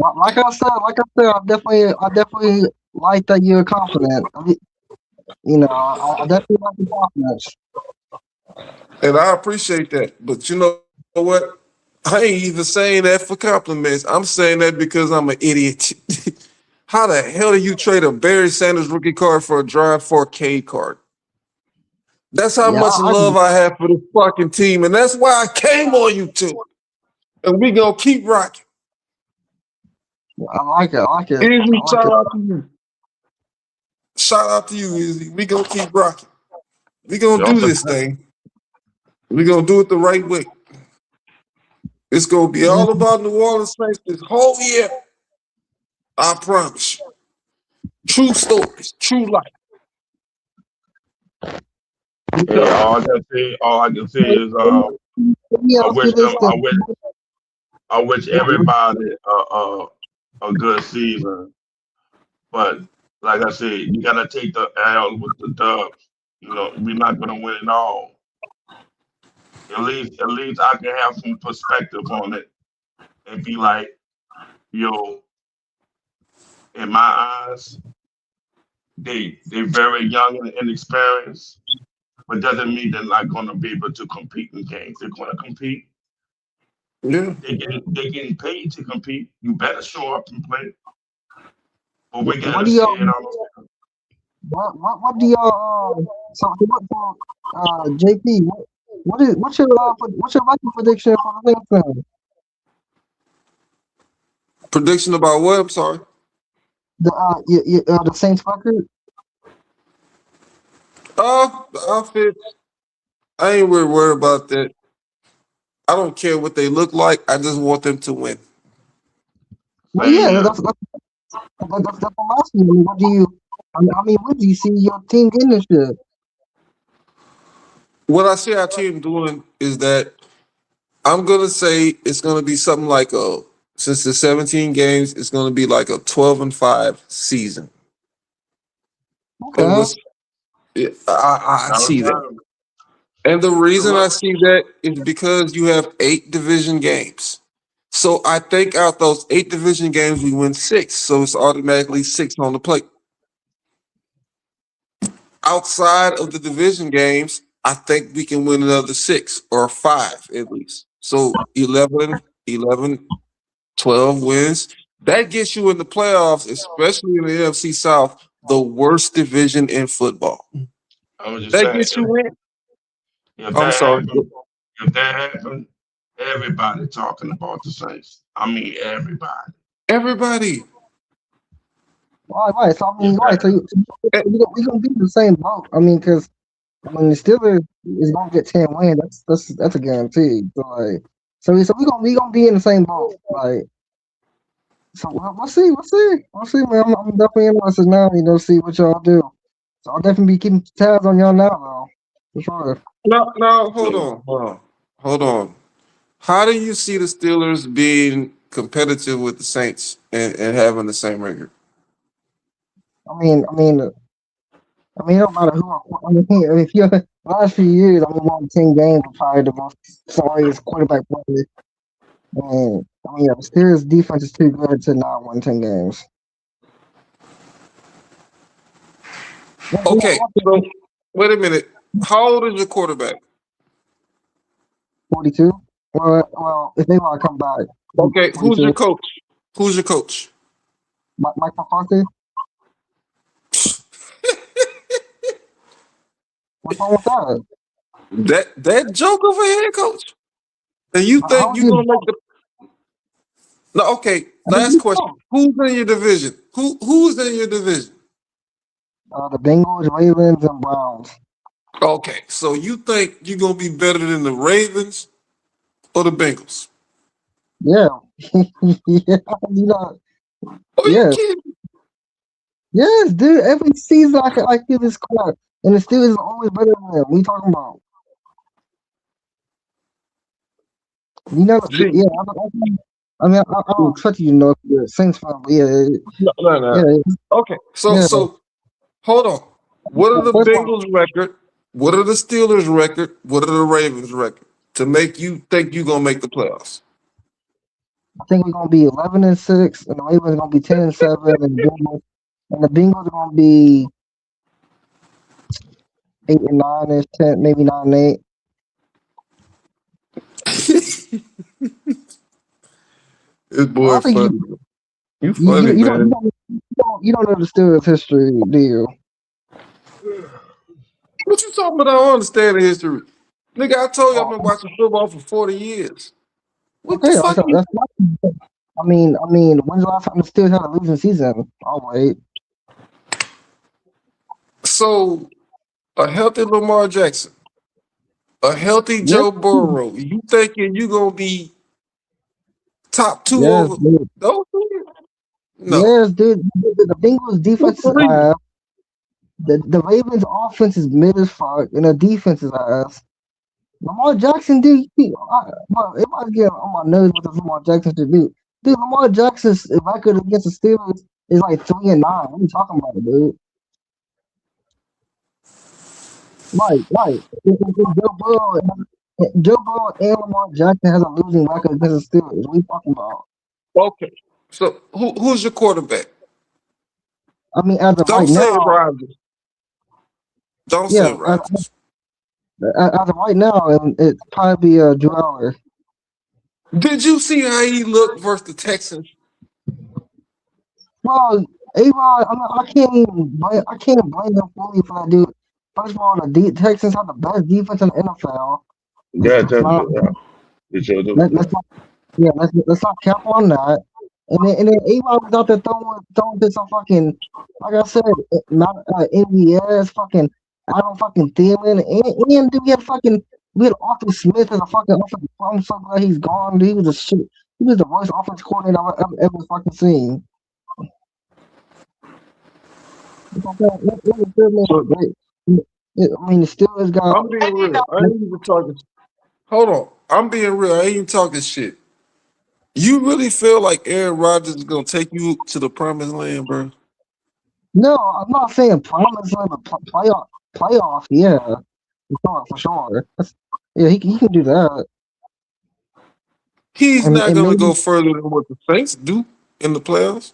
I definitely like that you're confident. You know, I definitely like the confidence. And I appreciate that. But you know what? I ain't even saying that for compliments. I'm saying that because I'm an idiot. How the hell do you trade a Barry Sanders rookie card for a Drive 4K card? That's how Yeah, much love I have for this fucking team. And that's why I came on you two. And we gonna keep rocking. I like it. I like it. Izzy, I like shout it. out to you. Shout out to you, Izzy. We gonna keep rocking. We gonna do this thing. We gonna do it the right way. It's gonna be all about New Orleans Saints this whole year. I promise you. True stories, true life. Yeah, all I can say is Let me I ask you wish this them then. I wish everybody a good season. But like I said, you gotta take the L with the dubs. You know, we're not gonna win it all. At least I can have some perspective on it and be like, yo, in my eyes, they very young and inexperienced, but doesn't mean they're not gonna be able to compete in games. They're gonna compete. Yeah. They getting paid to compete. You better show up and play. But we What gotta do see y'all? it on. What do y'all? JP? What's your record prediction for the Saints? Prediction about what? I'm sorry. The Saints record. The outfit. I ain't really worried about that. I don't care what they look like. I just want them to win. Well, Same yeah, here. that's what I'm asking you. What do you? I mean, what do you see your team getting this year? What I see our team doing is that I'm gonna say it's gonna be something like since the 17 games, it's gonna be like a 12-5 season. And Okay. was I see that. Okay. And the reason I Look, see that is because you have 8 division games. So I think out those 8 division games, we win 6. So it's automatically 6 on the plate. Outside of the division games, I think we can win another 6 or 5 at least. So 11, 12 wins. That gets you in the playoffs, especially in the NFC South, the worst division in football. I was just That saying, gets you in. if I'm that sorry. happened, if that happened, everybody talking about the Saints. I mean, everybody. Everybody. Right. So I mean, If right. So, that, we gonna be in the same boat. I mean, because the Steelers is gonna get 10 wins. That's a guarantee. So we gonna be in the same boat. Like, so we'll see. We'll see, man. I'm definitely interested now. See what y'all do. So I'll definitely be keeping tabs on y'all now, though. For sure. No, hold on. How do you see the Steelers being competitive with the Saints and having the same record? I mean, it don't matter who. I mean, if you're last few years, won 10 games, probably the most sorriest quarterback play. The Steelers defense is too good to not win 10 games. Okay, so wait a minute. How old is your quarterback? 42. Well, if they want to come back, Okay, who's your 42. coach? Who's your coach? Mike McCarthy. What's wrong with that? That joke of a head coach. And you How think is you're he? gonna make the no, okay, last question. Who's in your division? Who's in your division? The Bengals, Ravens, and Browns. Okay, so you think you're gonna be better than the Ravens, or the Bengals? Yeah. Yeah, you know, Are you yes. kidding? Yes, dude. Every season I hear this crap. And the Steelers is always better than them. What you talking about? You know, See, yeah, I don't expect you to know if you're a Saints fan, but yeah, no. yeah, Okay, yeah. so hold on. What are the First of all, Bengals record? What are the Steelers record? What are the Ravens record to make you think you're gonna make the playoffs? I think we're gonna be 11-6, and the Ravens gonna be 10-7, and the Bengals are gonna be 8-9 ish, 10, maybe 9-8. This I boy don't think funny. You funny, you don't man. know the Steelers history, do you? What you talking about? I don't understand the history. Nigga, I told you I've Oh, been watching football for 40 years. What the okay, fuck you? that's not. When's the last time the Steelers had a losing season? Oh wait, So, a healthy Lamar Jackson, a healthy yes, Joe Burrow, you thinking you gonna be top two yes, over dude. those two? No. Yes, dude. The Bengals What's defense the is reason? ass. The Ravens offense is mid as fuck, and the defense is ass. Lamar Jackson, dude, everybody's getting on my nerves with this Lamar Jackson shit, dude. Dude, Lamar Jackson's record against the Steelers is like 3-9. What are you talking about, dude? Right. Joe Burrow and Lamar Jackson has a losing record against the Steelers. What are you talking about? Okay. So, who's your quarterback? As of Don't right say now, Rodgers. Don't yeah, say Rodgers. as of right now, it's probably be Drew Aller. Did you see how he looked versus the Texans? Well, A-Rod, I can't blame him fully for that, dude. First of all, Texans have the best defense in the NFL. Yeah, Let's just not they sure do. let's not yeah let's not cap on that. And then A-Rod was out there throwing to some fucking, like I said, not MVS, fucking Adam fucking Thielen, and dude, we had Arthur Smith as a fucking offensive. I'm so glad he's gone. Dude, he was a shit. He was the worst offense coordinator I've ever fucking seen. It was Look, great. The Steelers got. I'm being real. I ain't even talking. Hold on. I'm being real. I ain't even talking shit. You really feel like Aaron Rodgers is gonna take you to the promised land, bro? No, I'm not saying promise like a playoff. Yeah, for sure. Yeah, he can do that, He's not and gonna go maybe further than what the Saints do in the playoffs.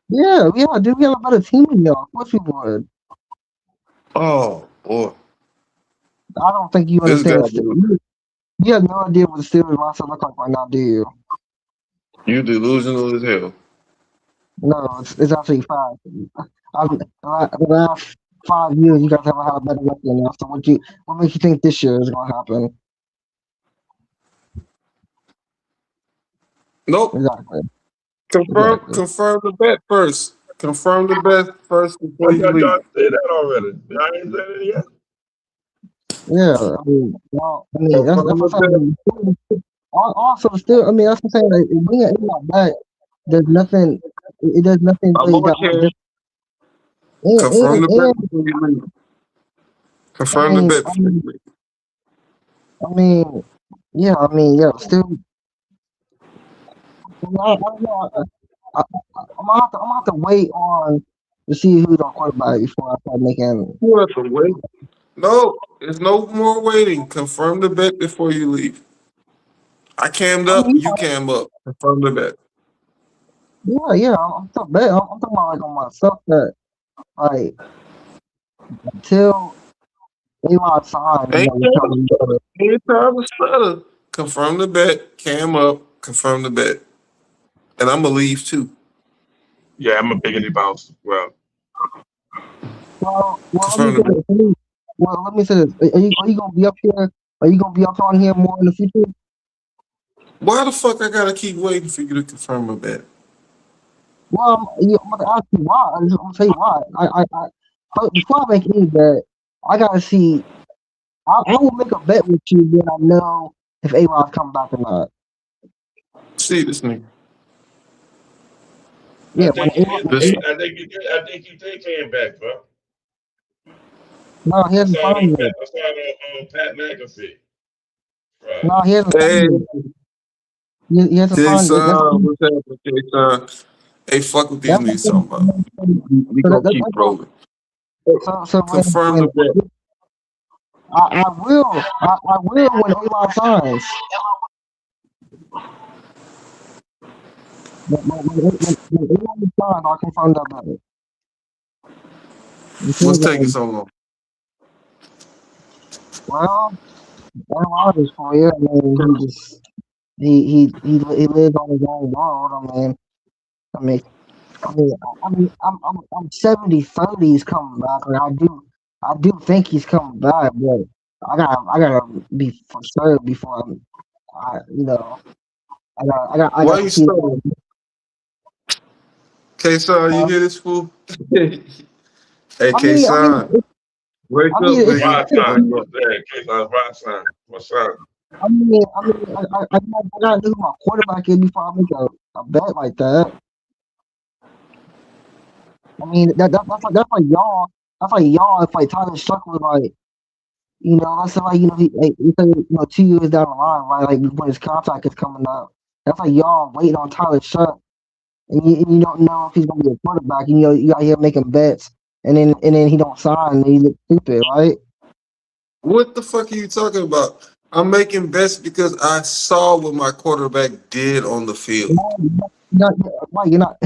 yeah. Dude, we have a better team than y'all. Of course we would. Oh boy, I don't think you this guy, understand the dude. Steelers. You have no idea what the Steelers roster look like right now, do you? You delusional as hell. No, it's actually five. The last 5 years, you guys haven't had a better record now. So what makes you think this year is gonna happen? Nope. Exactly. Exactly. Confirm the bet first. Confirm the bet first I before you thought leave. y'all said that already. Y'all ain't said it yet. Yeah, that's Confirm the what I'm bet. saying. Also, still, that's what I'm saying. Like, bringing it like that, there's nothing. It does nothing I'm really on that much cash. different. And Confirm and the bet and before you leave. I Confirm the mean, bet I before mean, you leave. I mean, yeah, yeah. Still, I don't know. I'm gonna have to wait on to see who's our quarterback before I start making. You have to wait. No, there's no more waiting. Confirm the bet before you leave. I cammed I up, mean, you cam up. Confirm the bet. yeah. I'm still bet. I'm talking about like on myself that like until Elon signs, Ain't we time tell to me. stutter. Ain't time to stutter. Confirm the bet. Cam up. Confirm the bet. And I'm gonna leave too. Yeah, I'm a biggity bounce. Well, Well, let me Confirm the say bet. this. Let me say this. Are you gonna be up here? Are you gonna be up on here more in the future? Why the fuck I gotta keep waiting for you to confirm a bet? Well, I'm gonna ask you why. I'm gonna tell you why. But before I make any bet, I gotta see. I will make a bet with you that I know if A-Rod's coming back or not. See this nigga. Yeah, when A-Rod, This I think he did came back, bro. no, he I hasn't saw it signed on yet. Pat McAfee. Right. No, he hasn't hey, signed yet. He hasn't signed yet. K-Son, what's happening, K-Son? Hey, fuck what these That's niggas talking about. We so gonna keep rolling. so Confirm when the bet. I will when A-Rod signs. When A-Rod signs, I'll confirm that better. Until What's taking then, so long? well, A-Rod is for you. I mean, he just he lives on his own world. I mean, I'm 70-30 he's coming back, and I do think he's coming back, but I gotta be for sure before I Why got to you see. stuttering? K-Son, you Uh, hear this fool? Hey, I mean, I mean, K-Son, wake I up, mean, nigga. Rock sign. Wake up. Yeah, case on rock sign. What's up? I gotta know who my quarterback is before I make a bet like that. I mean, that's like y'all. That's like y'all. If like Tyler Struck was like, let's say like he say 2 years down the line, right? Like when his contract is coming up, that's like y'all waiting on Tyler Struck, and you don't know if he's gonna be a quarterback. And you out here making bets, and then he don't sign, and he look stupid, right? What the fuck are you talking about? I'm making bets because I saw what my quarterback did on the field. No, you're not.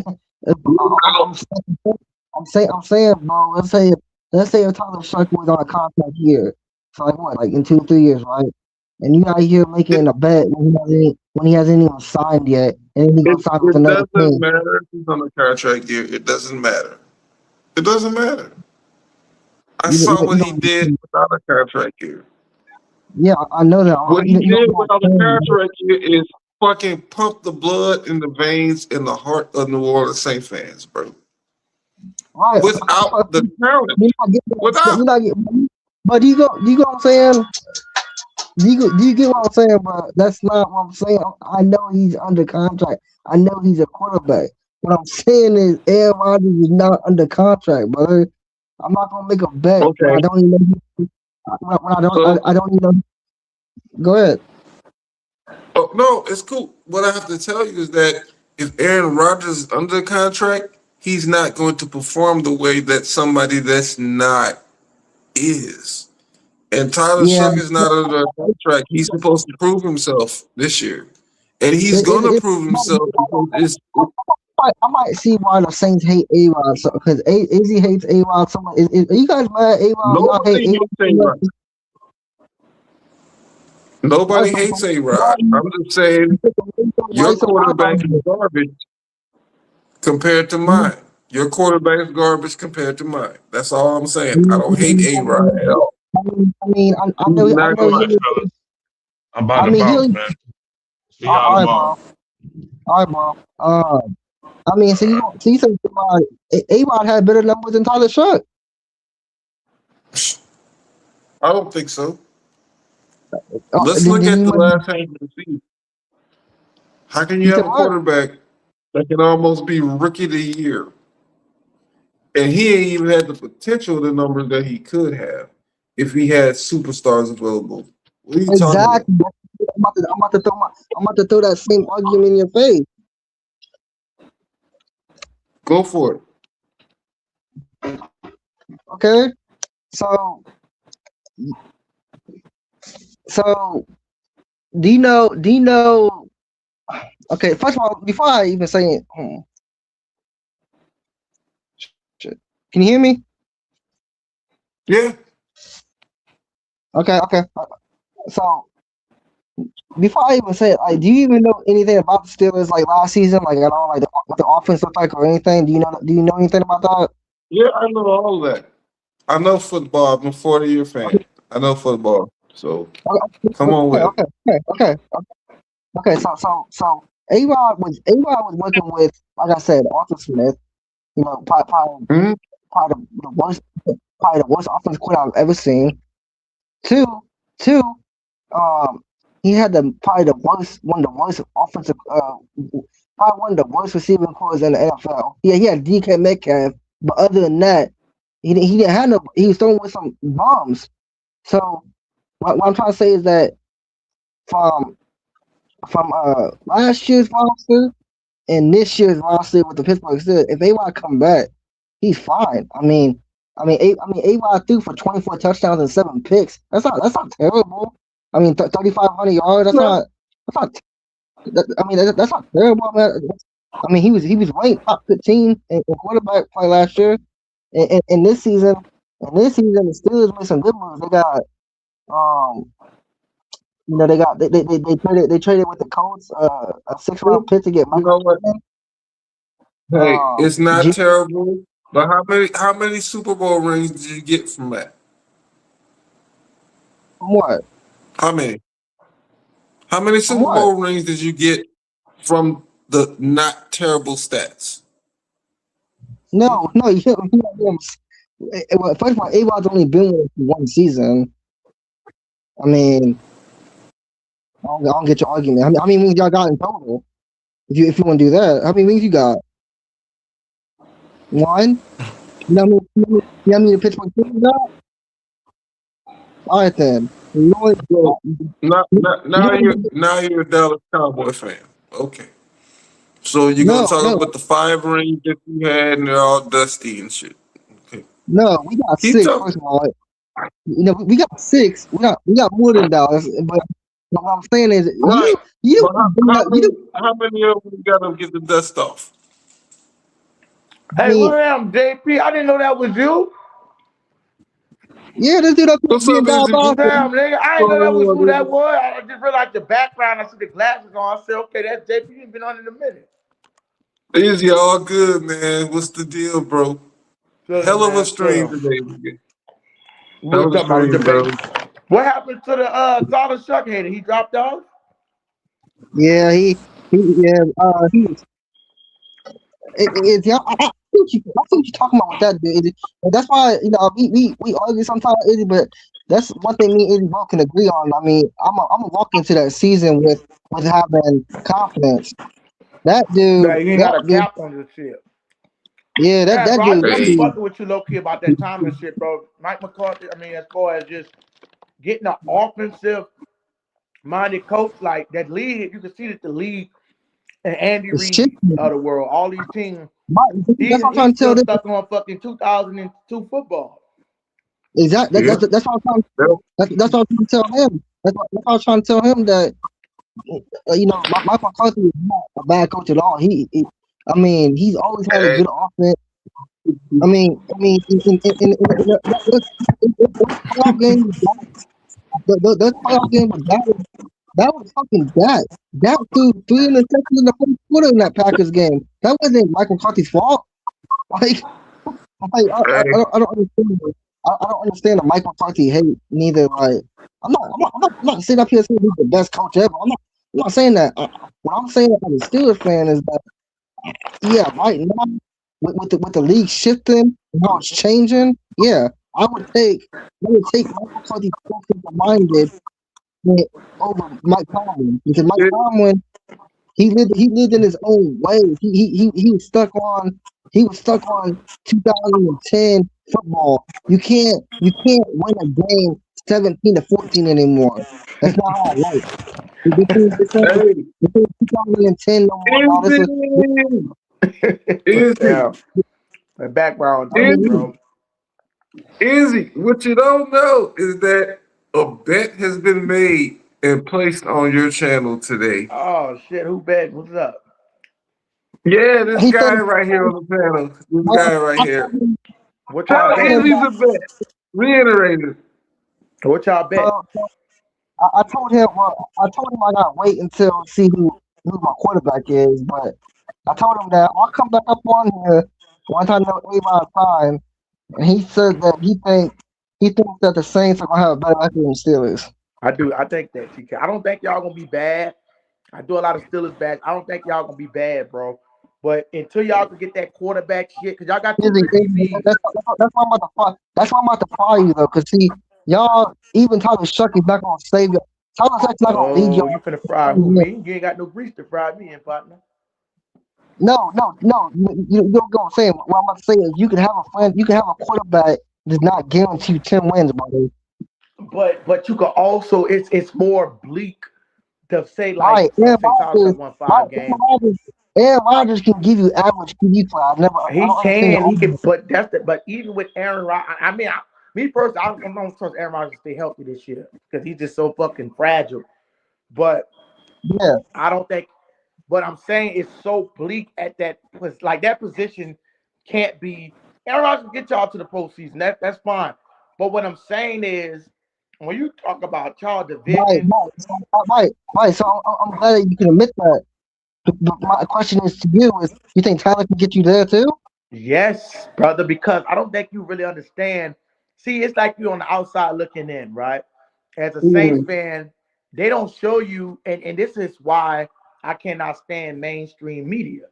I'm saying, bro. Let's say if Tyler Shuck was on a contract year, so like what, like in 2 3 years, right? And you out here It, making a bet when he hasn't even signed yet, and then he it, gonna sign with it another doesn't team. matter if he's on a contract year. It doesn't matter. It doesn't matter. I saw what he did without a contract year. Yeah, I know that. What he You know did what without a I'm saying, contract year is fucking pump the blood in the veins in the heart of New Orleans Saints fans, bro. right? Without the talent. You're not getting what I'm saying. Without. You're not getting, but do you go what I'm saying? Do you get what I'm saying, bro? That's not what I'm saying. I know he's under contract. I know he's a quarterback. What I'm saying is Aaron Rodgers is not under contract, brother. I'm not gonna make a bet when I Okay. don't even know. When So, I don't even know. Go ahead. oh, no, it's cool. What I have to tell you is that if Aaron Rodgers is under contract, he's not going to perform the way that somebody that's not is. And Tyler Yeah, Shough is not under a contract. He's supposed to prove himself this year. And he's it, going it, to it, prove himself because I might see why the Saints hate A Rod because Izzy hates A Rod so much. Are you guys mad at A Rod? Y'all hate nobody A hates Rod so A-Rod. much? Why Nobody so? hates A-Rod. Why I'm just saying why your so hard quarterback on is him? garbage compared to You mine. Your quarterback is garbage compared to mine. That's all I'm saying. I know, don't hate A-Rod at all. I He's know, not All going right, he. fellas. I'm about I to mean, bounce, he. man. See y'all All right, tomorrow. bro. All right, bro. So All right. you say A Rod had better numbers than Tyler Shuck. I don't think so. Let's Then look at you the must. last half of the season. How can you You have said a what? quarterback that can almost be rookie of the year? And he ain't even had the potential of the numbers that he could have if he had superstars available. What are you talking about? Exactly. I'm about to throw that same argument in your face. Go for it. Okay. So so do you know? Do you know? Okay. First of all, before I even say it, shit. Can you hear me? Yeah. Okay. Okay. So before I even say it, like, do you even know anything about the Steelers like last season, like at all, like what the offense looked like or anything? Do you know anything about that? Yeah, I know all that. I know football. I'm a 40-year fan. I know football. So come on Okay. with it. Okay. Okay. Okay. Okay. So A-Rod was working with, like I said, Arthur Smith. Mhm. Probably the worst offense coordinator I've ever seen. Two, two. Um, he had probably one of the worst offensive, probably one of the worst receiving corps in the NFL. Yeah, he had DK Metcalf, but other than that, he didn't have no. He was throwing with some bombs. So what I'm trying to say is that from last year's roster and this year's roster with the Pittsburgh Steelers, if AY come back, he's fine. AY threw for 24 touchdowns and 7 picks. That's not terrible. 3,500 yards. That's not terrible, man. He was ranked top 15 in quarterback play last year, and this season, the Steelers made some good moves. They got they traded with the Colts a 6th-round pick to get You Michael know what? Pittman. Hey, it's not G- terrible. But how many Super Bowl rings did you get from that? from what? How many? How many From Super what? Bowl rings did you get from the not terrible stats? No, well, first of all, A-Rod's only been with us for one season. I mean, I don't get your argument. How many rings y'all got in total? If you want to do that, how many rings you got? One? How many the Pittsburgh Steelers got? All right then. So You know, now you're a Dallas Cowboy fan. Okay. So you're gonna no, talk no, about the 5 rings that you had and they're all dusty and shit. Okay. no. We got Keep six. talking. First of all, we got six. We got more than Dallas. But what I'm saying is, Right. you But how many of them you gotta get the dust off? I Hey, mean, William, JP, I didn't know that was you. yeah, this dude up here What's being up, Dallas Easy? Damn, Austin. nigga, I didn't know that was who that was. I just realized the background. I see the glasses on. I said, okay, that's JP. He's been on in a minute. Easy, all good, man. What's the deal, bro? Chilling, Hell of a man, stream chilling. today, nigga. We Hell were of a talking about a stream, debate. bro. What happened to the Solid Shuck header? He dropped off? Yeah, he was. Yeah, I think you're talking about what that dude. And that's why we argue sometimes, Izzy, but that's one thing me and Izzy both can agree on. I'm gonna walk into that season with having confidence. Nah, he ain't got a That dude, cap on this shit. yeah, Yeah, bro, I just that be Hey, dude fucking with you low key about that timing shit, bro. Mike McCarthy, as far as just getting an offensive minded coach like that league, you can see that the league and Andy is Reid shifting. of the world, all these teams, That's what I'm trying he's to tell still them. stuck on fucking 2002 football. Exactly. yeah. That's what I'm trying. Well, That's what I'm trying to tell him. That's what I was trying to tell him that Mike McCarthy is not a bad coach at all. He's always had a hey, good offense. Those playoff games, those playoff games with that was fucking that. That threw 3 interceptions in the first quarter in that Packers game. That wasn't Mike McCarthy's fault. Like, hey, I don't understand. I don't understand the Mike McCarthy hate neither. Like, I'm not sitting up here saying he's the best coach ever. I'm not saying that. What I'm saying as a Steelers fan is that, yeah, right now with the league shifting and how it's changing, yeah, I would take Mike McCarthy minded over Mike Tomlin, because Mike hey, Tomlin, he lived in his own way. He was stuck on 2010 football. You can't win a game 17-14 anymore. That's not how it works. hey, This ain't 2010 no more. No, easy, easy, Yeah, the background I talk, easy, mean, bro. easy. What you don't know is that a bet has been made and placed on your channel today. Oh shit, who bet? What's up? Yeah, this he said, guy right here on the panel. This well, guy right I here. told him, What I y'all How told bet? him easy is that, a bet? Reiterate it. What y'all bet? well, I told him I gotta wait until see who my quarterback is, but I told him that I'll come back up on here once I know Avon's time, and he said that he thinks that the Saints are gonna have a better record than the Steelers. I do. I think that TK. I don't think y'all gonna be bad. I do a lot of Steelers bad. I don't think y'all gonna be bad, bro. But until y'all can get that quarterback shit, because y'all got two good DBs. That's why I'm about to fire you though, cause see, y'all even Tyler Shuck is not gonna save you. Tyler Shuck's not gonna lead Oh, y'all. you finna fry who me? You ain't got no grease to fry me in, partner. No. You don't go saying what I'm about to say is you can have a friend, you can have a quarterback does not guarantee you 10 wins, buddy. But you can also it's more bleak to say like Right. Aaron say Tyler Rodgers, Shuck won right, 5 games. Aaron Rodgers can give you average QB play. I don't understand the He can, argument. but but even with Aaron Rodgers, I mean, me personally, I don't trust Aaron Rodgers to stay healthy this year because he's just so fucking fragile. But Yeah. I don't think. But I'm saying it's so bleak at that like that position can't be. Aaron Rodgers can get y'all to the postseason. That's fine. But what I'm saying is when you talk about y'all Right, division, right, so, right. So I'm glad that you can admit that. But my question is to you is you think Tyler can get you there too? yes, brother, because I don't think you really understand. See, it's like you on the outside looking in, right? As a Saints Mm. fan, they don't show you, and this is why I cannot stand mainstream media,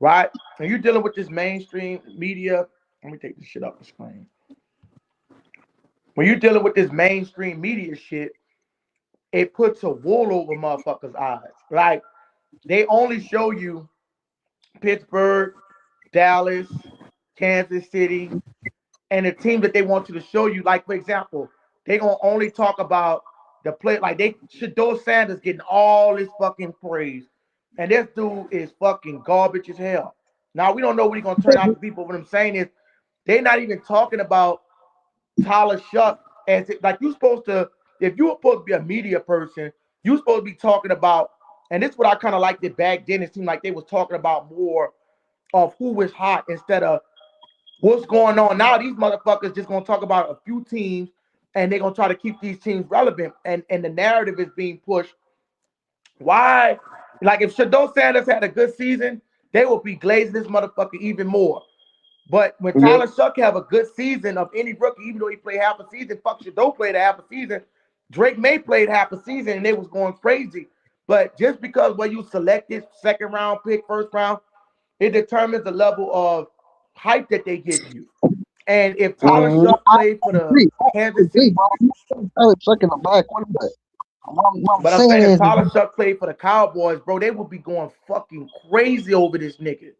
right? And you're dealing with this mainstream media. Let me take this shit off the screen. When you're dealing with this mainstream media shit, it puts a wool over motherfuckers' eyes. Like they only show you Pittsburgh, Dallas, Kansas City, and the team that they want you to show you. Like, for example, they gonna only talk about the play. Like they Shador Sanders getting all this fucking praise, and this dude is fucking garbage as hell. Now we don't know what he's gonna turn out to be, but what I'm saying is they're not even talking about Tyler Shuck as it, like you supposed to. If you were supposed to be a media person, you supposed to be talking about. And this is what I kind of liked it back then. It seemed like they was talking about more of who was hot instead of what's going on now. These motherfuckers just gonna talk about a few teams and they're gonna try to keep these teams relevant. And the narrative is being pushed. Why? Like if Shador Sanders had a good season, they will be glazing this motherfucker even more. But when Yep. Tyler Shuck have a good season of any rookie, even though he played half a season, fuck Shador played a half a season. Drake May played half a season and they was going crazy. But just because when you select this second round pick, first round, it determines the level of hype that they give you. And if Tyler Mm-hmm. Shuck played for the I Kansas agree, City, bro. Tyler Shuck in the back quarterback. What I'm but I'm saying saying if is, Tyler Shuck played for the Cowboys, bro, they would be going fucking crazy over this nigga.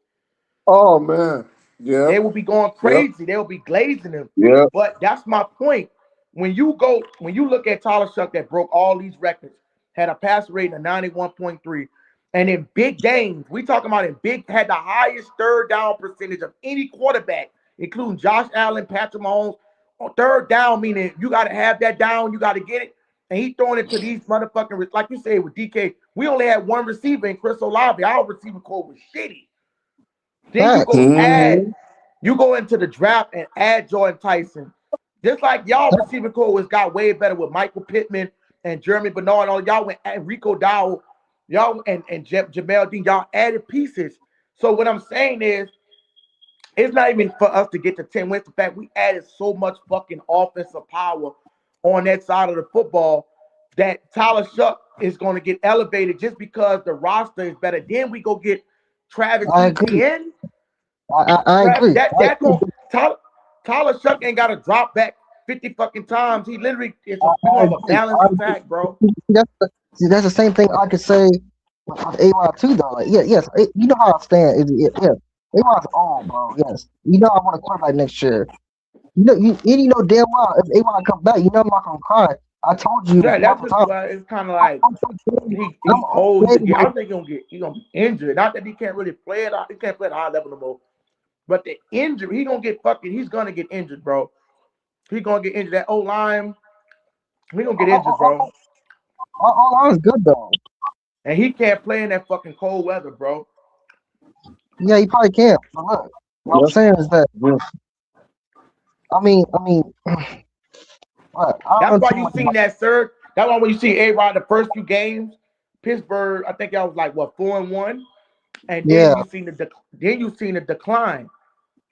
Oh man. Yep. They will be going Yep. crazy. They will be glazing him. Yep. But that's my point. When you look at Tyler Shuck that broke all these records, had a pass rating of 91.3, and in big games, we talking about in big, had the highest third down percentage of any quarterback, including Josh Allen, Patrick Mahomes. On third down, meaning you got to have that down, you got to get it. And he throwing it to these motherfucking, like you say with DK, we only had one receiver in Chris Olave. Our receiver core was shitty. Then you facts. go Mm-hmm. you go into the draft and add Jordan Tyson. Just like y'all receiving core was got way better with Michael Pittman and Jeremy Bernard. All y'all went and Rico Dowell, y'all and Jamel Dean, y'all added pieces. So what I'm saying is, it's not even for us to get to 10 wins. In fact, we added so much fucking offensive power on that side of the football that Tyler Shuck is going to get elevated just because the roster is better. Then we go get Travis I agree. Etienne. I agree. That going Tyler Shuck ain't got to drop back 50 fucking times. He literally we I gonna have a agree. balanced attack, bro. That's the same thing I could say with A-Rod too, though. Like, yeah, yes, you know how I stand. Yeah, A-Rod's old, bro. Yes, you know I want a quarterback next year. You know damn well if A-Rod come back, you know I'm not gonna cry. I told you Yeah, that's multiple just times. why it's kind of like I'm he old. okay I with don't think he gonna be injured. Not that he can't really play it. He can't play at a high level no more. But the injury, he's gonna get injured, bro. He gonna get injured. That O line, he gonna get injured, bro. all I was good though. And he can't play in that fucking cold weather, bro. Yeah, he probably can. But look, what I'm Yep. saying is that Yep. I mean, what I don't That's why understand. you seen that third. That's why when you see A-Rod the first few games, Pittsburgh, I think y'all was like what 4-1, and Yeah, then you seen the decline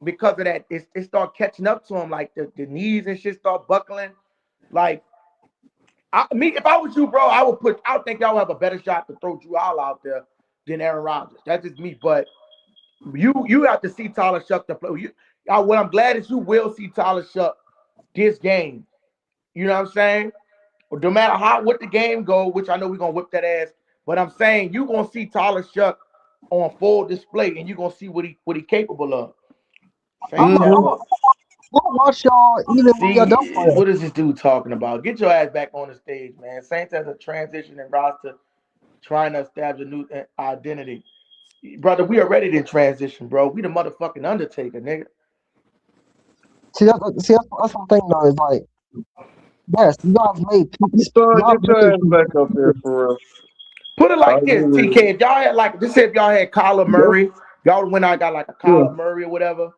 because of that. It start catching up to him, like the knees and shit start buckling. Like if I was you, bro, I would think y'all have a better shot to throw Drew All out there than Aaron Rodgers. That's just me, but you have to see Tyler Shuck to play. What I'm glad is you will see Tyler Shuck this game. You know what I'm saying? no matter what the game go, which I know we're gonna whip that ass, but I'm saying you gonna see Tyler Shuck on full display, and you're gonna see what he capable of. I'm Saints gonna have Mm-hmm. a watch y'all even when y'all done see playing. what is this dude talking about? Get your ass back on the stage, man. Saints has a transition and roster trying to establish a new identity. Brother, we are ready to transition, bro. We the motherfucking Undertaker, nigga. That's one thing though. Is like, yes, you guys made pieces. Son, Y'all get your made ass back up there pieces. for real. Put it I like this, agree with TK. If y'all had like, just say if y'all had Kyler you. Murray, y'all went out got like a Yeah. Kyler Murray or whatever.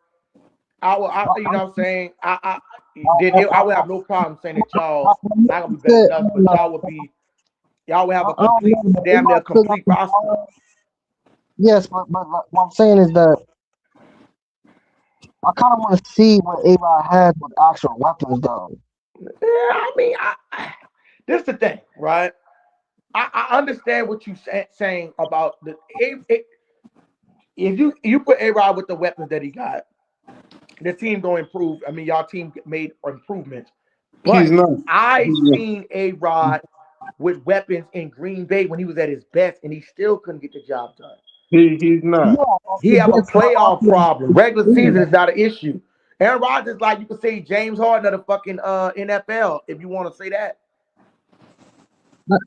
You know what I'm saying? I would I, have no problem saying that y'all not gonna be better said, than us, but y'all would have a I don't complete, know, but damn near Avon still got complete some roster. fire. Yes, but like, what I'm saying is that I kind of want to see what Avon has with actual weapons, though. Yeah, I mean, this is the thing, right? I understand what you saying about if you put A Rod with the weapons that he got, the team gonna improve. I mean, y'all team made improvements, He's but not. I He's not. seen A Rod with weapons in Green Bay when he was at his best, and he still couldn't get the job done. He's not. Yeah, He it's have a just not playoff also problem. Regular season improving. is not an issue. Aaron Rodgers, like you could say James Harden of the fucking NFL, if you want to say that. I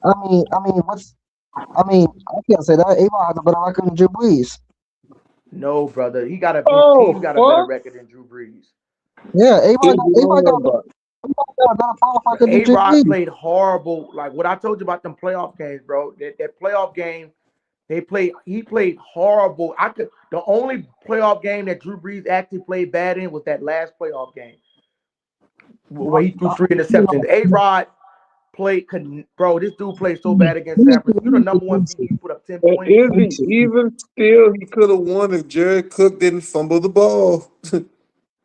can't say that. Avon has a better record than Drew Brees. No, brother. His Oh, team got a better fuck. record than Drew Brees. Yeah, If you don't know about Avon got a better playoff But record than A Drew Rod Brees. played horrible. Like what I told you about them playoff games, bro. That playoff game, he played horrible. The only playoff game that Drew Brees actually played bad in was that last playoff game where he threw three interceptions. A Rod bro, this dude played so bad against San Francisco. You the number one seed, you put up 10 and points. is he even still he could have won if Jared Cook didn't fumble the ball. He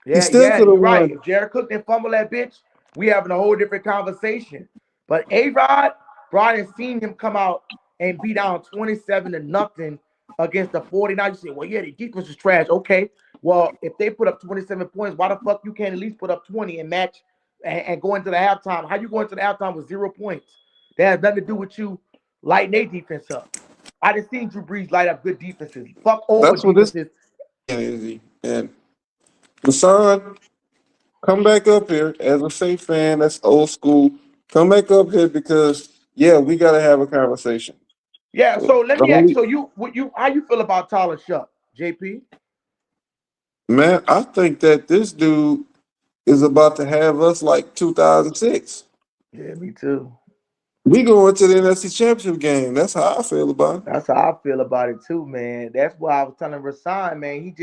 Yeah, still yeah, could have you're right. won. If Jared Cook didn't fumble that bitch, we having a whole different conversation. But A-Rod, Brian seen him come out and be down 27-0 against the 49ers. You say, well, yeah, the defense is trash. Okay. Well, if they put up 27 points, why the fuck you can't at least put up 20 and match and go into the halftime? How you go into the halftime with 0 points? That has nothing to do with you lighting their defense up. I just seen Drew Brees light up good defenses. Fuck over That's what this defenses. is. And Hassan, come back up here as a Saint fan. That's old school. Come back up here because yeah, we gotta have a conversation. Yeah, so let The me ask. only So how you feel about Tyler Shough, JP? man, I think that this dude is about to have us like 2006. Yeah, me too. We going to the NFC Championship game. That's how I feel about it. That's how I feel about it too, man. That's why I was telling Rasan, man.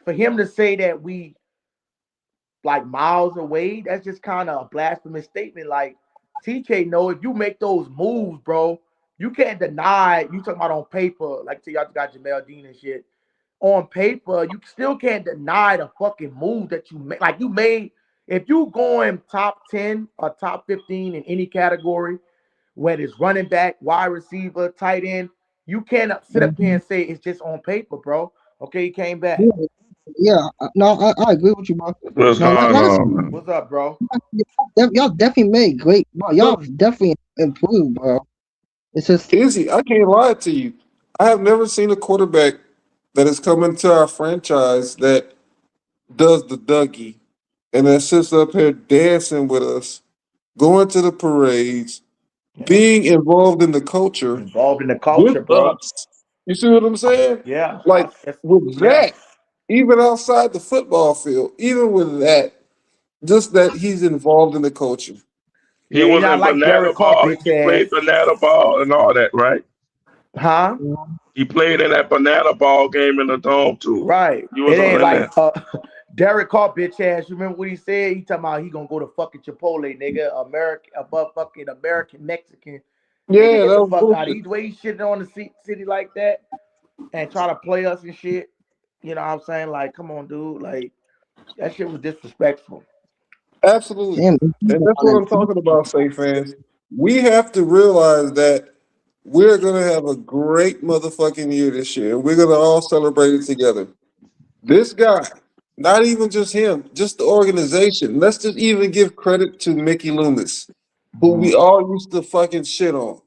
For him to say that we like miles away, that's just kind of a blasphemous statement. Like TK, know if you make those moves, bro, you can't deny. You talking about on paper, like y'all got Jamel Dean and shit. On paper, you still can't deny the fucking move that you made. Like you made, if you going top 10 or top 15 in any category, whether it's running back, wide receiver, tight end, you can't sit up here Mhm. and say it's just on paper, bro. Okay, he came back. Yeah, yeah. No, I agree with you, bro. What's No, going like I said, on, man? What's up, bro? y'all definitely made great. Bro, y'all definitely improved, bro. It's just Izzy, I can't lie to you. I have never seen a quarterback that has come into our franchise that does the Dougie and that sits up here dancing with us, going to the parades, Yeah, being involved in the culture involved in the with culture, bro. us. You see what I'm saying? Yeah, Like with yeah. that, even outside the football field, even with that, just that he's involved in the culture. He Yeah, he's was not in like banana Derek Carr, ball. bitch He ass. played banana ball and all that, right? Huh? He played in that banana ball game in the dome too. Right. He It was all ain't in like there. Derek Carr, bitch ass. You remember what he said? He talking about he gonna go to fucking Chipotle, nigga. American above fucking American Mexican. Nigga, Yeah, get that the was fuck out of bullshit. here. The way he shitting on the city like that and try to play us and shit. You know what I'm saying? Like, come on, dude. Like, that shit was disrespectful. Absolutely. damn. And that's what I'm talking about, Say fans. We have to realize that we're going to have a great motherfucking year this year. We're going to all celebrate it together. This guy, not even just him, just the organization. Let's just even give credit to Mickey Loomis. who we all used to fucking shit on.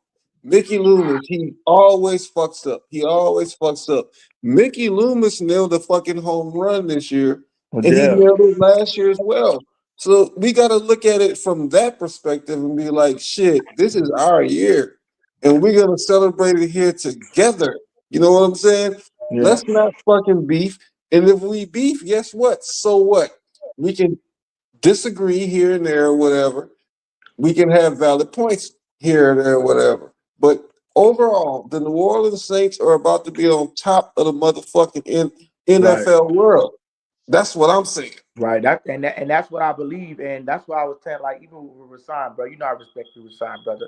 Mickey Loomis, he always fucks up. He always fucks up. Mickey Loomis nailed a fucking home run this year, Well, and he yeah, nailed it last year as well. So we got to look at it from that perspective and be like, shit, this is our year, and we're gonna celebrate it here together. You know what I'm saying? yeah, Let's not fucking beef. And if we beef, guess what? So what? We can disagree here and there or whatever. We can have valid points here and there or whatever. But overall, the New Orleans Saints are about to be on top of the motherfucking right. NFL world. That's what I'm saying. Right. And that's what I believe, and that's what I was saying. Like even with Rasan, bro, you know I respect you, Rasan, brother.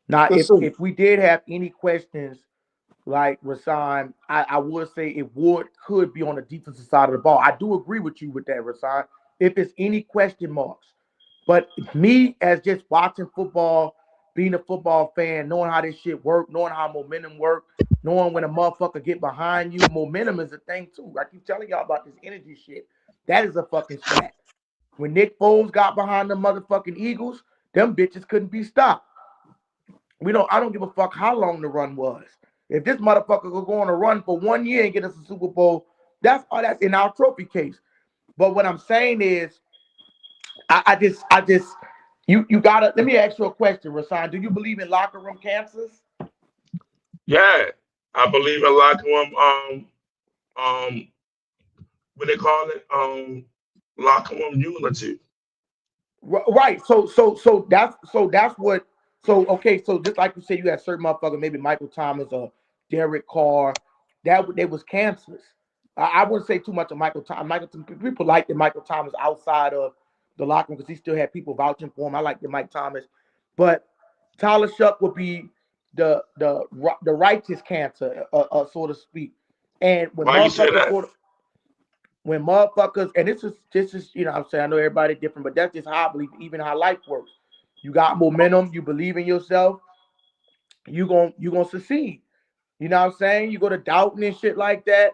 Now, if Listen, if we did have any questions like Rasan, I would say it could be on the defensive side of the ball. I do agree with you with that, Rasan. If it's any question marks, but me as just watching football, being a football fan, knowing how this shit work, knowing how momentum work, knowing when a motherfucker get behind you, momentum is a thing too. I keep telling y'all about this energy shit. That is a fucking fact. When Nick Foles got behind the motherfucking Eagles, them bitches couldn't be stopped. I don't give a fuck how long the run was. If this motherfucker could go on a run for 1 year and get us a Super Bowl, that's in our trophy case. But what I'm saying is, you gotta let me ask you a question, Rasan. Do you believe in locker room cancers? Yeah, I believe in locker room. Um, what they call it? Locker room unity. Right. So that's what. So okay. So just like you said, you had certain motherfuckers, maybe Michael Thomas or Derek Carr, they was cancers. I wouldn't say too much of Michael Thomas. People liked the Michael Thomas outside of the locker room because he still had people vouching for him. I like the Mike Thomas, but Tyler Shuck would be the righteous cancer, so to speak. And Why you say that? when motherfuckers, and this is what I'm saying, I know everybody different, but that's just how I believe, even how life works. You got momentum, you believe in yourself, you gonna succeed. You know what I'm saying? You go to doubting and shit like that,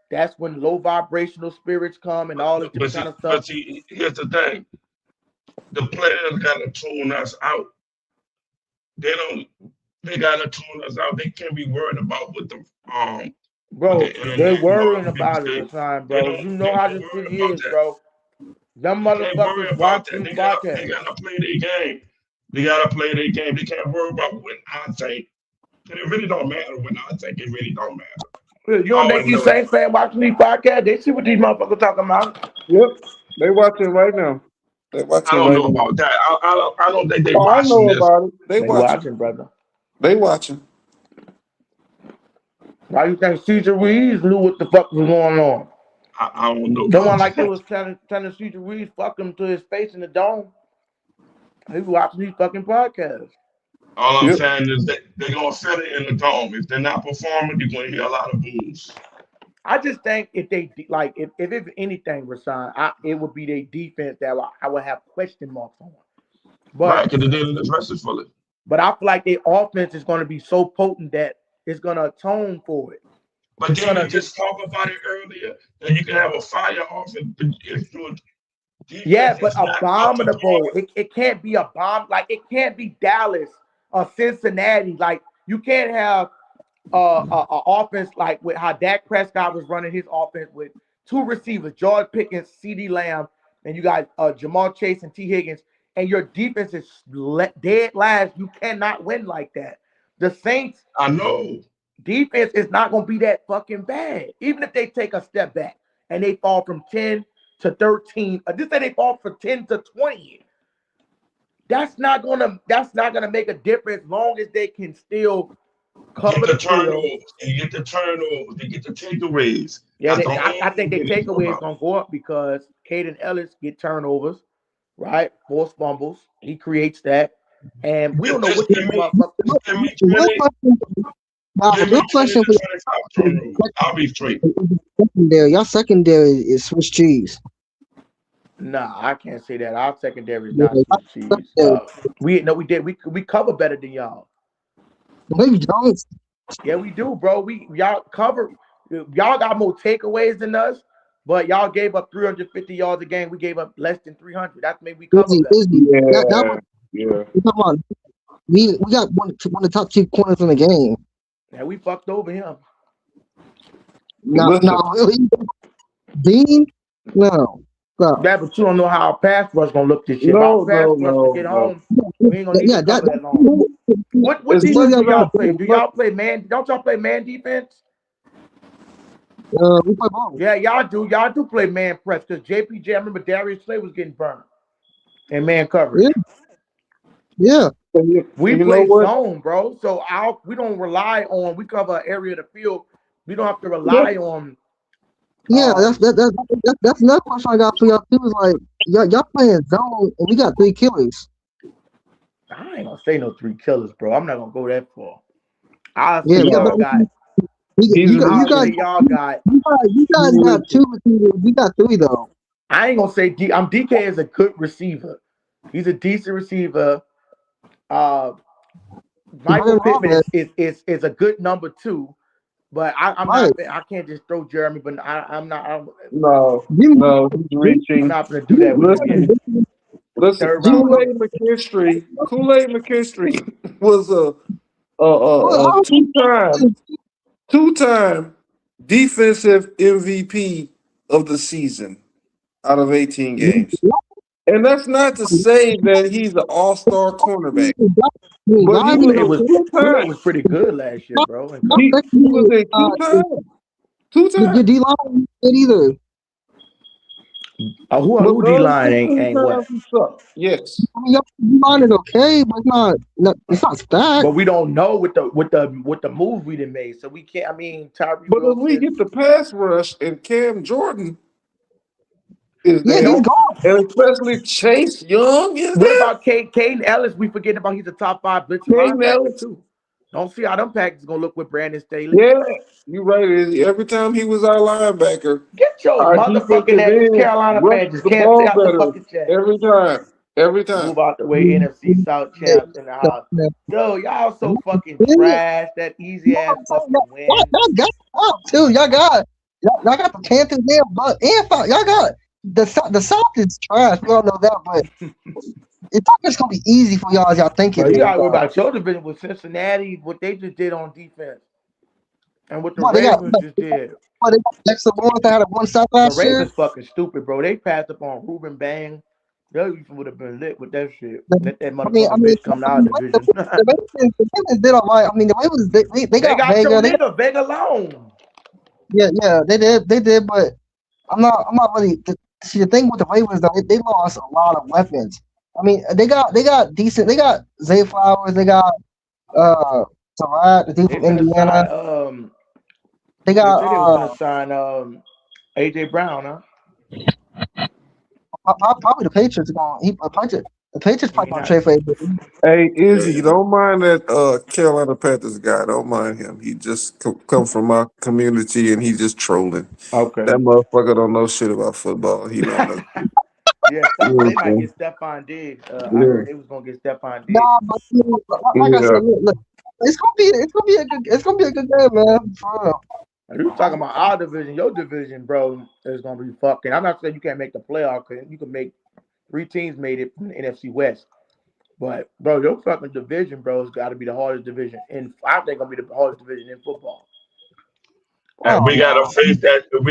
that's when low vibrational spirits come and all this But different see, kind of stuff. here's the thing: the players gotta tune us out. They don't. They gotta tune us out. They can't be worried about what Bro, the they're internet and all worrying them people about it, say. Rasan, They bro. don't. You know They how don't this shit worry about is, that. bro. Them They can't worry motherfuckers about watch that. these They podcasts. gotta play their game. They gotta play their game. They can't worry about what I think. And it really don't matter what I think. It really don't matter. You You don't think already these know that. Saints fans watching these podcasts? They see what these motherfuckers talking about. yep, they watching right now. They I watching don't right know now. about that. I don't think they Oh, I watching know this. about it. They They watching. watching, brother. They watching. Why you think Cesar Ruiz knew what the fuck was going on? I don't know The about one like they that. was telling Cesar Ruiz fuck him to his face in the dome. He was watching these fucking podcasts. All I'm Yep. saying is that they're gonna set it in the dome. If they're not performing, you're gonna hear a lot of boos. I just think if they like if it's anything, Rasan, it would be their defense that I would have question marks on. Right, But because they didn't address it fully. but I feel like their offense is going to be so potent that it's going to atone for it. But It's then gonna you just talked about it earlier that you can have a fire off if your Yeah, defense but is not up to abominable. par. It can't be a bomb. Like it can't be Dallas or Cincinnati. Like you can't have a offense like with how Dak Prescott was running his offense with two receivers, George Pickens, CD Lamb, and you got Jamal Chase and T Higgins, and your defense is dead last. You cannot win like that. The Saints I know. defense is not going to be that fucking bad, even if they take a step back and they fall from 10 to 13. Just say they fall from 10 to 20. That's not gonna make a difference long as they can still Get cover the the field. turnovers. They get the turnovers. They get the takeaways. Yeah, That's the I think only their way to go takeaway is about it. gonna go up because Caden Ellis get turnovers, right? Force fumbles. He creates that. And we don't know Just what these give me, motherfuckers. just give me The real 20, question, now, the give real me 20 question to for 25 turnovers. I'll be straight. your secondary is Swiss cheese. Nah, I can't say that. Our secondary is Yeah, not Swiss cheese. secondary. We did. We cover better than y'all. No, you don't. Yeah, we do, bro. Y'all cover. Y'all got more takeaways than us, but y'all gave up 350 yards a game. We gave up less than 300. That's maybe we cover Izzy, better. Izzy. That Yeah. Yeah. We talking about we got one of the top 2 corners in the game. And we fucked over him. Not Listen, really. Dean? No. No. Yeah, but you don't know how our pass rush gonna look this year. If our no, pass no, rush to no, get no. home, we ain't gonna need to Yeah, cover that long. What As defense much do as I y'all play? Do look, y'all play man? Don't y'all play man defense? we play ball. Yeah, y'all do. Y'all do play man press because JPJ. I remember Darius Slay was getting burned in man coverage. Yeah, yeah. We you know play what? zone, bro. So we don't rely on. We cover an area of the field. We don't have to rely on. Yeah, that's another question I got for y'all too. Is like y'all playing zone and we got 3 killers. I ain't gonna say no 3 killers, bro. I'm not gonna go that far. I'll say Yeah, we got y'all No. got. He's a I'll say receiver. y'all got. you guys got 2 receivers. We got 3 though. I ain't gonna say DK is a good receiver. He's a decent receiver. Uh, Michael Right, Pittman man. is a good number 2, but I'm Right. not. I can't just throw Jeremy. But I'm not. No, Jimmy, no, he's I'm reaching. not gonna do that with him yet. Listen. Third round Kool pick. Aid McKinstry. Kool Aid McKinstry was Well, a how two-time defensive MVP of the season out of 18 games. And that's not to say that he's an all-star cornerback, but he was Kool-Aid was a two-time. pretty good last year, bro, in He, coverage. he was a two-time. your Two-time. D line ain't either. Who D Majority line of ain't the what? times he sucked. Yes. I mean, your D line is okay, but it's not But stacked. we don't know with the move we done made, so we can't. I mean, Tyree But if we Wilson. get the pass rush and Cam Jordan is Yeah, there, he's Don't. gone. and especially Chase Young is What there, about Caden Ellis? We forgetting about he's a top 5 blitzing Caden linebacker Ellis. too. Don't see how them packages gonna look with Brandon Staley. Yeah, you're right. Every time he was our linebacker, Get your our motherfucking defensive ass. These end Carolina rushed fans just the can't stay ball out the better fucking chat. every time. Every time. Move out the way, NFC South champs in the house. Yo, y'all so fucking trash. That easy ass fucking win. Y'all got out too. Y'all got the Panthers there, but y'all got the South is trash. We all know that, but it's not just gonna be easy for y'all as y'all think it But you is. gotta worry about your division with Cincinnati, what they just did on defense, and what the But they got Ravens just did. Dexter Lawrence that had a 1 sack The last year. Ravens fucking stupid, bro. They passed up on Ruben Bang. They would have been lit with that shit. Let that I motherfucking mean, bitch come to our division. the Ravens did all right. I mean, the Ravens they They got got your Vega. nigga Vega Long. Yeah, they did, but I'm not really. See, the thing with the Ravens though, they lost a lot of weapons. I mean, they got decent. They got Zay Flowers. They got Surratt, the dude They from finna Indiana. sign They they got said they was finna sign AJ Brown, huh? probably the Patriots are going. The Patriots I probably mean going to not trade for AJ. Hey, Izzy, yeah. don't mind that Carolina Panthers guy. Don't mind him. He just come from our community and he just trolling. Okay. That motherfucker don't know shit about football. He know nothing. Yeah, You some know say what they might I'm get Stephon Diggs. I saying? heard they was gonna get Stephon Diggs. Nah, but like I Yeah. said, look, it's gonna be a good game, man. For real. If you talking about our division, your division, bro, is gonna be fucking. I'm not saying you can't make the playoff because you can make 3 teams made it from the NFC West. But bro, your fucking division, bro, has got to be the hardest division, and I think gonna be the hardest division in football. And Oh no. we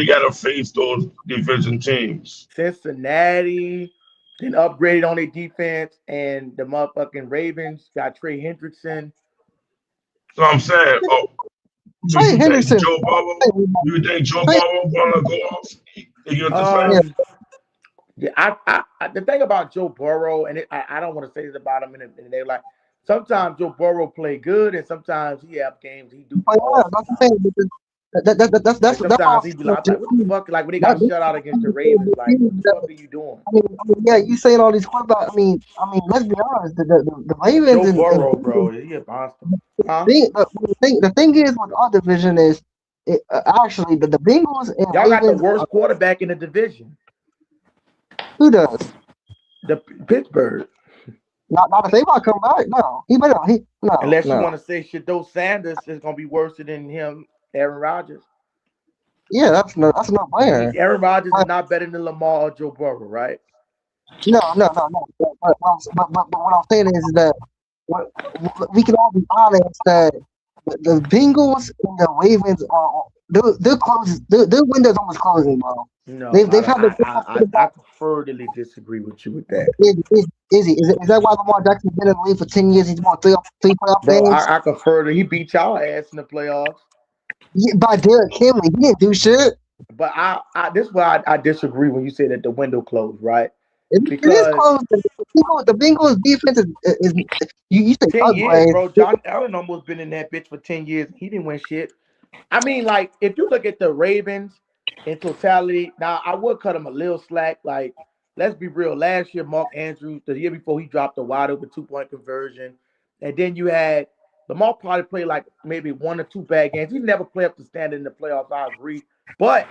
gotta face those division teams. Cincinnati then upgraded on their defense, and the motherfucking Ravens got Trey Hendrickson. So I'm saying, do Trey you think Henderson. Joe Burrow? Do you think Joe Trey, Burrow gonna go off against the yeah, Saints? Um, yeah, the thing about Joe Burrow, and I don't want to say this about him, and they're like, sometimes Joe Burrow play good, and sometimes he have games he do be but yeah, awesome. that's the thing. Because Like that's all sometimes he be like, what the fuck? Like when they got shut out against the Ravens, like what the fuck are you doing? yeah, you saying all these quarterbacks. Let's be honest. The Ravens Joe and Burrow, bro, he a monster, huh? the thing is with our division is actually the Bengals and Y'all got the Ravens. worst quarterback in the division, Who does? the Pittsburgh. Not if they might come back. No, he better. Unless you No. want to say Shadow Sanders is gonna be worse than him, Aaron Rodgers. Yeah, that's no brainer. Aaron Rodgers is not better than Lamar or Joe Burrow, right? No. But what I'm saying is that we can all be honest that the Bengals and the Ravens are their close. Their window's almost closing, bro. No, They've had the I preferably disagree with you with that. is that why Lamar Jackson's been in the league for 10 years? He's won three playoff Bro, games. I prefer that he beat y'all ass in the playoffs. Yeah, by Derrick Henry, he didn't do shit. But this is why I disagree when you say that the window closed, right? It is Because close. The Bengals defense is you say 10 years, upgrade. bro. John Allen almost been in that bitch for 10 years. He didn't win shit. I mean, like, if you look at the Ravens in totality, now I would cut him a little slack. Like, let's be real. Last year, Mark Andrews, the year before, he dropped a wide open 2-point conversion. And then you had Lamar probably played like maybe 1 or 2 bad games. He never played up to standard in the playoffs, I agree. But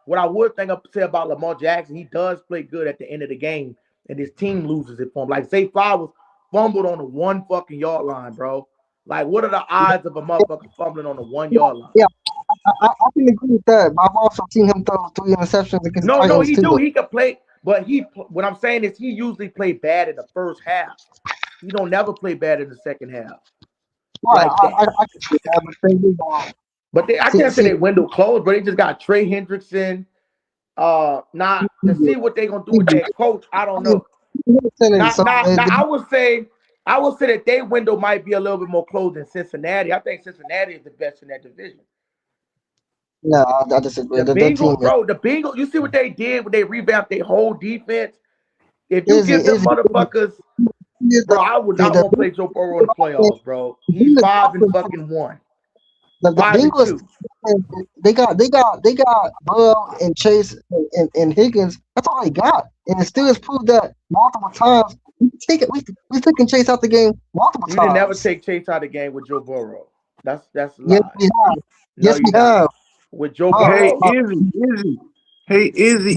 what I would say about Lamar Jackson, he does play good at the end of the game, and his team loses it for him. Like, say Flowers fumbled on the 1 fucking yard line, bro. Like, what are the odds of a motherfucker fumbling on the 1 yard line? Yeah, I can agree with that. But I've also seen him throw 3 interceptions against the No, Titans he too. do. He could play, but what I'm saying is he usually play bad in the first half. He don't never play bad in the second half Right, like that. I can see that, but thing is, But I can't say they window closed, but they just got Trey Hendrickson. Not to see what they gonna do with that coach. I don't know. Now I would say that their window might be a little bit more closed than Cincinnati. I think Cincinnati is the best in that division. No, I disagree. The The team Bengals, bro, the Bengals, you see what they did when they revamped their whole defense? If you is give them motherfuckers, bro, I would not want to play Joe Burrow in the playoffs, bro. He's 5-1. the 5-2. Bengals, they got Burrow and Chase and Higgins. That's all they got, and it still has proved that multiple times. We taken Chase out the game multiple You didn't never times. take Chase out of the game with Joe Burrow. That's a Yes, lie. we have. No, Yes, you we not. have. With Joe Hey, Burrow, Izzy. Hey, Izzy.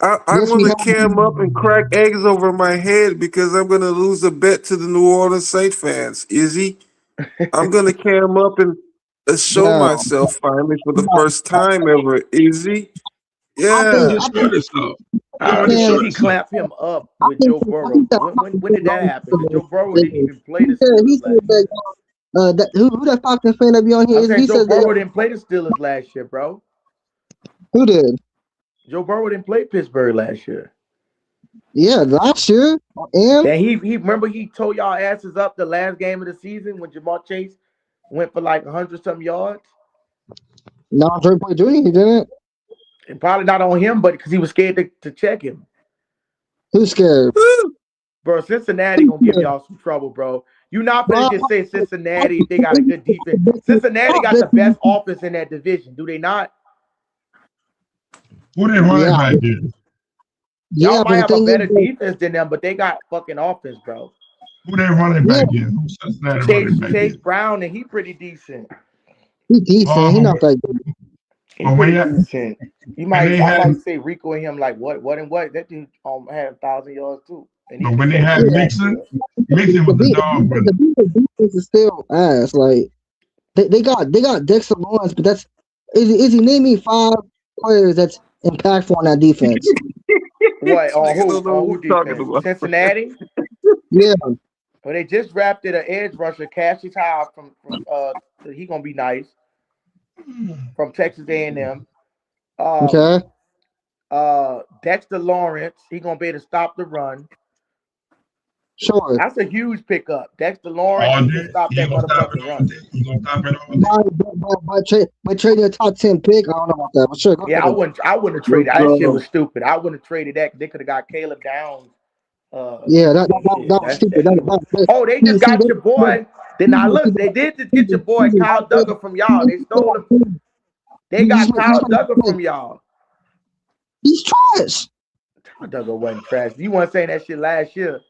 I Yes, want we to have. cam up and crack eggs over my head because I'm going to lose a bet to the New Orleans Saints fans. Izzy, I'm going to cam up and show No, myself finally for the no. first time ever. Izzy, I How think would yeah. you I show think yourself? I How would you when show did think he yourself? clamp him up I with think Joe I Burrow? think that When did that happen? Because Joe Burrow didn't is even play the Steelers he last said year. that who that Falcons fan that be on here I'm is saying he Joe says that Burrow didn't play the Steelers last year, bro. who did? Joe Burrow didn't play Pittsburgh last year. Yeah, last year and And he remember he tore y'all asses up the last game of the season when Jamar Chase went for like 100-something yards. no, Dre Boy Jr. He didn't. And probably not on him, but because he was scared to check him. Who's scared? Bro, Cincinnati gonna give y'all some trouble, bro. You not finna Well, just say Cincinnati if they got a good defense. Cincinnati got the best offense in that division, do they not? Who they running yeah, back is? Y'all yeah, might but the have a thing is, better defense than them, but they got fucking offense, bro. Who they running yeah, back is? Who's Cincinnati running back Chase is? Brown, and he pretty decent. he decent. He Oh, not that good. He but when pretty they, decent. when they I had might say Rico and him like what and what. That dude had 1,000 yards too, and he but when they defended had good Yeah, last Mixon, year. Mixon was the dog with the him. defense is still ass. Like they got Dexter Lawrence, but that's is he name me 5 players that's impactful on that defense? What on Nigga who don't know what he's talking defense? about. Cincinnati. Yeah, Well, they just drafted an edge rusher, Cassius High he gonna be nice from Texas A&M. Um, okay, Dexter Lawrence, he gonna be able to stop the run. sure. That's a huge pickup. Dexter Lawrence, All he can day, stop he that ain't gonna stop it motherfucking all run. day. He gonna stop it all day. But trading a top 10 pick, I don't know about that. But sure, go Yeah, ahead. I wouldn't have traded. What's That shit up? was stupid. I wouldn't have traded that. They could have got Caleb Downs. Yeah, Shit. that was stupid. Oh, they just got your boy. Then I look, they did just get your boy Kyle Duggar from y'all. They stole him. They got Kyle Duggar from y'all. He's trash. Kyle Duggar wasn't trash. You weren't saying that shit last year.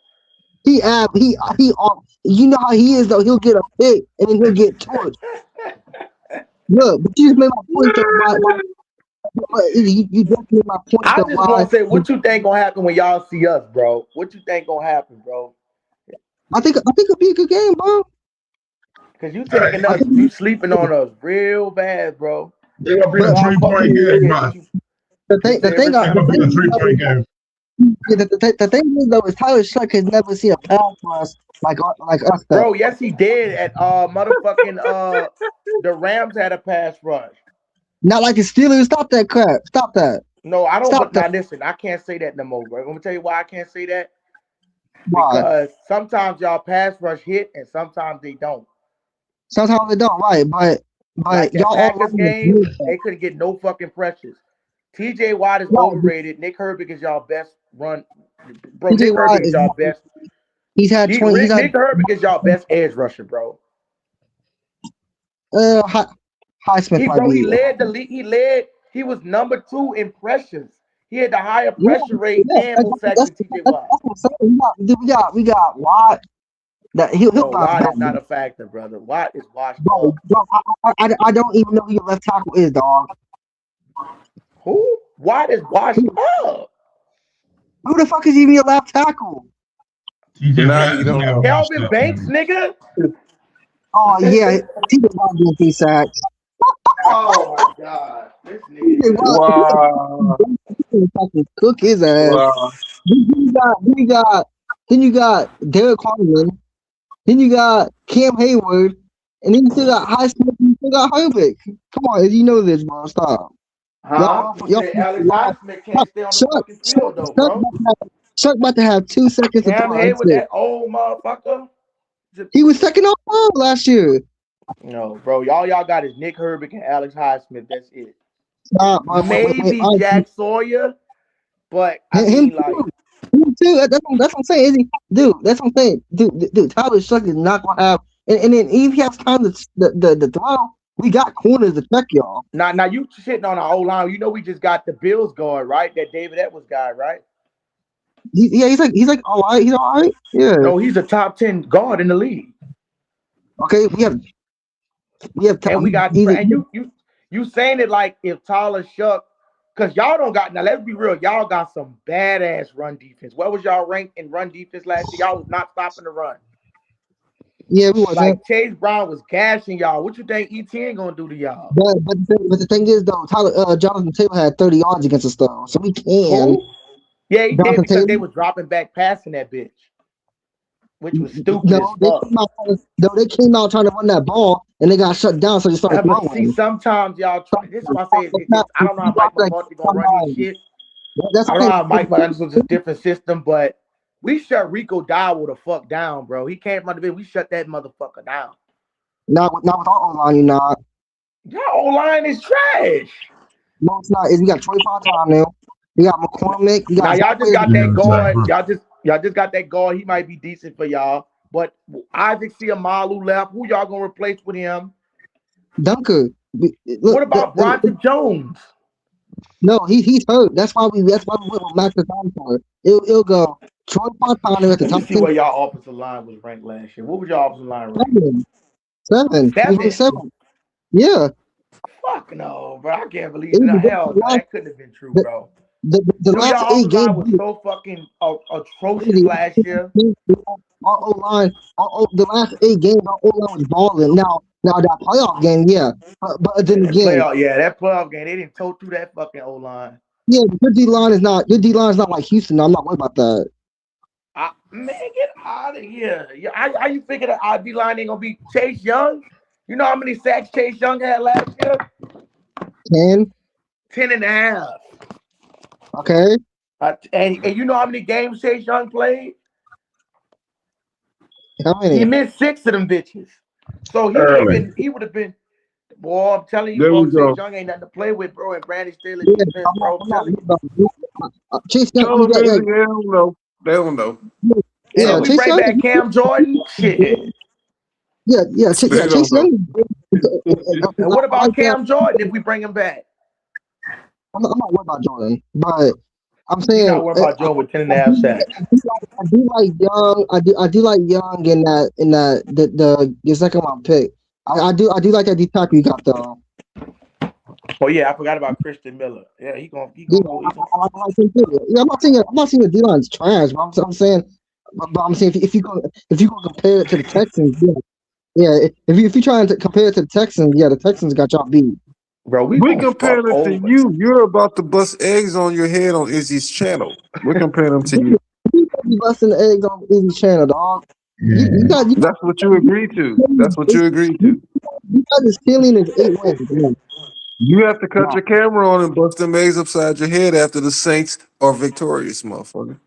You know how he is though. He'll get a pick and then he'll get torched. Look, but you just made my point though. You just made my point I though. just want to say, what you think gonna happen when y'all see us, bro? What you think gonna happen, bro? I think it'll be a good game, bro. Because you Hey, taking us, you sleeping on us real bad, bro. they gonna be a But Y'all fucking 3-point game, scared, man. but you the say thing They gonna be a 3-point game. The thing is though is Tyler Shuck has never seen a pass rush like us Bro, though. yes, he did at motherfucking the Rams had a pass rush. Not like the Steelers. Stop that crap. Stop that. No, I don't. Stop But that. now listen, I can't say that no more, bro. I'm gonna tell you why I can't say that. Why? Because sometimes y'all pass rush hit and sometimes they don't. Sometimes they don't. Right, Like but that y'all all Packers over the game, field. they couldn't get no fucking pressures. TJ Watt is Right, overrated. Nick Herbig is y'all best run. Bro, TJ Nick Watt Herbig is is y'all best. he's had 20. He's had Nick Herbig is y'all best edge rusher, bro. high, Highsmith might He be. led the league. He was number 2 in pressures. He had the higher Yeah, pressure rate yeah. and more sacks than TJ Watt. That's what I'm saying. We got Watt. That he'll No, bounce Watt back. is not a factor, brother. Watt is washed Bro, up. I don't even know who your left tackle is, dog. Who? Watt is washed up. Who the fuck is even your left tackle? Now you don't know. Kelvin Banks, nigga. Oh yeah, TJ Watt doing 3 sacks. Oh my god, this TJ nigga. Watt, Wow. fucking cook his ass. Wow. Then you got Derek Harmon. Then you got Cam Hayward, and then you still got Highsmith. You still got Herbig. Come on, you know this, bro. Stop. Huh? You said Alex Highsmith can't stay on the fucking field though, bro. Chuck about to have 2 seconds to Cam throw. That's Hayward, it. that old motherfucker. He was second overall last year. No, bro. Y'all got is Nick Herbig and Alex Highsmith. That's it. Stop. Maybe Wait. Jack Sawyer, but I Him mean, like, him too. That's what I'm saying. Dude, that's what I'm saying. Dude, Tyler Shuck is not gonna have. And then if he has time to the throw, we got corners to check y'all. now you sitting on our old line. You know we just got the Bills guard, right? That David Edwards guy, right? He's like all right. He's all right. Yeah. No, he's a top 10 guard in the league. Okay. We have. And we got and you saying it like if Tyler Shuck, because y'all don't got, now let's be real, y'all got some badass run defense. What was y'all ranked in run defense last year? Y'all was not stopping the run. Yeah, we wasn't. Like Chase Brown was gashing y'all. What you think ETN gonna do to y'all? But the thing is though, Jonathan Taylor had 30 yards against us though, so we can. Who? Yeah, he did Jonathan because Taylor. they was dropping back passing that bitch, which was stupid No, as fuck. they came out trying to run that ball and they got shut down, so they started But see, throwing. sometimes y'all try. This is why I say I don't know how Mike McCarthy gonna run his shit. That's I don't know okay. how Mike McCarthy was a different system, but we shut Rico Dowell the fuck down, bro. He came from the bit. We shut that motherfucker down. Not with our O-line, you're not. Your O-line is trash. No, it's not. We got Troy Fontaine now. We got McCormick. We Now got y'all just got that Yeah, guard. Zach Y'all just got that guard. He might be decent for y'all. But Isaac Siamalu left. Who y'all gonna replace with him? Dunker. What about Bronson Jones? No, he's hurt. That's why we went with Max Design for it. It'll go Troy Fontaine at the Let top me see 10. where y'all offensive line was ranked last year. What was your offensive line ranked? 7. He was 7. Yeah. Fuck no, bro. I can't believe it. Hell no, that couldn't have been true, bro. The last Y'all 8 offensive games line was so fucking atrocious last year. Our O-line, the last 8 games, our O-line was balling. Now that playoff game, yeah. But then again, That playoff game, they didn't toe through that fucking O-line. yeah, your D-line is not like Houston. I'm not worried about that. Man, get out of here. How you figure that our D-line ain't gonna be Chase Young? You know how many sacks Chase Young had last year? 10. 10 and a half. Okay. And you know how many games Chase Young played? How many? He missed 6 of them bitches. So he would have been. Boy, I'm telling you, There bro, we go. Chase Young ain't nothing to play with, bro. And Brandon Staley Yeah, defense, bro. I'm telling you. Chase Tell Young, them they don't know. They don't know. And yeah, if we Chase bring Young, back Cam Jordan, shit. yeah, They Chase don't know. Young. And what about Cam Jordan if we bring him back? I'm not worried about Jordan, but I'm saying You're not worried about Jordan with 10 and a half sacks. I do like Young. I do like Young in the second round pick. I do like that deep tackle you got though. Oh yeah, I forgot about Christian Miller. Yeah, he gonna Yeah, go. I like him too. Yeah, I'm not saying the D line's trash, but I'm saying if you go compare it to the Texans, yeah. If you trying to compare it to the Texans, yeah, the Texans got y'all beat. Bro, we We gonna fuck compared it to over. you. You're about to bust eggs on your head on Izzy's channel. We're comparing them to you. You busting the eggs on Easy Channel, dog. You That's what you agreed to. That's what you agreed to. got this ceiling is 8 wins. Man. You have to cut Nah. your camera on and bust them eggs upside your head after the Saints are victorious, motherfucker.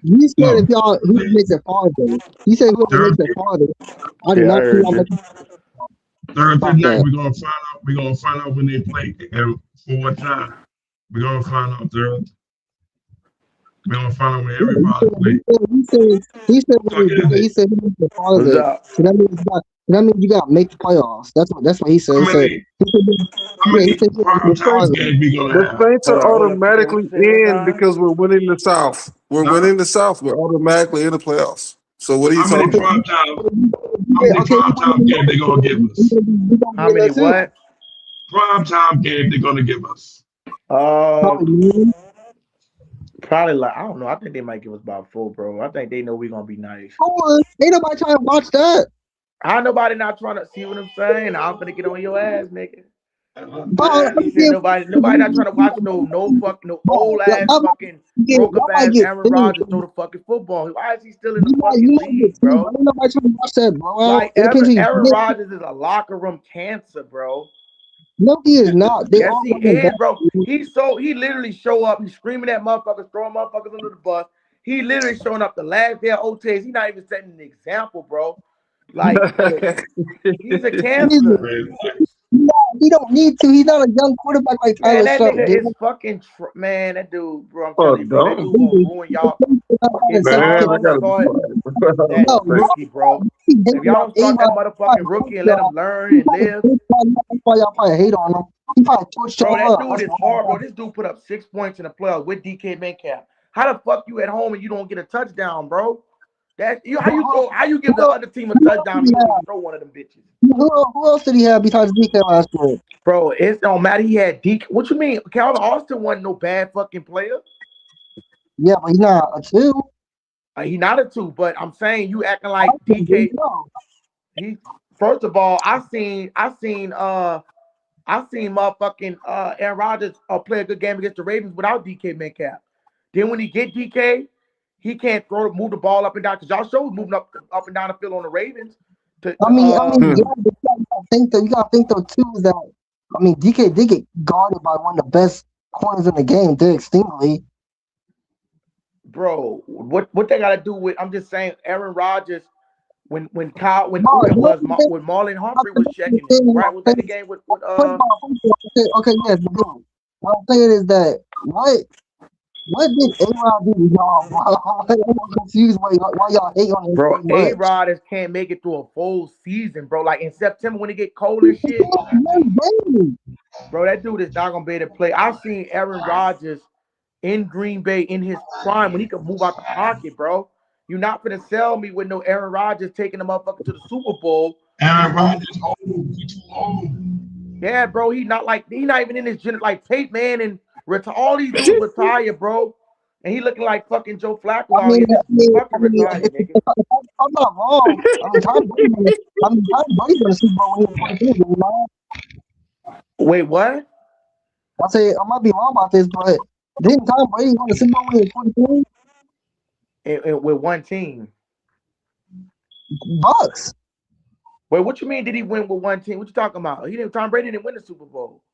You said Look, if y'all who makes it farther. You said whoever makes it farther. I do Yeah, I not see heard y'all you. making Thursday stop night that. we're gonna find out when they play and for what time. We're gonna find out Thursday. We're gonna find out when He everybody said play. he said So when yeah, he said he makes it What's farther. up? So that means you got to make the playoffs. That's what he said. how He said many he said how yeah, he many said he prime makes it time farther. games we gonna The have? Saints are Hold up. You said what automatically you say one in time? because we're winning the South. We're Nah, winning the South. We're automatically in the playoffs. So what are you how many talking Okay, about? prime time? How many okay, we prime winning time the games they gonna give us? we gonna How be in many there too. what? Prime time games they gonna give us. Uh, Probably man. probably like I don't know. I think they might give us about 4, bro. I think they know we gonna be nice. Ain't nobody trying to watch that. I nobody not trying to see what I'm saying. I'm gonna get on your ass, nigga. Bro, He said nobody not trying to watch no old like, ass fucking broke up y'all might ass get Aaron seen. Rodgers throw the fucking football. Why is he still in the You fucking might get league, seen, but bro? ain't nobody trying to watch that, bro. Like It depends who you Aaron get. Rodgers is a locker room cancer, bro. No, he is not. They Yes, all he running back. is, bro. He literally show up. He's screaming at motherfuckers, throwing motherfuckers under the bus. He literally showing up the last day of OTAs. He's not even setting an example, bro. Like he's a cancer. He don't need to. He's not a young quarterback like Man, Tyler that Shough, nigga dude. is fucking man. That dude, bro. I'm telling Fuck, you, bro. That dumb. dude gonna ruin y'all. If y'all Man, I don't gotta be start quiet. that No, rookie, bro. If y'all don't start that motherfucking rookie and let him learn and live, That's why y'all probably hate on him. He probably torched bro, y'all that up. dude That's is why. hard, bro. This dude put up 6 points in the playoffs with DK Metcalf. How the fuck you at home and you don't get a touchdown, bro? That you how you give the other team a touchdown and you don't even throw one of them bitches? Who else did he have besides DK last year? Bro, it don't matter. He had DK. What you mean? Calvin Austin wasn't no bad fucking player. Yeah, but he's not a 2. He not a 2, but I'm saying you acting like DK. He first of all, I seen motherfucking Aaron Rodgers play a good game against the Ravens without DK Metcalf. Then when he get DK, he can't move the ball up and down because y'all showed moving up and down the field on the Ravens. Yeah, but you gotta think though too is that DK did get guarded by one of the best corners in the game, Derek Stingley. Bro, what they gotta do with? I'm just saying, Aaron Rodgers. When No, Marlon Humphrey was checking him, right? Was that the game with okay, yes, but dude, what I'm saying is that what did A-Rod do to y'all? I'm confused why y'all hate on him bro? so much. A-Rod can't make it through a full season, bro. Like in September when it get cold and shit, bro, that dude is not gonna be able to play. I've seen Aaron Rodgers in Green Bay in his prime when he could move out the pocket, bro. You're not gonna sell me with no Aaron Rodgers taking the motherfucker to the Super Bowl. Aaron Rodgers old. He too old. Yeah, bro. He not even in his gen like Peyton Manning and all these dudes retire, bro. And he looking like fucking Joe Flacco out here. Just fucking retire, nigga. If I'm not wrong. Tom Brady's gonna Super Bowl when he was 22, you know? Wait, what? I say I might be wrong about this, but didn't Tom Brady win the Super Bowl when he was 22? With one team. Bucks. Wait, what you mean? Did he win with one team? What you talking about? He didn't. Tom Brady didn't win the Super Bowl.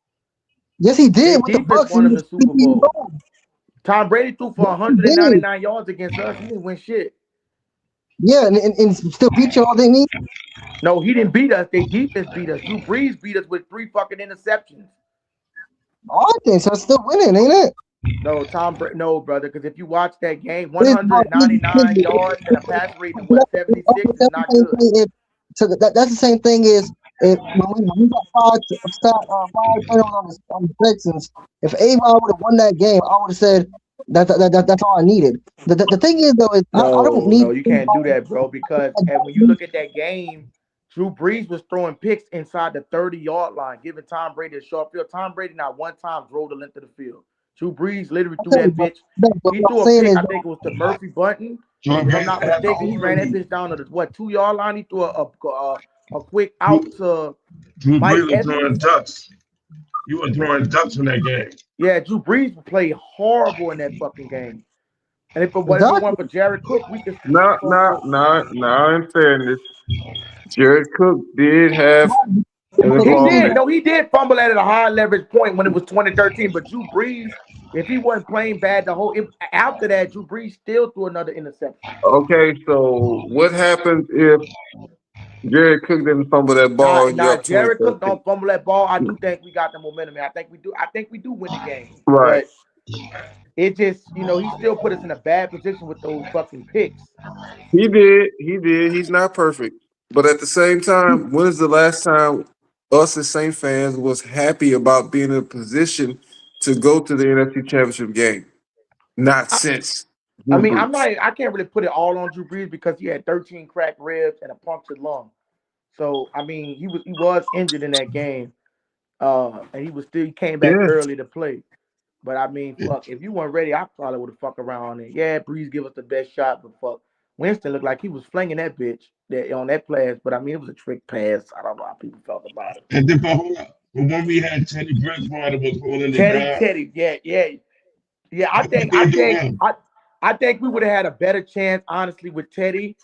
Yes, he did Their with the defense Bucks. won him the Super Bowl. Old. Tom Brady threw for 199 yards against us. He didn't win shit. Yeah, and still beat y'all, didn't he? No, he didn't beat us. Their defense beat us. Drew Brees beat us with 3 fucking interceptions. Oh, I think so. Still winning, ain't it? No, no, brother. Because if you watch that game, 199 yards and a pass rating of 176 is not good. So that's the same thing as when we got five turnovers on the Texans. If A-Rod would have won that game, I would have said that's all I needed. The thing is though is I don't need. No, you can't do that, bro. Because when you look at that game, Drew Brees was throwing picks inside the 30-yard line, giving Tom Brady a short field. Tom Brady not one time drove the length of the field. Drew Brees literally threw that bitch. He threw a pick. I think it was to Murphy Button. If I'm not mistaken, he ran that bitch down to the 2-yard line. He threw a quick out to Drew Mike Brees Evans. throwing ducks. You were throwing ducks in that game. Yeah, Drew Brees played horrible in that fucking game. And if it wasn't for Exactly. Jared Cook, we could No, no, fumble. no, no. In fairness, Jared Cook did have an He did. involvement. No, he did fumble at a high leverage point when it was 2013. But Drew Brees, if he wasn't playing bad after that, Drew Brees still threw another interception. Okay, so what happens if Jared Cook didn't fumble that Nah, ball and you're nah, up Jared Cook 2013? don't fumble that ball. I do think we got the momentum here. I think we do. I think we do win the game. Right. But it just, he still put us in a bad position with those fucking picks. He did. He did. He's not perfect. But at the same time, when is the last time us as Saint fans was happy about being in a position to go to the NFC Championship game? Not I, since I Drew mean, I'm Brees. not. I can't really put it all on Drew Brees because he had 13 cracked ribs and a punctured lung. So I mean, he was injured in that game. And he came back Yeah. early to play. But I mean, fuck, if you weren't ready, I probably would have fucked around and yeah, Breeze give us the best shot, but fuck, Winston looked like he was flinging that bitch on that pass. But I mean, it was a trick pass. I don't know how people felt about it. And then, but when we had Teddy Bridgewater was holding it down, Teddy, yeah, yeah, yeah. I what think, did I they do think, him? I think we would have had a better chance, honestly, with Teddy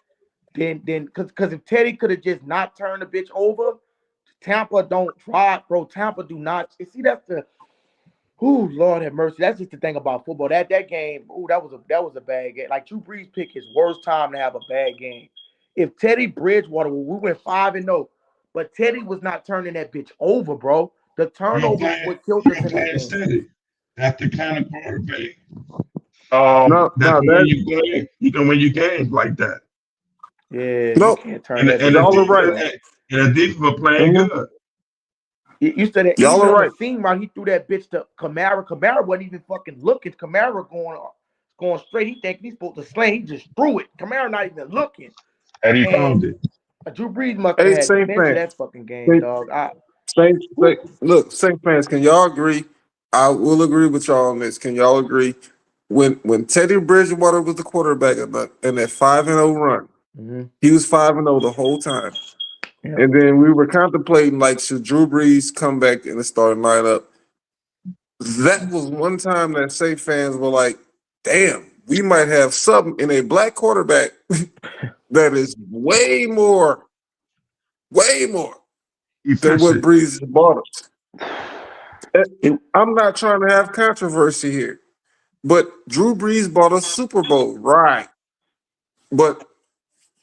than because if Teddy could have just not turned the bitch over, Tampa don't try, bro. Tampa do not. You see, that's the. Ooh, Lord have mercy. That's just the thing about football. That game, that was a bad game. Like Drew Brees picked his worst time to have a bad game. If Teddy Bridgewater, we went 5-0, but Teddy was not turning that bitch over, bro. The turnovers what killed us You're in that playing game. steady. That's the kind of quarterback. No, That no, can win that you games. You can win you games like that. Yeah, you no. can't turn And that and bitch the Y'all are over, right. defense bro. and the defense were playing Mhm. good. You said that Y'all even are on the right. seam route, he threw that bitch to Kamara. Kamara wasn't even fucking looking. Kamara going straight. He think he's supposed to sling. He just threw it. Kamara not even looking. And he And found it. Drew Brees must have Hey, had Saint dementia fans. that fucking game, dog. Look, Saint fans, can y'all agree? I will agree with y'all on this. Can y'all agree? When Teddy Bridgewater was the quarterback in that 5-0 run, Mhm. he was 5-0 the whole time. Yeah. And then we were contemplating like, should Drew Brees come back in the starting lineup? That was one time that Saint fans were like, damn, we might have something in a black quarterback that is way more than what Efficient. Brees has bought us. It- I'm not trying to have controversy here, but Drew Brees bought a Super Bowl, right? But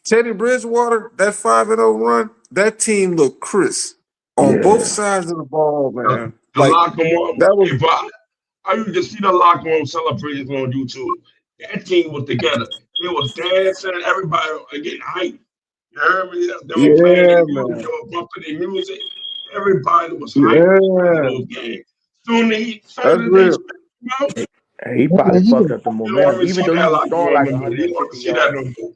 Teddy Bridgewater, that 5-0 run, that team looked crisp on both yeah. sides of the ball, The, man. the Like locker room. that was, Hey, bro, I used to see the locker room celebrations on YouTube. That team was together. They was dancing. Everybody was getting hyped. You heard me? They were playing yeah, their music. They man, were bumping their music. Everybody was hyped watching yeah, those games. Soon that's as they real. spent them out, He probably fucked up the you don't momentum, even even see though he that was locker throwing room like no more. You don't even 150 see that yards. no more.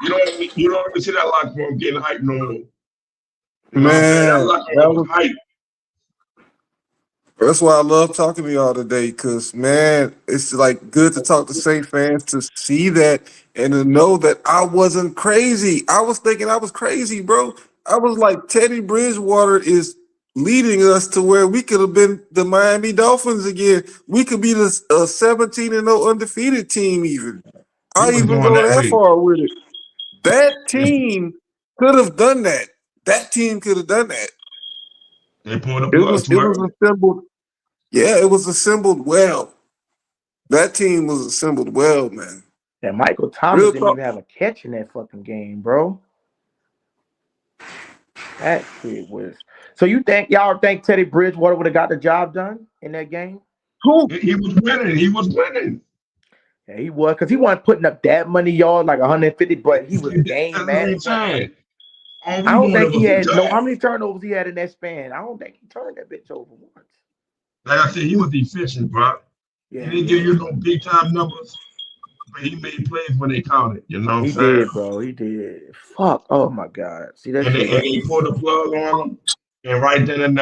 You don't even see that locker room getting hyped no more. You know what I'm saying? That Man, locker that room was was hyped. That's why I love talking to y'all today, because man, it's like good to talk to Saint fans to see that and to know that I wasn't crazy. I was thinking I was crazy, bro. I was like, Teddy Bridgewater is leading us to where we could have been the Miami Dolphins again. We could be the 17-0 undefeated team, even. He I was even going go that that way. far with it. That They, team could have done that. That team could have done that. they pulled the It plug was too it was early. assembled. Yeah, it was assembled well. That team was assembled well, man. And Michael Thomas Real didn't talk. even have a catch in that fucking game, bro. That shit was. So y'all think Teddy Bridgewater would have got the job done in that game? Who? He was winning. He was winning. Yeah, he was because he wasn't putting up that many yards, like 150, but he was That's game what I'm management. saying. All I we don't wanted think he was a had no. job. How many turnovers he had in that span? I don't think he turned that bitch over once. Like I said, he was efficient, bro. He Yeah, didn't he give you was. no big time numbers, but he made plays when they counted. You know what I'm He saying? did, bro. He did. Fuck. Oh my god. See that And shit they, and was. they pulled the plug on him. And right then and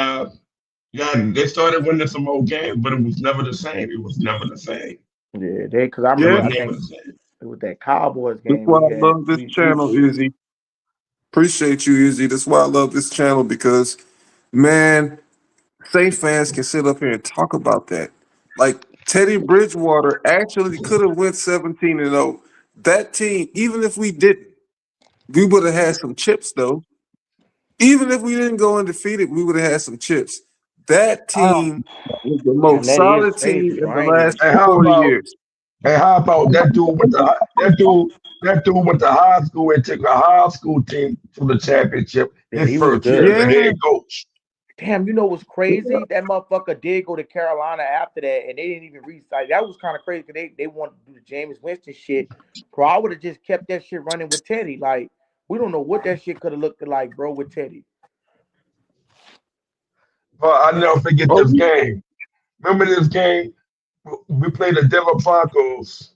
yeah, they started winning some more games, but it was never the same. It was never the same. Yeah, they because I It remember was Yeah, I never think the same. it was that Cowboys that's game why we I had. love this We channel, Izzy. Appreciate you, Izzy. That's why I love this channel because, man, Saints fans can sit up here and talk about that. Like Teddy Bridgewater actually could have went 17-0. That team, even if we didn't, we would have had some chips though. Even if we didn't go undefeated, we would have had some chips. That team was the Damn, most that is solid crazy, team in bro. the I ain't last even. And four years. how about that dude with that dude with the high school and took a high school team to the championship Yeah, his he was first year as good. a Yeah, head coach. Damn, you know what's crazy? That motherfucker did go to Carolina after that, and they didn't even re-sign. That was kind of crazy because they wanted to do the James Winston shit. Bro, I would have just kept that shit running with Teddy. Like, we don't know what that shit could have looked like, bro, with Teddy. But I never forget oh, this game. Remember this game? We played the Denver Broncos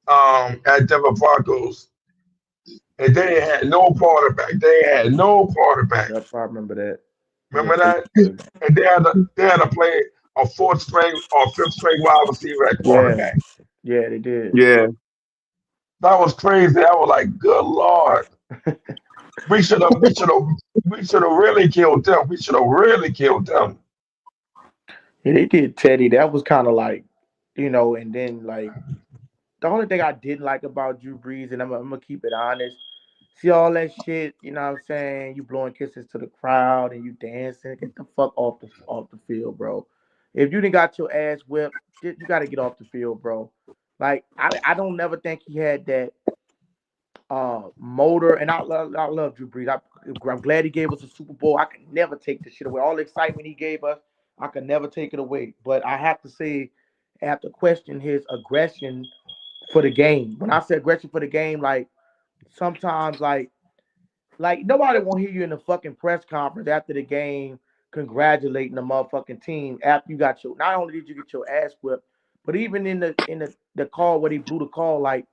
at Denver Broncos, and they had no quarterback. They had no quarterback. Yep, I remember that. Remember Teddy that? was good. And they had to play a fourth string or fifth string wide receiver at Yeah, quarterback. yeah, they did. yeah. That was crazy. I was like, good lord. We should have we should have we should have really killed them. We should have really killed them. Yeah, they did Teddy. That was kind of like, and then like the only thing I didn't like about Drew Brees, and I'm gonna keep it honest. See all that shit, you know what I'm saying? You blowing kisses to the crowd and you dancing. Get the fuck off the field, bro. If you didn't got your ass whipped, you got to get off the field, bro. Like I don't never think he had that motor, and I love Drew Brees. I'm glad he gave us a Super Bowl. I can never take the shit away. All the excitement he gave us, I can never take it away. But I have to say, I have to question his aggression for the game. When I say aggression for the game, like sometimes like nobody won't hear you in the fucking press conference after the game congratulating the motherfucking team after you got your not only did you get your ass whipped, but even in the call where they blew the call, like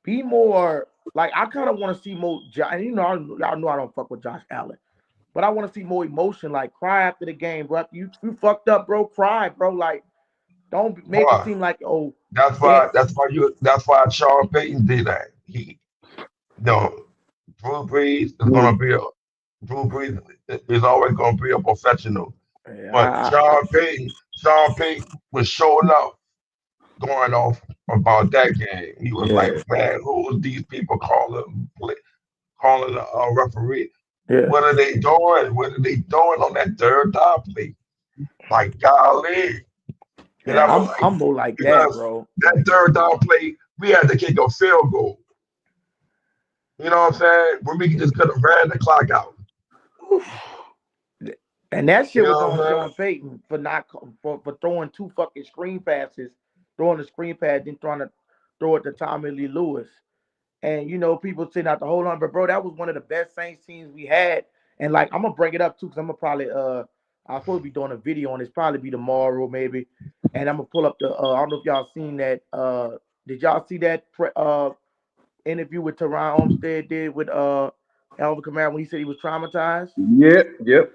be more like I kind of want to see more and y'all know I don't fuck with Josh Allen. But I want to see more emotion, like cry after the game, bro. You fucked up, bro. Cry, bro. Like don't make it Boy, seem like that's that. why Sean Payton did that. He no Drew Brees is Mm. gonna be a Drew Brees is always gonna be a professional. But Yeah, Sean Payton was showing up going off about that game. He was like, yeah, man, who are these people calling a referee? yeah. What are they doing? What are they doing on that third down play? Like, golly. And I Yeah, was I'm like, I'm more like that, because bro. that Like, third down play, we had to kick a field goal. You know what I'm saying? When we just could have ran the clock out. and that You shit was know what on I'm Sean Payton for not for throwing two fucking screen passes, throwing the screen pass, then trying to throw it to Tommy Lee Lewis. And people sitting out the whole on, but bro, that was one of the best Saints teams we had. And like, I'm gonna bring it up too, because I'm gonna probably I'm supposed to be doing a video on this, probably be tomorrow maybe. And I'm gonna pull up the I don't know if y'all seen that. Did y'all see that interview with Teron Olmstead did with Alvin Kamara when he said he was traumatized? Yep, yep,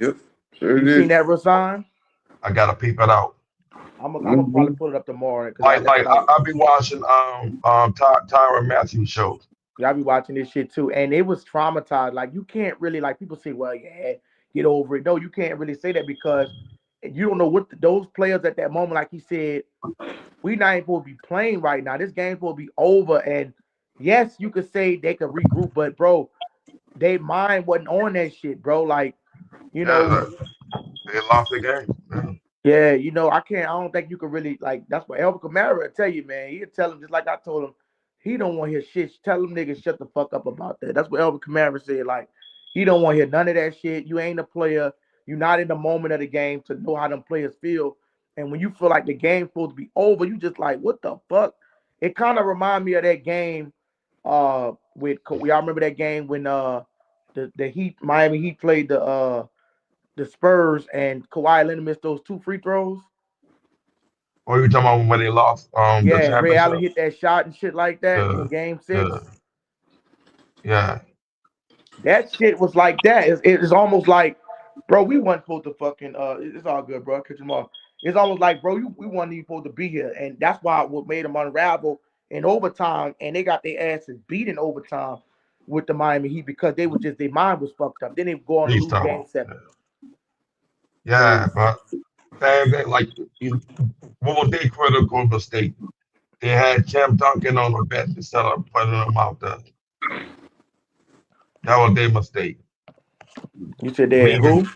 yep. Sure You seen did. that, Rasan? I gotta peep it out. I'm gonna probably Mhm. pull it up tomorrow because Like, that's like like I be watching Tyron Matthews shows. y'all be watching this shit too, and it was traumatized. Like you can't really like people say, well, yeah, get over it. No, you can't really say that because you don't know what those players at that moment, like he said, we not even supposed to be playing right now. This game's supposed to be over, and yes, you could say they could regroup, but bro, they mind wasn't on that shit, bro. Like you know, Yeah, they lost the game. Yeah. yeah, I don't think you can really like. That's what Elvin Kamara will tell you, man. He'll tell him just like I told him. He don't want to hear shit. Tell them niggas shut the fuck up about that. That's what Elvin Kamara said. Like he don't want to hear none of that shit. You ain't a player. You're not in the moment of the game to know how them players feel. And when you feel like the game's supposed to be over, you just like, what the fuck? It kind of remind me of that game. With y'all remember that game when the Heat Miami Heat played the Spurs and Kawhi Leonard missed those two free throws. Or you talking about when they lost Yeah, the and Ray championship? Allen hit that shot and shit like that Yeah, in Game yeah, 6. yeah. That shit was like that. It's almost like, bro, we weren't supposed to fucking. It's all good, bro. Catch them off. It's almost like, bro, we weren't even supposed to be here, and that's why what made them unravel in overtime, and they got their asses beat in overtime with the Miami Heat because they was just their mind was fucked up. Then they go on to He's lose talking Game about. 7. Yeah, but like what was their critical mistake? They had Tim Duncan on the bench instead of putting him out there. That was their mistake. You said they had Leaving who?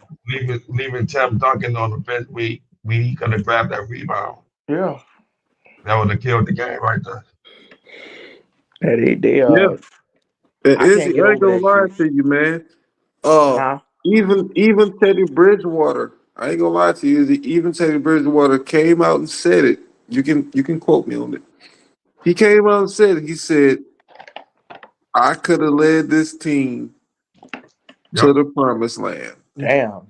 leaving Tim Duncan on the bench, we could have grabbed that rebound. Yeah. That would have killed the game right there. Yeah, they Yeah. And I can't Izzy, get I ain't over gonna that lie shit. to you, man. Uh, Huh? even Teddy Bridgewater, I ain't gonna lie to you, Izzy, even Teddy Bridgewater came out and said it. You can quote me on it. He came out and said it. He said, I could have led this team to Yep. the promised land. Damn.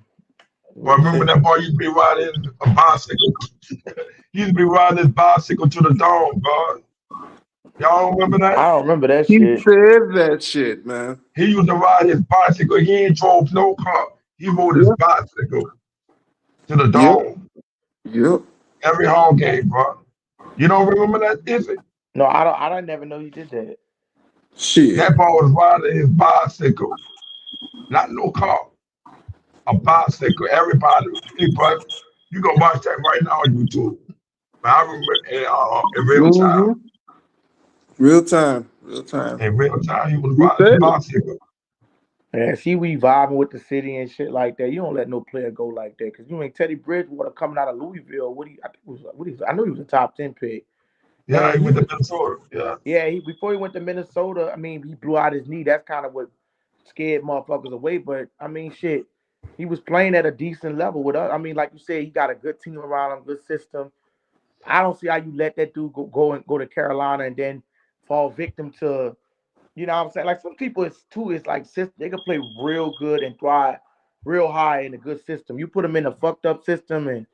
But You remember said that boy used to be riding a bicycle. He used to be riding his bicycle to the dome, bro. Y'all remember that? I don't remember that He shit. said that shit, man. He used to ride his bicycle. He ain't drove no car. He rode his Yep, bicycle to the yep, dome yep. every home game, bro. You don't remember that, is it? No, I don't never know you did that. Shit. That boy was riding his bicycle, not no car, a bicycle. Everybody, hey, bud, you can watch that right now on YouTube. I remember in real time. Mm-hmm. Real time. Real time. In real time, he was He riding his said it. bicycle. Yeah, see, we vibing with the city and shit like that. You don't let no player go like that because you ain't Teddy Bridgewater coming out of Louisville. I think it was, I know he was a top 10 pick, Yeah, he and he went to was Minnesota. Yeah. yeah. He before he went to Minnesota, I mean, he blew out his knee. That's kind of what scared motherfuckers away. But I mean, shit, he was playing at a decent level with us. I mean, like you said, he got a good team around him, good system. I don't see how you let that dude go to Carolina and then fall victim to. You know what I'm saying? Like some people, it's like they can play real good and thrive real high in a good system. You put them in a fucked up system and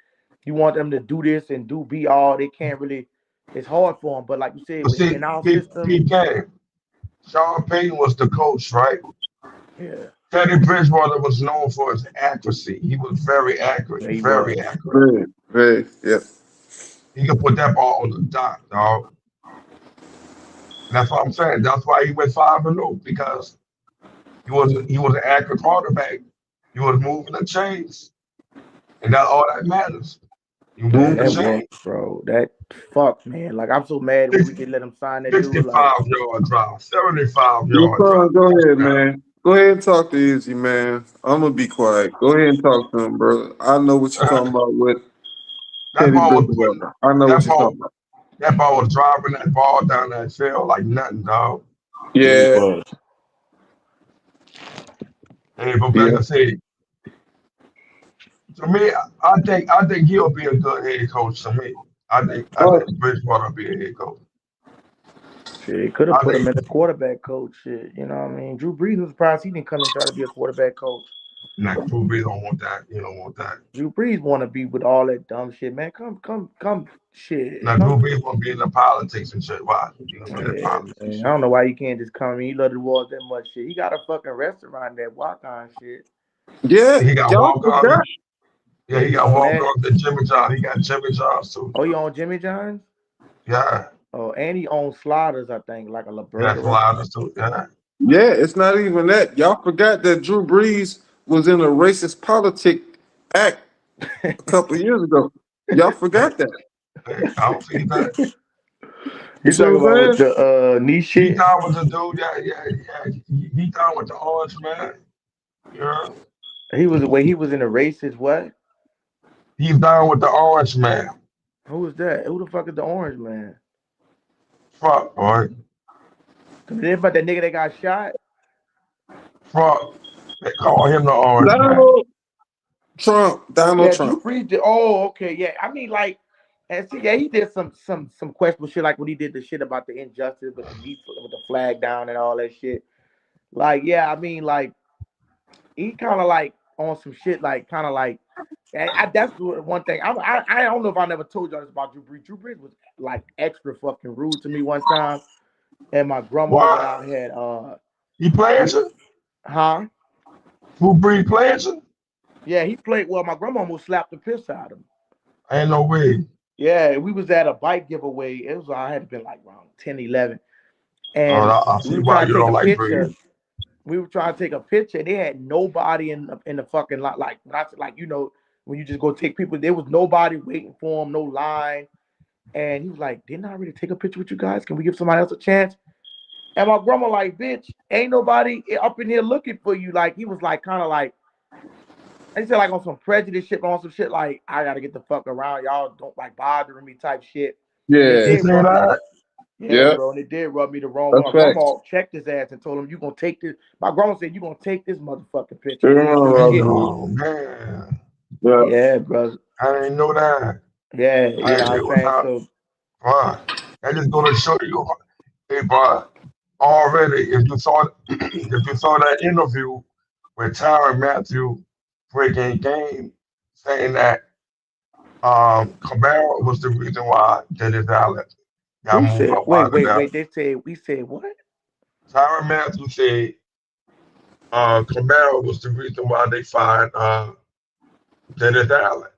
you want them to do this and do be all. They can't really. It's hard for them. But like you said, But see, in our Pete, system, Pete Carey, Sean Payton was the coach, right? yeah, Teddy Bridgewater was known for his accuracy. He was very accurate, yeah, he very was. accurate. Very, very, yeah. He could put that ball on the dot, dog. And that's what I'm saying. That's why he went 5-0 because he was an accurate quarterback. He was moving the chains, and that's all that matters. You Man, move the that Mm-hmm. was, chain. bro. That fuck, man. Like I'm so mad we didn't let him sign that dude. Like 65-yard drive, 75-yard drive. Son, go ahead, Touchdown. man. Go ahead and talk to Izzy, man. I'm gonna be quiet. Go ahead and talk to him, brother. I know what you're talking about with That Teddy ball was putting Bridgewater. I know what that you're ball talking about. that ball was driving that ball down that field like nothing, dog. yeah, he Yeah, was. Hey, but like yeah. I say, to me, I think he'll be a good head coach. To me, I think Oh, Bridgewater will be a head coach. Shit, they could have I put him think in a quarterback coach. Shit, you know what I mean? Drew Brees was surprised he didn't come and try to be a quarterback coach. like Drew Brees don't want that. You don't want that. Drew Brees want to be with all that dumb shit, man. Come, shit, Now Drew come. Brees want to be in the politics and shit. Why? You know, be in the Yeah, politics and man. I shit. don't know why you can't just come. I mean, he love the Wars that much shit. He got a fucking restaurant that walk on shit. yeah. He got Y'all walk forgot. on. Yeah, Yeah, he he got own walk that. on the Jimmy John. He got Jimmy John's too. Oh, he own Jimmy John's. Yeah, Oh, and he owns Sliders, I think, like a La yeah, Burger restaurant. Flowers too. Yeah. Yeah, it's not even that. Y'all forgot that Drew Brees was in a racist politic act a couple of years ago. Y'all Hey, forgot that. hey, I don't see that. You You see talking what about I'm with saying? the knee He shit? down with the dude. Yeah, yeah, yeah. He down with the orange man. Yeah. He was when he was in the races. What? He's down with the orange man. Who was that? Who the fuck is the Orange Man? Fuck, boy. They about that nigga that got shot. Fuck. They call him the orange man. Donald Trump. Donald Yeah, Drew Trump. Brees did. Oh, okay, yeah. I mean, like, and see, yeah, he did some questionable shit, like when he did the shit about the injustice with with the flag down and all that shit. Like, yeah, I mean, like, he kind of like on some shit, like, kind of like. That's one thing. I don't know if I never told y'all this about Drew Brees. Drew Brees was like extra fucking rude to me one time, and my grandma went What? out and had He playing we you? huh. Who breed playing you? Yeah, he played well. My grandma almost slapped the piss out of him. Ain't no way. Yeah, we was at a bike giveaway. It was I had to been like around 10, 11. Oh, And I we see were why trying to you take a don't like picture. breed. We were trying to take a picture. They had nobody in the fucking lot. Like when I said, like when you just go take people. There was nobody waiting for him, no line. And he was like, "Didn't I already take a picture with you guys? Can we give somebody else a chance?" And my grandma like, "Bitch, ain't nobody up in here looking for you." Like he was like kind of like, he said like on some prejudice shit, but on some shit like I gotta get the fuck around. Y'all don't like bothering me type shit. And it Yeah, He did said rub me. that. Yeah, yeah, bro, and it did rub me the wrong way. that's My facts. grandma checked his ass and told him, "You gonna take this?" My grandma said, "You gonna take this motherfucking picture." He ain't say shit. Oh man, Yeah, Yeah, bro. I didn't know that. Yeah, you I know what it I'm was saying? not So fun. That just gonna show you, hey, bro. Already, if you saw if you saw that interview with Tyron Matthew breaking game, saying that Camaro was the reason why Dennis Allen got who moved said? up Wait, out of wait, there. wait. They said we said what? Tyron Matthew said Camaro was the reason why they fired Dennis Allen.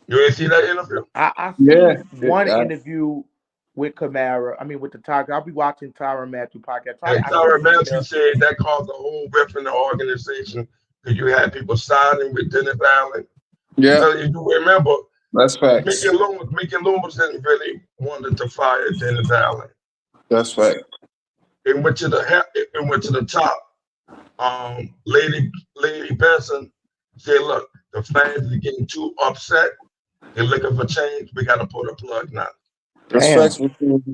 You ain't see that interview? I yeah, seen one interview with Kamara. I mean, with the Tiger. I'll be watching Tyron Matthew podcast. And I seen Tyron him over Matthew there. said that caused a whole rift in the organization because you had people siding with Dennis Allen. yeah, Because if you remember, that's Mickey facts. Loomis didn't really wanted to fire Dennis Allen. That's fact. It went to the top. Lady Benson said, "Look, the fans are getting too upset. They're looking for change. We got to pull the plug now." That's Damn. facts.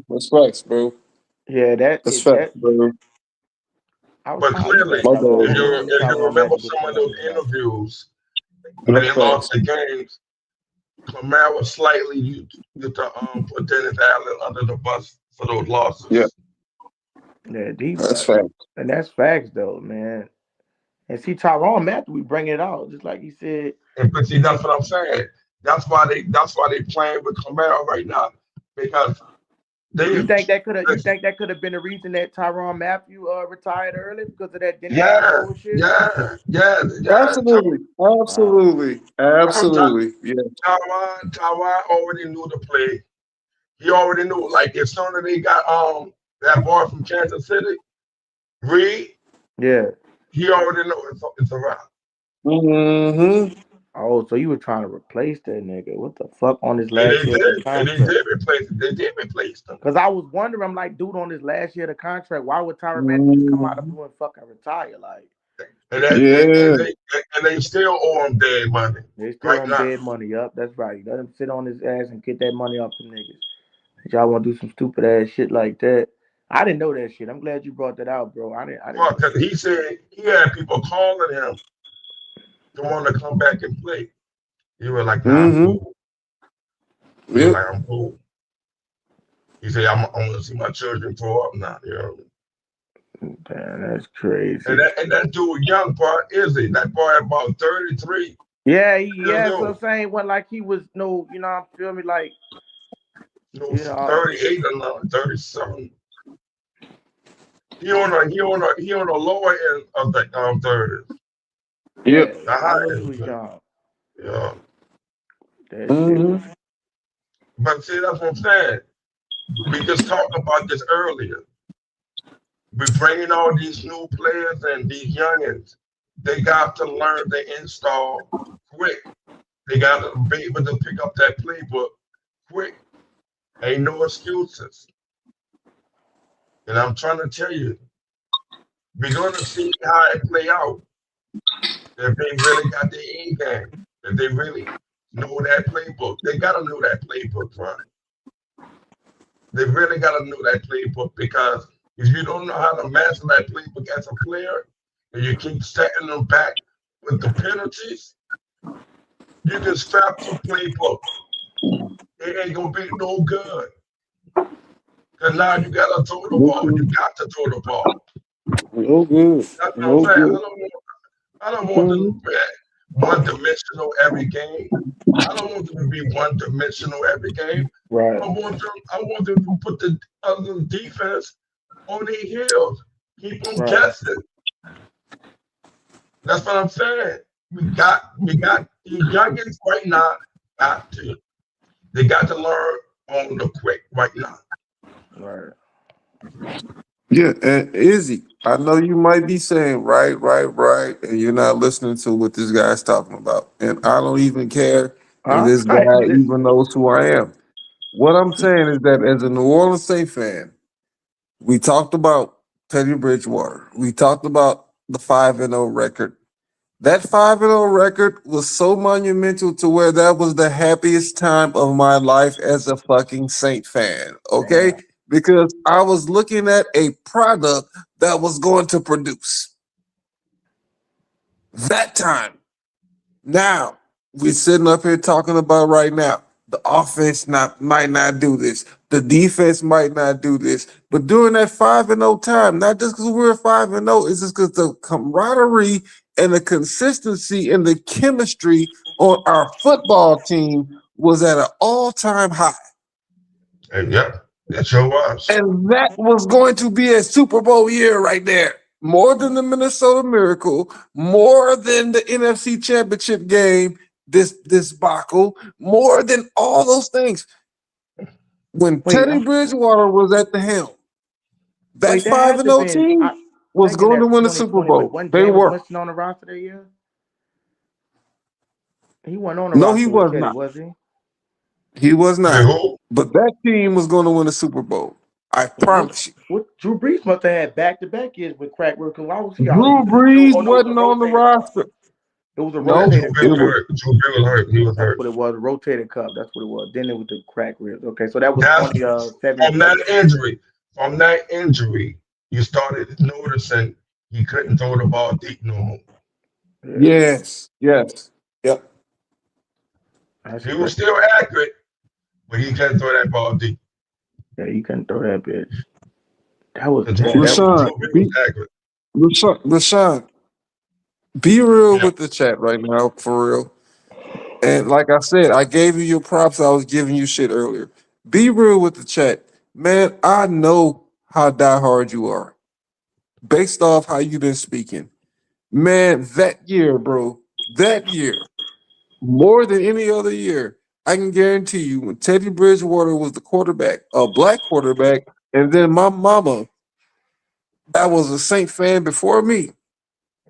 That's facts, bro. Yeah, That's facts, bro. I was But kind of looking clearly, at that long if ago. you See if you Tyron remember Matthew get some of pulled out those his mouth. interviews when That's they lost facts. the games, Kamara slightly used to put Dennis Allen under the bus for those Yeah, losses. Yeah, deep. that's facts. And that's facts though, man. And see Tyron Matthew, we bring it out just like he said. And but see, that's what I'm saying. That's why they playing with Kamara right now because they You think that could have? You listen, think that could have been the reason that Tyron Matthew retired early because of that Dennis Allen yeah, bullshit? yeah. Absolutely, Wow. absolutely, absolutely. Yeah, Taiwan already knew the play. He already knew. Like as soon as they got that boy from Kansas City, Reed, Yeah. he already know it's a wrap. mm-hmm. Oh, so you were trying to replace that nigga? What the fuck on his And last they year of did, his and they contract? did replace it. They did replace them. Because I was wondering, I'm like, dude, on his last year of the contract, why would Tyron Matthew just come out of Mm-hmm. blue and fucking retire? Like, And that Yeah, and they still owe him dead money they still right on now. dead money. Up, that's right. Let him sit on his ass and get that money off them niggas. Y'all want to do some stupid ass shit like that? I didn't know that shit. I'm glad you brought that out, bro. I didn't Well, know because shit. he said he had people calling him to want to come back and play. He was like, "Nah, I'm mm-hmm. cool." He was Yep, like, "I'm cool." He said, "I want to see my children grow up now." You know. Man, that's And crazy. that dude, young boy, is he? That boy about 33 Yeah, years so I'm old. saying when like he was no, I feel me like No, you know, 38 or not, 37. He on the lower end of the 30s. yeah, yep. The I high know he end. was young. Yeah. That shit was Mm-hmm. But see, that's what I'm saying. We just talked about this earlier. We're bringing all these new players and these youngins. They got to learn to install quick. They got to be able to pick up that playbook quick. Ain't no excuses. And I'm trying to tell you, we're going to see how it play out. If they really got their A game, if they really know that playbook, they got to know that playbook, right? They really got to know that playbook because if you don't know how to master that playbook as a player, and you keep setting them back with the penalties, you can scrap your playbook. It ain't gonna be no good. Cause now you gotta throw the No ball. You good. got to throw the ball. No good. That's what I'm No saying. good. I don't want them Mm-hmm. to be one dimensional every game. I don't want them to be one dimensional every game. right, I want them to put the other defense on their heels. Keep them right, guessing. That's what I'm saying. We got these youngins right now. They got to learn on the quick right now. right. Yeah, and Izzy, I know you might be saying right, and you're not listening to what this guy's talking about. And I don't even care if I'm this guy trying to listen. even knows who I am. What I'm saying is that as a New Orleans Saints fan, we talked about Teddy Bridgewater. We talked about the 5-0 record. That 5-0 record was so monumental to where that was the happiest time of my life as a fucking Saint fan. Okay? Damn. Because I was looking at a product that was going to produce that time. Now, we're sitting up here talking about right now. The offense might not do this. The defense might not do this. But during that 5-0 time, not just because we were 5-0, it's just because the camaraderie and the consistency and the chemistry on our football team was at an all-time high. And yeah, that sure was. And that was going to be a Super Bowl year right there. More than the Minnesota Miracle, more than the NFC Championship game, this debacle, more than all those things. When Wait, Teddy Bridgewater was at the helm, that wait, that five had and to zero been. team I'm was thinking going to that's win the Super 2020. Wait, Bowl. wasn't They Jameis were. Winston on the roster that year? He wasn't on the No, he roster with was Teddy, not. was he? He was With not. who? But that team was going to win the Super Bowl. I What? promise you. What? Drew Brees must have had back-to-back years with crack work. Cause why was he out? Drew Was it still? Brees Oh no, it was a wasn't on the rotator cuff. roster. It was a Yeah, No, Drew rotator Brees it cuff. was was hurt. Drew Brees was hurt. He was That's hurt. what it was. A rotator cuff. That's what it was. Then it was the crack ribs. Okay, so that was That's 2017. from that injury, you started noticing he couldn't throw the ball deep no more. Yeah, yes. Yep. that's He was crazy. still accurate, but he couldn't throw that ball deep. Yeah, you couldn't throw that bitch. That was And Drew dang. Brees, That was Rashawn, Drew Brees was be accurate. Rashawn, be real Yeah. with the chat right now, for real. And like I said, I gave you your props. I was giving you shit earlier. Be real with the chat, man. I know how diehard you are, based off how you've been speaking, man. That year, bro, that year, more than any other year, I can guarantee you, when Teddy Bridgewater was the quarterback, a black quarterback, and then my mama, that was a Saint fan before me.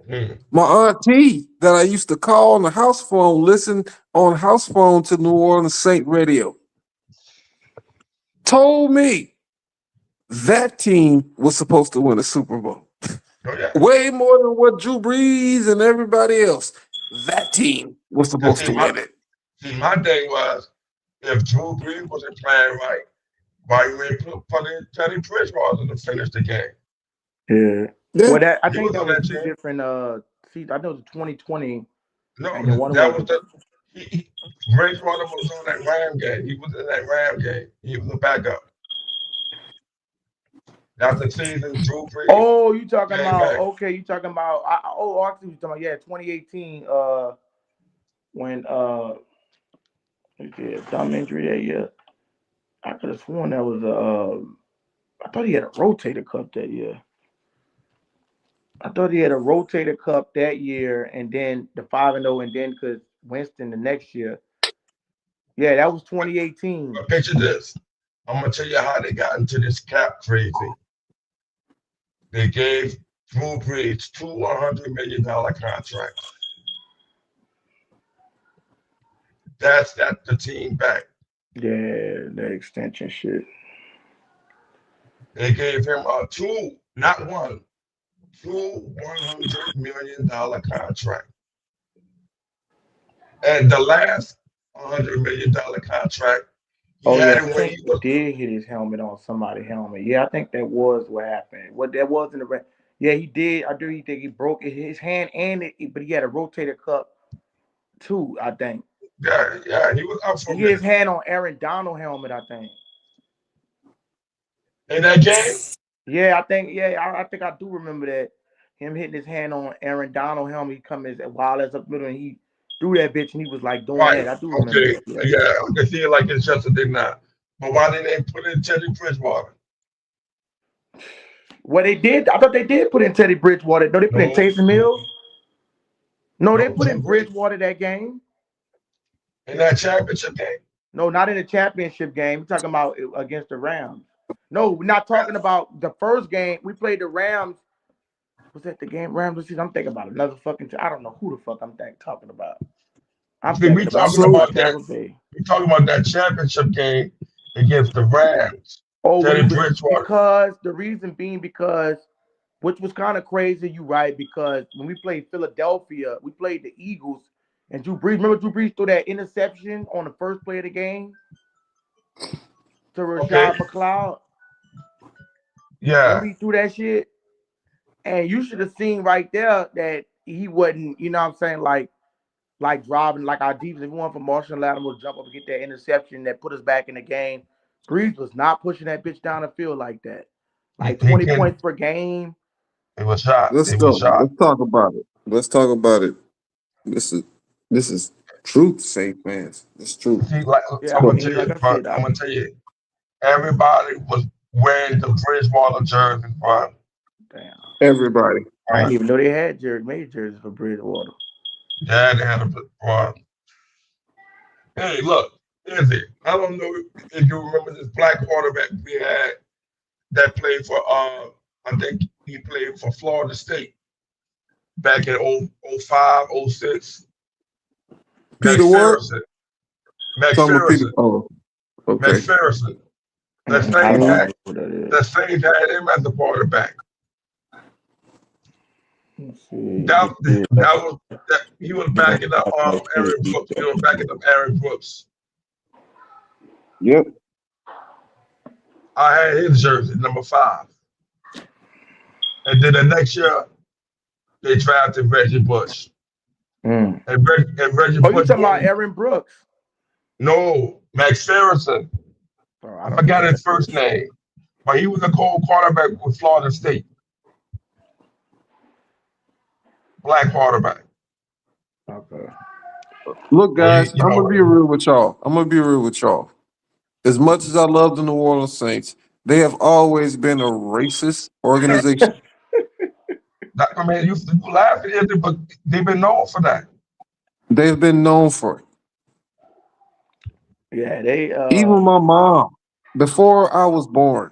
Hmm. My auntie that I used to call on the house phone, listen on house phone to New Orleans Saint radio, told me that team was supposed to win a Super Bowl. Oh yeah. Way more than what Drew Brees and everybody else. That team was And supposed to win it. my thing was if Drew Brees wasn't playing right, why you ain't put in Teddy Bridgewater to finish the game? yeah. Yeah. Well, that I He think was that on was that two team. different. See, I know the 2020, No, and then one that was was the. Bridgewater was on that Ram game. He was in that Ram game. He was a backup. That's the season Drew Brees Oh, you talking came about? back. Okay, you talking about? Actually, you talking about? Yeah, 2018. When yeah, thumb injury that year. I could have sworn that was a. I thought he had a rotator cuff that year. I thought he had a rotator cuff that year, and then the 5-0, and then because Winston the next year. Yeah, that was 2018. But picture this. I'm gonna tell you how they got into this cap crazy. They gave Drew Brees two $100 million contracts. That's the team back. Yeah, the extension shit. They gave him two, not one, two $100 million contract. And the last $100 million contract, he Oh had yeah, him I when think he he was did hit his helmet on somebody's helmet. Yeah, I think that was what happened. What that was in the yeah, he did. I do. He think he broke his hand but he had a rotator cuff too. I think yeah, he was up for he a hit his minute. hand on Aaron Donald helmet. I think. In that game, Yeah, I think. Yeah, I think I do remember that. Him hitting his hand on Aaron Donald helmet. He come as wild as up middle, and he threw that bitch, and he was like doing right? that. I do remember Okay, that. Yeah. yeah, I can see it like it's just a thing now. But why didn't they put in Teddy Bridgewater? What they did, I thought they did put in Teddy Bridgewater. No, they put in No, Taysom no, Mills. No, they no, put Drew in Brees Bridgewater that game. in that championship game. No, not in the championship game. We're talking about against the Rams. No, we're not talking about the first game. We played the Rams. Was that the game Rams this season? I'm thinking about another fucking. I don't know who the fuck I'm talking about. I'm See, thinking about. I'm talking So about Tampa Bay. we talking about that championship game against the Rams. Oh, when he Teddy was Bridgewater. because the reason being because which was kind of crazy. You right because when we played Philadelphia, we played the Eagles and Drew Brees. Remember Drew Brees threw that interception on the first play of the game to Okay. Rashad McLeod. Yeah. Remember he threw that shit, and you should have seen right there that he wasn't. You know what I'm saying like driving like our defense. If we want for Marshall Lattimore to jump up and get that interception that put us back in the game. Brees was not pushing that bitch down the field like that. Like He 20 can. points per game. It was shot. Let's It was go. shot. Let's talk about it. Let's talk about it. This is this is truth, safe fans. It's truth. See, like Yeah, I I'm gonna Look, tell mean, you, like I bro, said, I'm gonna tell you, everybody was wearing the Bridgewater jersey, bro. damn. everybody. I Right? didn't even know they had made jerseys for Bridgewater. Yeah, they had a bro. Hey, look, is it? I don't know if you remember this black quarterback we had that played for I think he played for Florida State back in 05, 06. Peter what? McPherson. Talking about Peter. McPherson. Oh, okay. McPherson. The I Saints don't Mhm. had know who that is. the Saints had him as the quarterback. Let's see. That that was that he was backing up Aaron Brooks. He was backing up Aaron Brooks. Yep. I had his jersey, number 5. And then the next year they drafted Reggie Bush. Mm. And Reggie Oh, you Bush talking about only Aaron Brooks? no Max Ferguson. Oh, I I don't know forgot who his that first is. name. But he was a cold quarterback with Florida State. Black quarterback. Okay. Look, Well, guys, you I'm know gonna what be real with y'all. I'm gonna be real with y'all. As much as I love the New Orleans Saints, they have always been a racist organization. I mean, you laugh at it, but they've been known for that. They've been known for it. Yeah, they Even my mom, before I was born,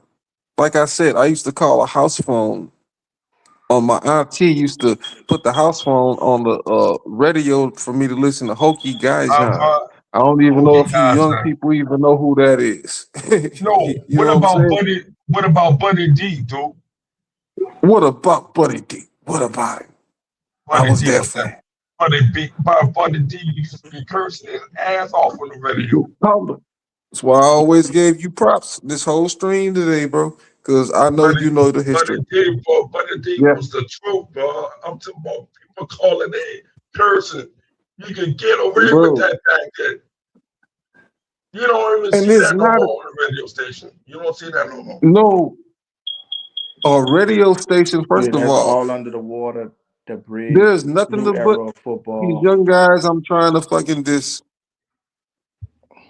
like I said, I used to call a house phone. My auntie used to put the house phone on the radio for me to listen to Hokey I've Guyjon. I don't even know okay, if you guys. young people even know who that is. No, You what know what I'm about saying? Buddy? What about Buddy D, dude? What about Buddy D? What about him? I Buddy was D there was for that. him. Buddy D used to be cursing his ass off on the radio. Public. That's why I always gave you props this whole stream today, bro. Because I know Buddy, you know the Buddy history. D, bro. Buddy D Yeah, was the truth, bro. I'm talking about people calling it cursing. You can get away with bro. that back then. You don't even And see it's that no not more on the radio station. You don't see that no more. no a radio station. yeah, First of that's all, all under the water, the bridge, there's nothing new to but era of these football. young guys. I'm trying to fucking this,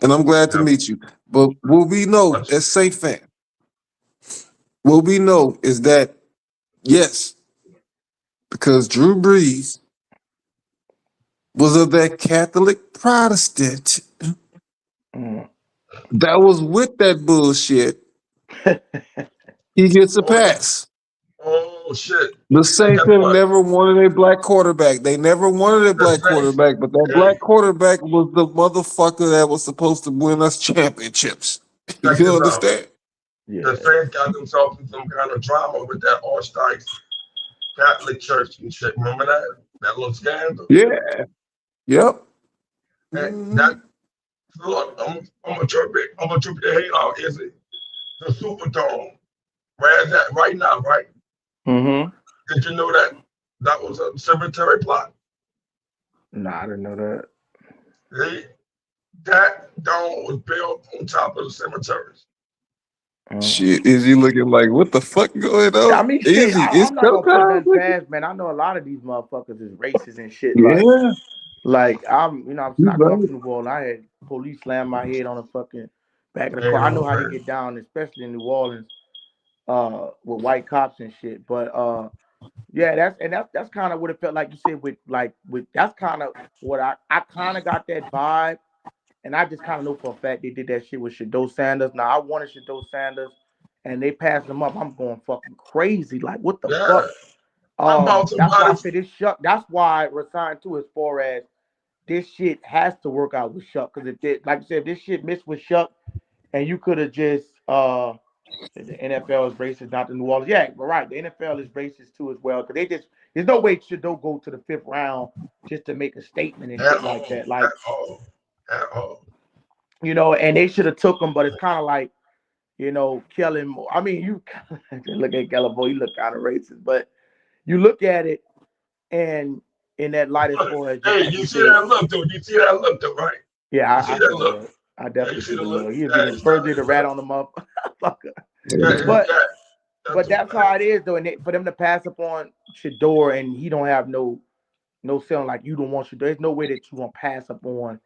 and I'm glad to Yeah, meet you. But what we know but as safe fan, what we know is that yes, because Drew Brees was of that Catholic Protestant Mm. that was with that bullshit, he gets a oh, pass. oh shit. The And Saints guess have what? never wanted a black quarterback. They never wanted a The black Saints, quarterback, but that hey, black quarterback was the motherfucker that was supposed to win us championships. check You this out. understand? The Yeah. Saints got themselves in some kind of drama with that Archdiocese Catholic Church and shit. Remember that? That little scandal. Yeah. Yep. And Mhm. that look, I'm gonna trip your head out. Is it the Superdome? Where's that right now? Right? Mm-hmm. Did you know that that was a cemetery plot? Nah, I didn't know that. They, that dome was built on top of the cemeteries. Mm. Shit, is he looking like what the fuck going I on? mean, shit. Easy. It's I'm not gonna put showtime, nothing nigga. past, man. I know a lot of these motherfuckers is racist and shit. Yeah, Like I'm, you know, I'm you not going right. from the wall. I had police slam my head on a fucking back of the car. Ain't I know no how they way. get down, especially in New Orleans, with white cops and shit. But yeah, that's kind of what it felt like. You said with that's kind of what I kind of got that vibe, and I just kind of know for a fact they did that shit with Shadow Sanders. Now I wanted Shadow Sanders and they pass them up, I'm going fucking crazy. Like, what the Yeah. fuck? How about That's why I somebody? said this Shough. That's why I resigned to as far as this shit has to work out with Shough. Because if they, like I said, if this shit missed with Shough, and you could have just the NFL is racist, not the New Orleans. Yeah, but right, the NFL is racist too as well. Because they just there's no way Shadow go to the fifth round just to make a statement and At shit like all. that. At Like, all. At all. and they should have took him, but it's kind of like, Kellen. I mean, you look at Kellen Moore, you look kind of racist, but you look at it and in that light as far as just Hey, like you you see said, that look though? You see that look though, right? yeah, You I see that see the look? look. I Yeah, you definitely see see the the look? look. He'll Yeah, get his birthday to rat on the motherfucker. yeah, But yeah. That's but a that's fact. how it is though. And for them to pass up on Shador and he don't have no feeling like you don't want Shador. There's no way that you want to pass up on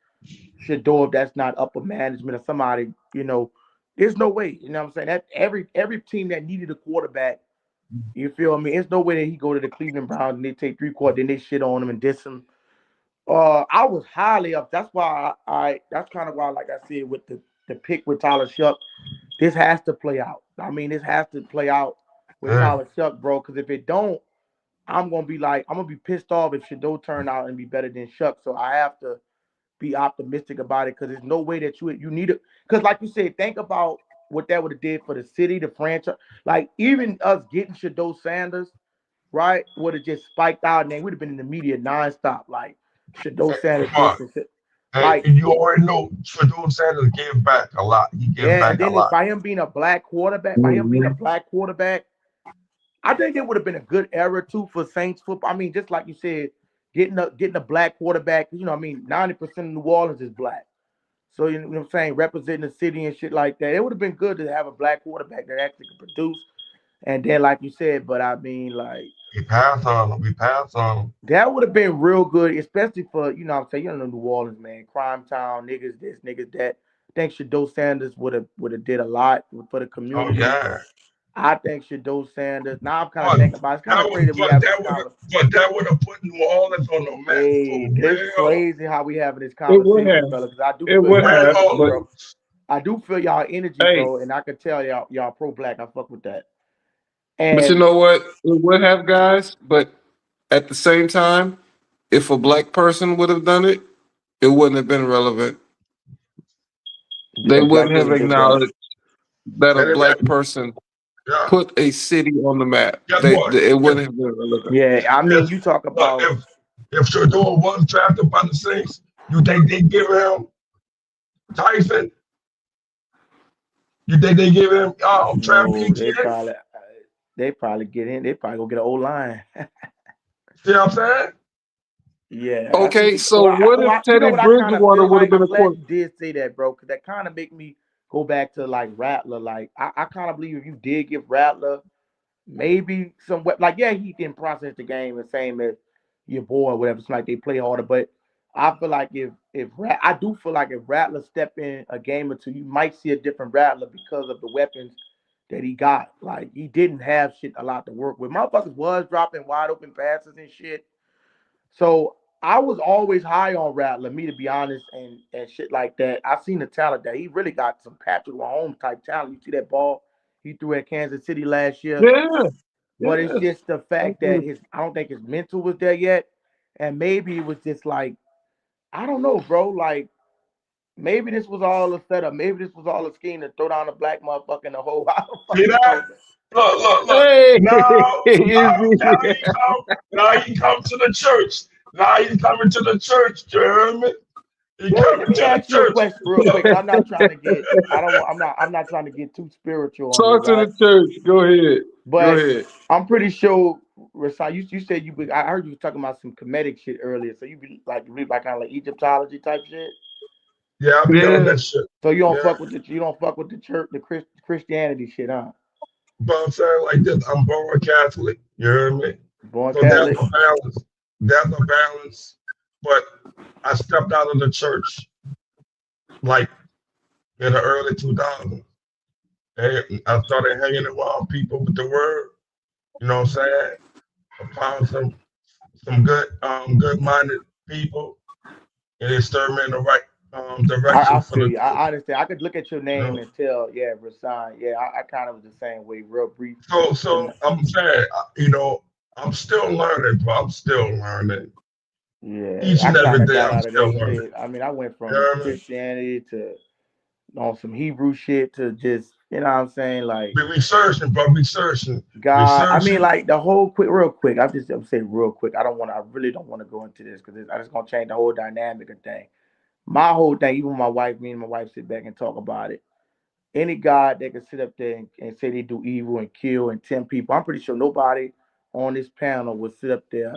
Shador if that's not upper management or somebody. There's no way. You know what I'm saying? That every team that needed a quarterback. You feel me? There's no way that he go to the Cleveland Browns and they take 3 quarters, then they shit on him and diss him. I was highly up. That's why that's kind of why, like I said, with the pick with Tyler Shough, this has to play out. I mean, this has to play out with Yeah. Tyler Shough, bro. Because if it don't, I'm gonna be pissed off if Shadow turn out and be better than Shough. So I have to be optimistic about it because there's no way that you need it. Because like you said, think about what that would have did for the city, the franchise. Like even us getting Shadow Sanders, right, would have just spiked out and they would have been in the media nonstop. Like Shadow Hey, Sanders Mark, this and shit. hey, Like, you already know Shador Sanders gave back a lot. He gave yeah, and back a then lot. by him being a black quarterback, I think it would have been a good era too for Saints football. I mean, just like you said, getting a black quarterback. 90% of New Orleans is black. So you know what I'm saying, representing the city and shit like that. It would have been good to have a black quarterback that actually could produce. And then, like you said, but I mean, like We passed on him. We passed on him. that would have been real good, especially for what I'm saying, New Orleans, man, crime town, niggas this, niggas that. I think Shadow Sanders would have did a lot for the Oh community. yeah. I think Shadow Sanders. Now I'm kind of But thinking about it. It's kind of crazy that we having this conversation. that would have put New Orleans on the map for Hey, it's real. crazy how we having this It would conversation, have. fella. Because I do It feel would y'all have. energy, But Real. bro. I do feel y'all energy, hey, bro, and I can tell y'all pro black. I fuck with that. But you And know what? It would have, guys. But at the same time, if a black person would have done it, it wouldn't have been relevant. They a black wouldn't have person did what? acknowledged that a And black person yeah. put a city on the map. Guess what? It If wouldn't have been relevant. Yeah, I mean, if you talk look, about if Shador was drafted by the Saints, you think they give him Tyson? You think they give him Travis no, Etienne? they probably get in. They probably go get an old line. See what I'm saying? Yeah, I see. Okay, so what if You know Teddy what I kind of Bridgewater feel would have like? been I'm a glad quarter? you did say that, bro, because that kind of make me go back to like Rattler. Like I kind of believe if you did give Rattler maybe some like yeah, he didn't process the game the same as your boy or whatever. It's like they play harder, but I feel like I do feel like if Rattler step in a game or two, you might see a different Rattler because of the weapons that he got. Like he didn't have shit a lot to work with. Motherfuckers was dropping wide open passes and shit. So I was always high on Rattler, me to be honest, and shit like that. I seen the talent that he really got some Patrick Mahomes type talent. You see that ball he threw at Kansas City last year, Yeah, but it's yes. just the fact that I don't think his mental was there yet, and maybe it was just like I don't know, bro. Like maybe this was all a setup. Maybe this was all a scheme to throw down a black motherfucker in the hole. I don't See fucking that? know. Look. Hey, Now I'm telling Izzy. you, now he come to the church. Now he's coming to the church, Jeremy. He Let coming me to the ask you a church. question real quick, and I'm not trying to get. I don't. I'm not trying to get too spiritual on you, Talk to right? the church. Go ahead. Go But ahead. I'm pretty sure, Rasai, you said you. I heard you talking about some comedic shit earlier. So you be like read like kind of like Egyptology type shit. Yeah, I'll be on Yeah. that shit. So Yeah. you don't fuck with the church, the Christianity shit, huh? But I'm saying like this, I'm born Catholic. You hear me? Born So there's Catholic. a balance. There's a balance. But I stepped out of the church like in the early 2000s. And I started hanging around people with the word. You know what I'm saying? I found some good minded people, and they stirred me in the direction I for feel the you. coach. I understand. I could look at your You name know. and tell, yeah, Rasan. Yeah, I kind of was the same way, real brief. So And I'm saying, you know, I'm still learning, bro. I'm still learning. yeah, Each I and kind every of day, got I'm out of still that learning. shit. I mean, I went You know from what I mean? Christianity to on some Hebrew shit to just, you know what I'm saying? Like, Be researching, bro. Researching, God, I mean, researching. like the whole quick, real quick. I'm saying real quick. I really don't want to go into this because I just gonna change the whole dynamic of thing. My whole thing, even my wife, me and my wife sit back and talk about it. Any God that can sit up there and say they do evil and kill and tempt people, I'm pretty sure nobody on this panel would sit up there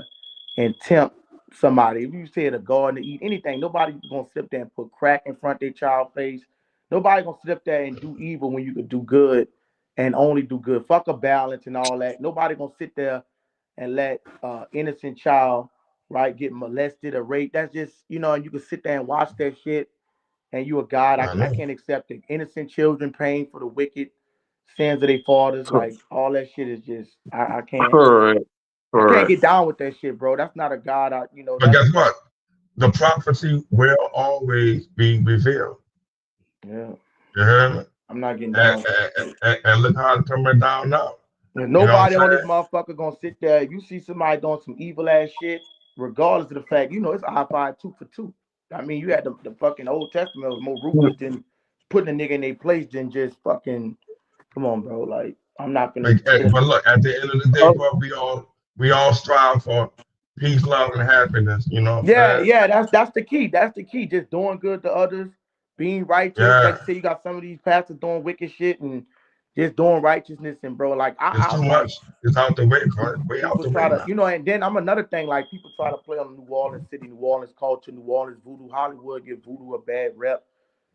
and tempt somebody. If you said a garden to eat anything, nobody's gonna sit up there and put crack in front of their child face. Nobody gonna sit up there and do evil when you could do good and only do good. Fuck a balance and all that. Nobody gonna sit there and let innocent child right get molested or raped. That's just and you can sit there and watch that shit and you a God. I I know. can't accept it. Innocent children paying for the wicked sins of their fathers. Like all that shit is just I can't Correct. I can't Correct. get down with that shit, bro. That's not a God. But That's guess what? The prophecy will always be revealed. yeah. You hear me? I'm not getting And, down with that shit. and look how it's coming down now. There's You know what I'm nobody on this saying? motherfucker gonna sit there. If you see somebody doing some evil ass shit, regardless of the fact, it's eye for eye, two for two. I mean, you had the fucking Old Testament was more ruthless than putting a nigga in their place than just fucking. Come on, bro. Like I'm not gonna sit. But look, at the end of the day, bro, we all strive for peace, love, and happiness. You know what I'm Yeah, saying? yeah, that's the key. That's the key. Just doing good to others, being righteous. Like Yeah. you say, you got some of these pastors doing wicked shit and just doing righteousness. And bro, like It's I too like much. It's out the way, bro. It's way out people the way try to, now. and then I'm another thing. Like people try to play on the New Orleans city, New Orleans culture, New Orleans voodoo. Hollywood give voodoo a bad rep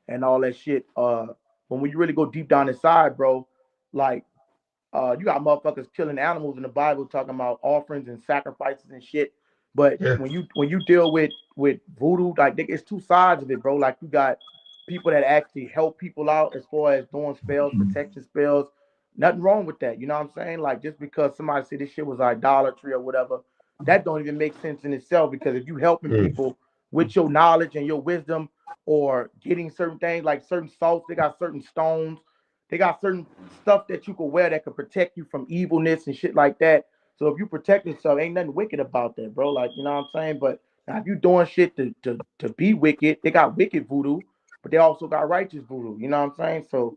and all that shit. But when you really go deep down inside, bro, like you got motherfuckers killing animals in the Bible, talking about offerings and sacrifices and shit. But Yeah. when you deal with voodoo, like it's two sides of it, bro. Like you got people that actually help people out as far as doing spells, protection spells. Nothing wrong with that. You know what I'm saying? Like just because somebody said this shit was idolatry or whatever, that don't even make sense in itself. Because if you helping Mm. people with your knowledge and your wisdom, or getting certain things like certain salts, they got certain stones, they got certain stuff that you can wear that can protect you from evilness and shit like that. So if you protect yourself, ain't nothing wicked about that, bro. Like, you know what I'm saying? But now if you doing shit to be wicked, they got wicked voodoo, but they also got righteous voodoo. You know what I'm saying? So,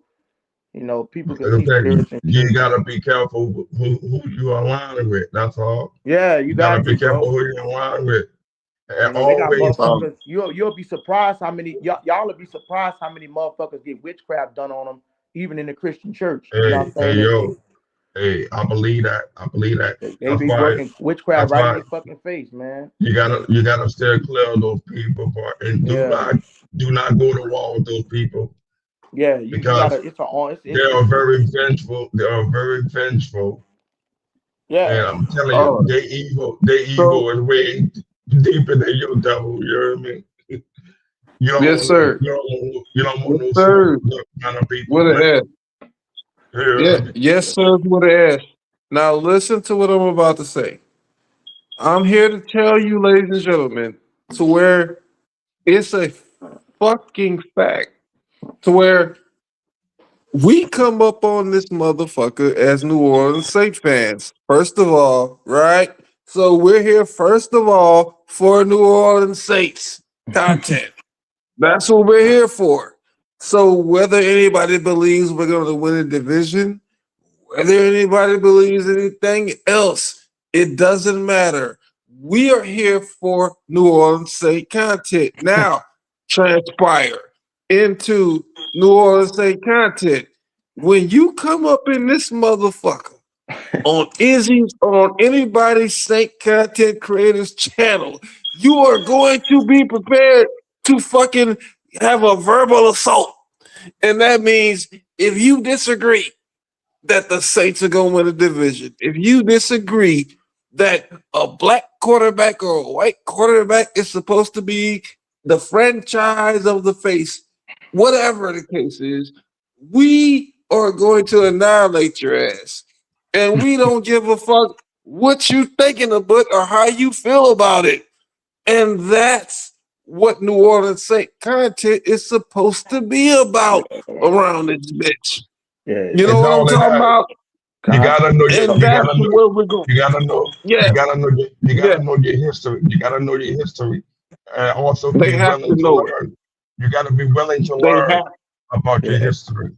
people can see Okay. spirits and You shit. gotta be careful who you are aligning with. That's all. Yeah, you You gotta got to, be careful bro. who you align with. And They got always keep. motherfuckers. You'll be surprised how many y'all will be surprised how many motherfuckers get witchcraft done on them, even in the Christian church. You know what I'm Hey, saying? yo. Hey, I believe that. I believe that. They That's be why. working witchcraft That's right in why their fucking face, man. you gotta stay clear of those people, boy, and do Yeah, not do not go to war with those people yeah. You gotta. because It's a on. they It's are very vengeful. They are very vengeful, and yeah. I'm telling you, All right. they evil. They So evil is way deeper than your devil. You hear me? You don't yes, want no. sir. You don't want Yes, no smoke sir. with those kind of people, With an man. S. You Yeah, hear me? yes, sir. With an S. Now listen to what I'm about to say. I'm here to tell you, ladies and gentlemen, to where it's a fucking fact. To where we come up on this motherfucker as New Orleans Saints fans. First of all, right? So we're here first of all for New Orleans Saints content. That's what we're here for. So whether anybody believes we're going to win a division, whether anybody believes anything else, it doesn't matter. We are here for New Orleans Saint content. Now, transpire into New Orleans Saint content. When you come up in this motherfucker on Izzy's, on anybody's Saint content creators channel, you are going to be prepared to fucking have a verbal assault. And that means if you disagree, that the Saints are going to win a division. If you disagree that a black quarterback or a white quarterback is supposed to be the franchise of the face, whatever the case is, we are going to annihilate your ass. And we don't give a fuck what you thinking about or how you feel about it. And that's what New Orleans Saint content is supposed to be about around this bitch. Yeah, You know It's what I'm all of talking that. about? You con- gotta know your And you that's gotta know where we're going. you gotta know Yeah, you yeah. gotta know your history. You gotta know your history and also They be have to willing to know it. learn. You gotta be willing to They learn have about your yeah, history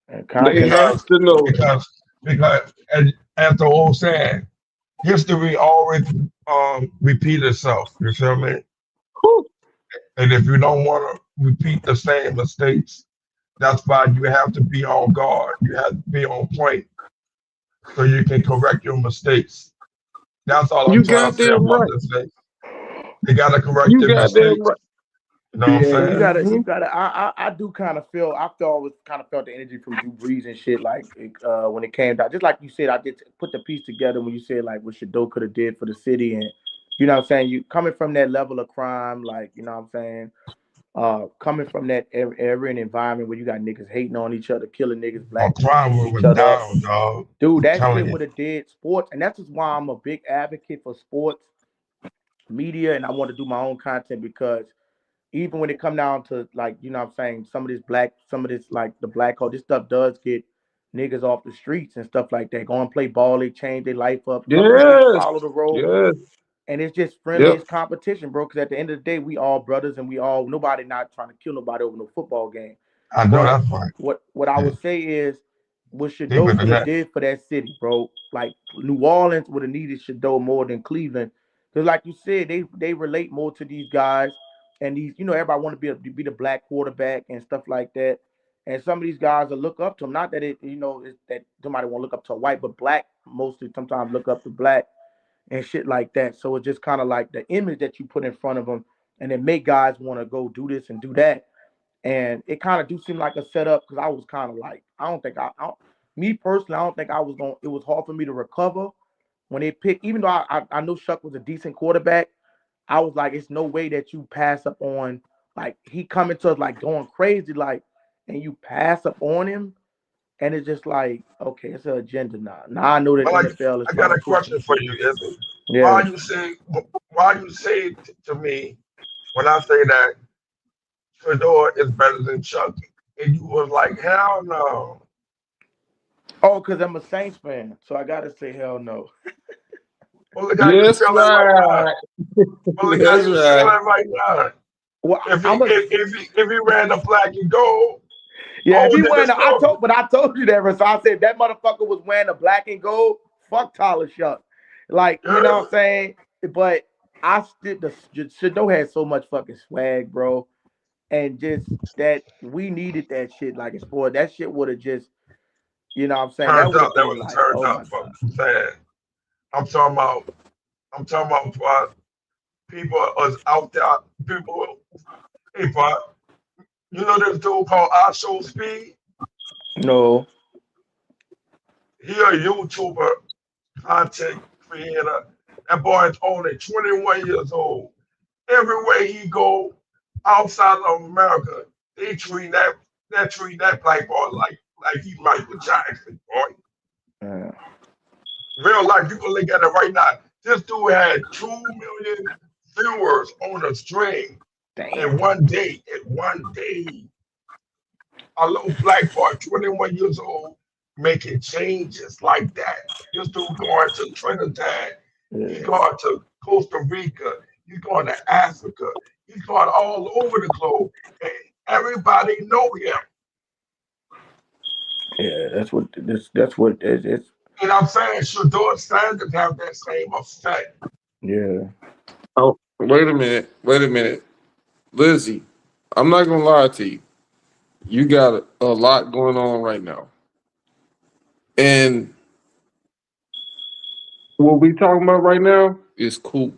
and they content. have because to know it. because as the old saying, history always repeat itself. You feel me? Whew. And if you don't want to repeat the same mistakes, that's why you have to be on guard. You have to be on point so you can correct your mistakes. That's all I'm You trying to say goddamn about right. this thing. They got to correct You their goddamn mistakes. right. You know what I'm Yeah, saying? Hmm. you gotta. I do kind of feel. I feel always kind of felt the energy from Drew Brees and shit. Like when it came down, just like you said, I did put the piece together when you said like what Shador could have did for the city, and you know what I'm saying. You coming from that level of crime, like you know what I'm saying. Coming from that area and environment where you got niggas hating on each other, killing niggas, Our black people crime shooting each was other up. down, dog. Dude, I'm that telling shit you. would have did sports, and that's just why I'm a big advocate for sports media, and I want to do my own content because even when it come down to like, you know what I'm saying, some of this like the black hole, this stuff does get niggas off the streets and stuff like that. Go and play ball, they change their life up. Some of these niggas Yes. follow the road Yes. and it's just friendly. Yep. It's competition, bro. Because at the end of the day, we all brothers, and we all nobody not trying to kill nobody over no football game. I know But that's right. what I Yeah. would say is what Shador Deeper than could have that. did for that city, bro. Like New Orleans would have needed Shador more than Cleveland, because like you said, they relate more to these guys, and these everybody want to be the black quarterback and stuff like that. And some of these guys will look up to them. Not that it's that somebody want to look up to a white, but black mostly sometimes look up to black and shit like that. So it's just kind of like the image that you put in front of them, and it make guys want to go do this and do that. And it kind of do seem like a setup because I was kind of like, I don't think me personally, I don't think I was going. It was hard for me to recover when they picked. Even though I know Shough was a decent quarterback, I was like, it's no way that you pass up on like he coming to us like going crazy like, and you pass up on him, and it's just like, okay, it's an agenda now. Now I know that But like, NFL is I trying got to a push some question for shit. you, Izzy. Yeah. Why you say to me when I say that Fedor is better than Chucky, and you was like, hell no. Oh, because I'm a Saints fan, so I gotta say hell no. Well, look how you Yes, feeling right now. right. Well, look how That's you right. feeling right now. Well, If he I'm a if he ran the black and gold, yeah. If all he niggas wearing, know him. but I told you that. So I said if that motherfucker was wearing the black and gold. Fuck Tyler Shuck. Like You you know heard what I'm me? saying. But I still the Shado had so much fucking swag, bro, and just that we needed that shit. Like it's for that shit would have just what I'm saying. That Turned would up. have That been was like, turned oh up. my Fuck god. I'm saying. I'm talking about. I'm talking about people is out there. People. Hey, but you know this dude called I Show Speed? No. He a YouTuber, content creator. That boy is only 21 years old. Everywhere he go outside of America, they treat that black boy like he Michael Jackson, boy. Uh, Real life, you can look at it right now. This dude had 2 million viewers on a string damn. in one day. In one day, a little black boy, 21 years old, making changes like that. This dude going to Trinidad. He Yeah. going to Costa Rica. He's going to Africa. He's going all over the globe, and everybody know him. Yeah. That's what it's. And I'm saying, Shador Sanders have that same effect. Yeah. Oh, wait a minute. Wait a minute. Lizzie, I'm not gonna lie to you. You got a lot going on right now. And what we talking about right now is cool.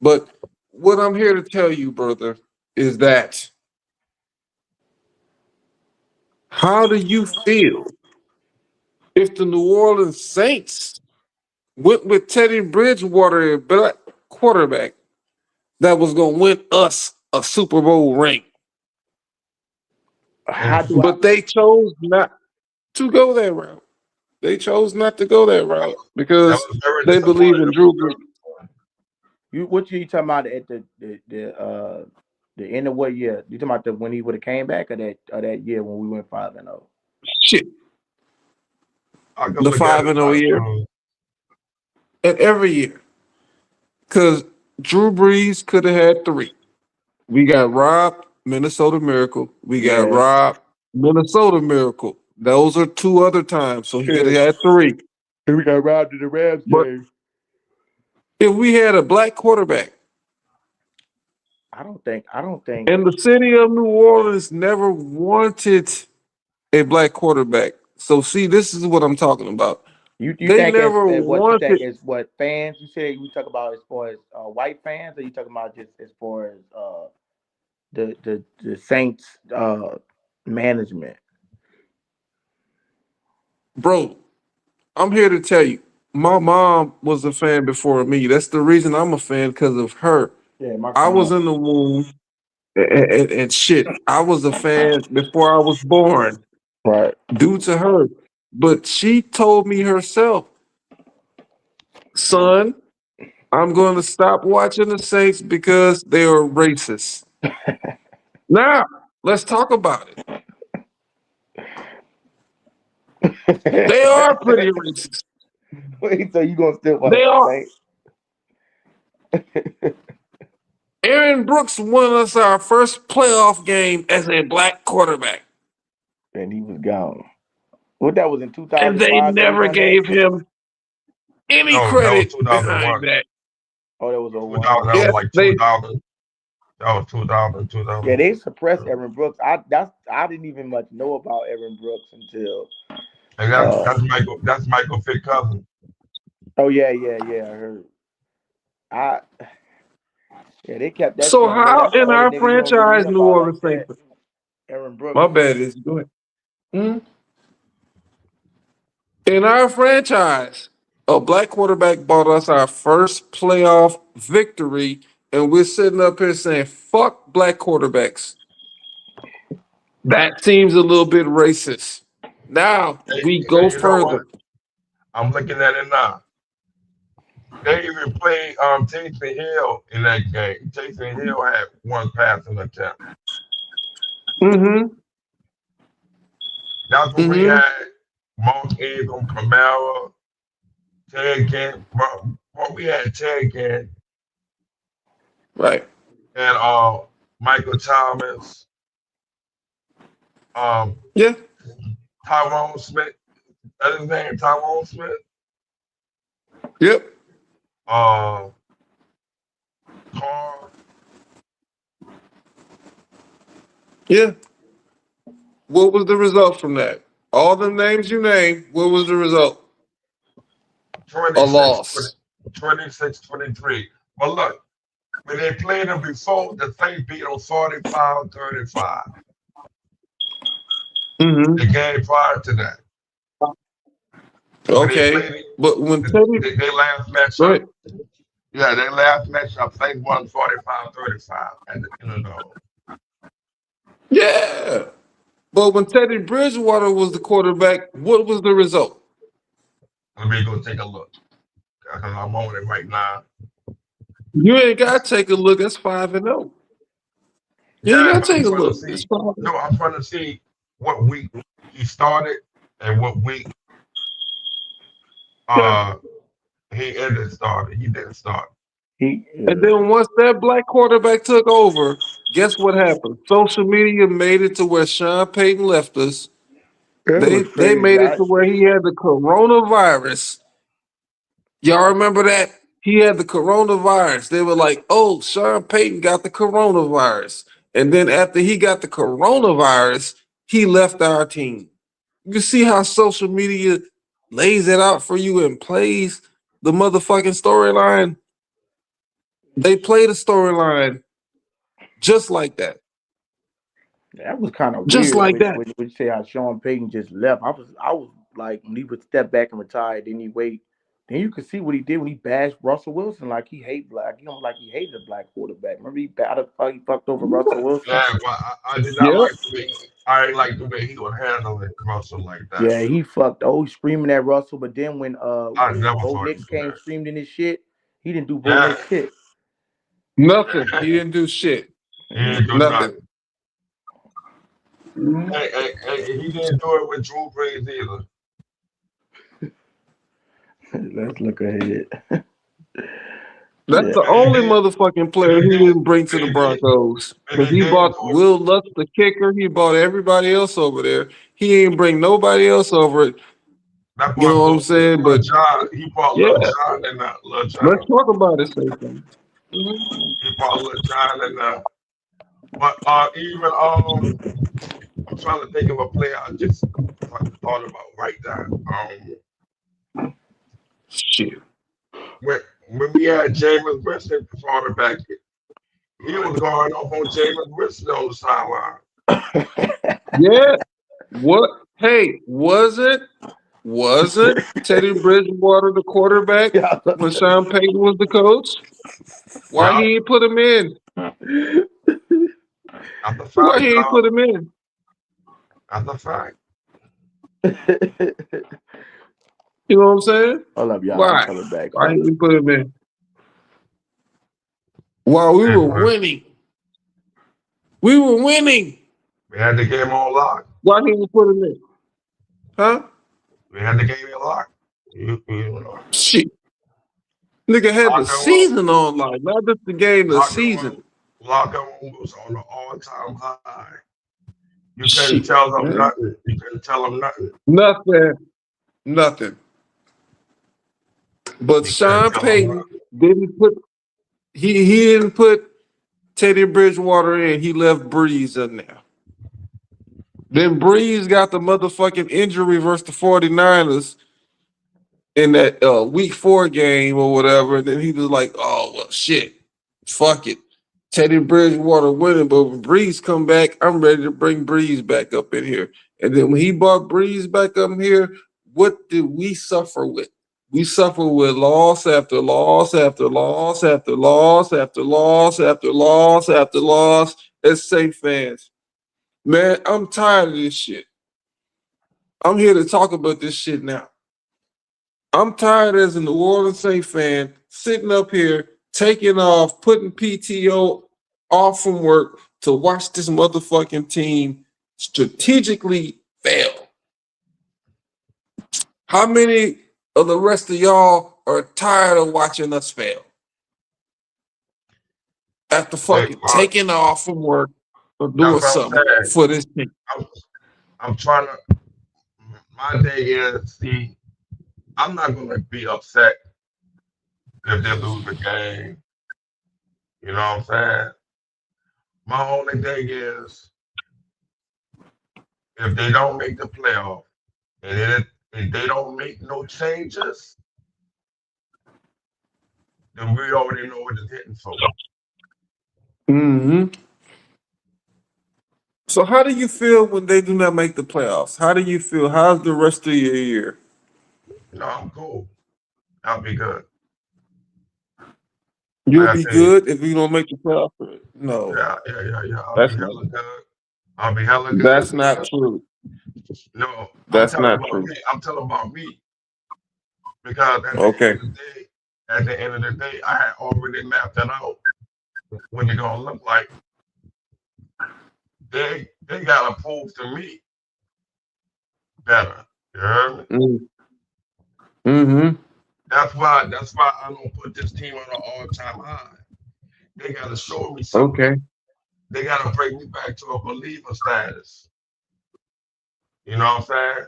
But what I'm here to tell you, brother, is that how do you feel if the New Orleans Saints went with Teddy Bridgewater, a black quarterback, that was going to win us a Super Bowl ring? How do Mhm. I? But they chose not to go that route. They chose not to go that route That because was very they believe in disappointing. Drew Brees. What you talking about at the end of what year? You talking about when he would have came back, or that year when we went 5-0? Shit, I can the look at five it and 0 like year, and every year, because Drew Brees could have had three. We got Rob, Minnesota Miracle. We got Yeah, Rob, Minnesota Miracle. Those are two other times, so he could yeah. have had three. And we got robbed in the Rams But game. if we had a black quarterback, I don't think and the city of New Orleans never wanted a black quarterback. So see, this is what I'm talking about. you They think never as what you think wanted, is what fans. You said we talk about as far as white fans, or you talking about just as far as the Saints management? bro. I'm here to tell you, my mom was a fan before me. That's the reason I'm a fan because of her. Yeah, my I was grandma. in the womb and shit. I was a fan before I was born Right. due to her. But she told me herself, son, I'm going to stop watching the Saints because they are racist. Now, let's talk about it. They are pretty racist. Wait, so you gonna still They watch the are. Saints? Aaron Brooks won us our first playoff game as a black quarterback, And he was gone. What that was in and they 2005 that we never won that? gave him any no, that was credit behind 2001. that. Oh, that was 01. 2000, that Okay. was Yes, like they, 2000. That was 2000, Yeah, they 2001. suppressed Aaron Brooks. I didn't even much know about Aaron Brooks until And uh that's Michael Vick cousin. oh yeah, I heard. I Yeah, they kept that so showing. Yeah, how that's the in only our nigga you don't really franchise, hear New about like Orleans that. Saints? Aaron My Brooks. bad is go ahead. Mhm. In our franchise, a black quarterback bought us our first playoff victory, and we're sitting up here saying, "Fuck black quarterbacks." That seems a little bit racist. Now we go And you know further. what? I'm looking at it now. They even played Taysom Hill in that game. Taysom Hill had one passing attempt. Mm-hmm. That's when we Mm-hmm. had Mark Ingram, Kamara, Ted Ginn. Well, we had Ted Ginn Right. and Michael Thomas, um, Yeah. Tyrone Smith. That's his name, Tyrone Smith. Yep. Uh, Carr, Yeah. What was the result from that? All the names you named, what was the result? A 26, loss. 26, 23. But look, when they played them before, the Saints beat them 45-35. The Mm-hmm. game prior to that. When they Okay. played it, But when Teddy, they last go matchup. ahead. Yeah, their last matchup, Saints won 45-35 at the end of the. Yeah. But when Teddy Bridgewater was the quarterback, what was the result? Let me go take a look. Because I'm on it right now. You ain't gotta take a look. That's 5-0. You ain't Yeah, gotta but I'm take a trying to look. It's see. 5-0. No, I'm trying to see what week he started and what week Yeah. uh he ended started. He didn't start. He And then once that black quarterback took over, guess what happened? Social media made it to where Sean Payton left us. It was They crazy. made it to where he had the coronavirus. Y'all remember that? He had the coronavirus. They were like, oh, Sean Payton got the coronavirus. And then after he got the coronavirus, he left our team. You see how social media lays it out for you and plays the motherfucking storyline? They play the storyline just like that. That was kind of Just weird like when, that. when when you say how Sean Payton just left. I was like when he would step back and retire, then he wait. Then you could see what he did when he bashed Russell Wilson like he hate black. You know, like he hated a black quarterback. Remember he fucked over Russell Wilson. Yeah, well, I did not Yep. like the way I didn't like the way he was handling Russell like that. Yeah, he fucked. Oh, screaming at Russell. But then when I when never Bo saw him Nix do came that. screamed in his shit, he didn't do Bo Yeah, Nix shit. Nothing. He didn't do shit. He didn't do Nothing. nothing. Mhm. He didn't do it with Drew Brees either. Let's look ahead. That's Yeah. the And he only did, motherfucking and player he he did, didn't bring to and the he did, Broncos. and Because he he did bought do it. Will Lutz, the kicker. He bought everybody else over there. He ain't bring nobody else over it. That You boy know what I'm bought saying? Lil But John. He bought yeah, Lil John and Lil let's John. talk about it, Stacey. Mhm. He bought Lil John and but even I'm trying to think of a player I just thought about right now. Shit. When when we had Jameis Winston quarterback, he was going off on Jameis Winston on the sideline. Yeah. What? Hey, wasn't Teddy Bridgewater the quarterback Yeah. when Sean Payton was the coach? Why Yeah, he ain't put him in? that's a Why fact, he ain't dog. put him in? That's a fact. You know what I'm saying? Hold up, y'all. I'm Why? coming back. Why Hold he up. ain't put him in? While we were Anyway, winning. We were winning. we had the game on lock. Why he ain't put him in? Huh? We had the game on lock. You know, Shit. Nigga had the locker room, season on like not just the game, the locker room, season. locker room was on the all-time high. You couldn't Shit, tell them man. nothing. You couldn't tell them nothing. Nothing. Nothing. But You couldn't Sean tell them Payton nothing. didn't put he didn't put Teddy Bridgewater in. He left Breeze in there. Then Breeze got the motherfucking injury versus the 49ers in that week 4 game or whatever. And then he was like, oh, well, shit. Fuck it. Teddy Bridgewater winning, but when Breeze come back, I'm ready to bring Breeze back up in here. And then when he brought Breeze back up here, what did we suffer with? We suffer with loss after loss after loss after loss after loss after loss after loss as Saint fans. Man, I'm tired of this shit. I'm here to talk about this shit now. I'm tired as a New Orleans Saint fan sitting up here taking off, putting PTO off from work to watch this motherfucking team strategically fail. How many of the rest of y'all are tired of watching us fail after Wait, fucking taking off from work or doing that's what I'm something saying. for this team? I'm, I'm trying to. My day is see. I'm not gonna be upset if they lose the game. You know what I'm saying? My only thing is if they don't make the playoff and if they don't make no changes, then we already know what it's hitting for. Mm-hmm. So how do you feel when they do not make the playoffs? How do you feel? How's the rest of your year? No, I'm cool. I'll be good. You'll Like I be tell you, good if you don't make the playoffs. No, yeah. I'll be that's not. hella good. I'll be hella good That's not because true. no, I'm That's telling not about true. me. I'm telling about me because Okay. at the end of the day, I had already mapped it out what they're gonna look like. They gotta prove to me better. You heard me? Mm-hmm. That's why I don't put this team on an all-time high. They gotta show me something. Okay. They gotta bring me back to a believer status. You know what I'm saying?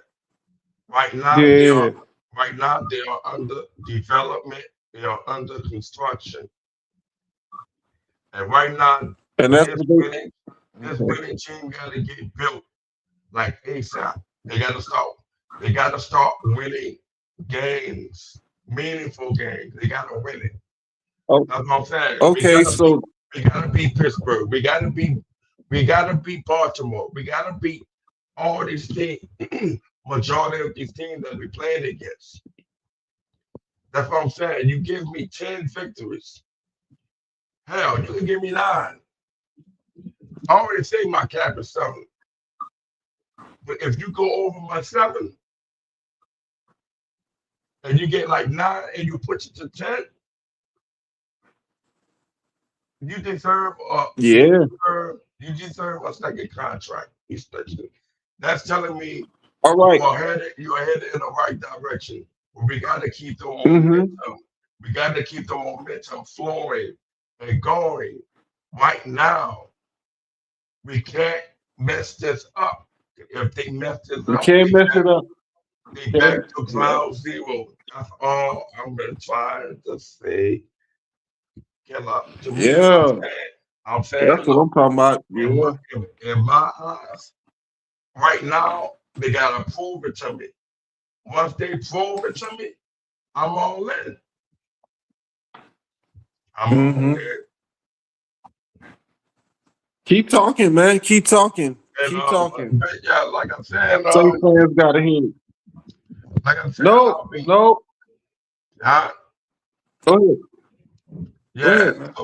Right now they are Yeah. right now they are under development, they are under construction. And right now And that's this what winning they. this Okay. winning team gotta get built like ASAP. They gotta start winning games, meaningful games. They gotta win it. Oh, That's what I'm saying. okay. So We gotta beat Pittsburgh. We gotta beat Baltimore. We gotta beat all these teams, majority of these teams that we playing against. That's what I'm saying. You give me 10 victories. Hell, you can give me 9. I already say my cap is 7. But if you go over my 7 and you get like 9 and you push it to 10, you deserve Yeah. you deserve a second contract, especially. That's telling me All right. you are headed in the right direction. But we got to keep the Mm-hmm. momentum. We got to keep the momentum flowing and going. Right now, we can't mess this up. If they mess this We up, can't mess it up. they Yeah. back to Yeah. ground zero. That's all I'm gonna try to say. To me, Yeah. I'm saying, That's what look, I'm talking about. in Yeah. my eyes, right now, they gotta prove it to me. Once they prove it to me, I'm all in. I'm all Mm-hmm. in. Keep talking, man. Keep talking. And Keep talking. yeah, like I said, Saints fans got to hear it. No, I'll be no. uh, Go ahead. Go yeah. ahead, man.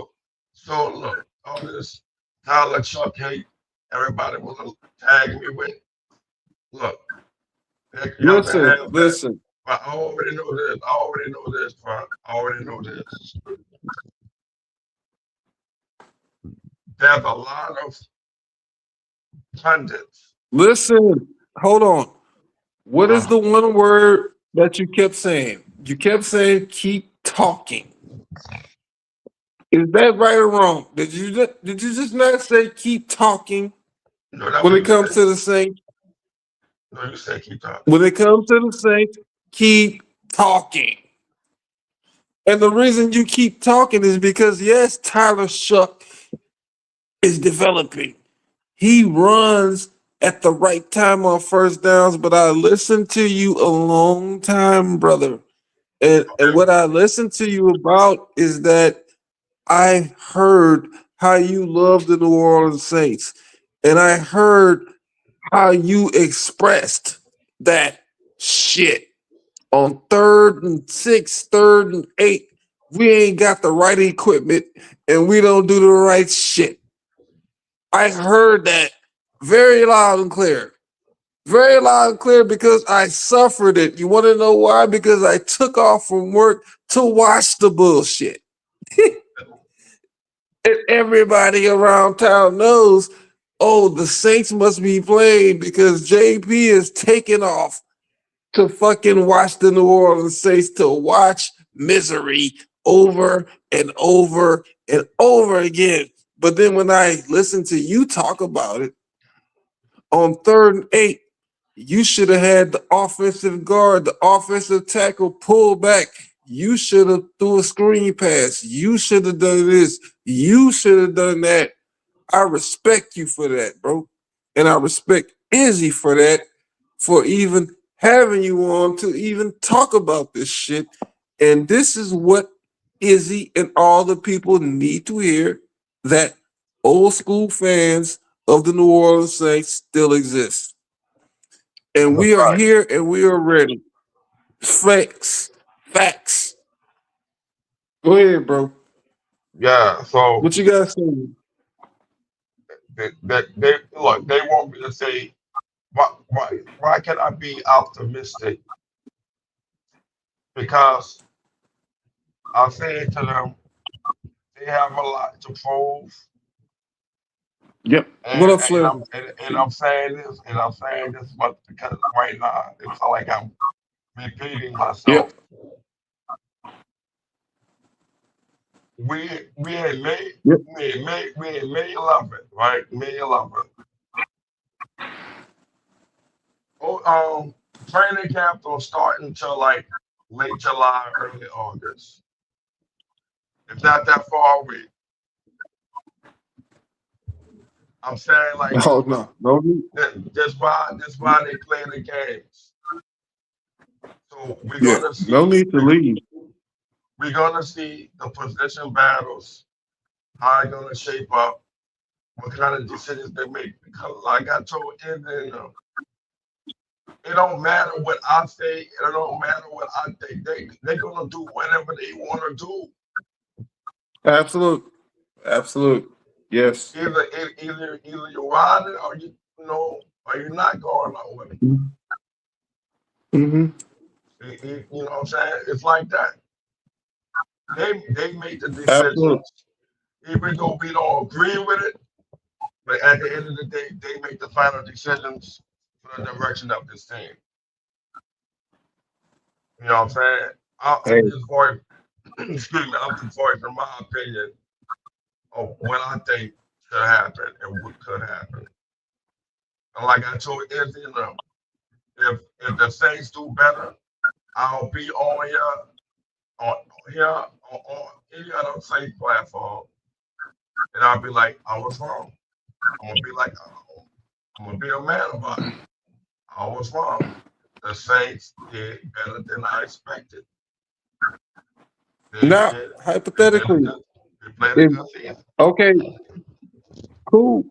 So look, all this Tyler Chuck hate, everybody want to tag me with. Look, y'all can Listen, have that. listen. But I already know this. I already know this, bro. I already know this. There's a lot of pundits. Listen. Hold on. What is Uh, the one word that you kept saying? You kept saying keep talking. Is that right or wrong? Did you just not say keep talking no, that when what it you comes said. to the Saints? No, you said keep talking. When it comes to the Saints, keep talking. And the reason you keep talking is because yes, Tyler Shuck is developing. He runs at the right time on first downs, but I listened to you a long time, brother. And Okay. what I listened to you about is that I heard how you love the New Orleans Saints. And I heard how you expressed that shit on 3rd and 6, 3rd and 8. We ain't got the right equipment and we don't do the right shit. I heard that very loud and clear. Very loud and clear because I suffered it. You want to know why? Because I took off from work to watch the bullshit. And everybody around town knows, oh, the Saints must be playing because JP is taking off to fucking watch the New Orleans Saints, to watch misery over and over and over again. But then when I listen to you talk about it on 3rd and 8, you should have had the offensive guard, the offensive tackle pull back. You should have threw a screen pass. You should have done this. You should have done that. I respect you for that, bro. And I respect Izzy for that, for even having you on to even talk about this shit. And this is what Izzy and all the people need to hear, that old school fans of the New Orleans Saints still exist. And That's we are right. here and we are ready. Facts. Facts. Go ahead, bro. Yeah. So What you guys saying? they look. They want me to say why can I be optimistic? Because I'm saying to them they have a lot to prove. Yep. What And, up, Flair? I'm saying this, and I'm saying this, but because right now it's like I'm repeating myself. Yep. We in May, Yep. we in May 11th, right? May 11th. Oh, training camp don't start until like late July, early August. It's not that far away. I'm saying like Oh no. No need. that's why they play the games. So Yeah. No need to leave. we're gonna see the position battles, how they're gonna shape up, what kind of decisions they make. Because like I told Izzy, it don't matter what I say, it don't matter what I think. They're gonna do whatever they wanna do. Absolute. Absolute. Yes. Either you ride it or or you're not going nowhere. Mm-hmm. You know what I'm saying? It's like that. They make the Absolute. decisions. even though we don't agree with it, but at the end of the day, they make the final decisions for the direction of this team. You know what I'm saying? Hey, I'm just voicing, excuse me, I'm just voicing my opinion of what I think should happen and what could happen. And like I told Izzy, if the Saints do better, I'll be on here on any other Saints platform, and I'll be like, I was wrong. I'm gonna be like, I'm gonna be a man about it. I was wrong. The Saints did better than I expected. They now did. They played a hypothetically, good. They played a if good season. okay, cool.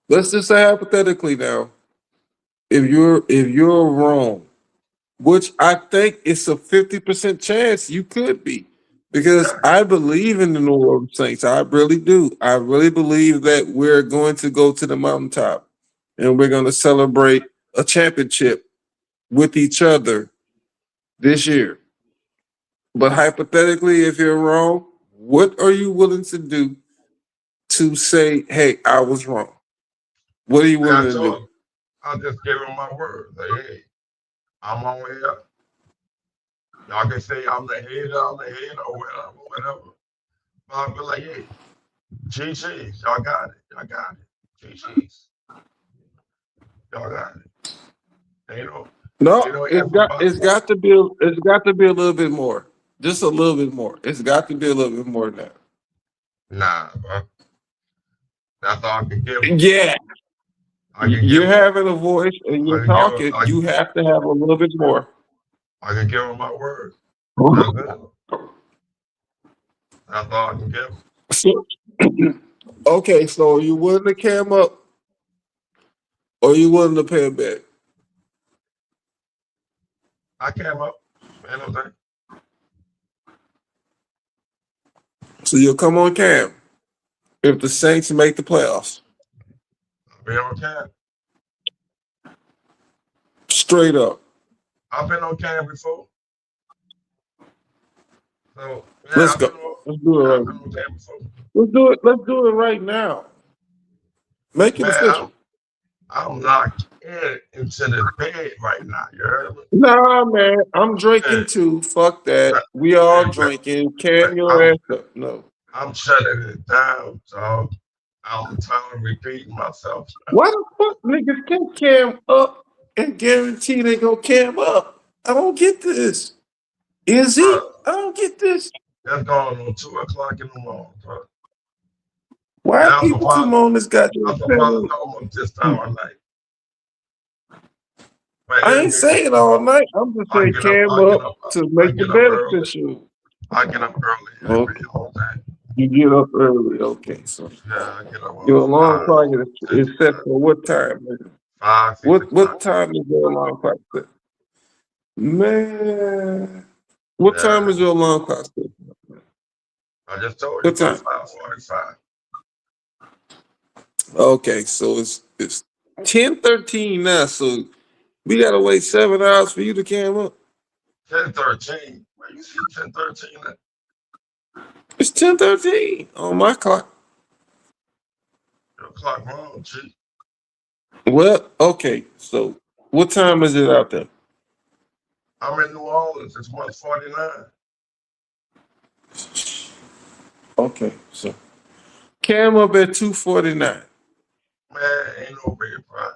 Let's just say hypothetically now, if you're wrong, which I think it's a 50% chance you could be. Because Yeah. I believe in the New Orleans Saints. I really do. I really believe that we're going to go to the mountaintop and we're going to celebrate a championship with each other this year. But hypothetically, if you're wrong, what are you willing to do to say, hey, I was wrong? What are you Like I willing to do? told, I just gave him my word. Like, hey, I'm on here. Y'all can say I'm the hater, or whatever, whatever. But I'll be like, hey, GG's, y'all got it, y'all got it. GG's, y'all got it. Ain't No, no it's ifs got about it's it. got to be it's got to be a little bit more. Just a little bit more. It's got to be a little bit more than that. Nah, bro. That's all I can give him. Yeah, I can give you're him. having a voice and I you're can give him. talking. You have to have a little bit more. I can give him my word. That's it. That's all I can give him. So, okay, so are you willing to cam up or are you willing to pay a bet? I came up. Man, no thing. So you'll come on cam if the Saints make the playoffs. I've been on cam. Straight up. I've been on cam before. So yeah, Let's go. Let's do it I've right. been on cam before. Let's do it. Let's do it right now. Make it Man, official. I'm locked into this bed right now. You heard me? Nah, man, I'm Hey, drinking too. Fuck that. man, We all hey, drinking. man, Cam your ass up. No. I'm shutting it down, so I'm tired of repeating myself. Why the fuck niggas can't cam up and guarantee they gonna cam up? I don't get this. Is he? Bro, I don't get this. that's going on 2 o'clock in the morning, bro. And Why people come on this goddamn I'm supposed to channel? go almost this time of night. But I ain't it ain't saying no all problem. night. I'm just saying cam up to I make the get up bet early. official. I get up early every Okay. all day. You get up early. Okay, so Yeah, I get up your on alarm clock is 5, 6 set o'clock. for what time? Nigga? 5, 6 What o'clock. time is your alarm clock set? Man, what Yeah, time is your alarm clock set? I just told you What about time? 5:45. Okay, so it's 10:13 now. So we gotta wait 7 hours for you to cam up. 10:13. Where you see 10:13 at? It's 10:13 on my clock. Your clock wrong, G. Well, okay. So what time is it out there? I'm in New Orleans. It's 1:49. Okay, so cam up at 2:49. Man, ain't no way, bro.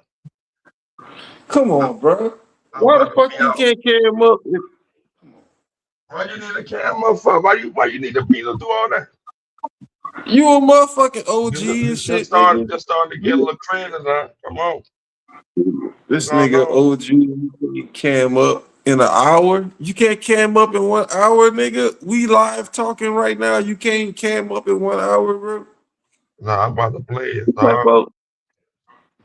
Come I, on, bro. I'm Why the about to fuck be you out. can't cam up? Why you need a camera for? Why you need a beat to do all that? You a motherfucking OG You and shit, nigga. just starting to get a little crazy now. Come on. What's This going nigga on? OG cam up in an hour. You can't cam up in 1 hour, nigga. We live talking right now. You can't cam up in 1 hour, bro. Nah, I'm about to play it, What type dog. of-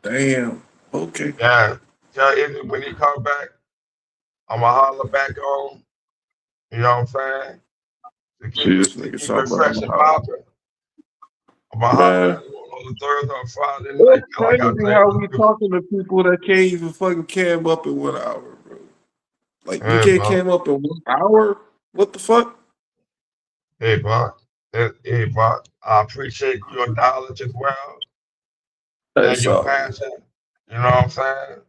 Damn. Okay. Yeah. Tell Izzy when he come back, I'ma holler back on. You know what I'm saying? See this To nigga keep it talking about fresh I'm and hollering. popping. I'ma holler Man, on the Thursday or Friday night. it's Like I crazy say, how let's we do it. talking to people that can't even fucking cam up in 1 hour, bro. Like you Hey, can't bro. cam up in 1 hour? What the fuck? Hey, bro. Hey, bro, I appreciate your knowledge as well and It's your all good. passion. You know what I'm saying?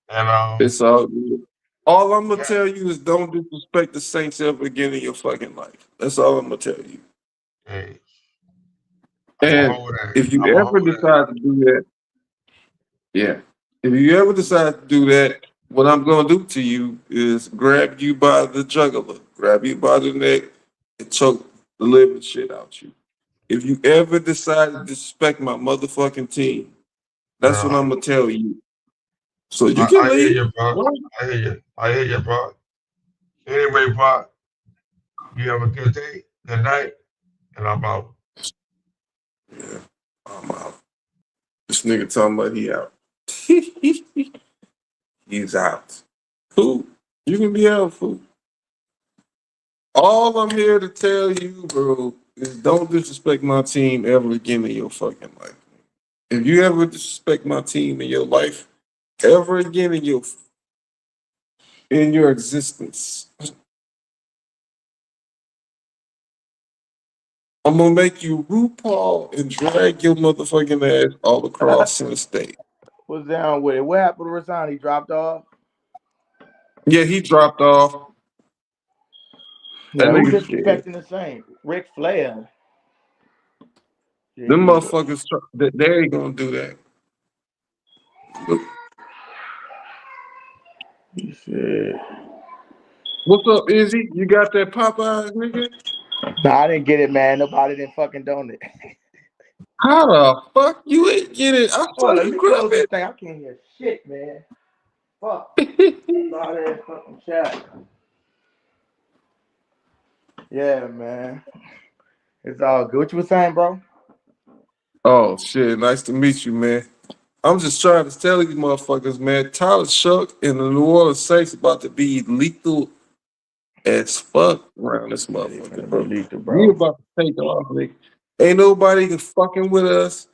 And It's all good. All I'm gonna yeah, tell you is don't disrespect the Saints ever again in your fucking life. That's all I'm gonna tell you. hey, I'm a And hold that. if you I'm a ever hold that. decide to do that, yeah. If you ever decide to do that, what I'm gonna do to you is grab you by the jugular, grab you by the neck, and choke the living shit out you. If you ever decide to disrespect my motherfucking team, that's what Yeah, I'm gonna tell you. So you can I hear leave. you, bro. Right? I hear you. I hear you, bro. Anyway, bro, you have a good day, good night, and I'm out. Yeah, I'm out. This nigga talking about he out. He's out. Cool. You can be out, fool. All I'm here to tell you, bro, is don't disrespect my team ever again in your fucking life. If you ever disrespect my team in your life, ever again in your existence, I'm gonna make you RuPaul and drag your motherfucking ass all across the state. What's down with it? What happened to Rasan? He dropped off. Yeah, he dropped off. That Yeah, who nigga scared. disrespecting the same? Ric Flair. Them JP, but motherfuckers, they ain't gonna do that. Look, he said, what's up, Izzy? You got that Popeyes, nigga? "Nah, I didn't get it, man. Nobody didn't fucking donate." How the fuck you ain't get it? I Oh, saw let you me grab close this thing. I can't hear shit, man. Fuck. it. Sorry, ass fucking chat. Yeah, man. It's all good. What you was saying, bro? Oh shit, nice to meet you, man. I'm just trying to tell you motherfuckers, man, Tyler Shough and the New Orleans Saints about to be lethal as fuck around this Yeah, they motherfucker, finna be bro. lethal, We bro. about to take off, nigga. Ain't nobody can fucking with us.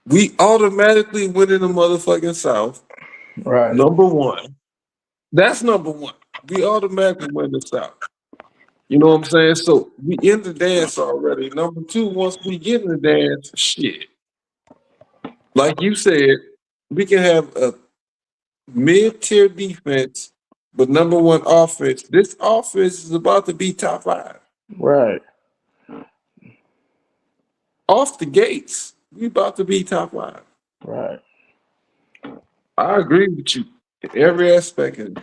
We automatically win in the motherfucking South. Right, Number one. That's number one. We automatically win the South. You know what I'm saying? So we in the dance already. Number two, once we get in the dance, shit. Like you said, we can have a mid-tier defense, but number one offense. This offense is about to be top five. right, Off the gates, we about to be top five. right. I agree with you in every aspect of it.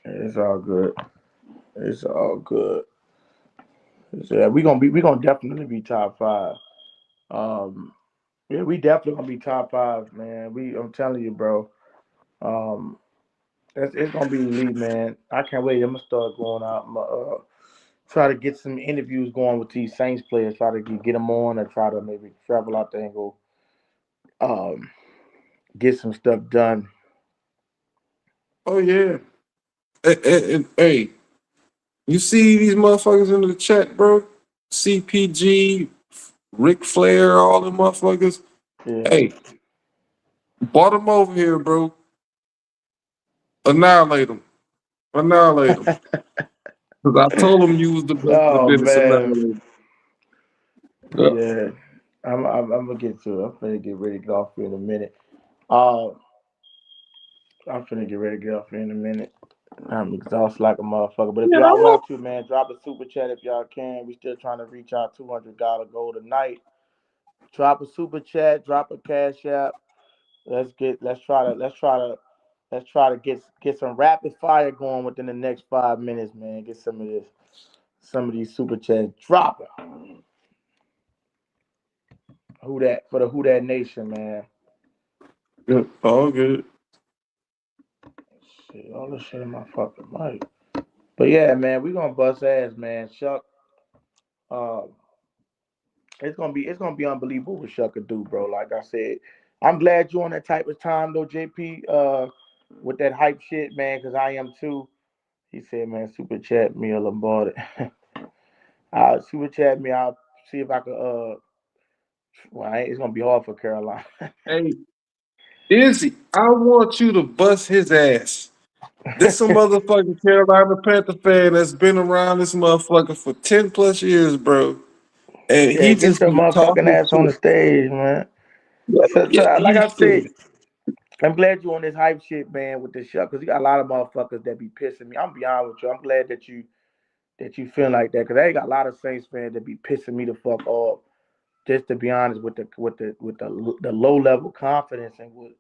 It's all good. It's all good. Yeah, we gonna definitely be top five. Um, yeah, we definitely gonna be top five, man. I'm telling you, bro. Um, it's gonna be elite, man. I can't wait. I'm gonna start going out. Try to get some interviews going with these Saints players. Try to get them on, or try to maybe travel out there and go um, get some stuff done. Oh yeah. Hey, you see these motherfuckers in the chat, bro? CPG, Ric Flair, all them motherfuckers. Yeah. Hey, brought them over here, bro. Annihilate them. Annihilate them. Because I told them you was the best in the Oh business. man. Annihilate them. Yeah. I'm gonna get to it. I'm gonna get ready to get off here in a minute. Uh, I'm finna get ready to get off here in a minute. I'm exhausted like a motherfucker. But if Yeah, y'all want to, man, drop a super chat if y'all can. We still trying to reach our $200 goal tonight. Drop a super chat, drop a cash app. Let's try to get some rapid fire going within the next 5 minutes, man. Get some of these super chats dropping. Who that for the Who That Nation, man. yeah, all good. Shit, all this shit in my fucking mic. But yeah, man, we gonna bust ass, man. Shuck, uh, it's gonna be unbelievable what Shuck could do, bro. Like I said, I'm glad you on that type of time though, JP. With that hype shit, man, because I am too. He said, man, super chat me a Lombardi. Super chat me. I'll see if I can. Well, it's gonna be hard for Carolina. Hey, Izzy, I want you to bust his ass. This some motherfucking Carolina Panther fan that's been around this motherfucker for 10 plus years, bro. And Yeah, he get just your be motherfucking talking ass on shit. the stage, man. Yeah, So yeah, like he's I said, I'm glad you on this hype shit, man, with this show, because you got a lot of motherfuckers that be pissing me. I'm be honest with you. I'm glad that you feel like that, because I got a lot of Saints fans that be pissing me the fuck off. Just to be honest, with the low level confidence and with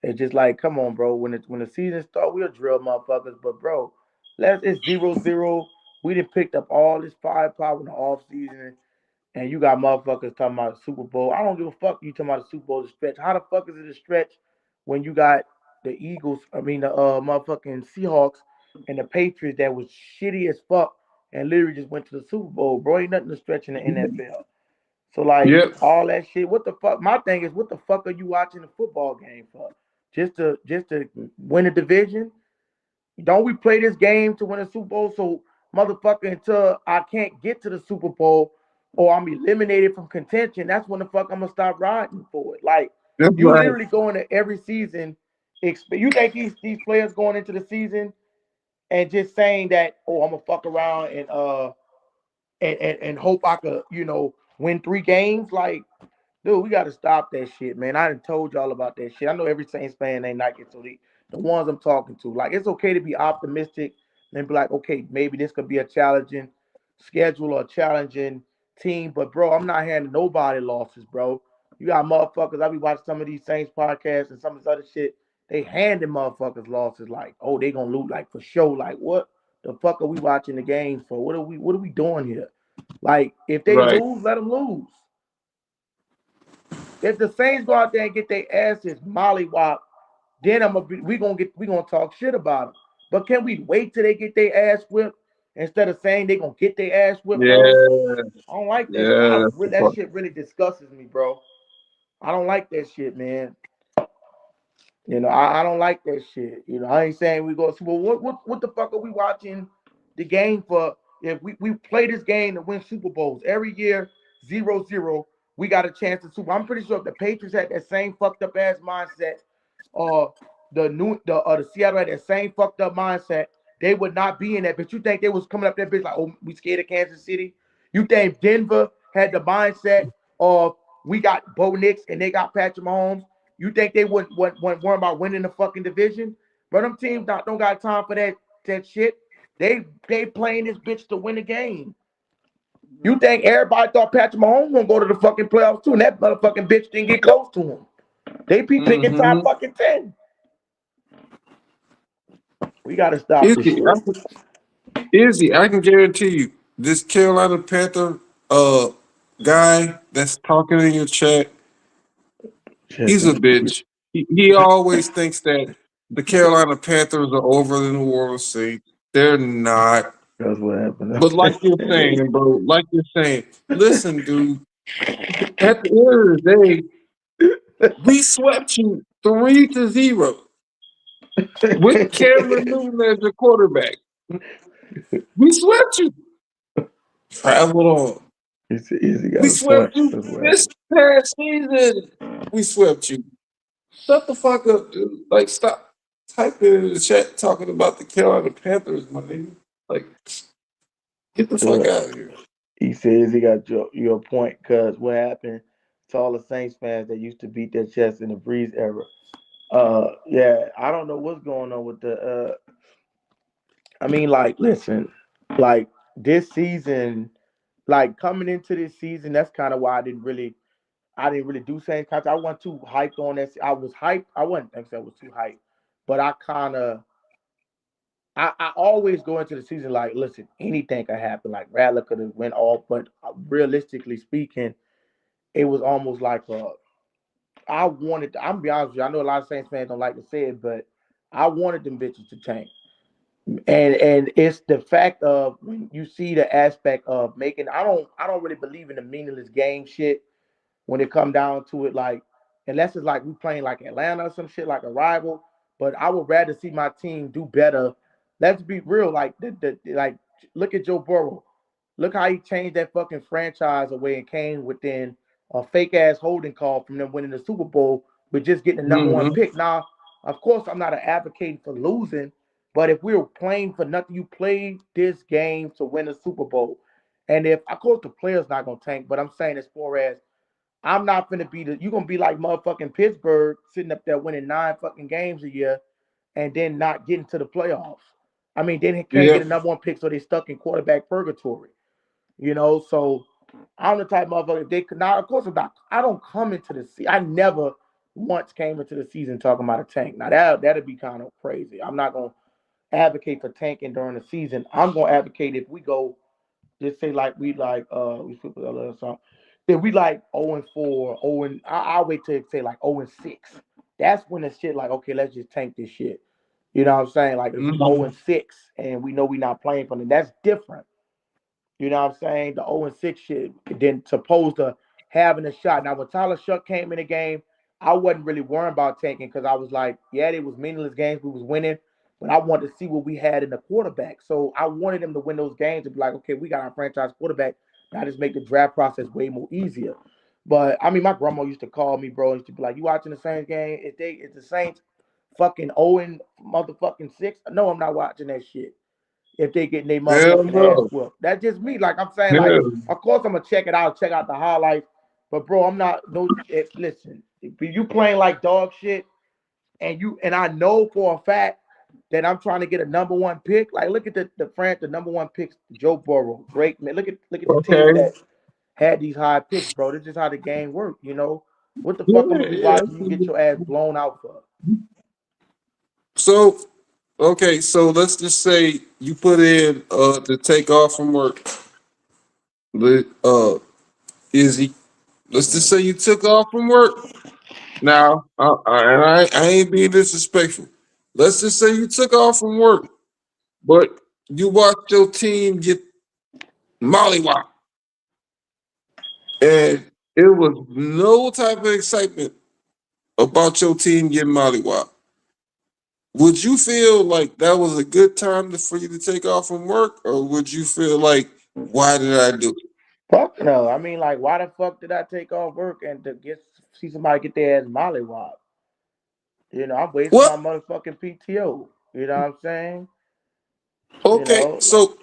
it's just like, come on, bro. When the season start, we'll drill motherfuckers, but bro, it's 0-0. We done picked up all this firepower in the off season, and you got motherfuckers talking about the Super Bowl. I don't give a fuck you talking about the Super Bowl is a stretch. How the fuck is it a stretch when you got the Eagles, the motherfucking Seahawks and the Patriots that was shitty as fuck and literally just went to the Super Bowl, bro? Ain't nothing to stretch in the NFL. So like yep. all that shit, what the fuck? My thing is, what the fuck are you watching the football game for? Just to win a division? Don't we play this game to win a Super Bowl? So, motherfucker, until I can't get to the Super Bowl or I'm eliminated from contention, that's when the fuck I'm gonna stop riding for it. Like, That's you right. literally go into every season. You think these players going into the season and just saying that, oh, I'm gonna fuck around and hope I could, win 3 games? Like, dude, we got to stop that shit, man. I done told y'all about that shit. I know every Saints fan ain't like it, so the ones I'm talking to, like, it's okay to be optimistic and be like, okay, maybe this could be a challenging schedule or a challenging team, but bro, I'm not handing nobody losses, bro. You got motherfuckers. I be watching some of these Saints podcasts and some of this other shit. They handing motherfuckers losses like, oh, they gonna lose, like, for sure. Like, what the fuck are we watching the games for? What are we doing here? Like, if they Right. lose, let them lose. If the Saints go out there and get their asses mollywop, then we gonna talk shit about them. But can we wait till they get their ass whipped instead of saying they gonna get their ass whipped first? Yeah, I don't like that shit. yeah, that's the That part. shit really disgusts me, bro. I don't like that shit, man. I don't like that shit. I ain't saying we go Super Bowl. What the fuck are we watching the game for? If we play this game to win Super Bowls every year, 0-0, we got a chance to Super. I'm pretty sure if the Patriots had that same fucked up ass mindset, or the Seattle had that same fucked up mindset, they would not be in that. But you think they was coming up that bitch like, oh, we scared of Kansas City? You think Denver had the mindset of we got Bo Nix and they got Patrick Mahomes? You think they wouldn't worry about winning the fucking division? But them teams don't got time for that shit. They playing this bitch to win the game. You think everybody thought Patrick Mahomes gonna go to the fucking playoffs too, and that motherfucking bitch didn't get close to him. They be picking top Mm-hmm. fucking 10. We gotta stop this Izzy, shit. I can guarantee you, this Carolina Panther guy that's talking in your chat, he's a Tripping. bitch. He always thinks that the Carolina Panthers are over the New Orleans Saints. They're not. That's what happened. But like you're saying, bro, like you're saying, listen, dude, at the end of the day, we swept you 3-0 with Cameron Newton as your quarterback. We swept you. Travel on. It's easy. We Got a point. swept you That's what this happened. past season. We swept you. Shut the fuck up, dude. Like, stop typing in the chat talking about the Carolina Panthers, my nigga. Like, get the fuck Yeah. out of here. He says he got your point, because what happened to all the Saints fans that used to beat their chest in the Breeze era? Yeah, I don't know what's going on with the. I mean, like, listen, like this season, like coming into this season, that's kind of why I didn't really do Saints content. I wasn't too hyped on that. I was hyped. I wasn't think I was too hyped, but I always go into the season like, listen, anything could happen. Like Rattler could have went off, but realistically speaking, it was almost like I wanted. I'm be honest with you. I know a lot of Saints fans don't like to say it, but I wanted them bitches to tank. And it's the fact of when you see the aspect of making. I don't really believe in the meaningless game shit when it come down to it. Like, unless it's like we playing like Atlanta or some shit like a rival. But I would rather see my team do better. Let's be real. Like like look at Joe Burrow. Look how he changed that fucking franchise away and came within a fake ass holding call from them winning the Super Bowl with just getting the number one Mm-hmm. pick. Now Of course, I'm not an advocate for losing, but if we were playing for nothing, you play this game to win a Super Bowl. And if of course the player's not gonna tank, but I'm saying as far as I'm not gonna be you're gonna be like motherfucking Pittsburgh sitting up there winning 9 fucking games a year and then not getting to the playoffs. I mean, they can't Yeah. get a number one pick, so they stuck in quarterback purgatory. So I'm the type of motherfucker. They could not, of course, I'm not. I don't come into the season. I never once came into the season talking about a tank. Now that'd be kind of crazy. I'm not gonna advocate for tanking during the season. I'm gonna advocate if we go, just say like we flip it a little something. Then we like 0-4, 0 and I'll wait till say like 0-6. That's when the shit like okay, let's just tank this shit. You know what I'm saying? Like if we Mhm. 0-6 and we know we're not playing for them, that's different. You know what I'm saying? The 0-6 shit, then supposed to having a shot. Now, when Tyler Shough came in the game, I wasn't really worrying about tanking because I was like, yeah, it was meaningless games. We was winning, but I wanted to see what we had in the quarterback. So I wanted them to win those games and be like, okay, we got our franchise quarterback. Now just make the draft process way more easier. But I mean, my grandma used to call me, bro, and used to be like, "You watching the Saints game? If the Saints fucking 0 motherfucking 6, no, I'm not watching that shit if they getting their Hell motherfucking ass no. whooped. That's just me. Like I'm saying, like, Hell. of course I'm gonna check out the highlights. But bro, I'm not no listen, if you playing like dog shit and I know for a fact that I'm trying to get a number one pick, like look at the number one picks, Joe Burrow, Drake, man. Look at the teams Okay. that had these high picks, bro. This is how the game works. What the fuck I'm Yeah, gonna be yeah. watching you get your ass blown out for? So, okay, so let's just say you put in to take off from work. The Izzy. Let's just say you took off from work. Now, I ain't being disrespectful. Let's just say you took off from work, but you watched your team get mollywopped, and it was no type of excitement about your team getting mollywopped. Would you feel like that was a good time for you to take off from work, or would you feel like, why did I do it? Fuck no. I mean, like, why the fuck did I take off work and to get see somebody get their ass mollywop? I'm wasting Well, my motherfucking PTO. You know what I'm saying? okay, Like, so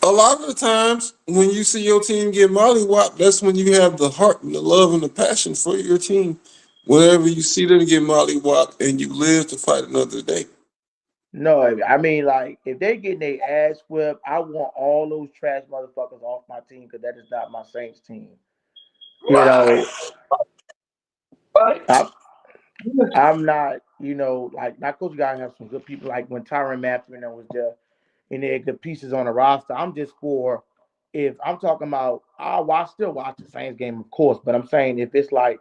a lot of the times when you see your team get mollywopped, that's when you have the heart and the love and the passion for your team. Whenever you see them get mollywopped and you live to fight another day. no, I mean, like, if they getting their ass whipped, I want all those trash motherfuckers off my team because that is not my Saints team. You Right. know, Right. I'm, I'm not, like, not because you gotta have some good people like when Tyron Matthew and them was there and they the pieces on the roster. I'm just for if I'm talking about, I still watch the Saints game, of course, but I'm saying if it's like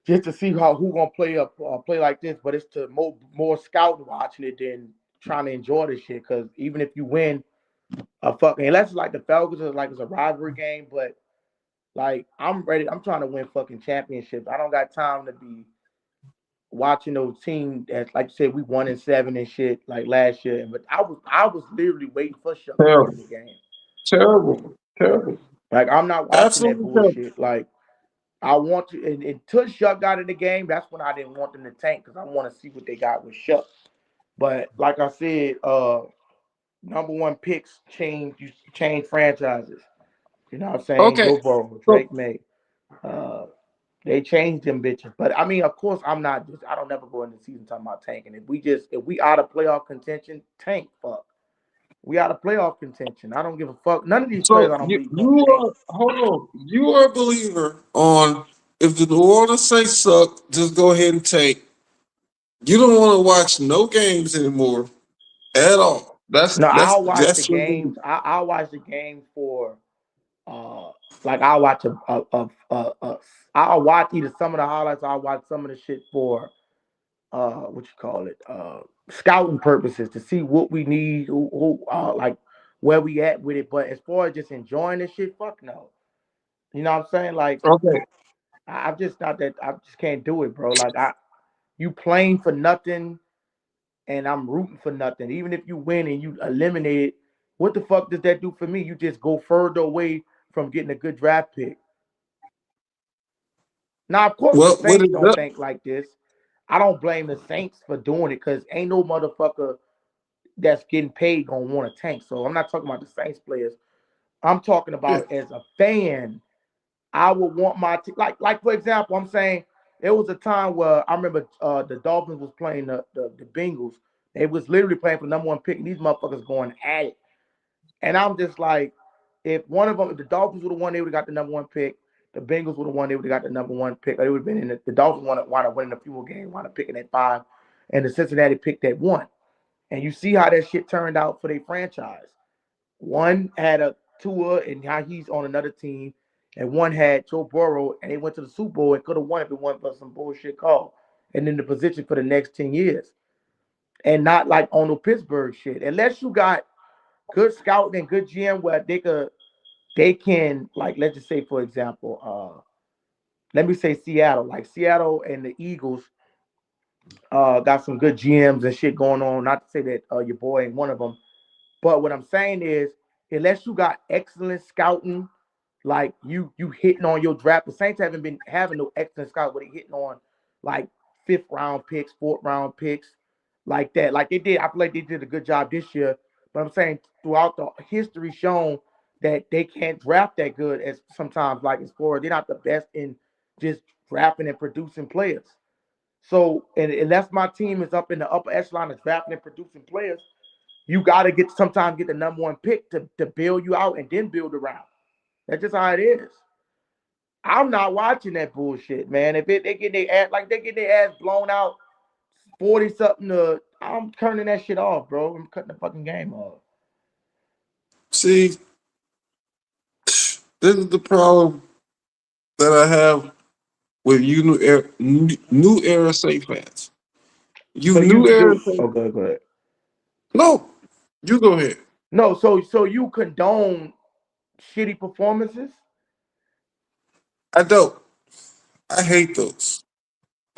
just to see who gonna play like this, but it's to more scouting watching it than trying to enjoy this shit. Because even if you win a fucking, unless it's like the Falcons is like it's a rivalry game, but like I'm ready. I'm trying to win fucking championships. I don't got time to be watching those teams that, like you said, we 1-7 and shit like last year. But I was literally waiting for Shough to get in Terrible. the game. Terrible. Terrible. Like I'm not watching that Absolutely terrible. bullshit. Like I want to, and until Shough got in the game, that's when I didn't want them to tank because I want to see what they got with Shough. But like I said, number one picks change franchises. You know what I'm saying? Okay. Joe Burrow, So Drake May. Uh, they changed them bitches. But I mean, of course, I don't never go into the season talking about tanking. If we out of playoff contention, tank fuck. We out of playoff contention. I don't give a fuck. None of these players so I don't you believe gonna you tank. are hold on. You are a believer on if the New Orleans Saints suck, just go ahead and tank. You don't want to watch no games anymore at all. That's No, that's I'll watch the that's your belief. games. I'll watch the games for uh like I'll watch I'll watch either some of the highlights, I'll watch some of the shit for what you call it, scouting purposes to see what we need, like where we at with it. But as far as just enjoying this shit, fuck no. You know what I'm saying? Like Okay. I'm just not that I just can't do it, bro. Like you playing for nothing and I'm rooting for nothing. Even if you win and you eliminate it, what the fuck does that do for me? You just go further away from getting a good draft pick. Now, of course, the Well, what Saints it don't does. think like this. I don't blame the Saints for doing it because ain't no motherfucker that's getting paid gonna want to tank. So I'm not talking about the Saints players. I'm talking Yeah. about as a fan. I would want my team, like for example, I'm saying there was a time where I remember the Dolphins was playing the Bengals. They was literally playing for number one pick, and these motherfuckers going at it. And I'm just like, if one of them, if the Dolphins would have won, they would have got the number one pick. The Bengals would have won, they would have got the number one pick. They would have been in the Dolphins wound up winning a few more games, wound up picking at 5, and the Cincinnati picked at 1. And you see how that shit turned out for their franchise. One had a Tua and how he's on another team, and one had Joe Burrow, and they went to the Super Bowl and could have won if it wasn't for some bullshit call. And in the position for the next 10 years. And not like on the Pittsburgh shit. Unless you got good scouting and good GM where they can, like, let's just say, for example, let me say Seattle. Like Seattle and the Eagles got some good GMs and shit going on. Not to say that your boy ain't one of them. But what I'm saying is, unless you got excellent scouting, like you hitting on your draft, the Saints haven't been having no excellent scouts, but they hitting on like 5th round picks, 4th round picks, like that. Like they did, I feel like they did a good job this year. But I'm saying throughout the history shown that they can't draft that good as sometimes like as far they're not the best in just drafting and producing players. So and unless my team is up in the upper echelon of drafting and producing players, you got to sometimes get the number one pick to build you out and then build around. That's just how it is. I'm not watching that bullshit, man. If they get their ass like they get their ass blown out 40 something I'm turning that shit off, bro. I'm cutting the fucking game off. See, this is the problem that I have with you new era Saint fans. So You new you era do Saint. okay, go ahead. No, you go ahead. No, so you condone shitty performances? I don't. I hate those.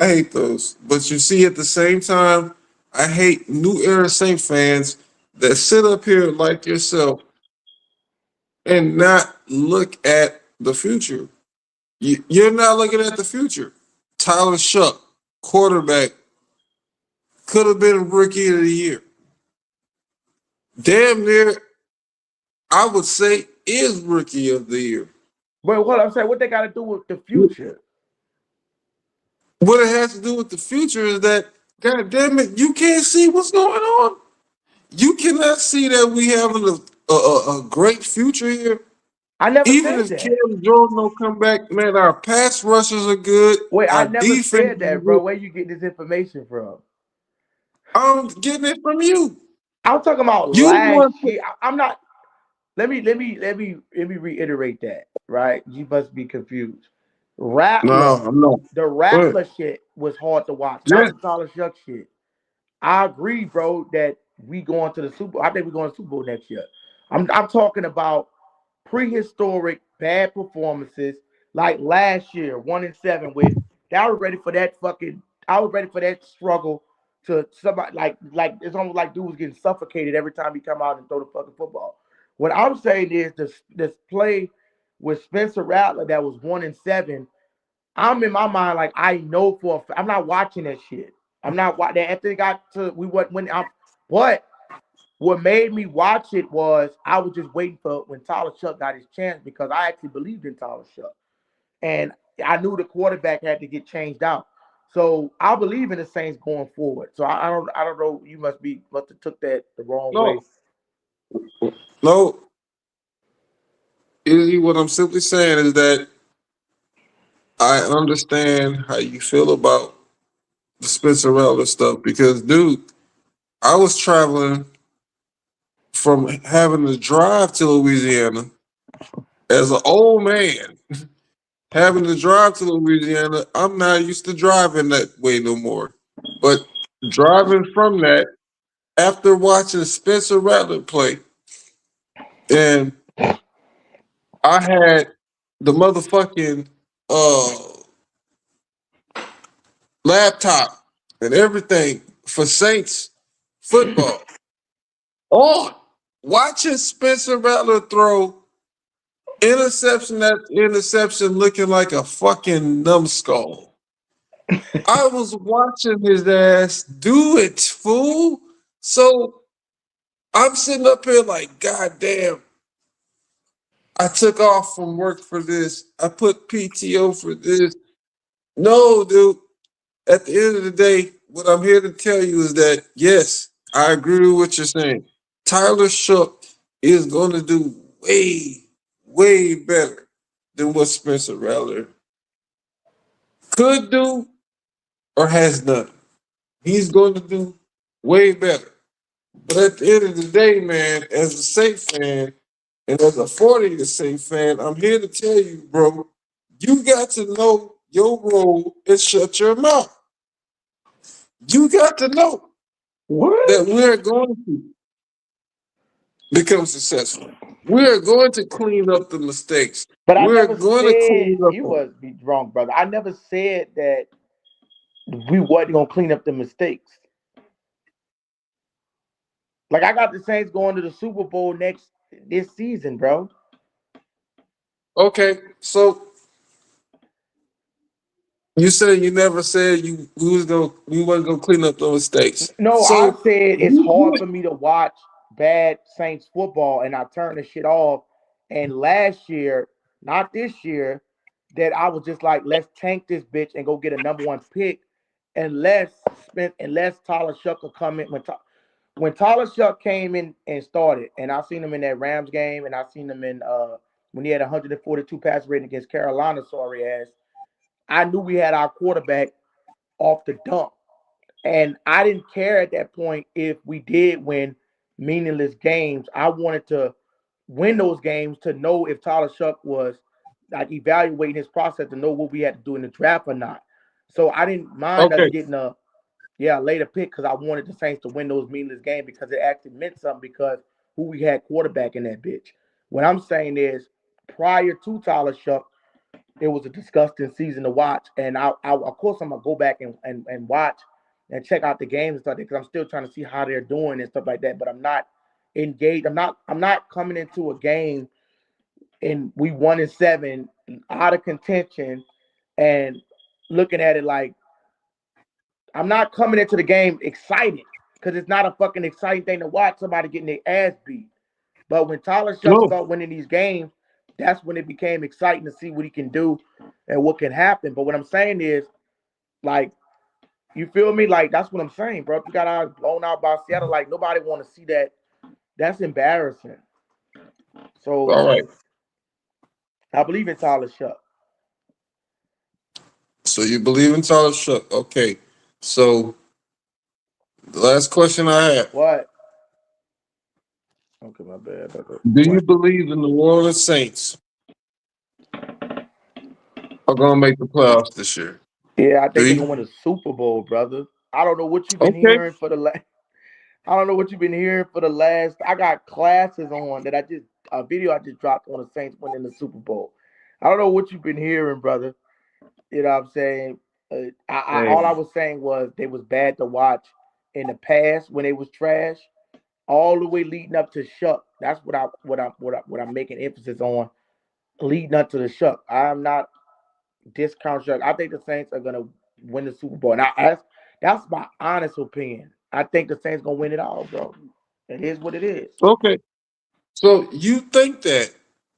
I hate those. But you see, at the same time, I hate new era Saint fans that sit up here like yourself and not look at the future. You're not looking at the future. Tyler Shough, quarterback, could have been rookie of the year. Damn near, I would say, is rookie of the year. But what I'm saying, what they got to do with the future? What it has to do with the future is that, God damn it, you can't see what's going on. You cannot see that we having a great future here. I never Even said if that. Cam Jordan don't come back, man, our pass rushers are good. Wait, I Our never defense said is that, bro. good. Where you get this information from? I'm getting it from you. I'm talking about You last want to, year. I'm not. Let me reiterate that. Right? You must be confused. no, Rattler, I'm not. the But Rattler shit was hard to watch, not yes, the Tyler Shough shit. I agree, bro, that we going to the Super Bowl. I think we're going to the Super Bowl next year. I'm talking about prehistoric bad performances like last year, 1-7 with that I was ready for that fucking I was ready for that struggle to somebody like it's almost like dude was getting suffocated every time he come out and throw the fucking football. What I'm saying is this play with Spencer Rattler that was 1-7. I'm in my mind like I know I'm not watching that shit. I'm not watching that after they got to we went when I'm but what made me watch it was I was just waiting for when Tyler Shough got his chance because I actually believed in Tyler Shough. And I knew the quarterback had to get changed out. So I believe in the Saints going forward. So I don't know. You must have took that the wrong no, way. no. Izzy, what I'm simply saying is that I understand how you feel about the Spencer Rattler stuff because, dude, I was traveling from having to drive to Louisiana as an old man, having to drive to Louisiana. I'm not used to driving that way no more. But driving from that after watching Spencer Rattler play, and I had the motherfucking uh, laptop and everything for Saints football on. Watching Spencer Rattler throw interception, that interception looking like a fucking numbskull. I was watching his ass do it, fool. So I'm sitting up here like, God damn, I took off from work for this. I put PTO for this. No, dude. At the end of the day, what I'm here to tell you is that, yes, I agree with what you're saying. Tyler Shough is going to do way, way better than what Spencer Rattler could do or has done. He's going to do way better. But at the end of the day, man, as a Saints fan and as a 40 Saints fan, I'm here to tell you, bro, you got to know your role and shut your mouth. You got to know What? that we're going to become successful. We're going to clean up the mistakes. But I We're never going to said clean up. you was be wrong, brother. I never said that we wasn't gonna clean up the mistakes. Like I got the Saints going to the Super Bowl this season, bro. Okay, so you said you never said we wasn't gonna clean up the mistakes. No, I So said it's hard you for me to watch bad Saints football and I turn the shit off. And last year, not this year, that I was just like, let's tank this bitch and go get a number one pick, unless Tyler Shough could come in when Tyler Shough came in and started, and I seen him in that Rams game, and I seen him in when he had 142 pass rating against Carolina, sorry ass. I knew we had our quarterback off the dump. And I didn't care at that point if we did win meaningless games. I wanted to win those games to know if Tyler Shough was like evaluating his process to know what we had to do in the draft or not. So I didn't mind us okay? getting a later pick because I wanted the Saints to win those meaningless games because it actually meant something because who we had quarterback in that bitch. What I'm saying is prior to Tyler Shough, it was a disgusting season to watch. And I of course, I'm gonna go back and watch and check out the games and stuff because I'm still trying to see how they're doing and stuff like that. But I'm not engaged. I'm not coming into a game and we 1-7 out of contention and looking at it like I'm not coming into the game excited because it's not a fucking exciting thing to watch somebody getting their ass beat. But when Tyler Shough No, started winning these games, that's when it became exciting to see what he can do and what can happen. But what I'm saying is, like, you feel me? Like, that's what I'm saying, bro. If you got our blown out by Seattle, like, nobody want to see that. That's embarrassing. So all right. I believe in Tyler Shough. So you believe in Tyler Shough? Okay. So the last question I have: What? Okay, my bad. do you What? believe in the New Orleans Saints are gonna make the playoffs this year? Yeah, I Do think they're gonna you? win a Super Bowl, brother. I don't know what you've been Okay. hearing for the last. I don't know what you've been hearing for the last. I got classes on that I just a video I just dropped on the Saints winning the Super Bowl. I don't know what you've been hearing, brother. You know what I'm saying? All I Hey, was saying was they was bad to watch in the past when they was trash, all the way leading up to Shuck. That's what I'm making emphasis on leading up to the Shuck. I'm not discount Shuck. I think the Saints are gonna win the Super Bowl. Now that's my honest opinion. I think the Saints gonna win it all, bro. It is what it is. Okay. So you think that,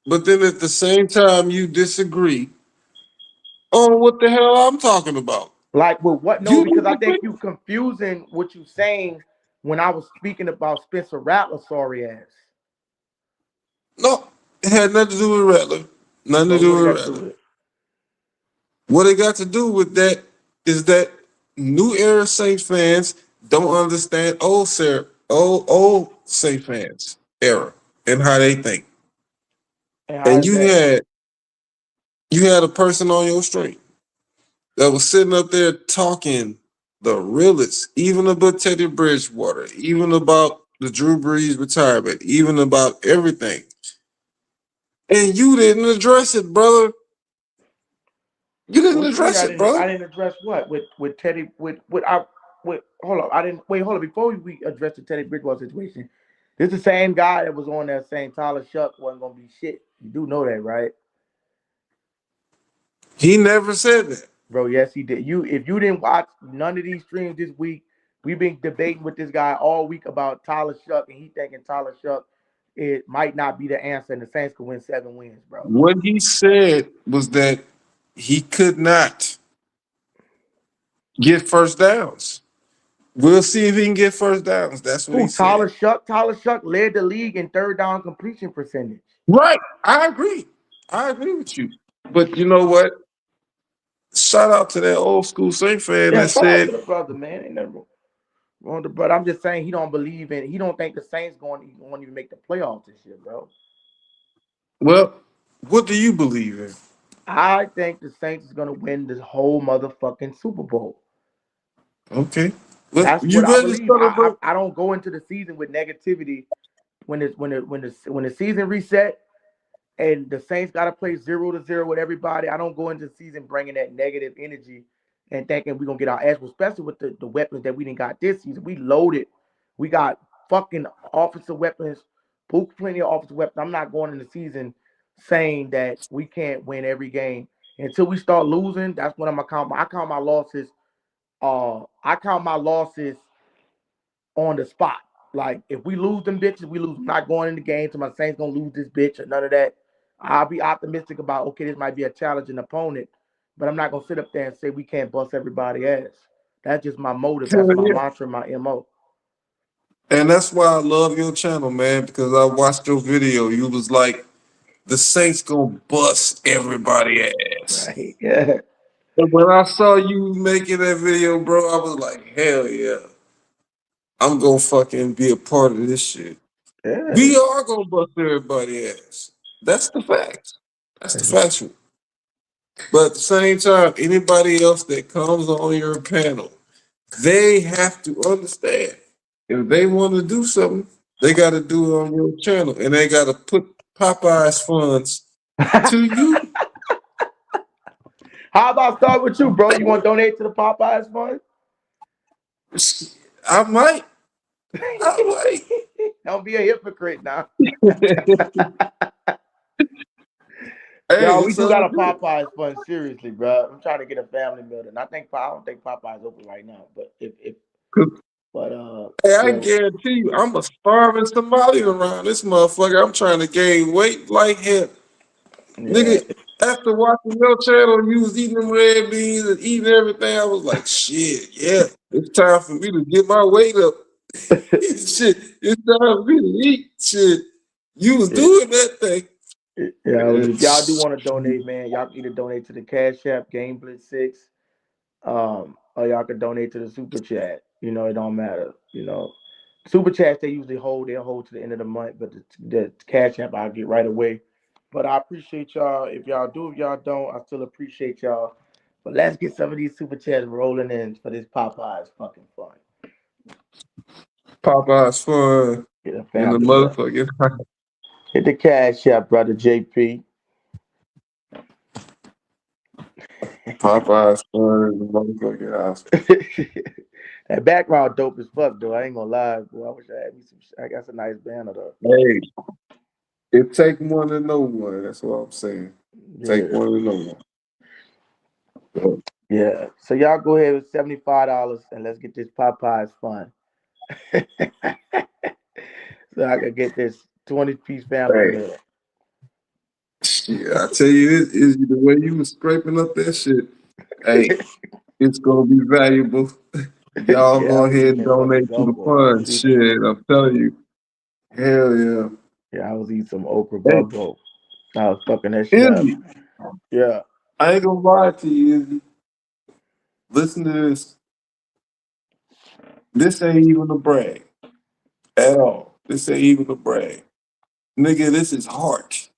but then at the same time you disagree on what the hell I'm talking about. Like with what? No, You because I disagree? think you confusing what you saying when I was speaking about Spencer Rattler. Sorry ass. No, it had nothing to do with Rattler. Nothing to So what it do got with to do Rattler. with it? What it got to do with that is that new era Saints fans don't understand old Saints fans era and how they think. And how And is that? you had a person on your stream that was sitting up there talking the realest, even about Teddy Bridgewater, even about the Drew Brees retirement, even about everything. And you didn't address it, brother. You didn't What you mean? address I it, didn't. I brother. didn't address what with Teddy with I with. Hold up. I didn't wait. Hold up. Before we address the Teddy Bridgewater situation, this is the same guy that was on there saying Tyler Shuck wasn't gonna be shit. You do know that, right? He never said that. Bro, yes, he did. If you didn't watch none of these streams this week, we've been debating with this guy all week about Tyler Shuck, and he thinking Tyler Shuck it might not be the answer, and the Saints could win 7 wins, bro. What he said was that he could not get first downs. We'll see if he can get first downs. That's what he Who, said. Tyler Shuck? Tyler Shuck led the league in third down completion percentage. Right. I agree. I agree with you. But you know what? Shout out to that old school Saint fan Yeah, that shout out to said, the brother, man. Ain't nothing wrong with the brother. I'm just saying he don't believe in. He don't think the Saints going to even make the playoffs this year, bro. well, what do you believe in? I think the Saints is going to win this whole motherfucking Super Bowl. Okay. Well, That's you what I ready to believe. celebrate? I don't go into the season with negativity when the season reset and the Saints got to play 0-0 with everybody. I don't go into the season bringing that negative energy and thinking we're gonna get our ass, especially with the weapons that we didn't got this season. We loaded. We got fucking offensive weapons, plenty of offensive weapons. I'm not going in the season saying that we can't win every game until we start losing. That's when I'm gonna count. I count my losses. I count my losses on the spot. Like if we lose them bitches, we lose. I'm not going in the game to my Saints gonna lose this bitch or none of that. I'll be optimistic about okay, this might be a challenging opponent, but I'm not gonna sit up there and say we can't bust everybody ass. That's just my motive. Hell That's my yeah. mantra, my MO. And that's why I love your channel, man, because I watched your video. You was like, the Saints gonna bust everybody ass. Right. Yeah. And when I saw you making that video, bro, I was like, hell yeah. I'm gonna fucking be a part of this shit. Yeah. We are gonna bust everybody ass. That's the fact. That's the factual. But at the same time, anybody else that comes on your panel, they have to understand if they want to do something, they got to do it on your channel, and they got to put Popeye's funds to you. How about start with you, bro? You want to donate to the Popeyes fund? I might. I Don't be a hypocrite now. might. Hey, Yo, we it's do all got a good. Popeyes fund, seriously, bro. I'm trying to get a family meal, and I don't think Popeyes open right now, but if 'Cause, but hey, I yeah, guarantee you, I'm a starving Somali around this motherfucker. I'm trying to gain weight like him. yeah. Nigga, after watching your channel, you was eating them red beans and eating everything. I was like, shit, yeah, it's time for me to get my weight up. Shit, it's time for me to eat. Shit, you was Yeah, doing that thing. yeah. Man, If y'all do want to donate, man, y'all can either donate to the Cash App, Game Blitz 6, or y'all can donate to the Super Chat. It don't matter. Super Chats they usually they'll hold to the end of the month, but the Cash App I'll get right away. But I appreciate y'all. If y'all do, if y'all don't, I still appreciate y'all. But let's get some of these Super Chats rolling in for this Popeyes fucking fun. Popeye's fun Get a in the family meal. motherfucking Hit the Cash App, brother JP. Popeye's fun in the motherfucking house. That background dope as fuck, though. I ain't gonna lie, boy. I wish I had me some. I got some nice banner though. Hey, it take one to know one. That's what I'm saying. Take Yeah, one to know one. yeah. So y'all go ahead with $75 and let's get this Popeyes fun. So I can get this 20-piece family Hey, meal. yeah, I tell you, this is the way you was scraping up that shit. Hey, it's gonna be valuable. Y'all Yeah, I go was ahead eating and that fucking donate to the gumbo. fund. Shit, I'm telling you. Hell yeah. Yeah, I was eating some okra Hey, gumbo. I was fucking that shit up. Izzy, Yeah. I ain't gonna lie to you, Izzy. Listen to this. This ain't even a brag at all. This ain't even a brag. Nigga, this is heart.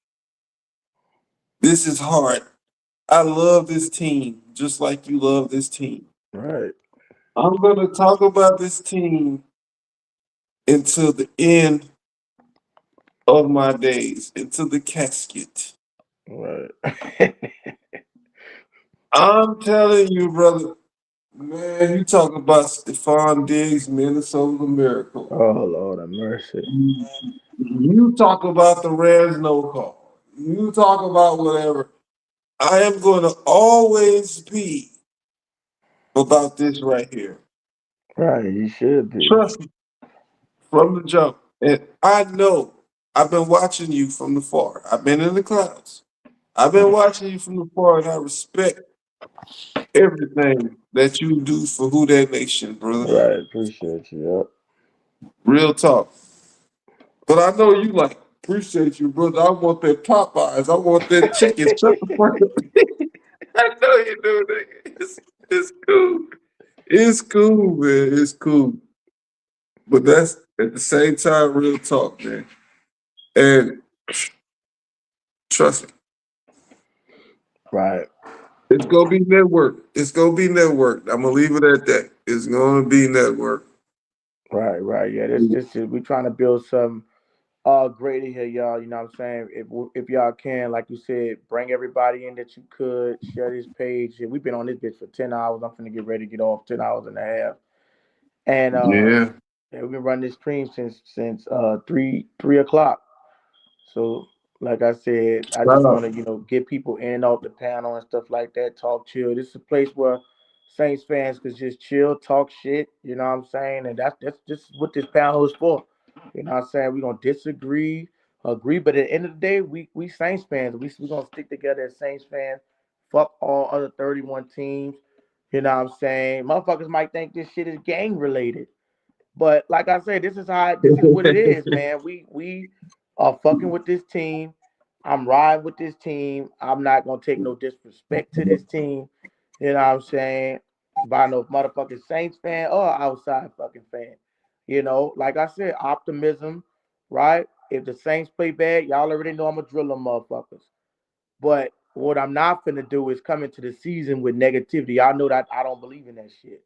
This is heart. I love this team just like you love this team. Right. I'm gonna talk about this team until the end of my days, until the casket. Right. I'm telling you, brother, man, you talk about Stephon Diggs, Minnesota Miracle. Oh Lord have mercy. You talk about the Rams no call. You talk about whatever. I am going to always be about this right here. Right, you should be. Trust me from the jump. And I know I've been watching you from the far. I've been in the clouds. I've been watching you from the far, and I respect everything that you do for Who That Nation, brother. Right, appreciate you. Real talk. But I know you like, appreciate you, brother. I want that Popeyes. I want that chicken. Shut the fuck up. I know you do, nigga. It's cool. It's cool, man. It's cool. But that's at the same time real talk, man. And trust me, Yep. Right, it's gonna be network. It's gonna be network. I'm gonna leave it at that. It's gonna be network. right. Yeah, this is we trying to build some greater here, y'all. You know what I'm saying? If y'all can, like you said, bring everybody in that you could, share this page. Yeah, we've been on this bitch for 10 hours. I'm finna get ready to get off 10 hours and a half. And Yeah. yeah, we've been running this stream since 3 o'clock. So, like I said, I Shout just want out. to, get people in and off the panel and stuff like that, talk chill. This is a place where Saints fans could just chill, talk shit, you know what I'm saying? And that's just what this panel is for. You know what I'm saying? We're going to disagree, agree, but at the end of the day, we Saints fans. We going to stick together as Saints fans. Fuck all other 31 teams. You know what I'm saying? Motherfuckers might think this shit is gang related. But like I said, this is what it is, man. We are fucking with this team. I'm riding with this team. I'm not gonna take no disrespect to this team. You know what I'm saying? By no motherfucking Saints fan or outside fucking fan. Like I said, optimism, right? If the Saints play bad, y'all already know I'm gonna drill them motherfuckers. But what I'm not finna do is come into the season with negativity. Y'all know that I don't believe in that shit.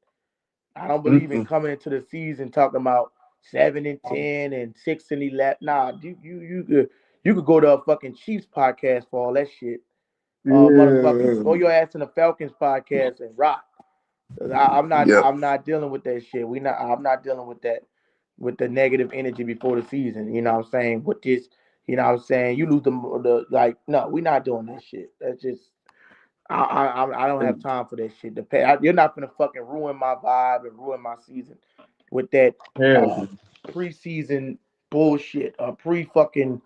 I don't believe in Mm-mm. coming into the season talking about 7-10 and 6-11. Nah, you could go to a fucking Chiefs podcast for all that shit. Motherfucker, you could Yeah. throw your ass in the Falcons podcast and rock. 'Cause I'm not Yep. I'm not dealing with that shit. I'm not dealing with that with the negative energy before the season. You know what I'm saying? With this, you know what I'm saying? You lose the like no, we're not doing that shit. That's just I don't have time for that shit. You're not gonna fucking ruin my vibe and ruin my season with that Hell uh yeah. preseason bullshit. Pre fucking,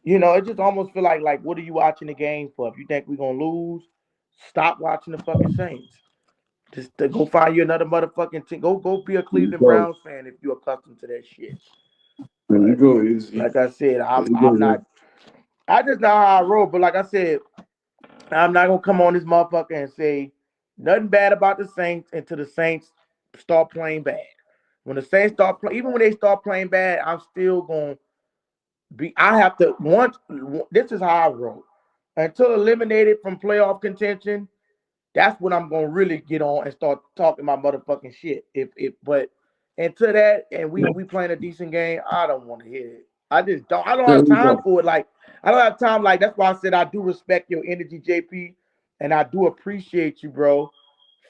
it just almost feel like what are you watching the game for? If you think we're gonna lose, stop watching the fucking Saints. Just to go find you another motherfucking team. Go be a There you Cleveland go. Browns fan if you're accustomed to that shit. There you But go, Izzy. like I said, There I'm you go, I'm man. not. I just know how I roll. But like I said, I'm not gonna come on this motherfucker and say nothing bad about the Saints until the Saints start playing bad. When the Saints start playing, even when they start playing bad, I'm still gonna be. I have to once. This is how I roll. Until eliminated from playoff contention, that's when I'm gonna really get on and start talking my motherfucking shit. If but until that and we playing a decent game, I don't want to hear it. I don't There have you time go. for it. Like I don't have time. Like that's why I said I do respect your energy, JP, and I do appreciate you, bro,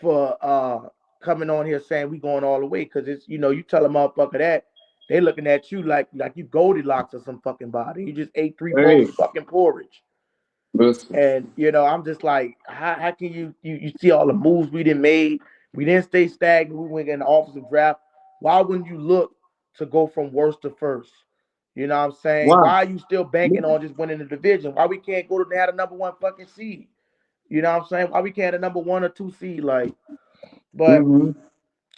for coming on here saying we going all the way. Cause it's you tell a motherfucker that they looking at you like you Goldilocks or some fucking body. You just ate three bowls Hey, of fucking porridge. listen. And I'm just like, how can you see all the moves we didn't made? We didn't stay stagnant. We went in the offensive draft. Why wouldn't you look to go from worst to first? You know what I'm saying? Why? Why are you still banking on just winning the division? Why we can't go to have the number one fucking seed? You know what I'm saying? Why we can't have the number 1 or 2 seed? Like, but Mm-hmm.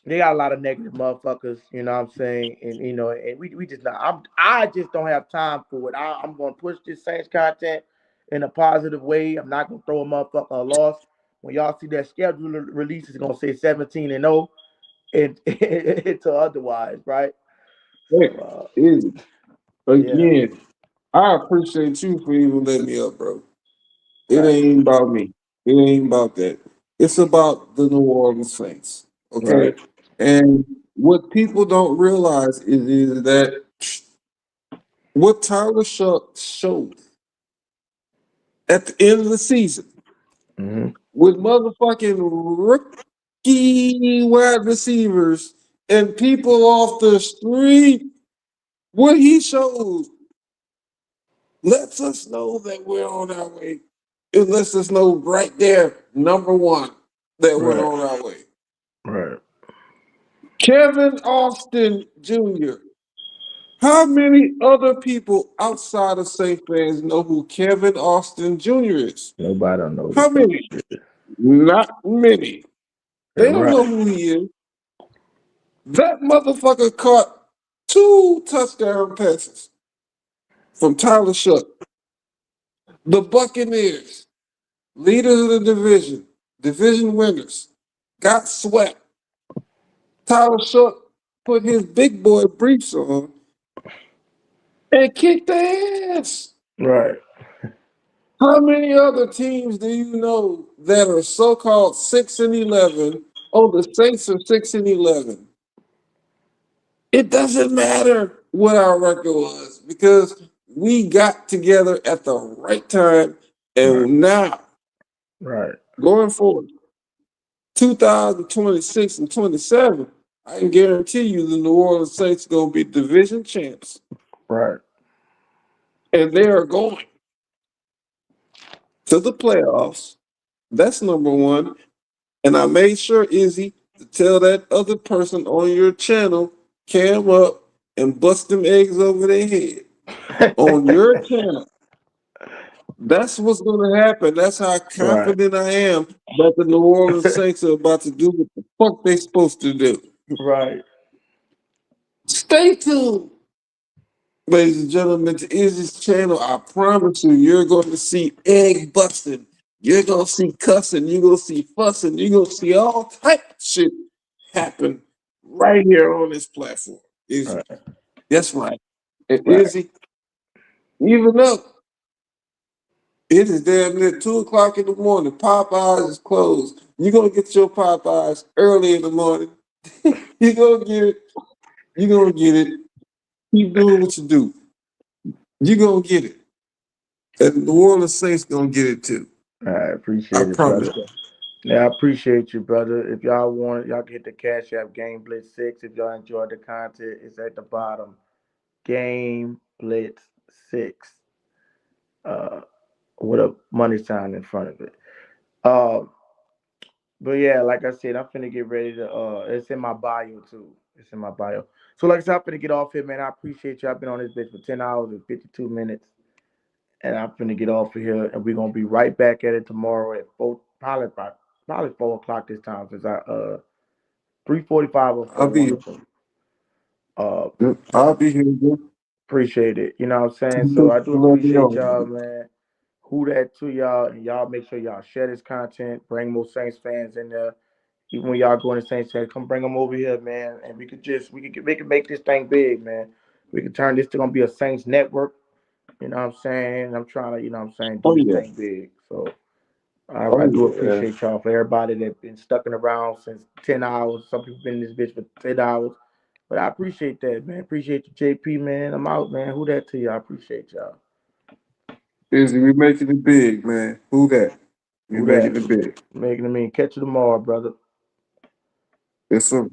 they got a lot of negative motherfuckers, you know what I'm saying? And and we just not I just don't have time for it. I'm gonna push this Saints content in a positive way. I'm not gonna throw a motherfucker a loss. When y'all see that schedule release, it's gonna say 17-0 and until otherwise, right? Hey, So Izzy. yeah, Again, I appreciate you for even letting me up, bro. It right, ain't about me. It ain't about that. It's about the New Orleans Saints. right. Okay? And what people don't realize is that what Tyler showed at the end of the season Mm-hmm. with motherfucking rookie wide receivers and people off the street, what he showed lets us know that we're on our way. It lets us know right there, number one, that we're Right. on our way. Right. Kevin Austin Jr. How many other people outside of Saint fans know who Kevin Austin Jr. is? Nobody don't know How the fuck. many? Not many. They don't know Right. who he is. That motherfucker caught 2 touchdown passes from Tyler Shough. The Buccaneers, leaders of the division winners, got swept. Tyler Shough put his big boy briefs on and kicked their ass. Right. How many other teams do you know that are so-called 6-11? Oh, the Saints are 6-11. It doesn't matter what our record was because we got together at the right time, Right. and now Right. going forward, 2026 and 27, I can guarantee you the New Orleans Saints are going to be division champs, Right. and they are going to the playoffs. That's number one. And I made sure, Izzy, to tell that other person on your channel, cam up and bust them eggs over their head on your channel. That's what's going to happen. That's how Right. confident I am that the New Orleans Saints are about to do what the fuck they supposed to do. Right. Stay tuned, ladies and gentlemen, to Izzy's channel. I promise you, you're going to see egg busting. You're going to see cussing. You're going to see fussing. You're going to see all type of shit happen right here on this platform. Izzy. Right. That's right. And Right. Izzy, even though it is damn near 2 o'clock in the morning, Popeyes is closed. You're going to get your Popeyes early in the morning. You're going to get it. You're going to get it. Keep doing what you do. You're going to get it. And the New Orleans Saints going to get it too. I I appreciate it, promise brother. you. Yeah, I appreciate you, brother. If y'all want it, y'all can hit the Cash App Game Blitz 6. If y'all enjoyed the content, it's at the bottom. Game Blitz 6. Uh, with a money sign in front of it. Um, but yeah, like I said, I'm finna get ready to it's in my bio too. It's in my bio. So like I said, I'm finna get off here, man. I appreciate you. I've been on this bitch for 10 hours and 52 minutes. And I'm finna get off of here and we're gonna be right back at it tomorrow at probably 4 o'clock this time since I 3:45 or I'll 4, be one of them. Uh I'll be here again. appreciate it. You know what I'm saying? So I do Let me appreciate y'all, know. man. Who that to y'all and y'all make sure y'all share this content, bring more Saints fans in there. Even when y'all going to Saints fans, come bring them over here, man. And we could make this thing big, man. We could turn this to gonna be a Saints network. You know what I'm saying? I'm trying to, you know what I'm saying, do Oh this yeah. thing big. So Oh I do yeah. appreciate y'all for everybody that been stuck around since 10 hours. Some people been in this bitch for 10 hours. But I appreciate that, man. Appreciate you, JP, man. I'm out, man. Who that to you? I appreciate y'all. Izzy, we making it big, man. Who that? We Who that? making it big. Making it mean. Catch you tomorrow, brother. Yes, sir.